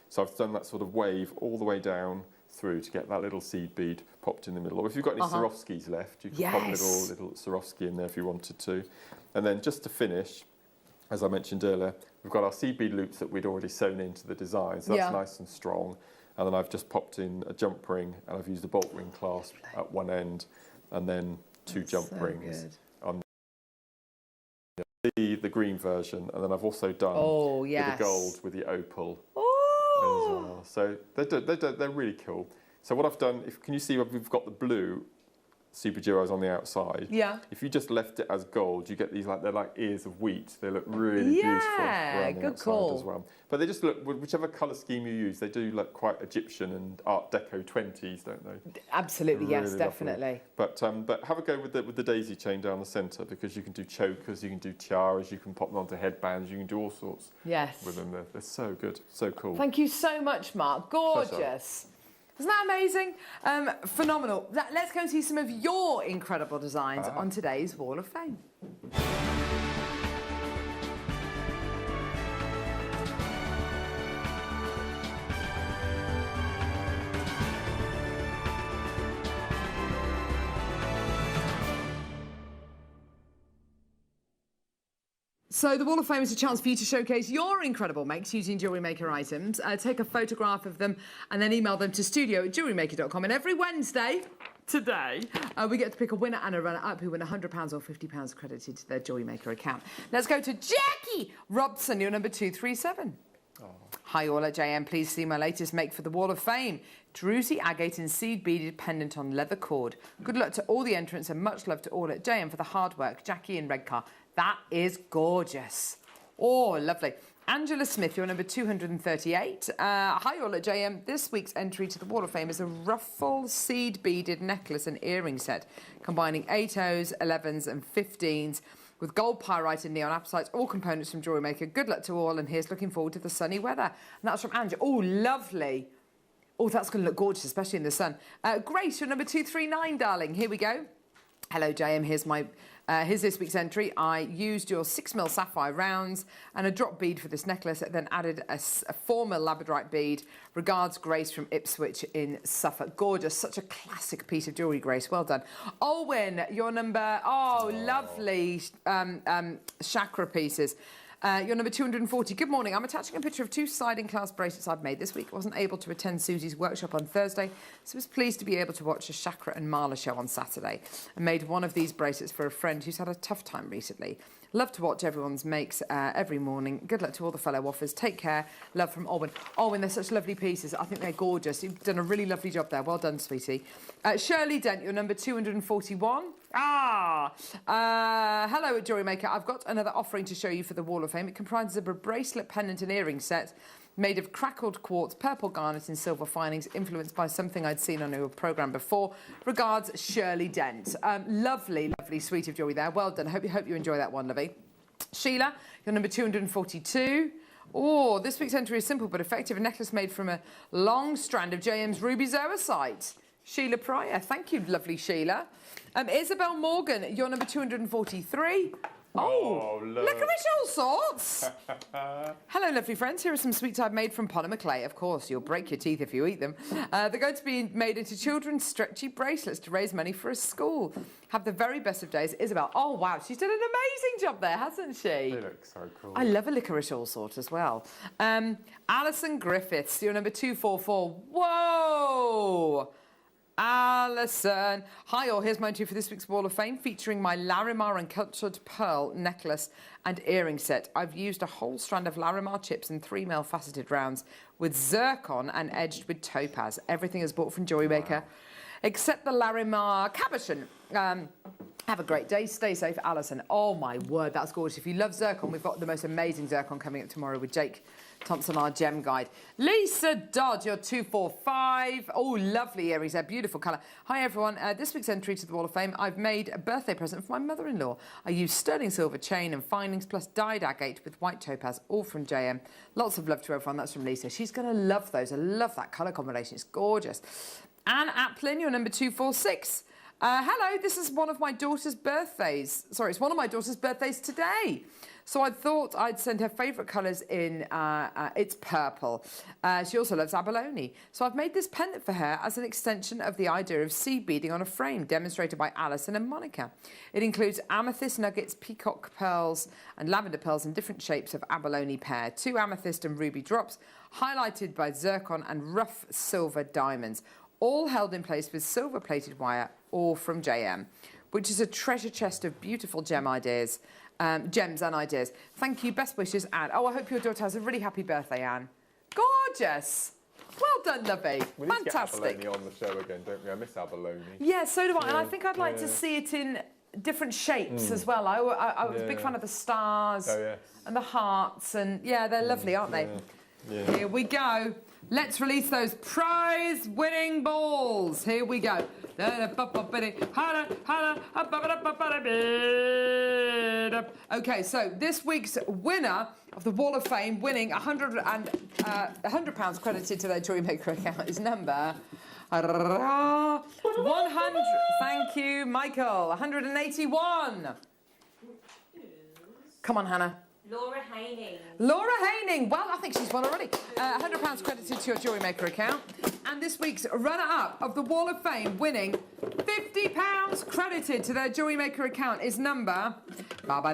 So I've done that sort of wave all the way down through to get that little seed bead popped in the middle. Or if you've got any Swarovskis left, you can pop a little Swarovski in there if you wanted to. And then just to finish, as I mentioned earlier, we've got our seed bead loops that we'd already sewn into the design, so that's nice and strong. And then I've just popped in a jump ring, and I've used a bolt ring clasp at one end, and then two jump rings on the green version. And then I've also done with the gold with the opal as well. So they're really cool. So what I've done, can you see we've got the blue super duos on the outside? If you just left it as gold, you get these they're like ears of wheat. They look really beautiful around the outside as well. But they just look, whichever colour scheme you use, they do look quite Egyptian and Art Deco 20s, don't they? Absolutely, really yes, definitely. But have a go with the daisy chain down the centre, because you can do chokers, you can do tiaras, you can pop them onto headbands, you can do all sorts with them. They're so good, so cool. Thank you so much, Mark. Gorgeous. Pleasure. Isn't that amazing? Phenomenal. Let's go and see some of your incredible designs on today's Wall of Fame. So the Wall of Fame is a chance for you to showcase your incredible makes using Jewellery Maker items. Take a photograph of them and then email them to studio@jewellerymaker.com. And every Wednesday, today, we get to pick a winner and a runner-up who win £100 or £50 credited to their Jewellery Maker account. Let's go to Jackie Robson, your number 237. Oh. Hi all at JM, please see my latest make for the Wall of Fame. Druzy agate and seed beaded pendant on leather cord. Good luck to all the entrants and much love to all at JM for the hard work. Jackie in Redcar. That is gorgeous. Oh, lovely. Angela Smith, your number 238. Hi all at JM. This week's entry to the Wall of Fame is a ruffle seed beaded necklace and earring set, combining 8Os, 11s and 15s with gold pyrite and neon apsites, all components from Jewellery Maker. Good luck to all, and here's looking forward to the sunny weather. And that's from Angela. Oh, lovely. Oh, that's going to look gorgeous, especially in the sun. Grace, your number 239, darling. Here we go. Hello, JM. Here's this week's entry. I used your 6mm sapphire rounds and a drop bead for this necklace, then added a 4mm labradorite bead. Regards, Grace from Ipswich in Suffolk. Gorgeous. Such a classic piece of jewellery, Grace. Well done. Owen, your number... Oh, lovely chakra pieces. Your number 240. Good morning. I'm attaching a picture of 2 sliding class bracelets I've made this week. Wasn't able to attend Susie's workshop on Thursday, so was pleased to be able to watch a chakra and mala show on Saturday. I made one of these bracelets for a friend who's had a tough time recently. Love to watch everyone's makes every morning. Good luck to all the fellow waffers. Take care. Love from Owen. Owen, they're such lovely pieces. I think they're gorgeous. You've done a really lovely job there. Well done, sweetie. Shirley Dent, your number 241. Hello at Jewellery Maker. I've got another offering to show you for the Wall of Fame. It comprises of a bracelet, pendant and earring set made of crackled quartz, purple garnet and silver finings, influenced by something I'd seen on your programme before. Regards, Shirley Dent. Lovely, lovely suite of jewellery there. Well done. Hope you enjoy that one, lovey. Sheila, your number 242. Oh, this week's entry is simple but effective. A necklace made from a long strand of JM's ruby zoisite. Sheila Pryor. Thank you, lovely Sheila. Isabel Morgan, your number 243. Oh, licorice all sorts. Hello, lovely friends. Here are some sweets I've made from polymer clay. Of course, you'll break your teeth if you eat them. They're going to be made into children's stretchy bracelets to raise money for a school. Have the very best of days, Isabel. Oh, wow. She's done an amazing job there, hasn't she? They look so cool. I love a licorice all sort as well. Alison Griffiths, your number 244. Whoa! Alison. Hi all, here's my entry for this week's Wall of Fame featuring my Larimar and cultured pearl necklace and earring set. I've used a whole strand of Larimar chips and 3mm faceted rounds with zircon and edged with topaz. Everything is bought from Jewellery Maker except the Larimar cabochon. Have a great day. Stay safe, Alison. Oh, my word, that's gorgeous. If you love zircon, we've got the most amazing zircon coming up tomorrow with Jake Thompson, our gem guide. Lisa Dodd, you're 245. Oh, lovely earrings. They're beautiful colour. Hi, everyone. This week's entry to the Wall of Fame, I've made a birthday present for my mother-in-law. I used sterling silver chain and findings plus dyed agate with white topaz, all from JM. Lots of love to everyone. That's from Lisa. She's going to love those. I love that colour combination. It's gorgeous. Anne Applin, you're number 246. Hello, this is one of my daughter's birthdays. Sorry, it's one of my daughter's birthdays today. So I thought I'd send her favourite colours in, it's purple. She also loves abalone. So I've made this pendant for her as an extension of the idea of seed beading on a frame, demonstrated by Alison and Monica. It includes amethyst nuggets, peacock pearls and lavender pearls in different shapes of abalone pear, 2 amethyst and ruby drops, highlighted by zircon and rough silver diamonds, all held in place with silver-plated wire, all from JM, which is a treasure chest of beautiful gems and ideas. Thank you. Best wishes, Anne. Oh, I hope your daughter has a really happy birthday, Anne. Gorgeous. Well done, lovey. We need to get abalone on the show again, don't we? I miss abalone. Yeah, so do I. Yeah, and I think I'd like to see it in different shapes as well. I was a big fan of the stars and the hearts. And, yeah, they're lovely, aren't they? Yeah. Here we go. Let's release those prize-winning balls. Here we go. Okay, so this week's winner of the Wall of Fame, winning £100 credited to their Jewellery Maker account, is number 100. Thank you, Michael. 181. Come on, Hannah. Laura Haining. Laura Haining. Well, I think she's won already. £100 credited to your Jewellery Maker account. And this week's runner-up of the Wall of Fame, winning £50 credited to their Jewellery Maker account, is number... Come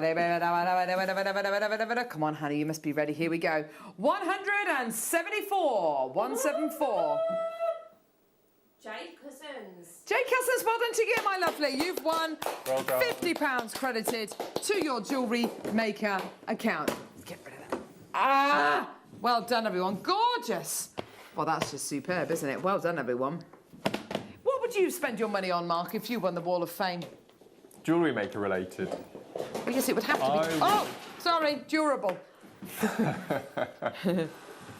on, Hannah, you must be ready. Here we go. 174. 174. Jay Cousins. Jay Cousins, well done to you, my lovely. You've won £50 credited to your Jewellery Maker account. Let's get rid of that. Ah! Well done, everyone. Gorgeous. Well, that's just superb, isn't it? Well done, everyone. What would you spend your money on, Mark, if you won the Wall of Fame? Jewellery Maker related. Well, yes, it would have to be. Oh, sorry, durable.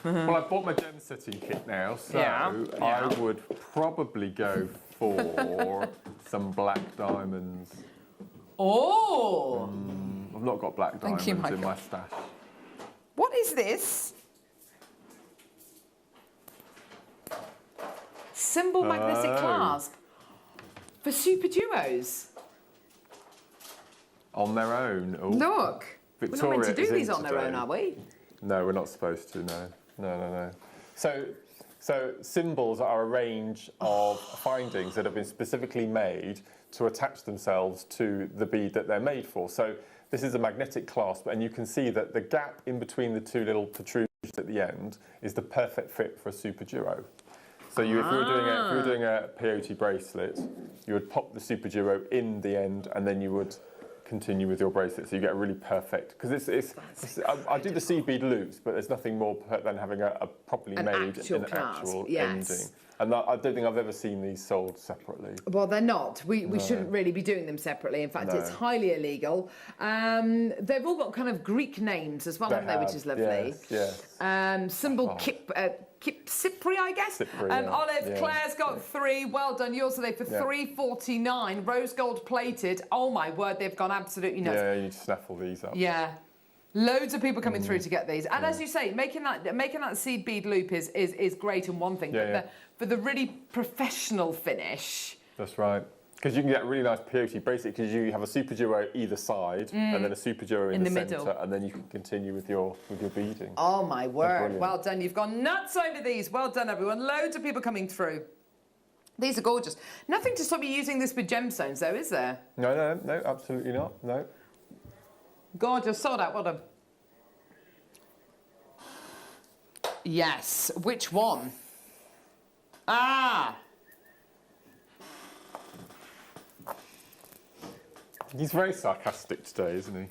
Well, I bought my gem setting kit now, so I would probably go for some black diamonds. Oh! I've not got black diamonds in my stash. What is this? Symbol magnetic clasp for super duos. On their own. Ooh. Look, Victoria, we're not meant to do these on their own, are we? No, we're not supposed to, no. No. So symbols are a range of findings that have been specifically made to attach themselves to the bead that they're made for. So this is a magnetic clasp, and you can see that the gap in between the two little protrusions at the end is the perfect fit for a super duo. So if you were doing a peyote bracelet, you would pop the super duo in the end, and then you would continue with your bracelet, so you get a really perfect, because I do the seed bead loops, but there's nothing more than having a properly made actual ending. And I don't think I've ever seen these sold separately. Well, they're not. We shouldn't really be doing them separately. In fact, it's highly illegal. They've all got kind of Greek names as well, haven't they? Which is lovely. Yes. Symbol Cypri, I guess. Olive, Claire's got 3. Well done. Yours today for £3.49. Rose gold plated. Oh my word, they've gone absolutely nuts. Yeah, you need to snaffle these up. Yeah. Loads of people coming through to get these. And as you say, making that seed bead loop is great in one thing. But for the really professional finish. That's right. Because you can get a really nice peyote bracelet, because you have a super duo either side and then a super duo in the centre, and then you can continue with your beading. Oh my word! Well done. You've gone nuts over these. Well done, everyone. Loads of people coming through. These are gorgeous. Nothing to stop you using this with gemstones, though, is there? No, absolutely not. No. Gorgeous. Sold out. Well done. Yes. Which one? Ah. He's very sarcastic today, isn't he?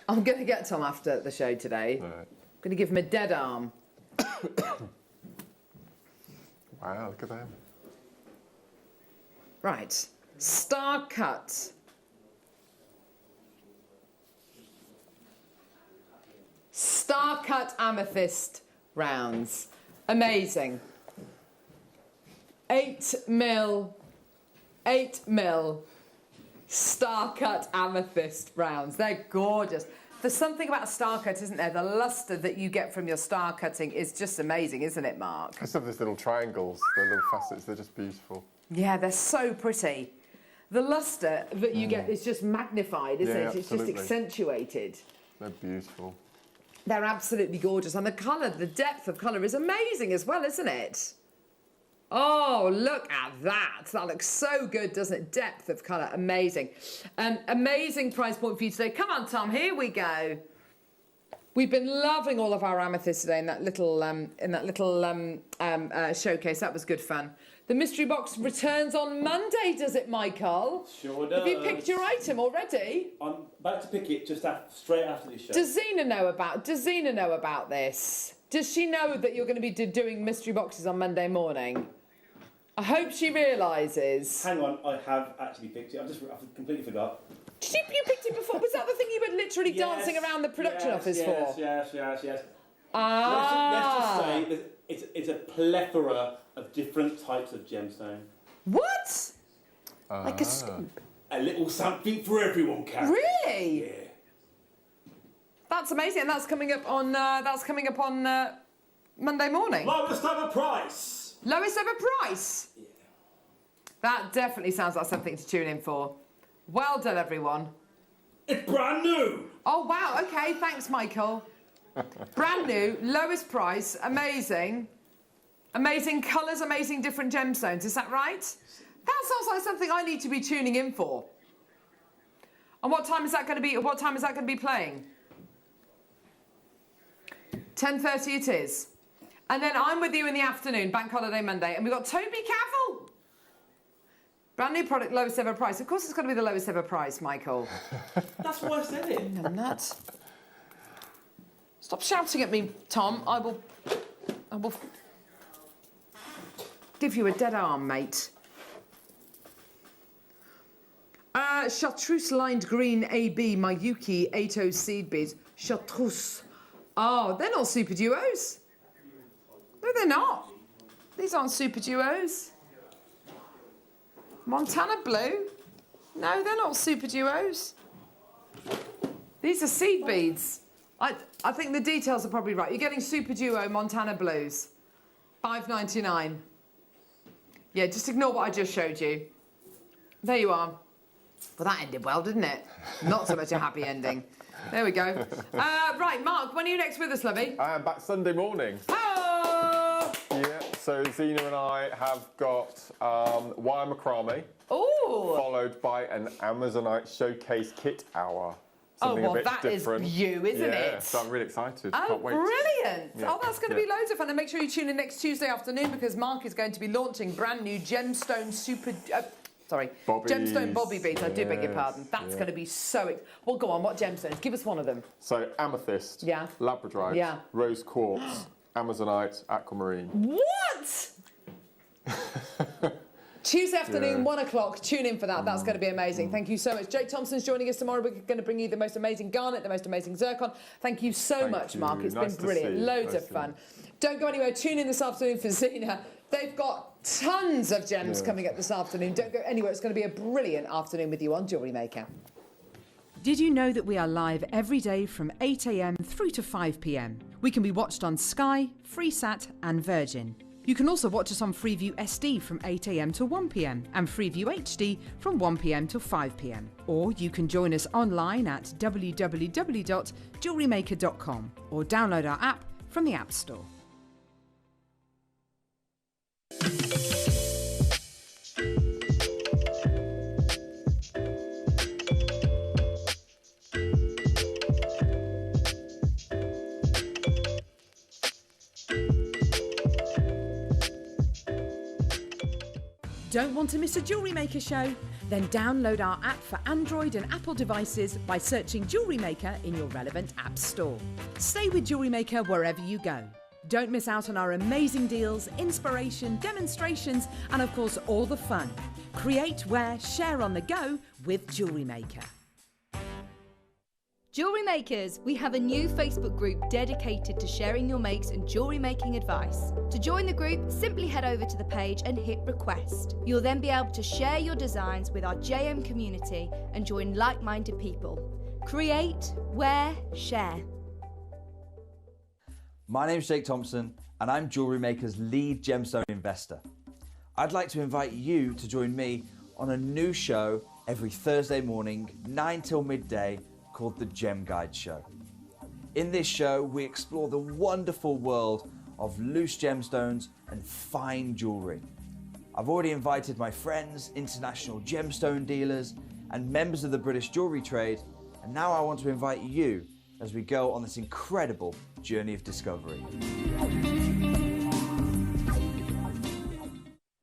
I'm going to get Tom after the show today. Right. I'm going to give him a dead arm. Wow, look at that. Right. Star cut. Star cut amethyst rounds. Amazing. 8mm star cut amethyst rounds. They're gorgeous. There's something about a star cut, isn't there? The lustre that you get from your star cutting is just amazing, isn't it, Mark? I just have these little triangles, the little facets, they're just beautiful. Yeah, they're so pretty. The lustre that you get is just magnified, isn't it? It's just accentuated. They're beautiful. They're absolutely gorgeous. And the colour, the depth of colour is amazing as well, isn't it? Oh, look at that. That looks so good, doesn't it? Depth of colour, amazing. Amazing price point for you today. Come on, Tom, here we go. We've been loving all of our amethysts today in that little showcase. That was good fun. The mystery box returns on Monday, does it, Michael? Sure does. Have you picked your item already? I'm about to pick it just straight after this show. Does Zena know about this? Does she know that you're going to be doing mystery boxes on Monday morning? I hope she realises. Hang on, I have actually picked it. I've completely forgot. Did you picked it before? Was that the thing you were literally dancing around the production office for? Yes. Ah. Let's just say it's a plethora of different types of gemstone. What? Like a scoop? A little something for everyone, Karen. Really? Yeah. That's amazing. And that's coming up on Monday morning. Lowest ever price. Lowest ever price. Yeah. That definitely sounds like something to tune in for. Well done, everyone. It's brand new. Oh wow. Okay. Thanks, Michael. Brand new, lowest price, amazing. Amazing colours, amazing different gemstones. Is that right? That sounds like something I need to be tuning in for. And what time is that going to be? What time is that going to be playing? 10:30 it is. And then I'm with you in the afternoon, Bank Holiday Monday, and we've got Toby Cavill. Brand new product, lowest ever price. Of course it's got to be the lowest ever price, Michael. That's why I said it. No, nuts. Stop shouting at me, Tom. I will give you a dead arm, mate. Chartreuse lined green AB Mayuki 80 seed beads. Chartreuse. Oh, they're not super duos. No, they're not. These aren't super duos. Montana blue. No, they're not super duos. These are seed beads. I think the details are probably right. You're getting super duo Montana blues. $5.99. Yeah, just ignore what I just showed you. There you are. Well, that ended well, didn't it? Not so much a happy ending. There we go. Right, Mark, when are you next with us, lovey? I am back Sunday morning. Oh! Yeah, so Zena and I have got wire macrame. Ooh! Followed by an Amazonite showcase kit hour. Something well, a bit that different. is you, isn't it? Yeah, so I'm really excited. Oh, Can't wait. brilliant. Yeah. Oh, that's going to be loads of fun. And make sure you tune in next Tuesday afternoon because Mark is going to be launching brand new gemstone gemstone bobby beads. I do beg your pardon. That's going to be so... Well, go on, what gemstones? Give us one of them. So amethyst, labradorite, rose quartz, Amazonite, aquamarine. What? Tuesday afternoon, 1 o'clock. Tune in for that. That's going to be amazing. Thank you so much. Jake Thompson's joining us tomorrow. We're going to bring you the most amazing garnet, the most amazing zircon. Thank you so much, Mark. It's been brilliant. Loads of fun. Don't go anywhere. Tune in this afternoon for Zena. They've got tons of gems coming up this afternoon. Don't go anywhere. It's going to be a brilliant afternoon with you on Jewellery Maker. Did you know that we are live every day from 8 a.m. through to 5 p.m? We can be watched on Sky, Freesat and Virgin. You can also watch us on Freeview SD from 8 a.m. to 1 p.m. and Freeview HD from 1 p.m. to 5 p.m. Or you can join us online at www.jewellerymaker.com or download our app from the App Store. Don't want to miss a Jewellery Maker show? Then download our app for Android and Apple devices by searching Jewellery Maker in your relevant app store. Stay with Jewellery Maker wherever you go. Don't miss out on our amazing deals, inspiration, demonstrations, and of course all the fun. Create, wear, share on the go with Jewellery Maker. Jewellery Makers, we have a new Facebook group dedicated to sharing your makes and jewellery making advice. To join the group, simply head over to the page and hit request. You'll then be able to share your designs with our JM community and join like-minded people. Create, wear, share. My name's Jake Thompson and I'm Jewellery Maker's lead gemstone investor. I'd like to invite you to join me on a new show every Thursday morning, 9 till midday, called The Gem Guide Show. In this show, we explore the wonderful world of loose gemstones and fine jewellery. I've already invited my friends, international gemstone dealers, and members of the British jewellery trade, and now I want to invite you as we go on this incredible journey of discovery.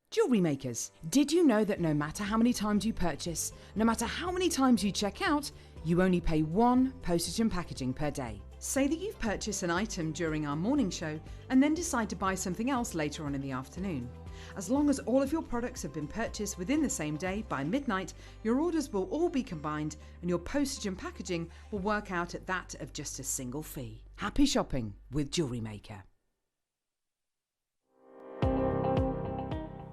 Jewellery Makers, did you know that no matter how many times you purchase, no matter how many times you check out, you only pay one postage and packaging per day? Say that you've purchased an item during our morning show and then decide to buy something else later on in the afternoon. As long as all of your products have been purchased within the same day by midnight, your orders will all be combined and your postage and packaging will work out at that of just a single fee. Happy shopping with Jewellery Maker.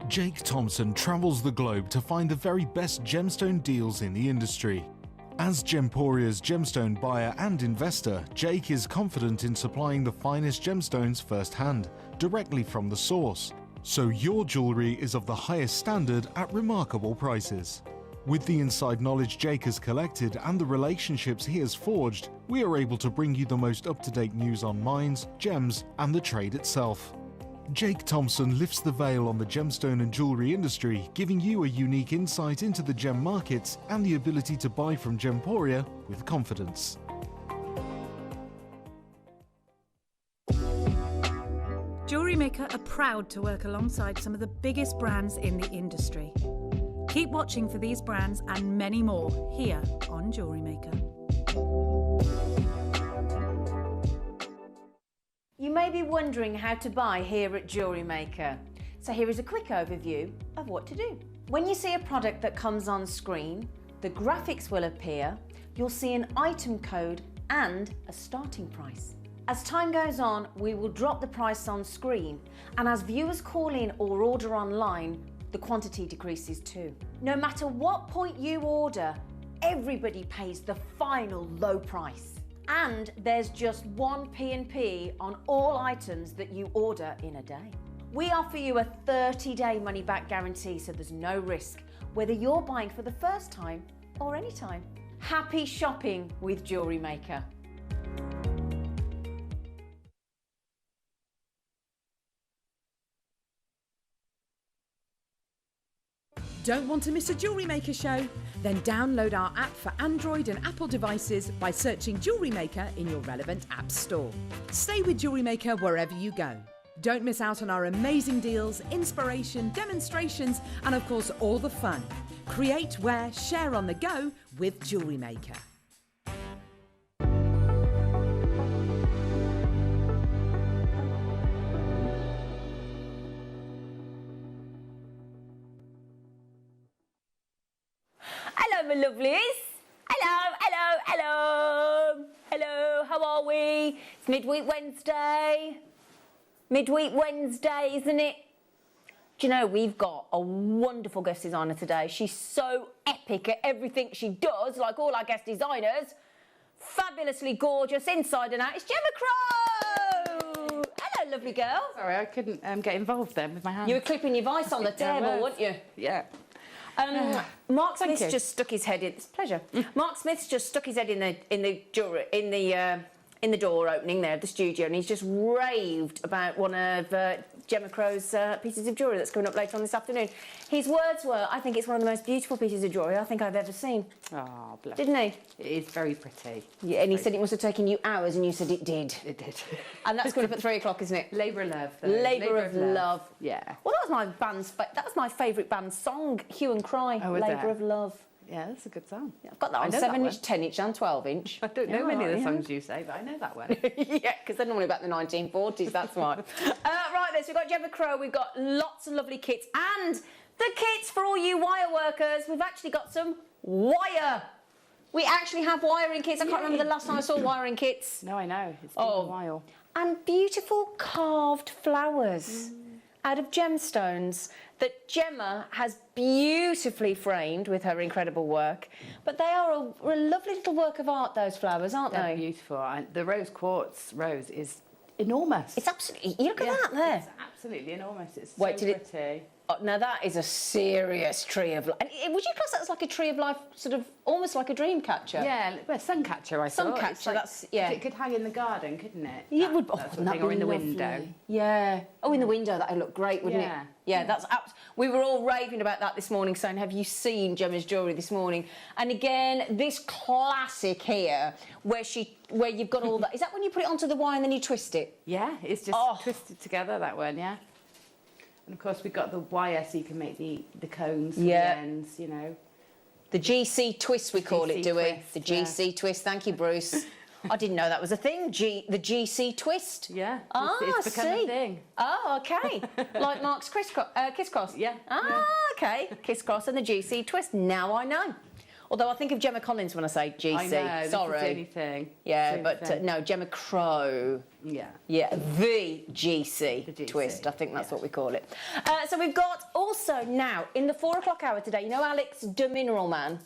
Jake Thompson travels the globe to find the very best gemstone deals in the industry. As Gemporia's gemstone buyer and investor, Jake is confident in supplying the finest gemstones firsthand, directly from the source. So your jewellery is of the highest standard at remarkable prices. With the inside knowledge Jake has collected and the relationships he has forged, we are able to bring you the most up-to-date news on mines, gems, and the trade itself. Jake Thompson lifts the veil on the gemstone and jewellery industry, giving you a unique insight into the gem markets and the ability to buy from Gemporia with confidence. Jewellery Maker are proud to work alongside some of the biggest brands in the industry. Keep watching for these brands and many more here on Jewellery Maker. You may be wondering how to buy here at Jewellery Maker. So here is a quick overview of what to do. When you see a product that comes on screen, the graphics will appear, you'll see an item code and a starting price. As time goes on, we will drop the price on screen, and as viewers call in or order online, the quantity decreases too. No matter what point you order, everybody pays the final low price. And there's just one P&P on all items that you order in a day. We offer you a 30-day money-back guarantee, so there's no risk, whether you're buying for the first time or any time. Happy shopping with Jewellery Maker. Don't want to miss a Jewellery Maker show? Then download our app for Android and Apple devices by searching Jewellery Maker in your relevant app store. Stay with Jewellery Maker wherever you go. Don't miss out on our amazing deals, inspiration, demonstrations, and of course all the fun. Create, wear, share on the go with Jewellery Maker. Hello, my lovelies. Hello, hello, hello. Hello, how are we? It's midweek Wednesday. Midweek Wednesday, isn't it? Do you know, we've got a wonderful guest designer today. She's so epic at everything she does, like all our guest designers. Fabulously gorgeous inside and out. It's Gemma Crow. Hello, lovely girl. Sorry, I couldn't get involved then with my hand. You were clipping your vice on the table, weren't you? Yeah. Mark Smith's you. just stuck his head in. It's a pleasure. Mark Smith's just stuck his head in the door opening there of the studio, and he's just raved about one of Gemma Crow's pieces of jewellery that's coming up later on this afternoon. His words were, "I think it's one of the most beautiful pieces of jewellery I think I've ever seen." Oh, bless. Didn't he? It is very pretty. Yeah, and he said it must have taken you hours, and you said it did. It did. And that's coming up at 3 o'clock, isn't it? Labour of Love. Though. Labour of Love. Yeah. Well, that was my favourite band's song, Hue and Cry. Oh, was Labour it? of Love. Yeah, that's a good song. Yeah, I've got that on 7-inch, 10-inch and 12-inch. I don't know many of the songs you say, but I know that one. Yeah, because they're normally about the 1940s, that's why. Right then, so we've got Gemma Crow, we've got lots of lovely kits, and the kits for all you wire workers. We've actually got some wire. We actually have wiring kits. I can't remember the last time I saw wiring kits. No, I know. It's been a while. And beautiful carved flowers out of gemstones that Gemma has beautifully framed with her incredible work. But they are a lovely little work of art, those flowers, aren't They're they? beautiful. And the rose quartz rose is enormous. It's absolutely... You look at that there. It's absolutely enormous. It's Wait, so did it- pretty. Oh, now that is a serious tree of life. Would you class that as like a tree of life, sort of almost like a dream catcher? Yeah, well, sun catcher, I thought. Sun catcher, It's like- that's, yeah. It could hang in the garden, couldn't it? Yeah, it would. That Oh, sort of that'd thing, or be in the lovely. window. Yeah. Oh, in the window, that would look great, wouldn't Yeah. it? Yeah, that's we were all raving about that this morning, saying, have you seen Gemma's jewellery this morning? And again, this classic here, where you've got all that. Is that when you put it onto the wire and then you twist it? Yeah, it's just twisted together, that one, yeah. And of course, we've got the wire so you can make the cones for the ends, you know. The GC twist, we call it, do we? twist, The GC twist. Thank you, Bruce. I didn't know that was a thing. The GC twist. Yeah. It's become a thing. Oh, okay. Like Mark's kiss cross. Yeah. Okay. Kiss cross and the GC twist. Now I know. Although I think of Gemma Collins when I say GC. I know. Sorry. This is the only thing. Yeah, but no, Gemma Crow. Yeah. Yeah, the GC twist. I think that's what we call it. So we've got also now in the 4 o'clock hour today. You know Alex de Mineral Man.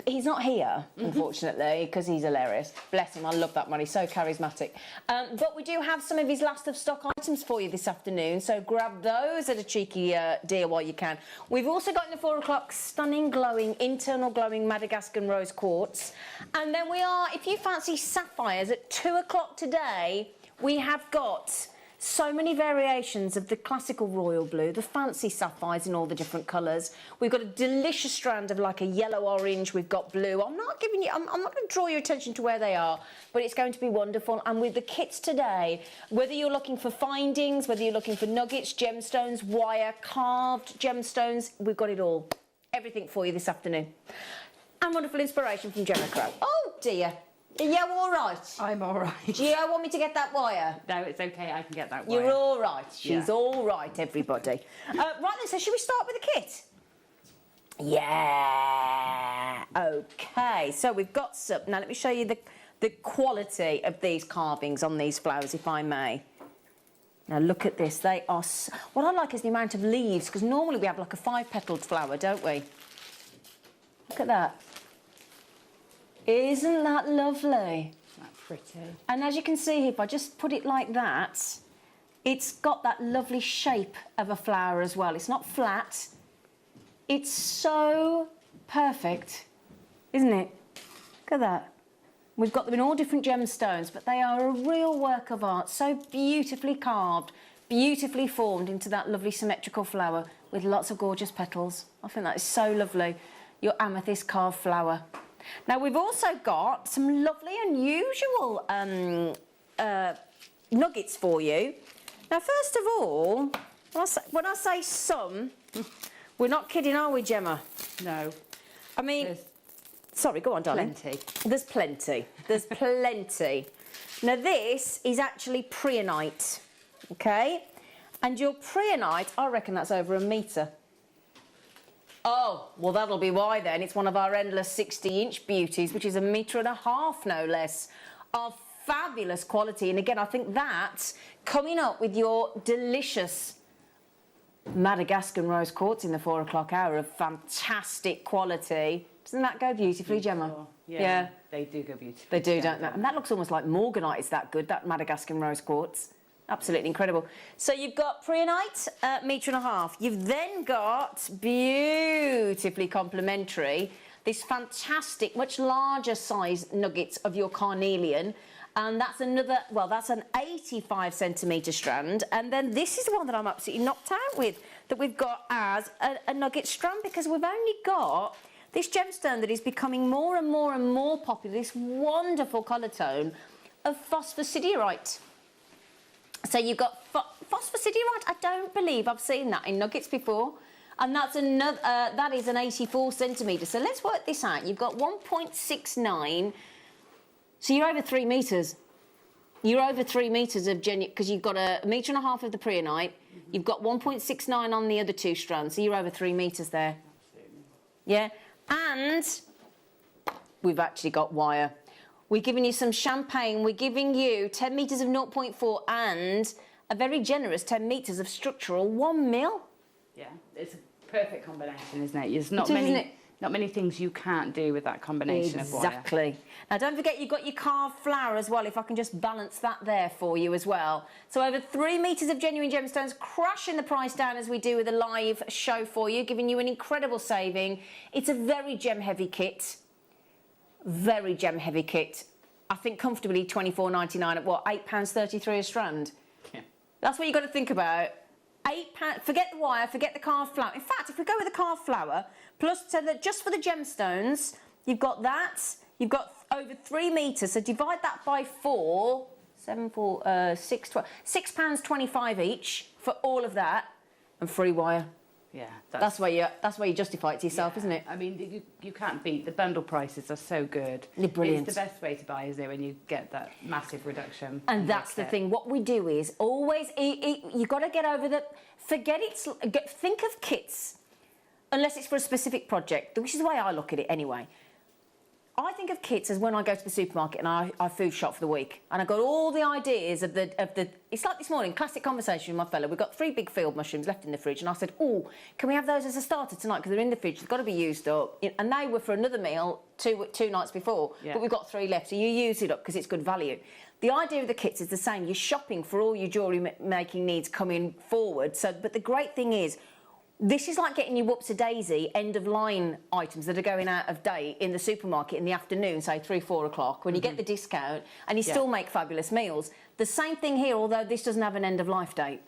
He's not here, unfortunately, because he's hilarious. Bless him, I love that man, he's so charismatic. But we do have some of his last of stock items for you this afternoon, so grab those at a cheeky deal while you can. We've also got in the 4 o'clock stunning glowing, internal glowing Madagascar rose quartz. And then we are, if you fancy sapphires, at 2 o'clock today, we have got so many variations of the classical royal blue, the fancy sapphires in all the different colours. We've got a delicious strand of like a yellow orange. We've got blue. I'm not going to draw your attention to where they are, but it's going to be wonderful. And with the kits today, whether you're looking for findings, whether you're looking for nuggets, gemstones, wire, carved gemstones, we've got it all. Everything for you this afternoon. And wonderful inspiration from Gemma Crow. Oh dear. Are you all right? I'm all right. Do you want me to get that wire? No, it's okay. I can get that wire. You're all right. She's all right, everybody. Right then, so should we start with the kit? Yeah. Okay. So we've got some. Now let me show you the quality of these carvings on these flowers, if I may. Now look at this. They are. What I like is the amount of leaves, because normally we have like a 5-petaled flower, don't we? Look at that. Isn't that lovely? Isn't that pretty? And as you can see, if I just put it like that, it's got that lovely shape of a flower as well. It's not flat. It's so perfect, isn't it? Look at that. We've got them in all different gemstones, but they are a real work of art, so beautifully carved, beautifully formed into that lovely symmetrical flower with lots of gorgeous petals. I think that is so lovely. Your amethyst carved flower. Now, we've also got some lovely, unusual nuggets for you. Now, first of all, when I say some, we're not kidding, are we, Gemma? No. I mean, sorry, go on, darling. Plenty. There's plenty. There's plenty. Now, this is actually preonite, okay? And your preonite, I reckon that's over 1 metre. Oh, well, that'll be why then. It's one of our endless 60-inch beauties, which is 1.5 metres, no less, of fabulous quality. And again, I think that's coming up with your delicious Madagascar rose quartz in the 4 o'clock hour of fantastic quality. Doesn't that go beautifully, Gemma? Yeah, they do go beautifully. They do, don't they? And that looks almost like morganite. It's that good, that Madagascar rose quartz. Absolutely incredible. So you've got preonite, 1.5 metres. You've then got beautifully complementary, this fantastic, much larger size nuggets of your carnelian. And that's another, well, that's an 85 centimetre strand. And then this is the one that I'm absolutely knocked out with, that we've got as a nugget strand, because we've only got this gemstone that is becoming more and more and more popular, this wonderful colour tone of phosphosiderite. So you've got phosphosiderite. I don't believe I've seen that in nuggets before. And that's another, that is an 84 centimetre. So let's work this out. You've got 1.69. So you're over 3 metres. You're over 3 metres of genuine, because you've got 1.5 metres of the preonite. You've got 1.69 on the other 2 strands. So you're over 3 metres there. Absolutely. Yeah. And we've actually got wire. We're giving you some champagne. We're giving you 10 metres of 0.4 and a very generous 10 metres of structural 1 mil. Yeah, it's a perfect combination, isn't it? There's not many things you can't do with that combination of wire. Exactly. Now, don't forget you've got your carved flower as well, if I can just balance that there for you as well. So over 3 metres of genuine gemstones, crashing the price down as we do with a live show for you, giving you an incredible saving. It's a very gem-heavy kit. Very gem-heavy kit. I think comfortably £24.99 at what, £8.33 a strand? Yeah. That's what you've got to think about. £8, forget the wire, forget the carved flower. In fact, if we go with the carved flower, plus so that just for the gemstones, you've got that, you've got over 3 metres, so divide that by 4, 7, 4, 6, 12, £6.25 each for all of that, and free wire. Yeah, that's where you justify it to yourself, isn't it? I mean, you can't beat the bundle prices are so good. They're brilliant. It's the best way to buy, isn't it, when you get that massive reduction? And that's the thing. What we do is always you've got to get over the think of kits, unless it's for a specific project, which is the way I look at it anyway. I think think of kits as when I go to the supermarket and I food shop for the week, and I've got all the ideas of the. It's like this morning, classic conversation with my fella. We've got 3 big field mushrooms left in the fridge, and I said, "Oh, can we have those as a starter tonight? Because they're in the fridge. They've got to be used up." And they were for another meal two nights before, but we've got 3 left, so you use it up because it's good value. The idea of the kits is the same. You're shopping for all your jewellery making needs coming forward. So, but the great thing is, this is like getting your whoops-a-daisy end-of-line items that are going out of date in the supermarket in the afternoon, say 3-4 o'clock, when you get the discount and you still make fabulous meals. The same thing here, although this doesn't have an end-of-life date,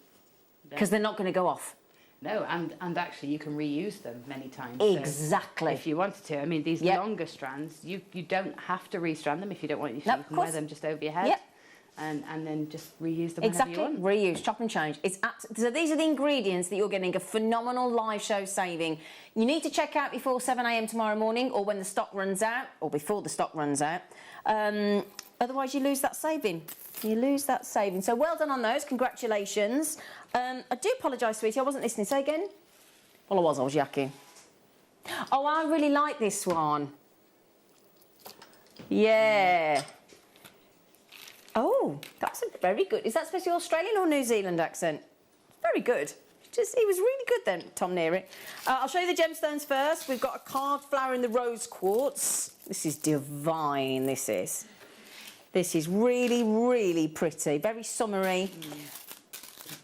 because they're not going to go off. No, and actually you can reuse them many times. Exactly. So if you wanted to. I mean, these longer strands, you don't have to restrand them if you don't want. You can wear them just over your head. Yep. And then just reuse them whenever you want. Reuse, chop and change. So these are the ingredients that you're getting a phenomenal live show saving. You need to check out before 7 a.m. tomorrow morning, or when the stock runs out, or before the stock runs out. Otherwise, you lose that saving. You lose that saving. So well done on those. Congratulations. I do apologise, sweetie. I wasn't listening. Say again. Well, I was yakking. Oh, I really like this one. Yeah. Oh, that's a very good. Is that supposed to be Australian or New Zealand accent? Very good. He was really good then, Tom Neary. I'll show you the gemstones first. We've got a carved flower in the rose quartz. This is divine, this is. This is really, really pretty. Very summery.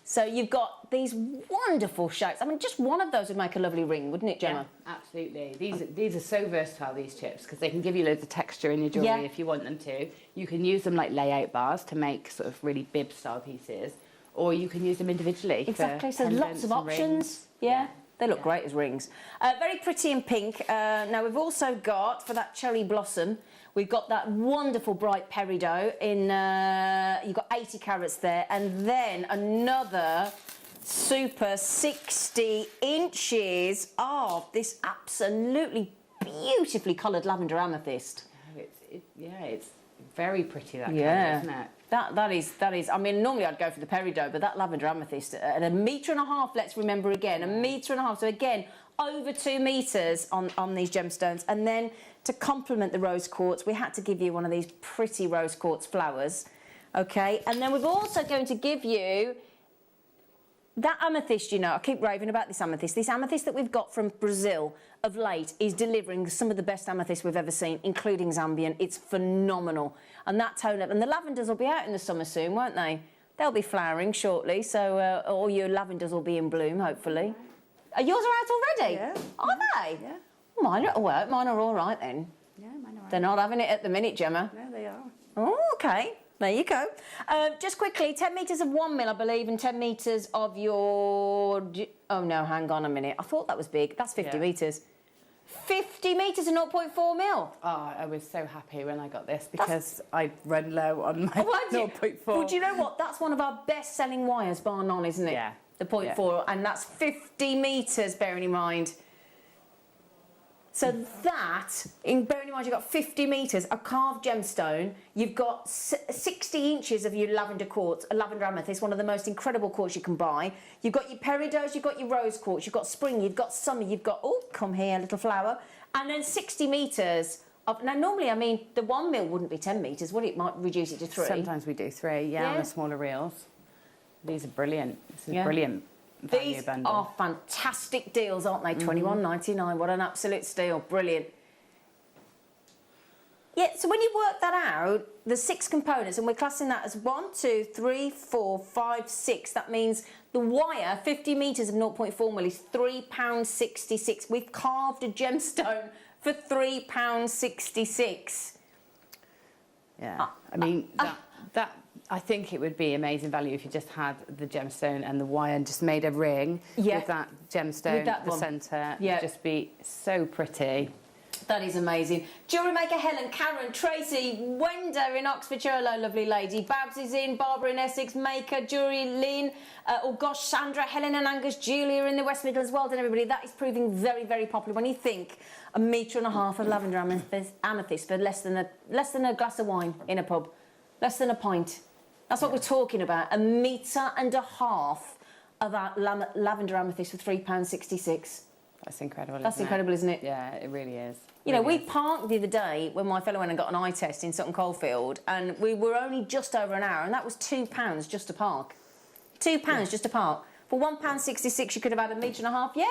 So you've got these wonderful shapes. I mean, just one of those would make a lovely ring, wouldn't it, Gemma? Yeah, absolutely. These are so versatile, these chips, because they can give you loads of texture in your jewellery if you want them to. You can use them like layout bars to make sort of really bib-style pieces, or you can use them individually. Exactly, so lots of options. Yeah, they look great as rings. Very pretty in pink. Now, we've also got, for that cherry blossom, we've got that wonderful bright peridot in, you've got 80 carats there, and then another super 60 inches of this absolutely beautifully coloured lavender amethyst. It's very pretty, that colour, isn't it? That is. I mean, normally I'd go for the peridot, but that lavender amethyst at 1.5 metres, let's remember again, 1.5 metres. So again, over 2 metres on these gemstones. And then to complement the rose quartz, we had to give you one of these pretty rose quartz flowers. Okay, and then we're also going to give you that amethyst. You know, I keep raving about this amethyst. This amethyst that we've got from Brazil of late is delivering some of the best amethyst we've ever seen, including Zambian. It's phenomenal. And that tone up, and the lavenders will be out in the summer soon, won't they? They'll be flowering shortly, so all your lavenders will be in bloom, hopefully. Yours are out already? Yeah. Are they? Yeah. Mine are at work. Mine are all right then. Yeah, mine are right. They're not having it at the minute, Gemma. No, they are. Oh, OK. There you go. Just quickly, 10 metres of 1 mil, I believe, and 10 metres of your... Oh, no, hang on a minute. I thought that was big. That's 50 metres. 50 metres of 0.4 mil. Oh, I was so happy when I got this because I'd run low on my 0.4. Well, do you know what? That's one of our best-selling wires, bar none, isn't it? Yeah. The 0.4, and that's 50 metres, bearing in mind. So that, bearing in mind you've got 50 metres of carved gemstone, you've got 60 inches of your lavender quartz, a lavender amethyst, one of the most incredible quartz you can buy. You've got your peridots, you've got your rose quartz, you've got spring, you've got summer, you've got, oh, come here, little flower, and then 60 metres of, now normally, I mean, the 1 mil wouldn't be 10 metres, would it? It might reduce it to 3. Sometimes we do 3, on the smaller reels. These are brilliant. This is brilliant. These are fantastic deals, aren't they? $21.99. What an absolute steal. Brilliant. Yeah, so when you work that out, there's 6 components, and we're classing that as 1, 2, 3, 4, 5, 6. That means the wire, 50 metres of 0.4 mil, is £3.66. We've carved a gemstone for £3.66. Yeah, I mean, that I think it would be amazing value if you just had the gemstone and the wire and just made a ring with that gemstone at the centre. It would just be so pretty. That is amazing. Jewellery Maker, Helen, Karen, Tracy, Wenda in Oxfordshire, hello, lovely lady. Babs is in, Barbara in Essex, Maker, Jury, Lynn, oh gosh, Sandra, Helen and Angus, Julia in the West Midlands. Well done, everybody. That is proving very, very popular. When you think 1.5 metres of lavender amethyst for less than a glass of wine in a pub, less than a pint. That's what we're talking about. 1.5 metres of our lavender amethyst for £3.66. That's incredible. That's incredible, isn't it? Yeah, it really is. You know, we parked the other day when my fellow went and got an eye test in Sutton Coldfield, and we were only just over an hour, and that was £2 just to park. £2 just to park. For £1.66, you could have had a metre and a half. Yeah.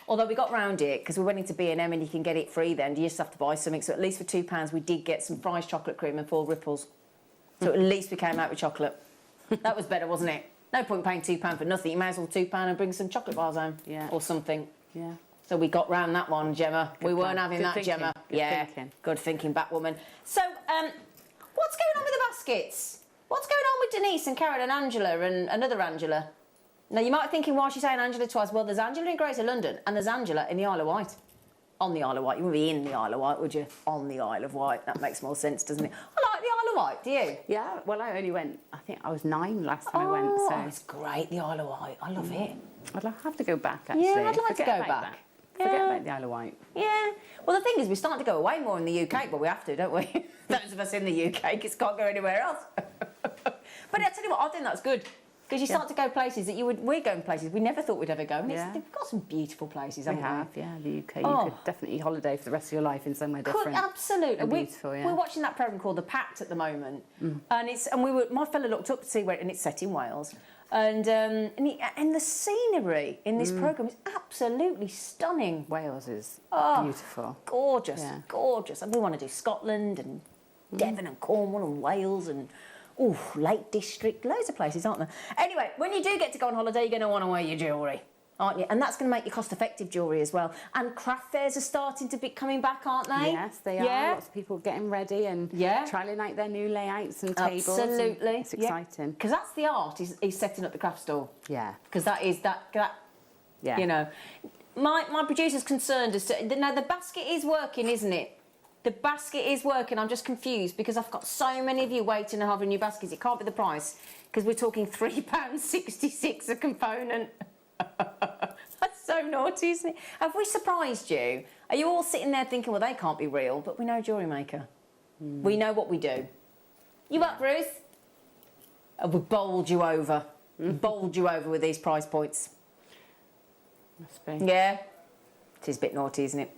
Although we got round it because we went into B&M and you can get it free then. You just have to buy something. So at least for £2, we did get some Fry's chocolate cream and 4 ripples. So at least we came out with chocolate. That was better, wasn't it? No point paying £2 for nothing. You may as well £2 and bring some chocolate bars home. Yeah. Or something. Yeah. So we got round that one, Gemma. Good we weren't plan. having Good that, thinking. Gemma. Good yeah. thinking. Good thinking, Batwoman. So, what's going on with the baskets? What's going on with Denise and Karen and Angela and another Angela? Now, you might be thinking, why is she saying Angela twice? Well, there's Angela in Greater London and there's Angela in the Isle of Wight. On the Isle of Wight. You wouldn't be in the Isle of Wight, would you? On the Isle of Wight. That makes more sense, doesn't it? I like the Isle of Wight, do you? Yeah, well, I only went, I think I was 9 last time I went. So it's great, the Isle of Wight. I love it. I'd have to go back, actually. Yeah, I'd like to go Forget about back. that. Forget about the Isle of Wight. Yeah. Well, the thing is, we're starting to go away more in the UK, but we have to, don't we? Those of us in the UK because can't go anywhere else. But I tell you what, I think that's good. Because you start to go places that we're going places we never thought we'd ever go. And we've got some beautiful places, haven't we? have, yeah, the UK. You could definitely holiday for the rest of your life in somewhere different. Absolutely. And beautiful, yeah. We're watching that programme called The Pact at the moment. And my fella looked up to see where, and it's set in Wales. And the scenery in this programme is absolutely stunning. Wales is beautiful. Gorgeous, gorgeous. And we want to do Scotland and Devon and Cornwall and Wales and Lake District, loads of places, aren't there? Anyway, when you do get to go on holiday, you're going to want to wear your jewellery, aren't you? And that's going to make you cost-effective jewellery as well. And craft fairs are starting to be coming back, aren't they? Yes, they are. Lots of people getting ready and trialling out their new layouts and tables. Absolutely. It's exciting. Because that's the art, is setting up the craft store. Yeah. Because that you know. My producer's concerned as to... Now, the basket is working, isn't it? The basket is working. I'm just confused because I've got so many of you waiting and having new baskets. It can't be the price because we're talking £3.66 a component. That's so naughty, isn't it? Have we surprised you? Are you all sitting there thinking, well, they can't be real, but we know Jewellery Maker. We know what we do. You up, Bruce? We bowled you over. Bowled you over with these price points. Must be. Yeah. It is a bit naughty, isn't it?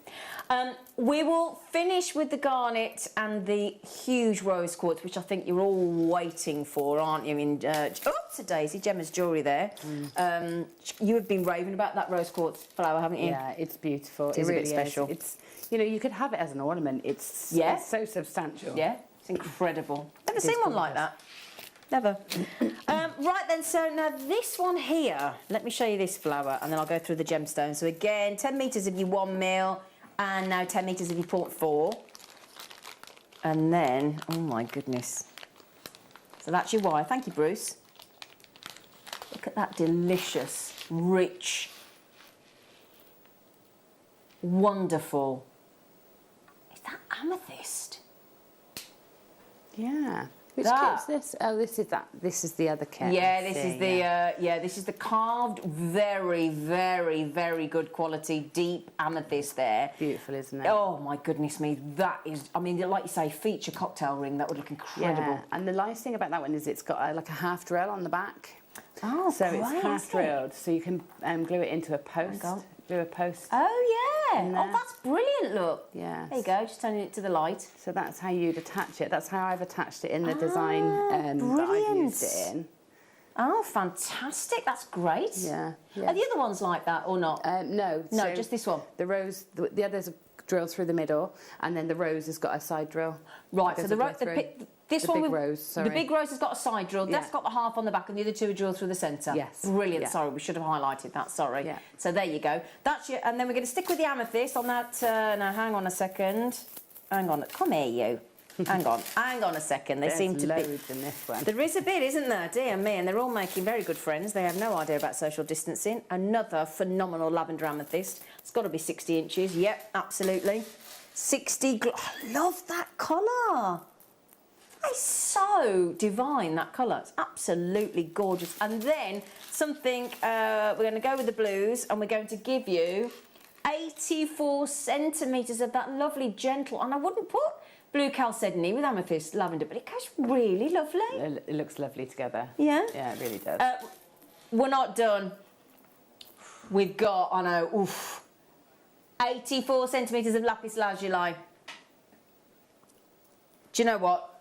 We will finish with the garnet and the huge rose quartz, which I think you're all waiting for, aren't you? To Daisy, Gemma's jewellery there. You have been raving about that rose quartz flower, haven't you? Yeah, it's beautiful. It is really a bit special. It's, you know, you could have it as an ornament. It's so substantial. Yeah, it's incredible. Never seen one like that. Never. Right then, so now this one here, let me show you this flower and then I'll go through the gemstones. So again, 10 metres of your 1 mil and now 10 metres of your 0.4. And then, oh my goodness. So that's your wire. Thank you, Bruce. Look at that delicious, rich, wonderful. Is that amethyst? Yeah. Which kit's this? Oh, this is that. This is the other kit. Yeah, this is the this is the carved, very, very, very good quality, deep amethyst there. Beautiful, isn't it? Oh my goodness me, that is. I mean, like you say, feature cocktail ring. That would look incredible. Yeah. And the nice thing about that one is it's got like a half drill on the back. Oh, so great, it's half drilled, so you can glue it into a post. Glue a post. Oh yeah. Oh, that's brilliant. Look. Yeah. There you go. Just turning it to the light. So that's how you'd attach it. That's how I've attached it in the design that I've used it in. Oh, fantastic. That's great. Yeah. Are the other ones like that or not? No. No, so just this one. The rose, the others are drilled through the middle, and then the rose has got a side drill. Right. So this one, big rose. Sorry. The big rose has got a side drill. That's got the half on the back, and the other two are drilled through the centre. Yes. Brilliant. Yeah. Sorry, we should have highlighted that. Sorry. Yeah. So there you go. That's your, and then we're going to stick with the amethyst on that. Now, hang on a second. Hang on. Come here, you. Hang on. Hang on a second. They seem to loads in this one. There is a bit, isn't there? Dear me. And they're all making very good friends. They have no idea about social distancing. Another phenomenal lavender amethyst. It's got to be 60 inches. Yep, absolutely. 60. I love that colour. It's so divine, that colour. It's absolutely gorgeous. And then something, we're going to go with the blues and we're going to give you 84 centimetres of that lovely gentle, and I wouldn't put blue chalcedony with amethyst lavender, but it goes really lovely. It looks lovely together. Yeah? Yeah, it really does. We're not done. We've got, I know, 84 centimetres of lapis lazuli. Do you know what?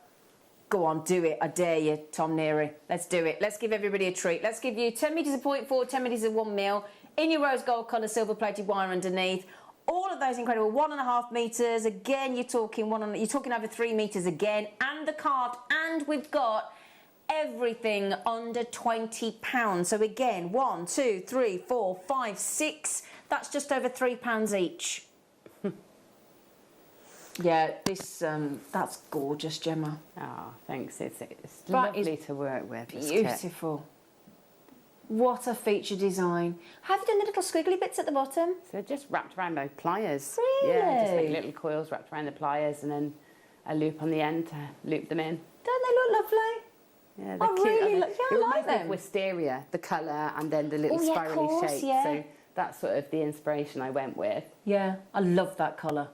Go on, do it. I dare you, Tom Neary. Let's do it. Let's give everybody a treat. Let's give you 10 metres of 0.4, 10 metres of 1 mil, in your rose gold colour, silver-plated wire underneath. All of those incredible 1.5 metres. Again, you're talking over 3 metres again, and the carved, and we've got everything under £20. So again, 1, 2, 3, 4, 5, 6. That's just over £3 each. Yeah, this that's gorgeous, Gemma. Oh, thanks. It's lovely to work with. Beautiful. What a feature design. Have you done the little squiggly bits at the bottom? So just wrapped around my pliers. Really? Yeah, just like little coils wrapped around the pliers and then a loop on the end to loop them in. Don't they look lovely? Yeah, they're I cute. really like it them. reminds me of wisteria, the colour and then the little Oh, yeah, of spirally course, shape. yeah. So that's sort of the inspiration I went with. Yeah, I love that colour.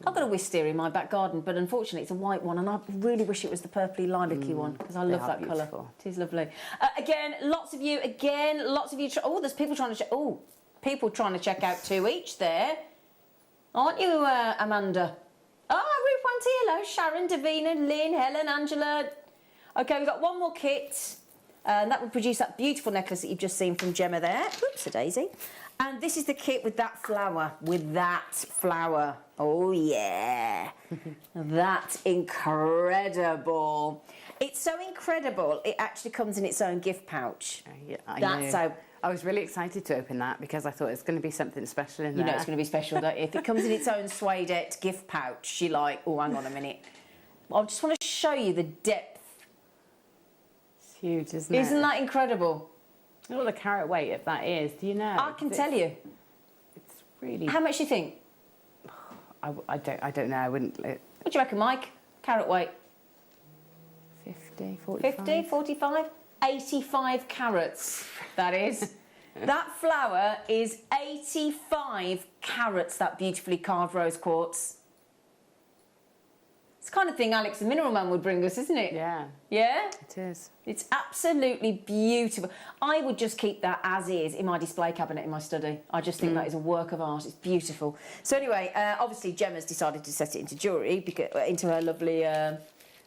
I've got a wisteria in my back garden, but unfortunately it's a white one, and I really wish it was the purpley lilac-y one, because I love that colour. It is lovely. Again, lots of you. Oh, there's people trying to check. Oh, people trying to check out 2 each there, aren't you, Amanda? Oh, Ruth Wanty, hello, Sharon, Davina, Lynn, Helen, Angela. Okay, we've got one more kit, and that will produce that beautiful necklace that you've just seen from Gemma there. Oops, a daisy. And this is the kit with that flower. Oh, yeah. That's incredible. It's so incredible, it actually comes in its own gift pouch. Yeah, I was really excited to open that because I thought it's going to be something special in there. You know it's going to be special, don't you? If it comes in its own suedette gift pouch, you're like, oh, hang on a minute. I just want to show you the depth. It's huge, isn't it? Isn't that incredible? What the carat weight of that is, do you know? I can tell you. It's really... How much do you think? I don't know, I wouldn't... What do you reckon, Mike? Carat weight? 50, 45? 50, 45? 85 carats, that is. That flower is 85 carats, that beautifully carved rose quartz. It's the kind of thing Alex the Mineral Man would bring us, isn't it? Yeah. Yeah? It is. It's absolutely beautiful. I would just keep that as is in my display cabinet in my study. I just think that is a work of art. It's beautiful. So anyway, obviously Gemma's decided to set it into jewellery, into her lovely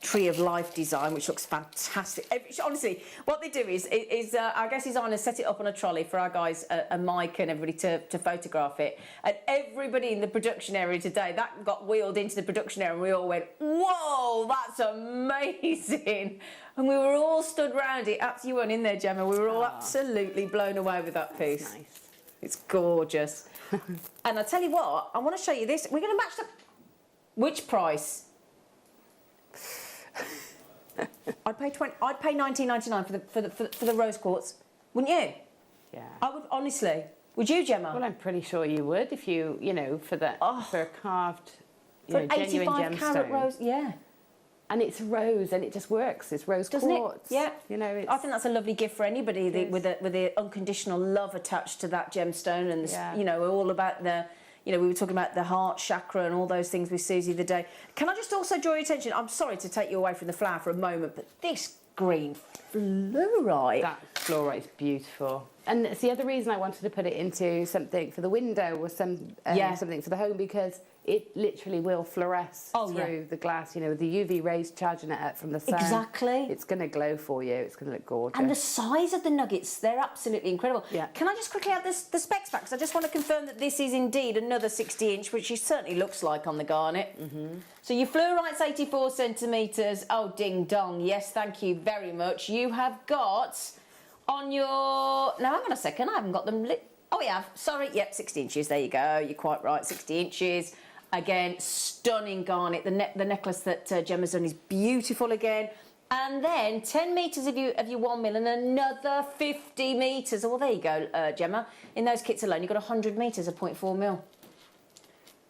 Tree of Life design, which looks fantastic. Honestly, what they do is our guest designers set it up on a trolley for our guys, Mike and everybody to photograph it. And everybody in the production area today, that got wheeled into the production area and we all went, whoa, that's amazing. And we were all stood round it. You weren't in there, Gemma. We were all absolutely blown away with that piece. That's nice. It's gorgeous. And I tell you what, I want to show you this. We're going to match the... Which price? I'd pay £19.99 for the rose quartz, wouldn't you? Yeah. I would, honestly. Would you, Gemma? Well, I'm pretty sure you would if you know, for a carved, for an genuine 85 carat gemstone. rose, yeah. And it's rose, and it just works. It's rose Doesn't quartz. it? Yeah. You know, I think that's a lovely gift for anybody with the unconditional love attached to that gemstone, and you know, we're all about the. You know, we were talking about the heart chakra and all those things with Susie the other day. Can I just also draw your attention? I'm sorry to take you away from the flower for a moment, but this green fluorite. That fluorite is beautiful. And it's the other reason I wanted to put it into something for the window or something for the home, because it literally will fluoresce through the glass, you know, with the UV rays charging it up from the sun. Exactly. It's going to glow for you. It's going to look gorgeous. And the size of the nuggets, they're absolutely incredible. Yeah. Can I just quickly add the specs back? Because I just want to confirm that this is indeed another 60-inch, which it certainly looks like on the garnet. So your fluorite's 84 centimetres. Oh, ding dong. Yes, thank you very much. You have got on your... Now, hang on a second. I haven't got them lit. Oh, we have. Sorry. Yep, 60 inches. There you go. You're quite right. 60 inches. Again, stunning garnet. The necklace that Gemma's done is beautiful again. And then 10 metres of your 1 mil and another 50 metres. Oh, well, there you go, Gemma. In those kits alone, you've got 100 metres of 0.4 mil.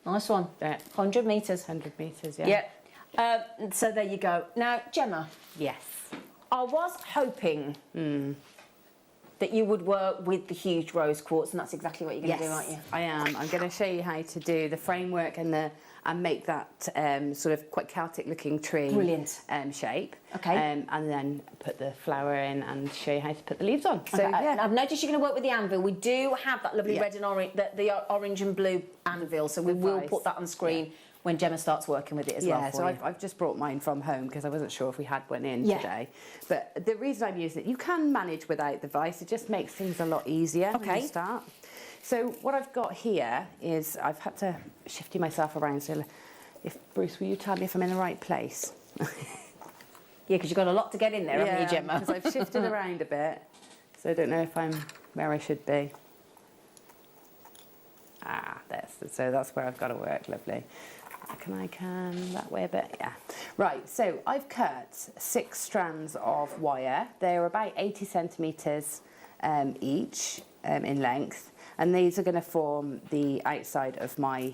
Nice one. Yeah. 100 metres. 100 metres, yeah. Yeah. So there you go. Now, Gemma. Yes. I was hoping that you would work with the huge rose quartz, and that's exactly what you're going to do, aren't you? I am. I'm going to show you how to do the framework and the and make that sort of quite Celtic looking tree shape. Okay. And then put the flower in and show you how to put the leaves on. So, okay. I've noticed you're going to work with the anvil. We do have that lovely red and orange, the orange and blue anvil, so we will put that on screen when Gemma starts working with it as well. Yeah, so I've just brought mine from home because I wasn't sure if we had one in today. But the reason I'm using it, you can manage without the vise. It just makes things a lot easier when you start. So what I've got here is I've had to shifty myself around. So if Bruce, will you tell me if I'm in the right place? Yeah, because you've got a lot to get in there, haven't you, Gemma? Because I've shifted around a bit, so I don't know if I'm where I should be. So that's where I've got to work. Lovely. Can I come that way a bit? Yeah. Right, so I've cut 6 strands of wire. They're about 80 centimetres each in length, and these are going to form the outside of my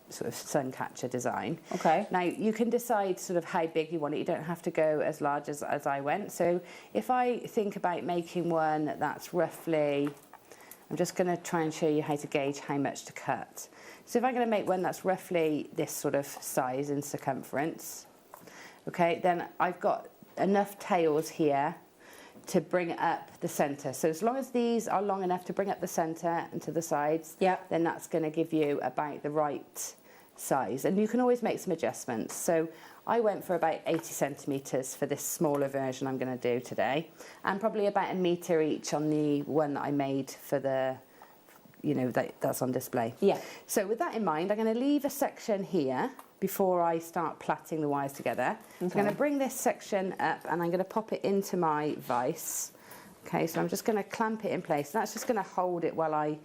sort of sun catcher design. Okay. Now, you can decide sort of how big you want it. You don't have to go as large as I went. So if I think about making one that's roughly, I'm just going to try and show you how to gauge how much to cut. So if I'm going to make one that's roughly this sort of size in circumference, okay, then I've got enough tails here to bring up the centre. So as long as these are long enough to bring up the centre and to the sides, then that's going to give you about the right size. And you can always make some adjustments. So I went for about 80 centimetres for this smaller version I'm going to do today, and probably about 1 metre each on the one that I made for the, you know, that's on display. Yeah. So with that in mind, I'm going to leave a section here before I start plaiting the wires together. So I'm going to bring this section up and I'm going to pop it into my vise. Okay, so I'm just going to clamp it in place. That's just going to hold it while I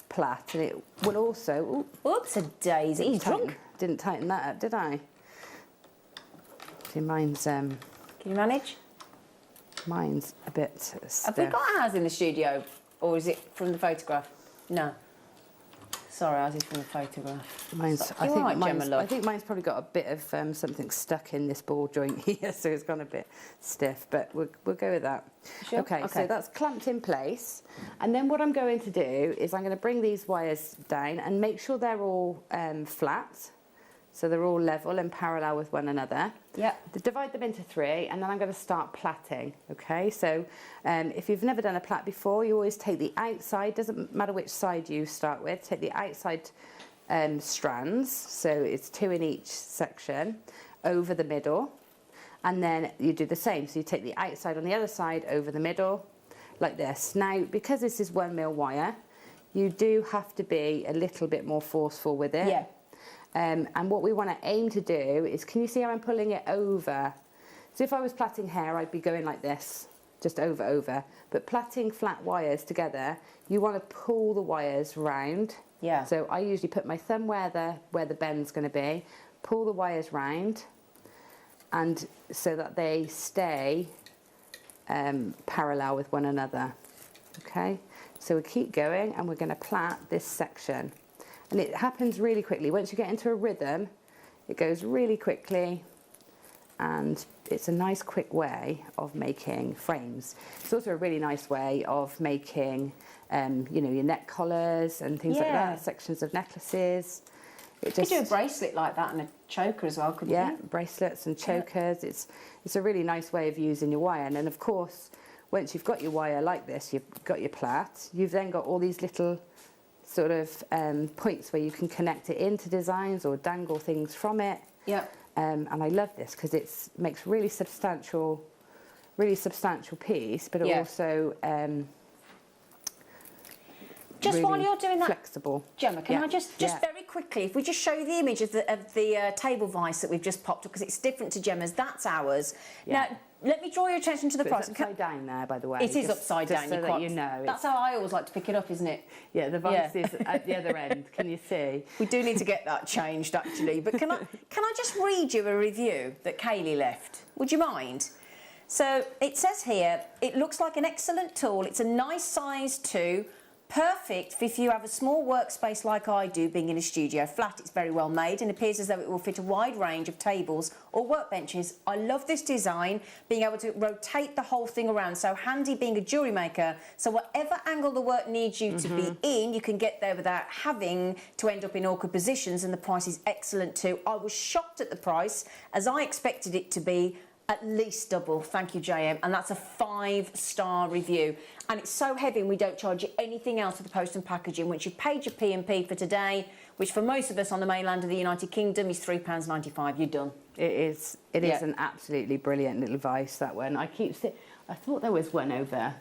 plait, and it will also... Oops, a daisy. He's drunk. Didn't tighten that up, did I? See, mine's... Can you manage? Mine's a bit stiff. Have we got ours in the studio, or is it from the photograph? No. Sorry, ours is from the photograph. I think mine's probably got a bit of something stuck in this ball joint here, so it's gone a bit stiff, but we'll go with that. Sure? Okay, so that's clamped in place. And then what I'm going to do is I'm going to bring these wires down and make sure they're all flat. So they're all level and parallel with one another. Yeah. Divide them into 3, and then I'm going to start plaiting. Okay, so if you've never done a plait before, you always take the outside, doesn't matter which side you start with, take the outside strands, so it's 2 in each section, over the middle, and then you do the same. So you take the outside on the other side over the middle, like this. Now, because this is 1mm wire, you do have to be a little bit more forceful with it. Yeah. And what we want to aim to do is, can you see how I'm pulling it over? So if I was plaiting hair, I'd be going like this, just over. But plaiting flat wires together, you want to pull the wires round. Yeah. So I usually put my thumb where the bend's going to be, pull the wires round, and so that they stay parallel with one another. Okay. So we keep going, and we're going to plait this section. And it happens really quickly. Once you get into a rhythm, it goes really quickly, and it's a nice quick way of making frames. It's also a really nice way of making, you know, your neck collars and things like that, sections of necklaces. You could do a bracelet like that and a choker as well, couldn't you? Yeah, bracelets and chokers. It's a really nice way of using your wire. And then, of course, once you've got your wire like this, you've got your plait, you've then got all these little sort of points where you can connect it into designs or dangle things from it. Yeah. And I love this because it makes really substantial piece, but it also just really while you're doing that, flexible. Gemma, can I just very quickly, if we just show you the image of the table vise that we've just popped up, because it's different to Gemma's, that's ours. Yeah. Now, let me draw your attention to the price. It's upside down there, by the way. It is upside down. So that you know. That's how I always like to pick it up, isn't it? Yeah, the vise is at the other end. Can you see? We do need to get that changed, actually. But can I just read you a review that Kaylee left? Would you mind? So it says here, it looks like an excellent tool. It's a nice size too. Perfect if you have a small workspace like I do, being in a studio flat. It's very well made and appears as though it will fit a wide range of tables or workbenches. I love this design, being able to rotate the whole thing around. So handy being a jewellery maker. So whatever angle the work needs you to be in, you can get there without having to end up in awkward positions, and the price is excellent too. I was shocked at the price, as I expected it to be at least double. Thank you, JM. And that's a 5-star review. And it's so heavy, and we don't charge you anything else for the post and packaging. Once you've paid your P&P for today, which for most of us on the mainland of the United Kingdom is £3.95, you're done. It is an absolutely brilliant little device, that one. I thought there was one over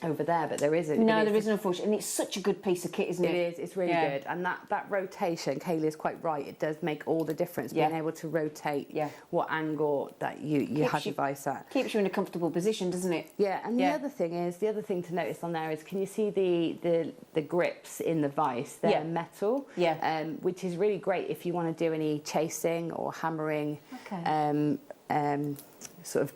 there, but there isn't. No, there isn't, unfortunately. And it's such a good piece of kit, isn't it? It is. It's really good. And that rotation, Kaylee's quite right. It does make all the difference, being able to rotate what angle that you have your device at. Keeps you in a comfortable position, doesn't it? Yeah, and the other thing to notice on there is, can you see the grips in the vise? They're metal, which is really great if you want to do any chasing or hammering, sort of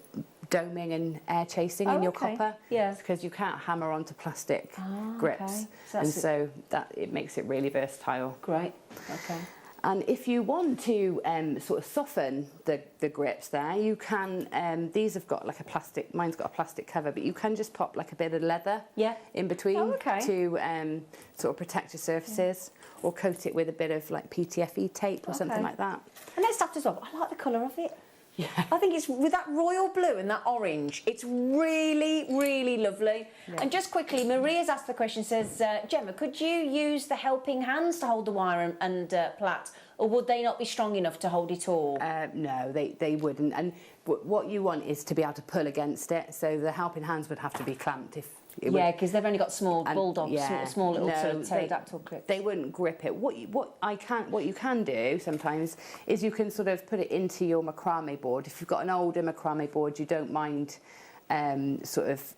doming and air chasing in your copper, because you can't hammer onto plastic grips, so that it makes it really versatile. Great. Okay. And if you want to sort of soften the grips there, you can. These have got like a plastic. Mine's got a plastic cover, but you can just pop like a bit of leather in between to sort of protect your surfaces, or coat it with a bit of like PTFE tape or something like that. And let's start as well. I like the colour of it. Yeah. I think it's with that royal blue and that orange. It's really, really lovely. Yeah. And just quickly, Maria's asked the question, says, Gemma, could you use the helping hands to hold the wire and plait, or would they not be strong enough to hold it all? No, they wouldn't. And what you want is to be able to pull against it. So the helping hands would have to be clamped if. Because they've only got small bulldogs, small little pterodactyl clips. They wouldn't grip it. What you can do sometimes is you can sort of put it into your macrame board. If you've got an older macrame board, you don't mind sort of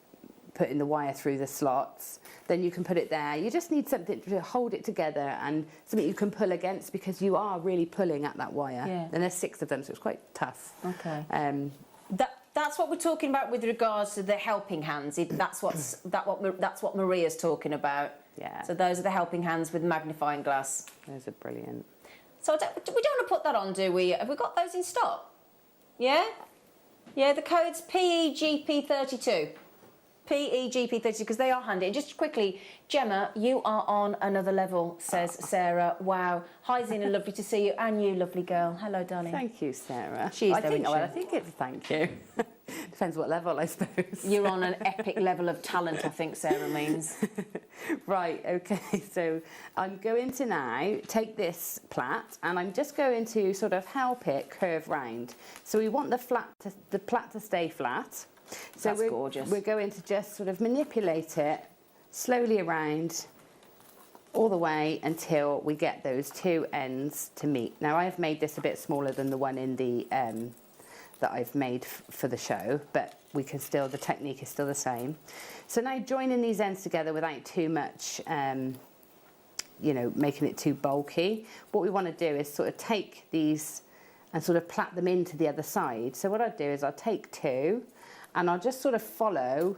putting the wire through the slots, then you can put it there. You just need something to hold it together and something you can pull against, because you are really pulling at that wire. Yeah. And there's 6 of them, so it's quite tough. Okay. That's what we're talking about with regards to the helping hands. That's what Maria's talking about. Yeah. So those are the helping hands with magnifying glass. Those are brilliant. So we don't want to put that on, do we? Have we got those in stock? Yeah? Yeah, the code's PEGP32. PEGP32, because they are handy. And just quickly, Gemma, you are on another level, says Sarah. Wow. Hi, Zina, lovely to see you. And you, lovely girl. Hello, darling. Thank you, Sarah. She's I think it's a thank you. Depends what level, I suppose. You're on an epic level of talent, I think Sarah means. Right, okay. So I'm going to now take this plait, and I'm just going to sort of help it curve round. So we want the plait to stay flat. So That's gorgeous. We're going to just sort of manipulate it slowly around all the way until we get those 2 ends to meet. Now, I've made this a bit smaller than the one in the that I've made for the show, but we can still, the technique is still the same. So now joining these ends together without too much, you know, making it too bulky, what we want to do is sort of take these and sort of plait them into the other side. So what I'll do is I'll take 2, and I'll just sort of follow.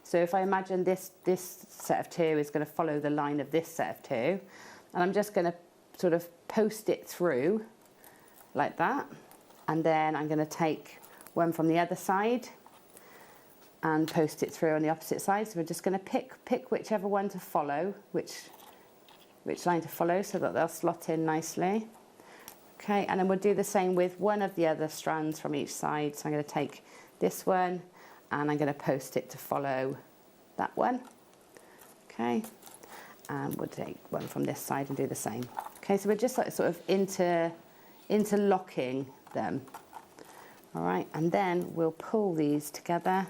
So if I imagine this set of 2 is going to follow the line of this set of 2, and I'm just going to sort of post it through like that, and then I'm going to take one from the other side and post it through on the opposite side. So we're just going to pick whichever one to follow, which line to follow, so that they'll slot in nicely. Okay, and then we'll do the same with one of the other strands from each side. So I'm going to take this one, and I'm going to post it to follow that one. Okay, and we'll take one from this side and do the same. Okay, so we're just like sort of interlocking them. All right, and then we'll pull these together,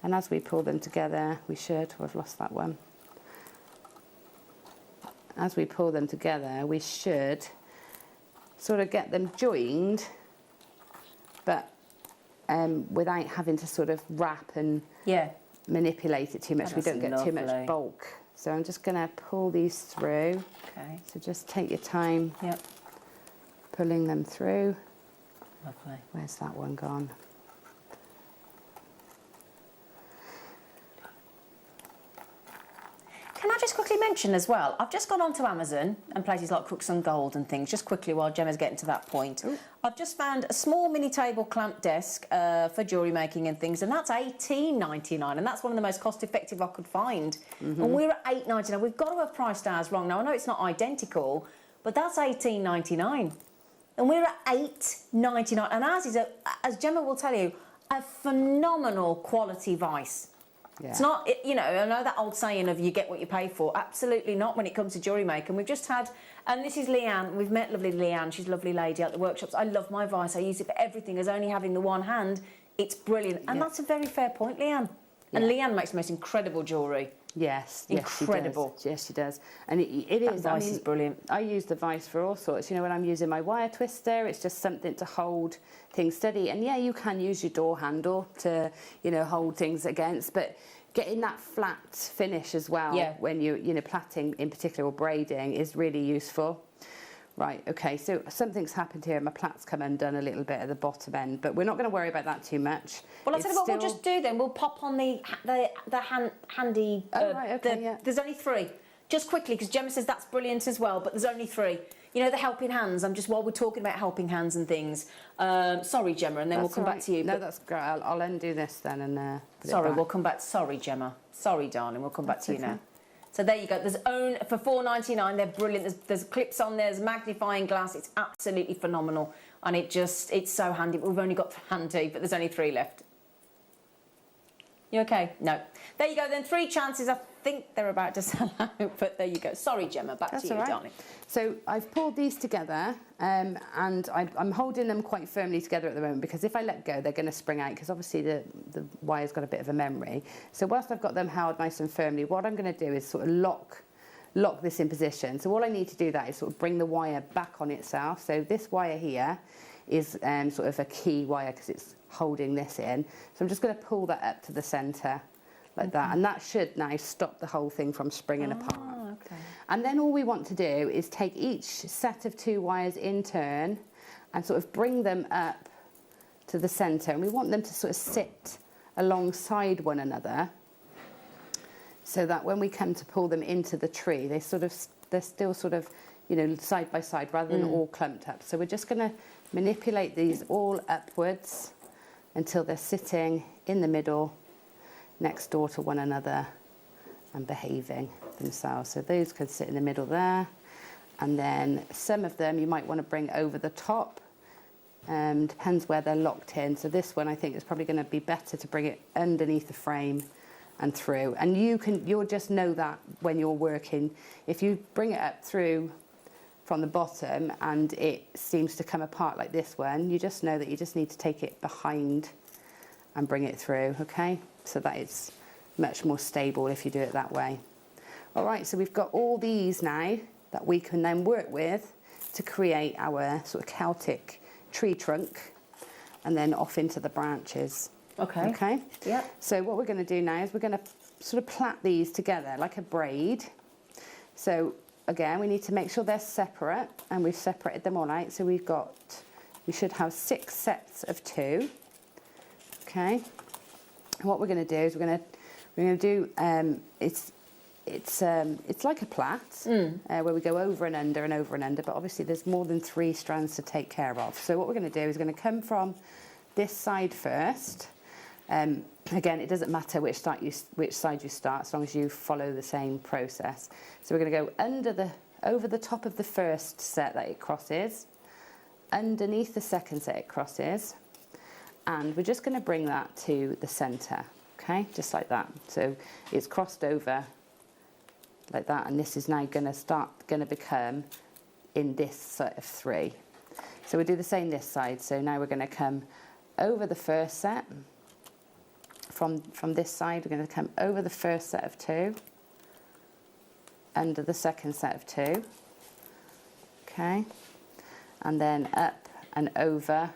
and as we pull them together, we should, I've lost that one. As we pull them together, we should sort of get them joined, but without having to sort of wrap and manipulate it too much. We don't get too much bulk. So I'm just going to pull these through. Okay. So just take your time pulling them through. Lovely. Where's that one gone? Can I we mention as well, I've just gone onto Amazon and places like Crooks and Gold and things, just quickly while Gemma's getting to that point. Ooh. I've just found a small mini table clamp desk for jewellery making and things, and that's $18.99, and that's one of the most cost-effective I could find. And we're at $8.99. We've got to have priced ours wrong. Now, I know it's not identical, but that's $18.99. And we're at $8.99, and ours is, as Gemma will tell you, a phenomenal quality vice. Yeah. It's not, you know, I know that old saying of you get what you pay for. Absolutely not when it comes to Jewellery Maker. And we've just had, and this is Leanne. We've met lovely Leanne. She's a lovely lady at the workshops. I love my vice. I use it for everything. As only having the one hand, it's brilliant. And that's a very fair point, Leanne. And Leanne makes the most incredible jewellery. Yes, incredible. Yes, she does. And it is. That vice is brilliant. I use the vice for all sorts. You know, when I'm using my wire twister, it's just something to hold things steady. And yeah, you can use your door handle to, you know, hold things against, but getting that flat finish as well when you know, plaiting in particular or braiding is really useful. Right, okay, so something's happened here. My plait's come undone a little bit at the bottom end, but we're not going to worry about that too much. Well, I'll tell you what we'll just do then. We'll pop on the handy... right, okay, There's only 3. Just quickly, because Gemma says that's brilliant as well, but there's only 3. You know, the helping hands. While we're talking about helping hands and things. Sorry, Gemma, and then we'll come back to you. No, that's great. I'll undo this then and sorry, we'll come back. Sorry, Gemma. Sorry, darling. We'll come back to you now. So there you go. There's for $4.99. They're brilliant. There's clips on there. There's magnifying glass. It's absolutely phenomenal, and it's so handy. We've only got handy, but there's only 3 left. You okay? No. There you go. Then 3 chances. I think they're about to sell out, but there you go. Sorry, Gemma. Back to you, darling. So I've pulled these together, and I'm holding them quite firmly together at the moment, because if I let go, they're going to spring out, because obviously the wire's got a bit of a memory. So whilst I've got them held nice and firmly, what I'm going to do is sort of lock this in position. So all I need to do that is sort of bring the wire back on itself. So this wire here is sort of a key wire, because it's holding this in. So I'm just going to pull that up to the centre like that, and that should now stop the whole thing from springing apart. Okay. And then all we want to do is take each set of 2 wires in turn and sort of bring them up to the centre, and we want them to sort of sit alongside one another, so that when we come to pull them into the tree, they're still sort of, you know, side by side rather than all clumped up. So we're just going to manipulate these all upwards until they're sitting in the middle, next door to one another, and behaving themselves. So those could sit in the middle there, and then some of them you might want to bring over the top. Depends where they're locked in. So this one I think is probably going to be better to bring it underneath the frame and through. And you'll just know that when you're working. If you bring it up through from the bottom and it seems to come apart like this one, you just know that you just need to take it behind and bring it through, okay? So that it's much more stable if you do it that way. All right, so we've got all these now that we can then work with to create our sort of Celtic tree trunk, and then off into the branches. Okay. Okay? Yeah. So what we're going to do now is we're going to sort of plait these together like a braid. So again, we need to make sure they're separate, and we've separated them all out. So we should have 6 sets of 2. Okay. And what we're going to do is we're going to do it's like a plait where we go over and under and over and under, but obviously there's more than 3 strands to take care of. So what we're going to do is we're going to come from this side first. Again, it doesn't matter which side you start, as long as you follow the same process. So we're going to go over the top of the first set that it crosses, underneath the second set it crosses, and we're just going to bring that to the centre, okay, just like that. So it's crossed over like that, and this is now going to become in this set of 3. So we'll do the same this side. So now we're going to come over the first set. From this side, we're going to come over the first set of 2, under the second set of 2, okay, and then up and over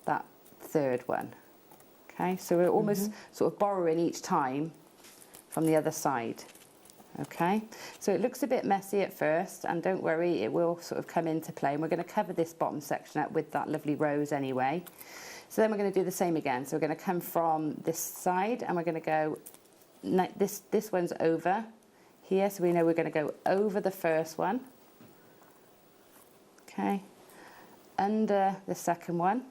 that third one, okay. So we're almost sort of borrowing each time from the other side, okay. So it looks a bit messy at first, and don't worry, it will sort of come into play, and we're going to cover this bottom section up with that lovely rose anyway. So then we're going to do the same again. So we're going to come from this side, and we're going to go, this one's over here, so we know we're going to go over the first one. Okay, under the second one,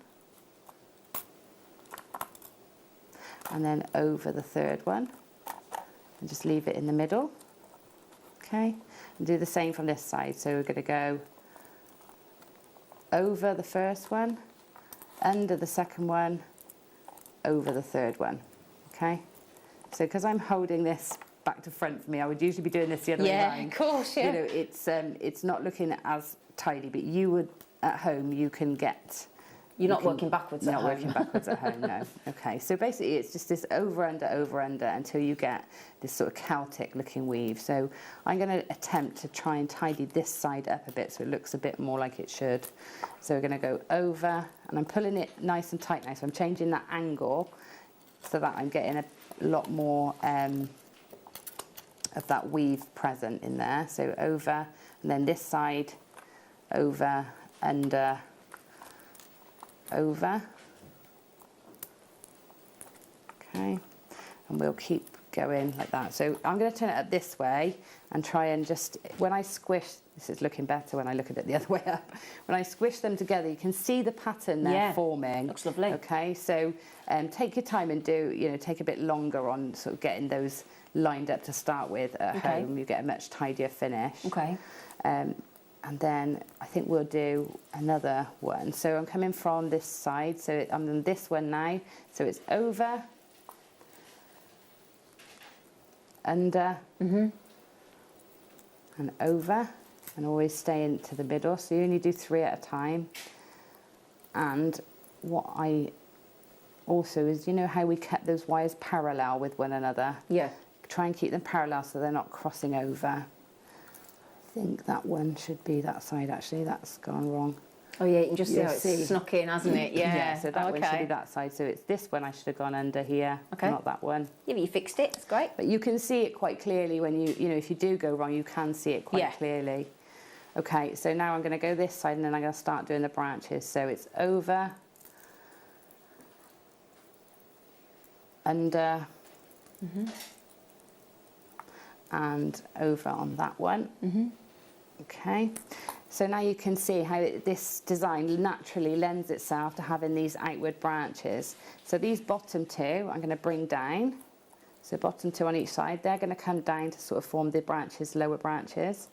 and then over the third one, and just leave it in the middle. Okay, and do the same from this side. So we're going to go over the first one, under the second one, over the third one. Okay, so because I'm holding this back to front for me, I would usually be doing this the other way around. Yeah, of course, yeah. You know, it's not looking as tidy, but you would at home, you can get. You're not working backwards at home. Not working backwards at home, no. Okay, so basically it's just this over, under, until you get this sort of Celtic looking weave. So I'm going to attempt to try and tidy this side up a bit so it looks a bit more like it should. So we're going to go over, and I'm pulling it nice and tight now, so I'm changing that angle so that I'm getting a lot more of that weave present in there. So over, and then this side, over, under, over. Okay, and we'll keep going like that. So I'm going to turn it up this way and try and just, when I squish, this is looking better when I look at it the other way up. When I squish them together, you can see the pattern there forming. Looks lovely. Okay, so take your time and do, you know, take a bit longer on sort of getting those lined up to start with at home. You get a much tidier finish. Okay. And then I think we'll do another one. So I'm coming from this side, so I'm on this one now. So it's over, under, and over, and always stay into the middle. So you only do 3 at a time. And what I also is, you know how we kept those wires parallel with one another? Yeah. Try and keep them parallel so they're not crossing over. I think that one should be that side actually, that's gone wrong. Oh yeah, you can just see how it's snuck in, hasn't it? Yeah. Yeah, so that one should be that side. So it's this one I should have gone under here, not that one. Yeah, but you fixed it, it's great. But you can see it quite clearly when you know, if you do go wrong, you can see it quite clearly. Okay, so now I'm going to go this side and then I'm going to start doing the branches. So it's over, under, and over on that one. Okay, so now you can see how this design naturally lends itself to having these outward branches. So these bottom 2 I'm going to bring down. So bottom 2 on each side, they're going to come down to sort of form the branches, lower branches.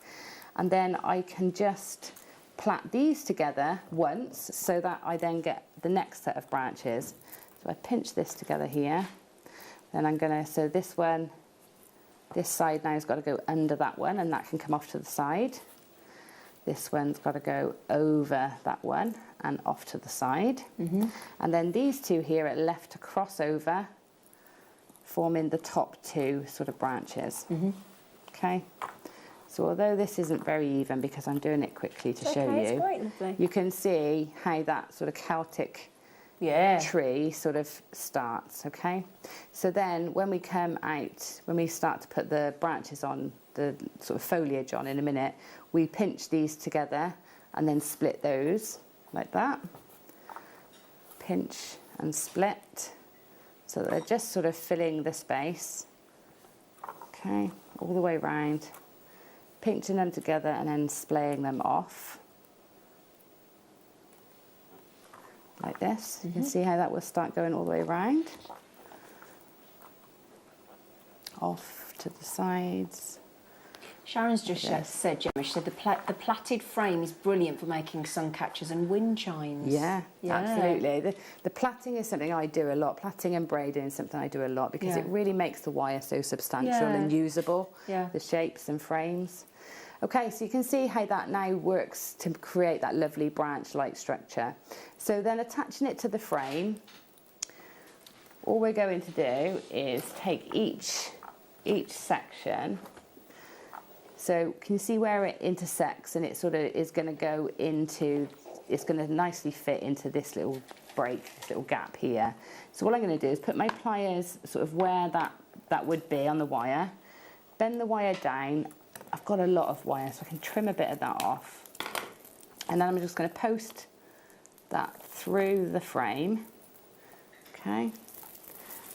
And then I can just plait these together once so that I then get the next set of branches. So I pinch this together here. Then I'm going to, so this one, this side now has got to go under that one and that can come off to the side. This one's got to go over that one and off to the side. And then these 2 here are left to cross over, forming the top 2 sort of branches. Okay. So although this isn't very even because I'm doing it quickly to show you, it's great, lovely. You can see how that sort of Celtic tree sort of starts, okay? So then when we come out, when we start to put the branches on, the sort of foliage on in a minute, we pinch these together and then split those like that. Pinch and split. So they're just sort of filling the space. Okay, all the way around. Pinching them together and then splaying them off. Like this. You can see how that will start going all the way around. Off to the sides. Sharon's just said, Gemma, she said the plaited frame is brilliant for making sun catchers and wind chimes. Yeah, absolutely. The plaiting is something I do a lot. Plaiting and braiding is something I do a lot because it really makes the wire so substantial and usable, the shapes and frames. Okay, so you can see how that now works to create that lovely branch-like structure. So then attaching it to the frame, all we're going to do is take each section. So can you see where it intersects and it sort of is going to go into, it's going to nicely fit into this little break, this little gap here. So what I'm going to do is put my pliers sort of where that would be on the wire, bend the wire down. I've got a lot of wire so I can trim a bit of that off. And then I'm just going to post that through the frame. Okay.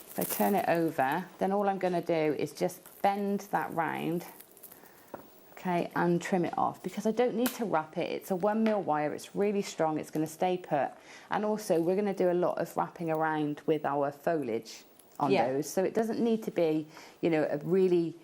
If I turn it over, then all I'm going to do is just bend that round okay, and trim it off because I don't need to wrap it. It's a 1mm wire, it's really strong, it's going to stay put. And also we're going to do a lot of wrapping around with our foliage on those, so it doesn't need to be, you know, a really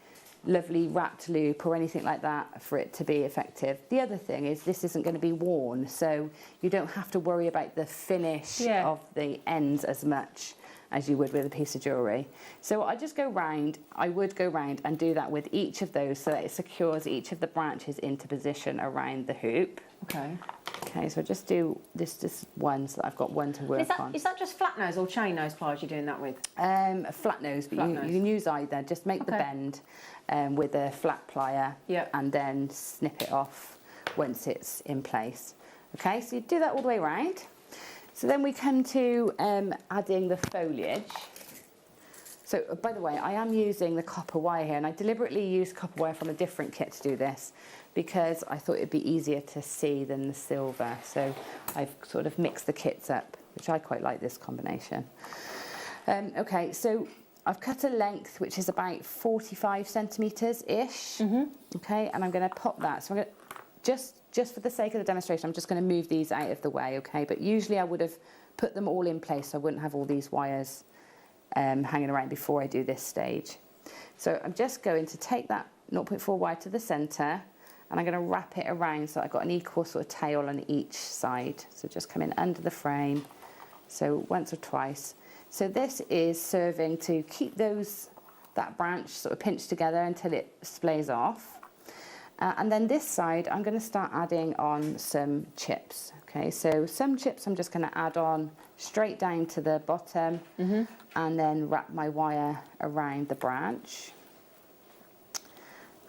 lovely wrapped loop or anything like that for it to be effective. The other thing is this isn't going to be worn, so you don't have to worry about the finish of the ends as much as you would with a piece of jewellery. So I just go round, I would go round and do that with each of those so that it secures each of the branches into position around the hoop. Okay. Okay, so I just do this just one so that I've got one to work on. Is that just flat nose or chain nose pliers you're doing that with? A flat nose, but you can use either. Just make the bend with a flat plier and then snip it off once it's in place. Okay, so you do that all the way around. So then we come to adding the foliage. So, by the way, I am using the copper wire here, and I deliberately used copper wire from a different kit to do this because I thought it'd be easier to see than the silver. So I've sort of mixed the kits up, which I quite like this combination. Okay, so I've cut a length which is about 45 centimetres-ish. Okay, and I'm going to pop that. So I'm going to just for the sake of the demonstration, I'm just going to move these out of the way, okay? But usually I would have put them all in place so I wouldn't have all these wires hanging around before I do this stage. So I'm just going to take that 0.4 wire to the centre and I'm going to wrap it around so I've got an equal sort of tail on each side. So just come in under the frame, so once or twice. So this is serving to keep that branch sort of pinched together until it splays off. And then this side, I'm going to start adding on some chips. Okay, so some chips I'm just going to add on straight down to the bottom and then wrap my wire around the branch.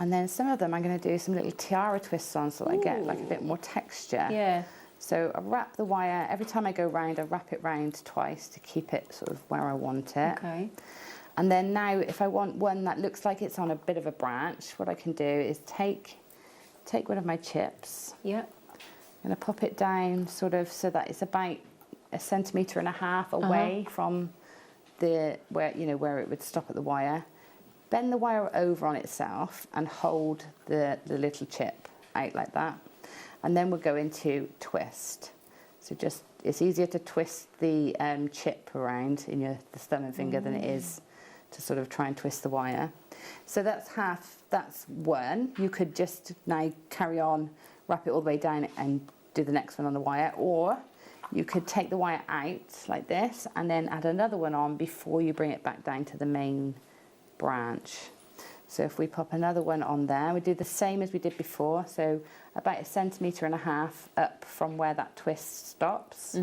And then some of them I'm going to do some little tiara twists on so that I get like a bit more texture. Yeah. So I wrap the wire, every time I go round, I wrap it round twice to keep it sort of where I want it. Okay. And then now, if I want one that looks like it's on a bit of a branch, what I can do is take one of my chips. Yeah. I'm going to pop it down sort of so that it's about 1.5 centimetres away from where it would stop at the wire. Bend the wire over on itself and hold the little chip out like that. And then we're going to twist. So it's easier to twist the chip around in the thumb and finger than it is to sort of try and twist the wire. So that's one. You could just now carry on, wrap it all the way down and do the next one on the wire, or you could take the wire out like this and then add another one on before you bring it back down to the main branch. So if we pop another one on there, we do the same as we did before, so about 1.5 centimetres up from where that twist stops.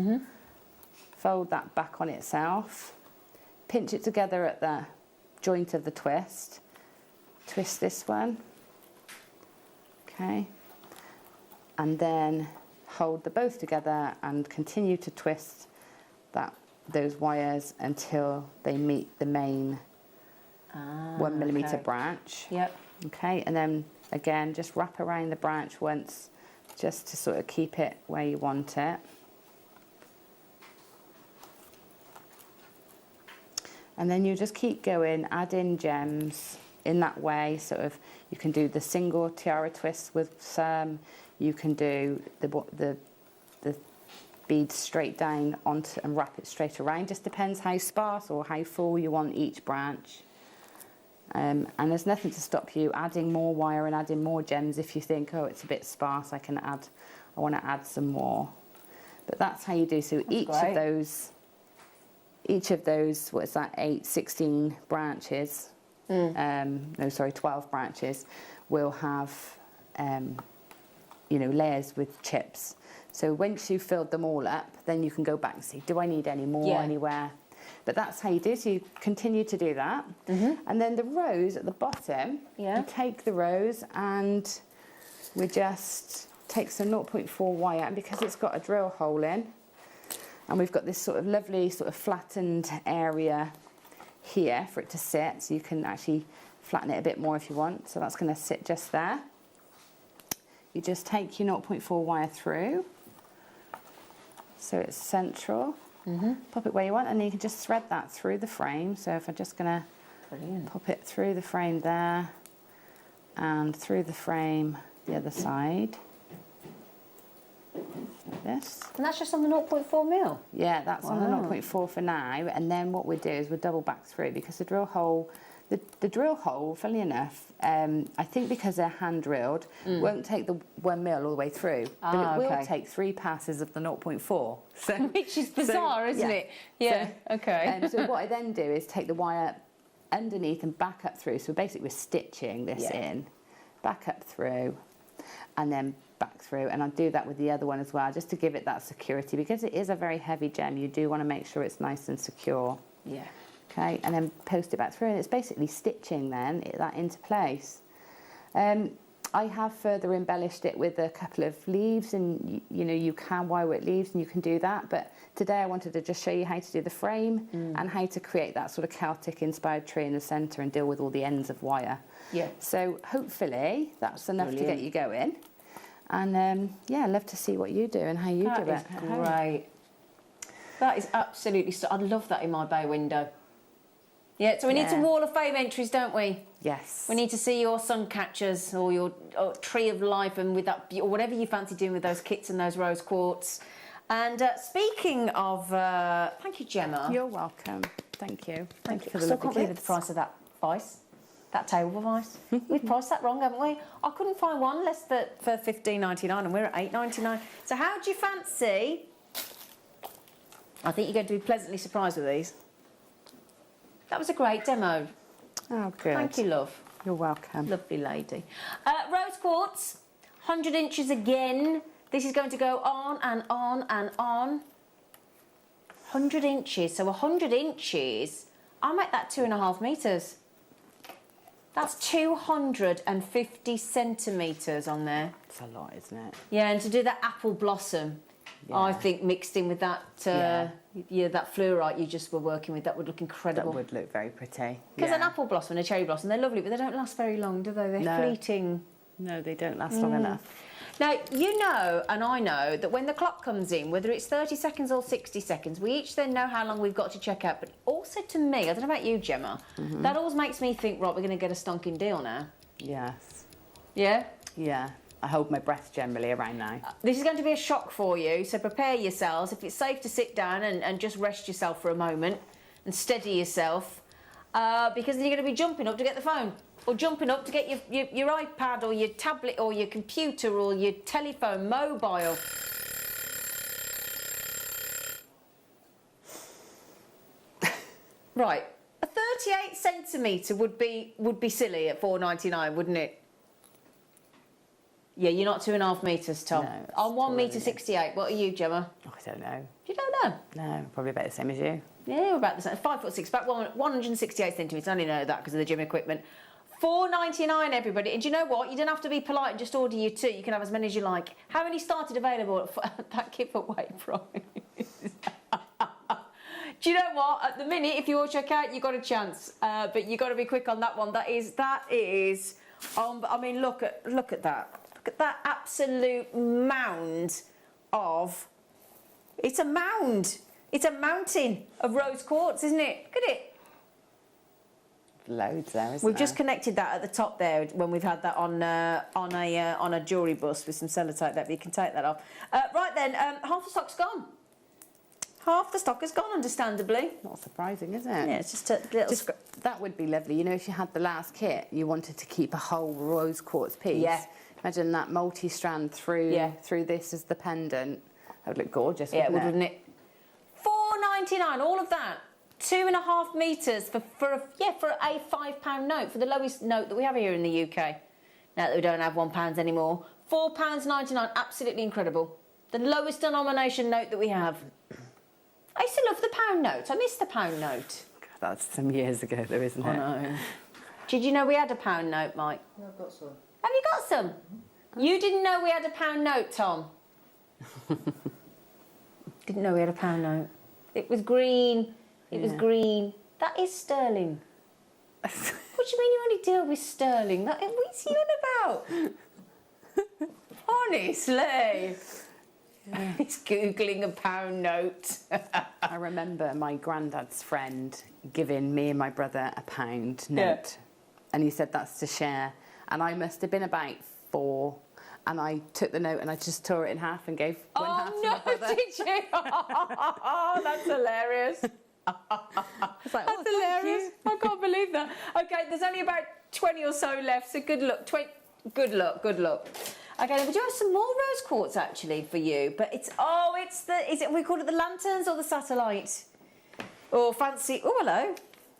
Fold that back on itself, pinch it together at the joint of the twist, twist this one, okay, and then hold the both together and continue to twist those wires until they meet the main 1mm branch. Yep. Okay, and then again just wrap around the branch once just to sort of keep it where you want it. And then you just keep going, add in gems in that way. Sort of, you can do the single tiara twist with some. You can do the beads straight down onto and wrap it straight around. Just depends how sparse or how full you want each branch. And there's nothing to stop you adding more wire and adding more gems if you think, oh, it's a bit sparse. I want to add some more. But that's how you do. So each of those, what is that, 16 branches, 12 branches, will have, layers with chips. So once you've filled them all up, then you can go back and see, do I need any more anywhere? But that's how you do. So you continue to do that. And then the rows at the bottom, you take the rows and we just take some 0.4 wire, and because it's got a drill hole in, and we've got this sort of lovely sort of flattened area here for it to sit, so you can actually flatten it a bit more if you want. So that's going to sit just there. You just take your 0.4 wire through, so it's central. Pop it where you want, and then you can just thread that through the frame. So if I'm just going to pop it through the frame there, and through the frame the other side. Like this. And that's just on the 0.4 mil? Yeah, that's on the 0.4 for now. And then what we do is we double back through, because the drill hole, the drill hole, funnily enough, I think because they're hand drilled, won't take the 1 mil all the way through, but it will take 3 passes of the 0.4. So, which is bizarre, isn't it? Yeah. So, okay. So what I then do is take the wire underneath and back up through. So basically we're stitching this in, back up through, and then back through. And I'll do that with the other one as well, just to give it that security, because it is a very heavy gem. You do want to make sure it's nice and secure. Yeah. Okay, and then post it back through, and it's basically stitching then that into place. I have further embellished it with a couple of leaves, and you know, you can wire work leaves and you can do that, but today I wanted to just show you how to do the frame and how to create that sort of Celtic inspired tree in the centre and deal with all the ends of wire. Yeah. So hopefully that's enough to get you going. And yeah, I'd love to see what you do and how you do it. That is great. That is absolutely, I'd love that in my bay window. Yeah, so we need some Wall of Fame entries, don't we? Yes. We need to see your sun catchers or your tree of life, and with that, or whatever you fancy doing with those kits and those rose quartz. And speaking of, thank you, Gemma. You're welcome. Thank you. Thank you for the I still can't believe the price of that vice, that table vice. We've priced that wrong, haven't we? I couldn't find one less for $15.99, and we're at $8.99. So how do you fancy? I think you're going to be pleasantly surprised with these. That was a great demo. Oh, good. Thank you, love. You're welcome. Lovely lady. Rose quartz, 100 inches again. This is going to go on and on and on. 100 inches. So 100 inches, I'll make that 2.5 metres. That's 250 centimetres on there. It's a lot, isn't it? Yeah, and to do that apple blossom, I think mixed in with that, that fluorite you just were working with, that would look incredible. That would look very pretty. Because an apple blossom and a cherry blossom, they're lovely, but they don't last very long, do they? They're fleeting. No, they don't last long enough. Now, you know, and I know, that when the clock comes in, whether it's 30 seconds or 60 seconds, we each then know how long we've got to check out. But also to me, I don't know about you, Gemma, that always makes me think, right, we're going to get a stonking deal now. Yes. Yeah? Yeah. I hold my breath generally around now. This is going to be a shock for you, so prepare yourselves. If it's safe to sit down and just rest yourself for a moment and steady yourself, because then you're going to be jumping up to get the phone, or jumping up to get your iPad or your tablet or your computer or your telephone mobile. Right, a 38 centimetre would be silly at $4.99, wouldn't it? Yeah, you're not 2.5 metres, Tom. No, I'm 1 metre 68. What are you, Gemma? Oh, I don't know. You don't know? No, probably about the same as you. Yeah, we're about the same. 5'6", about 168 centimetres. I only know that because of the gym equipment. $4.99, everybody. And do you know what? You don't have to be polite and just order your 2. You can have as many as you like. How many started available at that giveaway price? Do you know what? At the minute, if you all check out, you've got a chance. But you've got to be quick on that one. That is. I mean, look at that. Look at that absolute mound of. It's a mound. It's a mountain of rose quartz, isn't it? Look at it. Loads there, isn't We've there? just connected that at the top there when we've had that on a jewellery bus with some sellotape there, but you can take that off. Right then, half the stock's gone. Half the stock has gone, understandably. Not surprising, is it? Yeah, it's just a little... that would be lovely. You know, if you had the last kit, you wanted to keep a whole rose quartz piece. Yeah. Imagine that multi-strand through this as the pendant. That would look gorgeous, wouldn't it? $4.99, all of that. 2.5 metres for a £5 note, for the lowest note that we have here in the UK. Now that we don't have £1 anymore. £4.99, absolutely incredible. The lowest denomination note that we have. I used to love the pound note. I miss the pound note. God, that's some years ago, though, isn't it? I know. Did you know we had a pound note, Mike? Yeah, I've got some. Have you got some? You didn't know we had a pound note, Tom? Didn't know we had a pound note. It was green. It was green. That is sterling. What do you mean you only deal with sterling? What's you on about? Honestly. Yeah. He's Googling a pound note. I remember my granddad's friend giving me and my brother a pound note. And he said that's to share. and I must have been about 4. And I took the note and I just tore it in half and gave one half to my brother. Did you? Oh, that's hilarious. It's like, that's hilarious. I can't believe that. Okay, there's only about 20 or so left, so good luck. Good luck, good luck. Okay, we do have some more rose quartz actually for you, but it's we call it the lanterns or the satellite? Or fancy, oh hello.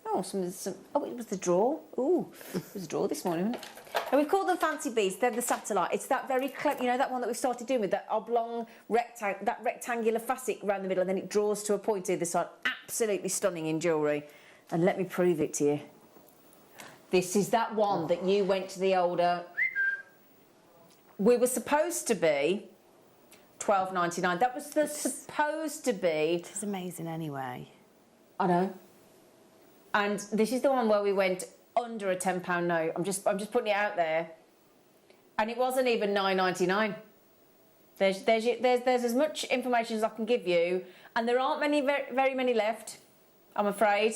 Oh, it was the draw. Ooh, it was a draw this morning, wasn't it? And we've called them fancy beads. They're the satellite. It's that very clever, you know, that one that we started doing with that oblong rectangular facet around the middle, and then it draws to a point either side. Absolutely stunning in jewellery. And let me prove it to you. This is that one that you went to the older. We were supposed to be $12.99. That was supposed to be. It is amazing anyway. I know. And this is the one where we went under a £10 note. I'm just putting it out there. And it wasn't even $9.99. There's as much information as I can give you, and there aren't very many left, I'm afraid.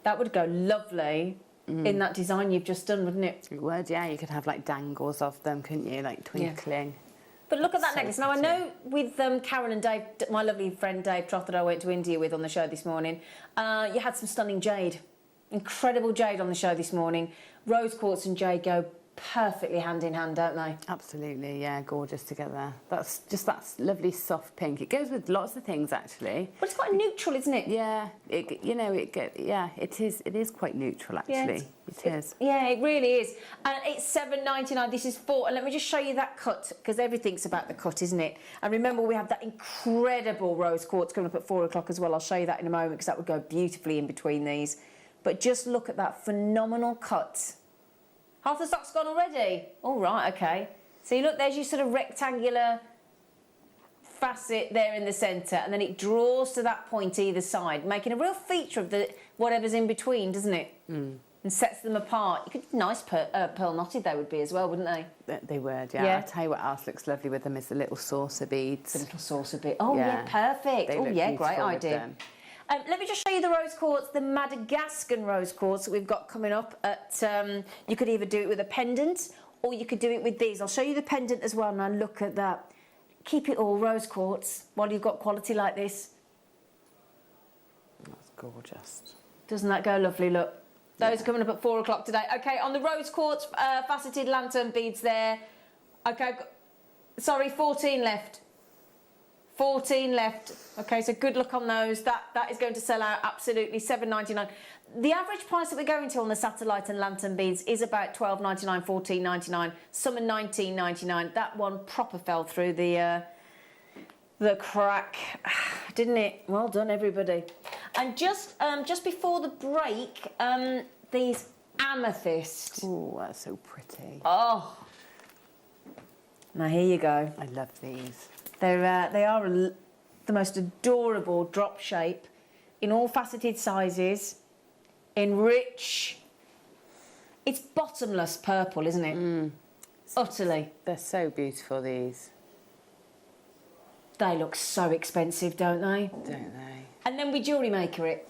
That would go lovely in that design you've just done, wouldn't it? It would, yeah. You could have like dangles of them, couldn't you? Like twinkling. Yeah. But look at that necklace. Now, I know with Karen and Dave, my lovely friend Dave Trott that I went to India with on the show this morning, you had some stunning jade. Incredible jade on the show this morning. Rose quartz and jade go perfectly hand in hand, don't they? Absolutely, yeah, gorgeous together. That's lovely soft pink. It goes with lots of things actually. But it's quite neutral, isn't it? Yeah, it is quite neutral actually. Yeah, it is. Yeah, it really is. And it's $7.99. This is 4. And let me just show you that cut, because everything's about the cut, isn't it? And remember, we have that incredible rose quartz coming up at 4 o'clock as well. I'll show you that in a moment, because that would go beautifully in between these. But just look at that phenomenal cut. Half the stock's gone already. All right, okay. So you look, there's your sort of rectangular facet there in the centre, and then it draws to that point either side, making a real feature of the whatever's in between, doesn't it? And sets them apart. You could nice pearl knotted they would be as well, wouldn't they? They would, yeah. I'll tell you what else looks lovely with them is the little saucer beads. The little saucer bead. Oh yeah, perfect. Oh yeah, great idea. Let me just show you the rose quartz, the Madagascan rose quartz that we've got coming up at, you could either do it with a pendant or you could do it with these. I'll show you the pendant as well. Now look at that. Keep it all rose quartz while you've got quality like this. That's gorgeous. Doesn't that go lovely? Look. Those are coming up at 4 o'clock today. Okay, on the rose quartz faceted lantern beads there. Okay, sorry, 14 left. 14 left. Okay, so good luck on those. That is going to sell out absolutely. $7.99. The average price that we're going to on the satellite and lantern beads is about $12.99, $14.99. Some are $19.99. That one proper fell through the crack, didn't it? Well done, everybody. And just before the break, these amethyst. Oh, that's so pretty. Oh. Now here you go. I love these. They are the most adorable drop shape in all faceted sizes, in rich. It's bottomless purple, isn't it? Utterly. They're so beautiful, these. They look so expensive, don't they? Don't they? And then we jewellery maker it,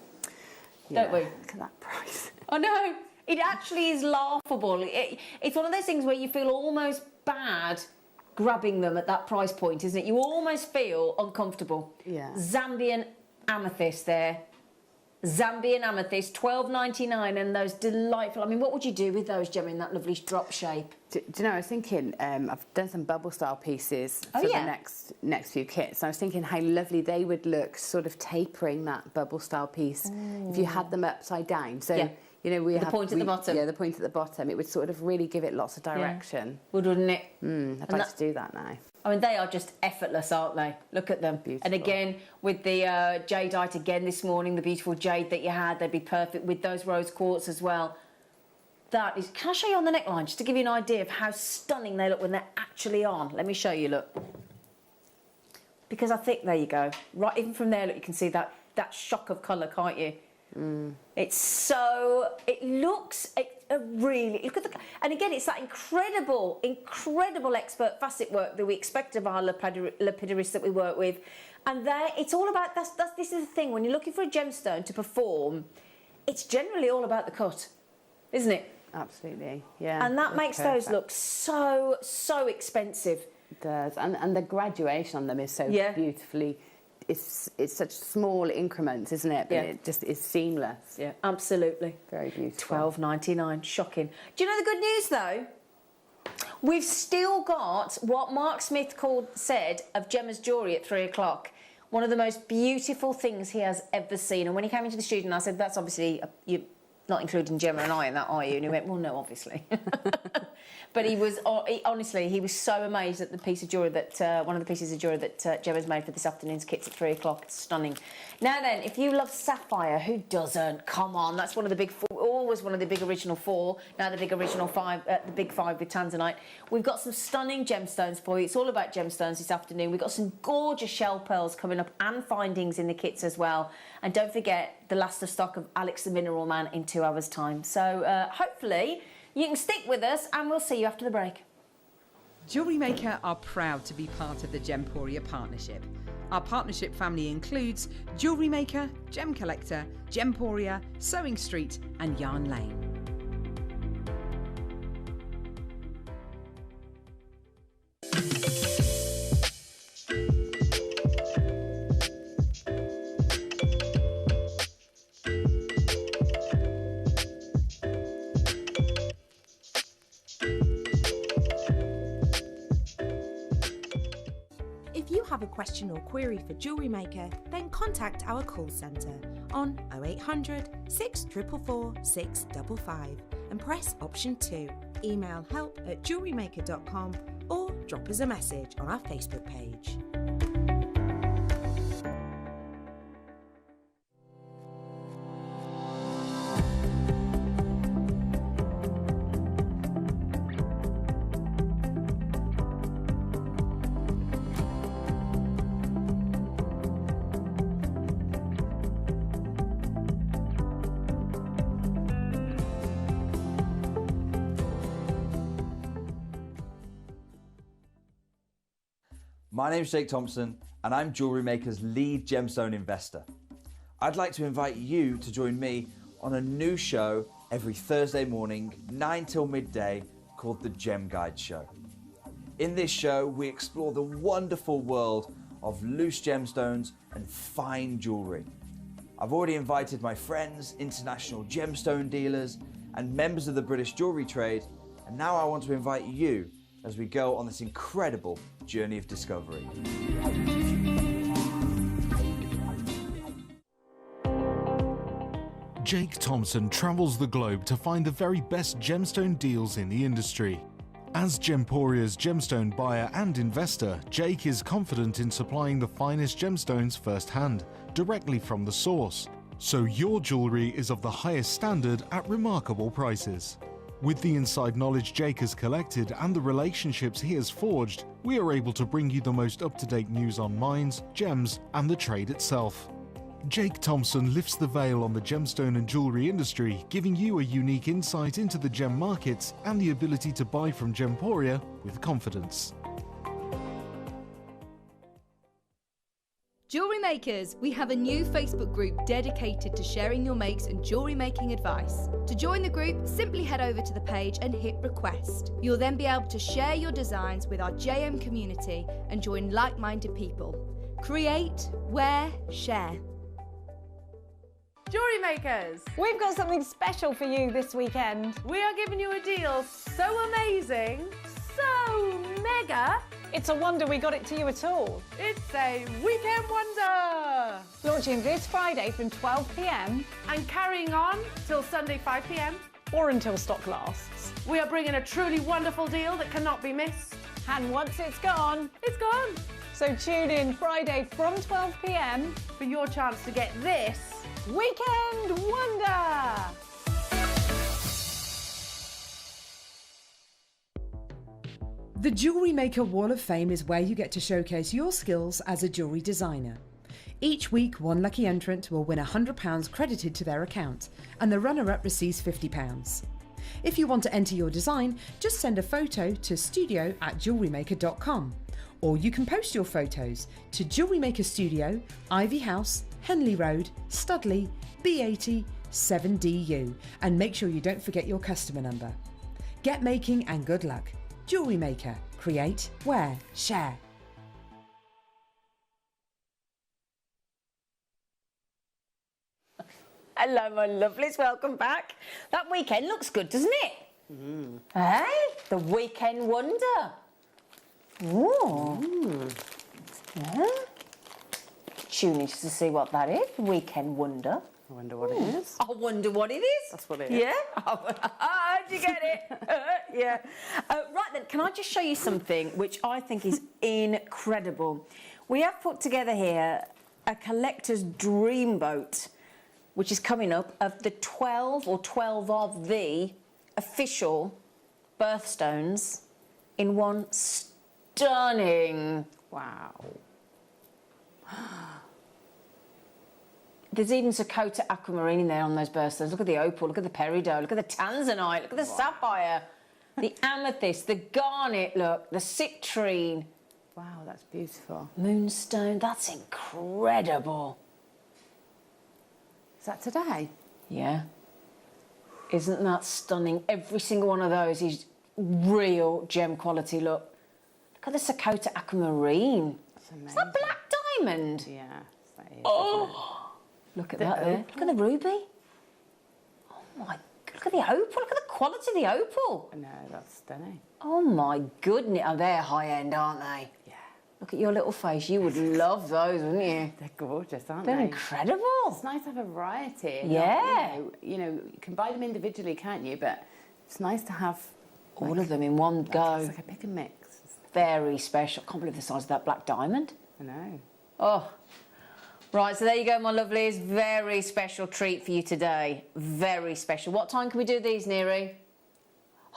don't we? Look at that price. I know. It actually is laughable. It's one of those things where you feel almost bad grabbing them at that price point, isn't it? You almost feel uncomfortable. Yeah. Zambian amethyst there. Zambian amethyst, $12.99, and those delightful. I mean, what would you do with those, Gemma, in that lovely drop shape? Do you know, I was thinking, I've done some bubble style pieces for the next few kits. I was thinking how lovely they would look, sort of tapering that bubble style piece if you had them upside down. So, you know, the point at the bottom. Yeah, the point at the bottom. It would sort of really give it lots of direction. Wouldn't it? I'd like to do that now. I mean, they are just effortless, aren't they? Look at them. Beautiful. And again, with the jadeite again this morning, the beautiful jade that you had, they'd be perfect with those rose quartz as well. That is... Can I show you on the neckline, just to give you an idea of how stunning they look when they're actually on? Let me show you, look. Because I think, there you go. Right, even from there, look, you can see that shock of colour, can't you? It's so... It looks... really... Look at the... And again, it's that incredible expert facet work that we expect of our lapidarists that we work with. And it's all about... This is the thing. When you're looking for a gemstone to perform, it's generally all about the cut. isn't it? Absolutely, yeah. And that makes those look so expensive. It does, and the graduation on them is so beautifully. It's such small increments, isn't it? But it just is seamless. Yeah, absolutely. Very beautiful. $12.99, shocking. Do you know the good news though? We've still got what Mark Smith said of Gemma's jewellery at 3 o'clock. One of the most beautiful things he has ever seen. And when he came into the studio, I said, that's obviously, you're not including Gemma and I in that, are you? And he went, well, no, obviously. But honestly, he was so amazed at the piece of jewellery that, one of the pieces of jewellery that Gemma's made for this afternoon's kits at 3 o'clock. It's stunning. Now then, if you love sapphire, who doesn't? Come on, that's one of the big four, always one of the big original four, now the big original five, the big five with tanzanite. We've got some stunning gemstones for you. It's all about gemstones this afternoon. We've got some gorgeous shell pearls coming up and findings in the kits as well. And don't forget the last of stock of Alex the Mineral Man in 2 hours' time. So hopefully you can stick with us and we'll see you after the break. Jewellery Maker are proud to be part of the Gemporia partnership. Our partnership family includes Jewellery Maker, Gem Collector, Gemporia, Sewing Street and Yarn Lane. If you have a question or query for Jewellery Maker, then contact our call centre on 0800 644 655 and press option 2. Email help@jewellerymaker.com or drop us a message on our Facebook page. My name's Jake Thompson and I'm Jewellery Maker's lead gemstone investor. I'd like to invite you to join me on a new show every Thursday morning, 9 till midday, called The Gem Guide Show. In this show, we explore the wonderful world of loose gemstones and fine jewellery. I've already invited my friends, international gemstone dealers and members of the British jewellery trade, and now I want to invite you as we go on this incredible journey of discovery. Jake Thompson travels the globe to find the very best gemstone deals in the industry. As Gemporia's gemstone buyer and investor, Jake is confident in supplying the finest gemstones firsthand, directly from the source, so your jewellery is of the highest standard at remarkable prices. With the inside knowledge Jake has collected and the relationships he has forged, we are able to bring you the most up-to-date news on mines, gems, and the trade itself. Jake Thompson lifts the veil on the gemstone and jewellery industry, giving you a unique insight into the gem markets and the ability to buy from Gemporia with confidence. Jewellery Makers, we have a new Facebook group dedicated to sharing your makes and jewellery making advice. To join the group, simply head over to the page and hit request. You'll then be able to share your designs with our JM community and join like-minded people. Create, wear, share. Jewellery Makers, we've got something special for you this weekend. We are giving you a deal so amazing, so mega, it's a wonder we got it to you at all. It's a weekend wonder! Launching this Friday from 12 p.m. and carrying on till Sunday 5 p.m. or until stock lasts. We are bringing a truly wonderful deal that cannot be missed. And once it's gone, it's gone. So tune in Friday from 12 p.m. for your chance to get this weekend wonder! The Jewellery Maker Wall of Fame is where you get to showcase your skills as a jewellery designer. Each week, one lucky entrant will win £100 credited to their account, and the runner-up receives £50. If you want to enter your design, just send a photo to studio@jewellerymaker.com, or you can post your photos to Jewellery Maker Studio, Ivy House, Henley Road, Studley, B80 7DU, and make sure you don't forget your customer number. Get making and good luck. Jewellery Maker. Create, wear, share. Hello, my lovelies. Welcome back. That weekend looks good, doesn't it? Hey, the weekend wonder. Ooh. Yeah. Tune in to see what that is. Weekend wonder. I wonder what it is. I wonder what it is. That's what it is. Yeah. How'd you get it? Yeah. Right then, can I just show you something which I think is incredible? We have put together here a collector's dream boat, which is coming up, of the 12 of the official birthstones in one stunning. Wow. There's even Sakota aquamarine in there on those birthstones. Look at the opal, look at the peridot, look at the tanzanite, look at the sapphire, the amethyst, the garnet, look, the citrine. Wow, that's beautiful. Moonstone, that's incredible. Is that today? Yeah. Isn't that stunning? Every single one of those is real gem quality, look. Look at the Sakota aquamarine. That's amazing. Is that black diamond? Yeah, that is. Oh! Look at that there. Look at the ruby. Oh my, look at the opal. Look at the quality of the opal. No, that's stunning. Oh my goodness. Oh, they're high end, aren't they? Yeah. Look at your little face. You would love those, wouldn't you? They're gorgeous, aren't They're they? incredible. It's nice to have a variety. Yeah. You know, you can buy them individually, can't you? But it's nice to have all of them in one go. It's like a pick and mix. Very special. I can't believe the size of that black diamond. I know. Oh. Right, so there you go, my lovelies. Very special treat for you today. Very special. What time can we do these, Neri?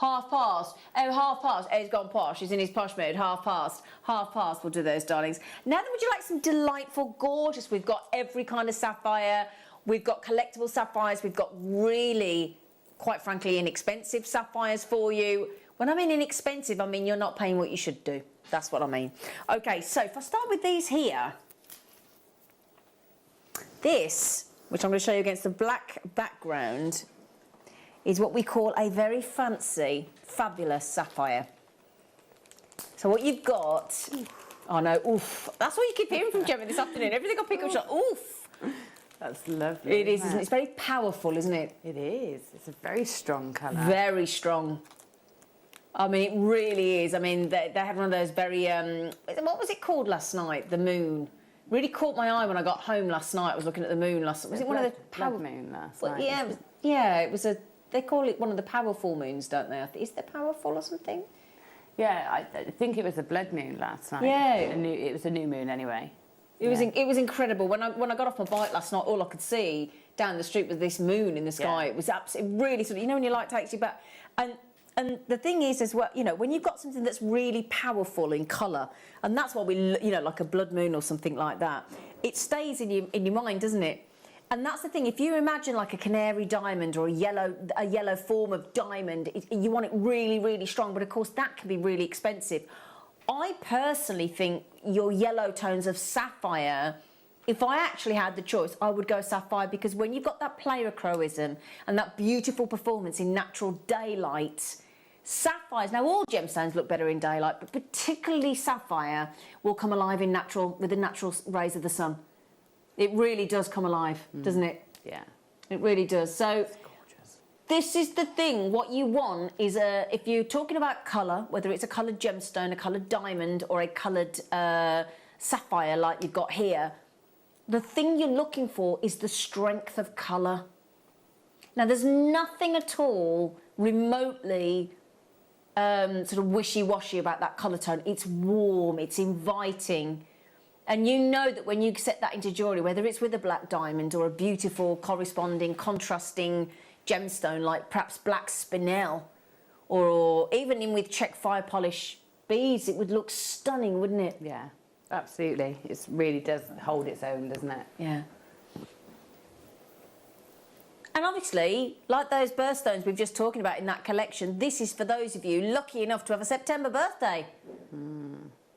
1:30. Oh, 1:30. Oh, he's gone posh. He's in his posh mood. 1:30. 1:30. We'll do those, darlings. Now then, would you like some delightful, gorgeous? We've got every kind of sapphire. We've got collectible sapphires. We've got really, quite frankly, inexpensive sapphires for you. When I mean inexpensive, I mean you're not paying what you should do. That's what I mean. Okay, so if I start with these here. This, which I'm going to show you against the black background, is what we call a very fancy, fabulous sapphire. So what you've got... Oh no, oof. That's what you keep hearing from Gemma this afternoon. Everything I pick up, she's like, oof. That's lovely. It is, isn't it? It's very powerful, isn't it? It is. It's a very strong colour. Very strong. I mean, it really is. I mean, they had one of those very... what was it called last night? The moon. Really caught my eye when I got home last night. I was looking at the moon last night. Was it one of the power moon last night? Yeah, it was a. They call it one of the powerful moons, don't they? Is there powerful or something? Yeah, I think it was a blood moon last night. Yeah, it was a new moon anyway. It was incredible. When I got off my bike last night, all I could see down the street was this moon in the sky. Yeah. It was absolutely really sort of, you know, when your light takes you back. And the thing is as well, you know, when you've got something that's really powerful in colour, and that's why we, you know, like a blood moon or something like that, it stays in your mind, doesn't it? And that's the thing. If you imagine like a canary diamond or a yellow form of diamond, you want it really, really strong. But of course, that can be really expensive. I personally think your yellow tones of sapphire, if I actually had the choice, I would go sapphire, because when you've got that pleochroism and that beautiful performance in natural daylight, sapphires, now all gemstones look better in daylight, but particularly sapphire will come alive with the natural rays of the sun. It really does come alive, doesn't it? Yeah. It really does. So this is the thing. What you want is if you're talking about colour, whether it's a coloured gemstone, a coloured diamond, or a coloured sapphire like you've got here, the thing you're looking for is the strength of colour. Now, there's nothing at all remotely sort of wishy-washy about that colour tone. It's warm, it's inviting. And you know that when you set that into jewellery, whether it's with a black diamond or a beautiful corresponding, contrasting gemstone like perhaps black spinel, or even in with check fire polish beads, it would look stunning, wouldn't it? Yeah, absolutely. It really does hold its own, doesn't it? Yeah. And obviously, like those birthstones we've just talking about in that collection, this is for those of you lucky enough to have a September birthday.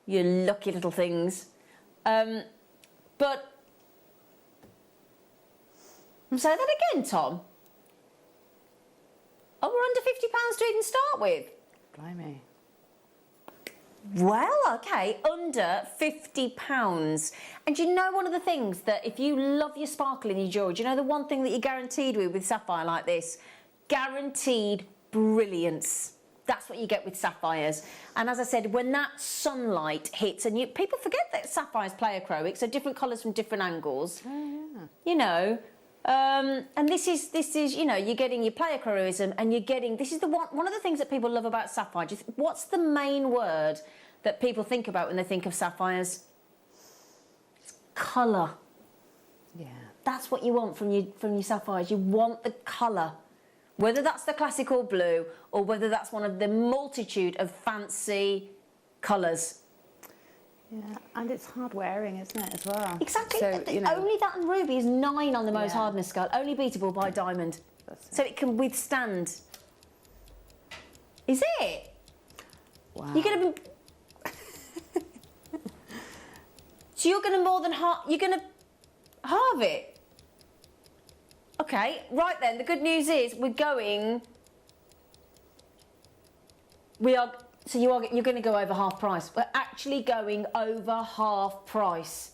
You lucky little things. But Say that again, Tom. Oh, we're under £50 to even start with. Blimey. Well, okay, under £50. And you know one of the things that if you love your sparkle in your jewellery, do you know the one thing that you're guaranteed with sapphire like this? Guaranteed brilliance. That's what you get with sapphires. And as I said, when that sunlight hits, and people forget that sapphires play acrylic, so different colours from different angles. Oh, yeah. You know, and this is you know, you're getting your pleochroism, and you're getting, this is the one of the things that people love about sapphire. What's the main word that people think about when they think of sapphires? It's colour. Yeah. That's what you want from your sapphires. You want the colour. Whether that's the classical blue or whether that's one of the multitude of fancy colours. Yeah, and it's hard wearing, isn't it, as well? Exactly. So, you know, only that and ruby is 9 on the most hardness scale, only beatable by diamond. So it can withstand. Is it? Wow. You're going to be... So you're going to more than halve... You're going to halve it? Okay, right then, the good news is we're going... So you're going to go over half price. We're actually going over half price.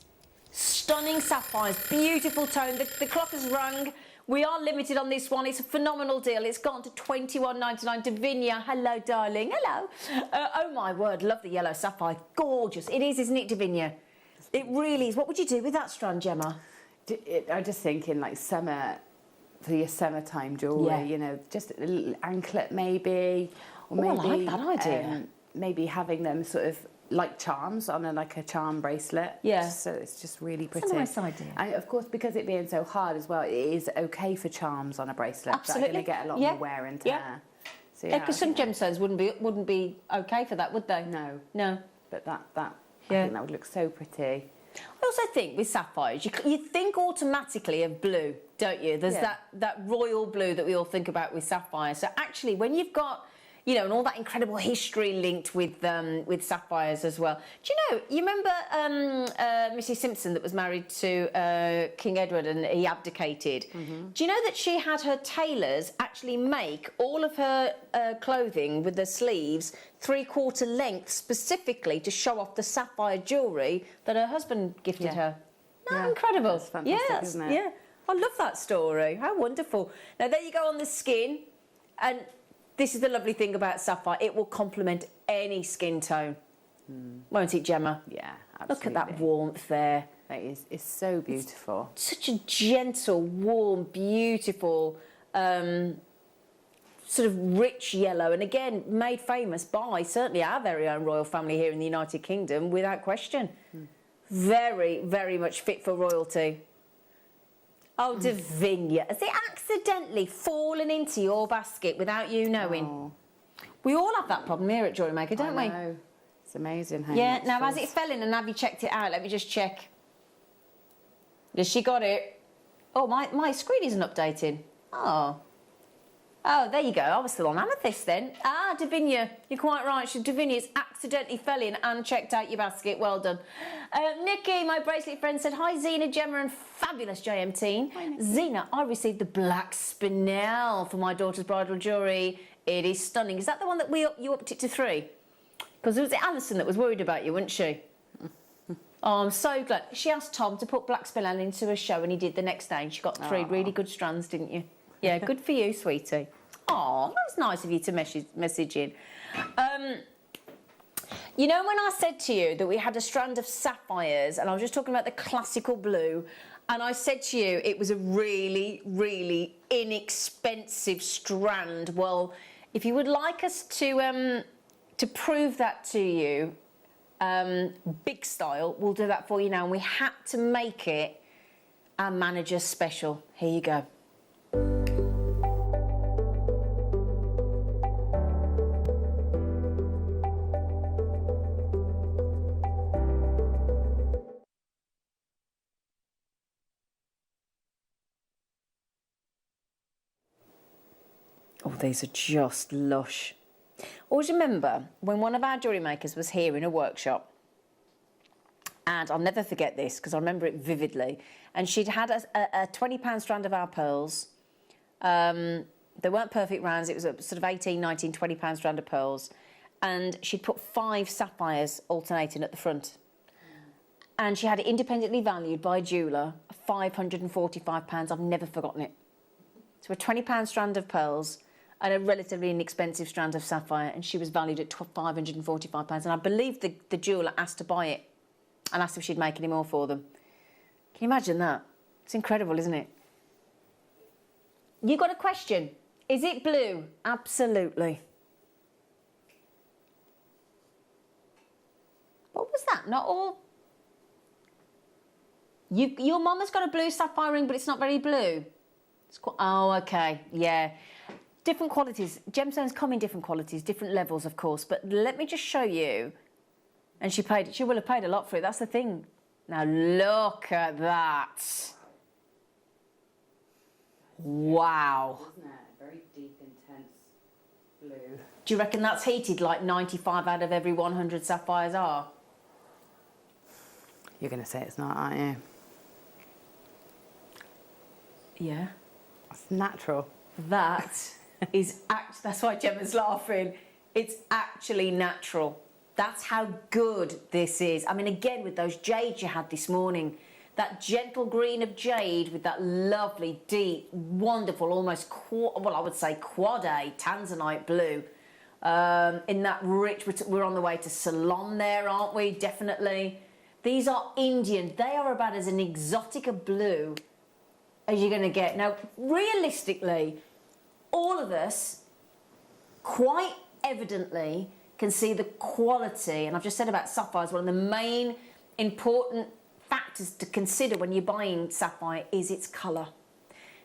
Stunning sapphires, beautiful tone. The clock has rung. We are limited on this one. It's a phenomenal deal. It's gone to $21.99. Davinia, hello, darling. Hello. Oh, my word. Love the yellow sapphire. Gorgeous. It is, isn't it, Davinia? It really is. What would you do with that strand, Gemma? I just think in like summer, for your summertime jewellery, you know, just a little anklet maybe. Or maybe, I like that idea. Maybe having them sort of like charms on like a charm bracelet. Yeah. So it's just really pretty. It's a nice idea. And of course, because it being so hard as well, it is okay for charms on a bracelet. Absolutely. That are going to get a lot more wear and tear. Yeah. So, Yeah, because some gemstones wouldn't be okay for that, would they? No. No. But that I think that would look so pretty. I also think with sapphires, you think automatically of blue, don't you? There's that royal blue that we all think about with sapphires. So actually, when you've got, you know, and all that incredible history linked with sapphires as well. Do you know, you remember Mrs. Simpson that was married to King Edward and he abdicated? Mm-hmm. Do you know that she had her tailors actually make all of her clothing with the sleeves 3/4 length specifically to show off the sapphire jewellery that her husband gifted her? No, incredible. That's fantastic, isn't it? Yeah, I love that story. How wonderful. Now, there you go on the skin. And this is the lovely thing about sapphire. It will complement any skin tone. Won't it, Gemma? Yeah, absolutely. Look at that warmth there. It's so beautiful. It's such a gentle, warm, beautiful, sort of rich yellow. And again, made famous by certainly our very own royal family here in the United Kingdom, without question. Very, very much fit for royalty. Oh, Davinia, has it accidentally fallen into your basket without you knowing? Oh. We all have that problem here at Jewellery Maker, don't we? Know. It's amazing how Yeah, much now has falls. it fell in and have you checked it out? Let me just check. Yes, she got it. Oh, my screen isn't updating. Oh, there you go. I was still on amethyst then. Ah, Davinia, you're quite right. Davinia's accidentally fell in and checked out your basket. Well done. Nikki, my bracelet friend, said, hi, Zena, Gemma, and fabulous JM team. Zena, I received the black spinel for my daughter's bridal jewellery. It is stunning. Is that the one that you upped it to 3? Because it was Alison that was worried about you, wasn't she? Oh, I'm so glad. She asked Tom to put black spinel into a show, and he did the next day, and she got 3 really good strands, didn't you? Yeah, good for you, sweetie. Oh, that's nice of you to message in. You know when I said to you that we had a strand of sapphires, and I was just talking about the classical blue, and I said to you it was a really, really inexpensive strand. Well, if you would like us to prove that to you, big style, we'll do that for you now. And we had to make it our manager's special. Here you go. Oh, these are just lush. Always remember when one of our jewellery makers was here in a workshop And I'll never forget this because I remember it vividly. And she'd had a £20 strand of our pearls. They weren't perfect rounds. It was a sort of 18, 19, £20 strand of pearls. And she'd put 5 sapphires alternating at the front. And she had it independently valued by a jeweller, £545. I've never forgotten it. So a £20 strand of pearls and a relatively inexpensive strand of sapphire, and she was valued at £545. And I believe the jeweller asked to buy it and asked if she'd make any more for them. Can you imagine that? It's incredible, isn't it? You got a question? Is it blue? Absolutely. What was that? Not all... Your mum has got a blue sapphire ring, but it's not very blue. It's oh, okay, yeah. Different qualities. Gemstones come in different qualities, different levels, of course. But let me just show you. And she will have paid a lot for it. That's the thing. Now look at that. Wow. Isn't it? Very deep, intense blue. Do you reckon that's heated like 95 out of every 100 sapphires are? You're going to say it's not, aren't you? Yeah. It's natural. That is that's why Gemma's laughing. It's actually natural. That's how good this is. I mean, again, with those jades you had this morning, that gentle green of jade with that lovely, deep, wonderful, almost, I would say quad A tanzanite blue. In that rich, we're on the way to Ceylon there, aren't we? Definitely. These are Indian. They are about as an exotic a blue as you're going to get. Now, realistically, all of us quite evidently can see the quality, and I've just said about sapphires, one of the main important factors to consider when you're buying sapphire is its colour.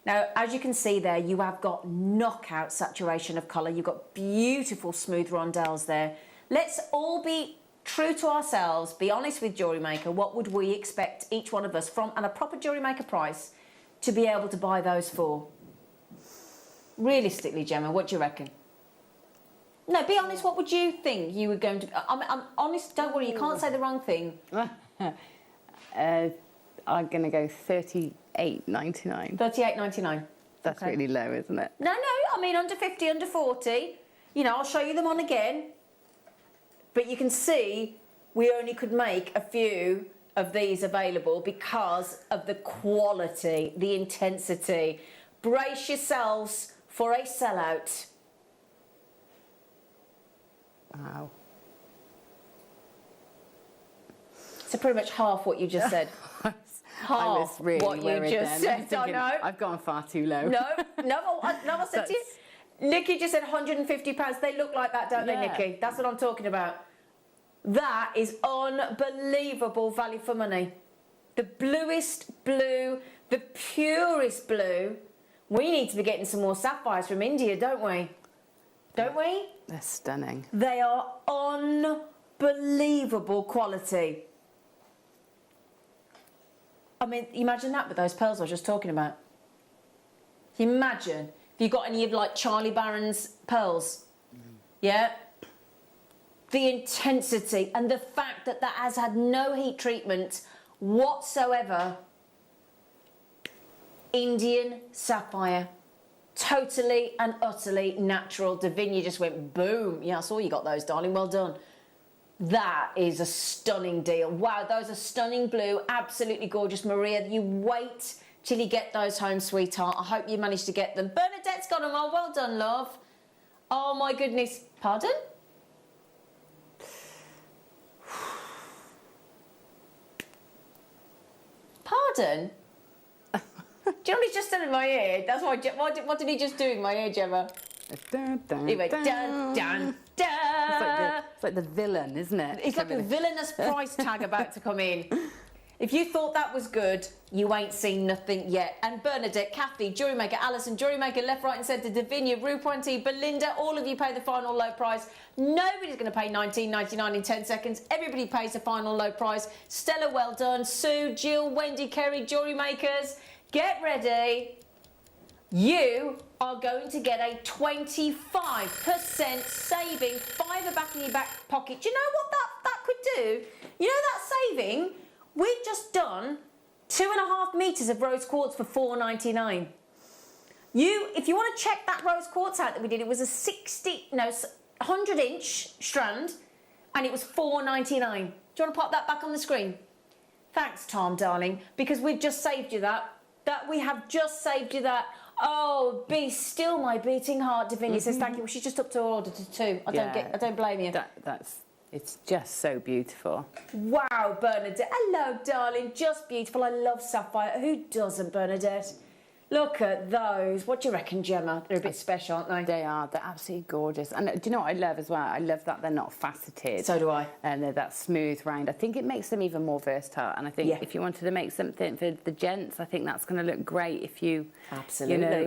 Now, as you can see there, you have got knockout saturation of colour. You've got beautiful smooth rondelles there. Let's all be true to ourselves, be honest with Jewellery Maker. What would we expect each one of us from, and a proper Jewellery Maker price, to be able to buy those for? Realistically, Gemma, what do you reckon? No, be honest, what would you think you were going to... I'm honest, don't worry, you can't say the wrong thing. I'm going to go $38.99. $38.99. That's okay. Really low, isn't it? No, I mean under 50, under 40. You know, I'll show you them on again. But you can see we only could make a few of these available because of the quality, the intensity. Brace yourselves for a sellout. Wow. So pretty much half what you just said. I was really what worried you just then. said, I know. I've gone far too low. No, I said to you. Nikki just said £150. They look like that, don't they, Nikki? That's what I'm talking about. That is unbelievable value for money. The bluest blue, the purest blue. We need to be getting some more sapphires from India, don't we? Don't we? They're stunning. They are unbelievable quality. I mean, imagine that with those pearls I was just talking about. Imagine if you got any of like Charlie Barron's pearls. Yeah? The intensity and the fact that that has had no heat treatment whatsoever. Indian sapphire. Totally and utterly natural. Davinia just went boom. Yeah, I saw you got those, darling. Well done. That is a stunning deal. Wow, those are stunning blue. Absolutely gorgeous, Maria. You wait till you get those home, sweetheart. I hope you managed to get them. Bernadette's got them all. Well done, love. Oh, my goodness. Pardon? Pardon? Do you know what he's just done in my ear? That's why. What did he just do in my ear, Gemma? Dun, dun, he went dun, dun, dun. It's like the villain, isn't it? It's like a villainous price tag about to come in. If you thought that was good, you ain't seen nothing yet. And Bernadette, Kathy, Jewellery Maker, Alison, Jewellery Maker, left, right and centre, Davinia, Rue Pointy, Belinda, all of you pay the final low price. Nobody's going to pay $19.99 in 10 seconds. Everybody pays the final low price. Stella, well done. Sue, Jill, Wendy, Kerry, Jewellery Makers, get ready. You are going to get a 25% saving, £5 back in your back pocket. Do you know what that could do? You know that saving We've just done 2.5 meters of rose quartz for £4.99. If you want to check that rose quartz out that we did, it was a 100-inch strand, and it was £4.99. Do you want to pop that back on the screen? Thanks, Tom, darling, because we've just saved you that. We have just saved you that. Oh, be still my beating heart, Davinia says thank you. Well, she's just up to her order to 2. I don't blame you. It's just so beautiful. Wow, Bernadette. Hello, darling. Just beautiful. I love sapphire. Who doesn't, Bernadette? Look at those. What do you reckon, Gemma? They're a bit special, aren't they? They are. They're absolutely gorgeous. And do you know what I love as well? I love that they're not faceted. So do I. And they're that smooth round. I think it makes them even more versatile. And I think if you wanted to make something for the gents, I think that's going to look great if you,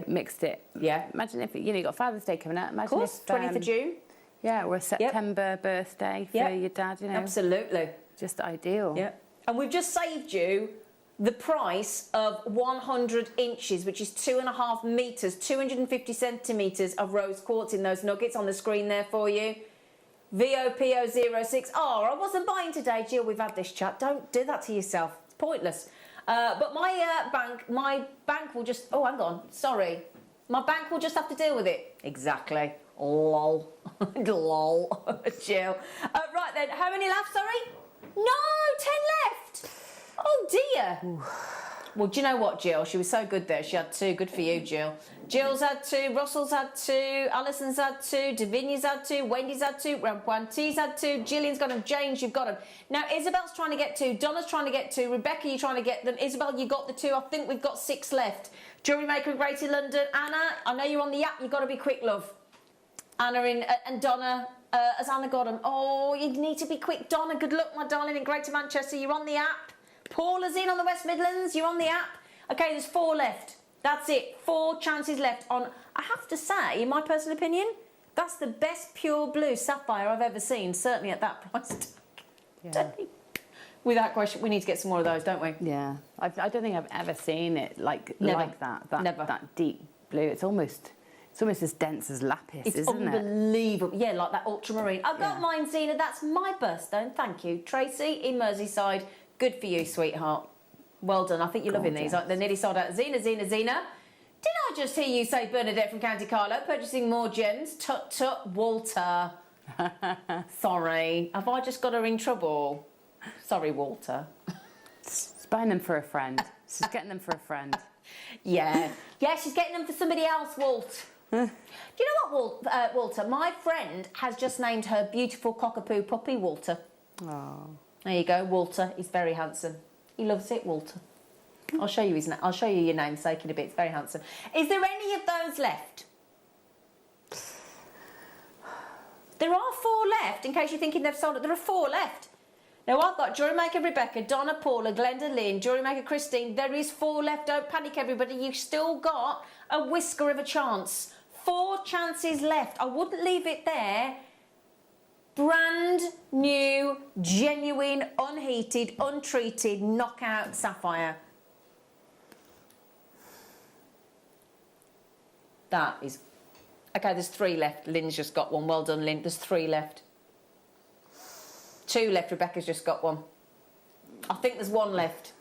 mixed it. Yeah. Imagine if, you got Father's Day coming up. Imagine of course, 20th of June. Yeah, or a September birthday for your dad, Absolutely. Just ideal. Yeah. And we've just saved you the price of 100 inches, which is 2.5 meters, 250 centimeters of rose quartz in those nuggets on the screen there for you. VOPO06. Oh, I wasn't buying today, Jill. We've had this chat. Don't do that to yourself. It's pointless. But my bank will just... Oh, hang on. Sorry. My bank will just have to deal with it. Exactly. Lol. Lol. Jill. Right then. How many left, sorry? No, 10 left. Oh, dear. Well, do you know what, Jill? She was so good there. She had 2. Good for you, Jill. Jill's had 2. Russell's had 2. Alison's had 2. Davinia's had 2. Wendy's had 2. Rampuanti's had 2. Gillian's got them. James, you've got them. Now, Isabel's trying to get 2. Donna's trying to get 2. Rebecca, you're trying to get them. Isabel, you got the 2. I think we've got 6 left. Jewellery Maker in Greater London. Anna, I know you're on the app. You've got to be quick, love. Anna and Donna, has Anna got them? Oh, you need to be quick. Donna, good luck, my darling, in Greater Manchester. You're on the app. Paula's in on the West Midlands. You're on the app. Okay, there's 4 left. That's it. 4 chances left on... I have to say, in my personal opinion, that's the best pure blue sapphire I've ever seen, certainly at that price tag. Yeah. Without question, we need to get some more of those, don't we? Yeah. I don't think I've ever seen it like that. Never. That deep blue. It's almost as dense as lapis, isn't it? It's unbelievable. Yeah, like that ultramarine. I've got mine, Zena. That's my birthstone. Thank you. Tracy in Merseyside. Good for you, sweetheart. Well done. I think you're loving these. They're nearly sold out. Zena. Did I just hear you say Bernadette from County Carlo purchasing more gems? Tut, Walter. Sorry. Have I just got her in trouble? Sorry, Walter. She's buying them for a friend. She's getting them for a friend. Yeah. Yeah, she's getting them for somebody else, Walt. Do you know what, Walter? My friend has just named her beautiful cockapoo puppy, Walter. Oh. There you go, Walter. He's very handsome. He loves it, Walter. I'll show you his name. I'll show you your namesake in a bit. It's very handsome. Is there any of those left? There are 4 left, in case you're thinking they've sold it. There are 4 left. Now, I've got Jewellery Maker Rebecca, Donna, Paula, Glenda, Lynn, Jewellery Maker Christine. There is 4 left. Don't panic, everybody. You've still got a whisker of a chance. 4 chances left. I wouldn't leave it there. Brand new, genuine, unheated, untreated, knockout sapphire. That is... Okay, there's 3 left. Lynn's just got 1. Well done, Lynn. There's 3 left. 2 left. Rebecca's just got 1. I think there's 1 left.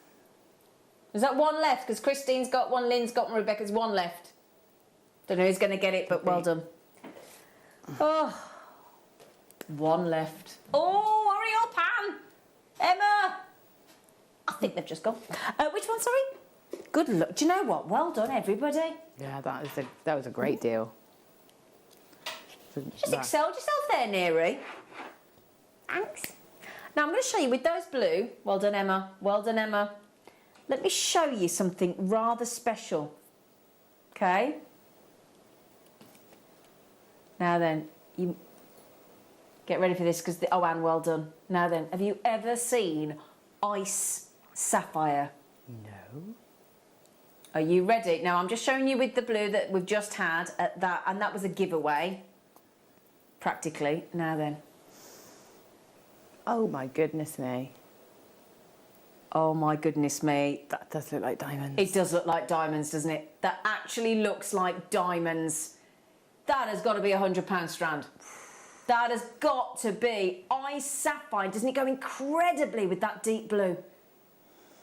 Is that 1 left? Because Christine's got 1, Lynn's got 1, Rebecca's 1 left. Don't know who's going to get it, but well done. Oh... 1 left. Oh, hurry up, Anne! Emma! I think they've just gone. Which one, sorry? Good luck. Do you know what? Well done, everybody. Yeah, that was a great deal. Just excelled yourself there, Neri. Thanks. Now, I'm going to show you with those blue. Well done, Emma. Well done, Emma. Let me show you something rather special. Okay? Now then, you... Get ready for this, because... Oh, Anne, well done. Now then, have you ever seen ice sapphire? No. Are you ready? Now, I'm just showing you with the blue that we've just had, and that was a giveaway, practically. Now then. Oh, my goodness me. Oh, my goodness me. That does look like diamonds. It does look like diamonds, doesn't it? That actually looks like diamonds. That has got to be a £100 strand. That has got to be ice sapphire. Doesn't it go incredibly with that deep blue?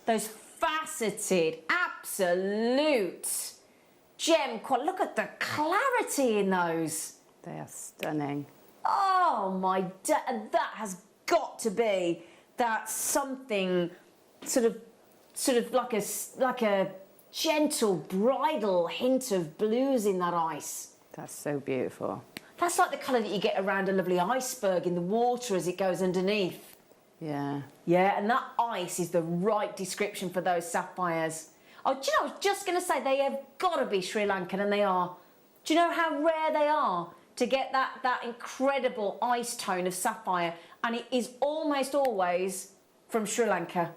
those faceted, absolute gem quality. Look at the clarity in those. They are stunning. Oh my, and that has got to be that something sort of like a gentle bridal hint of blues in that ice. That's so beautiful. That's like the colour that you get around a lovely iceberg in the water as it goes underneath. Yeah. Yeah, and that ice is the right description for those sapphires. Oh, do you know, I was just going to say, they have got to be Sri Lankan, and they are. Do you know how rare they are to get that incredible ice tone of sapphire? And it is almost always from Sri Lanka.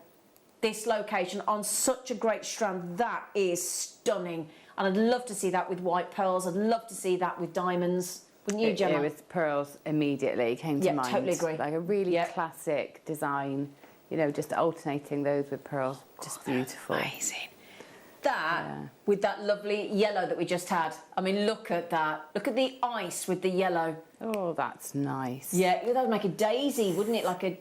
This location on such a great strand, that is stunning. And I'd love to see that with white pearls. I'd love to see that with diamonds. Wouldn't you, Gemma? Yeah, with pearls immediately came to mind. Yeah, totally agree. Like a really classic design, you know, just alternating those with pearls. Just beautiful. Amazing. That, with that lovely yellow that we just had. I mean, look at that. Look at the ice with the yellow. Oh, that's nice. Yeah, that would make a daisy, wouldn't it? Like a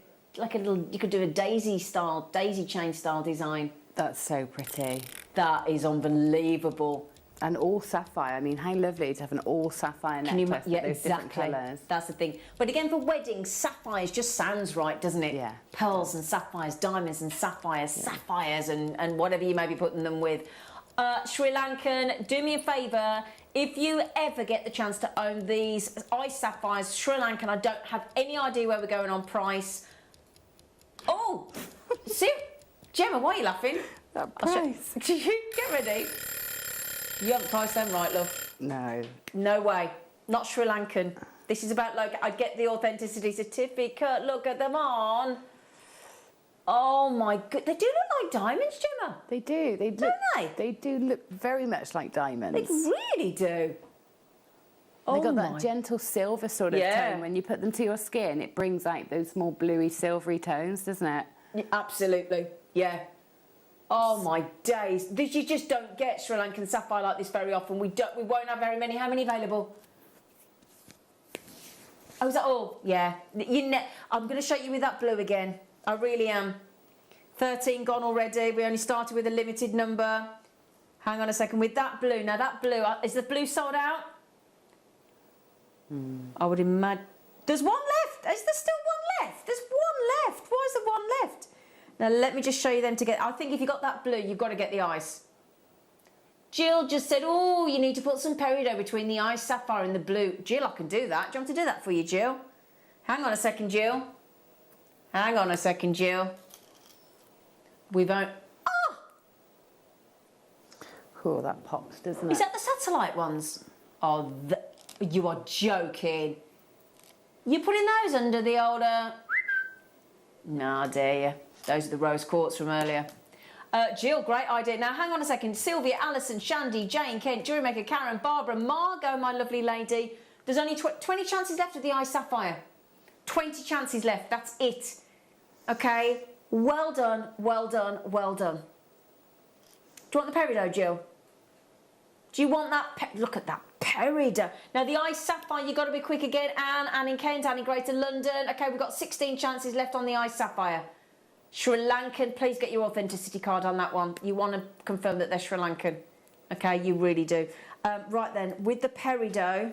little, you could do a daisy chain style design. That's so pretty. That is unbelievable. And all sapphire. I mean, how lovely to have an all sapphire necklace with those different colours. That's the thing. But again, for weddings, sapphires just sounds right, doesn't it? Yeah. Pearls and sapphires, diamonds and sapphires, sapphires and whatever you may be putting them with. Sri Lankan, do me a favour. If you ever get the chance to own these ice sapphires, Sri Lankan, I don't have any idea where we're going on price. Oh, see, Gemma, why are you laughing? That price. Get ready. You haven't priced them right, love. No. No way. Not Sri Lankan. This is about, like, I get the authenticity certificate. Look at them on. Oh, my God. They do look like diamonds, Gemma. They do. They Don't they? They do look very much like diamonds. They really do. They got that gentle silver sort of tone. When you put them to your skin, it brings out those more bluey, silvery tones, doesn't it? Yeah, absolutely. Yeah. Oh my days! You just don't get Sri Lankan sapphire like this very often. We won't have very many. How many available? Oh, is that all? Yeah. I'm going to show you with that blue again. I really am. 13 gone already. We only started with a limited number. Hang on a second. With that blue, now that blue, is the blue sold out? I would imagine. There's one left. Is there still one left? There's one left. Why is there one left? Now, let me just show you them together. I think if you got that blue, you've got to get the ice. Jill just said, oh, you need to put some peridot between the ice sapphire and the blue. Jill, I can do that. Do you want me to do that for you, Jill? Hang on a second, Jill. Hang on a second, Jill. We won't... Ah! Cool, that pops, doesn't it? Is that the satellite ones? Oh, you are joking. You putting those under the old... Nah, dare you. Those are the rose quartz from earlier. Jill, great idea. Now, hang on a second. Sylvia, Alison, Shandy, Jane, Kent, Jewellery Maker, Karen, Barbara, Margot, my lovely lady. There's only 20 chances left of the ice sapphire. 20 chances left. That's it. Okay? Well done, well done, well done. Do you want the peridot, Jill? Do you want that? Look at that peridot. Now, the ice sapphire, you've got to be quick again. Anne in Kent, Anne in Greater London. Okay, we've got 16 chances left on the ice sapphire. Sri Lankan, please get your authenticity card on that one. You want to confirm that they're Sri Lankan. Okay, you really do. Right then, with the peridot,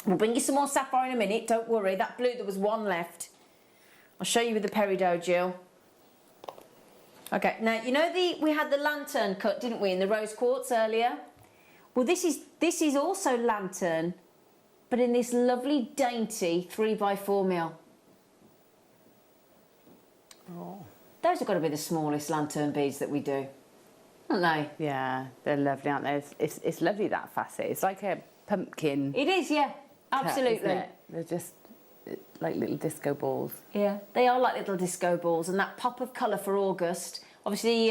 we'll bring you some more sapphire in a minute. Don't worry. That blue, there was one left. I'll show you with the peridot, Jill. Okay, now, you know we had the lantern cut, didn't we, in the rose quartz earlier? Well, this is also lantern, but in this lovely, dainty 3x4mm. Oh. Those have got to be the smallest lantern beads that we do, aren't they? Yeah, they're lovely, aren't they? It's lovely, that facet. It's like a pumpkin. It is, yeah, absolutely. Cut, isn't it? They're just like little disco balls. Yeah, they are like little disco balls, and that pop of colour for August. Obviously,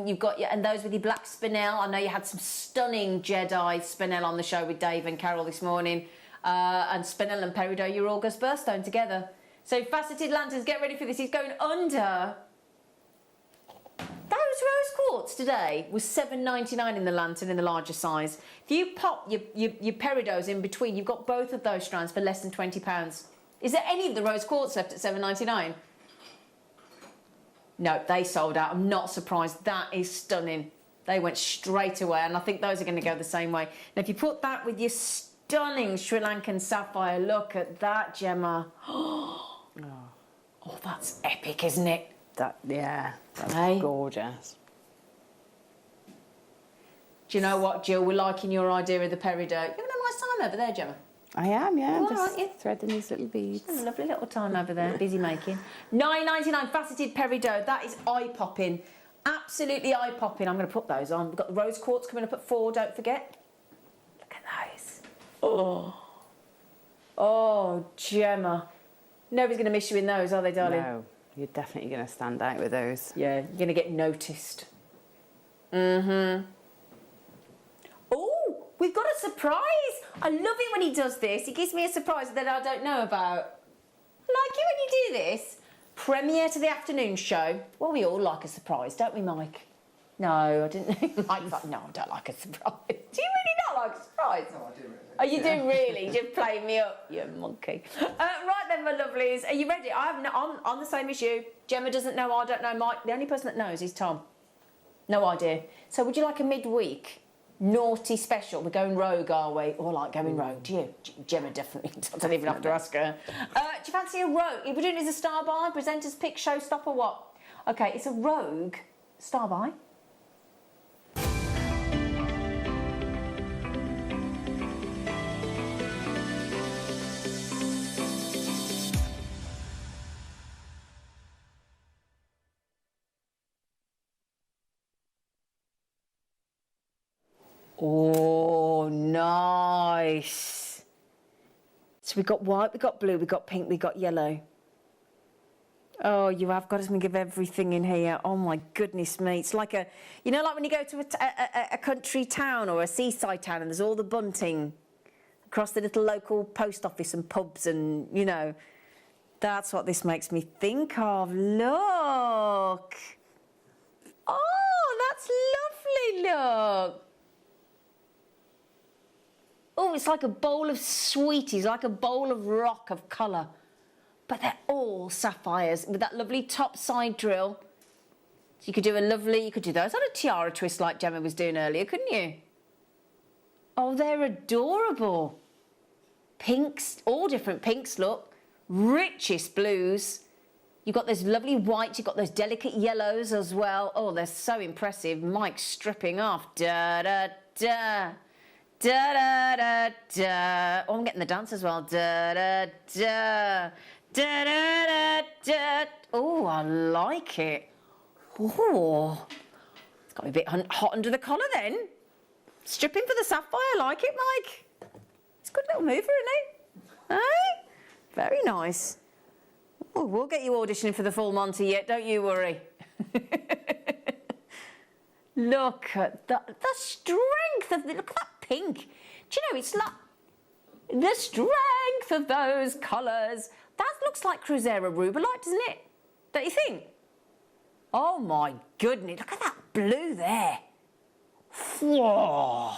you've got and those with your black spinel. I know you had some stunning Jedi spinel on the show with Dave and Carol this morning, and spinel and peridot, your August birthstone together. So faceted lanterns, get ready for this. He's going under. Those rose quartz today was $7.99 in the lantern in the larger size. If you pop your peridots in between, you've got both of those strands for less than £20. Is there any of the rose quartz left at $7.99? No, they sold out. I'm not surprised. That is stunning. They went straight away, and I think those are going to go the same way. Now, if you put that with your stunning Sri Lankan sapphire, look at that, Gemma. Oh, that's epic, isn't it? That's gorgeous. Do you know what, Jill? We're liking your idea of the peridot. You're having a nice time over there, Gemma. I am, yeah. I'm You are, just aren't you? threading these little beads. Having a lovely little time over there, busy making. $9.99 faceted peridot. That is eye-popping. Absolutely eye-popping. I'm going to put those on. We've got the rose quartz coming up at 4, don't forget. Look at those. Oh, Gemma. Nobody's going to miss you in those, are they, darling? No, you're definitely going to stand out with those. Yeah, you're going to get noticed. Mm-hmm. Oh, we've got a surprise. I love it when he does this. He gives me a surprise that I don't know about. I like it when you do this. Premiere to the afternoon show. Well, we all like a surprise, don't we, Mike? No, I didn't. Mike's like, no, I don't like a surprise. Do you really not like a surprise? No, I do really. Oh, you do really? Just playing me up, you monkey. Right then, my lovelies. Are you ready? I'm the same as you. Gemma doesn't know, I don't know, Mike. The only person that knows is Tom. No idea. So would you like a midweek naughty special? We're going rogue, are we? Or like going rogue? Do you? Gemma definitely. I don't even have to ask her. Do you fancy a rogue? We're doing it as a star buy, presenters pick, showstopper, what? Okay, it's a rogue star buy. Oh, nice. So we've got white, we've got blue, we've got pink, we've got yellow. Oh, you have got something of everything in here. Oh, my goodness me. It's like a, you know, like when you go to a country town or a seaside town and there's all the bunting across the little local post office and pubs and, you know, that's what this makes me think of. Look. Oh, that's lovely, look. Oh, it's like a bowl of sweeties, like a bowl of rock of colour. But they're all sapphires with that lovely top side drill. So you could do you could do those on a tiara twist like Gemma was doing earlier, couldn't you? Oh, they're adorable. Pinks, all different pinks, look. Richest blues. You've got those lovely whites, you've got those delicate yellows as well. Oh, they're so impressive. Mike's stripping off. Da-da-da. Da-da-da-da. Oh, I'm getting the dance as well. Da-da-da. Da-da-da-da. Oh, I like it. Oh, it's got me a bit hot under the collar then. Stripping for the sapphire, I like it, Mike. It's a good little mover, isn't it? Hey? Very nice. Oh, we'll get you auditioning for the full Monty yet, don't you worry. Look at the strength of look at that pink. Do you know, it's like the strength of those colours. That looks like Cruzeiro Rubelite, doesn't it? Don't you think? Oh my goodness, look at that blue there. Whoa.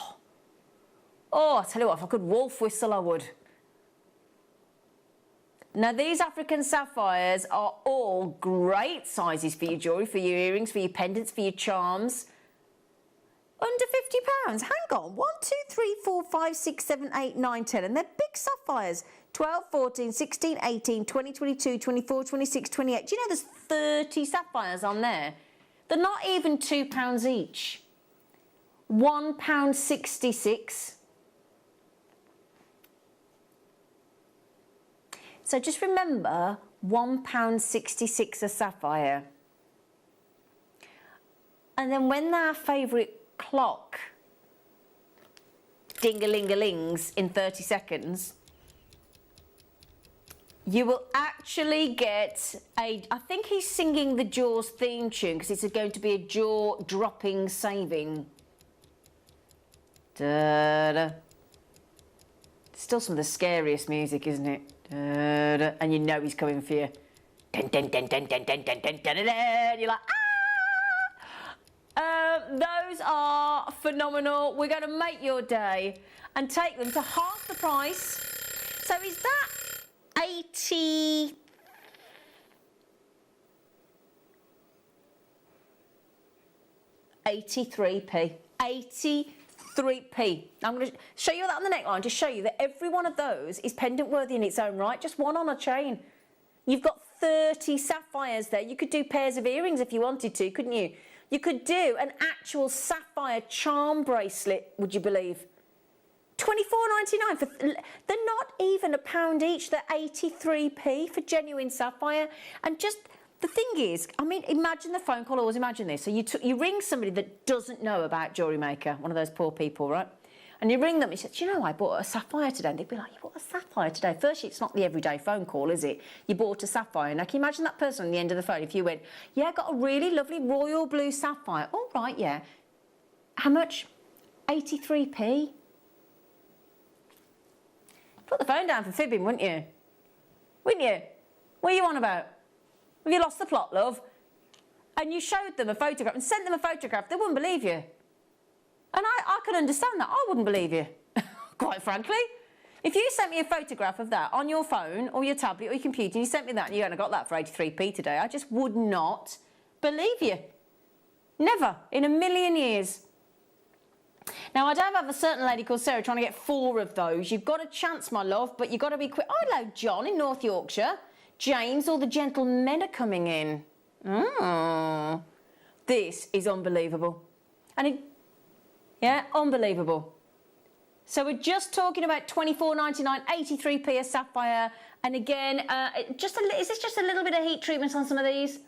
Oh, I tell you what, if I could wolf whistle, I would. Now, these African sapphires are all great sizes for your jewellery, for your earrings, for your pendants, for your charms. Under £50. Hang on. 1, 2, 3, 4, 5, 6, 7, 8, 9, 10. And they're big sapphires. 12, 14, 16, 18, 20, 22, 24, 26, 28. Do you know there's 30 sapphires on there? They're not even £2 each. £1.66. So just remember, £1.66 a sapphire. And then when our favourite clock ding-a-ling-a-lings in 30 seconds, you will actually get I think he's singing the Jaws theme tune because it's going to be a jaw-dropping saving. Da-da. Still some of the scariest music, isn't it? Da-da. And you know he's coming for you. Dun, dun, dun, dun, dun, dun, dun, dun, dun, dun, dun. You're like, those are phenomenal. We're going to make your day and take them to half the price. So is that 80? 83p. 83p. I'm going to show you that on the neckline to show you that every one of those is pendant worthy in its own right, just one on a chain. You've got 30 sapphires there. You could do pairs of earrings if you wanted to, couldn't you? You could do an actual sapphire charm bracelet, would you believe? $24.99 for, they're not even £1 each, they're 83p for genuine sapphire. And just, the thing is, I mean, imagine the phone call, always imagine this. So you ring somebody that doesn't know about Jewellery Maker, one of those poor people, right? And you ring them and you say, do you know, I bought a sapphire today. And they'd be like, you bought a sapphire today? Firstly, it's not the everyday phone call, is it? You bought a sapphire. Now, can you imagine that person on the end of the phone if you went, yeah, I got a really lovely royal blue sapphire. All right, yeah. How much? 83p? Put the phone down for fibbing, wouldn't you? Wouldn't you? What are you on about? Have you lost the plot, love? And you showed them a photograph and sent them a photograph, they wouldn't believe you. And I can understand that. I wouldn't believe you, quite frankly. If you sent me a photograph of that on your phone or your tablet or your computer and you sent me that and you only got that for 83p today, I just would not believe you. Never, in a million years. Now, I don't have a certain lady called Sarah trying to get 4 of those. You've got a chance, my love, but you've got to be quick. Oh, hello, John in North Yorkshire. James, all the gentlemen are coming in. This is unbelievable. And yeah, unbelievable. So we're just talking about $24.99, 83p a sapphire. And again, is this just a little bit of heat treatment on some of these?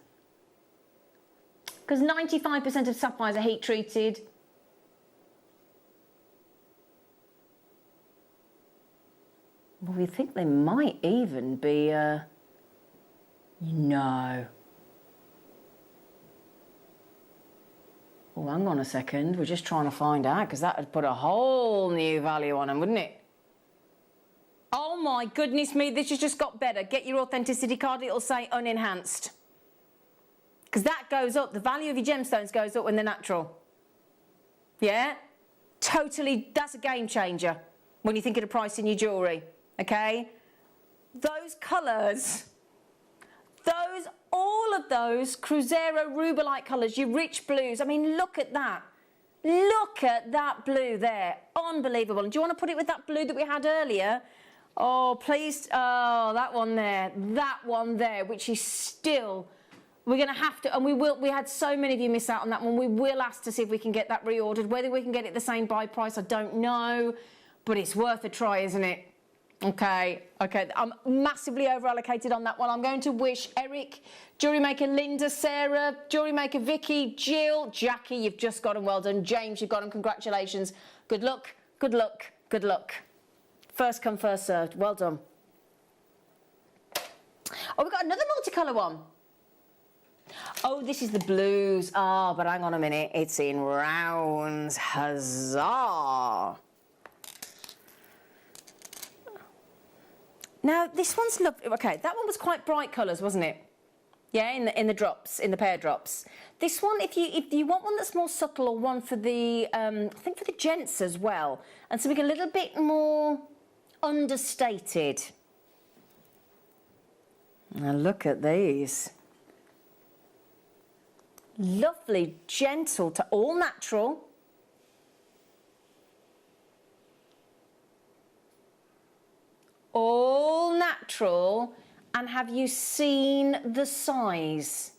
Because 95% of sapphires are heat treated. Well, we think they might even be, no. Oh, hang on a second. We're just trying to find out, because that would put a whole new value on them, wouldn't it? Oh, my goodness me, this has just got better. Get your authenticity card. It'll say unenhanced. Because that goes up. The value of your gemstones goes up when they're natural. Yeah? Totally, that's a game changer when you think of the price in your jewellery. Okay? Those colours, all of those Cruzeiro Rubelite colours, your rich blues. I mean, look at that. Look at that blue there. Unbelievable. And do you want to put it with that blue that we had earlier? Oh, please. Oh, that one there. That one there, which is still... We're going to have to... And we will... We had so many of you miss out on that one. We will ask to see if we can get that reordered. Whether we can get it the same buy price, I don't know. But it's worth a try, isn't it? Okay, I'm massively over-allocated on that one. I'm going to wish Eric, Jewellery Maker Linda, Sarah, Jewellery Maker Vicky, Jill, Jackie, you've just got them, well done. James, you've got them, congratulations. Good luck, good luck, good luck. First come, first served, well done. Oh, we've got another multicolour one. Oh, this is the blues. Ah, but hang on a minute, it's in rounds, huzzah. Now, this one's lovely. Okay, that one was quite bright colours, wasn't it? Yeah, in the drops, in the pear drops. This one, if you want one that's more subtle, or one for the, I think for the gents as well, and something a little bit more understated. Now look at these. Lovely, gentle, all natural. All natural, and have you seen the size?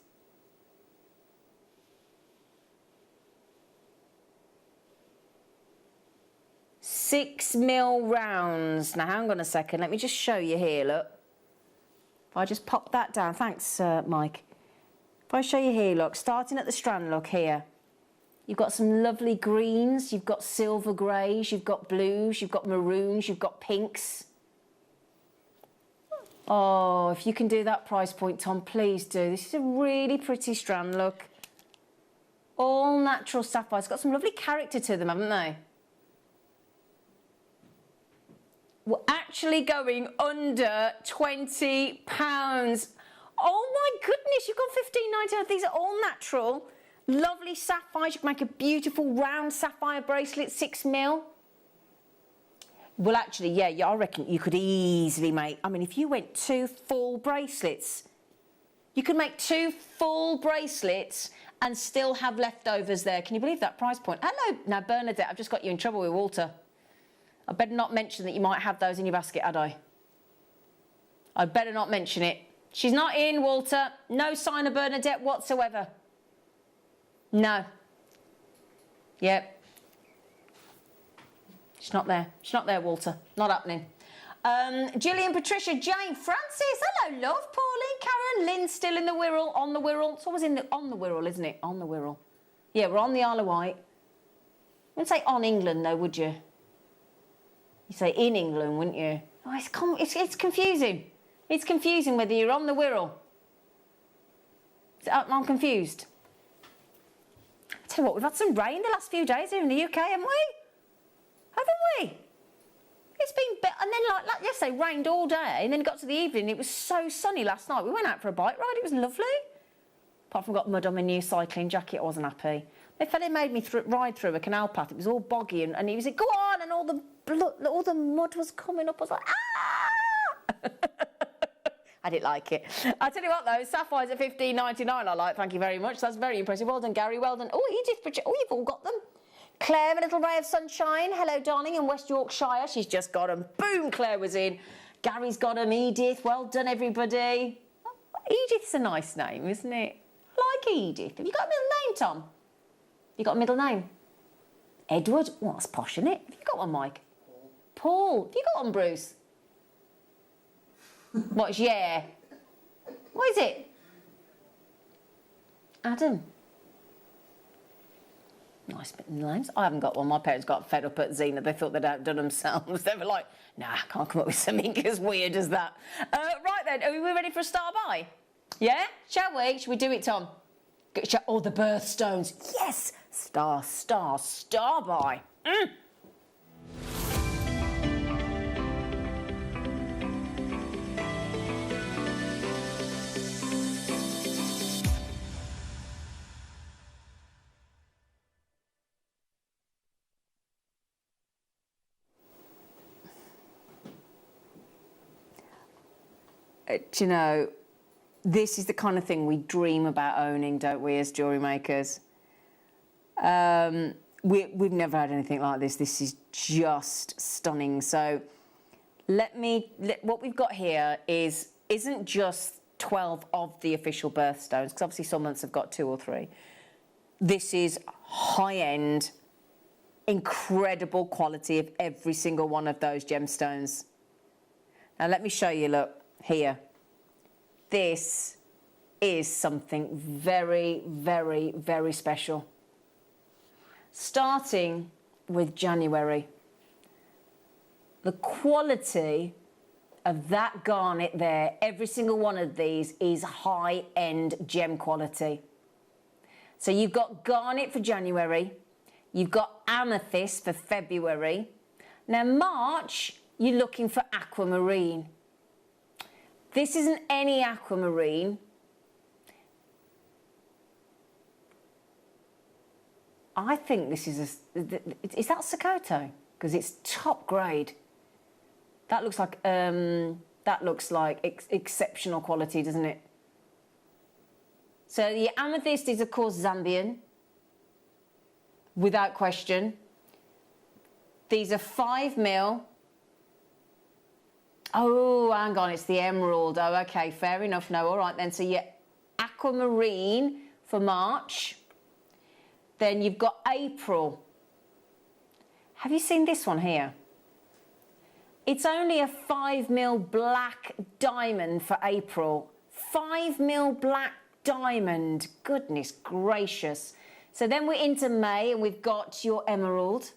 $6mm rounds. Now hang on a second, let me just show you here, look. If I just pop that down, thanks Mike. If I show you here, look, starting at the strand, look here. You've got some lovely greens, you've got silver greys, you've got blues, you've got maroons, you've got pinks. Oh, if you can do that price point, Tom, please do. This is a really pretty strand, look. All natural sapphires. Got some lovely character to them, haven't they? We're actually going under £20. Oh my goodness, you've got $15.99. These are all natural. Lovely sapphires. You can make a beautiful round sapphire bracelet, 6mm. Well, actually, yeah, I reckon you could easily make... I mean, if you went 2 full bracelets, you could make 2 full bracelets and still have leftovers there. Can you believe that price point? Hello, now Bernadette, I've just got you in trouble with Walter. I better not mention that you might have those in your basket, had I? I better not mention it. She's not in, Walter. No sign of Bernadette whatsoever. No. Yep. She's not there. She's not there, Walter. Not happening. Gillian, Patricia, Jane, Francis. Hello, love. Pauline, Karen, Lynn, still in the Wirral, on the Wirral. It's always on the Wirral, isn't it? On the Wirral. Yeah, we're on the Isle of Wight. You wouldn't say on England, though, would you? You say in England, wouldn't you? Oh, it's confusing. It's confusing whether you're on the Wirral. I'm confused. I tell you what, we've had some rain the last few days here in the UK, haven't we? Haven't we? It's been, and then like yesterday, rained all day, and then it got to the evening, it was so sunny last night. We went out for a bike ride, it was lovely. Apart from got mud on my new cycling jacket, I wasn't happy. They made me ride through a canal path. It was all boggy, and he was like, go on, and all the mud was coming up. I was like, ah! I didn't like it. I tell you what, though, sapphires at $15.99 I like, thank you very much. That's very impressive. Well done, Gary, well done. Oh, Edith, oh, you've all got them. Claire, a little ray of sunshine. Hello, darling, in West Yorkshire. She's just got them. Boom, Claire was in. Gary's got them. Edith, well done, everybody. Oh, Edith's a nice name, isn't it? I like Edith. Have you got a middle name, Tom? You got a middle name? Edward? Well, that's posh, isn't it? Have you got one, Mike? Paul. Have you got one, Bruce? What's yeah? What is it? Adam. Nice middle names. I haven't got one. My parents got fed up at Xena. They thought they'd outdone themselves. They were like, nah, I can't come up with something as weird as that. Right then, are we ready for a star by? Yeah? Shall we? Shall we do it, Tom? Oh, the birthstones. Yes! Star by. Do you know, this is the kind of thing we dream about owning, don't we, as jewellery makers? We've never had anything like this. This is just stunning. So what we've got here isn't just 12 of the official birthstones, because obviously some months have got 2 or 3. This is high-end, incredible quality of every single one of those gemstones. Now let me show you, look, here. This is something very, very, very special. Starting with January. The quality of that garnet there, every single one of these is high-end gem quality. So you've got garnet for January, you've got amethyst for February. Now March, you're looking for aquamarine. This isn't any aquamarine. I think this is is that Sokoto? Because it's top grade. That looks like exceptional quality, doesn't it? So the amethyst is of course Zambian, without question. These are 5mm. Oh, hang on, it's the emerald. Oh, okay, fair enough. No, all right then. So yeah, aquamarine for March. Then you've got April. Have you seen this one here? It's only a 5mm black diamond for April. 5mm black diamond. Goodness gracious. So then we're into May and we've got your emerald.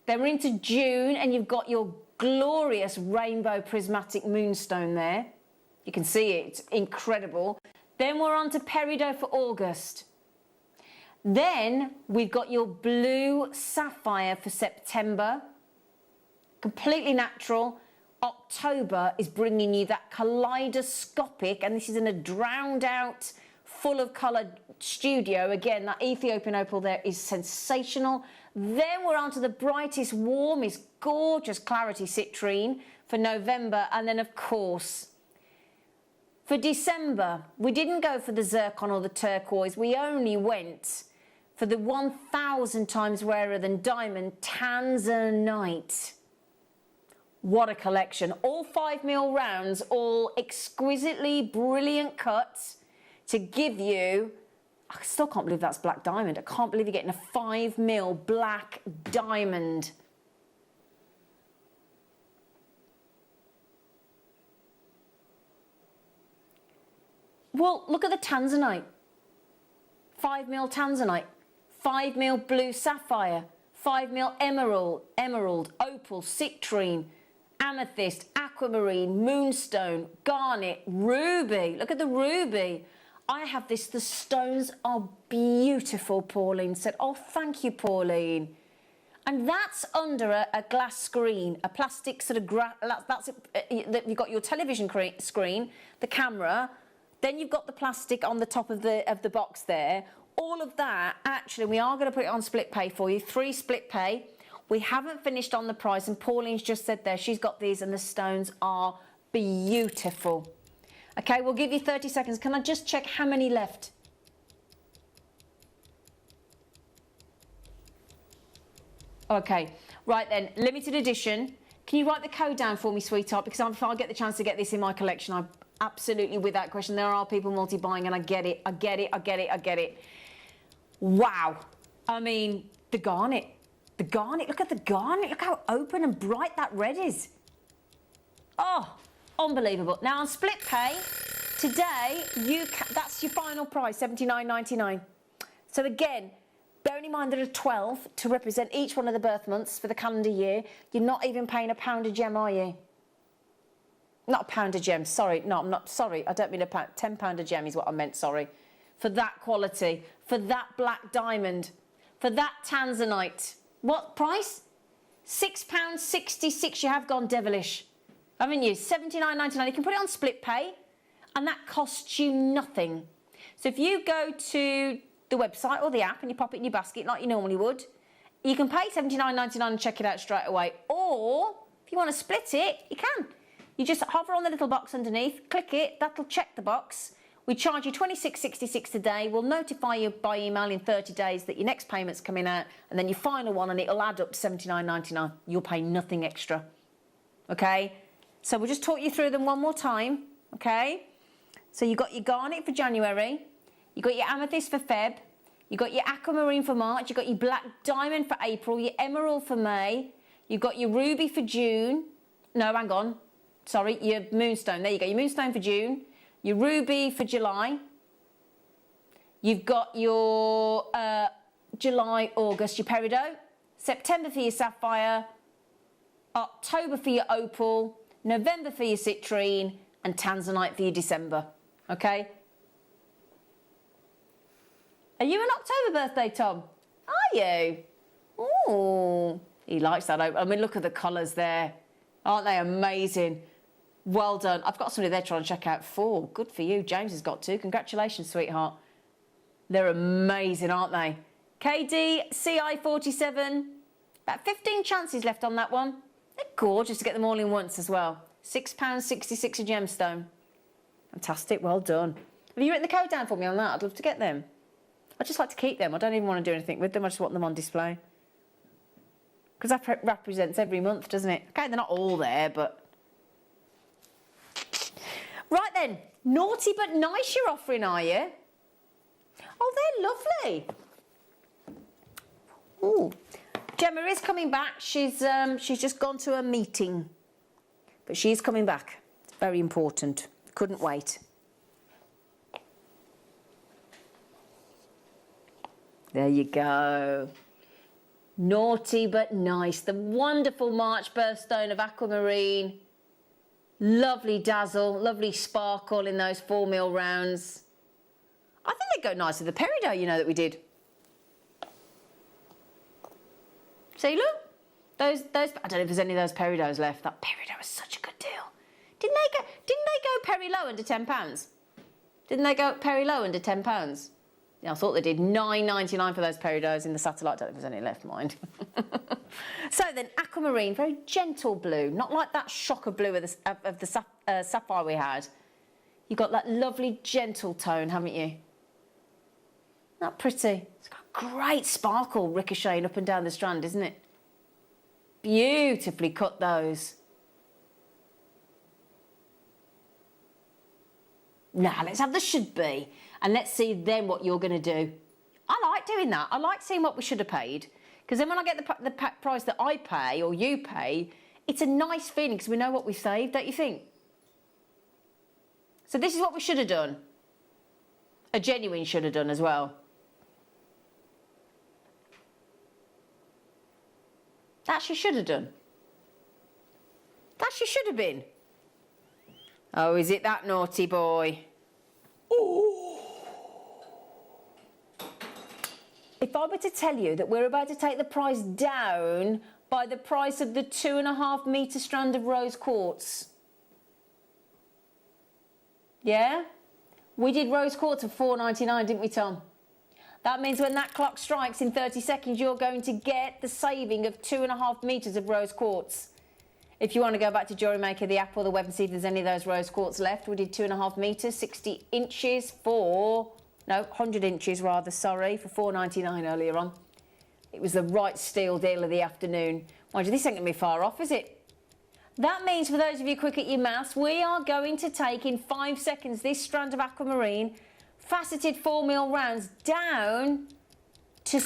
Then we're into June and you've got your glorious rainbow prismatic moonstone there. You can see it, it's incredible. Then we're on to peridot for August. Then we've got your blue sapphire for September. Completely natural. October is bringing you that kaleidoscopic, and this is in a drowned out, full of colour studio. Again, that Ethiopian opal there is sensational. Then we're on to the brightest, warmest, gorgeous clarity citrine for November. And then, of course, For December, we didn't go for the zircon or the turquoise. We only went for the 1,000 times rarer than diamond tanzanite. What a collection. All 5mm rounds, all exquisitely brilliant cuts to give you, I still can't believe that's black diamond. I can't believe you're getting a 5mm black diamond. Well, look at the tanzanite. 5mm tanzanite, 5mm blue sapphire, 5mm emerald, opal, citrine, amethyst, aquamarine, moonstone, garnet, ruby. Look at the ruby. I have this. The stones are beautiful, Pauline said. Oh, thank you, Pauline. And that's under a glass screen, a plastic sort of, you've got your television screen, the camera, then you've got the plastic on the top of the box there. All of that, actually, we are going to put it on split pay for you, 3 split pay. We haven't finished on the price, and Pauline's just said there, she's got these, and the stones are beautiful. Okay, we'll give you 30 seconds. Can I just check how many left? Okay, right then, limited edition. Can you write the code down for me, sweetheart? Because if I get the chance to get this in my collection, I'm absolutely with that question. There are people multi-buying, and I get it, I get it, I get it, I get it. Wow. I mean, the garnet. The garnet, look at the garnet. Look how open and bright that red is. Oh, unbelievable. Now, on split pay, today, that's your final price, $79.99. So again, bearing in mind there are 12 to represent each one of the birth months for the calendar year, you're not even paying £1 a gem, are you? Not £1 a gem, sorry. No, I'm not, sorry. I don't mean £10 a gem is what I meant, sorry. For that quality, for that black diamond, for that tanzanite. What price? £6.66. You have gone devilish, haven't you? $79.99. You can put it on split pay, and that costs you nothing. So if you go to the website or the app and you pop it in your basket like you normally would, you can pay $79.99 and check it out straight away. Or if you want to split it, you can. You just hover on the little box underneath, click it, that'll check the box. We charge you $26.66 today. We'll notify you by email in 30 days that your next payment's coming out, and then your final one, and it'll add up to $79.99. You'll pay nothing extra. Okay? So we'll just talk you through them one more time. Okay? So you've got your garnet for January, you've got your amethyst for Feb, you've got your aquamarine for March, you've got your black diamond for April, your emerald for May, you've got your ruby for June. No, hang on. Sorry, your moonstone. There you go. Your moonstone for June. Your ruby for July. You've got your July, August, your peridot. September for your sapphire. October for your opal. November for your citrine. And tanzanite for your December. Okay? Are you an October birthday, Tom? Are you? Oh, he likes that. I mean, look at the colours there. Aren't they amazing? Well done. I've got somebody there trying to check out 4. Good for you. James has got 2. Congratulations, sweetheart. They're amazing, aren't they? KD, CI47. About 15 chances left on that one. They're gorgeous to get them all in once as well. £6.66 a gemstone. Fantastic. Well done. Have you written the code down for me on that? I'd love to get them. I'd just like to keep them. I don't even want to do anything with them. I just want them on display. Because that represents every month, doesn't it? Okay, they're not all there, but... Right then, naughty but nice you're offering, are you? Oh, they're lovely. Ooh. Gemma is coming back. She's just gone to a meeting. But she's coming back. It's very important. Couldn't wait. There you go. Naughty but nice. The wonderful March birthstone of aquamarine. Lovely dazzle, lovely sparkle in those 4mm rounds. I think they go nice with the peridot, you know, that we did. See, look. Those. I don't know if there's any of those peridots left. That peridot was such a good deal. Didn't they go peri low under £10? Didn't they go peri low under £10? Yeah, I thought they did. $9.99 for those peridots in the satellite. I don't know if there's any left, mind. So then, aquamarine, very gentle blue, not like that shocker blue of the sapphire we had. You've got that lovely gentle tone, haven't you? Isn't that pretty? It's got great sparkle ricocheting up and down the strand, isn't it? Beautifully cut those. Now, let's have the should be, and let's see then what you're going to do. I like doing that. I like seeing what we should have paid, because then when I get the price that I pay or you pay, it's a nice feeling because we know what we've saved, don't you think? So this is what we should have done. A genuine should have done as well. That's you should have done. That's you should have been. Oh, is it that naughty boy? Ooh. If I were to tell you that we're about to take the price down by the price of the 2.5 metre strand of rose quartz. Yeah? We did rose quartz for $4.99, didn't we, Tom? That means when that clock strikes in 30 seconds, you're going to get the saving of 2.5 metres of rose quartz. If you want to go back to Jewellery Maker, the app or the web and see if there's any of those rose quartz left, we did 2.5 metres, 60 inches for... No, 100 inches rather, sorry, for $4.99 earlier on. It was the right steal deal of the afternoon. Mind you, this ain't going to be far off, is it? That means, for those of you quick at your maths, we are going to take in 5 seconds this strand of aquamarine, faceted 4mm rounds, down to...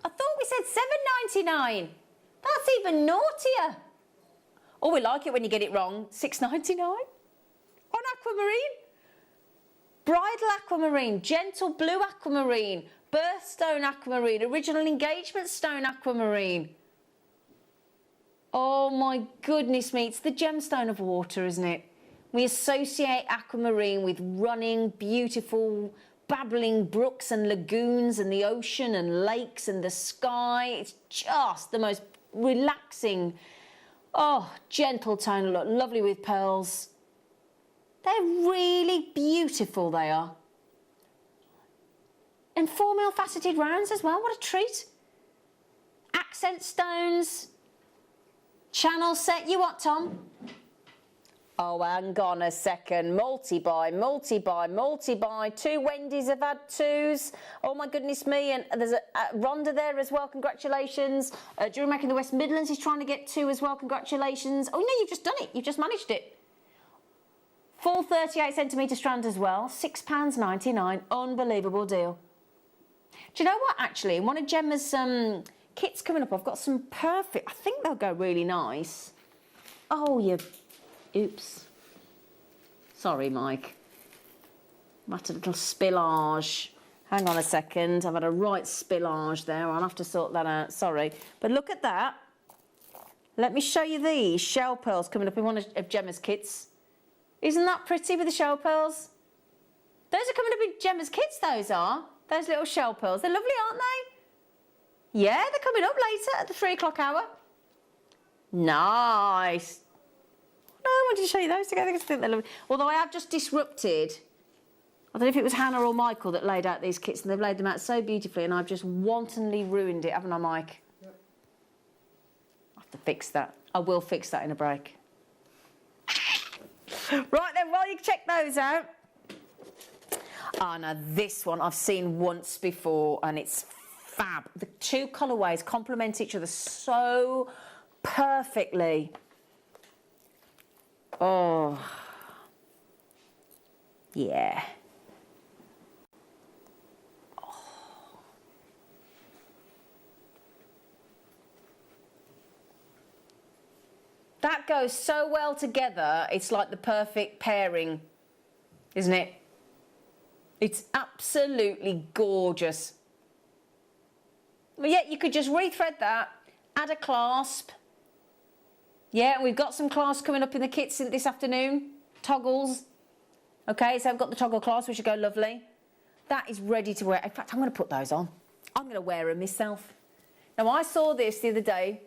I thought we said $7.99. That's even naughtier. Oh, we like it when you get it wrong. $6.99 on aquamarine. Bridal aquamarine, gentle blue aquamarine, birthstone aquamarine, original engagement stone aquamarine. Oh my goodness me, it's the gemstone of water, isn't it? We associate aquamarine with running, beautiful, babbling brooks and lagoons and the ocean and lakes and the sky. It's just the most relaxing, oh, gentle tone, look, lovely with pearls. They're really beautiful, they are. And 4mm faceted rounds as well, what a treat. Accent stones, channel set, you what, Tom? Oh, hang on a second. Multi-buy, multi-buy, multi-buy. 2 Wendy's have had 2s. Oh, my goodness me. And there's a Rhonda there as well. Congratulations. Jewellery Maker in the West Midlands is trying to get 2 as well. Congratulations. Oh, no, you've just done it. You've just managed it. Full 38cm strand as well. £6.99. Unbelievable deal. Do you know what, actually? In one of Gemma's kits coming up, I've got some perfect... I think they'll go really nice. Oh, you... Oops. Sorry, Mike. I've had a little spillage. Hang on a second. I've had a right spillage there. I'll have to sort that out. Sorry. But look at that. Let me show you these shell pearls coming up in one of Gemma's kits. Isn't that pretty with the shell pearls? Those are coming up in Gemma's kits, those are. Those little shell pearls. They're lovely, aren't they? Yeah, they're coming up later at the 3 o'clock hour. Nice. I wanted to show you those together because I think they're lovely. Although I have just disrupted, I don't know if it was Hannah or Michael that laid out these kits, and they've laid them out so beautifully, and I've just wantonly ruined it, haven't I, Mike? Yep. I have to fix that. I will fix that in a break. Right then, well, you can check those out. Oh, now this one I've seen once before, and it's fab. The 2 colourways complement each other so perfectly. Oh, yeah. Oh. That goes so well together, it's like the perfect pairing, isn't it? It's absolutely gorgeous. But yeah, you could just rethread that, add a clasp. Yeah, we've got some clasps coming up in the kits this afternoon. Toggles. Okay, so I've got the toggle clasp, which should go lovely. That is ready to wear. In fact, I'm going to put those on. I'm going to wear them myself. Now, I saw this the other day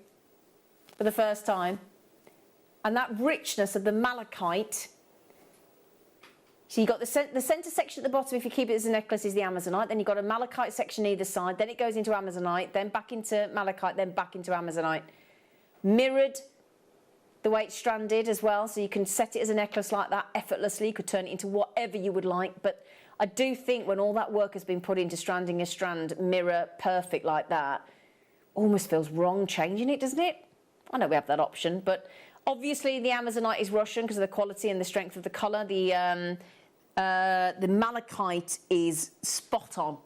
for the first time, and that richness of the malachite. So you've got the centre section at the bottom, if you keep it as a necklace, is the Amazonite. Then you've got a malachite section either side. Then it goes into Amazonite, then back into malachite, then back into Amazonite. Mirrored the way it's stranded as well, so you can set it as a necklace like that effortlessly. You could turn it into whatever you would like, but I do think when all that work has been put into stranding a strand mirror perfect like that, almost feels wrong changing it, doesn't it? I know we have that option, but obviously the Amazonite is Russian because of the quality and the strength of the colour. The malachite is spot on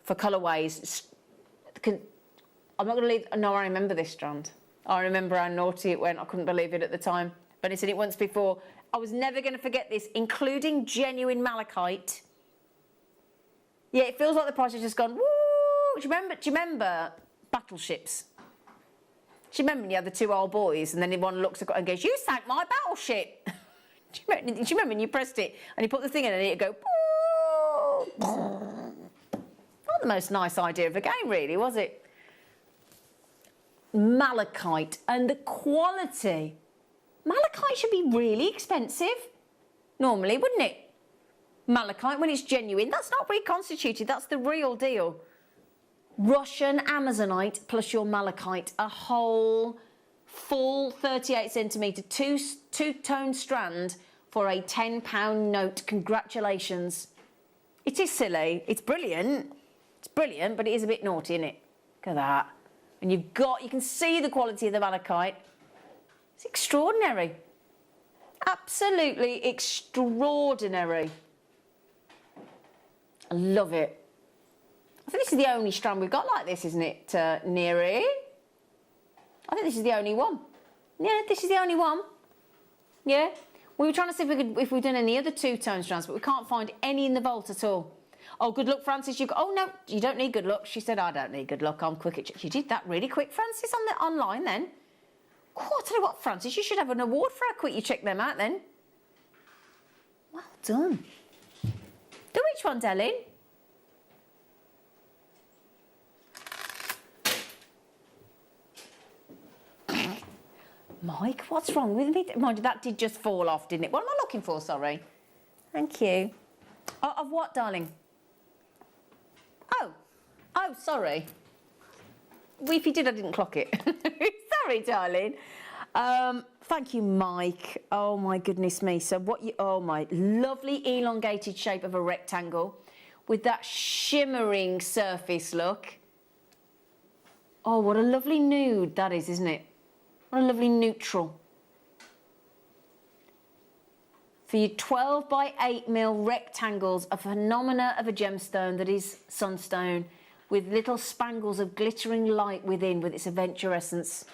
for colourways. I'm not going to leave... No, I remember this strand. I remember how naughty it went. I couldn't believe it at the time. But I said it once before. I was never going to forget this, including genuine malachite. Yeah, it feels like the price has just gone, woo! Do you remember Battleships? Do you remember when you had the two old boys and then one looks and goes, you sank my battleship? Do you remember when you pressed it and you put the thing in and it'd go, not the most nice idea of the game, really, was it? Malachite and the quality. Malachite should be really expensive, normally, wouldn't it? Malachite, when it's genuine, that's not reconstituted, that's the real deal. Russian Amazonite plus your malachite, a whole full 38 centimetre, two-tone strand for a £10 note. Congratulations. It is silly, it's brilliant, but it is a bit naughty, isn't it? Look at that. And you can see the quality of the malachite. It's extraordinary. Absolutely extraordinary. I love it. I think this is the only strand we've got like this, isn't it, Neri? I think this is the only one. Yeah, this is the only one. Yeah. We were trying to see if we've done any other two-tone strands, but we can't find any in the vault at all. Oh, good luck, Francis. Oh, no, you don't need good luck. She said, I don't need good luck. I'm quick at... You did that really quick, Francis, online then. Oh, I tell you what, Francis, you should have an award for how quick you checked them out then. Well done. Do which one, Ellen? Mike, what's wrong with me? Mind you, that did just fall off, didn't it? What am I looking for, sorry? Thank you. Oh, of what, darling? Oh, sorry. Well, if you did, I didn't clock it. Sorry, darling. Thank you, Mike. Oh, my goodness me. So oh, my lovely elongated shape of a rectangle with that shimmering surface look. Oh, what a lovely nude that is, isn't it? What a lovely neutral. For your 12 by 8mm rectangles, a phenomena of a gemstone that is sunstone with little spangles of glittering light within with its aventurescence.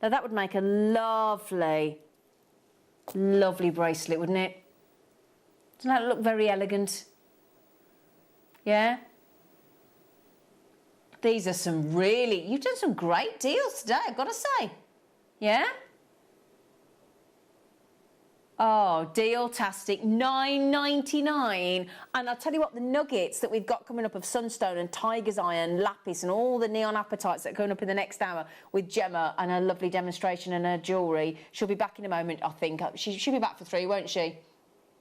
Now that would make a lovely, lovely bracelet, wouldn't it? Doesn't that look very elegant? Yeah? These are some really... You've done some great deals today, I've got to say. Yeah? Oh, deal-tastic, $9.99. And I'll tell you what, the nuggets that we've got coming up of Sunstone and Tiger's Eye and Lapis and all the neon appetites that are coming up in the next hour with Gemma and her lovely demonstration and her jewellery. She'll be back in a moment, I think. She'll be back for 3, won't she?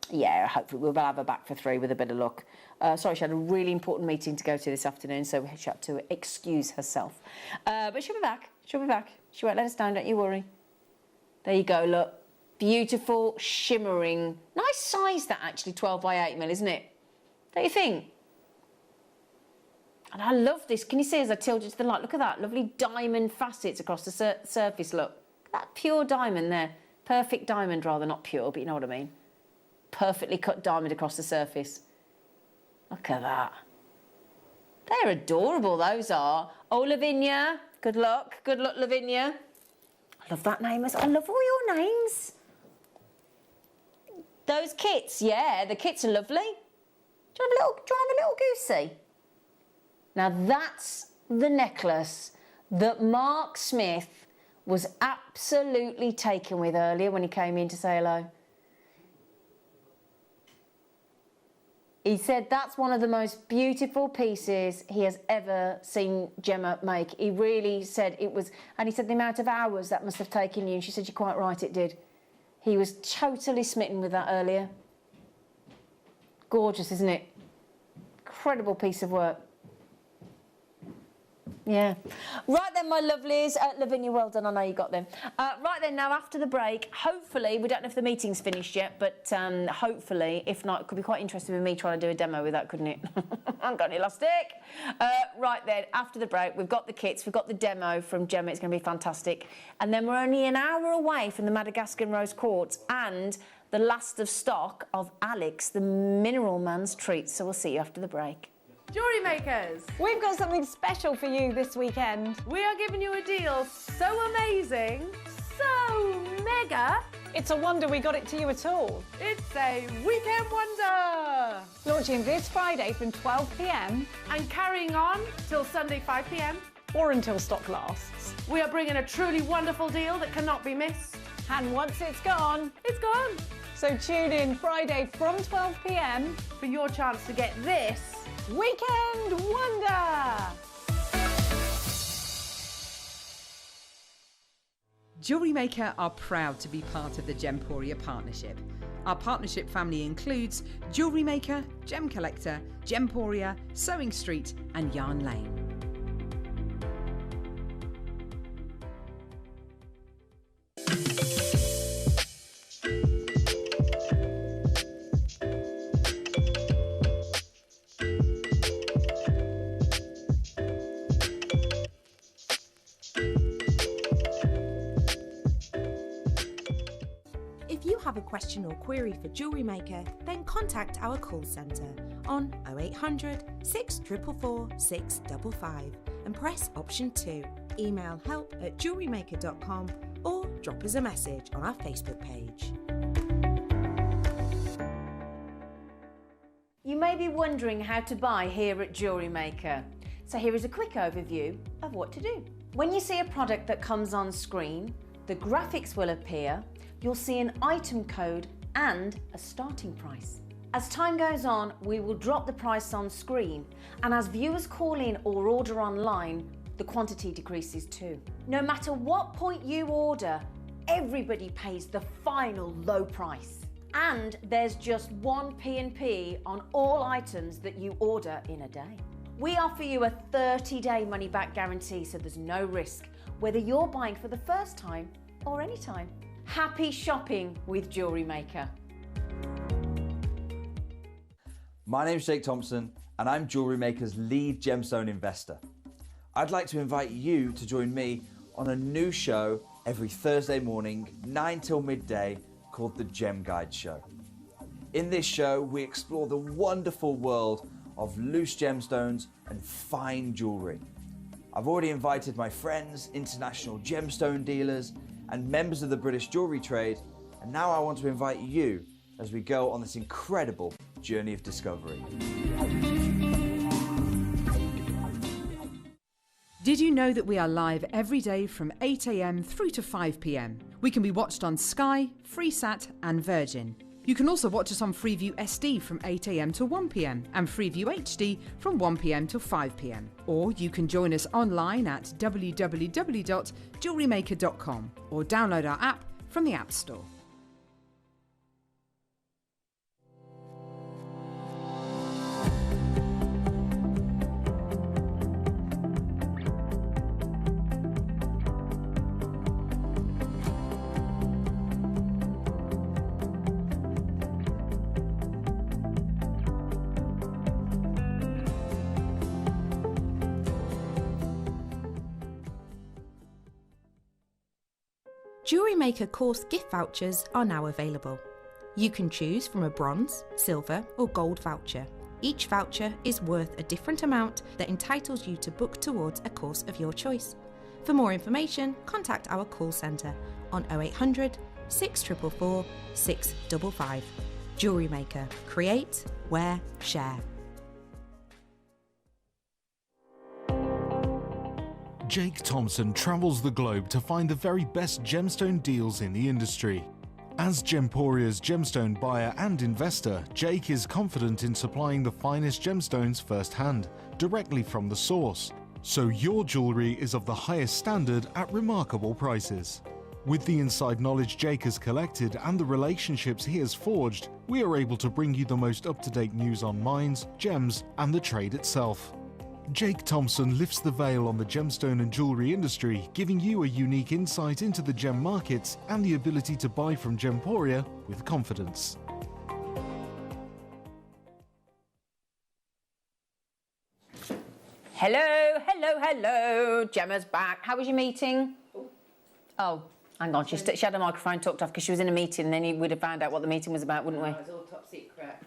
Yeah, hopefully we'll have her back for 3 with a bit of luck. Sorry, she had a really important meeting to go to this afternoon, so she had to excuse herself. But she'll be back. She'll be back. She won't let us down, don't you worry. There you go, look. Beautiful, shimmering. Nice size, that, actually, 12 by 8mm, isn't it? Don't you think? And I love this. Can you see as I tilt it to the light? Look at that. Lovely diamond facets across the surface, look. That pure diamond there. Perfect diamond, rather, not pure, but you know what I mean. Perfectly cut diamond across the surface. Look at that. They're adorable, those are. Oh, Lavinia, good luck. Good luck, Lavinia. I love that name. I love all your names. Those kits, yeah, the kits are lovely. Do you want a little goosey? Now that's the necklace that Mark Smith was absolutely taken with earlier when he came in to say hello. He said that's one of the most beautiful pieces he has ever seen Gemma make. He really said it was, and he said the amount of hours that must have taken you, and she said you're quite right, it did. He was totally smitten with that earlier. Gorgeous, isn't it? Incredible piece of work. Yeah. Right then, my lovelies. Lavinia, well done. I know you got them. Right then, now after the break, hopefully, we don't know if the meeting's finished yet, but hopefully, if not, it could be quite interesting with me trying to do a demo with that, couldn't it? I haven't got any elastic. Right then, after the break, we've got the kits, we've got the demo from Gemma. It's going to be fantastic. And then we're only an hour away from the Madagascar rose quartz and the last of stock of Alex, the Mineral Man's treats. So we'll see you after the break. Jewellery makers, we've got something special for you this weekend. We are giving you a deal so amazing, so mega, it's a wonder we got it to you at all. It's a weekend wonder! Launching this Friday from 12 p.m. and carrying on till Sunday 5 p.m. or until stock lasts. We are bringing a truly wonderful deal that cannot be missed. And once it's gone, it's gone. So tune in Friday from 12 p.m. for your chance to get this Weekend Wonder! Jewellery Maker are proud to be part of the Gemporia partnership. Our partnership family includes Jewellery Maker, Gem Collector, Gemporia, Sewing Street and Yarn Lane. If you have a question or query for Jewellery Maker, then contact our call centre on 0800 644 655 and press option 2. Email help@jewellerymaker.com or drop us a message on our Facebook page. You may be wondering how to buy here at Jewellery Maker. So here is a quick overview of what to do. When you see a product that comes on screen, the graphics will appear, you'll see an item code and a starting price. As time goes on, we will drop the price on screen, and as viewers call in or order online, the quantity decreases too. No matter what point you order, everybody pays the final low price. And there's just one P&P on all items that you order in a day. We offer you a 30-day money-back guarantee, so there's no risk, whether you're buying for the first time or any time. Happy shopping with Jewellery Maker. My name's Jake Thompson and I'm Jewellery Maker's lead gemstone investor. I'd like to invite you to join me on a new show every Thursday morning, 9 till midday, called the Gem Guide Show. In this show, we explore the wonderful world of loose gemstones and fine jewellery. I've already invited my friends, international gemstone dealers, and members of the British jewellery trade, and now I want to invite you as we go on this incredible journey of discovery. Did you know that we are live every day from 8 a.m. through to 5 p.m? We can be watched on Sky, Freesat and Virgin. You can also watch us on Freeview SD from 8 a.m. to 1 p.m. and Freeview HD from 1 p.m. to 5 p.m. Or you can join us online at www.jewellerymaker.com or download our app from the App Store. Jewellery Maker course gift vouchers are now available. You can choose from a bronze, silver or gold voucher. Each voucher is worth a different amount that entitles you to book towards a course of your choice. For more information, contact our call centre on 0800 644 655. Jewellery Maker. Create, wear, share. Jake Thompson travels the globe to find the very best gemstone deals in the industry. As Gemporia's gemstone buyer and investor, Jake is confident in supplying the finest gemstones firsthand, directly from the source, so your jewellery is of the highest standard at remarkable prices. With the inside knowledge Jake has collected and the relationships he has forged, we are able to bring you the most up-to-date news on mines, gems and the trade itself. Jake Thompson lifts the veil on the gemstone and jewellery industry, giving you a unique insight into the gem markets and the ability to buy from Gemporia with confidence. Hello. Gemma's back. How was your meeting? Oh, hang on. She had a microphone tucked off because she was in a meeting, and then you would have found out what the meeting was about, wouldn't we? It was all top secret.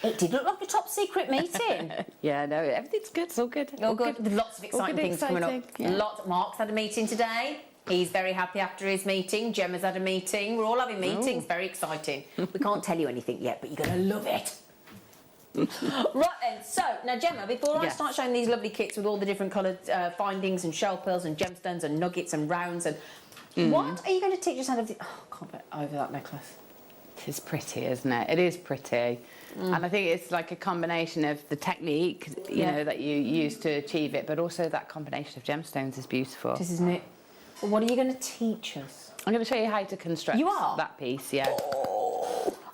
It did look like a top secret meeting. Yeah, no, everything's good. It's all good. All good. There's lots of exciting things coming up. Yeah. Mark's had a meeting today. He's very happy after his meeting. Gemma's had a meeting. We're all having meetings. Very exciting. We can't tell you anything yet, but you're going to love it. Right then, so now Gemma, before I start showing these lovely kits with all the different coloured findings and shell pearls and gemstones and nuggets and rounds and what are you going to teach us how to do? Oh, I can't get over that necklace. It's pretty, isn't it? It is pretty. And I think it's like a combination of the technique, you know, that you use to achieve it, but also that combination of gemstones is beautiful. This isn't it. Well, what are you going to teach us? I'm going to show you how to construct that piece,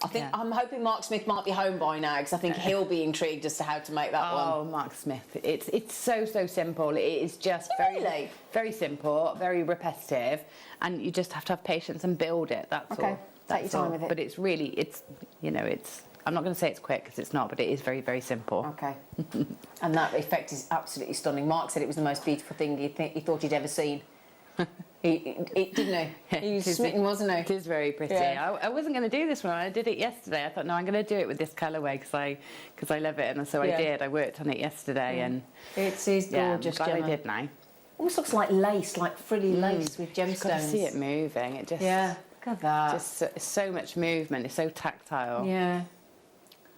I think I'm hoping Mark Smith might be home by now because I think he'll be intrigued as to how to make that one. Oh, Mark Smith. It's so simple. It is just very simple, very repetitive, and you just have to have patience and build it. That's all. Take your time with it. But it's really, you know, I'm not going to say it's quick because it's not, but it is very, very simple. Okay. And that effect is absolutely stunning. Mark said it was the most beautiful thing he thought he'd ever seen. Didn't he? He was smitten, wasn't he? It is very pretty. Yeah. I wasn't going to do this one. I did it yesterday. I thought, no, I'm going to do it with this colourway because I love it, and so I did. I worked on it yesterday, and it is gorgeous. I'm glad I did now. Almost looks like lace, like frilly lace with gemstones. You've got to see it moving. It just look at that. Just so much movement. It's so tactile. Yeah.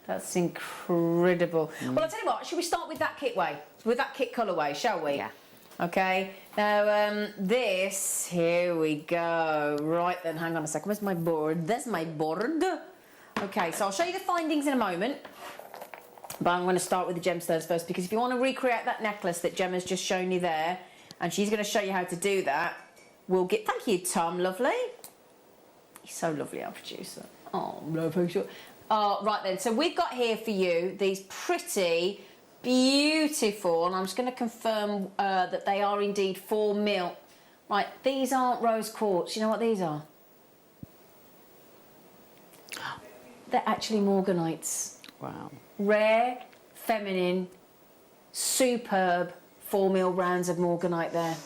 That's incredible. Well, I'll tell you what, should we start with that kit colourway, shall we? Yeah. Okay. Now, here we go. Right then, hang on a second. Where's my board? There's my board. Okay, so I'll show you the findings in a moment. But I'm going to start with the gemstones first because if you want to recreate that necklace that Gemma's just shown you there, and she's going to show you how to do that, thank you, Tom, lovely. He's so lovely, our producer. Oh, no, for sure. Right then, so we've got here for you these pretty, beautiful, and I'm just going to confirm that they are indeed 4mm. Right, these aren't rose quartz. You know what these are? They're actually morganites. Wow. Rare, feminine, superb 4mm rounds of morganite there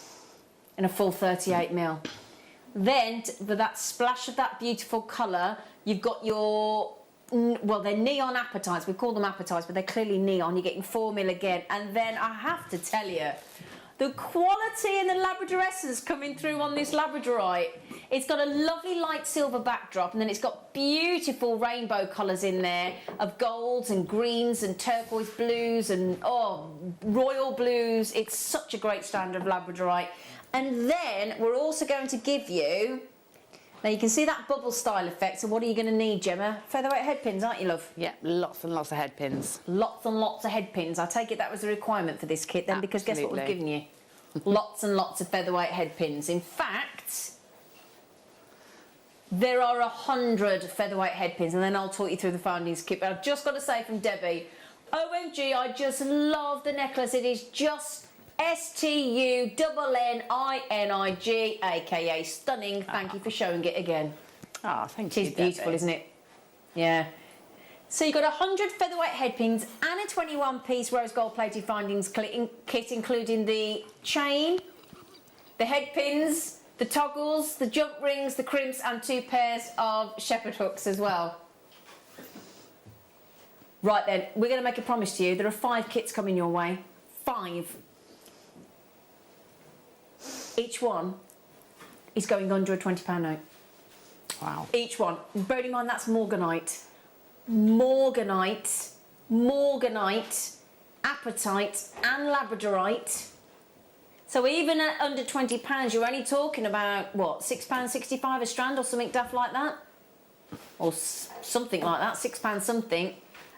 in a full 38mm. Then, for that splash of that beautiful colour, you've got your... Well, they're neon apatites. We call them apatites, but they're clearly neon. You're getting 4mm again. And then I have to tell you, the quality and the Labrador essence coming through on this Labradorite. It's got a lovely light silver backdrop, and then it's got beautiful rainbow colours in there of golds and greens and turquoise blues and, royal blues. It's such a great standard of Labradorite. And then we're also going to give you... Now, you can see that bubble style effect, so what are you going to need, Gemma? Featherweight head pins, aren't you, love? Yeah, lots and lots of head pins. Lots and lots of head pins. I take it that was a requirement for this kit then, because guess what we've given you? Lots and lots of featherweight head pins. In fact, there are 100 featherweight head pins, and then I'll talk you through the findings kit. But I've just got to say from Debbie, OMG, I just love the necklace. It is just... STUNNINIG, aka stunning. Thank you for showing it again. Thank you. It is beautiful, isn't it? Yeah. So you've got 100 featherweight head pins and a 21-piece rose gold plated findings kit, including the chain, the head pins, the toggles, the jump rings, the crimps, and 2 pairs of shepherd hooks as well. Right then, we're going to make a promise to you. There are 5 kits coming your way. 5. Each one is going under a £20 note. Wow. Each one. Bearing in mind that's morganite. Morganite, apatite and labradorite. So even at under £20, you're only talking about, what, £6.65 a strand or something daft like that? Or something like that, £6 something.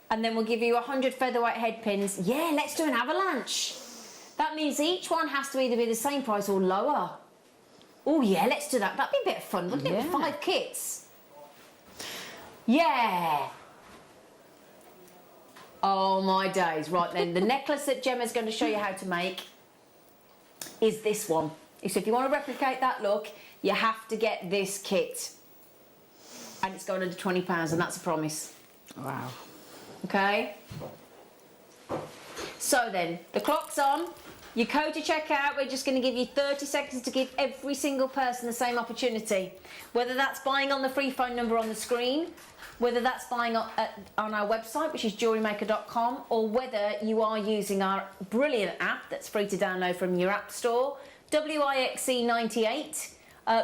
And then we'll give you 100 featherweight head pins. Yeah, let's do an avalanche. That means each one has to either be the same price or lower. Oh, yeah, let's do that. That'd be a bit of fun, wouldn't it? 5 kits. Yeah. Oh my days. Right then, the necklace that Gemma's going to show you how to make is this one. So if you want to replicate that look, you have to get this kit. And it's going under £20, and that's a promise. Wow. Okay? So then, the clock's on. Your code to check out, we're just going to give you 30 seconds to give every single person the same opportunity. Whether that's buying on the free phone number on the screen, whether that's buying on our website, which is JewelleryMaker.com, or whether you are using our brilliant app that's free to download from your app store, WIXE98.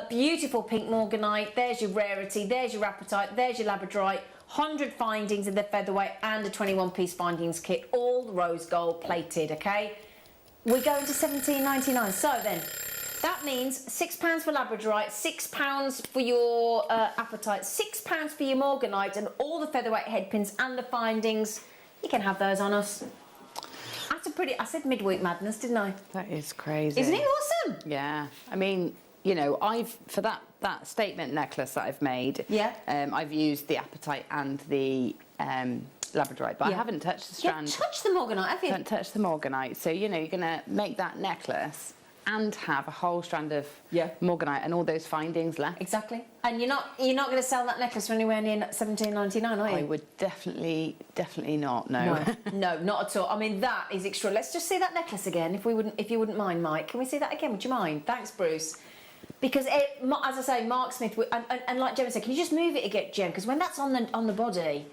Beautiful pink morganite, there's your rarity, there's your apatite, there's your labradorite, 100 findings in the featherweight and a 21-piece findings kit, all rose gold plated, okay? We're going to $17.99. So then, that means £6 for labradorite, £6 for your apatite, £6 for your morganite, and all the featherweight head pins and the findings. You can have those on us. That's a pretty... I said midweek madness, didn't I? That is crazy. Isn't it awesome? Yeah. I mean, you know, for that statement necklace that I've made, I've used the apatite and the labradorite, but I haven't touched the strand. You haven't touched the morganite, have you? I haven't touched the morganite. So, you know, you're going to make that necklace and have a whole strand of morganite and all those findings left. Exactly. And you're not going to sell that necklace for anywhere near $17.99, are you? I would definitely not. No. No, not at all. I mean, that is extra. Let's just see that necklace again, if you wouldn't mind, Mike. Can we see that again? Would you mind? Thanks, Bruce. Because as I say, Mark Smith, and like Gemma said, can you just move it again, Gem? Because when that's on the body,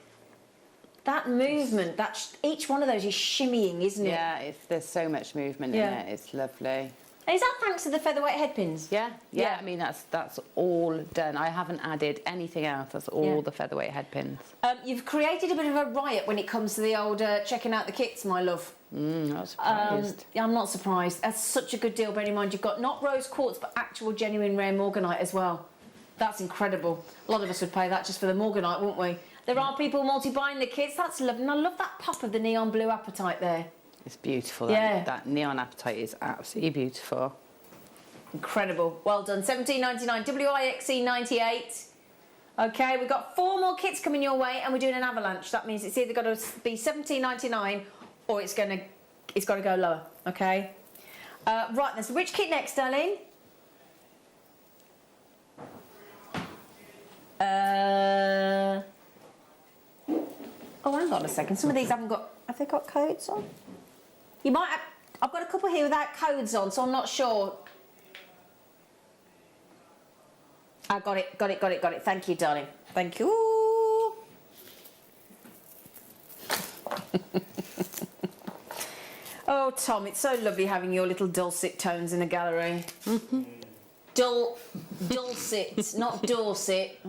that movement, each one of those is shimmying, isn't it? Yeah, there's so much movement in it. It's lovely. Is that thanks to the featherweight head pins? Yeah. I mean, that's all done. I haven't added anything else. That's all the featherweight head pins. You've created a bit of a riot when it comes to the old checking out the kits, my love. Not surprised. I'm not surprised. That's such a good deal. Bear in mind, you've got not rose quartz, but actual genuine rare morganite as well. That's incredible. A lot of us would pay that just for the morganite, wouldn't we? There are people multi-buying the kits. That's lovely. And I love that pop of the neon blue apatite there. It's beautiful. That neon apatite is absolutely beautiful. Incredible. Well done. $17.99. WIXE98. Okay, we've got 4 more kits coming your way, and we're doing an avalanche. That means it's either got to be $17.99 or it's got to go lower. Okay. Right then. So which kit next, darling? Oh, hang on a second. Some of these haven't got... Have they got codes on? You might have... I've got a couple here without codes on, so I'm not sure. I got it. Thank you, darling. Thank you. Oh, Tom, it's so lovely having your little dulcet tones in a gallery. Mm-hmm. Dulcet, not Dorset.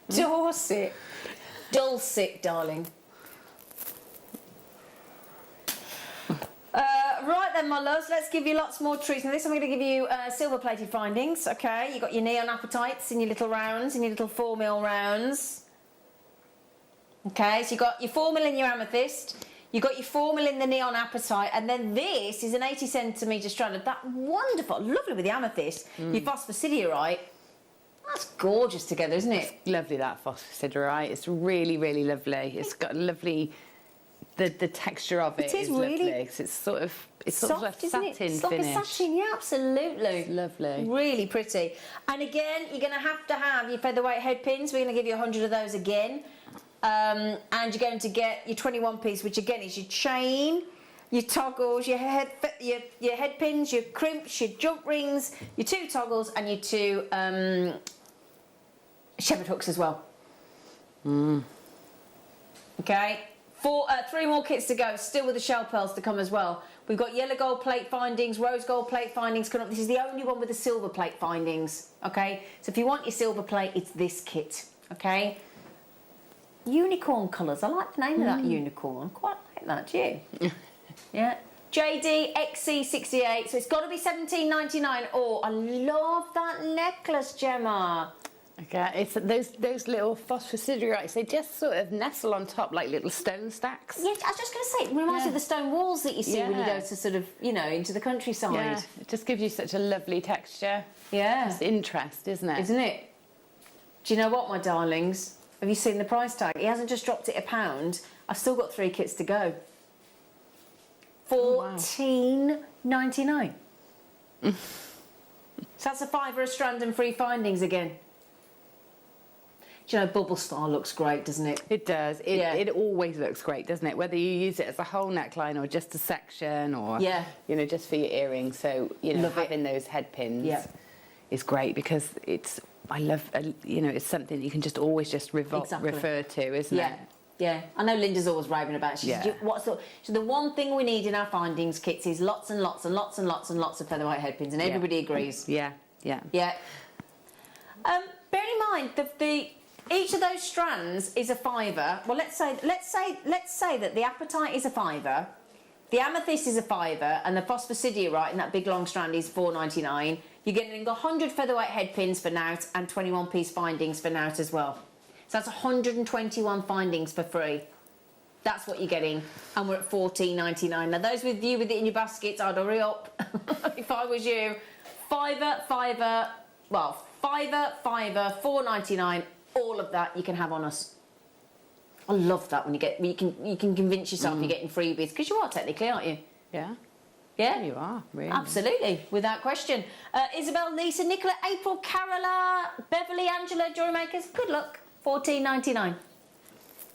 Dorset. Dulcet, darling. Right then, my loves, let's give you lots more treats. Now this I'm going to give you silver-plated findings, okay? You've got your neon apatites in your little rounds, in your little 4mm rounds. Okay, so you've got your 4mm in your amethyst, you've got your 4mm in the neon apatite, and then this is an 80cm strand of that wonderful, lovely with the amethyst, your phosphosiderite. That's gorgeous together, isn't it? It's lovely, that phosphosiderite. It's really, really lovely. It's got a lovely... The texture of it is really lovely. It's sort of soft, isn't it? It's like a satin, yeah, absolutely. It's lovely. Really pretty. And again, you're going to have your featherweight head pins. We're going to give you 100 of those again. And you're going to get your 21-piece, which again is your chain, your toggles, your head pins, your crimps, your jump rings, your 2 toggles, and your 2 shepherd hooks as well. Okay. 3 more kits to go, still with the shell pearls to come as well. We've got yellow gold plate findings, rose gold plate findings coming up. This is the only one with the silver plate findings, okay? So if you want your silver plate, it's this kit, okay? Unicorn colours. I like the name of that unicorn. I quite like that, do you? Yeah. JD XC68. So it's got to be $17.99. Oh, I love that necklace, Gemma. Okay, it's those little phosphosiderite. They just sort of nestle on top like little stone stacks. Yeah, I was just going to say, it reminds me of the stone walls that you see when you go to sort of, you know, into the countryside. Yeah, it just gives you such a lovely texture. Yeah. It's interest, isn't it? Isn't it? Do you know what, my darlings? Have you seen the price tag? He hasn't just dropped it £1. I've still got 3 kits to go. $14.99. So that's a £5 a strand and free findings again. Do you know, bubble style looks great, doesn't it? It does. It always looks great, doesn't it? Whether you use it as a whole neckline or just a section or, you know, just for your earrings. So, you know, having those head pins is great because it's, I love, you know, it's something you can just always just refer to, isn't it? Yeah, I know Linda's always raving about it. She said, so the one thing we need in our findings kits is lots and lots and lots and lots and lots of featherweight head pins, and everybody agrees. Yeah. Bear in mind each of those strands is a £5. Well, let's say that the apatite is a £5, the amethyst is a £5, and the phosphosidiorite in that big long strand is $4.99. You're getting 100 featherweight head pins for Nout and 21-piece findings for Nout as well. So that's 121 findings for free. That's what you're getting, and we're at $14.99. Now, those with you with it in your baskets, I'd hurry up. If I was you, £5, $4.99. All of that you can have on us. I love that when you can convince yourself you're getting freebies because you are technically, aren't you? Yeah. Yeah, you are. Really. Absolutely, without question. Isabel, Lisa, Nicola, April, Carola, Beverly, Angela, Jewellery Makers. Good luck. $14.99.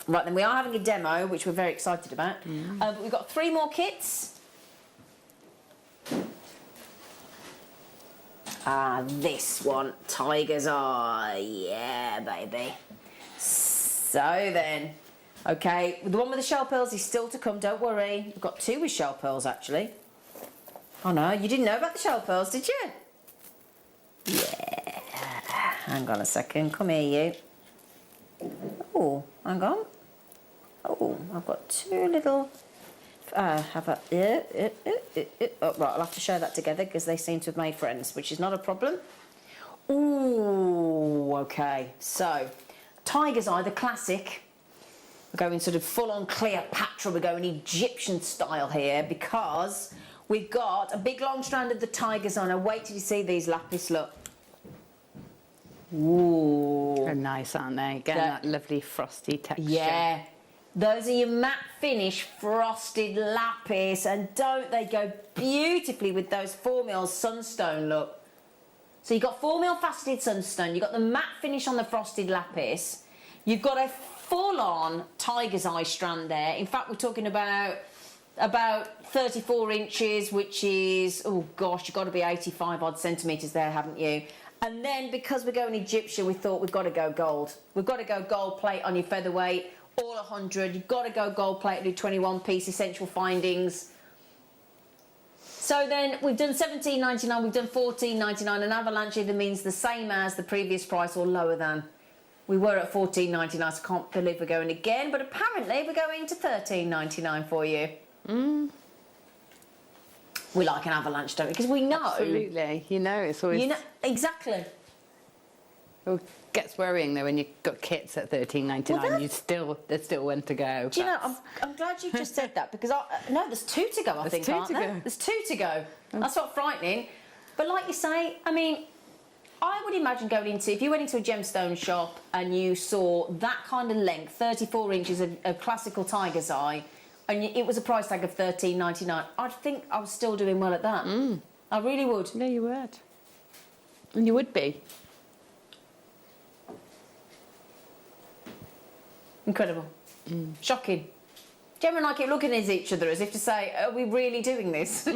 Right then, we are having a demo, which we're very excited about. But we've got 3 more kits. This one, Tiger's Eye. Yeah, baby. So then, okay, the one with the shell pearls is still to come, don't worry. We've got 2 with shell pearls, actually. Oh, no, you didn't know about the shell pearls, did you? Yeah. Hang on a second. Come here, you. Oh, hang on. Oh, I've got 2 little... right, I'll have to show that together because they seem to have made friends, which is not a problem. Ooh, okay. So, Tiger's Eye, the classic. We're going sort of full-on Cleopatra. We're going Egyptian style here because we've got a big long strand of the Tiger's Eye. Now, wait till you see these lapis, look. Ooh. They're nice, aren't they? Again, that lovely frosty texture. Yeah. Those are your matte finish frosted lapis, and don't they go beautifully with those 4mm sunstone, look. So you've got 4mm faceted sunstone, you've got the matte finish on the frosted lapis, you've got a full-on Tiger's Eye strand there. In fact, we're talking about 34 inches, which is, oh gosh, you've got to be 85 odd centimetres there, haven't you? And then because we're going Egyptian, we thought we've got to go gold. We've got to go gold plate on your featherweight. All 100, you've got to go gold plate, do 21-piece essential findings. So then we've done $17.99, we've done $14.99, and avalanche either means the same as the previous price or lower than. We were at $14.99, so I can't believe we're going again, but apparently we're going to $13.99 for you. We like an avalanche, don't we? Because we know. Absolutely. You know, it's always... You know, exactly. It gets worrying though when you've got kits at $13.99. There's still one to go. Do you know? I'm glad you just said that because no, there's 2 to go. I think, aren't there? There's 2 to go. That's not frightening. But like you say, I mean, I would imagine going into, if you went into a gemstone shop and you saw that kind of length, 34 inches of classical Tiger's Eye, and it was a price tag of $13.99, I'd think I was still doing well at that. I really would. Yeah, you would. And you would be. Incredible. Shocking. Gemma and I keep looking at each other as if to say, are we really doing this?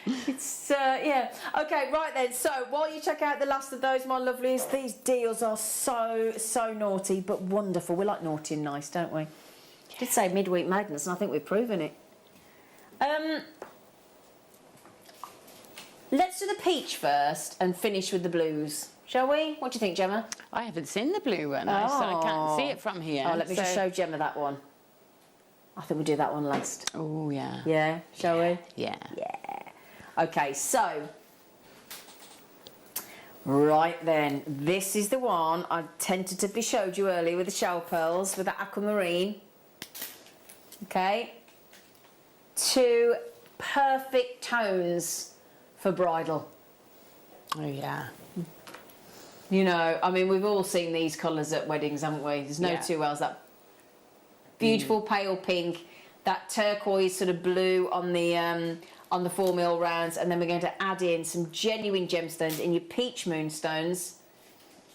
It's, yeah. Okay, right then. So, while you check out the last of those, my lovelies, these deals are so naughty, but wonderful. We like naughty and nice, don't we? I did say midweek madness, and I think we've proven it. Let's do the peach first and finish with the blues. Shall we? What do you think, Gemma? I haven't seen the blue one, so I can't see it from here. Oh, let me just show Gemma that one. I think we'll do that one last. Oh, yeah. Yeah, shall we? Yeah. Yeah. Okay, so... Right then, this is the one I tentatively showed you earlier with the shell pearls, with the aquamarine. Okay. 2 perfect tones for bridal. Oh, yeah. You know, I mean, we've all seen these colours at weddings, haven't we? There's no two ways. That beautiful pale pink, that turquoise sort of blue on the 4mm rounds, and then we're going to add in some genuine gemstones in your peach moonstones,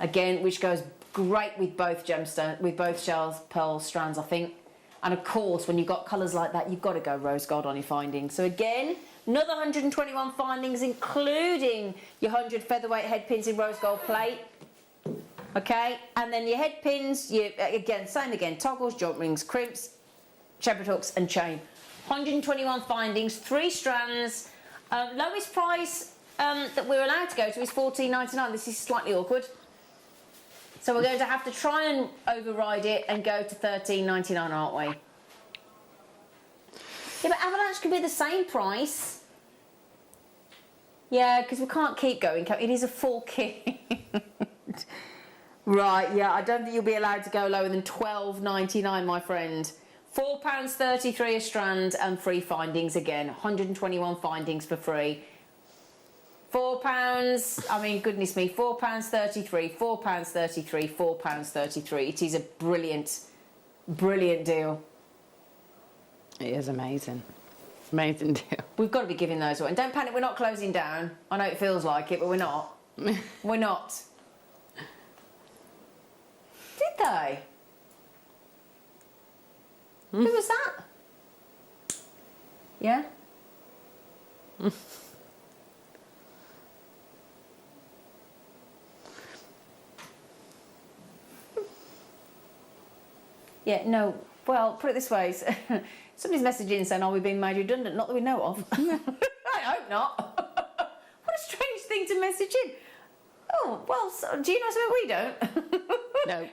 again, which goes great with both gemstones, with both shells, pearl strands, I think. And of course, when you've got colours like that, you've got to go rose gold on your findings. So again, another 121 findings, including your 100 featherweight head pins in rose gold plate. Okay, and then your head pins, again, same again, toggles, joint rings, crimps, shepherd hooks and chain. 121 findings, 3 strands. Lowest price that we're allowed to go to is $14.99. This is slightly awkward. So we're going to have to try and override it and go to $13.99, aren't we? Yeah, but Avalanche could be the same price. Yeah, because we can't keep going. It is a full kit. Right, yeah, I don't think you'll be allowed to go lower than $12.99, my friend. £4.33 a strand and free findings again. 121 findings for free. £4, I mean, goodness me, £4.33, £4.33, £4.33. It is a brilliant, brilliant deal. It is amazing. Amazing deal. We've got to be giving those away. And don't panic, we're not closing down. I know it feels like it, but we're not. We're not. Did they? Who was that? Yeah? Yeah, no, well, put it this way. Somebody's messaging saying, are we being made redundant? Not that we know of. I hope not. What a strange thing to message in. Oh, well, so, do you know something we don't?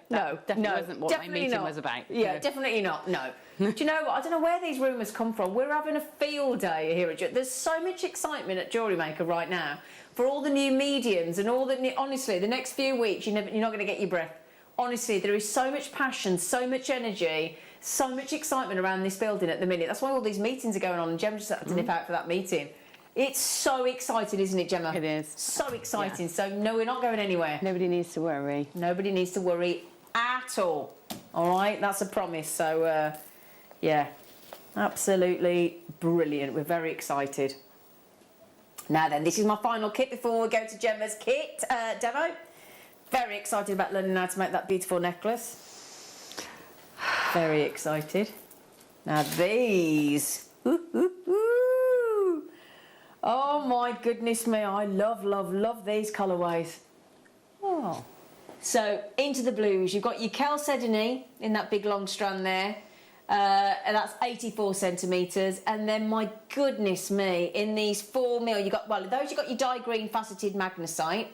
No, definitely wasn't what my meeting was about. Yeah, definitely not, no. Do you know what? I don't know where these rumours come from. We're having a field day here at There's so much excitement at Jewellery Maker right now for all the new mediums and all the... Honestly, the next few weeks, you're not going to get your breath. Honestly, there is so much passion, so much energy, so much excitement around this building at the minute. That's why all these meetings are going on, and Gemma just had to nip out for that meeting. It's so exciting, isn't it, Gemma? It is. So exciting. Yeah. So, no, we're not going anywhere. Nobody needs to worry. Nobody needs to worry at all. All right? That's a promise. So, yeah, absolutely brilliant. We're very excited. Now then, this is my final kit before we go to Gemma's kit demo. Very excited about learning how to make that beautiful necklace. Very excited. Now these. Oh my goodness me, I love, love, love these colourways. Oh. So into the blues, you've got your chalcedony in that big long strand there. And that's 84 centimetres. And then, my goodness me, in these 4mm, you've got, well, those you've got your dye green faceted magnesite.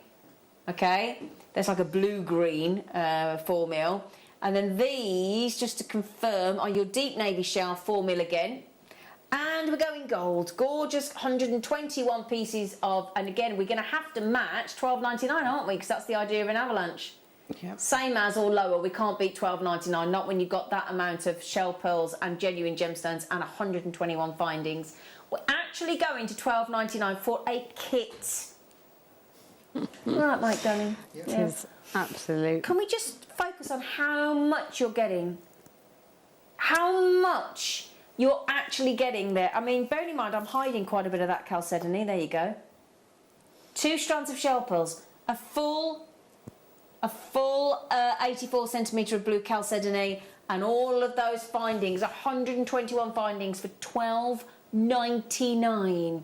Okay, there's like a blue-green 4mm. And then these, just to confirm, are your deep navy shell 4mm again. And we're going gold. Gorgeous 121 pieces of, and again, we're going to have to match $12.99, aren't we? Because that's the idea of an avalanche. Yep. Same as or lower, we can't beat $12.99, not when you've got that amount of shell pearls and genuine gemstones and 121 findings. We're actually going to $12.99 for a kit. Right, Mike, darling. It is absolute. Can we just focus on how much you're getting? How much you're actually getting there? I mean, bearing in mind, I'm hiding quite a bit of that chalcedony. There you go. 2 strands of shell pearls, a full 84 centimetre of blue chalcedony, and all of those findings, 121 findings for $12.99.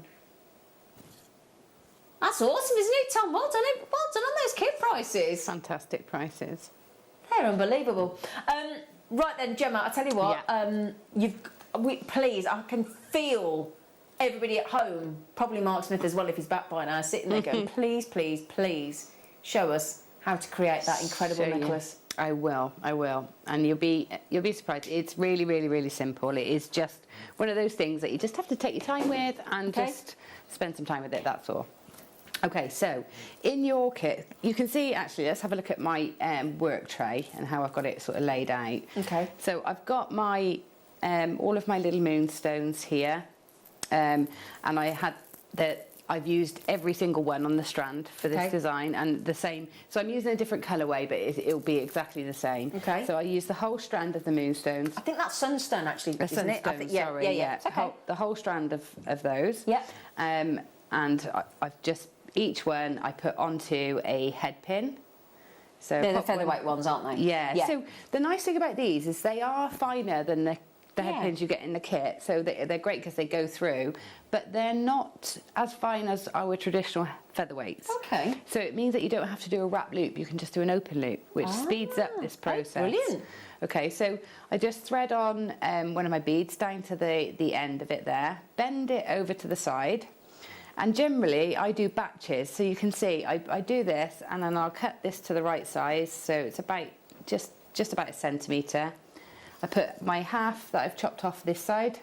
That's awesome, isn't it, Tom? Well done on those kit prices. Fantastic prices. They're unbelievable. Right then, Gemma, I tell you what, please, I can feel everybody at home, probably Mark Smith as well if he's back by now, sitting there going, please, please, please show us how to create that incredible necklace. I will, and you'll be surprised. It's really, really, really simple. It is just one of those things that you just have to take your time with and just spend some time with it. That's all. Okay, so in your kit, you can see, actually, let's have a look at my work tray and how I've got it sort of laid out. Okay. So I've got my all of my little moonstones here, and I had I've used every single one on the strand for this design, and the same. So I'm using a different colourway, but it'll be exactly the same. Okay. So I use the whole strand of the moonstones. I think that's sunstone, actually, isn't sunstone, it? I think, sorry, yeah. It's okay. The whole strand of those. Yeah. And I've just, each one I put onto a head pin. So they're the featherweight ones, aren't they? Yeah. So the nice thing about these is they are finer than the head pins you get in the kit. So they're great because they go through, but they're not as fine as our traditional featherweights. Okay. So it means that you don't have to do a wrap loop. You can just do an open loop, which speeds up this process. Brilliant. Okay, so I just thread on one of my beads down to the end of it there, bend it over to the side. And generally, I do batches, so you can see I do this, and then I'll cut this to the right size, so it's about just about 1 centimetre. I put my half that I've chopped off this side.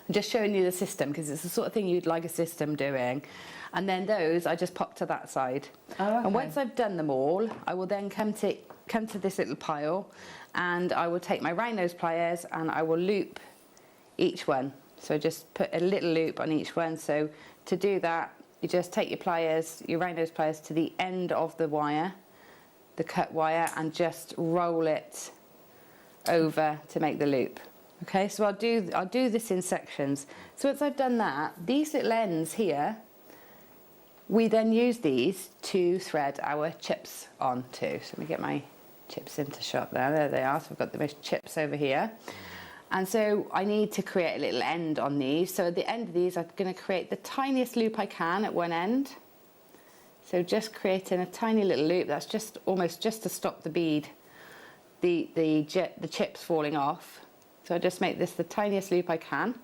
I'm just showing you the system because it's the sort of thing you'd like a system doing. And then those I just pop to that side. Oh, okay. And once I've done them all, I will then come to this little pile, and I will take my round nose pliers and I will loop each one. So just put a little loop on each one. So to do that, you just take your pliers, your round nose pliers, to the end of the wire, the cut wire, and just roll it over to make the loop. Okay, so I'll do this in sections. So once I've done that, these little ends here, we then use these to thread our chips onto. So let me get my chips into shot there. There they are. So I've got the chips over here. And so I need to create a little end on these. So at the end of these, I'm going to create the tiniest loop I can at one end. So just creating a tiny little loop. That's just almost just to stop the bead, the chips falling off. So I just make this the tiniest loop I can.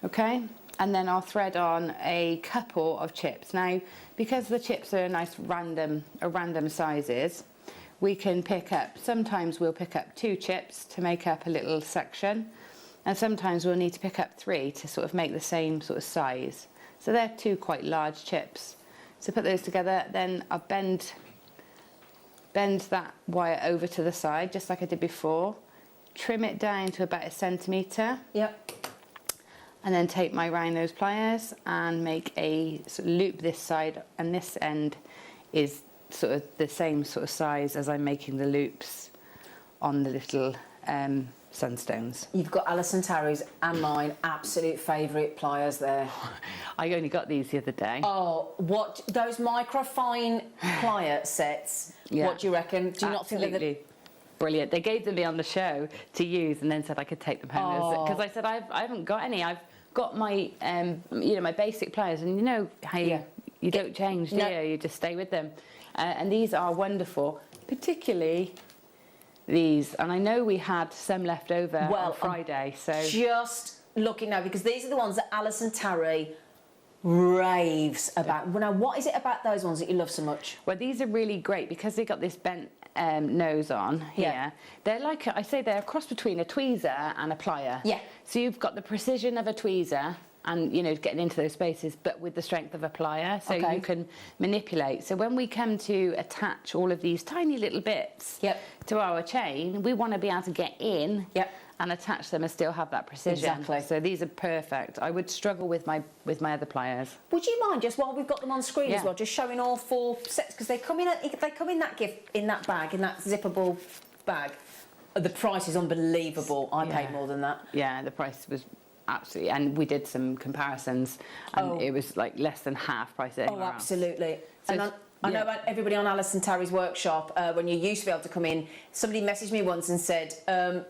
Okay, and then I'll thread on a couple of chips. Now, because the chips are nice random sizes, we can pick up, sometimes we'll pick up 2 chips to make up a little section, and sometimes we'll need to pick up 3 to sort of make the same sort of size. So they're 2 quite large chips. So put those together, then I'll bend that wire over to the side, just like I did before, trim it down to about 1 centimetre. Yep. And then take my round nose pliers and make a sort of loop this side, and this end is sort of the same sort of size as I'm making the loops on the little sunstones. You've got Alison Tarry's and mine absolute favourite pliers there. I only got these the other day. Oh, what, those microfine plier sets, what do you reckon? Do you not think they're brilliant? They gave them me on the show to use and then said I could take them home. Because I said I haven't got any. I've got my, my basic pliers, and you know how you don't change, do you? You just stay with them. And these are wonderful, particularly these. And I know we had some left over on Friday, so just looking now, because these are the ones that Alison Tarry raves about. Now, what is it about those ones that you love so much? Well, these are really great because they got this bent nose on here. Yeah. They're like, I say they're a cross between a tweezer and a plier. Yeah. So you've got the precision of a tweezer and, getting into those spaces, but with the strength of a plier, so you can manipulate. So when we come to attach all of these tiny little bits to our chain, we want to be able to get in and attach them and still have that precision. Exactly. So these are perfect. I would struggle with my other pliers. Would you mind, just while we've got them on screen as well, just showing all 4 sets, because they come in that bag, in that zippable bag. The price is unbelievable. I paid more than that. Yeah, the price was absolutely, and we did some comparisons, and it was like less than half price anywhere else. Absolutely. So and I know about everybody on Alison Tarry's workshop, when you used to be able to come in, somebody messaged me once and said,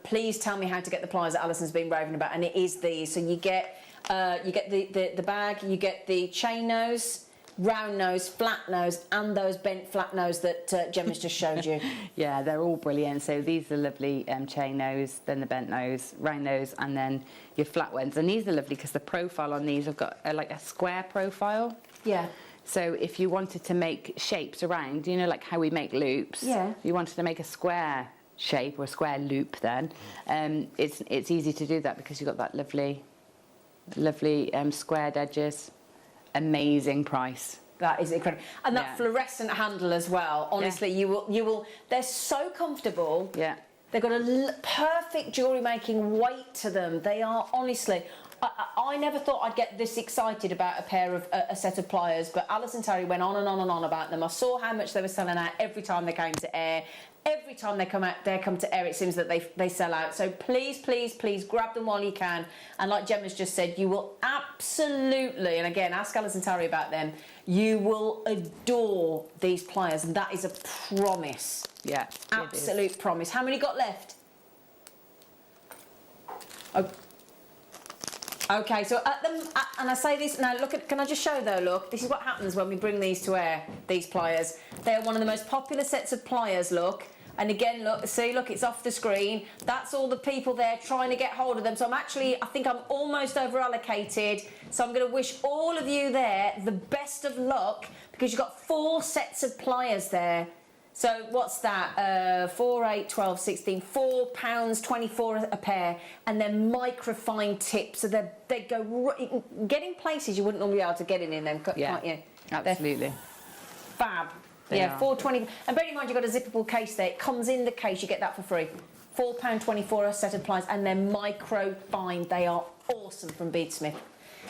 please tell me how to get the pliers that Alison's been raving about, and it is these. So you get the bag, you get the chain nose, round nose, flat nose, and those bent flat nose that Gemma's just showed you. Yeah, they're all brilliant. So these are lovely chain nose, then the bent nose, round nose, and then your flat ones. And these are lovely because the profile on these have got like a square profile. Yeah. So if you wanted to make shapes around, like how we make loops. Yeah. You wanted to make a square shape or a square loop, then it's easy to do that because you've got that lovely squared edges. Amazing price. That is incredible. And that fluorescent handle as well. Honestly, you will. They're so comfortable. Yeah. They've got a perfect jewellery making weight to them. They are, honestly, I never thought I'd get this excited about a set of pliers, but Alice and Terry went on and on and on about them. I saw how much they were selling out every time they came to air. Every time they come to air, it seems that they sell out. So please, please, please grab them while you can. And like Gemma's just said, you will absolutely, and again, ask Alice and Terry about them, you will adore these pliers, and that is a promise. Yeah, absolute promise. How many got left? Oh. Okay, so and I say this now. Look, can I just show though? Look, this is what happens when we bring these to air. These pliers, they are one of the most popular sets of pliers. Look, and again, look, see, look, it's off the screen. That's all the people there trying to get hold of them. So I think I'm almost over allocated. So I'm going to wish all of you there the best of luck because you've got 4 sets of pliers there. So what's that? 4, 8, 12, 16, £4.24 a pair, and they're microfine tips. So they go getting places you wouldn't normally be able to get in them, can't you? Absolutely. They're fab. They yeah, are. £4.20. And bear in mind you've got a zippable case there. It comes in the case. You get that for free. £4.24 a set of pliers, and they're microfine. They are awesome from Beadsmith.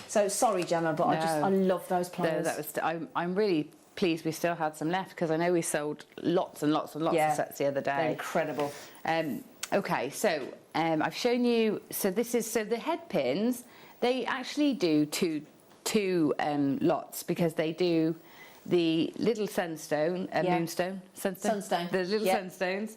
So sorry, Gemma, but I love those pliers. I'm really pleased we still had some left because I know we sold lots and lots and lots of sets the other day. They're incredible. Okay, so I've shown you. So the head pins. They actually do two lots because they do the little sunstone, moonstone, sunstone, the little sunstones,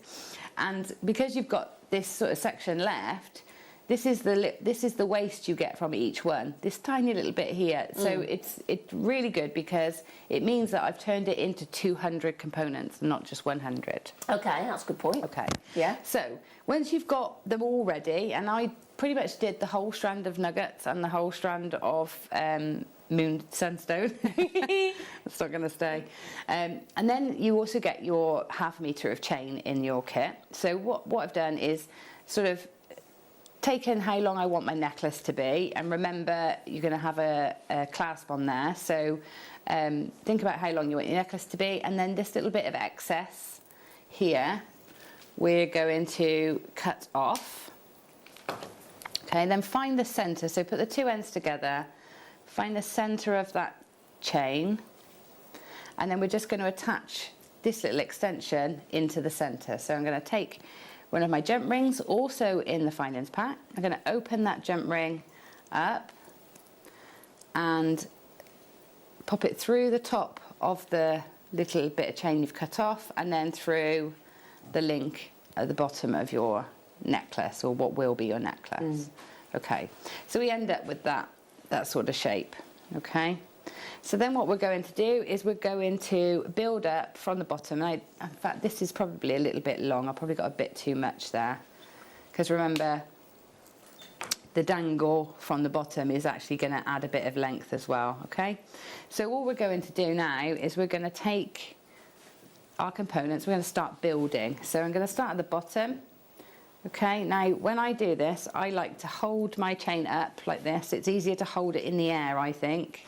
and because you've got this sort of section left. This is the waste you get from each one. This tiny little bit here. So it's really good because it means that I've turned it into 200 components, not just 100. Okay, that's a good point. Okay. Yeah. So once you've got them all ready, and I pretty much did the whole strand of nuggets and the whole strand of moon sunstone. That's not going to stay. And then you also get your 1/2 metre of chain in your kit. So what I've done is sort of taken how long I want my necklace to be, and remember you're going to have a clasp on there, so think about how long you want your necklace to be, and then this little bit of excess here we're going to cut off. Okay, then find the centre, so put the 2 ends together, find the centre of that chain, and then we're just going to attach this little extension into the centre. So I'm going to take one of my jump rings, also in the findings pack. I'm going to open that jump ring up and pop it through the top of the little bit of chain you've cut off, and then through the link at the bottom of your necklace, or what will be your necklace. Okay, so we end up with that sort of shape. Okay, so then what we're going to do is we're going to build up from the bottom. In fact, this is probably a little bit long. I probably got a bit too much there, because remember, the dangle from the bottom is actually going to add a bit of length as well. Okay, so all we're going to do now is we're going to take our components. We're going to start building. So I'm going to start at the bottom. Okay, now when I do this, I like to hold my chain up like this. It's easier to hold it in the air, I think.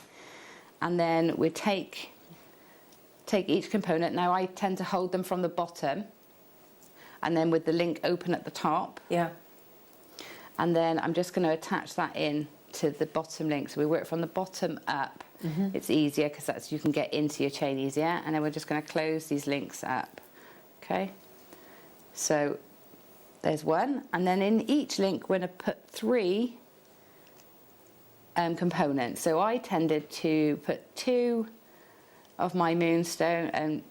And then we take each component. Now I tend to hold them from the bottom, and then with the link open at the top. Yeah. And then I'm just going to attach that in to the bottom link. So we work from the bottom up. It's easier because that's, you can get into your chain easier. And then we're just going to close these links up. Okay. So there's one, and then in each link we're going to put 3 components. So I tended to put 2 of my moonstone and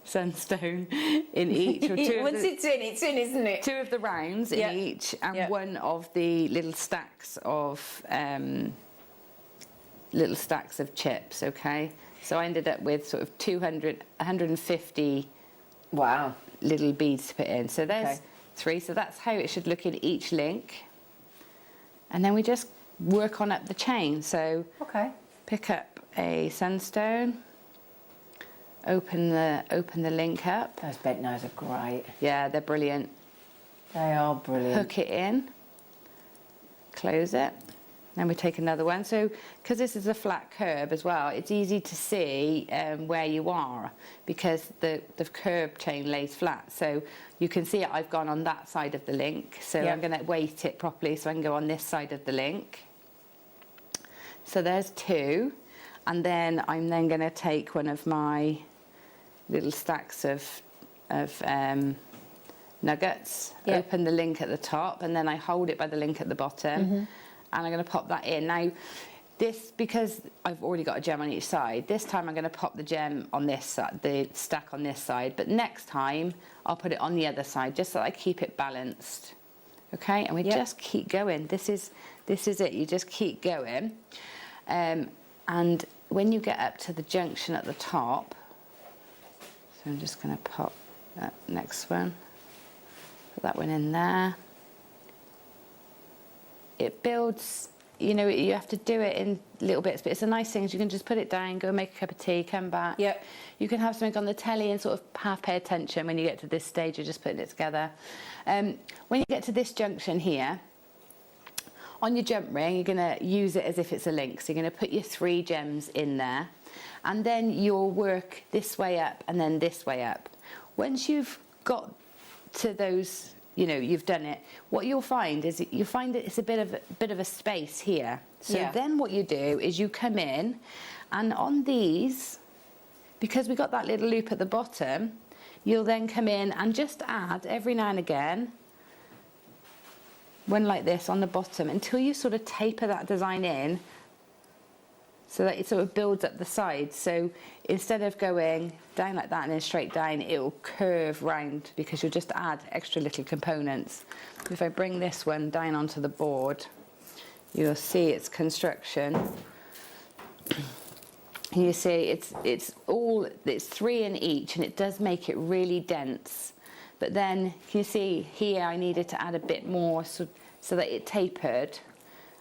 sunstone in each. Or 2 Once it's in, isn't it? 2 of the rounds in each, and 1 of the little stacks of chips. Okay, so I ended up with sort of 150 little beads to put in. So there's 3. So that's how it should look in each link, and then we just work on up the chain. So pick up a sunstone, open the link up. Those bent knives are great. Yeah, they're brilliant. They are brilliant. Hook it in, close it, then we take another one. So because this is a flat curb as well, it's easy to see where you are, because the curb chain lays flat. So you can see I've gone on that side of the link, so I'm going to weight it properly so I can go on this side of the link. So there's 2. And then I'm then going to take one of my little stacks of nuggets, open the link at the top, and then I hold it by the link at the bottom, and I'm going to pop that in. Now, this, because I've already got a gem on each side, this time I'm going to pop the gem on this side, the stack on this side, but next time I'll put it on the other side, just so I keep it balanced. Okay, and we just keep going. This is it. You just keep going, and when you get up to the junction at the top, so I'm just going to pop that next one. Put that one in there. It builds, you know, you have to do it in little bits, but it's a nice thing is you can just put it down, go make a cup of tea, come back. Yep. You can have something on the telly and sort of half pay attention when you get to this stage, you're just putting it together. When you get to this junction here, on your jump ring, you're going to use it as if it's a link. So you're going to put your 3 gems in there, and then you'll work this way up and then this way up. Once you've got to those, you know, you've done it, what you'll find is you find that it's a bit of a space here. So then what you do is you come in, and on these, because we got that little loop at the bottom, you'll then come in and just add every now and again one like this on the bottom until you sort of taper that design in, so that it sort of builds up the sides. So instead of going down like that and then straight down, it will curve round because you'll just add extra little components. If I bring this one down onto the board, you'll see its construction. You see it's 3 in each, and it does make it really dense. But then you see here I needed to add a bit more so that it tapered.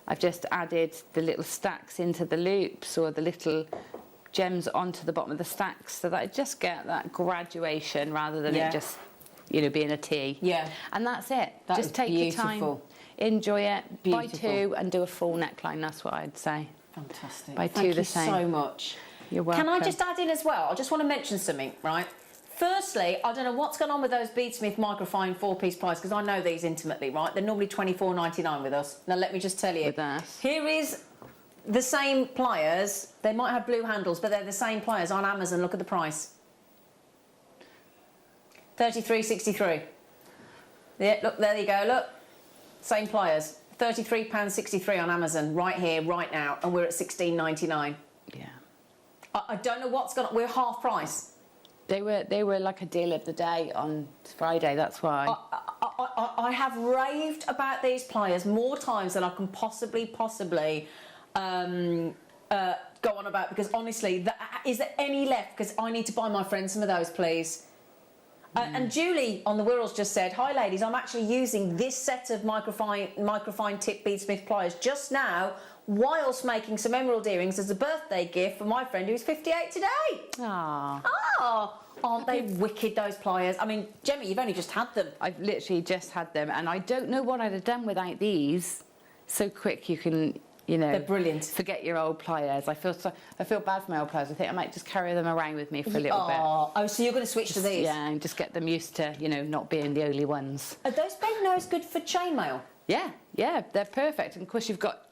I've just added the little stacks into the loops, or the little gems onto the bottom of the stacks, so that I just get that graduation rather than it just, you know, being a T. Yeah. And that's it. Just take your time, enjoy it, buy 2 and do a full neckline. That's what I'd say. Fantastic. Buy 2 Thank the you same. so much. You're welcome. Can I just add in as well? I just want to mention something, right? Firstly, I don't know what's going on with those Beadsmith microfine 4-piece pliers, because I know these intimately, right? They're normally $24.99 with us. Now, let me just tell you. With us. Here is the same pliers. They might have blue handles, but they're the same pliers on Amazon. Look at the price. $33.63. Yeah, look, there you go, look. Same pliers. £33.63 on Amazon, right here, right now, and we're at $16.99. Yeah. I don't know what's going on. We're half price. They were like a deal of the day on Friday, that's why. I have raved about these pliers more times than I can possibly go on about, because honestly, is there any left? Because I need to buy my friend some of those, please. And Julie on the Wirralls just said, "Hi ladies, I'm actually using this set of microfine tip Beadsmith pliers just now, whilst making some emerald earrings as a birthday gift for my friend who's 58 today." Aww. Oh, aren't they wicked, those pliers? I mean, Gemma, you've only just had them. I've literally just had them, and I don't know what I'd have done without these. So quick you can, you know, they're brilliant. Forget your old pliers. I feel bad for my old pliers. I think I might just carry them around with me for a little bit. Oh, so you're going to switch to these? Yeah, and just get them used to, you know, not being the only ones. Are those banknotes good for chainmail? Yeah, they're perfect. And of course you've got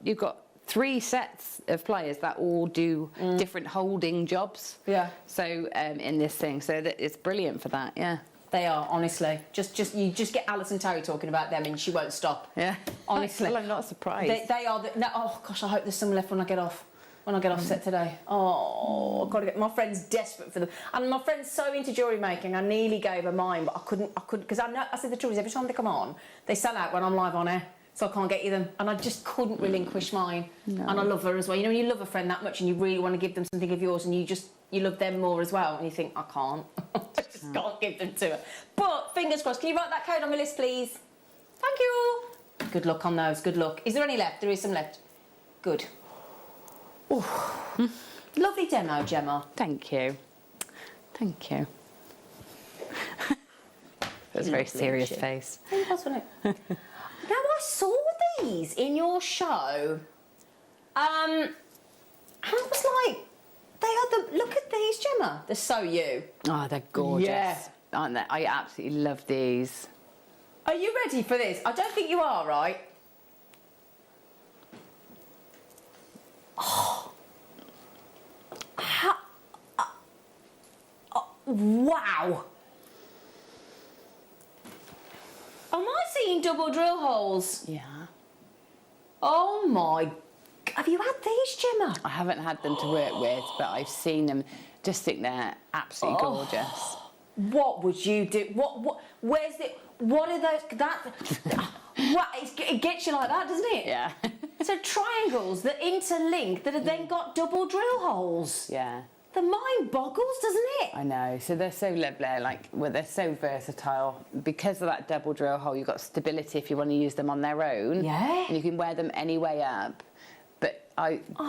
3 sets of pliers that all do different holding jobs. Yeah. So in this thing, so that it's brilliant for that. Yeah. They are, honestly. You just get Alison Terry talking about them and she won't stop. Yeah. Honestly. Well, I'm not surprised. They are. Oh gosh, I hope there's some left when I get off. When I get off set today. Oh, I've got to get. My friend's desperate for them, and my friend's so into jewellery making. I nearly gave her mine, but I couldn't because I said the truth is every time they come on, they sell out when I'm live on air. So I can't get you them, and I just couldn't relinquish mine. No. And I love her as well. You know, when you love a friend that much and you really want to give them something of yours, and you love them more as well, and you think, I can't. I just can't give them to her. But fingers crossed. Can you write that code on my list, please? Thank you. Good luck on those. Good luck. Is there any left? There is some left. Good. Lovely demo, Gemma. Thank you. Thank you. That was a very serious face. It was, wasn't it? Now, I saw these in your show, and I was like, look at these, Gemma. They're so you. Oh, they're gorgeous. Yeah. Aren't they? I absolutely love these. Are you ready for this? I don't think you are, right? Oh. Wow. Am I seeing double drill holes? Yeah. Oh my. Have you had these, Gemma? I haven't had them to work with, but I've seen them. Just think they're absolutely gorgeous. What would you do? Where's it? What are those? What? It gets you like that, doesn't it? Yeah. So triangles that interlink that have then got double drill holes. Yeah. The mind boggles, doesn't it? I know. So they're so lovely. They're so versatile. Because of that double drill hole, you've got stability if you want to use them on their own. Yeah. And you can wear them any way up. But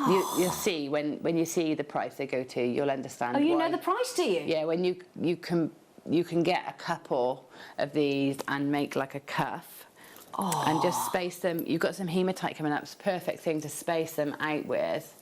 you'll see when you see the price they go to, you'll understand. Oh, you why. know the price, do you? Yeah. When you can get a couple of these and make like a cuff. And just space them. You've got some hematite coming up. It's a perfect thing to space them out with.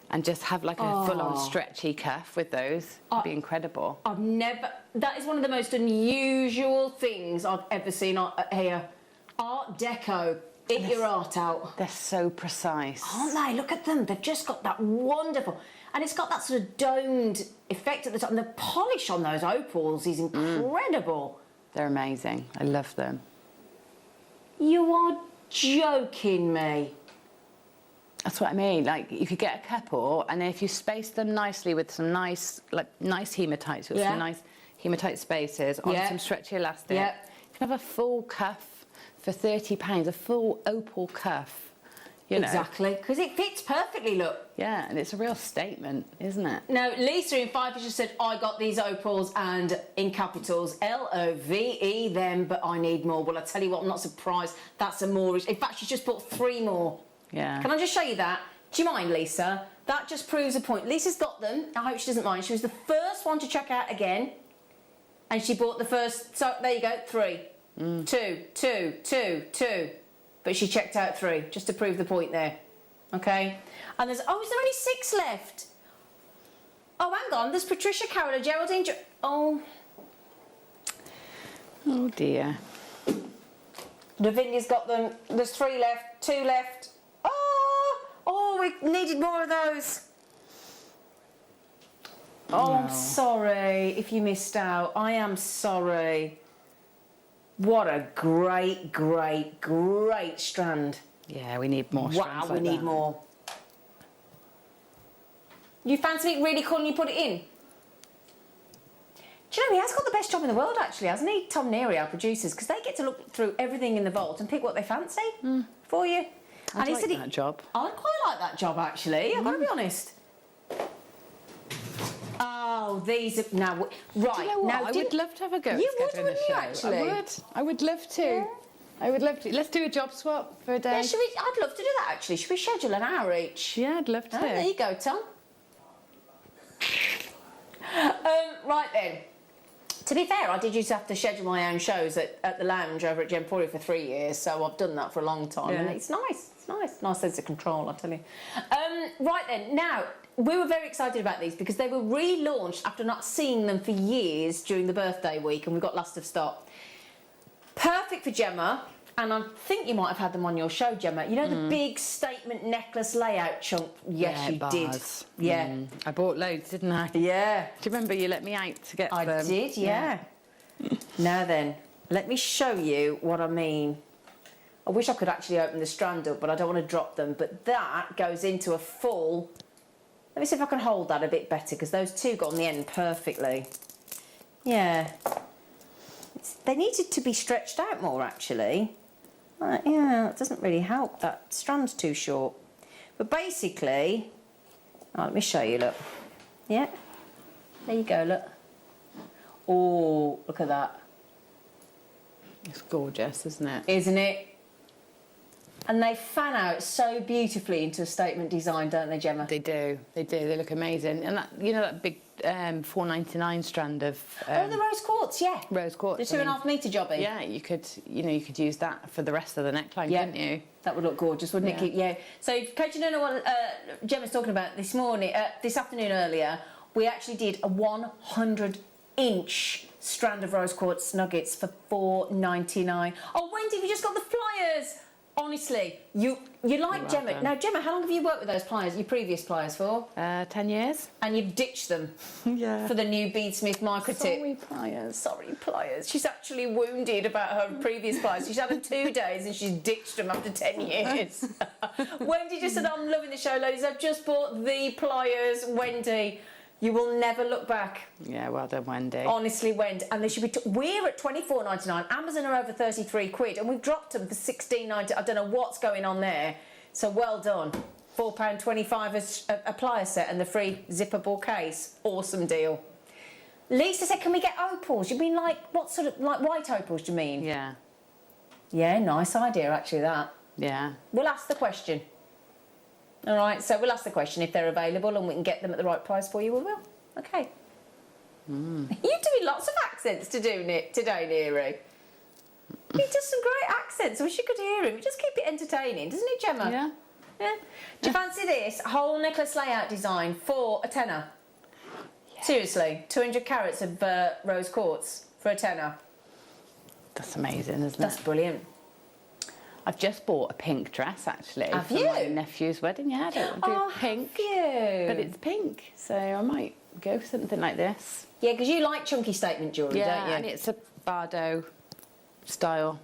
And just have like a full-on stretchy cuff with those. It'd be incredible. That is one of the most unusual things I've ever seen here. Art Deco. Get your art out. They're so precise. Aren't they? Look at them. They've just got that wonderful... And it's got that sort of domed effect at the top. And the polish on those opals is incredible. They're amazing. I love them. You are joking me. That's what I mean. Like, you could get a couple, and then if you space them nicely with some nice hematites, with some nice hematite spaces on some stretchy elastic, you can have a full cuff for £30, a full opal cuff. You know. Exactly, because it fits perfectly, look. Yeah, and it's a real statement, isn't it? Now, Lisa in 5 just said, I got these opals and in capitals, L-O-V-E them, but I need more. Well, I tell you what, I'm not surprised. That's a more... In fact, she's just bought 3 more. Yeah. Can I just show you that? Do you mind, Lisa? That just proves a point. Lisa's got them. I hope she doesn't mind. She was the first one to check out again. And she bought the first... So, there you go, 3. 2. But she checked out 3, just to prove the point there. Okay? And there's... Oh, is there only 6 left? Oh, hang on. There's Patricia Carroll, Geraldine... Oh. Oh, dear. Lavinia's got them. There's 3 left. 2 left. Oh, we needed more of those. Oh, I'm sorry if you missed out. I am sorry. What a great, great, great strand. Yeah, we need more strands. Wow, we need more. You fancy it really cool and you put it in? Do you know, he has got the best job in the world, actually, hasn't he? Tom Neary, our producers, because they get to look through everything in the vault and pick what they fancy for you. I'd like that job. I'd quite like that job, actually. I've got to be honest. Oh, these are... Now, right. Do you know what? Now, I would love to have a go at scheduling a show. Actually? I would love to. Yeah. I would love to. Let's do a job swap for a day. Yeah, I'd love to do that, actually. Should we schedule an hour each? Yeah, I'd love to. Oh, there you go, Tom. Right then. To be fair, I did used to have to schedule my own shows at the lounge over at Gemporia for 3 years, so I've done that for a long time, and it's nice. It's nice. Nice sense of control, I tell you. Right then, now, we were very excited about these because they were relaunched after not seeing them for years during the birthday week, and we got last of stock. Perfect for Gemma, and I think you might have had them on your show, Gemma. You know the big statement necklace layout chunk? Yes, you did. Yeah. I bought loads, didn't I? Yeah. Do you remember you let me out to get them? I did, yeah. Now then, let me show you what I mean. I wish I could actually open the strand up, but I don't want to drop them. But that goes into a full... Let me see if I can hold that a bit better, because those two got on the end perfectly. Yeah. They needed to be stretched out more, actually. Yeah, it doesn't really help. That strand's too short. But basically... Oh, let me show you, look. Yeah. There you go, look. Oh, look at that. It's gorgeous, isn't it? Isn't it? And they fan out so beautifully into a statement design, don't they, Gemma? They do. They do. They look amazing. And that, you know, that big $4.99 strand of... oh, the rose quartz, yeah. Rose quartz. The 2.5 metre jobby. Yeah, you could use that for the rest of the neckline, couldn't you? That would look gorgeous, wouldn't it? Yeah. So, in case you don't know what Gemma's talking about, this afternoon earlier, we actually did a 100-inch strand of rose quartz nuggets for $4.99. Oh, Wendy, we just got the flyers. Honestly, you like Gemma. welcome. Now, Gemma, how long have you worked with those pliers, your previous pliers, for? 10 years. And you've ditched them Yeah. for the new Beadsmith microtip. Sorry, pliers. Sorry, pliers. She's actually wounded about her previous pliers. She's had them 2 days and she's ditched them after 10 years. Wendy just said, I'm loving the show, ladies. I've just bought the pliers. Wendy, you will never look back. Yeah, well done, Wendy. Honestly, Wendy. And they should be... we're at £24.99. Amazon are over 33 quid. And we've dropped them for £16.90. I don't know what's going on there. So well done. £4.25 a plier set and the free zippable case. Awesome deal. Lisa said, can we get opals? You mean like, what sort of... like white opals, do you mean? Yeah. Yeah, nice idea, actually, that. Yeah. We'll ask the question. All right, so we'll ask the question if they're available and we can get them at the right price for you, we will. Okay. You're doing lots of accents today, Neary. He does some great accents. I wish you could hear him. Just keep it entertaining, doesn't it, Gemma? Yeah. Yeah. Do you fancy this whole necklace layout design for a tenner? Yeah. Seriously, 200 carats of rose quartz for a tenner. That's amazing, isn't it? That's brilliant. I've just bought a pink dress, actually. Have for you? my nephew's wedding. Yeah, I don't do pink. Have you? But it's pink, so I might go for something like this. Yeah, because you like chunky statement jewellery, don't you? And it's a Bardo style.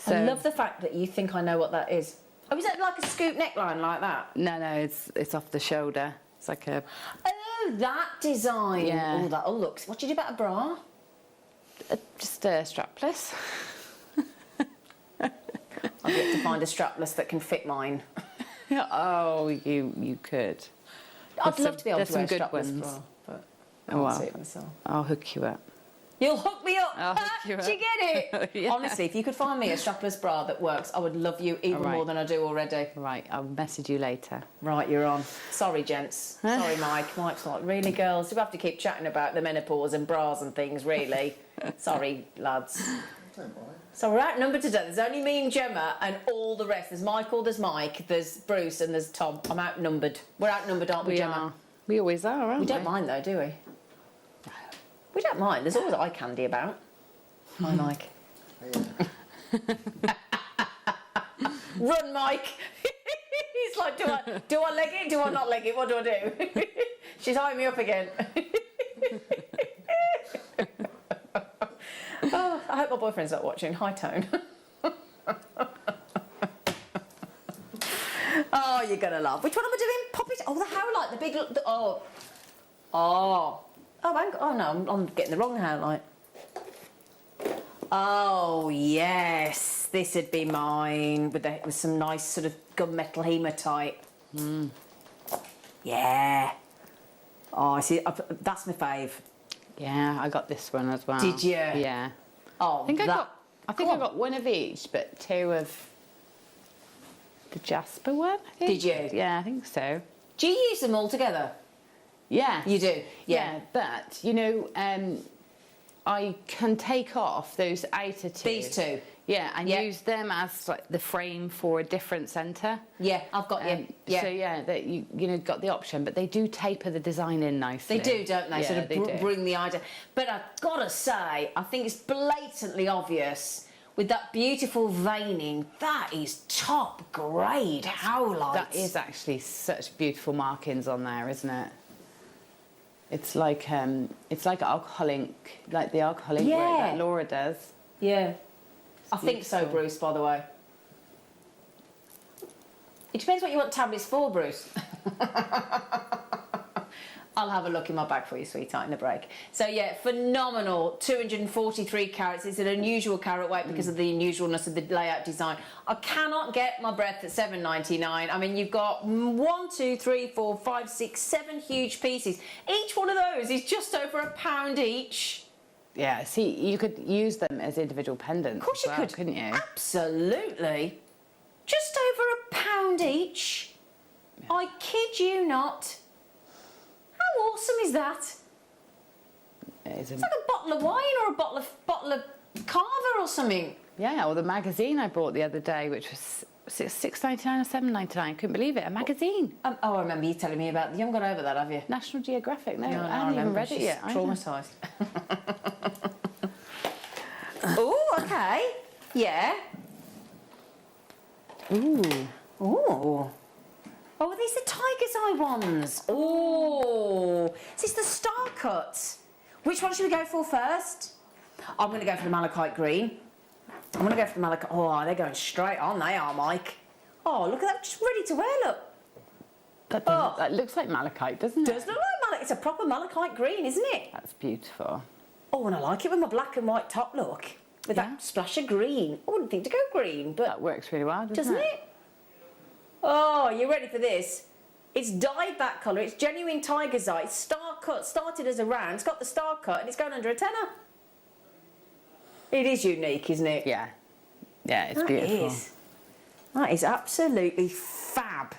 I love the fact that you think I know what that is. Oh, is that like a scoop neckline like that? No, it's off the shoulder. It's like a... Oh, that design. Yeah. Oh, that'll look... What do you do about a bra? Just strapless. I've yet to find a strapless that can fit mine. Oh, you could. I'd love to be able to wear a good strapless ones. bra, but I Oh, can't see it myself. I'll hook you up. You'll hook me up. I'll hook you Do you up. get it? Yeah. Honestly, if you could find me a strapless bra that works, I would love you even All right. more than I do already. Right, I'll message you later. Right, you're on. Sorry, gents. Sorry, Mike. Mike's like, really, girls? Do we have to keep chatting about the menopause and bras and things, really? Sorry, lads. So we're outnumbered today. There's only me and Gemma and all the rest. There's Michael, there's Mike, there's Bruce and there's Tom. I'm outnumbered. We're outnumbered, aren't we, We Gemma? are. We always are, aren't we? We don't mind though, do we? We don't mind. There's always eye candy about. Hi, Mike. Run, Mike. He's like, do I leg it? Do I not leg it? What do I do? She's eyeing me up again. Oh, I hope my boyfriend's not watching. High tone. Oh, you're gonna laugh. Which one am I doing? Pop it. Oh, the howlight, the big. Oh. Oh. Oh no, I'm getting the wrong howlight. Oh yes, this would be mine with some nice sort of gunmetal hematite. Yeah. Oh, I see. That's my fave. Yeah, I got this one as well. Did you? Yeah. Oh, I think I got one of each, but two of the Jasper one, I think. Did you? Yeah, I think so. Do you use them all together? Yeah. You do? Yeah. But, you know, I can take off those outer two. These two? Yeah, and use them as like the frame for a different centre. Yeah, I've got you. Yeah. So yeah, that you know got the option, but they do taper the design in nicely. They do, don't they? Yeah, sort of they do. bring the idea. But I've got to say, I think it's blatantly obvious with that beautiful veining. That is top grade howlight. That is actually such beautiful markings on there, isn't it? It's like alcoholic, like the alcoholic work that Laura does. Yeah. I think so, Bruce, by the way. It depends what you want tablets for, Bruce. I'll have a look in my bag for you, sweetheart, in the break. So, yeah, phenomenal. 243 carats. It's an unusual carat weight because of the unusualness of the layout design. I cannot get my breath at $7.99. I mean, you've got 1, 2, 3, 4, 5, 6, 7 huge pieces. Each one of those is just over £1 each. Yeah, see, you could use them as individual pendants. Of course you could, couldn't you? Absolutely. Just over £1 each. Yeah. I kid you not. How awesome is that? It's like a bottle of wine or a bottle of Carver or something. Yeah, or the magazine I bought the other day, which was $6.99 or $7.99. Couldn't believe it. A magazine. Oh, I remember you telling me about. You haven't got over that, have you? National Geographic. No, I I haven't even read it yet. Traumatised. Oh, okay. Yeah. Ooh. Ooh. Oh, are these the tiger's eye ones? Oh, is this the star cut? Which one should we go for first? I'm going to go for the malachite green. I'm going to go for the malachite. Oh, they're going straight on, they are, Mike. Oh, look at that, just ready to wear, look. That looks like malachite, doesn't it? It does look like malachite. It's a proper malachite green, isn't it? That's beautiful. Oh, and I like it with my black and white top, look. With that splash of green. I wouldn't think to go green, but... That works really well, doesn't it? Oh, you ready for this? It's dyed that colour. It's genuine tiger's eye. It's star cut. Started as a round. It's got the star cut and it's going under a tenner. It is unique, isn't it? Yeah. Yeah, it's beautiful. That is absolutely fab.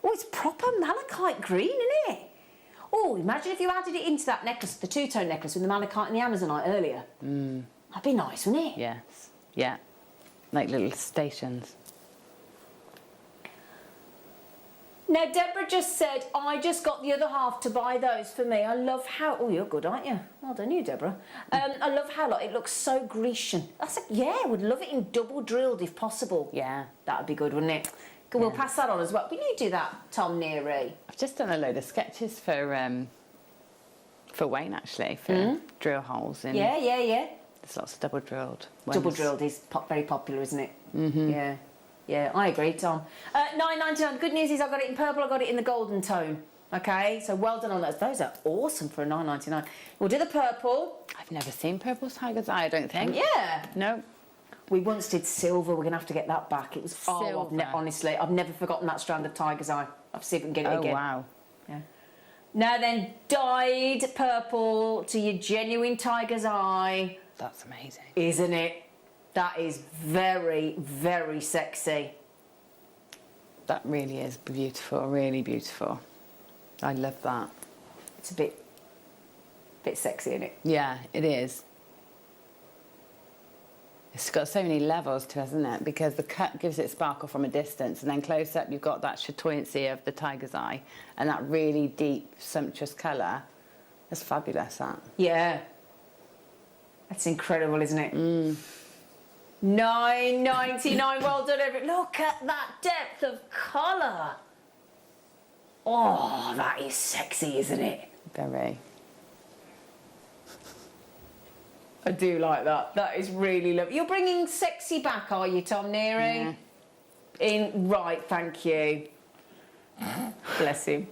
Oh, it's proper malachite green, isn't it? Oh, imagine if you added it into that necklace, the two-tone necklace with the malachite and the amazonite earlier. That'd be nice, wouldn't it? Yes. Yeah. Like little stations. Now, Deborah just said, I just got the other half to buy those for me. I love how... Oh, you're good, aren't you? Well done, you, Deborah. I love how like, it looks so Grecian. I said, yeah, I would love it in double drilled if possible. Yeah. That would be good, wouldn't it? We'll pass that on as well. Will you do that, Tom Neary? I've just done a load of sketches for Wayne, actually, for drill holes. In, yeah. There's lots of double drilled ones. Double drilled is very popular, isn't it? Yeah. Yeah, I agree, Tom. $9.99. The good news is I got it in purple, I got it in the golden tone. Okay, so well done on those. Those are awesome for a $9.99. We'll do the purple. I've never seen purple tiger's eye, I don't think. Yeah. No. We once did silver. We're going to have to get that back. It was silver. Honestly, I've never forgotten that strand of tiger's eye. I'll see if we can get it again. Oh, wow. Yeah. Now then, dyed purple to your genuine tiger's eye. That's amazing. Isn't it? That is very, very sexy. That really is beautiful, really beautiful. I love that. It's a bit sexy, isn't it? Yeah, it is. It's got so many levels to it, hasn't it? Because the cut gives it sparkle from a distance, and then close up you've got that chatoyancy of the tiger's eye and that really deep, sumptuous colour. That's fabulous, that. Yeah. That's incredible, isn't it? $9.99. Well done, everyone. Look at that depth of colour. Oh, that is sexy, isn't it? Very. I do like that. That is really lovely. You're bringing sexy back, are you, Tom Neary? Yeah. Right, thank you. Bless him.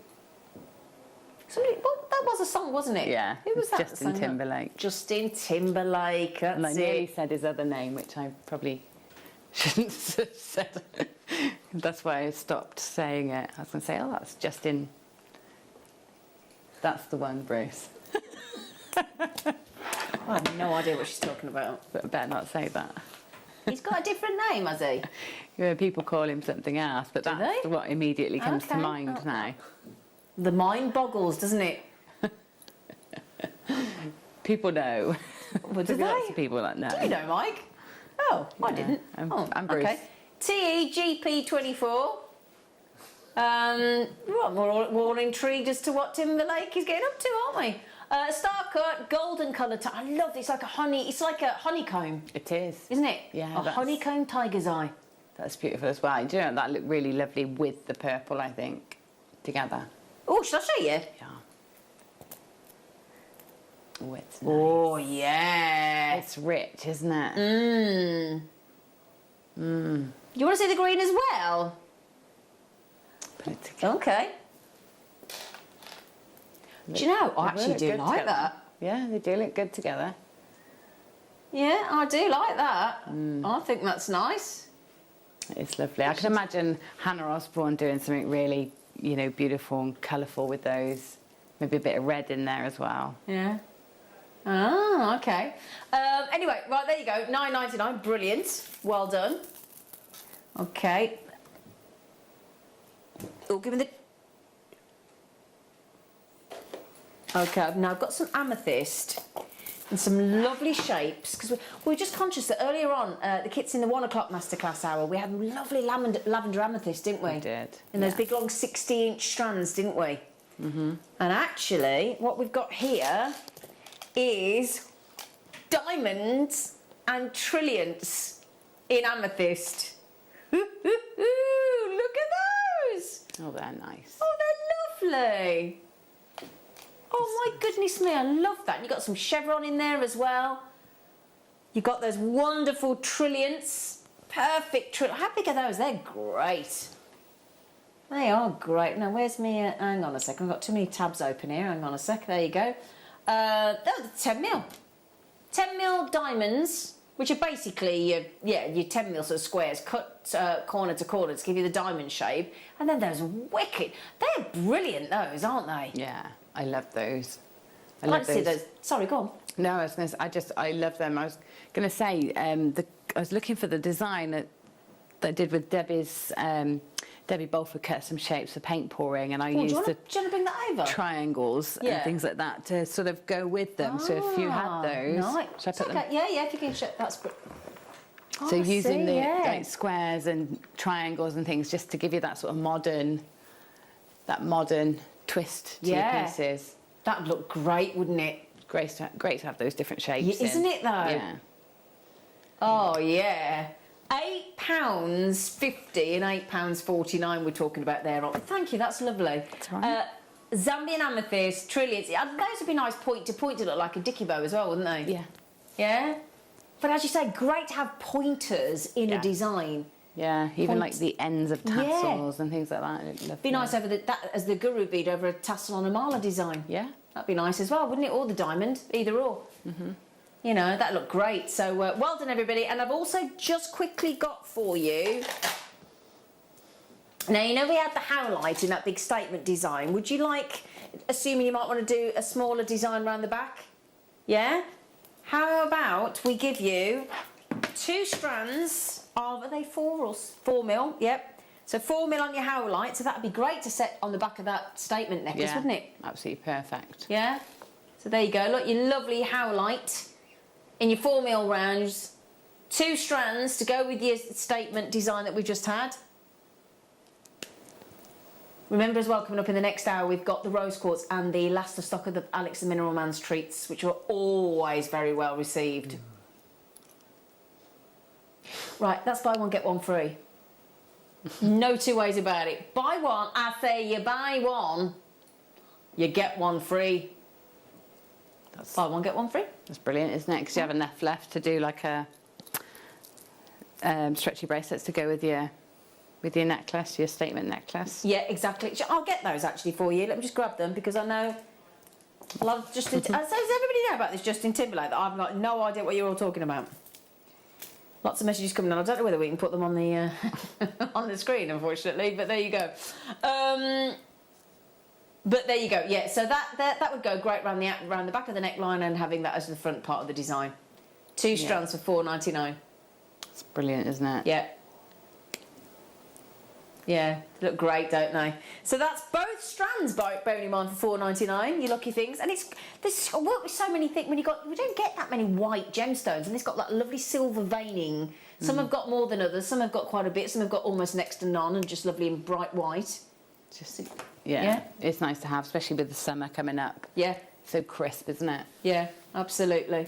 That was a song, wasn't it? Yeah. Who was that? Justin Timberlake. Justin Timberlake. That's and I nearly said his other name, which I probably shouldn't have said. That's why I stopped saying it. I was going to say, oh, that's Justin. That's the one, Bruce. I have no idea what she's talking about. But I better not say that. He's got a different name, has he? Yeah, people call him something else, but that's what immediately comes to mind now. The mind boggles, doesn't it? People know. Well, do Lots of people that know. Do you know, Mike? Oh, I didn't. I'm Bruce. Okay. TEGP24. We're all intrigued as to what Timberlake is getting up to, aren't we? Star cut, golden colour. I love it. It's like a honeycomb. It is. Isn't it? Yeah. A honeycomb tiger's eye. That's beautiful as well. Do you know, that looked really lovely with the purple, I think, together. Oh, should I show you? Yeah. Oh, it's nice. Oh, yeah. It's rich, isn't it? You want to see the green as well? Put it together. Okay. Do you know, I actually do like that. Yeah, they do look good together. Yeah, I do like that. I think that's nice. It's lovely. I can imagine Hannah Osborne doing something really, you know, beautiful and colourful with those. Maybe a bit of red in there as well. Yeah. Ah, okay. Anyway, right, there you go. $9.99. Brilliant. Well done. Okay. Oh, give me the... Okay, now I've got some amethyst and some lovely shapes, because we were just conscious that earlier on, the kits in the 1 o'clock masterclass hour, we had lovely lavender amethyst, didn't we? We did. In those big long 60-inch strands, didn't we? And actually, what we've got here is diamonds and trilliants in amethyst. Look at those. Oh, they're nice. Oh, they're lovely. Oh my goodness me, I love that. And you've got some chevron in there as well. You've got those wonderful trilliants. Perfect trilliant. How big are those? They're great. They are great. Now, where's me? Hang on a second. I've got too many tabs open here. Hang on a sec. There you go. They're 10 mil. 10 mil diamonds, which are basically your 10 mil sort of squares cut corner to corner to give you the diamond shape. And then those wicked. They're brilliant, those, aren't they? Yeah, I love those. I like to see those. Sorry, go on. No, I was going to I love them. I was going to say, I was looking for the design that I did with Debbie Bolford Custom Shapes for paint pouring, and I used do you want to bring that over? Triangles and things like that to sort of go with them. So if you had those, nice. should I put them? Yeah, if you can show, that's good. So using the like squares and triangles and things just to give you that sort of modern twist to your pieces. That'd look great, wouldn't it? Great to have those different shapes. Isn't it though? Yeah. Oh yeah. £8.50 and £8.49 we're talking about there. Thank you, that's lovely. That's right. Zambian amethyst, trillions. Those would be nice point to look like a dicky bow as well, wouldn't they? Yeah. Yeah? But as you say, great to have pointers in a design. Yeah, even like the ends of tassels and things like that. Be nice over that as the guru bead over a tassel on a mala design. Yeah. That'd be nice as well, wouldn't it? Or the diamond, either or. Mm-hmm. You know, that looked great. So well done, everybody. And I've also just quickly got for you. Now, you know we had the howlite in that big statement design. Would you like, assuming you might want to do a smaller design around the back? Yeah? How about we give you 2 strands of, are they 4 or 4 mil? Yep. So 4 mil on your howlite. So that'd be great to set on the back of that statement necklace, wouldn't it? Absolutely perfect. Yeah? So there you go. Look, your lovely howlite in your 4 mil rounds. 2 strands to go with your statement design that we just had. Remember as well, coming up in the next hour, we've got the rose quartz and the last of stock of the Alex the Mineral Man's treats, which are always very well received. Right, that's buy one, get one free. No two ways about it. Buy one, I say you buy one, you get one free. That's buy one, get one free. That's brilliant, isn't it? Because you have enough left to do like a stretchy bracelets to go with your necklace, your statement necklace. Yeah, exactly. I'll get those actually for you. Let me just grab them because I know a lot of Justin. Does everybody know about this Justin Timberlake? That I've got no idea what you're all talking about. Lots of messages coming on. I don't know whether we can put them on the on the screen, unfortunately. But there you go. But there you go. Yeah. So that would go great around the back of the neckline and having that as the front part of the design. 2 strands for $4.99. It's brilliant, isn't it? Yeah. Yeah, they look great, don't they? So that's both strands, bearing in mind, for $4.99. You lucky things, and there's work with so many things. We don't get that many white gemstones, and it's got that lovely silver veining. Some have got more than others. Some have got quite a bit. Some have got almost next to none, and just lovely and bright white. Yeah, it's nice to have, especially with the summer coming up. Yeah, so crisp, isn't it? Yeah, absolutely.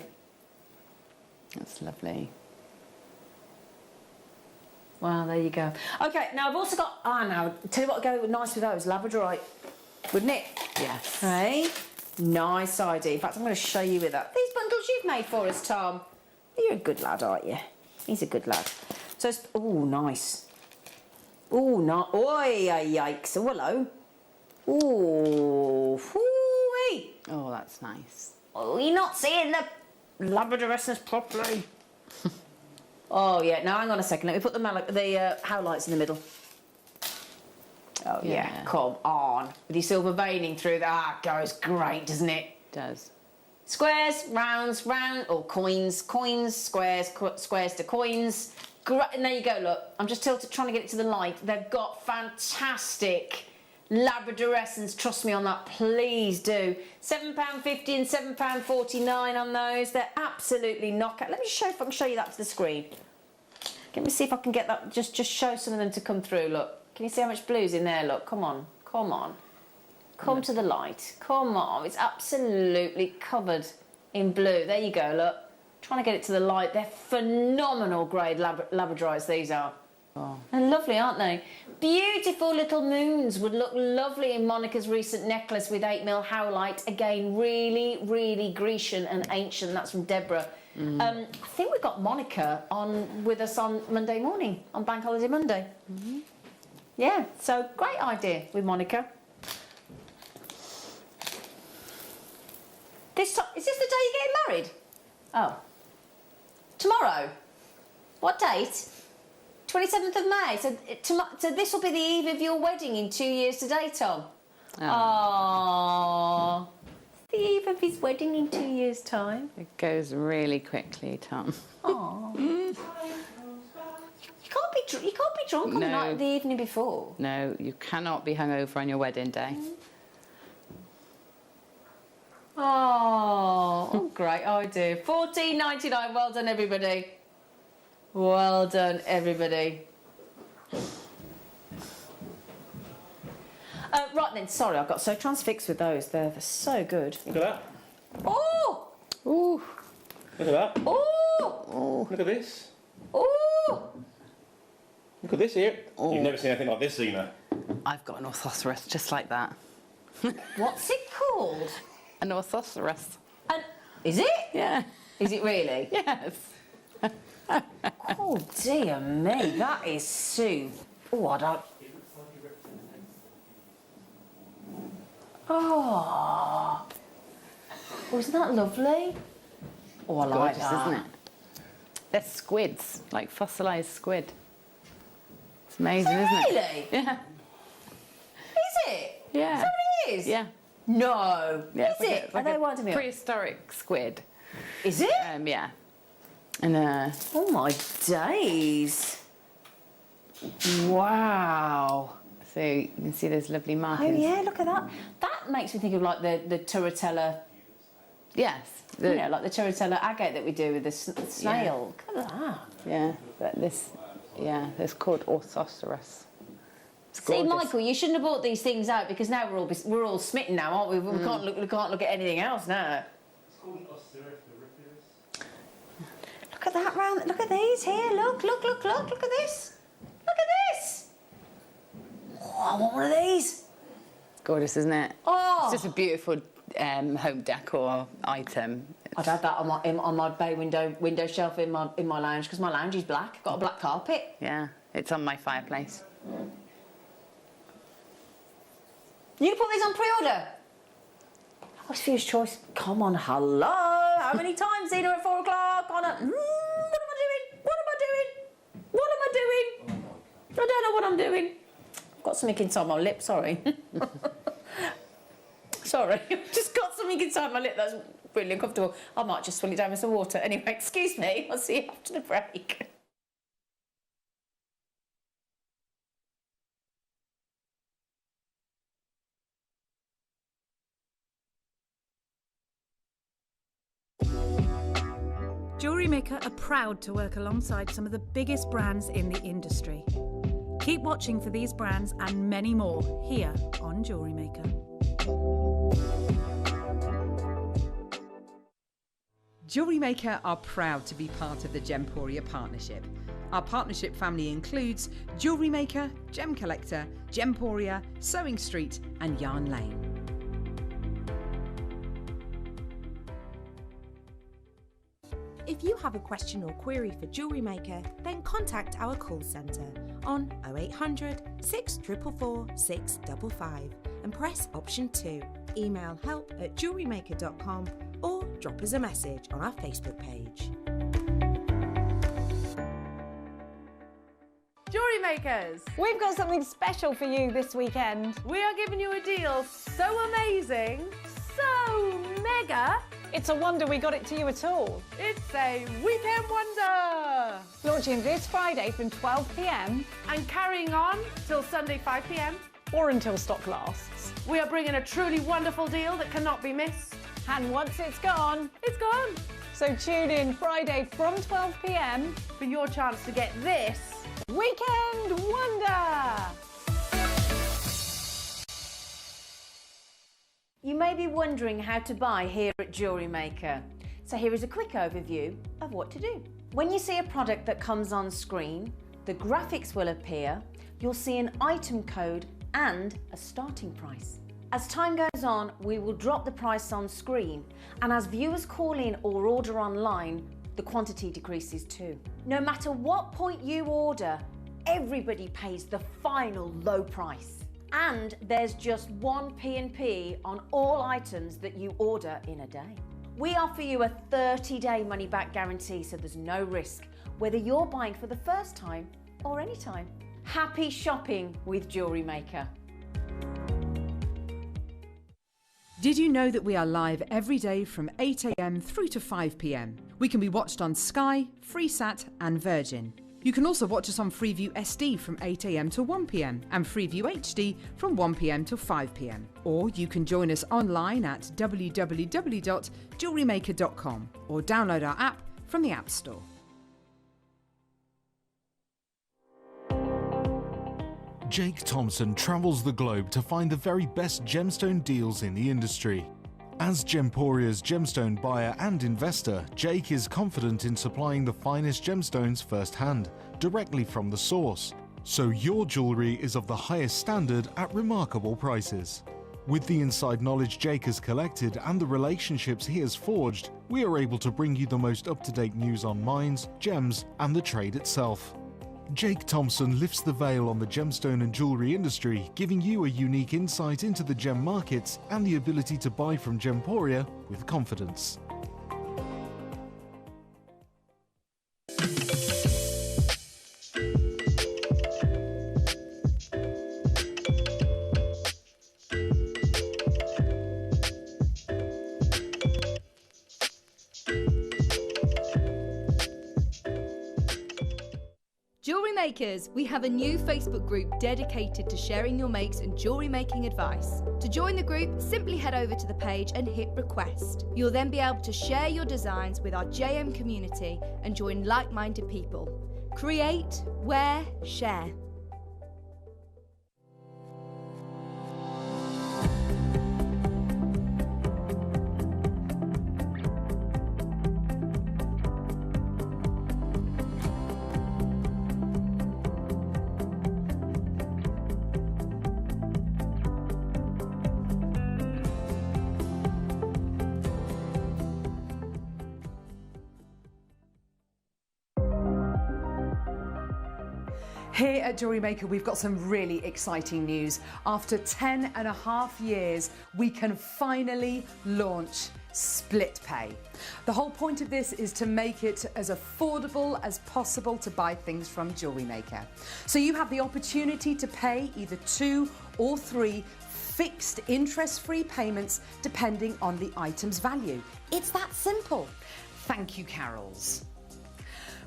That's lovely. Wow, there you go. Okay, now I've also got, now, tell you what would go nice with those, labradorite, wouldn't it? Yes. Hey, nice idea. In fact, I'm going to show you with that. These bundles you've made for us, Tom. You're a good lad, aren't you? He's a good lad. So, oh, nice. Oh, no. Oi, yikes. Oh, hello. Oh, whoo-wee. Oh, that's nice. Oh, you're not seeing the labradorescence properly. Oh, yeah. Now, hang on a second. Let me put the howlights in the middle. Oh, yeah. Come on. With your silver veining through that. Goes great, doesn't it? Does. Squares, rounds, or coins, squares, squares to coins. And there you go, look. I'm just trying to get it to the light. They've got fantastic labradorescence. Trust me on that, please do. £7.50 and £7.49 on those. They're absolutely knockout. Let me show if I can show you that to the screen. Let me see if I can get that, just show some of them to come through, look. Can you see how much blue's in there, look? Come on, come on. Come to the light, come on. It's absolutely covered in blue. There you go, look. Trying to get it to the light. They're phenomenal grade labradorites, these are. Oh. And lovely, aren't they? Beautiful little moons would look lovely in Monica's recent necklace with 8mm howlite. Again, really, really Grecian and ancient. That's from Deborah. I think we've got Monica with us on Monday morning, on Bank Holiday Monday. Yeah, so great idea with Monica. Is this the day you're getting married? Oh. Tomorrow? What date? 27th of May. So this will be the eve of your wedding in 2 years today, Tom. Oh. The eve of his wedding in 2 years' time. It goes really quickly, Tom. Oh. You can't be drunk on the night of the evening before. No, you cannot be hungover on your wedding day. Oh, great idea. $14.99. Well done, everybody. Well done, everybody. Right then, sorry, I got so transfixed with those. They're so good. Look at that. Oh! Ooh. Look at that. Oh! Look at this. Oh! Look at this here. You've never seen anything like this, Zena. I've got an orthoceros just like that. What's it called? An orthoceros. Is it? Yeah. Is it really? Yes. Oh dear me, that is soup. Oh, I don't. Oh, wasn't that lovely? Oh, I like Gorgeous, that. isn't it? They're squids, like fossilised squid. It's amazing, isn't it? Really? Yeah. Is it? Yeah. Is that what it is? Yeah. No. Yeah, Is it? Are they winding me up? prehistoric squid. Is it? Yeah. And oh my days. Wow. So you can see those lovely markings. Oh yeah, look at that. That makes me think of like the turritella. Yes. You know, like the turritella agate that we do with the snail. Yeah. Look at that. Yeah, but it's called orthoceros. See, Michael, you shouldn't have bought these things out because now we're all smitten now, aren't we? We can't look at anything else now. Look at that round. Look at these here. Look at this. Look at this. Oh, I want one of these. Gorgeous, isn't it? Oh, it's just a beautiful home decor item. I'd have that on my bay window shelf in my lounge because my lounge is black. I've got a black carpet. Yeah, it's on my fireplace. You can put these on pre-order. Westview's choice. Come on, hello. How many times, Zena, at 4 o'clock? What am I doing? I don't know what I'm doing. I've got something inside my lip, sorry. Sorry, I've just got something inside my lip that's really uncomfortable. I might just swing it down with some water. Anyway, excuse me. I'll see you after the break. Jewellery Maker are proud to work alongside some of the biggest brands in the industry. Keep watching for these brands and many more here on Jewellery Maker. Jewellery Maker are proud to be part of the Gemporia partnership. Our partnership family includes Jewellery Maker, Gem Collector, Gemporia, Sewing Street and Yarn Lane. If you have a question or query for Jewellery Maker, then contact our call centre on 0800 644 655 and press option 2. Email help@jewellerymaker.com or drop us a message on our Facebook page. Jewellery Makers! We've got something special for you this weekend. We are giving you a deal so amazing, so mega, it's a wonder we got it to you at all. It's a weekend wonder! Launching this Friday from 12 p.m. and carrying on till Sunday 5 p.m. or until stock lasts. We are bringing a truly wonderful deal that cannot be missed. And once it's gone, it's gone. So tune in Friday from 12 p.m. for your chance to get this weekend wonder. You may be wondering how to buy here at Jewellery Maker. So here is a quick overview of what to do. When you see a product that comes on screen, The graphics will appear, you'll see an item code and a starting price. As time goes on, we will drop the price on screen, and as viewers call in or order online, the quantity decreases too. No matter what point you order, everybody pays the final low price. And there's just one P&P on all items that you order in a day. We offer you a 30-day money-back guarantee, so there's no risk, whether you're buying for the first time or any time. Happy shopping with Jewellery Maker. Did you know that we are live every day from 8 a.m. through to 5 p.m? We can be watched on Sky, Freesat and Virgin. You can also watch us on Freeview SD from 8 a.m. to 1 p.m. and Freeview HD from 1 p.m. to 5 p.m. Or you can join us online at www.jewellerymaker.com or download our app from the App Store. Jake Thompson travels the globe to find the very best gemstone deals in the industry. As Gemporia's gemstone buyer and investor, Jake is confident in supplying the finest gemstones firsthand, directly from the source, so your jewellery is of the highest standard at remarkable prices. With the inside knowledge Jake has collected and the relationships he has forged, we are able to bring you the most up-to-date news on mines, gems and the trade itself. Jake Thompson lifts the veil on the gemstone and jewellery industry, giving you a unique insight into the gem markets and the ability to buy from Gemporia with confidence. Jewellery Makers, we have a new Facebook group dedicated to sharing your makes and jewellery making advice. To join the group, simply head over to the page and hit request. You'll then be able to share your designs with our JM community and join like-minded people. Create, wear, share. Here at Jewellery Maker, we've got some really exciting news. After 10.5 years, we can finally launch split pay. The whole point of this is to make it as affordable as possible to buy things from Jewellery Maker. So you have the opportunity to pay either 2 or 3 fixed interest-free payments depending on the item's value. It's that simple. Thank you, Carols.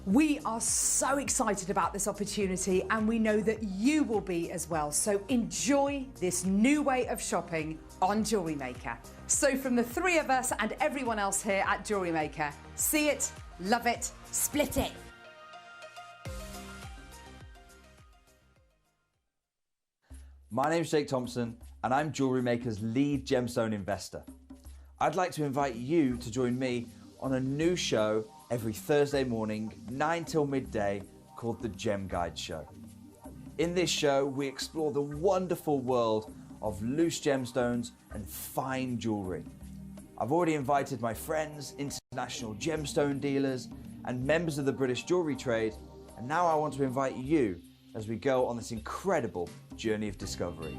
We are so excited about this opportunity and we know that you will be as well. So enjoy this new way of shopping on Jewellery Maker. So from the 3 of us and everyone else here at Jewellery Maker, see it, love it, split it. My name's Jake Thompson and I'm Jewellery Maker's lead gemstone investor. I'd like to invite you to join me on a new show every Thursday morning, 9 till midday, called The Gem Guide Show. In this show, we explore the wonderful world of loose gemstones and fine jewellery. I've already invited my friends, international gemstone dealers, and members of the British jewellery trade, and now I want to invite you as we go on this incredible journey of discovery.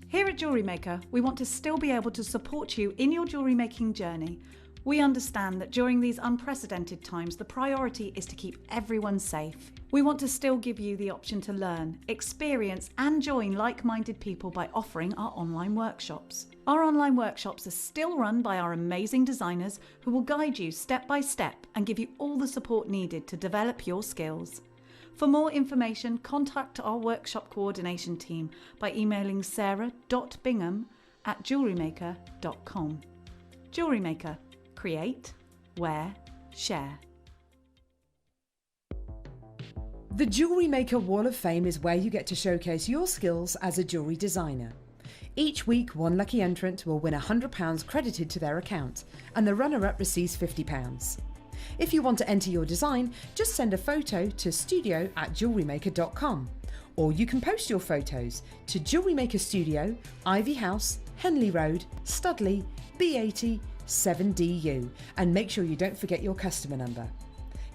Here at Jewellery Maker, we want to still be able to support you in your jewellery making journey. We understand that during these unprecedented times, the priority is to keep everyone safe. We want to still give you the option to learn, experience and join like-minded people by offering our online workshops. Our online workshops are still run by our amazing designers who will guide you step by step and give you all the support needed to develop your skills. For more information, contact our workshop coordination team by emailing sarah.bingham@jewellerymaker.com. Jewellery Maker. Create, wear, share. The Jewellery Maker Wall of Fame is where you get to showcase your skills as a jewellery designer. Each week, one lucky entrant will win £100 credited to their account, and the runner-up receives £50. If you want to enter your design, just send a photo to studio@jewellerymaker.com. Or you can post your photos to Jewellery Maker Studio, Ivy House, Henley Road, Studley, B80 7DU, and make sure you don't forget your customer number.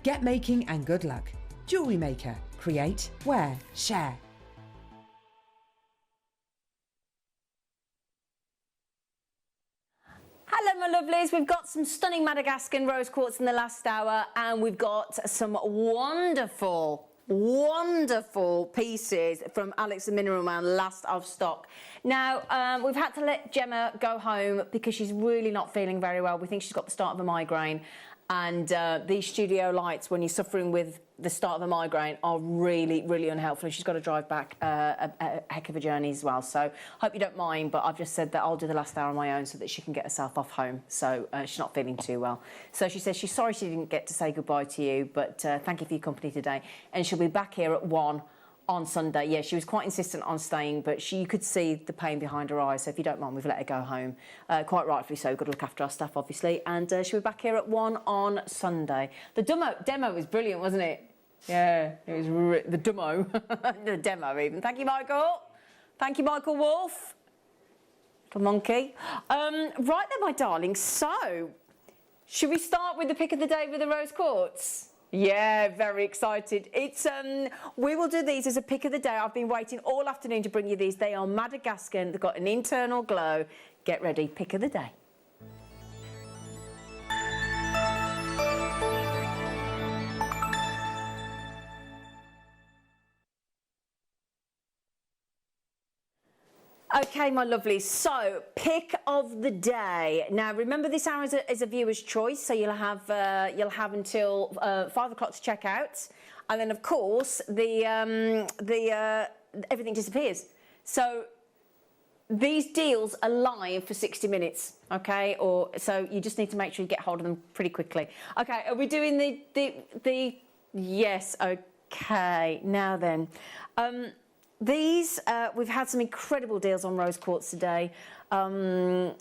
Get making and good luck. Jewellery Maker. Create, wear, share. Hello my lovelies, we've got some stunning Madagascan rose quartz in the last hour, and we've got some wonderful pieces from Alex the Mineral Man, last of stock. Now, we've had to let Gemma go home because she's really not feeling very well. We think she's got the start of a migraine. And these studio lights, when you're suffering with the start of a migraine, are really, really unhelpful. She's got to drive back a heck of a journey as well. So hope you don't mind, but I've just said that I'll do the last hour on my own so that she can get herself off home. So she's not feeling too well. So she says she's sorry she didn't get to say goodbye to you, but thank you for your company today. And she'll be back here at 1 on Sunday. Yeah, she was quite insistent on staying, but you could see the pain behind her eyes. So if you don't mind, we've let her go home. Quite rightfully so. Got to look after our staff, obviously. And she'll be back here at 1 on Sunday. The demo was brilliant, wasn't it? Yeah, it was the demo. The demo even. Thank you, Michael. Thank you, Michael Wolf. Little monkey. Right then, my darling. So, should we start with the pick of the day with the rose quartz? Yeah, very excited. It's we will do these as a pick of the day. I've been waiting all afternoon to bring you these. They are Madagascan. They've got an internal glow. Get ready, pick of the day. Okay, my lovelies, so pick of the day. Now, remember this hour is a viewer's choice, so you'll have until 5 o'clock to check out. And then, of course, everything disappears. So these deals are live for 60 minutes, okay? So you just need to make sure you get hold of them pretty quickly. Okay, are we doing the yes, okay. Now then. These, we've had some incredible deals on rose quartz today. So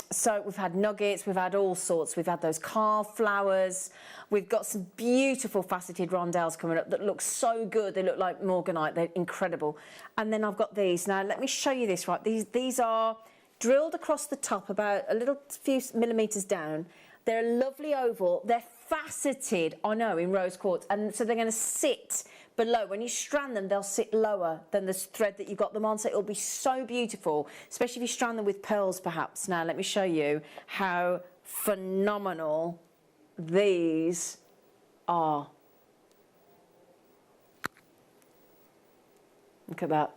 we've had nuggets, we've had all sorts. We've had those carved flowers. We've got some beautiful faceted rondelles coming up that look so good. They look like morganite, they're incredible. And then I've got these. Now, let me show you this, right? These are drilled across the top about a little few millimetres down. They're a lovely oval. They're faceted, I know, in rose quartz. And so they're going to sit below. When you strand them, they'll sit lower than the thread that you got them on, so it'll be so beautiful, especially if you strand them with pearls perhaps. Now let me show you how phenomenal these are. Look at that.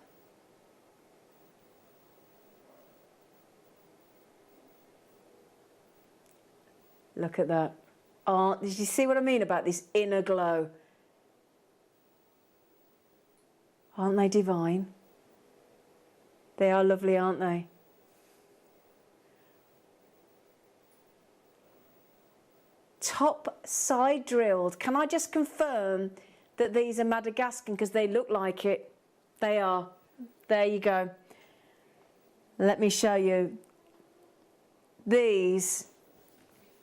Look at that. Oh, did you see what I mean about this inner glow? Aren't they divine? They are lovely, aren't they? Top side drilled. Can I just confirm that these are Madagascan because they look like it? They are. There you go. Let me show you. These.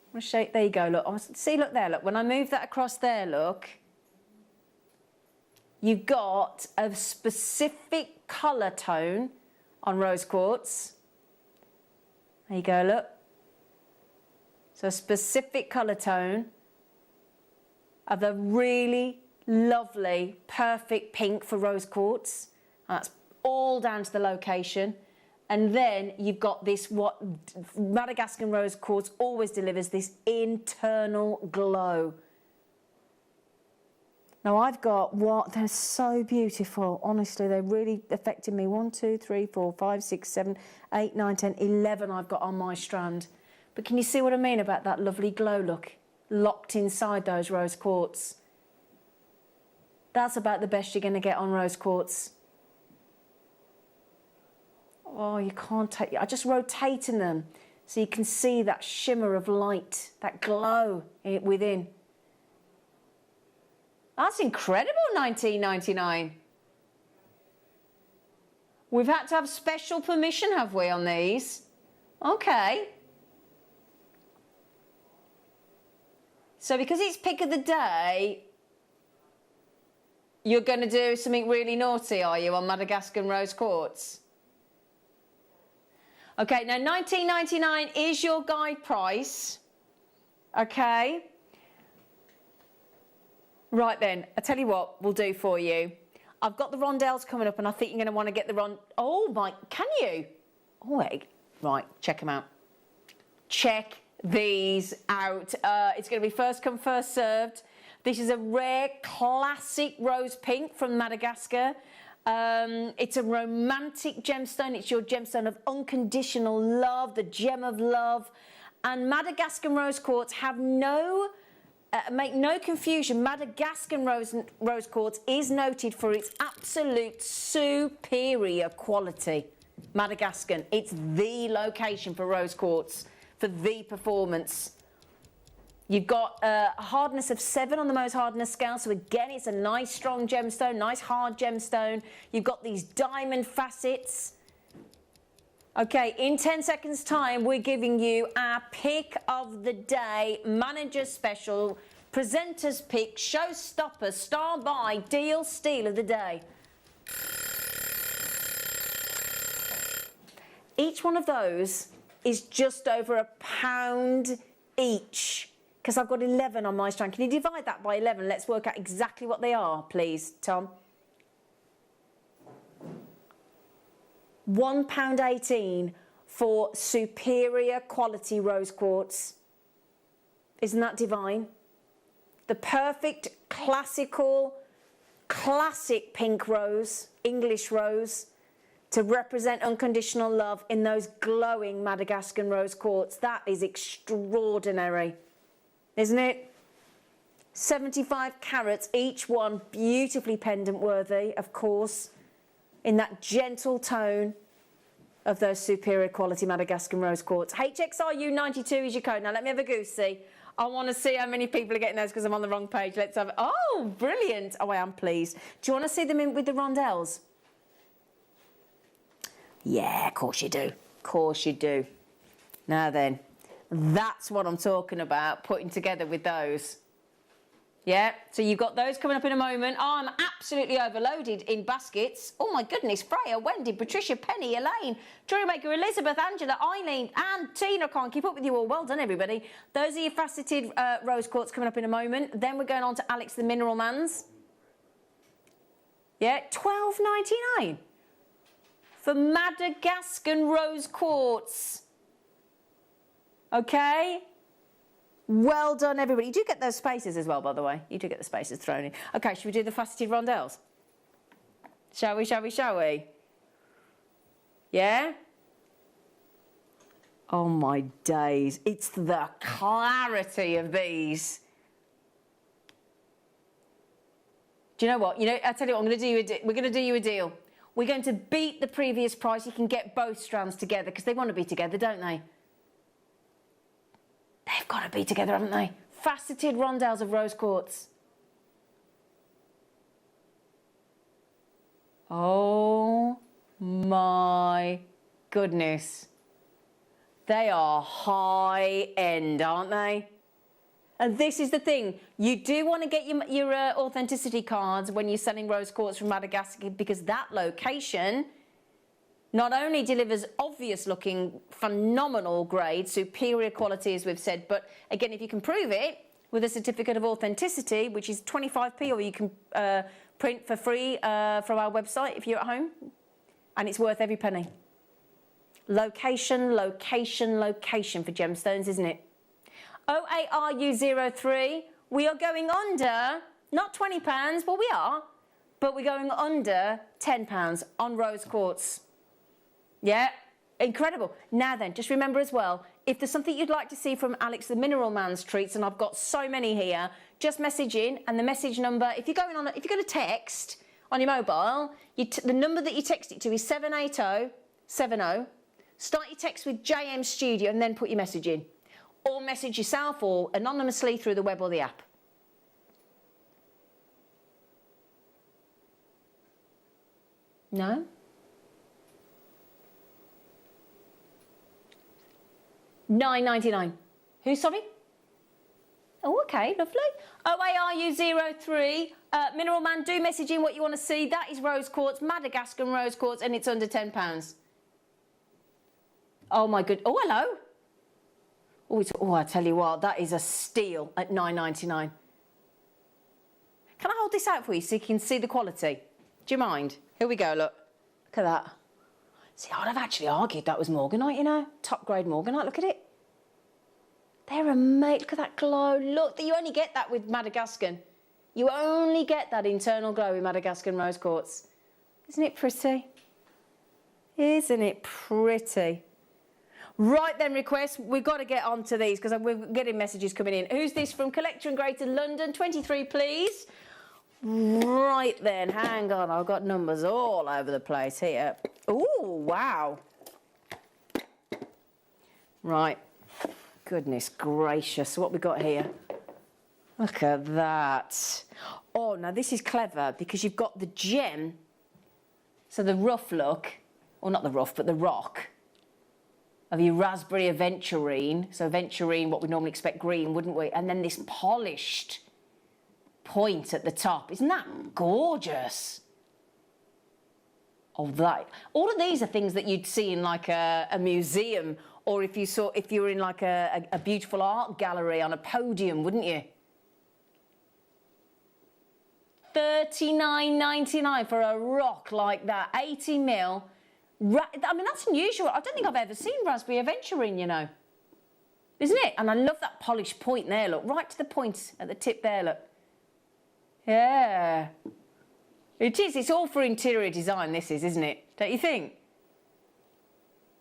I'm going to show you. There you go, look. See, look there, look. When I move that across there, look. You've got a specific colour tone on rose quartz. There you go, look. So a specific colour tone of a really lovely, perfect pink for rose quartz. That's all down to the location. And then you've got this, what Madagascan rose quartz always delivers, this internal glow. Now I've got they're so beautiful. Honestly, they really affected me. 1, 2, 3, 4, 5, 6, 7, 8, 9, 10, 11 I've got on my strand. But can you see what I mean about that lovely glow look? Locked inside those rose quartz. That's about the best you're going to get on rose quartz. Oh, you can't take... I just rotating them so you can see that shimmer of light, that glow within. That's incredible, $19.99. We've had to have special permission, have we, on these? Okay. So because it's pick of the day, you're going to do something really naughty, are you, on Madagascar rose quartz? Okay, now $19.99 is your guide price. Okay. Right then, I tell you what we'll do for you. I've got the rondelles coming up and I think you're going to want to get the Oh my, can you? Oh, wait. Right, check them out. Check these out. It's going to be first come, first served. This is a rare classic rose pink from Madagascar. It's a romantic gemstone. It's your gemstone of unconditional love, the gem of love. And Madagascar rose quartz have make no confusion, Madagascar rose quartz is noted for its absolute superior quality. Madagascar, it's the location for rose quartz, for the performance. You've got a hardness of 7 on the Mohs hardness scale, so again, it's a nice strong gemstone, nice hard gemstone. You've got these diamond facets. Okay, in 10 seconds time, we're giving you our pick of the day, manager special, presenter's pick, showstopper, star buy, deal, steal of the day. Each one of those is just over £1 each, because I've got 11 on my strand. Can you divide that by 11? Let's work out exactly what they are, please, Tom. £1.18 for superior quality rose quartz. Isn't that divine? The perfect classic pink rose, English rose, to represent unconditional love in those glowing Madagascar rose quartz. That is extraordinary, isn't it? 75 carats, each one beautifully pendant worthy, of course, in that gentle tone of those superior quality Madagascar rose quartz. HXRU92 is your code. Now let me have a goosey. I want to see how many people are getting those because I'm on the wrong page. Let's have. Oh, brilliant. Oh, I am pleased. Do you want to see them in with the rondelles? Yeah, of course you do. Of course you do. Now then, that's what I'm talking about, putting together with those. Yeah, so you've got those coming up in a moment. Oh, I'm absolutely overloaded in baskets. Oh my goodness, Freya, Wendy, Patricia, Penny, Elaine, Jewellery Maker, Elizabeth, Angela, Eileen, and Tina. Can't keep up with you all. Well done, everybody. Those are your faceted rose quartz coming up in a moment. Then we're going on to Alex the Mineral Man's. Yeah, $12.99 for Madagascar rose quartz. Okay. Well done, everybody. You do get those spaces as well, by the way. You do get the spaces thrown in. Okay, should we do the faceted rondelles? Shall we, shall we, shall we? Yeah? Oh, my days. It's the clarity of these. Do you know what? I tell you what, I'm going to do you we're going to do you a deal. We're going to beat the previous price. You can get both strands together because they want to be together, don't they? They've got to be together, haven't they? Faceted rondelles of rose quartz. Oh my goodness. They are high end, aren't they? And this is the thing. You do want to get your authenticity cards when you're selling rose quartz from Madagascar because that location not only delivers obvious looking, phenomenal grade, superior quality as we've said, but again, if you can prove it with a certificate of authenticity, which is 25p, or you can print for free from our website if you're at home, and it's worth every penny. Location, location, location for gemstones, isn't it? OARU03, we are going under, not £20, well we are, but we're going under £10 on rose quartz. Yeah, incredible. Now then, just remember as well, if there's something you'd like to see from Alex the Mineral Man's treats, and I've got so many here, just message in, and the message number, if you're going to text on your mobile, the number that you text it to is 78070. Start your text with JM Studio and then put your message in. Or message yourself or anonymously through the web or the app. No? $9.99. Who, sorry? Oh, okay, lovely. OARU03, Mineral Man, do message in what you want to see. That is rose quartz, Madagascar rose quartz, and it's under £10. Oh my good. Oh, hello. Oh, I tell you what, that is a steal at £9.99. Can I hold this out for you so you can see the quality? Do you mind? Here we go, look. Look at that. See, I'd have actually argued that was morganite, you know. Top grade morganite, look at it. They're amazing. Look at that glow. Look, you only get that with Madagascar. You only get that internal glow with Madagascar rose quartz. Isn't it pretty? Isn't it pretty? Right then, requests. We've got to get on to these because we're getting messages coming in. Who's this from? Collector in Greater London. 23, please. Right then, hang on. I've got numbers all over the place here. Oh, wow. Right. Goodness gracious. What we got here? Look at that. Oh, now this is clever because you've got the gem. So the rough look, or not the rough, but the rock of your raspberry aventurine. So aventurine, what we normally expect green, wouldn't we? And then this polished point at the top. Isn't that gorgeous? Oh, that. All of these are things that you'd see in like a museum, or if you were in like a beautiful art gallery on a podium, wouldn't you? $39.99 for a rock like that. 80 mil. I mean, that's unusual. I don't think I've ever seen raspberry aventurine, you know. Isn't it? And I love that polished point there, look. Right to the point at the tip there, look. Yeah. It is. It's all for interior design, this is, isn't it? Don't you think?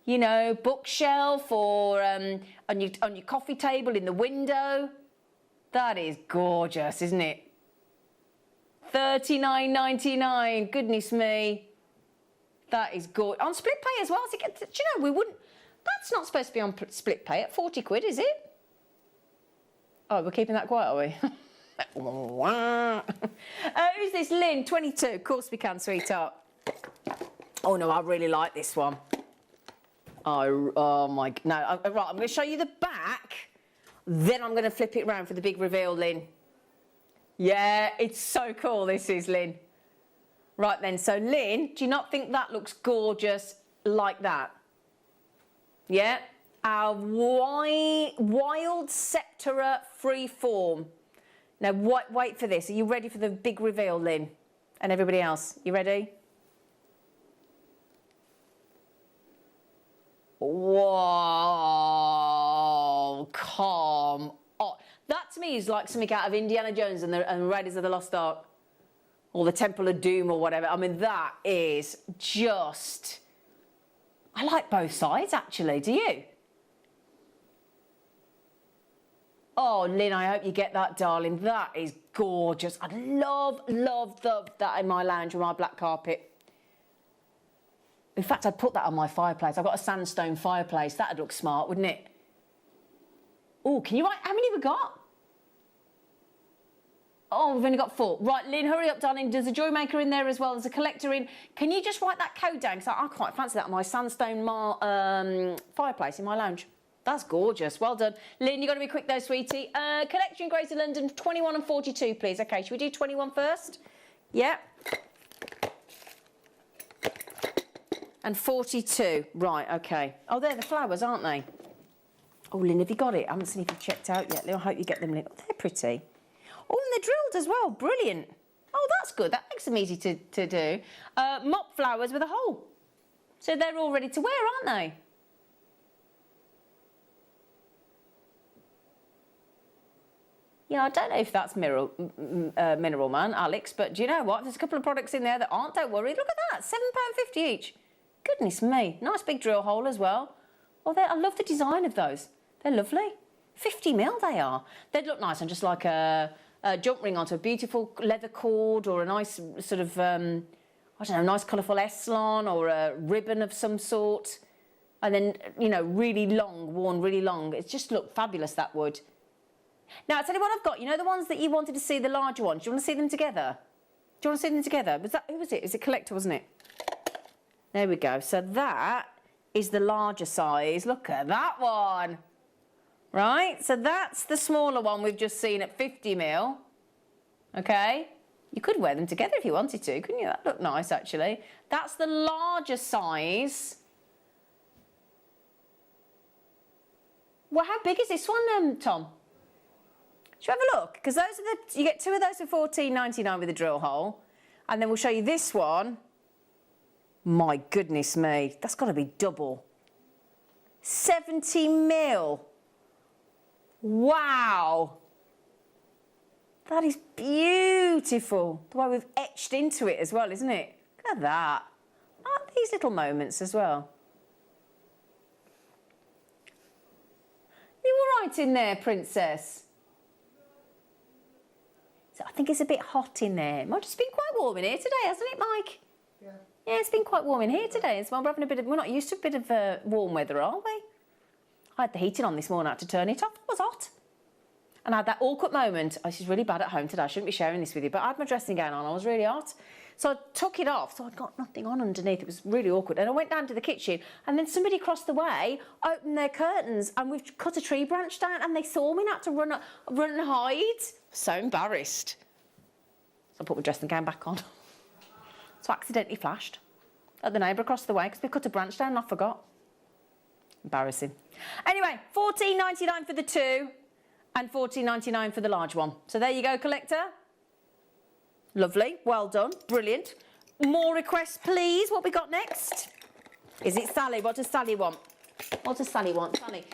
You know, bookshelf or on your coffee table in the window. That is gorgeous, isn't it? $39.99. Goodness me. That is good. On split pay as well. Do you know, we wouldn't... That's not supposed to be on split pay at 40 quid, is it? Oh, we're keeping that quiet, are we? Who's this? Lynn, 22. Of course we can, sweetheart. Oh, no, I really like this one. Oh my... No, right, I'm going to show you the back. Then I'm going to flip it around for the big reveal, Lynn. Yeah, it's so cool, this is, Lynn. Right then, so Lynn, do you not think that looks gorgeous like that? Yeah? Our wild Septera freeform. Now, wait for this. Are you ready for the big reveal, Lynn? And everybody else, you ready? Whoa, come on. That to me is like something out of Indiana Jones and Raiders of the Lost Ark. Or the Temple of Doom or whatever. I mean, that is just... I like both sides, actually. Do you? Oh, Lynn, I hope you get that, darling. That is gorgeous. I'd love that in my lounge with my black carpet. In fact, I'd put that on my fireplace. I've got a sandstone fireplace. That'd look smart, wouldn't it? Oh, can you write... How many have we got? Oh, we've only got 4. Right, Lynn, hurry up, darling. There's a Jewellery Maker in there as well. There's a collector in. Can you just write that code down? Because I quite fancy that on my sandstone fireplace in my lounge. That's gorgeous. Well done. Lynn, you've got to be quick though, sweetie. Collector in Greater London, 21 and 42, please. OK, should we do 21 first? Yeah. And 42. Right, OK. Oh, they're the flowers, aren't they? Oh, Lynn, have you got it? I haven't seen if you've checked out yet. I hope you get them, Lynn. Oh, they're pretty. Oh, and they're drilled as well. Brilliant. Oh, that's good. That makes them easy to do. Mop flowers with a hole. So they're all ready to wear, aren't they? Yeah, I don't know if that's Mineral Man, Alex, but do you know what? There's a couple of products in there that aren't. Don't worry. Look at that. £7.50 each. Goodness me. Nice big drill hole as well. Oh, I love the design of those. They're lovely. 50 mil they are. They'd look nice on just like a jump ring onto a beautiful leather cord or a nice sort of, I don't know, nice colourful S-lon or a ribbon of some sort. And then, you know, really long, worn really long. It just looked fabulous, that would. Now, I'll tell you what I've got. You know the ones that you wanted to see, the larger ones? Do you want to see them together? Do you want to see them together? Who was it? Is it Collector, wasn't it? There we go. So that is the larger size. Look at that one. right? So that's the smaller one we've just seen at 50mm, okay? You could wear them together if you wanted to, couldn't you? That looked nice, actually. That's the larger size. Well, how big is this one, Tom? Should we have a look? Because those are you get 2 of those for $14.99 with a drill hole. And then we'll show you this one. My goodness me, that's got to be double. 70mm. Wow. That is beautiful. The way we've etched into it as well, isn't it? Look at that. Aren't these little moments as well? You all right in there, Princess? So I think it's a bit hot in there. It might have just been quite warm in here today, hasn't it, Mike? Yeah. Yeah, it's been quite warm in here today as well. We're not used to a bit of warm weather, are we? I had the heating on this morning. I had to turn it off. It was hot. And I had that awkward moment. Oh, this is really bad at home today. I shouldn't be sharing this with you, but I had my dressing gown on. I was really hot. So I took it off, so I'd got nothing on underneath. It was really awkward. And I went down to the kitchen, and then somebody across the way opened their curtains, and we've cut a tree branch down, and they saw me and had to run and hide. So embarrassed. So I put my dressing gown back on. So I accidentally flashed at the neighbour across the way because we cut a branch down and I forgot. Embarrassing. Anyway, $14.99 for the 2 and $14.99 for the large one. So there you go, collector. Lovely, well done, brilliant. More requests, please. What we got next? Is it Sally? What does Sally want? What does Sally want? Sally.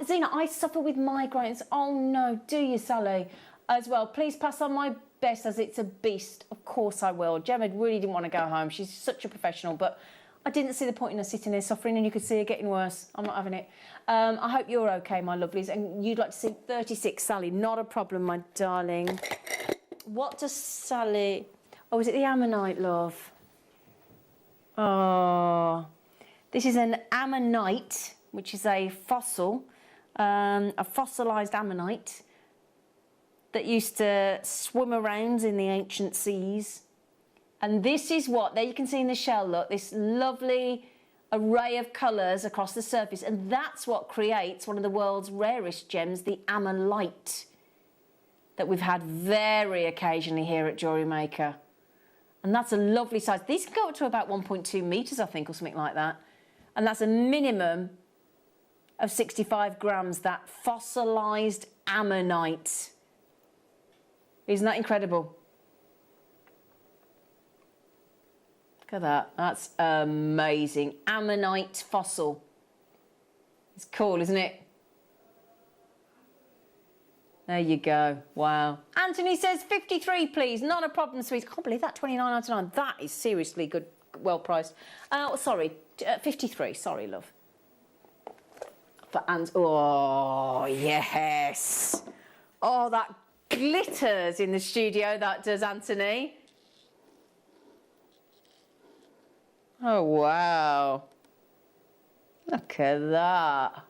Zena, I suffer with migraines. Oh no, do you, Sally? As well, please pass on my best as it's a beast. Of course I will. Gemma really didn't want to go home. She's such a professional, but I didn't see the point in her sitting there suffering, and you could see her getting worse. I'm not having it. I hope you're okay, my lovelies, and you'd like to see 36, Sally. Not a problem, my darling. What does Sally... Oh, is it the ammonite, love? Oh, this is an ammonite, which is a fossil, a fossilised ammonite that used to swim around in the ancient seas. And this is what, there you can see in the shell, look, this lovely array of colours across the surface. And that's what creates one of the world's rarest gems, the ammonite, that we've had very occasionally here at Jewellery Maker. And that's a lovely size. These can go up to about 1.2 metres, I think, or something like that. And that's a minimum of 65 grams, that fossilised ammonite. Isn't that incredible? Look at that. That's amazing. Ammonite fossil. It's cool, isn't it? There you go. Wow. Anthony says 53, please. Not a problem, sweet. I can't believe that. $29.99. That is seriously good, well priced. Sorry, 53. Sorry, love. Oh, yes. Oh, that glitters in the studio, that does, Anthony. Oh, wow. Look at that.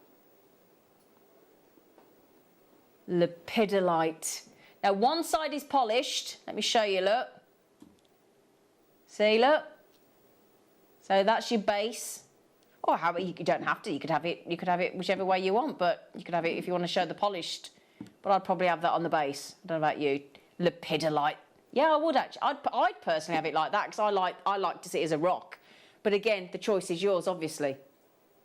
Lepidolite. Now, one side is polished. Let me show you, look. See, look. So that's your base. Or how you don't have to. You could have it whichever way you want, but you could have it if you want to show the polished. But I'd probably have that on the base. I don't know about you. Lepidolite. Yeah, I would actually. I'd personally have it like that because I like to see it as a rock. But again, the choice is yours, obviously.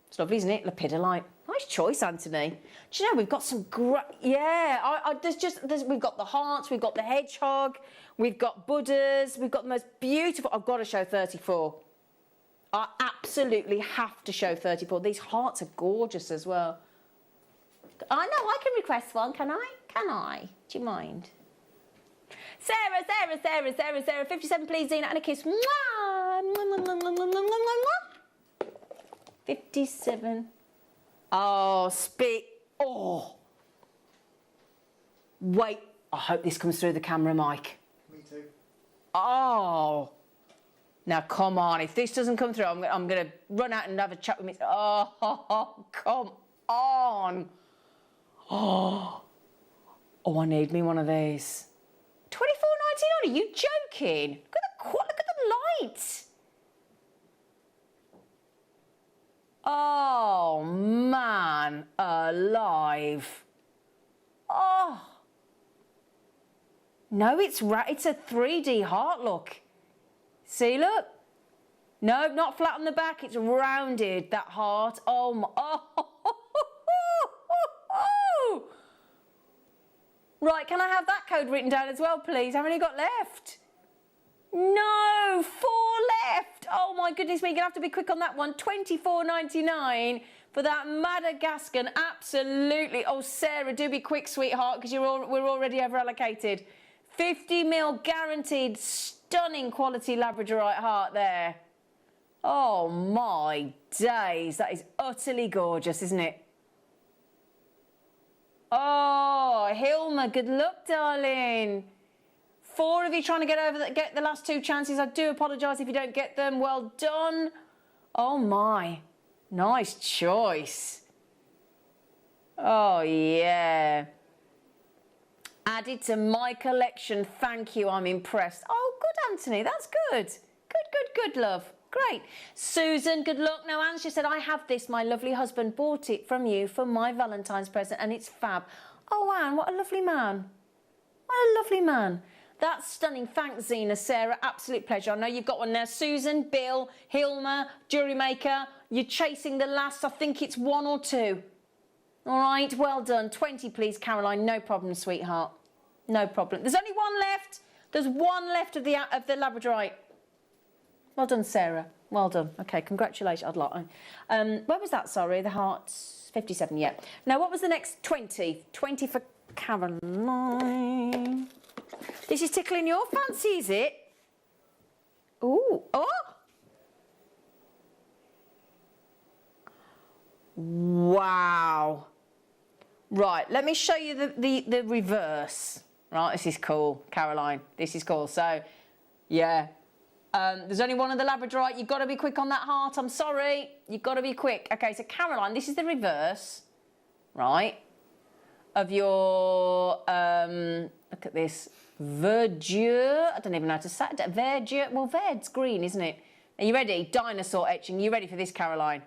It's lovely, isn't it? Lepidolite. Nice choice, Anthony. Do you know, we've got some great... Yeah, we've got the hearts, we've got the hedgehog, we've got Buddhas, we've got the most beautiful... I've got to show 34. I absolutely have to show 34. These hearts are gorgeous as well. I know, I can request one, can I? Can I? Do you mind? Sarah, 57, please, Zena, and a kiss. Mwah! 57. Oh, oh. Wait, I hope this comes through the camera, Mike. Me too. Oh. Now, come on. If this doesn't come through, I'm going to run out and have a chat with me. Oh, come on. Oh, I need me one of these. $24.99? Are you joking? Look at the light. Oh, man alive. No, it's a 3D heart, look. See, look. No, not flat on the back, it's rounded, that heart. Oh, my, oh. Right, can I have that code written down as well, please? How many got left? No, 4 left. Oh my goodness me, you're gonna have to be quick on that one. £24.99 for that Madagascan, absolutely. Oh, Sarah, do be quick, sweetheart, because we're already over allocated. 50ml guaranteed, stunning quality Labradorite heart there. Oh my days, that is utterly gorgeous, isn't it? Oh, Hilma, good luck, darling. 4 of you trying to get the last 2 chances. I do apologise if you don't get them. Well done. Oh my, nice choice. Oh yeah. Added to my collection. Thank you, I'm impressed. Oh, good, Anthony, that's good. Good, love. Great. Susan, good luck. Now, Anne, she said, I have this. My lovely husband bought it from you for my Valentine's present, and it's fab. Oh, Anne, what a lovely man. What a lovely man. That's stunning. Thanks, Zena, Sarah. Absolute pleasure. I know you've got one there. Susan, Bill, Hilma, Jewellery Maker. You're chasing the last, I think it's 1 or 2. All right, well done. 20, please, Caroline. No problem, sweetheart. No problem. There's only 1 left. There's 1 left of the Labradorite. Well done, Sarah. Well done. Okay, congratulations. I'd like. Where was that? Sorry, the heart's 57. Yeah. Now, what was the next 20? 20 for Caroline. This is tickling your fancy, is it? Ooh. Oh. Wow. Right. Let me show you the reverse. Right. This is cool, Caroline. This is cool. So, yeah. There's only 1 of the Labradorite. You've got to be quick on that heart. I'm sorry. You've got to be quick. Okay, so Caroline, this is the reverse, right, of your, look at this, verdure. I don't even know how to say it. Verdure. Well, verd's green, isn't it? Are you ready? Dinosaur etching. You ready for this, Caroline?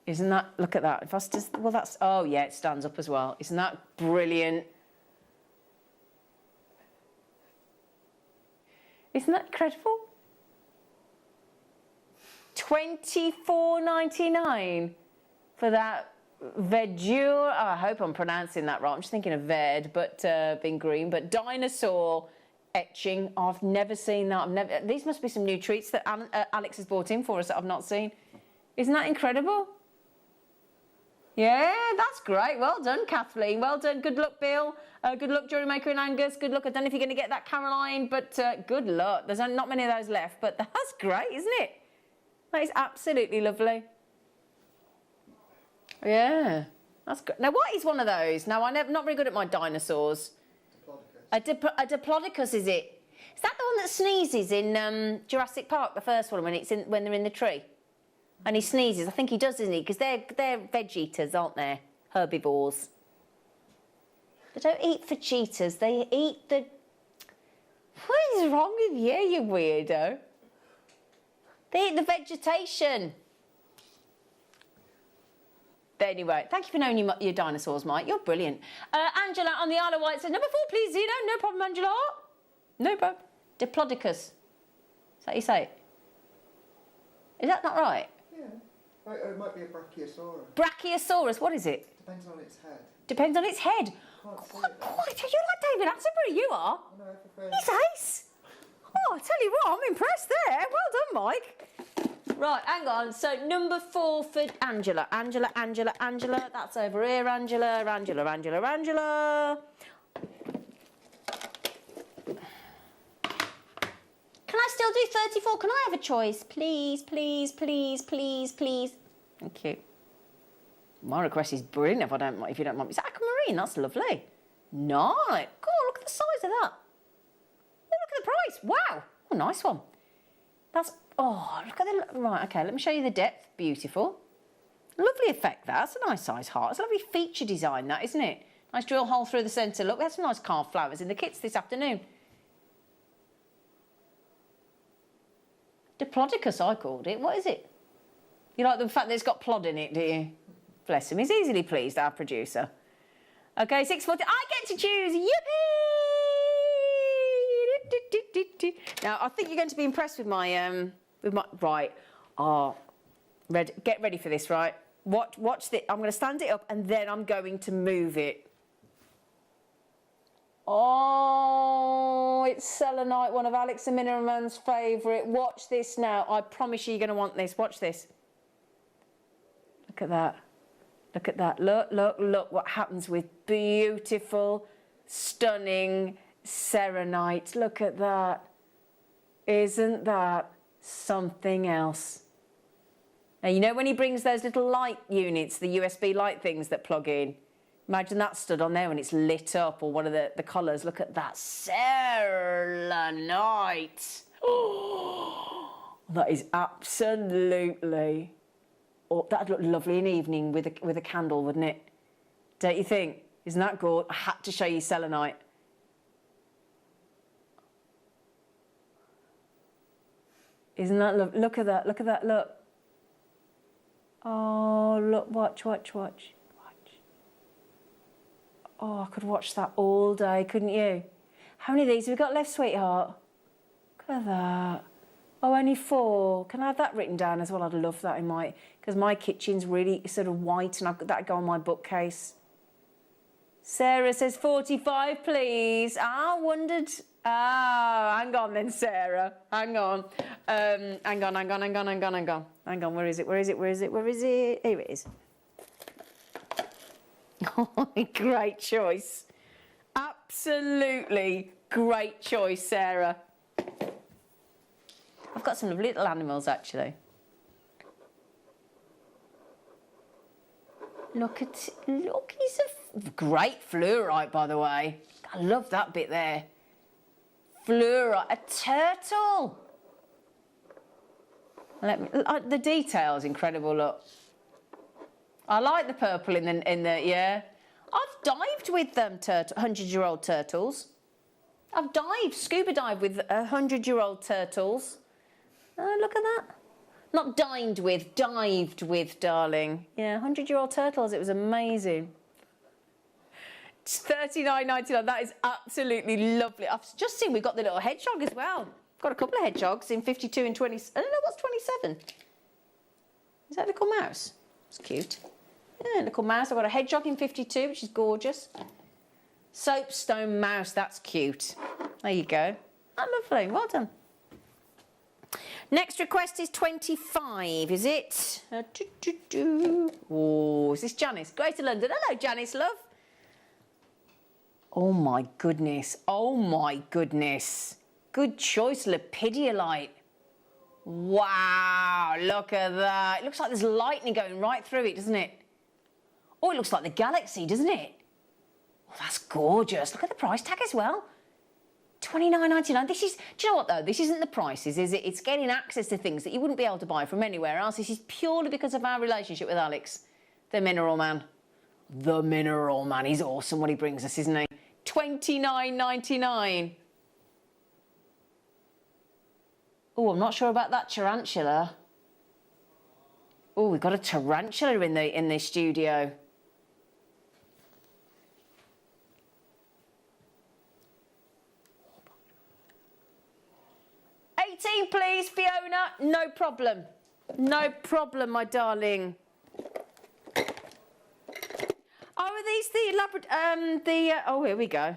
Isn't that, look at that. If I just, well, that's, oh yeah, it stands up as well. Isn't that brilliant? Isn't that incredible? £24.99 for that verdure. Oh, I hope I'm pronouncing that right. I'm just thinking of verd, but being green. But dinosaur etching. I've never seen that. These must be some new treats that Alex has brought in for us that I've not seen. Isn't that incredible? Yeah, that's great. Well done, Kathleen. Well done. Good luck, Bill. Good luck, Jewellery Maker and Angus. Good luck. I don't know if you're going to get that, Caroline, but good luck. There's not many of those left, but that's great, isn't it? That is absolutely lovely. Yeah, that's good. Now, what is one of those? Now, I'm not very good at my dinosaurs. Diplodocus. A Diplodocus, is it? Is that the one that sneezes in Jurassic Park, the first one, when they're in the tree? And he sneezes. I think he does, doesn't he? Because they're veg eaters, aren't they? Herbivores. They don't eat for cheetahs. They eat the... What is wrong with you, you weirdo? They eat the vegetation. But anyway, thank you for knowing your dinosaurs, Mike. You're brilliant. Angela on the Isle of Wight said, number 4, please, Zeno. No problem, Angela. No problem. Diplodocus. Is that how you say it? Is that not right? Yeah. It might be a Brachiosaurus. Brachiosaurus, what is it? Depends on its head. Depends on its head. Can't see it. You're like David Attenborough, you are. No, I prefer... He's ace. Oh, I tell you what, I'm impressed there. Well done, Mike. Right, hang on. So, number 4 for Angela. Angela. That's over here, Angela. Can I still do 34? Can I have a choice? Please. Thank you. My request is brilliant if you don't mind me. It's aquamarine, that's lovely. Nice. God, look at the size of that. Oh, look at the price. Wow. Oh, nice one. That's, oh, look at the, right, okay, let me show you the depth. Beautiful. Lovely effect, that's a nice size heart. It's a lovely feature design, that, isn't it? Nice drill hole through the centre. Look, there's some nice carved flowers in the kits this afternoon. Diplodocus, I called it. What is it? You like the fact that it's got plod in it, do you? Bless him. He's easily pleased, our producer. Okay, 6:40. I get to choose. Yippee! Now, I think you're going to be impressed with my right. Oh, get ready for this, right? Watch this. I'm going to stand it up and then I'm going to move it. Oh, it's selenite, one of Alex and Mineraman's favourite. Watch this now. I promise you, you're going to want this. Watch this. Look at that. Look at that. Look what happens with beautiful, stunning selenite. Look at that. Isn't that something else? Now, you know when he brings those little light units, the USB light things that plug in? Imagine that stood on there when it's lit up, or one of the colours. Look at that selenite. Oh, that is absolutely... Oh, that'd look lovely in the evening with a candle, wouldn't it? Don't you think? Isn't that good? I had to show you selenite. Isn't that lovely? Look at that, look. Oh, look, watch. Oh, I could watch that all day, couldn't you? How many of these have we got left, sweetheart? Look at that. Oh, only 4. Can I have that written down as well? I'd love that in my... Because my kitchen's really sort of white and I've got that go on my bookcase. Sarah says 45, please. I wondered... hang on then, Sarah. Hang on. Hang on. Hang on, where is it? Here it is. Oh, great choice. Absolutely great choice, Sarah. I've got some little animals, actually. Look, he's a great fluorite, by the way. I love that bit there. Fluorite, a turtle. The detail's incredible, look. I like the purple in the yeah. I've dived with them 100-year-old turtles. I've scuba dived with 100-year-old turtles. Look at that. Not dined with, dived with, darling. Yeah, 100-year-old turtles. It was amazing. It's $39.99. That is absolutely lovely. I've just seen we've got the little hedgehog as well. Got a couple of hedgehogs in 52 and 20. I don't know what's 27. Is that a little mouse? It's cute. Yeah, little mouse. I've got a hedgehog in 52, which is gorgeous. Soapstone mouse. That's cute. There you go. Oh, lovely. Well done. Next request is 25, is it? Oh, is this Janice? Greater London. Hello, Janice, love. Oh, my goodness. Oh, my goodness. Good choice, Lepidiolite. Wow, look at that. It looks like there's lightning going right through it, doesn't it? Oh, it looks like the galaxy, doesn't it? Oh, that's gorgeous. Look at the price tag as well. $29.99. This is, do you know what though? This isn't the prices, is it? It's getting access to things that you wouldn't be able to buy from anywhere else. This is purely because of our relationship with Alex, the Mineral Man. The Mineral Man. He's awesome what he brings us, isn't he? $29.99. Oh, I'm not sure about that tarantula. Oh, we've got a tarantula in the studio. $18, please, Fiona. No problem. No problem, my darling. Oh, are these the oh, here we go.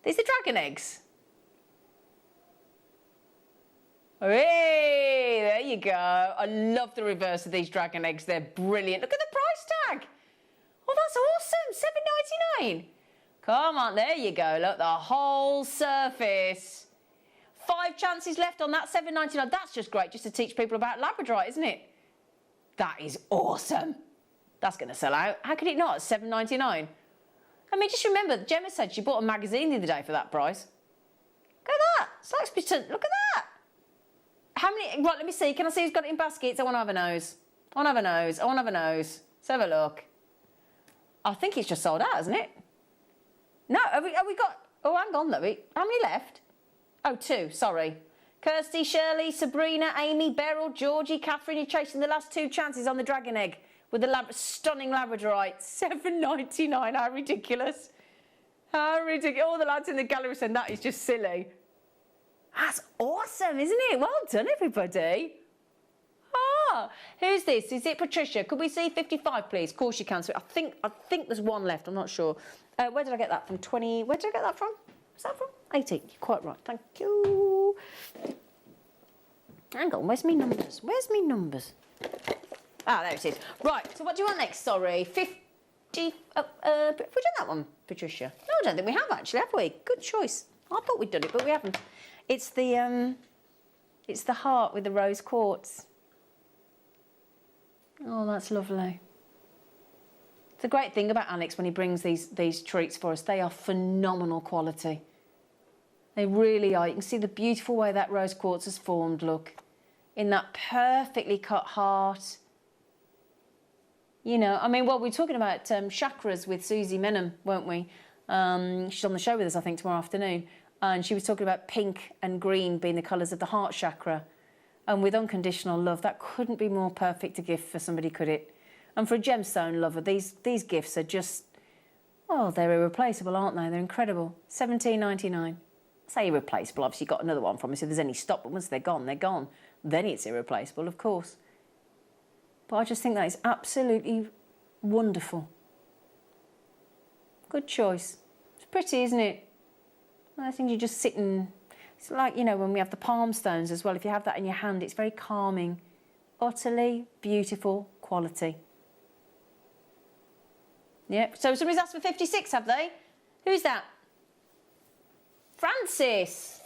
These are dragon eggs. Hey, there you go. I love the reverse of these dragon eggs. They're brilliant. Look at the price tag. Oh, that's awesome. $7.99. Come on, there you go. Look, the whole surface. 5 chances left on that $7.99. That's just great just to teach people about labradorite, isn't it? That is awesome. That's going to sell out. How could it not? $7.99. I mean, just remember, Gemma said she bought a magazine the other day for that price. Look at that. It's like, look at that. How many? Right, let me see. Can I see who's got it in baskets? I want to have a nose. I want to have a nose. I want to have a nose. Let's have a look. I think it's just sold out, isn't it? No, have we got... Oh, hang on, Louis. How many left? Oh, 2, sorry. Kirsty, Shirley, Sabrina, Amy, Beryl, Georgie, Catherine, you're chasing the last 2 chances on the dragon egg. with the stunning Labradorite. £7.99. How ridiculous. How ridiculous. All the lads in the gallery said that is just silly. That's awesome, isn't it? Well done, everybody. Ah, who's this? Is it Patricia? Could we see 55, please? Of course you can. So I think there's one left. I'm not sure. Where did I get that from? 20. Where did I get that from? Where's that from? 18. You're quite right. Thank you. Hang on. Where's me numbers? Where's me numbers? Ah, there it is. Right. So what do you want next? Sorry. 50. Have we done that one, Patricia? No, I don't think we have actually, have we? Good choice. I thought we'd done it, but we haven't. It's the heart with the rose quartz. Oh, that's lovely. The great thing about Alex when he brings these treats for us, they are phenomenal quality. They really are. You can see the beautiful way that rose quartz has formed, look. In that perfectly cut heart. You know, I mean, well, we were talking about chakras with Susie Menham, weren't we? She's on the show with us, I think, tomorrow afternoon. And she was talking about pink and green being the colours of the heart chakra. And with unconditional love, that couldn't be more perfect a gift for somebody, could it? And for a gemstone lover, these gifts are just, oh, they're irreplaceable, aren't they? They're incredible. £17.99. I say irreplaceable, obviously you've got another one from us if there's any stock, but once they're gone, they're gone. Then it's irreplaceable, of course. But I just think that is absolutely wonderful. Good choice. It's pretty, isn't it? I think you just sit and... It's like, you know, when we have the palm stones as well. If you have that in your hand, it's very calming. Utterly beautiful quality. Yep. So somebody's asked for 56, have they? Who's that? Francis.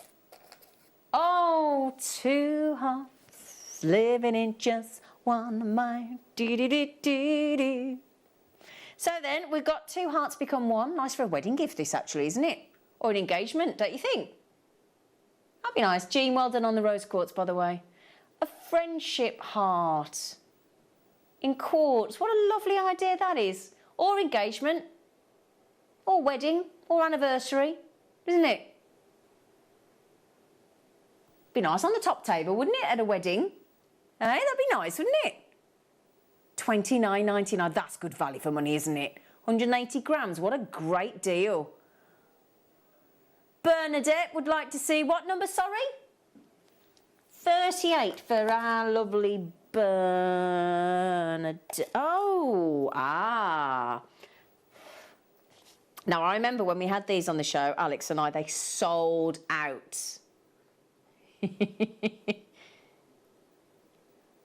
Oh, two hearts living in just one mind. Do-do-do-do-do. So then we've got two hearts become one. Nice for a wedding gift, this actually, isn't it? Or an engagement, don't you think? That'd be nice. Jean, well done on the rose quartz, by the way. A friendship heart in quartz. What a lovely idea that is. Or engagement, or wedding, or anniversary, isn't it? Be nice on the top table, wouldn't it, at a wedding? Eh? That'd be nice, wouldn't it? $29.99. That's good value for money, isn't it? 180 grams. What a great deal. Bernadette would like to see what number, sorry? 38 for our lovely Bernadette. Oh, ah. Now, I remember when we had these on the show, Alex and I, they sold out.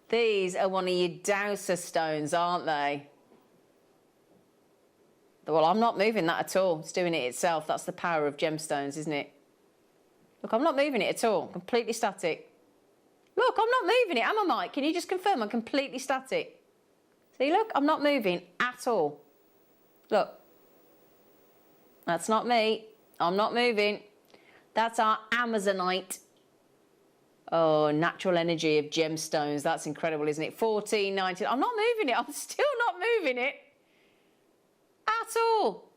These are one of your dowser stones, aren't they? Well, I'm not moving that at all. It's doing it itself. That's the power of gemstones, isn't it? Look, I'm not moving it at all. Completely static. Look, I'm not moving it, am I, Mike? Can you just confirm I'm completely static? See, look, I'm not moving at all. Look. That's not me. I'm not moving. That's our Amazonite. Oh, natural energy of gemstones. That's incredible, isn't it? $14.99. I'm not moving it. I'm still not moving it. At all.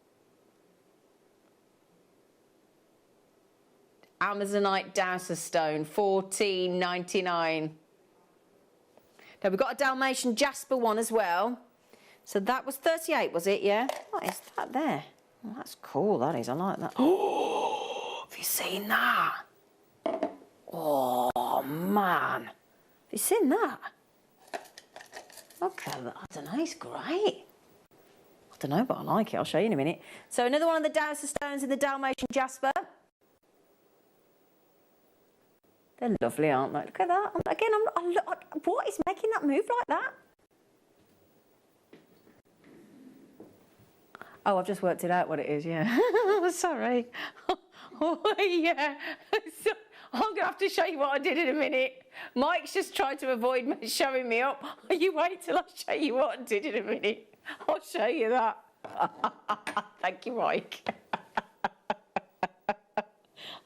Amazonite dowser stone, $14.99. Now we've got a Dalmatian jasper one as well. So that was 38, was it? Yeah. What is that there? Oh, that's cool. That is. I like that. Oh, have you seen that? Oh man, have you seen that? Okay, I don't know. It's great. I don't know, but I like it. I'll show you in a minute. So another one of the dowser stones in the Dalmatian jasper. They're lovely, aren't they? Look at that. Again, what is making that move like that? Oh, I've just worked it out what it is, yeah. Sorry. Oh, yeah. I'm going to have to show you what I did in a minute. Mike's just tried to avoid me showing me up. You wait till I show you what I did in a minute. I'll show you that. Thank you, Mike.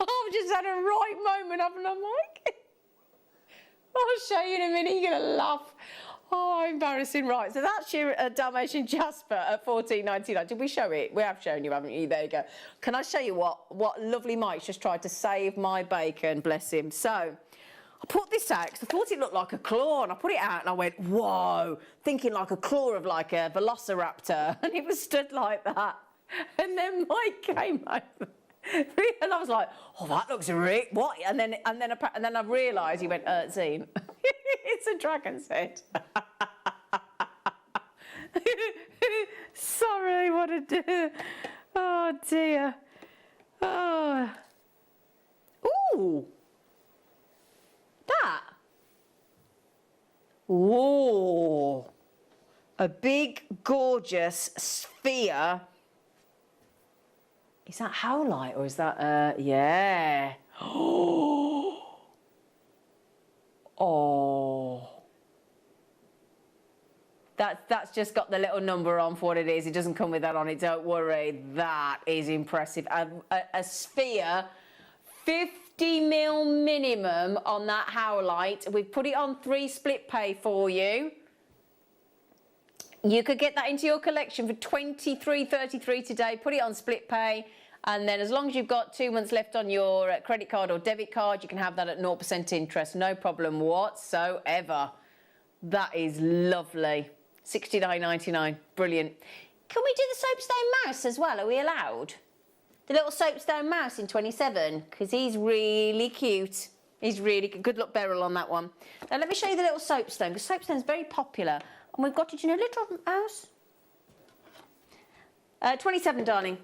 I've just had a right moment, haven't I, Mike? I'll show you in a minute. You're going to laugh. Oh, embarrassing. Right, so that's your Dalmatian jasper at $14.99. Did we show it? We have shown you, haven't we? There you go. Can I show you what lovely Mike's just tried to save my bacon, bless him. So, I put this out because I thought it looked like a claw, and I put it out and I went, whoa, thinking like a claw of like a velociraptor, and it was stood like that. And then Mike came over, and I was like, oh, that looks what? And then I realised, he went, Zine, it's a dragon's head. Sorry, what a dear. Oh dear. Oh. Ooh. That. Whoa. A big, gorgeous sphere. Is that howlite or is that, yeah. Oh. That's just got the little number on for what it is. It doesn't come with that on it, don't worry. That is impressive. A sphere, 50mm minimum on that howlite. We've put it on 3 split pay for you. You could get that into your collection for $23.33 today. Put it on split pay. And then as long as you've got 2 months left on your credit card or debit card, you can have that at 0% interest. No problem whatsoever. That is lovely. $69.99. Brilliant. Can we do the soapstone mouse as well? Are we allowed? The little soapstone mouse in 27, because he's really cute. He's really good. Good luck, Beryl, on that one. Now, let me show you the little soapstone, because soapstone's very popular. And we've got it in a little mouse. 27, darling.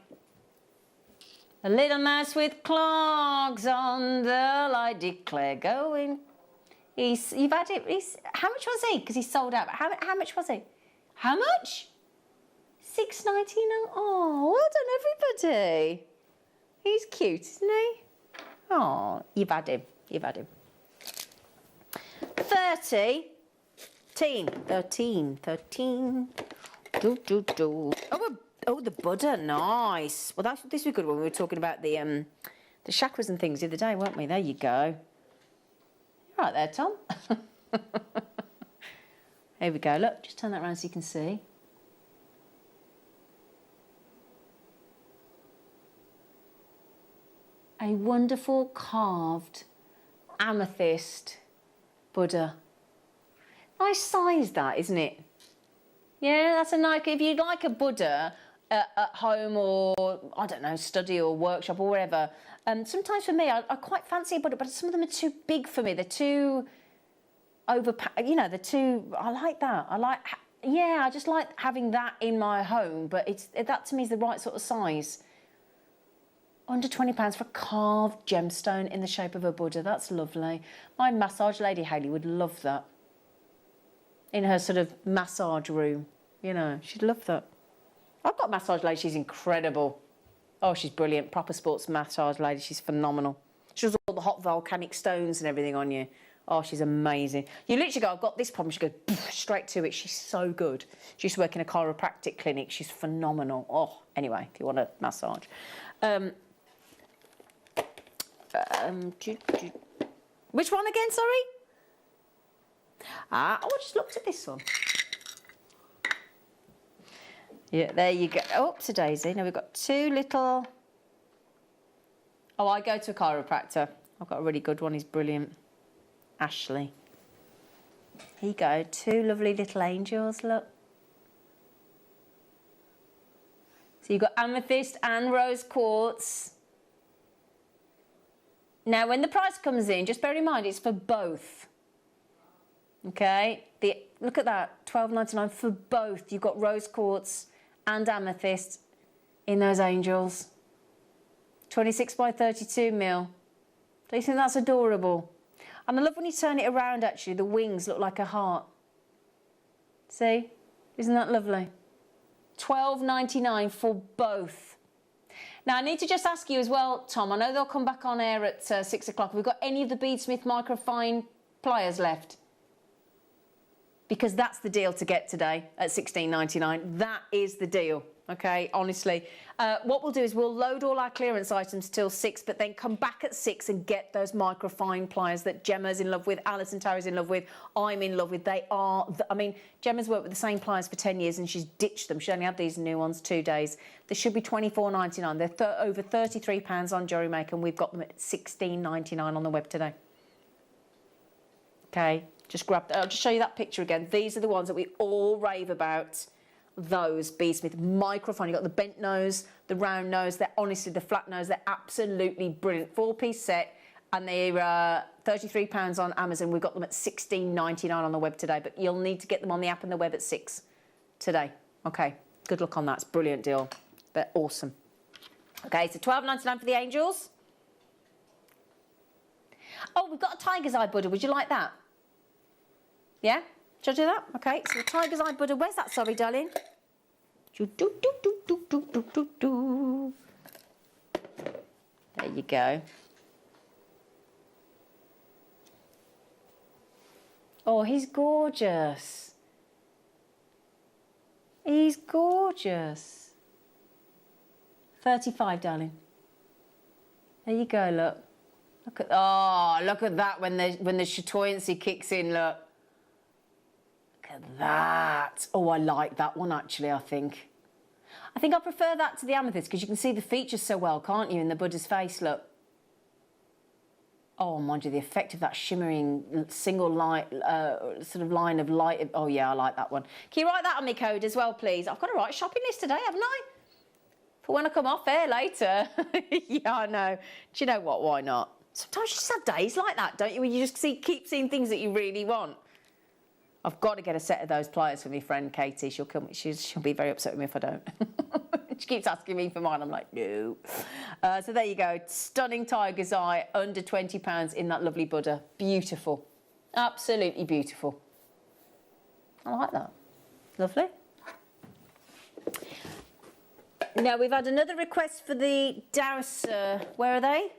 A little mouse with clogs on the, I declare, going. You've had it. How much was he? Because he's sold out. How much was he? How much? $6.99. Oh, well done, everybody. He's cute, isn't he? Oh, you've had him. You've had him. 13. Oh, the Buddha, nice. Well, this was good when we were talking about the chakras and things the other day, weren't we? There you go. Right there, Tom. Here we go. Look, just turn that around so you can see. A wonderful carved amethyst Buddha. Nice size, that, isn't it? Yeah, that's a nice. If you'd like a Buddha at home or, I don't know, study or workshop or wherever, sometimes for me, I quite fancy a Buddha, but some of them are too big for me. They're too they're too, I like that. I just like having that in my home, but that to me is the right sort of size. Under £20 for a carved gemstone in the shape of a Buddha. That's lovely. My massage lady, Hayley, would love that. In her sort of massage room, she'd love that. I've got a massage lady, she's incredible. Oh, she's brilliant. Proper sports massage lady, she's phenomenal. She does all the hot volcanic stones and everything on you. Oh, she's amazing. You literally go, I've got this problem. She goes straight to it. She's so good. She used to work in a chiropractic clinic. She's phenomenal. Oh, anyway, if you want a massage. Which one again, sorry? I just looked at this one. Yeah, there you go. Oh, to Daisy. Now we've got 2 little... Oh, I go to a chiropractor. I've got a really good one. He's brilliant. Ashley. Here you go. 2 lovely little angels, look. So you've got amethyst and rose quartz. Now, when the price comes in, just bear in mind, it's for both. Okay? Look at that, $12.99 for both. You've got rose quartz and amethyst in those angels. 26 by 32 mil. Do you think that's adorable? And I love when you turn it around, actually, the wings look like a heart. See? Isn't that lovely? $12.99 for both. Now, I need to just ask you as well, Tom, I know they'll come back on air at 6 o'clock. Have we got any of the Beadsmith microfine pliers left? Because that's the deal to get today at $16.99. That is the deal, okay, honestly. What we'll do is we'll load all our clearance items till 6, but then come back at 6 and get those microfine pliers that Gemma's in love with, Alison Terry's in love with, I'm in love with. They are, Gemma's worked with the same pliers for 10 years and she's ditched them. She only had these new ones 2 days. They should be $24.99. They're over £33 on Jewellery Maker, and we've got them at $16.99 on the web today. Okay, just grab that. I'll just show you that picture again. These are the ones that we all rave about. Those Beadsmith microphone. You've got the bent nose, the round nose. They're honestly, the flat nose, they're absolutely brilliant. 4-piece set, and they're £33 on Amazon. We've got them at $16.99 on the web today, but you'll need to get them on the app and the web at £6 today. Okay, good luck on that. It's a brilliant deal. They're awesome. Okay, so £12.99 for the angels. Oh, we've got a tiger's eye Buddha. Would you like that? Yeah? Shall I do that? Okay, so the tiger's eye Buddha. Where's that? Sorry, darling. There you go. Oh, he's gorgeous. He's gorgeous. 35, darling. There you go, look. Look at, oh, look at that when the chatoyancy kicks in, look. Look at that. Oh, I like that one, actually, I think. I think I prefer that to the amethyst because you can see the features so well, can't you, in the Buddha's face, look. Oh, mind you, the effect of that shimmering single light, sort of line of light. Oh, yeah, I like that one. Can you write that on my code as well, please? I've got to write a shopping list today, haven't I? For when I come off air later. Yeah, I know. Do you know what? Why not? Sometimes you just have days like that, don't you? When you just keep seeing things that you really want. I've got to get a set of those pliers for my friend Katie. She'll kill me. She'll be very upset with me if I don't. She keeps asking me for mine. I'm like, no. So there you go. Stunning tiger's eye, under £20 in that lovely Buddha. Beautiful. Absolutely beautiful. I like that. Lovely. Now, we've had another request for the Dowser. Where are they?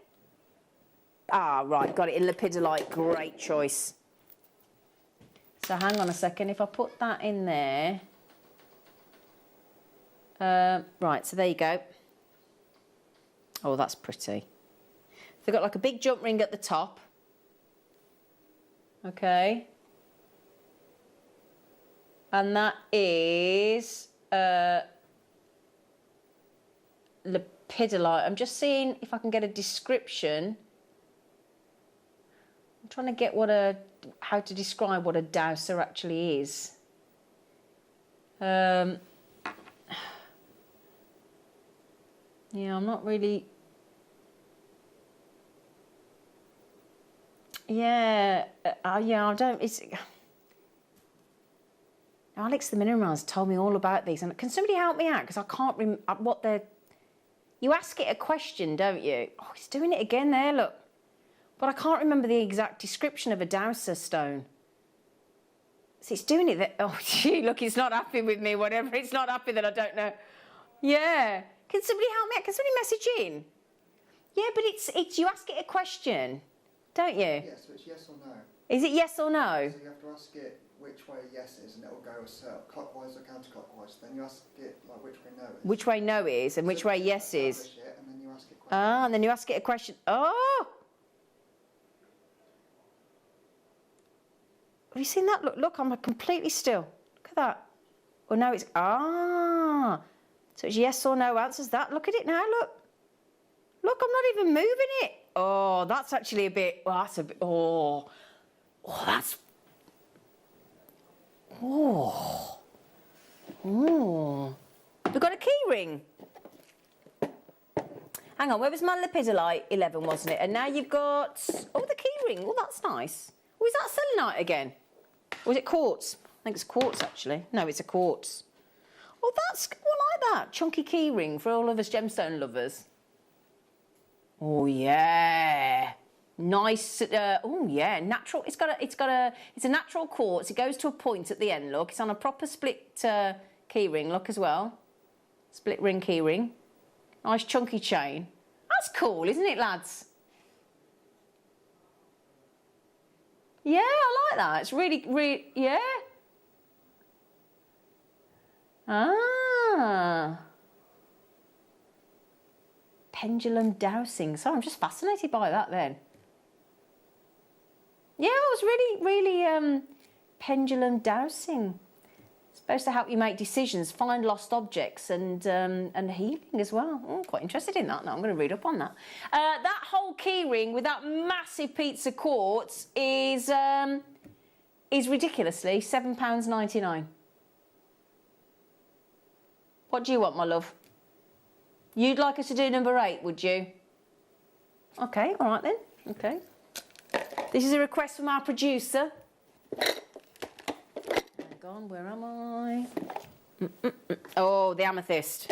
Ah, right. Got it in Lepidolite. Great choice. So hang on a second. If I put that in there... right, so there you go. Oh, that's pretty. They've got like a big jump ring at the top. Okay. And that is Lepidolite. I'm just seeing if I can get a description. I'm trying to get how to describe what a Dowser actually is. Yeah, I'm not really... Yeah, yeah, I don't... It's... Alex the Miniman's told me all about these. And can somebody help me out? Because I can't remember what they're... You ask it a question, don't you? Oh, he's doing it again there, look. But I can't remember the exact description of a Dowser stone. So it's doing it there. Oh, gee, look, it's not happy with me, whatever. It's not happy that I don't know. Yeah. Can somebody help me out? Can somebody message in? Yeah, but it's you ask it a question, don't you? Yes, so it's yes or no. Is it yes or no? So you have to ask it which way yes is, and it will go clockwise or counterclockwise. Then you ask it like which way no is. Which way no is, and which way yes is. It, and then you ask it and then you ask it a question. Oh! Have you seen that? Look, I'm completely still. Look at that. Oh, no, it's... Ah! So it's yes or no answers that. Look at it now, look. Look, I'm not even moving it. Oh, that's actually a bit... Well, that's a bit... Oh, that's... Oh. Oh. We've got a key ring. Hang on, where was my Lepidolite? 11, wasn't it? And now you've got... Oh, the key ring. Oh, that's nice. Oh, is that selenite again? Or is it quartz? I think it's quartz, actually. No, it's a quartz. Oh, that's... I like that. Chunky key ring for all of us gemstone lovers. Oh, yeah. Nice. Oh, yeah. Natural. It's a natural quartz. It goes to a point at the end, look. It's on a proper split key ring, look, as well. Split ring key ring. Nice chunky chain. That's cool, isn't it, lads? Yeah, I like that. It's really, yeah. Ah. Pendulum dowsing. So I'm just fascinated by that then. Yeah, it was really pendulum dowsing. It's supposed to help you make decisions, find lost objects, and healing as well. Oh, I'm quite interested in that now. I'm going to read up on that. That whole key ring with that massive piece of quartz is is ridiculously £7.99. What do you want, my love? You'd like us to do number 8, would you? Okay, all right then. Okay. This is a request from our producer. Hang on, where am I? Oh, the amethyst.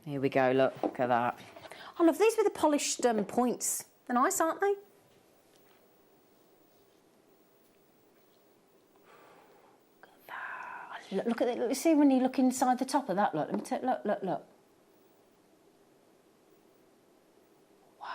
Here we go, look at that. I love these with the polished points. They're nice, aren't they? Look at it. Look, see when you look inside the top of that. Look, let me take. Look. Wow,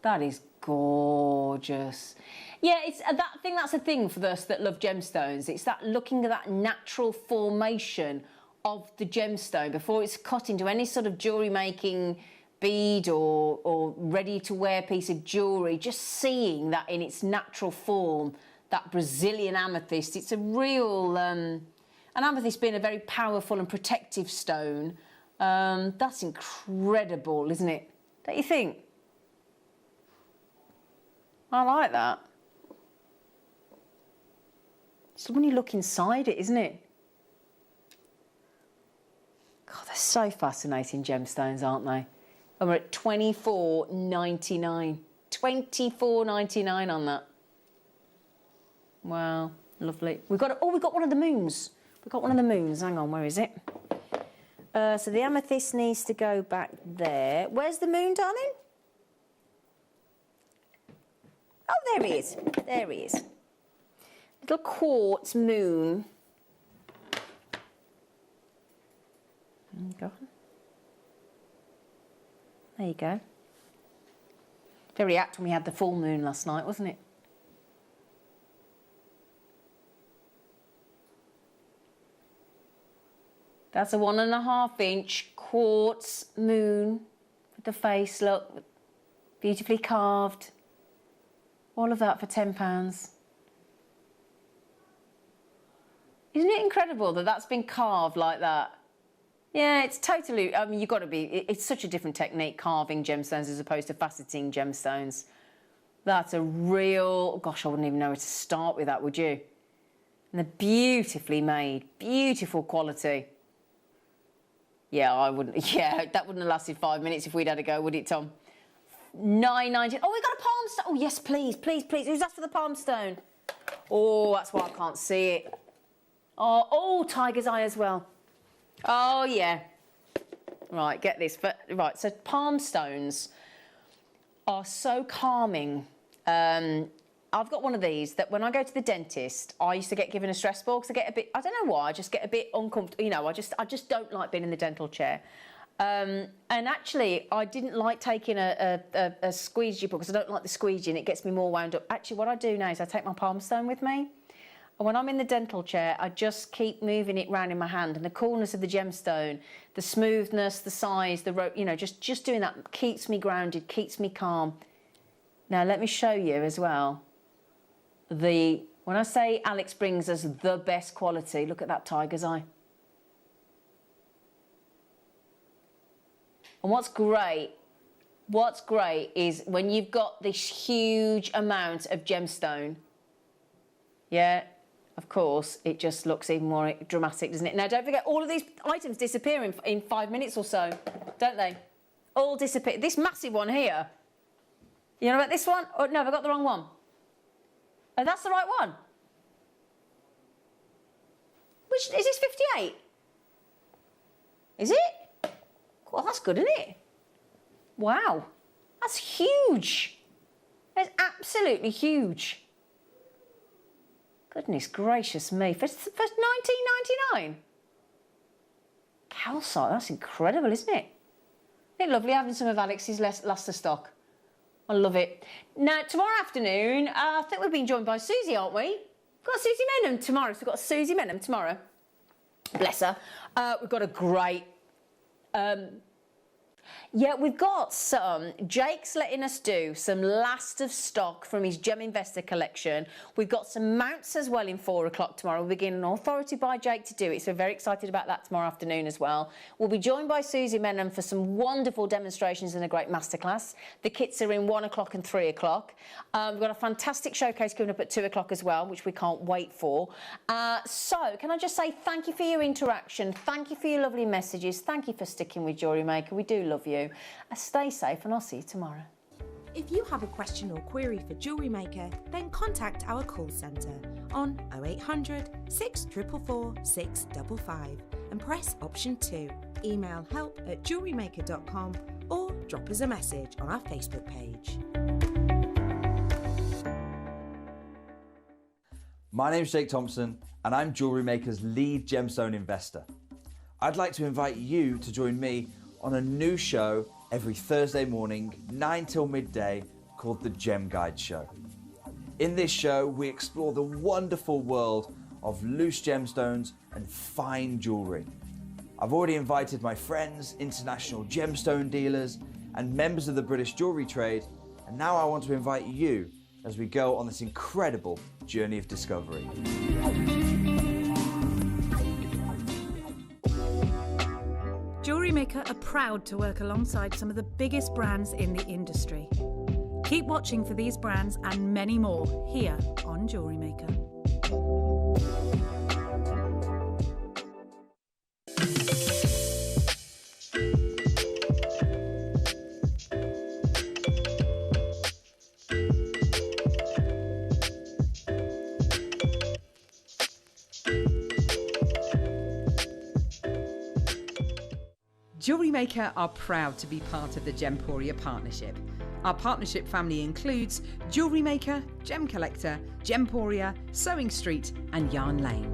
that is gorgeous. Yeah, it's that. I think that's the thing for us that love gemstones. It's that looking at that natural formation of the gemstone before it's cut into any sort of jewellery making bead or ready to wear piece of jewellery. Just seeing that in its natural form. That Brazilian amethyst, it's a real, an amethyst being a very powerful and protective stone, that's incredible, isn't it? Don't you think? I like that. So when you look inside it, isn't it? God, they're so fascinating gemstones, aren't they? And we're at $24.99. $24.99 on that. Wow, lovely. We've got one of the moons. We've got one of the moons. Hang on, where is it? So the amethyst needs to go back there. Where's the moon, darling? Oh, there he is. There he is. Little quartz moon. Go on. There you go. Very apt when we had the full moon last night, wasn't it? That's a 1.5 inch quartz moon with the face, look, beautifully carved. All of that for £10. Isn't it incredible that that's been carved like that? Yeah, it's totally, I mean, you've got to be, it's such a different technique, carving gemstones as opposed to faceting gemstones. That's a real, gosh, I wouldn't even know where to start with that, would you? And they're beautifully made, beautiful quality. Yeah, I wouldn't. Yeah, that wouldn't have lasted 5 minutes if we'd had a go, would it, Tom? $9.90. Oh, we got a palm stone. Oh, yes, please, please, please. Who's asked for the palm stone? Oh, that's why I can't see it. Oh, tiger's eye as well. Oh, yeah. Right, get this. Right, so palm stones are so calming. I've got one of these that when I go to the dentist, I used to get given a stress ball because I get a bit, I don't know why, I just get a bit uncomfortable. You know, I just don't like being in the dental chair. And actually, I didn't like taking a squeegee ball because I don't like the squeegee and it gets me more wound up. Actually, what I do now is I take my palm stone with me. And when I'm in the dental chair, I just keep moving it round in my hand, and the coolness of the gemstone, the smoothness, the size, the rope, you know, just doing that keeps me grounded, keeps me calm. Now, let me show you as well. When I say Alex brings us the best quality, look at that tiger's eye. And what's great is when you've got this huge amount of gemstone, yeah, of course, it just looks even more dramatic, doesn't it? Now, don't forget, all of these items disappear in 5 minutes or so, don't they? All disappear. This massive one here, you know about this one? Oh, no, have I got the wrong one? Oh, that's the right one. Which, is this 58? Is it? Well, that's good, isn't it? Wow, that's huge. That's absolutely huge. Goodness gracious me, for $19.99? Calcite, that's incredible, isn't it? Isn't it lovely having some of Alex's Leicester stock? I love it. Now, tomorrow afternoon, I think we're being joined by Susie, aren't we? We've got Susie Menham tomorrow, so we've got Susie Menham tomorrow. Bless her. We've got a great... Yeah, we've got some. Jake's letting us do some last of stock from his Gem Investor collection. We've got some mounts as well in 4 o'clock tomorrow. We'll begin an authority by Jake to do it, so we're very excited about that tomorrow afternoon as well. We'll be joined by Susie Menham for some wonderful demonstrations and a great masterclass. The kits are in 1 o'clock and 3 o'clock. We've got a fantastic showcase coming up at 2 o'clock as well, which we can't wait for. So, can I just say thank you for your interaction. Thank you for your lovely messages. Thank you for sticking with Jewellery Maker. We do love you. Stay safe and I'll see you tomorrow. If you have a question or query for Jewellery Maker, then contact our call centre on 0800 644 655 and press option 2. Email help@jewellerymaker.com or drop us a message on our Facebook page. My name's Jake Thompson and I'm Jewellery Maker's lead gemstone investor. I'd like to invite you to join me on a new show every Thursday morning, 9 till midday, called The Gem Guide Show. In this show, we explore the wonderful world of loose gemstones and fine jewellery. I've already invited my friends, international gemstone dealers, and members of the British jewellery trade, and now I want to invite you as we go on this incredible journey of discovery. Jewellery Maker are proud to work alongside some of the biggest brands in the industry. Keep watching for these brands and many more here on Jewellery Maker. Jewellery Maker are proud to be part of the Gemporia partnership. Our partnership family includes Jewellery Maker, Gem Collector, Gemporia, Sewing Street and Yarn Lane.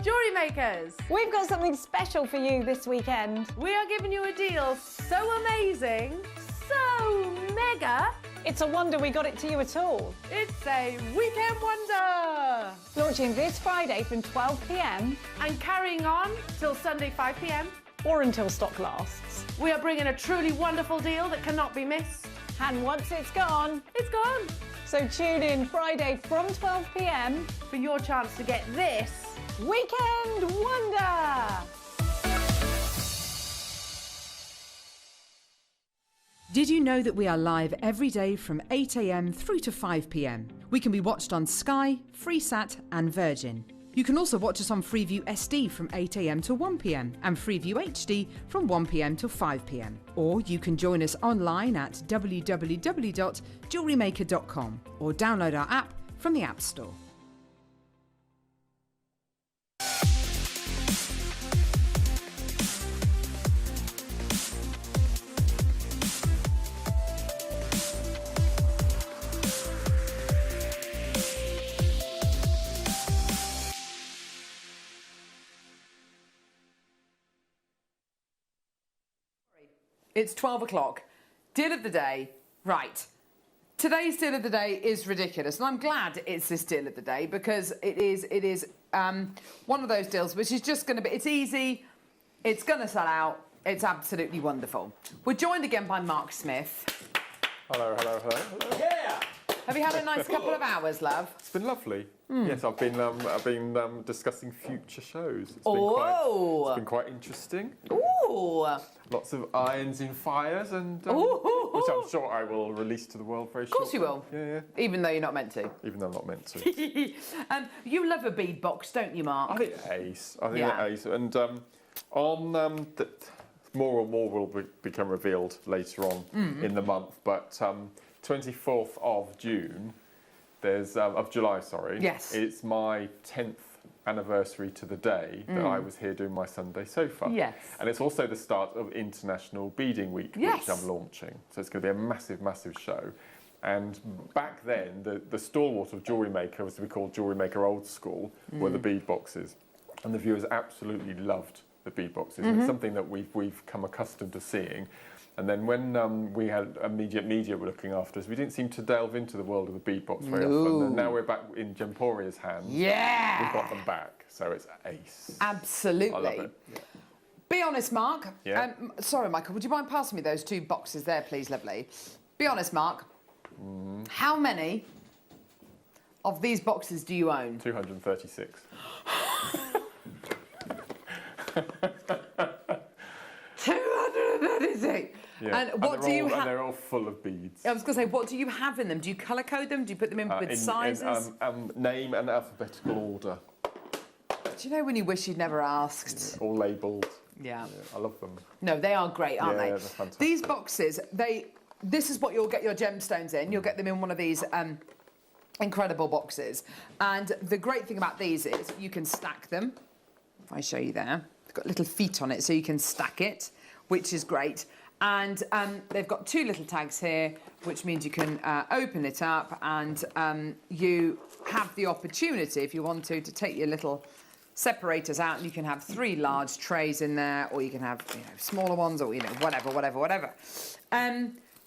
Jewellery Makers! We've got something special for you this weekend. We are giving you a deal so amazing, so mega, it's a wonder we got it to you at all. It's a weekend wonder! Launching this Friday from 12 p.m. and carrying on till Sunday 5 p.m. or until stock lasts. We are bringing a truly wonderful deal that cannot be missed. And once it's gone, it's gone. So tune in Friday from 12 p.m. for your chance to get this weekend wonder. Did you know that we are live every day from 8 a.m. through to 5 p.m? We can be watched on Sky, Freesat and Virgin. You can also watch us on Freeview SD from 8 a.m. to 1 p.m. and Freeview HD from 1 p.m. to 5 p.m. Or you can join us online at www.jewellerymaker.com or download our app from the App Store. It's 12 o'clock. Deal of the day. Right. Today's deal of the day is ridiculous, and I'm glad it's this deal of the day because it is one of those deals which is just going to be, it's easy, it's going to sell out, it's absolutely wonderful. We're joined again by Mark Smith. Hello, hello, hello, hello. Yeah! Have you had a nice couple of hours, love? It's been lovely. Mm. Yes, I've been discussing future shows. It's been quite interesting. Ooh! Lots of irons in fires, and which I'm sure I will release to the world very shortly. Of course you will. Yeah. Even though you're not meant to. Even though I'm not meant to. You love a bead box, don't you, Mark? I think ace. Ace. And more and more will become revealed later on in the month. But 24th of June, of July, sorry. Yes. It's my 10th anniversary to the day that I was here doing my Sunday sofa. Yes. And it's also the start of International Beading Week, which I'm launching. So it's going to be a massive, massive show. And back then, the stalwart of Jewellery Maker, as we call Jewellery Maker Old School, were the bead boxes. And the viewers absolutely loved the bead boxes. And it's something that we've come accustomed to seeing. And then when we had immediate media were looking after us, we didn't seem to delve into the world of the bead box very often. And now we're back in Gemporia's hands. Yeah! We've got them back, so it's ace. Absolutely. I love it. Yeah. Be honest, Mark. Yeah. Sorry, Michael, would you mind passing me those 2 boxes there, please, lovely? Be honest, Mark. How many of these boxes do you own? 236. 236. Yeah. And what do you have? And they're all full of beads. I was going to say, what do you have in them? Do you colour code them? Do you put them in with sizes? Name and alphabetical order. Do you know when you wish you'd never asked? All labelled. Yeah. I love them. No, they are great, aren't they? Yeah, they're fantastic. These boxes, this is what you'll get your gemstones in. You'll get them in one of these incredible boxes. And the great thing about these is you can stack them. If I show you there. They've got little feet on it, so you can stack it, which is great. And they've got 2 little tags here, which means you can open it up and you have the opportunity, if you want to take your little separators out, and you can have 3 large trays in there, or you can have smaller ones, or whatever.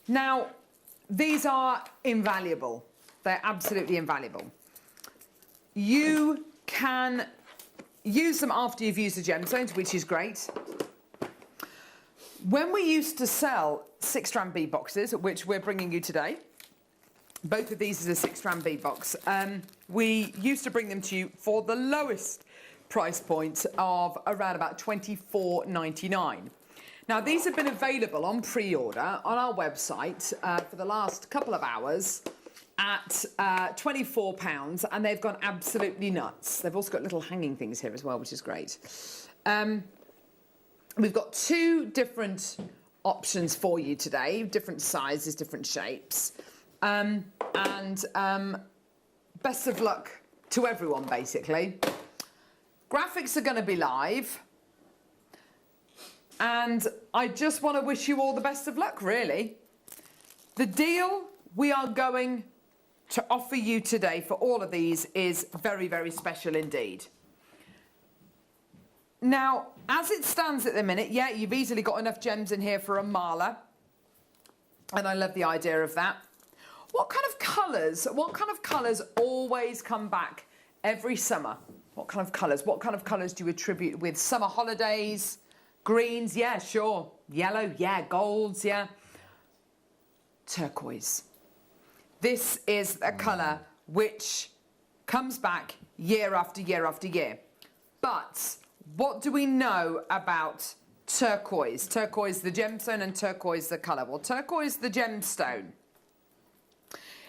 Now, these are invaluable. They're absolutely invaluable. You can use them after you've used the gemstones, which is great. When we used to sell 6-strand bead boxes, which we're bringing you today, both of these is a 6-strand bead box, we used to bring them to you for the lowest price point of around about £24.99. Now, these have been available on pre-order on our website for the last couple of hours at £24, and they've gone absolutely nuts. They've also got little hanging things here as well, which is great. We've got 2 different options for you today, different sizes, different shapes. Best of luck to everyone, basically. Graphics are going to be live. And I just want to wish you all the best of luck, really. The deal we are going to offer you today for all of these is very, very special indeed. Now, as it stands at the minute, yeah, you've easily got enough gems in here for a mala. And I love the idea of that. What kind of colours always come back every summer? What kind of colours do you attribute with summer holidays? Greens, yeah, sure. Yellow, yeah. Golds, yeah. Turquoise. This is a colour which comes back year after year after year. But what do we know about turquoise? Turquoise the gemstone and turquoise the colour. Well, turquoise the gemstone.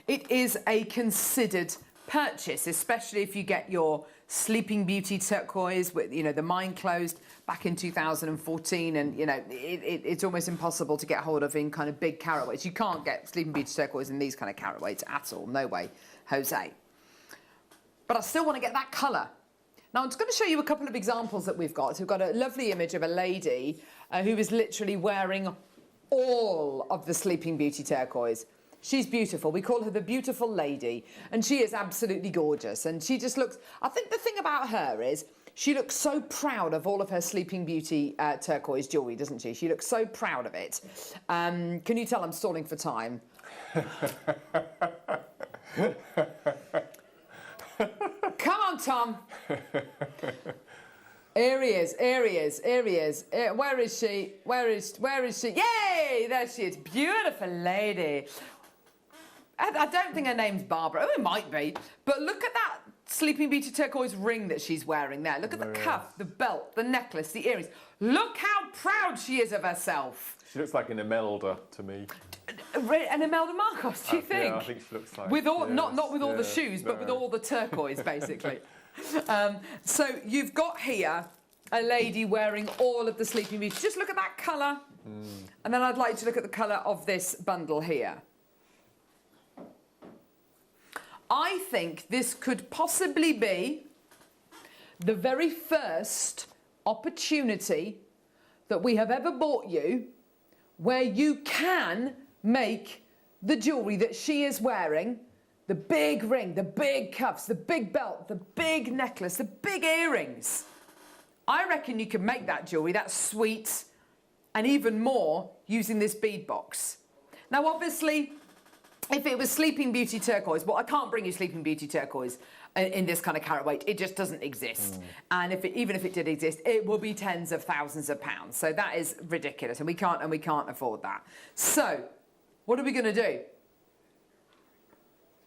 It is a considered purchase, especially if you get your Sleeping Beauty turquoise with, the mine closed back in 2014, and, it's almost impossible to get hold of in kind of big carat weights. You can't get Sleeping Beauty turquoise in these kind of carat weights at all. No way, Jose. But I still want to get that colour. Now, I'm just going to show you a couple of examples that we've got. We've got a lovely image of a lady who is literally wearing all of the Sleeping Beauty turquoise. She's beautiful. We call her the beautiful lady, and she is absolutely gorgeous. And she just looks, I think the thing about her is she looks so proud of all of her Sleeping Beauty turquoise jewellery, doesn't she? She looks so proud of it. Can you tell I'm stalling for time? Come on, Tom. Here he is. Where is she? Where is she? Yay! There she is. Beautiful lady. I don't think her name's Barbara. Oh, it might be. But look at that Sleeping Beauty turquoise ring that she's wearing there. Look at the cuff, the belt, the necklace, the earrings. Look how proud she is of herself. She looks like an Imelda to me. An Imelda Marcos, do you think? Yeah, I think she looks like... With all, not with all the shoes, but with all the turquoise, basically. So you've got here a lady wearing all of the Sleeping Beauty. Just look at that colour. And then I'd like to look at the colour of this bundle here. I think this could possibly be the very first opportunity that we have ever bought you where you can make the jewellery that she is wearing, the big ring, the big cuffs, the big belt, the big necklace, the big earrings. I reckon you can make that jewellery, that sweet, and even more using this bead box. Now, obviously, if it was Sleeping Beauty turquoise, well, I can't bring you Sleeping Beauty turquoise in this kind of carat weight. It just doesn't exist. And even if it did exist, it will be tens of thousands of pounds. So that is ridiculous, and we can't afford that. So, what are we going to do?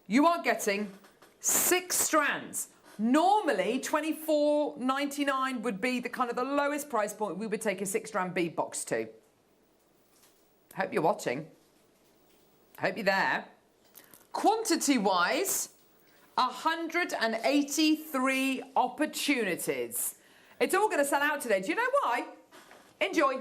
You are getting 6 strands. Normally, $24.99 would be the kind of the lowest price point we would take a 6-strand bead box to. I hope you're watching. I hope you're there. Quantity-wise, 183 opportunities. It's all going to sell out today. Do you know why? Enjoy.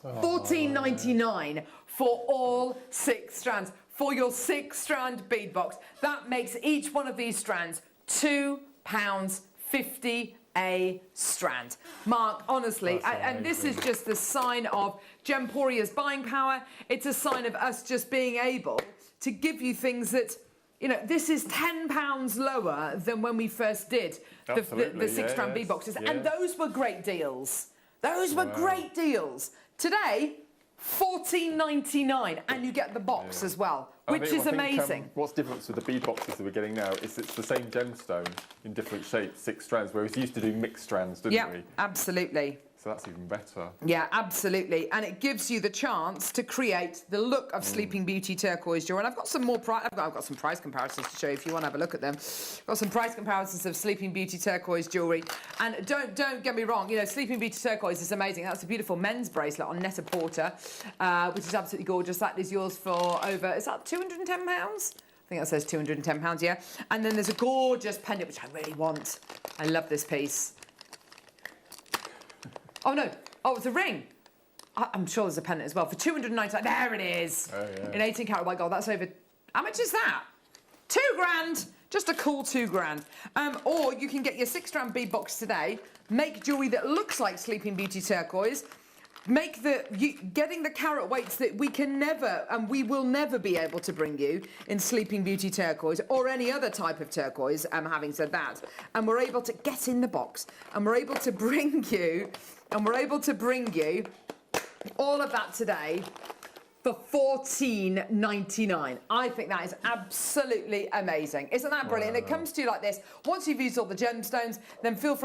$14.99 for all 6 strands. For your 6-strand bead box. That makes each one of these strands £2.50 a strand. Mark, honestly, and this is just a sign of Gemporia's buying power. It's a sign of us just being able to give you things that, you know, this is £10 lower than when we first did the 6-strand bead boxes. Yes. And those were great deals. Those were great deals. Today, $14.99, and you get the box as well, which is amazing. What's different with the bead boxes that we're getting now is it's the same gemstone in different shapes, 6 strands, whereas we used to do mixed strands, didn't we? Yeah, absolutely. So that's even better. Yeah, absolutely. And it gives you the chance to create the look of Sleeping Beauty turquoise jewelry. And I've got some more I've got some price comparisons to show you if you want to have a look at them. I've got some price comparisons of Sleeping Beauty turquoise jewelry. And don't get me wrong, you know, Sleeping Beauty turquoise is amazing. That's a beautiful men's bracelet on Net-a-Porter, which is absolutely gorgeous. That is yours for over, is that £210? I think that says £210, yeah. And then there's a gorgeous pendant, which I really want. I love this piece. Oh, no. Oh, it's a ring. I'm sure there's a pendant as well. For $299. There it is. Oh, yeah. In 18 karat white gold. That's over... How much is that? £2 grand. Just a cool £2 grand. Or you can get your 6-strand bead box today. Make jewellery that looks like Sleeping Beauty turquoise. Getting the carat weights that we can never and we will never be able to bring you in Sleeping Beauty turquoise or any other type of turquoise, having said that. And we're able to get in the box and we're able to bring you all of that today for $14.99. I think that is absolutely amazing. Isn't that brilliant? It comes to you like this. Once you've used all the gemstones, then feel free